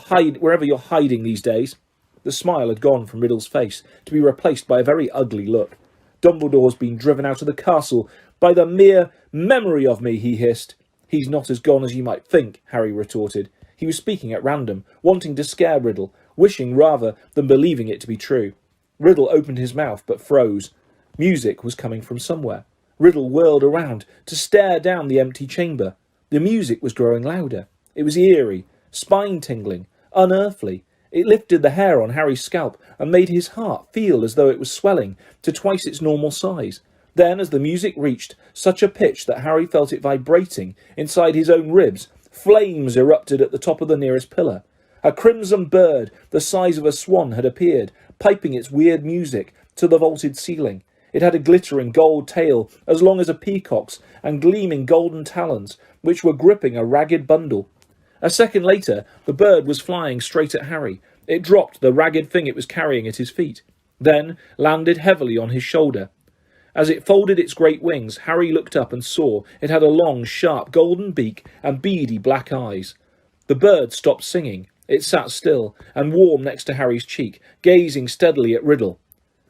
hiding these days." The smile had gone from Riddle's face, to be replaced by a very ugly look. "Dumbledore's been driven out of the castle by the mere memory of me," he hissed. "He's not as gone as you might think," Harry retorted. He was speaking at random, wanting to scare Riddle, wishing rather than believing it to be true. Riddle opened his mouth, but froze. Music was coming from somewhere. Riddle whirled around to stare down the empty chamber. The music was growing louder. It was eerie, spine-tingling, unearthly. It lifted the hair on Harry's scalp and made his heart feel as though it was swelling to twice its normal size. Then, as the music reached such a pitch that Harry felt it vibrating inside his own ribs, flames erupted at the top of the nearest pillar. A crimson bird the size of a swan had appeared, piping its weird music to the vaulted ceiling. It had a glittering gold tail as long as a peacock's and gleaming golden talons, which were gripping a ragged bundle. A second later, the bird was flying straight at Harry. It dropped the ragged thing it was carrying at his feet, then landed heavily on his shoulder. As it folded its great wings, Harry looked up and saw it had a long, sharp golden beak and beady black eyes. The bird stopped singing. It sat still and warm next to Harry's cheek, gazing steadily at Riddle.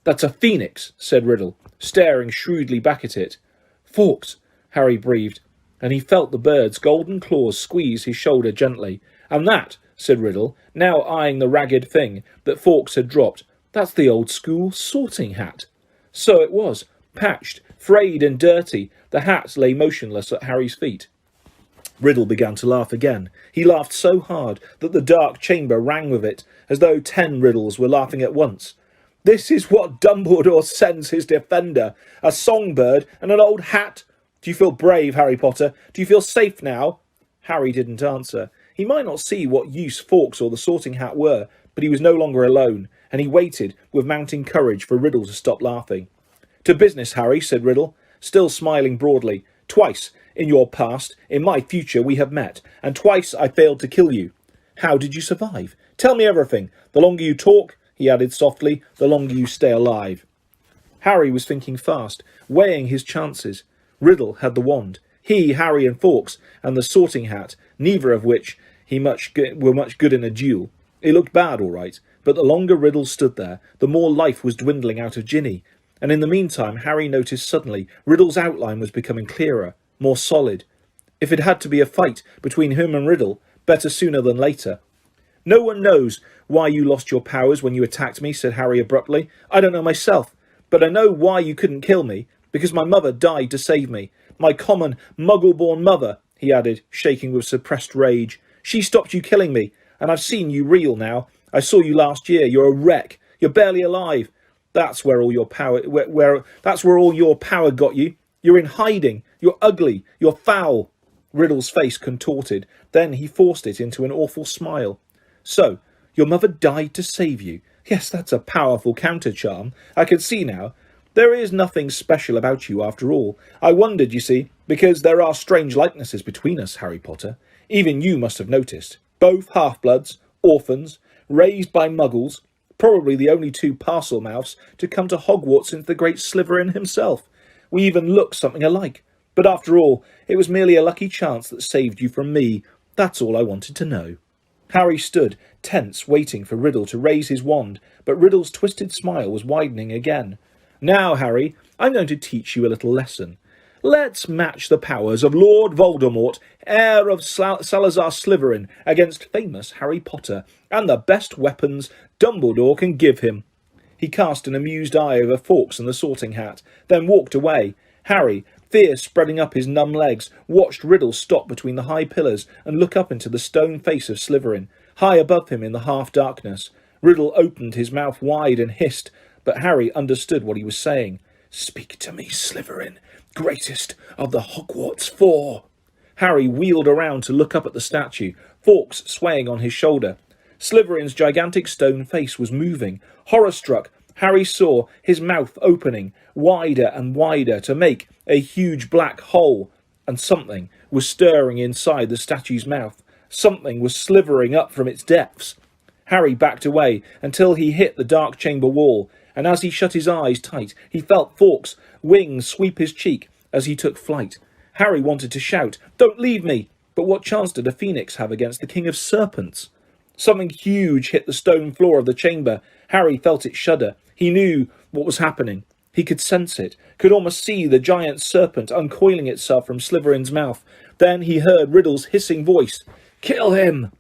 "That's a phoenix," said Riddle, staring shrewdly back at it. "Fawkes," Harry breathed, and he felt the bird's golden claws squeeze his shoulder gently. "And that," said Riddle, now eyeing the ragged thing that Fawkes had dropped, "that's the old-school sorting hat." So it was. Patched, frayed and dirty, the hat lay motionless at Harry's feet. Riddle began to laugh again. He laughed so hard that the dark chamber rang with it, as though 10 Riddles were laughing at once. "This is what Dumbledore sends his defender, a songbird and an old hat. Do you feel brave, Harry Potter? Do you feel safe now? Harry didn't answer. He might not see what use Fawkes or the Sorting Hat were, but he was no longer alone, and he waited with mounting courage for Riddle to stop laughing. To business, Harry, said Riddle, still smiling broadly. Twice, in your past, in my future, we have met, and twice I failed to kill you. How did you survive? Tell me everything. The longer you talk, he added softly, the longer you stay alive. Harry was thinking fast, weighing his chances. Riddle had the wand. He, Harry and Fawkes, and the Sorting Hat, neither of which were much good in a duel. It looked bad, all right, but the longer Riddle stood there, the more life was dwindling out of Ginny. And in the meantime, Harry noticed suddenly Riddle's outline was becoming clearer, more solid. If it had to be a fight between him and Riddle, better sooner than later. No one knows why you lost your powers when you attacked me, said Harry abruptly. I don't know myself, but I know why you couldn't kill me, because my mother died to save me. My common, muggle-born mother, he added, shaking with suppressed rage. She stopped you killing me, and I've seen you real now. I saw you last year. You're a wreck. You're barely alive. That's where all your power that's where all your power got you. You're in hiding. You're ugly. You're foul. Riddle's face contorted. Then he forced it into an awful smile. So, your mother died to save you. Yes, that's a powerful counter-charm. I can see now. There is nothing special about you after all. I wondered, you see, because there are strange likenesses between us, Harry Potter. Even you must have noticed. Both half-bloods, orphans, raised by muggles, probably the only two parcel-mouths to come to Hogwarts since the great Slytherin himself. We even look something alike. But after all, it was merely a lucky chance that saved you from me. That's all I wanted to know. Harry stood, tense, waiting for Riddle to raise his wand, but Riddle's twisted smile was widening again. Now, Harry, I'm going to teach you a little lesson. Let's match the powers of Lord Voldemort, heir of Salazar Slytherin, against famous Harry Potter, and the best weapons Dumbledore can give him. He cast an amused eye over Fawkes and the Sorting Hat, then walked away. Harry, fear spreading up his numb legs, watched Riddle stop between the high pillars and look up into the stone face of Slytherin, high above him in the half-darkness. Riddle opened his mouth wide and hissed, but Harry understood what he was saying. Speak to me, Slytherin, greatest of the Hogwarts Four. Harry wheeled around to look up at the statue, Fawkes swaying on his shoulder. Slytherin's gigantic stone face was moving. Horror-struck, Harry saw his mouth opening, wider and wider, to make a huge black hole, and something was stirring inside the statue's mouth. Something was slithering up from its depths. Harry backed away until he hit the dark chamber wall, and as he shut his eyes tight, he felt Fawkes' wings sweep his cheek as he took flight. Harry wanted to shout, "Don't leave me!" But what chance did a phoenix have against the King of Serpents? Something huge hit the stone floor of the chamber. Harry felt it shudder. He knew what was happening. He could sense it, could almost see the giant serpent uncoiling itself from Slytherin's mouth. Then he heard Riddle's hissing voice. "Kill him!"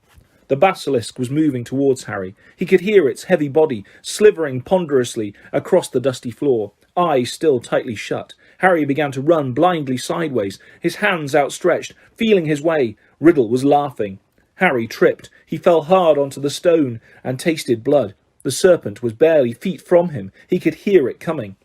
The basilisk was moving towards Harry. He could hear its heavy body slithering ponderously across the dusty floor, eyes still tightly shut. Harry began to run blindly sideways, his hands outstretched, feeling his way. Riddle was laughing. Harry tripped. He fell hard onto the stone and tasted blood. The serpent was barely feet from him. He could hear it coming.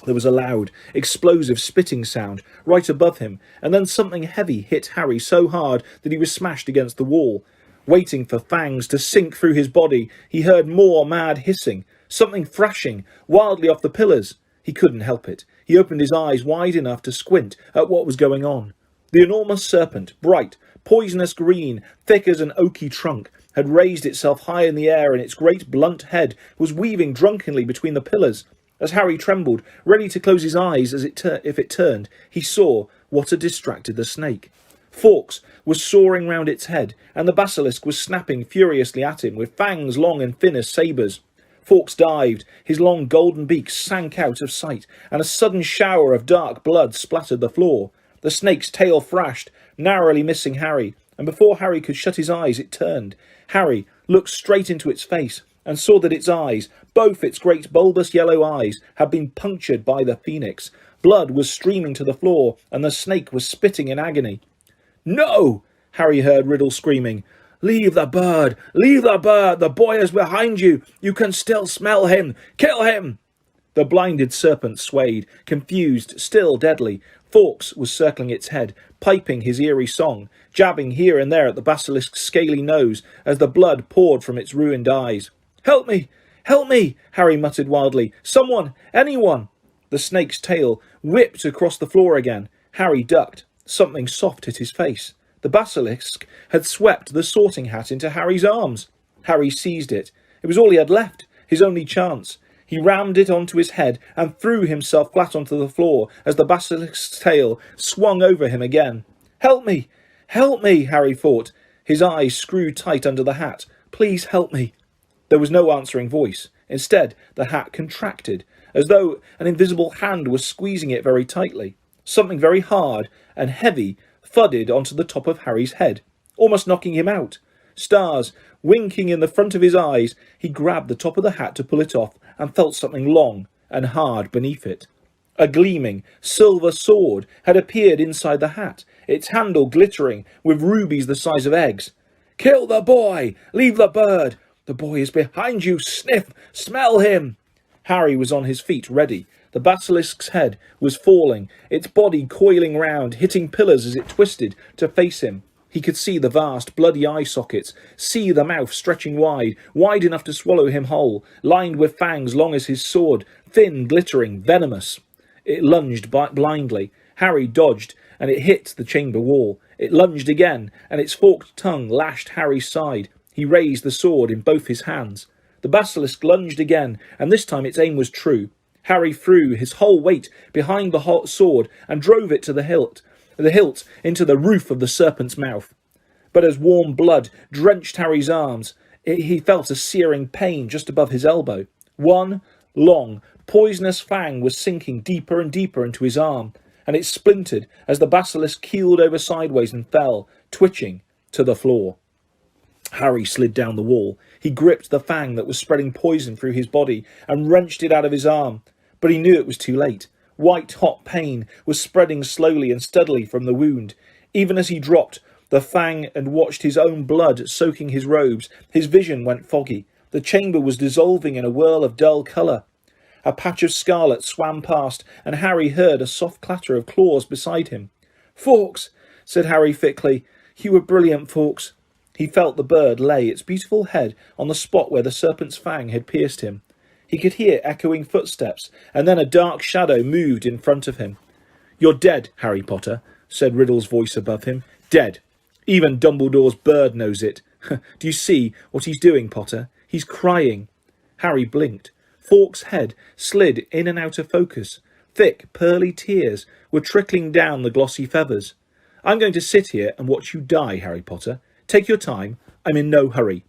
There was a loud, explosive spitting sound right above him, and then something heavy hit Harry so hard that he was smashed against the wall. Waiting for fangs to sink through his body, he heard more mad hissing, something thrashing wildly off the pillars. He couldn't help it. He opened his eyes wide enough to squint at what was going on. The enormous serpent, bright, poisonous green, thick as an oaky trunk, had raised itself high in the air, and its great blunt head was weaving drunkenly between the pillars. As Harry trembled, ready to close his eyes if it turned, he saw what had distracted the snake. Fawkes was soaring round its head, and the basilisk was snapping furiously at him with fangs long and thin as sabres. Fawkes dived, his long golden beak sank out of sight, and a sudden shower of dark blood splattered the floor. The snake's tail thrashed, narrowly missing Harry, and before Harry could shut his eyes it turned. Harry looked straight into its face, and saw that its eyes, both its great bulbous yellow eyes, had been punctured by the phoenix. Blood was streaming to the floor, and the snake was spitting in agony. "No!" Harry heard Riddle screaming. "Leave the bird! Leave the bird! The boy is behind you! You can still smell him! Kill him!" The blinded serpent swayed, confused, still deadly. Fawkes was circling its head, piping his eerie song, jabbing here and there at the basilisk's scaly nose as the blood poured from its ruined eyes. "Help me! Help me!" Harry muttered wildly. "Someone! Anyone!" The snake's tail whipped across the floor again. Harry ducked. Something soft hit his face. The basilisk had swept the sorting hat into Harry's arms. Harry seized it. It was all he had left, his only chance. He rammed it onto his head and threw himself flat onto the floor as the basilisk's tail swung over him again. "Help me! Help me!" Harry thought, his eyes screwed tight under the hat. "Please help me." There was no answering voice. Instead, the hat contracted, as though an invisible hand was squeezing it very tightly. Something very hard and heavy thudded onto the top of Harry's head, almost knocking him out. Stars winking in the front of his eyes, he grabbed the top of the hat to pull it off and felt something long and hard beneath it. A gleaming silver sword had appeared inside the hat, its handle glittering with rubies the size of eggs. "Kill the boy! Leave the bird! The boy is behind you! Sniff! Smell him!" Harry was on his feet, ready. The basilisk's head was falling, its body coiling round, hitting pillars as it twisted to face him. He could see the vast, bloody eye sockets, see the mouth stretching wide, wide enough to swallow him whole, lined with fangs long as his sword, thin, glittering, venomous. It lunged blindly. Harry dodged, and it hit the chamber wall. It lunged again, and its forked tongue lashed Harry's side. He raised the sword in both his hands. The basilisk lunged again, and this time its aim was true. Harry threw his whole weight behind the hot sword and drove it to the hilt into the roof of the serpent's mouth. But as warm blood drenched Harry's arms, he felt a searing pain just above his elbow. One long, poisonous fang was sinking deeper and deeper into his arm, and it splintered as the basilisk keeled over sideways and fell, twitching, to the floor. Harry slid down the wall. He gripped the fang that was spreading poison through his body and wrenched it out of his arm. But he knew it was too late. White-hot pain was spreading slowly and steadily from the wound. Even as he dropped the fang and watched his own blood soaking his robes, his vision went foggy. The chamber was dissolving in a whirl of dull colour. A patch of scarlet swam past, and Harry heard a soft clatter of claws beside him. "Fawkes," said Harry thickly. "You were brilliant, Fawkes." He felt the bird lay its beautiful head on the spot where the serpent's fang had pierced him. He could hear echoing footsteps, and then a dark shadow moved in front of him. "You're dead, Harry Potter," said Riddle's voice above him. "Dead. Even Dumbledore's bird knows it. Do you see what he's doing, Potter? He's crying." Harry blinked. Fawkes' head slid in and out of focus. Thick, pearly tears were trickling down the glossy feathers. "I'm going to sit here and watch you die, Harry Potter. Take your time. I'm in no hurry."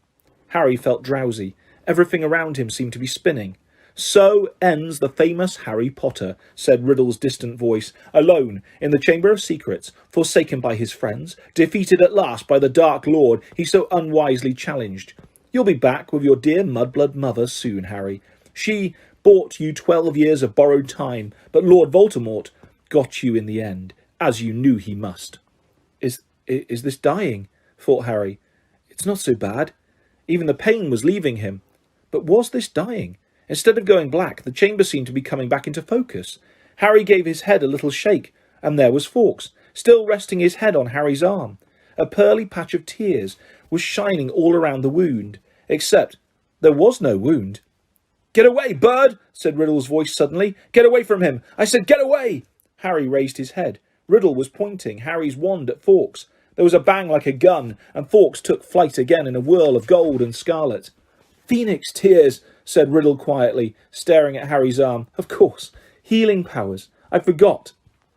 Harry felt drowsy. Everything around him seemed to be spinning. "So ends the famous Harry Potter," said Riddle's distant voice, alone in the Chamber of Secrets, forsaken by his friends, defeated at last by the Dark Lord he so unwisely challenged. "You'll be back with your dear mudblood mother soon, Harry. She bought you 12 years of borrowed time, but Lord Voldemort got you in the end, as you knew he must." Is this dying?" thought Harry. "It's not so bad." Even the pain was leaving him. But was this dying? Instead of going black, the chamber seemed to be coming back into focus. Harry gave his head a little shake, and there was Fawkes, still resting his head on Harry's arm. A pearly patch of tears was shining all around the wound, except there was no wound. "Get away, bird!" said Riddle's voice suddenly. "Get away from him! I said get away!" Harry raised his head. Riddle was pointing Harry's wand at Fawkes. There was a bang like a gun, and Fawkes took flight again in a whirl of gold and scarlet. "Phoenix tears," said Riddle quietly, staring at Harry's arm. "Of course. Healing powers. I forgot."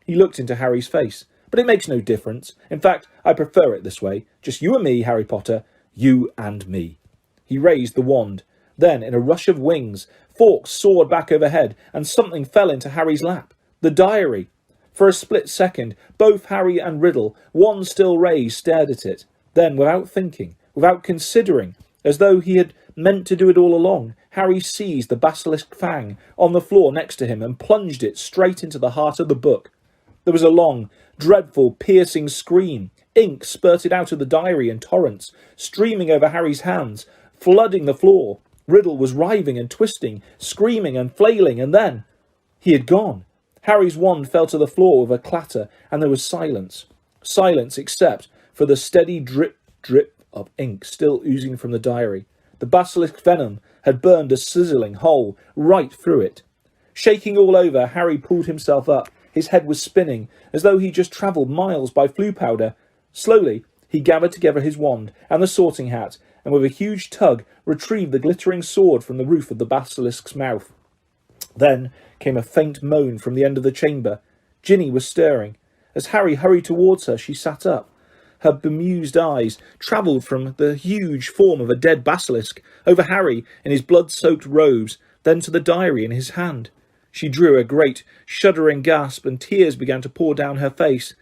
He looked into Harry's face. "But it makes no difference. In fact, I prefer it this way. Just you and me, Harry Potter. You and me." He raised the wand. Then, in a rush of wings, Fawkes soared back overhead, and something fell into Harry's lap. The diary. For a split second, both Harry and Riddle, one still raised, stared at it. Then, without thinking, without considering, as though he had meant to do it all along, Harry seized the basilisk fang on the floor next to him and plunged it straight into the heart of the book. There was a long, dreadful, piercing scream. Ink spurted out of the diary in torrents, streaming over Harry's hands, flooding the floor. Riddle was writhing and twisting, screaming and flailing, and then he had gone. Harry's wand fell to the floor with a clatter, and there was silence. Silence except for the steady drip, drip of ink still oozing from the diary. The basilisk venom had burned a sizzling hole right through it. Shaking all over, Harry pulled himself up. His head was spinning, as though he'd just travelled miles by flue powder. Slowly, he gathered together his wand and the sorting hat, and with a huge tug, retrieved the glittering sword from the roof of the basilisk's mouth. Then came a faint moan from the end of the chamber. Ginny was stirring. As Harry hurried towards her, she sat up. Her bemused eyes travelled from the huge form of a dead basilisk, over Harry in his blood-soaked robes, then to the diary in his hand. She drew a great, shuddering gasp, and tears began to pour down her face.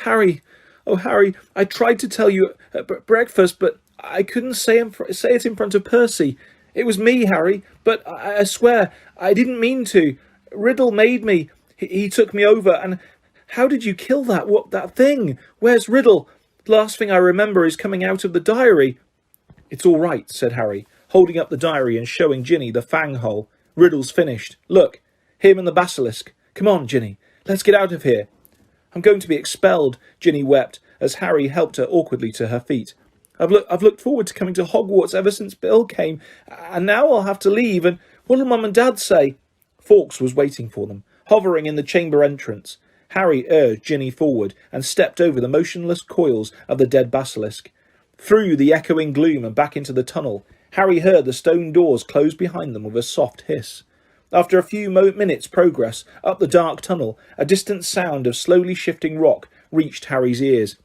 "Harry, oh Harry, I tried to tell you at breakfast, but I couldn't say it in front of Percy. It was me, Harry, but I swear, I didn't mean to. Riddle made me. He took me over, and how did you kill that thing? Where's Riddle? The last thing I remember is coming out of the diary." "It's all right," said Harry, holding up the diary and showing Ginny the fang hole. "Riddle's finished. Look, him and the basilisk. Come on, Ginny, let's get out of here." "I'm going to be expelled," Ginny wept, as Harry helped her awkwardly to her feet. I've looked forward to coming to Hogwarts ever since Bill came, and now I'll have to leave, and what'll Mum and Dad say?" Fawkes was waiting for them, hovering in the chamber entrance. Harry urged Ginny forward and stepped over the motionless coils of the dead basilisk. Through the echoing gloom and back into the tunnel, Harry heard the stone doors close behind them with a soft hiss. After a few minutes' progress up the dark tunnel, a distant sound of slowly shifting rock reached Harry's ears.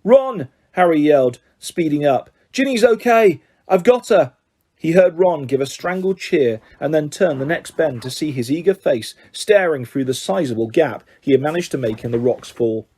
"Ron!" Harry yelled, speeding up. "Ginny's okay! I've got her!" He heard Ron give a strangled cheer and then turn the next bend to see his eager face staring through the sizable gap he had managed to make in the rock's fall.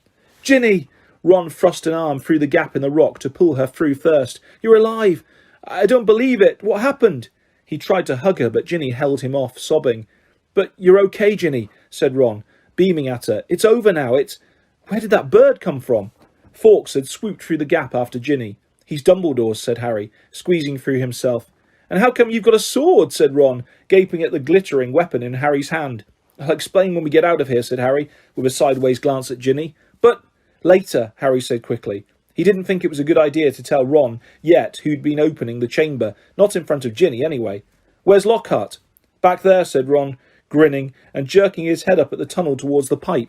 "Ginny!" Ron thrust an arm through the gap in the rock to pull her through first. "You're alive! I don't believe it! What happened?" He tried to hug her, but Ginny held him off, sobbing. "But you're okay, Ginny," said Ron, beaming at her. "It's over now. Where did that bird come from?" Fawkes had swooped through the gap after Ginny. "He's Dumbledore's," said Harry, squeezing through himself. "And how come you've got a sword?" said Ron, gaping at the glittering weapon in Harry's hand. "I'll explain when we get out of here," said Harry, with a sideways glance at Ginny. "But later," Harry said quickly. He didn't think it was a good idea to tell Ron yet who'd been opening the chamber, not in front of Ginny anyway. "Where's Lockhart?" "Back there," said Ron, grinning and jerking his head up at the tunnel towards the pipe.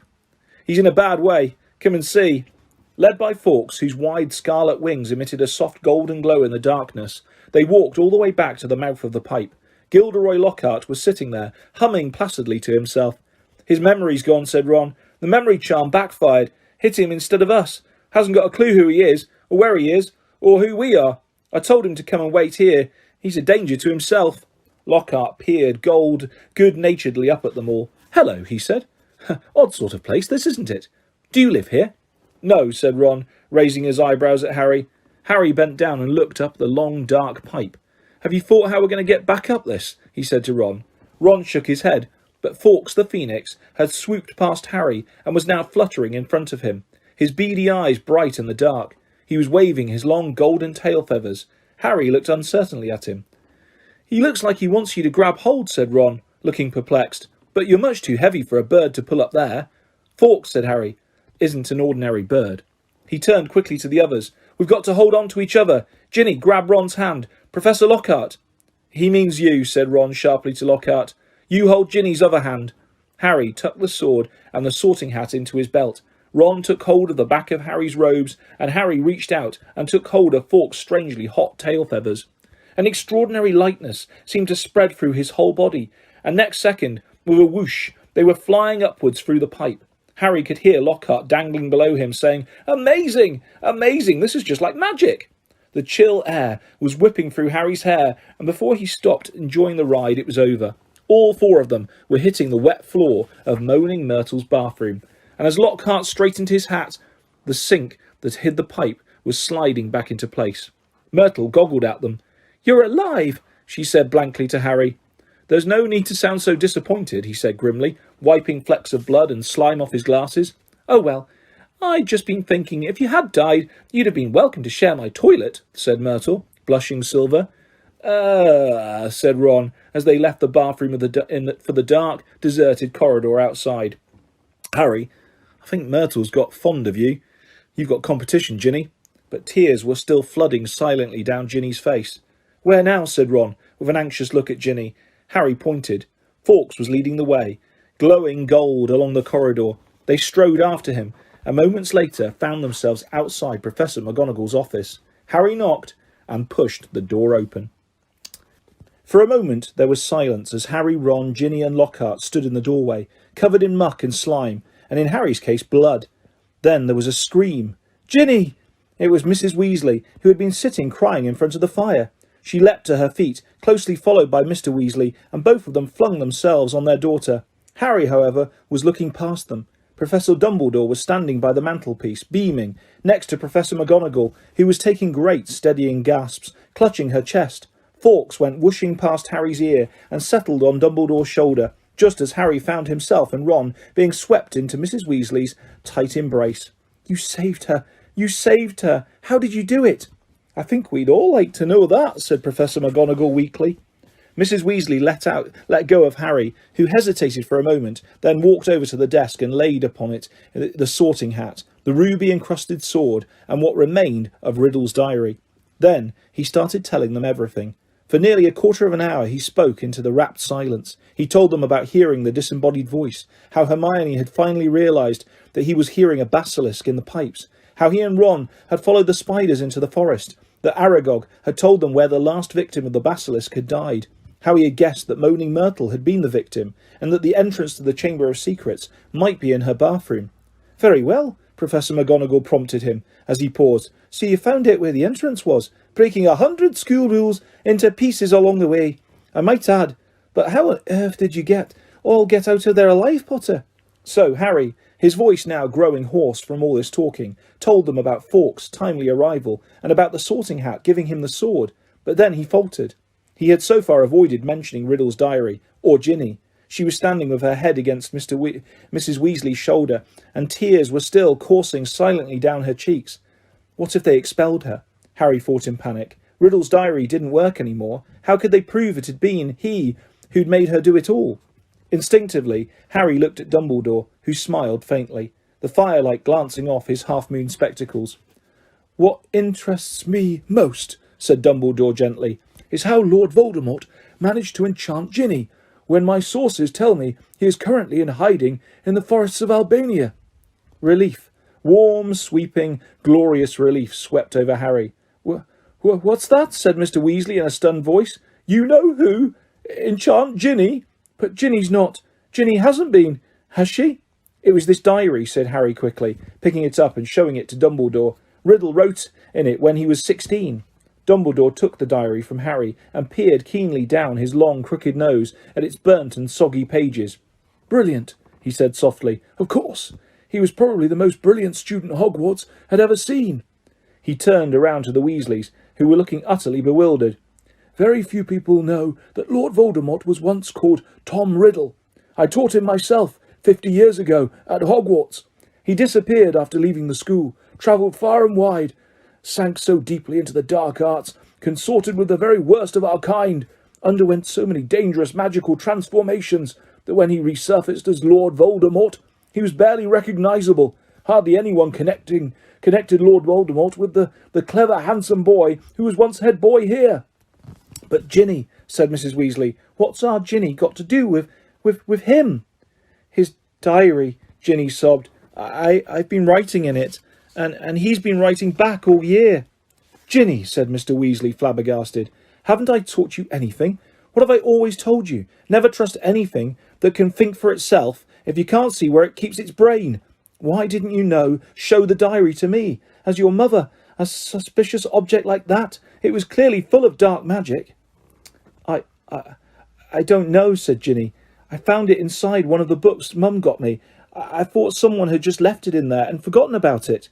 "He's in a bad way. Come and see." Led by Fawkes, whose wide scarlet wings emitted a soft golden glow in the darkness, they walked all the way back to the mouth of the pipe. Gilderoy Lockhart was sitting there, humming placidly to himself. "His memory's gone," said Ron. "The memory charm backfired. Hit him instead of us. Hasn't got a clue who he is, or where he is, or who we are. I told him to come and wait here. He's a danger to himself." Lockhart peered good-naturedly up at them all. "Hello," he said. "Odd sort of place, this, isn't it? Do you live here?" "No," said Ron, raising his eyebrows at Harry. Harry bent down and looked up the long, dark pipe. "Have you thought how we're going to get back up this?" he said to Ron. Ron shook his head, but Fawkes the Phoenix had swooped past Harry and was now fluttering in front of him, his beady eyes bright in the dark. He was waving his long golden tail feathers. Harry looked uncertainly at him. "He looks like he wants you to grab hold," said Ron, looking perplexed. "But you're much too heavy for a bird to pull up there." "Fawkes," said Harry, "isn't an ordinary bird." He turned quickly to the others. "We've got to hold on to each other. Ginny, grab Ron's hand. Professor Lockhart." "He means you," said Ron sharply to Lockhart. "You hold Ginny's other hand." Harry tucked the sword and the sorting hat into his belt. Ron took hold of the back of Harry's robes, and Harry reached out and took hold of Fawkes' strangely hot tail feathers. An extraordinary lightness seemed to spread through his whole body, and next second, with a whoosh, they were flying upwards through the pipe. Harry could hear Lockhart dangling below him, saying, "Amazing! Amazing! This is just like magic!" The chill air was whipping through Harry's hair, and before he stopped enjoying the ride, it was over. All four of them were hitting the wet floor of Moaning Myrtle's bathroom, and as Lockhart straightened his hat, the sink that hid the pipe was sliding back into place. Myrtle goggled at them. "You're alive," she said blankly to Harry. "There's no need to sound so disappointed," he said grimly, wiping flecks of blood and slime off his glasses. "Oh well, I'd just been thinking if you had died, you'd have been welcome to share my toilet," said Myrtle, blushing silver. Said Ron, as they left the bathroom for the dark, deserted corridor outside. Harry, I think Myrtle's got fond of you. You've got competition, Ginny. But tears were still flooding silently down Ginny's face. Where now? Said Ron, with an anxious look at Ginny. Harry pointed. Fawkes was leading the way, glowing gold along the corridor. They strode after him, and moments later found themselves outside Professor McGonagall's office. Harry knocked and pushed the door open. For a moment there was silence as Harry, Ron, Ginny and Lockhart stood in the doorway, covered in muck and slime, and in Harry's case blood. Then there was a scream. Ginny! It was Mrs. Weasley, who had been sitting crying in front of the fire. She leapt to her feet, closely followed by Mr. Weasley, and both of them flung themselves on their daughter. Harry, however, was looking past them. Professor Dumbledore was standing by the mantelpiece, beaming, next to Professor McGonagall, who was taking great steadying gasps, clutching her chest. Fawkes went whooshing past Harry's ear and settled on Dumbledore's shoulder, just as Harry found himself and Ron being swept into Mrs. Weasley's tight embrace. You saved her! You saved her! How did you do it? I think we'd all like to know that, said Professor McGonagall weakly. Mrs. Weasley let go of Harry, who hesitated for a moment, then walked over to the desk and laid upon it the sorting hat, the ruby-encrusted sword, and what remained of Riddle's diary. Then he started telling them everything. For nearly a quarter of an hour he spoke into the rapt silence. He told them about hearing the disembodied voice, how Hermione had finally realised that he was hearing a basilisk in the pipes, how he and Ron had followed the spiders into the forest, that Aragog had told them where the last victim of the basilisk had died, how he had guessed that Moaning Myrtle had been the victim, and that the entrance to the Chamber of Secrets might be in her bathroom. Very well, Professor McGonagall prompted him, as he paused. So you found out where the entrance was, breaking 100 school rules into pieces along the way. I might add, but how on earth did you get out of there alive, Potter? So Harry, his voice now growing hoarse from all this talking, told them about Fawkes' timely arrival and about the sorting hat giving him the sword, but then he faltered. He had so far avoided mentioning Riddle's diary, or Ginny. She was standing with her head against Mrs. Weasley's shoulder, and tears were still coursing silently down her cheeks. What if they expelled her? Harry thought in panic. Riddle's diary didn't work any more. How could they prove it had been he who'd made her do it all? Instinctively, Harry looked at Dumbledore, who smiled faintly, the firelight glancing off his half-moon spectacles. What interests me most, said Dumbledore gently, is how Lord Voldemort managed to enchant Ginny, when my sources tell me he is currently in hiding in the forests of Albania. Relief, warm, sweeping, glorious relief swept over Harry. What's that? Said Mr. Weasley in a stunned voice. You know who? Enchant Ginny? But Ginny hasn't been, has she? It was this diary, said Harry quickly, picking it up and showing it to Dumbledore. Riddle wrote in it when he was 16. Dumbledore took the diary from Harry and peered keenly down his long, crooked nose at its burnt and soggy pages. Brilliant, he said softly. Of course. He was probably the most brilliant student Hogwarts had ever seen. He turned around to the Weasleys, who were looking utterly bewildered. Very few people know that Lord Voldemort was once called Tom Riddle. I taught him myself 50 years ago at Hogwarts. He disappeared after leaving the school, travelled far and wide, sank so deeply into the dark arts, consorted with the very worst of our kind, underwent so many dangerous magical transformations that when he resurfaced as Lord Voldemort, he was barely recognisable. Hardly anyone connected Lord Voldemort with the clever, handsome boy who was once head boy here. But Ginny, said Mrs. Weasley, what's our Ginny got to do with him? His diary, Ginny sobbed. I've been writing in it, and he's been writing back all year. Ginny, said Mr. Weasley, flabbergasted, haven't I taught you anything? What have I always told you? Never trust anything that can think for itself if you can't see where it keeps its brain. Why didn't you show the diary to me? As your mother, a suspicious object like that? It was clearly full of dark magic. I don't know, said Ginny. I found it inside one of the books Mum got me. I thought someone had just left it in there and forgotten about it.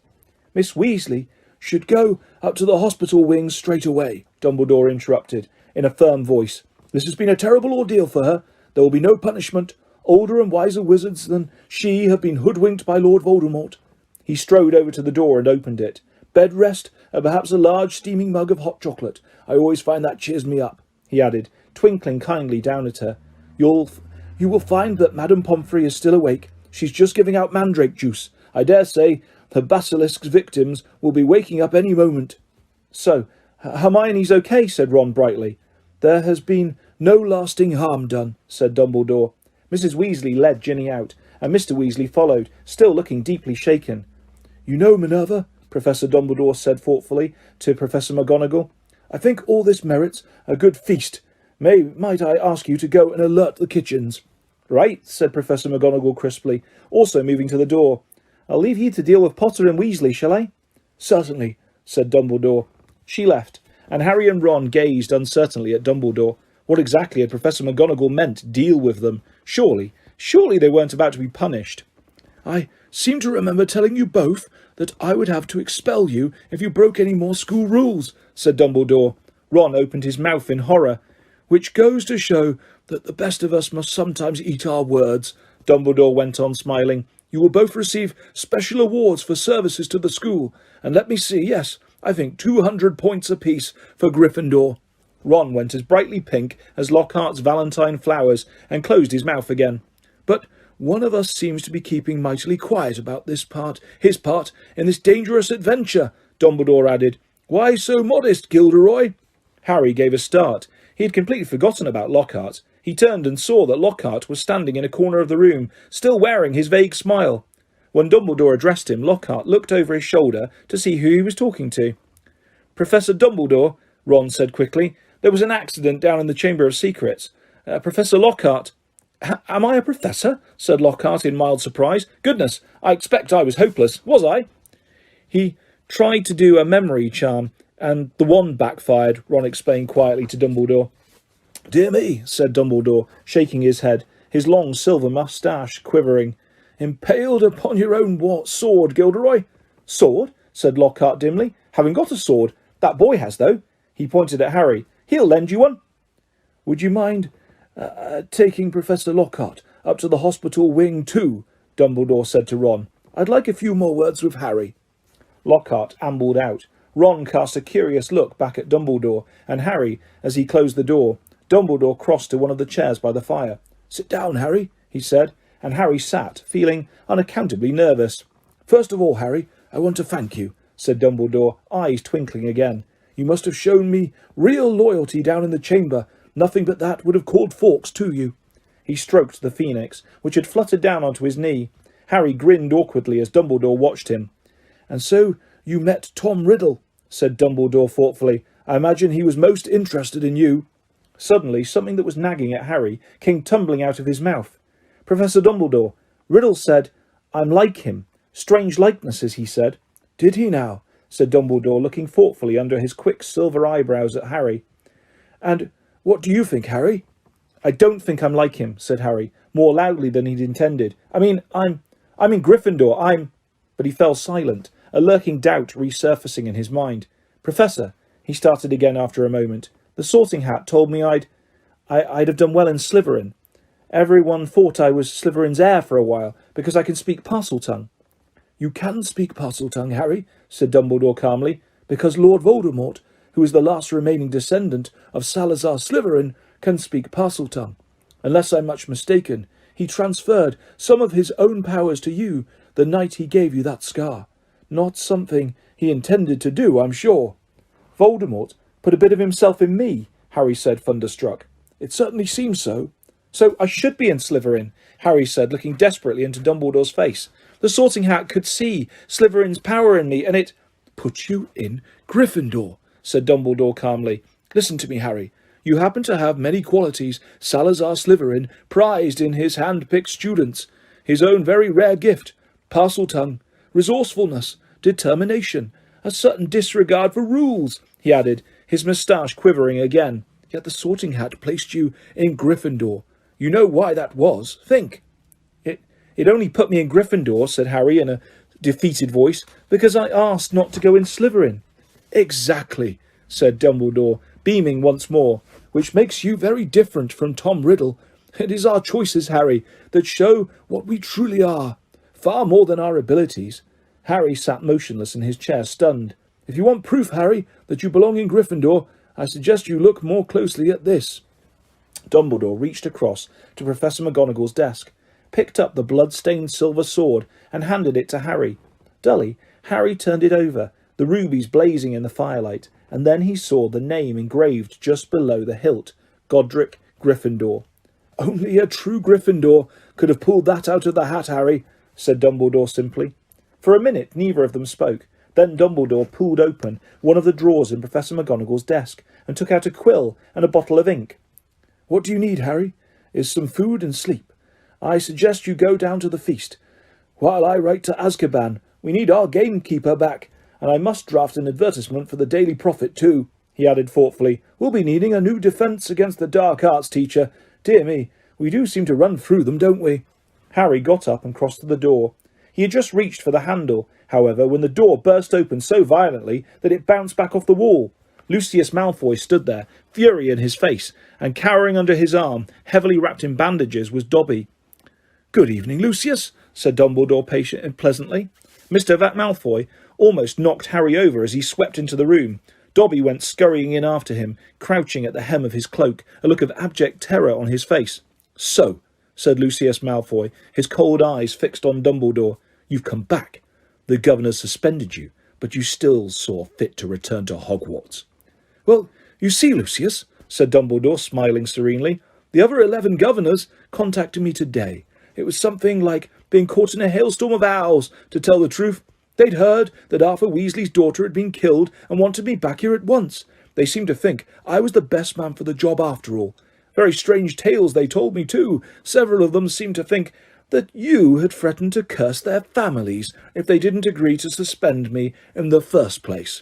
Miss Weasley should go up to the hospital wings straight away, Dumbledore interrupted, in a firm voice. This has been a terrible ordeal for her. There will be no punishment. Older and wiser wizards than she have been hoodwinked by Lord Voldemort. He strode over to the door and opened it. Bed rest and perhaps a large steaming mug of hot chocolate. I always find that cheers me up. he added, twinkling kindly down at her. You will find that Madame Pomfrey is still awake. She's just giving out mandrake juice. I dare say the basilisk's victims will be waking up any moment." "So, Hermione's okay," said Ron brightly. "There has been no lasting harm done," said Dumbledore. Mrs. Weasley led Ginny out, and Mr. Weasley followed, still looking deeply shaken. "You know, Minerva," Professor Dumbledore said thoughtfully to Professor McGonagall, "I think all this merits a good feast. Might I ask you to go and alert the kitchens?" "Right," said Professor McGonagall crisply, also moving to the door. "I'll leave you to deal with Potter and Weasley, shall I?" "Certainly," said Dumbledore. She left, and Harry and Ron gazed uncertainly at Dumbledore. What exactly had Professor McGonagall meant, deal with them? Surely they weren't about to be punished. "I seem to remember telling you both that I would have to expel you if you broke any more school rules," said Dumbledore. Ron opened his mouth in horror. "Which goes to show that the best of us must sometimes eat our words," Dumbledore went on, smiling. "You will both receive special awards for services to the school, and let me see, yes, I think 200 points apiece for Gryffindor." Ron went as brightly pink as Lockhart's Valentine flowers and closed his mouth again. "But one of us seems to be keeping mightily quiet about his part in this dangerous adventure," Dumbledore added. "Why so modest, Gilderoy?" Harry gave a start. He had completely forgotten about Lockhart. He turned and saw that Lockhart was standing in a corner of the room, still wearing his vague smile. When Dumbledore addressed him, Lockhart looked over his shoulder to see who he was talking to. "Professor Dumbledore," Ron said quickly, "there was an accident down in the Chamber of Secrets. Professor Lockhart—" "Am I a professor?" said Lockhart in mild surprise. "Goodness, I expect I was hopeless. Was I?" "He tried to do a memory charm, and the wand backfired," Ron explained quietly to Dumbledore. "Dear me," said Dumbledore, shaking his head, his long silver moustache quivering. "Impaled upon your own sword, Gilderoy." "Sword?" said Lockhart dimly. "Haven't got a sword. That boy has, though." He pointed at Harry. "He'll lend you one." "Would you mind taking Professor Lockhart up to the hospital wing too?" Dumbledore said to Ron. "I'd like a few more words with Harry." Lockhart ambled out. Ron cast a curious look back at Dumbledore and Harry as he closed the door. Dumbledore crossed to one of the chairs by the fire. "Sit down, Harry," he said, and Harry sat, feeling unaccountably nervous. "First of all, Harry, I want to thank you," said Dumbledore, eyes twinkling again. "You must have shown me real loyalty down in the chamber. Nothing but that would have called Fawkes to you." He stroked the phoenix, which had fluttered down onto his knee. Harry grinned awkwardly as Dumbledore watched him. "And so you met Tom Riddle," said Dumbledore thoughtfully. "I imagine he was most interested in you." Suddenly, something that was nagging at Harry came tumbling out of his mouth. "Professor Dumbledore, Riddle said I'm like him. Strange likenesses, he said." "Did he now?" said Dumbledore, looking thoughtfully under his quick silver eyebrows at Harry. "And what do you think, Harry?" "I don't think I'm like him," said Harry, more loudly than he'd intended. "I mean, I'm in Gryffindor, But he fell silent, a lurking doubt resurfacing in his mind. "Professor," he started again after a moment, "the Sorting Hat told me I'd have done well in Slytherin. Everyone thought I was Slytherin's heir for a while, because I can speak Parseltongue." "You can speak Parseltongue, Harry," said Dumbledore calmly, "because Lord Voldemort, who is the last remaining descendant of Salazar Slytherin, can speak Parseltongue. Unless I'm much mistaken, he transferred some of his own powers to you the night he gave you that scar. Not something he intended to do, I'm sure." "Voldemort put a bit of himself in me," Harry said, thunderstruck. "It certainly seems so." "So I should be in Slytherin," Harry said, looking desperately into Dumbledore's face. "The Sorting Hat could see Slytherin's power in me, and it—" "Put you in Gryffindor," said Dumbledore calmly. "Listen to me, Harry. You happen to have many qualities Salazar Slytherin prized in his hand-picked students. His own very rare gift, Parseltongue, resourcefulness, determination, a certain disregard for rules," he added, his moustache quivering again. "Yet the Sorting Hat placed you in Gryffindor. You know why that was. Think." It only put me in Gryffindor," said Harry in a defeated voice, "because I asked not to go in Slytherin." "Exactly," said Dumbledore, beaming once more, "which makes you very different from Tom Riddle. It is our choices, Harry, that show what we truly are, far more than our abilities." Harry sat motionless in his chair, stunned. "If you want proof, Harry, that you belong in Gryffindor, I suggest you look more closely at this." Dumbledore reached across to Professor McGonagall's desk, picked up the blood-stained silver sword and handed it to Harry. Dully, Harry turned it over, the rubies blazing in the firelight, and then he saw the name engraved just below the hilt, Godric Gryffindor. "Only a true Gryffindor could have pulled that out of the hat, Harry," said Dumbledore simply. For a minute neither of them spoke. Then Dumbledore pulled open one of the drawers in Professor McGonagall's desk and took out a quill and a bottle of ink. "What do you need, Harry? Is some food and sleep. I suggest you go down to the feast, while I write to Azkaban. We need our gamekeeper back, and I must draft an advertisement for the Daily Prophet too," he added thoughtfully. "We'll be needing a new defence against the dark arts teacher. Dear me, we do seem to run through them, don't we?" Harry got up and crossed to the door. He had just reached for the handle, however, when the door burst open so violently that it bounced back off the wall. Lucius Malfoy stood there, fury in his face, and cowering under his arm, heavily wrapped in bandages, was Dobby. "Good evening, Lucius," said Dumbledore patiently and pleasantly. Mr. Malfoy almost knocked Harry over as he swept into the room. Dobby went scurrying in after him, crouching at the hem of his cloak, a look of abject terror on his face. "So," said Lucius Malfoy, his cold eyes fixed on Dumbledore, "you've come back. The governor's suspended you, but you still saw fit to return to Hogwarts." "Well, you see, Lucius," said Dumbledore, smiling serenely, "the other 11 governors contacted me today. It was something like being caught in a hailstorm of owls, to tell the truth. They'd heard that Arthur Weasley's daughter had been killed and wanted me back here at once. They seemed to think I was the best man for the job after all. Very strange tales they told me too. Several of them seemed to think that you had threatened to curse their families if they didn't agree to suspend me in the first place."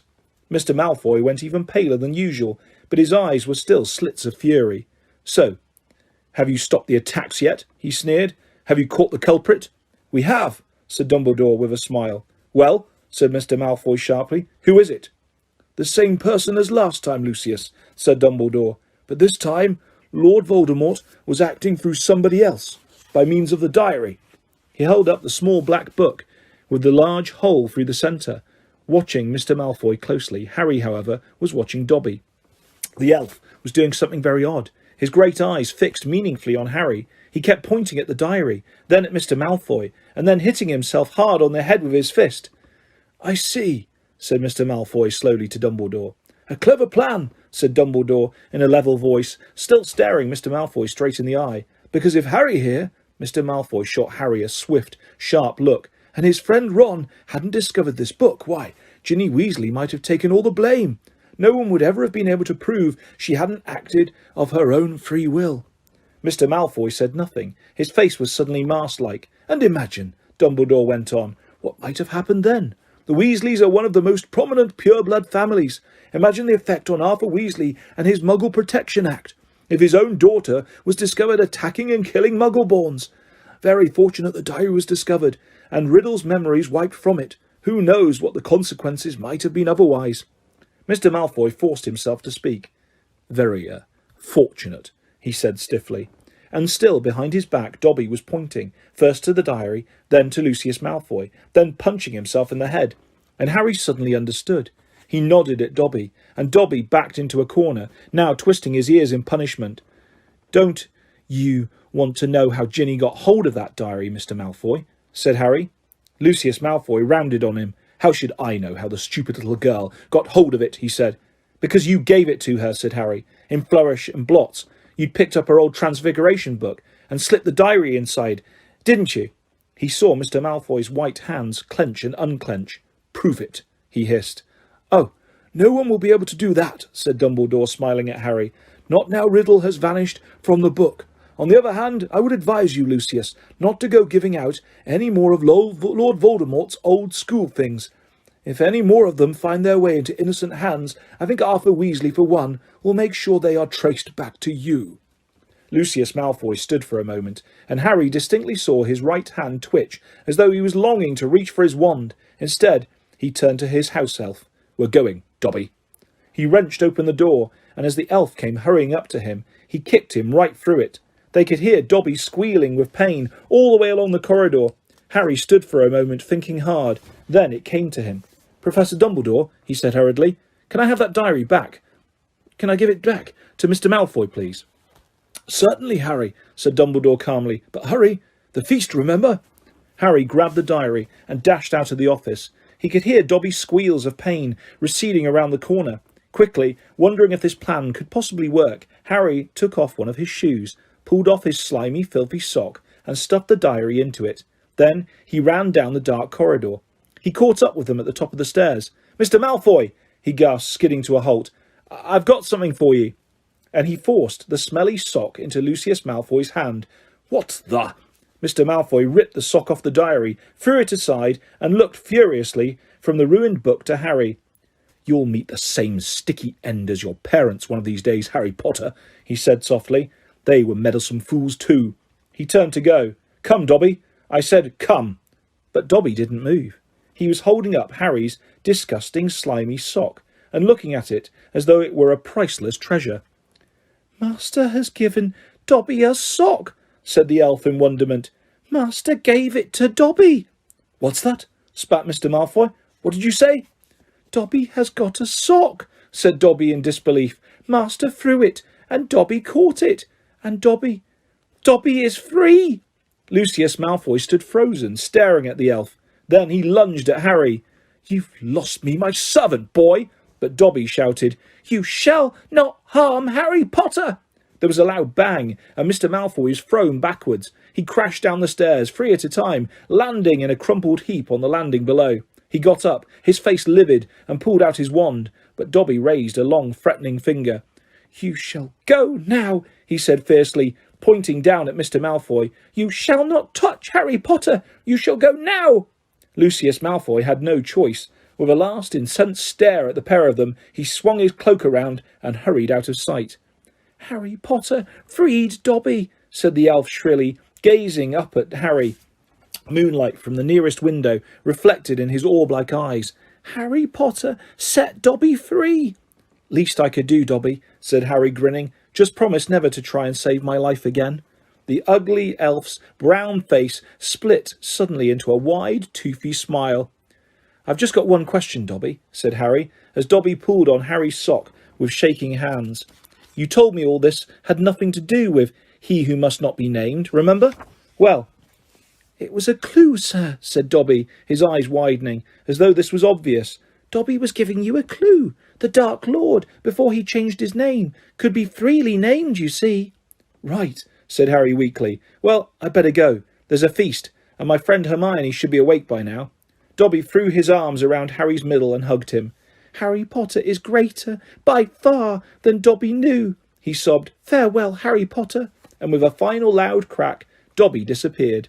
Mr. Malfoy went even paler than usual, but his eyes were still slits of fury. "So, have you stopped the attacks yet?" he sneered. "Have you caught the culprit?" "We have," said Dumbledore with a smile. "Well," said Mr. Malfoy sharply, "who is it?" "The same person as last time, Lucius," said Dumbledore, "but this time Lord Voldemort was acting through somebody else, by means of the diary." He held up the small black book with the large hole through the centre. Watching Mr. Malfoy closely, Harry, however, was watching Dobby. The elf was doing something very odd. His great eyes fixed meaningfully on Harry. He kept pointing at the diary, then at Mr. Malfoy, and then hitting himself hard on the head with his fist. "I see," said Mr. Malfoy slowly to Dumbledore. "A clever plan," said Dumbledore in a level voice, still staring Mr. Malfoy straight in the eye. "Because if Harry here—" Mr. Malfoy shot Harry a swift, sharp look. "And his friend Ron hadn't discovered this book, why, Ginny Weasley might have taken all the blame. No one would ever have been able to prove she hadn't acted of her own free will." Mr. Malfoy said nothing. His face was suddenly mask-like. "And imagine," Dumbledore went on, "what might have happened then. The Weasleys are one of the most prominent pure-blood families. Imagine the effect on Arthur Weasley and his Muggle Protection Act, if his own daughter was discovered attacking and killing Muggleborns. Very fortunate the diary was discovered, and Riddle's memories wiped from it. Who knows what the consequences might have been otherwise." Mr. Malfoy forced himself to speak. "Very, fortunate," he said stiffly. And still behind his back Dobby was pointing, first to the diary, then to Lucius Malfoy, then punching himself in the head. And Harry suddenly understood. He nodded at Dobby, and Dobby backed into a corner, now twisting his ears in punishment. "Don't you want to know how Ginny got hold of that diary, Mr. Malfoy?" said Harry. Lucius Malfoy rounded on him. "How should I know how the stupid little girl got hold of it?" he said. "Because you gave it to her," said Harry, "in flourish and blots. You'd picked up her old Transfiguration book and slipped the diary inside, didn't you?" He saw Mr. Malfoy's white hands clench and unclench. "Prove it," he hissed. "Oh, no one will be able to do that," said Dumbledore, smiling at Harry. "Not now Riddle has vanished from the book. On the other hand, I would advise you, Lucius, not to go giving out any more of Lord Voldemort's old school things. If any more of them find their way into innocent hands, I think Arthur Weasley, for one, will make sure they are traced back to you." Lucius Malfoy stood for a moment, and Harry distinctly saw his right hand twitch, as though he was longing to reach for his wand. Instead, he turned to his house elf. "We're going, Dobby." He wrenched open the door, and as the elf came hurrying up to him, he kicked him right through it. They could hear Dobby squealing with pain all the way along the corridor. Harry stood for a moment, thinking hard. Then it came to him. "Professor Dumbledore," he said hurriedly, "can I have that diary back?" Can I give it back to Mr. Malfoy, please?" "Certainly, Harry," said Dumbledore calmly. "But hurry. The feast, remember?" Harry grabbed the diary and dashed out of the office. He could hear Dobby's squeals of pain receding around the corner. Quickly, wondering if this plan could possibly work, Harry took off one of his shoes, pulled off his slimy, filthy sock, and stuffed the diary into it. Then he ran down the dark corridor. He caught up with them at the top of the stairs. "Mr. Malfoy!" he gasped, skidding to a halt. "I've got something for you." And he forced the smelly sock into Lucius Malfoy's hand. "What the—" Mr. Malfoy ripped the sock off the diary, threw it aside, and looked furiously from the ruined book to Harry. "You'll meet the same sticky end as your parents one of these days, Harry Potter," he said softly. "They were meddlesome fools too." He turned to go. "Come, Dobby." I said, "Come." But Dobby didn't move. He was holding up Harry's disgusting, slimy sock and looking at it as though it were a priceless treasure. "Master has given Dobby a sock," said the elf in wonderment. "Master gave it to Dobby." "What's that?" spat Mr. Malfoy. "What did you say?" "Dobby has got a sock," said Dobby in disbelief. "Master threw it, and Dobby caught it, and Dobby is free." Lucius Malfoy stood frozen, staring at the elf. Then he lunged at Harry. "You've lost me my servant, boy!" But Dobby shouted, "You shall not harm Harry Potter!" There was a loud bang, and Mr. Malfoy was thrown backwards. He crashed down the stairs, 3 at a time, landing in a crumpled heap on the landing below. He got up, his face livid, and pulled out his wand, but Dobby raised a long, threatening finger. "You shall go now," he said fiercely, pointing down at Mr. Malfoy. "You shall not touch Harry Potter! You shall go now!" Lucius Malfoy had no choice. With a last incensed stare at the pair of them, he swung his cloak around and hurried out of sight. "Harry Potter freed Dobby," said the elf shrilly, gazing up at Harry. Moonlight from the nearest window reflected in his orb-like eyes. "Harry Potter set Dobby free." "Least I could do, Dobby," said Harry, grinning. "Just promise never to try and save my life again." The ugly elf's brown face split suddenly into a wide, toothy smile. "I've just got one question, Dobby," said Harry, as Dobby pulled on Harry's sock with shaking hands. "You told me all this had nothing to do with he who must not be named, remember? Well—" "It was a clue, sir," said Dobby, his eyes widening, as though this was obvious. "Dobby was giving you a clue. The Dark Lord, before he changed his name, could be freely named, you see." "Right," said Harry weakly. "Well, I'd better go. There's a feast, and my friend Hermione should be awake by now." Dobby threw his arms around Harry's middle and hugged him. "Harry Potter is greater, by far, than Dobby knew," he sobbed. "Farewell, Harry Potter." And with a final loud crack, Dobby disappeared.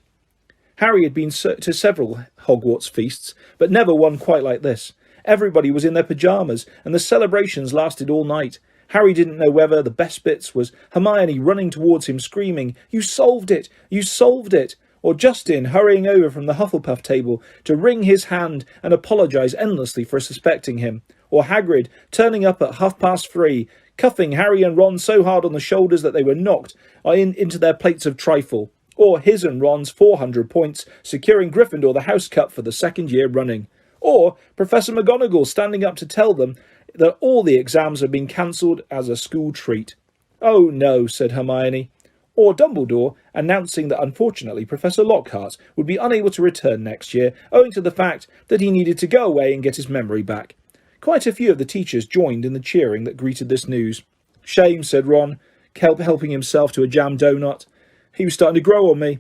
Harry had been to several Hogwarts feasts, but never one quite like this. Everybody was in their pyjamas, and the celebrations lasted all night. Harry didn't know whether the best bits was Hermione running towards him screaming, "You solved it! You solved it!" or Justin hurrying over from the Hufflepuff table to wring his hand and apologise endlessly for suspecting him, or Hagrid turning up at 3:30, cuffing Harry and Ron so hard on the shoulders that they were knocked into their plates of trifle, or his and Ron's 400 points securing Gryffindor the House Cup for the 2nd year running, or Professor McGonagall standing up to tell them that all the exams had been cancelled as a school treat. "Oh no," said Hermione. Or Dumbledore announcing that unfortunately Professor Lockhart would be unable to return next year owing to the fact that he needed to go away and get his memory back. Quite a few of the teachers joined in the cheering that greeted this news. "Shame," said Ron, helping himself to a jam donut. "He was starting to grow on me."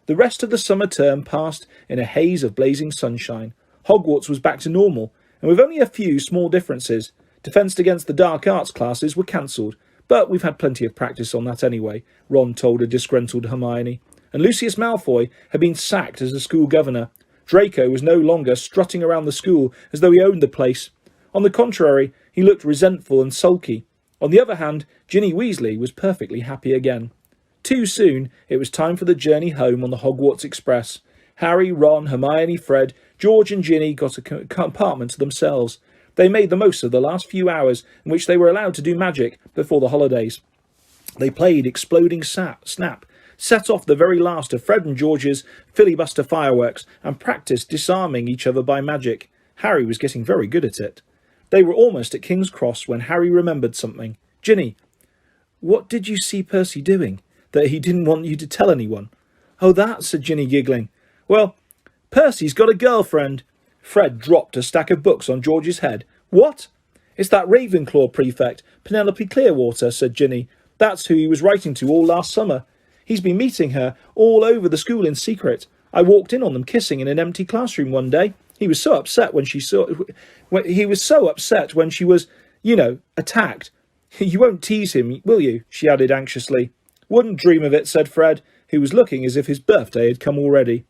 The rest of the summer term passed in a haze of blazing sunshine. Hogwarts was back to normal, and with only a few small differences. Defence against the dark arts classes were cancelled, but we've had plenty of practice on that anyway, Ron told a disgruntled Hermione. And Lucius Malfoy had been sacked as the school governor. Draco was no longer strutting around the school as though he owned the place. On the contrary, he looked resentful and sulky. On the other hand, Ginny Weasley was perfectly happy again. Too soon, it was time for the journey home on the Hogwarts Express. Harry, Ron, Hermione, Fred, George and Ginny got a compartment to themselves. They made the most of the last few hours in which they were allowed to do magic before the holidays. They played Exploding Snap, set off the very last of Fred and George's filibuster fireworks, and practised disarming each other by magic. Harry was getting very good at it. They were almost at King's Cross when Harry remembered something. Ginny, what did you see Percy doing that he didn't want you to tell anyone? Oh, that, said Ginny, giggling. Well, Percy's got a girlfriend. Fred dropped a stack of books on George's head. What? It's that Ravenclaw prefect, Penelope Clearwater, said Ginny. That's who he was writing to all last summer. He's been meeting her all over the school in secret. I walked in on them kissing in an empty classroom one day. He was so upset when she was, attacked. You won't tease him, will you? She added anxiously. Wouldn't dream of it, said Fred, who was looking as if his birthday had come already.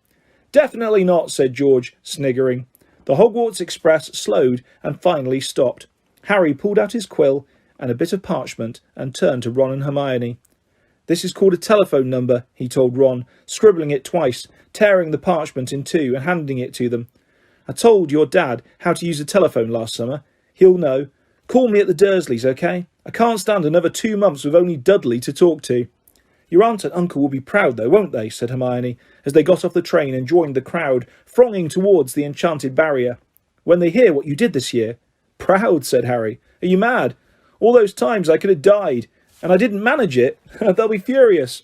Definitely not, said George, sniggering. The Hogwarts Express slowed and finally stopped. Harry pulled out his quill and a bit of parchment and turned to Ron and Hermione. This is called a telephone number, he told Ron, scribbling it twice, tearing the parchment in two and handing it to them. I told your dad how to use a telephone last summer. He'll know. Call me at the Dursleys, okay? I can't stand another 2 months with only Dudley to talk to. Your aunt and uncle will be proud, though, won't they? Said Hermione, as they got off the train and joined the crowd, thronging towards the enchanted barrier. When they hear what you did this year. Proud, said Harry. Are you mad? All those times I could have died, and I didn't manage it. They'll be furious.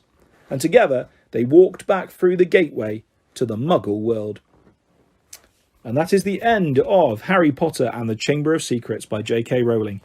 And together they walked back through the gateway to the Muggle world. And that is the end of Harry Potter and the Chamber of Secrets by J.K. Rowling.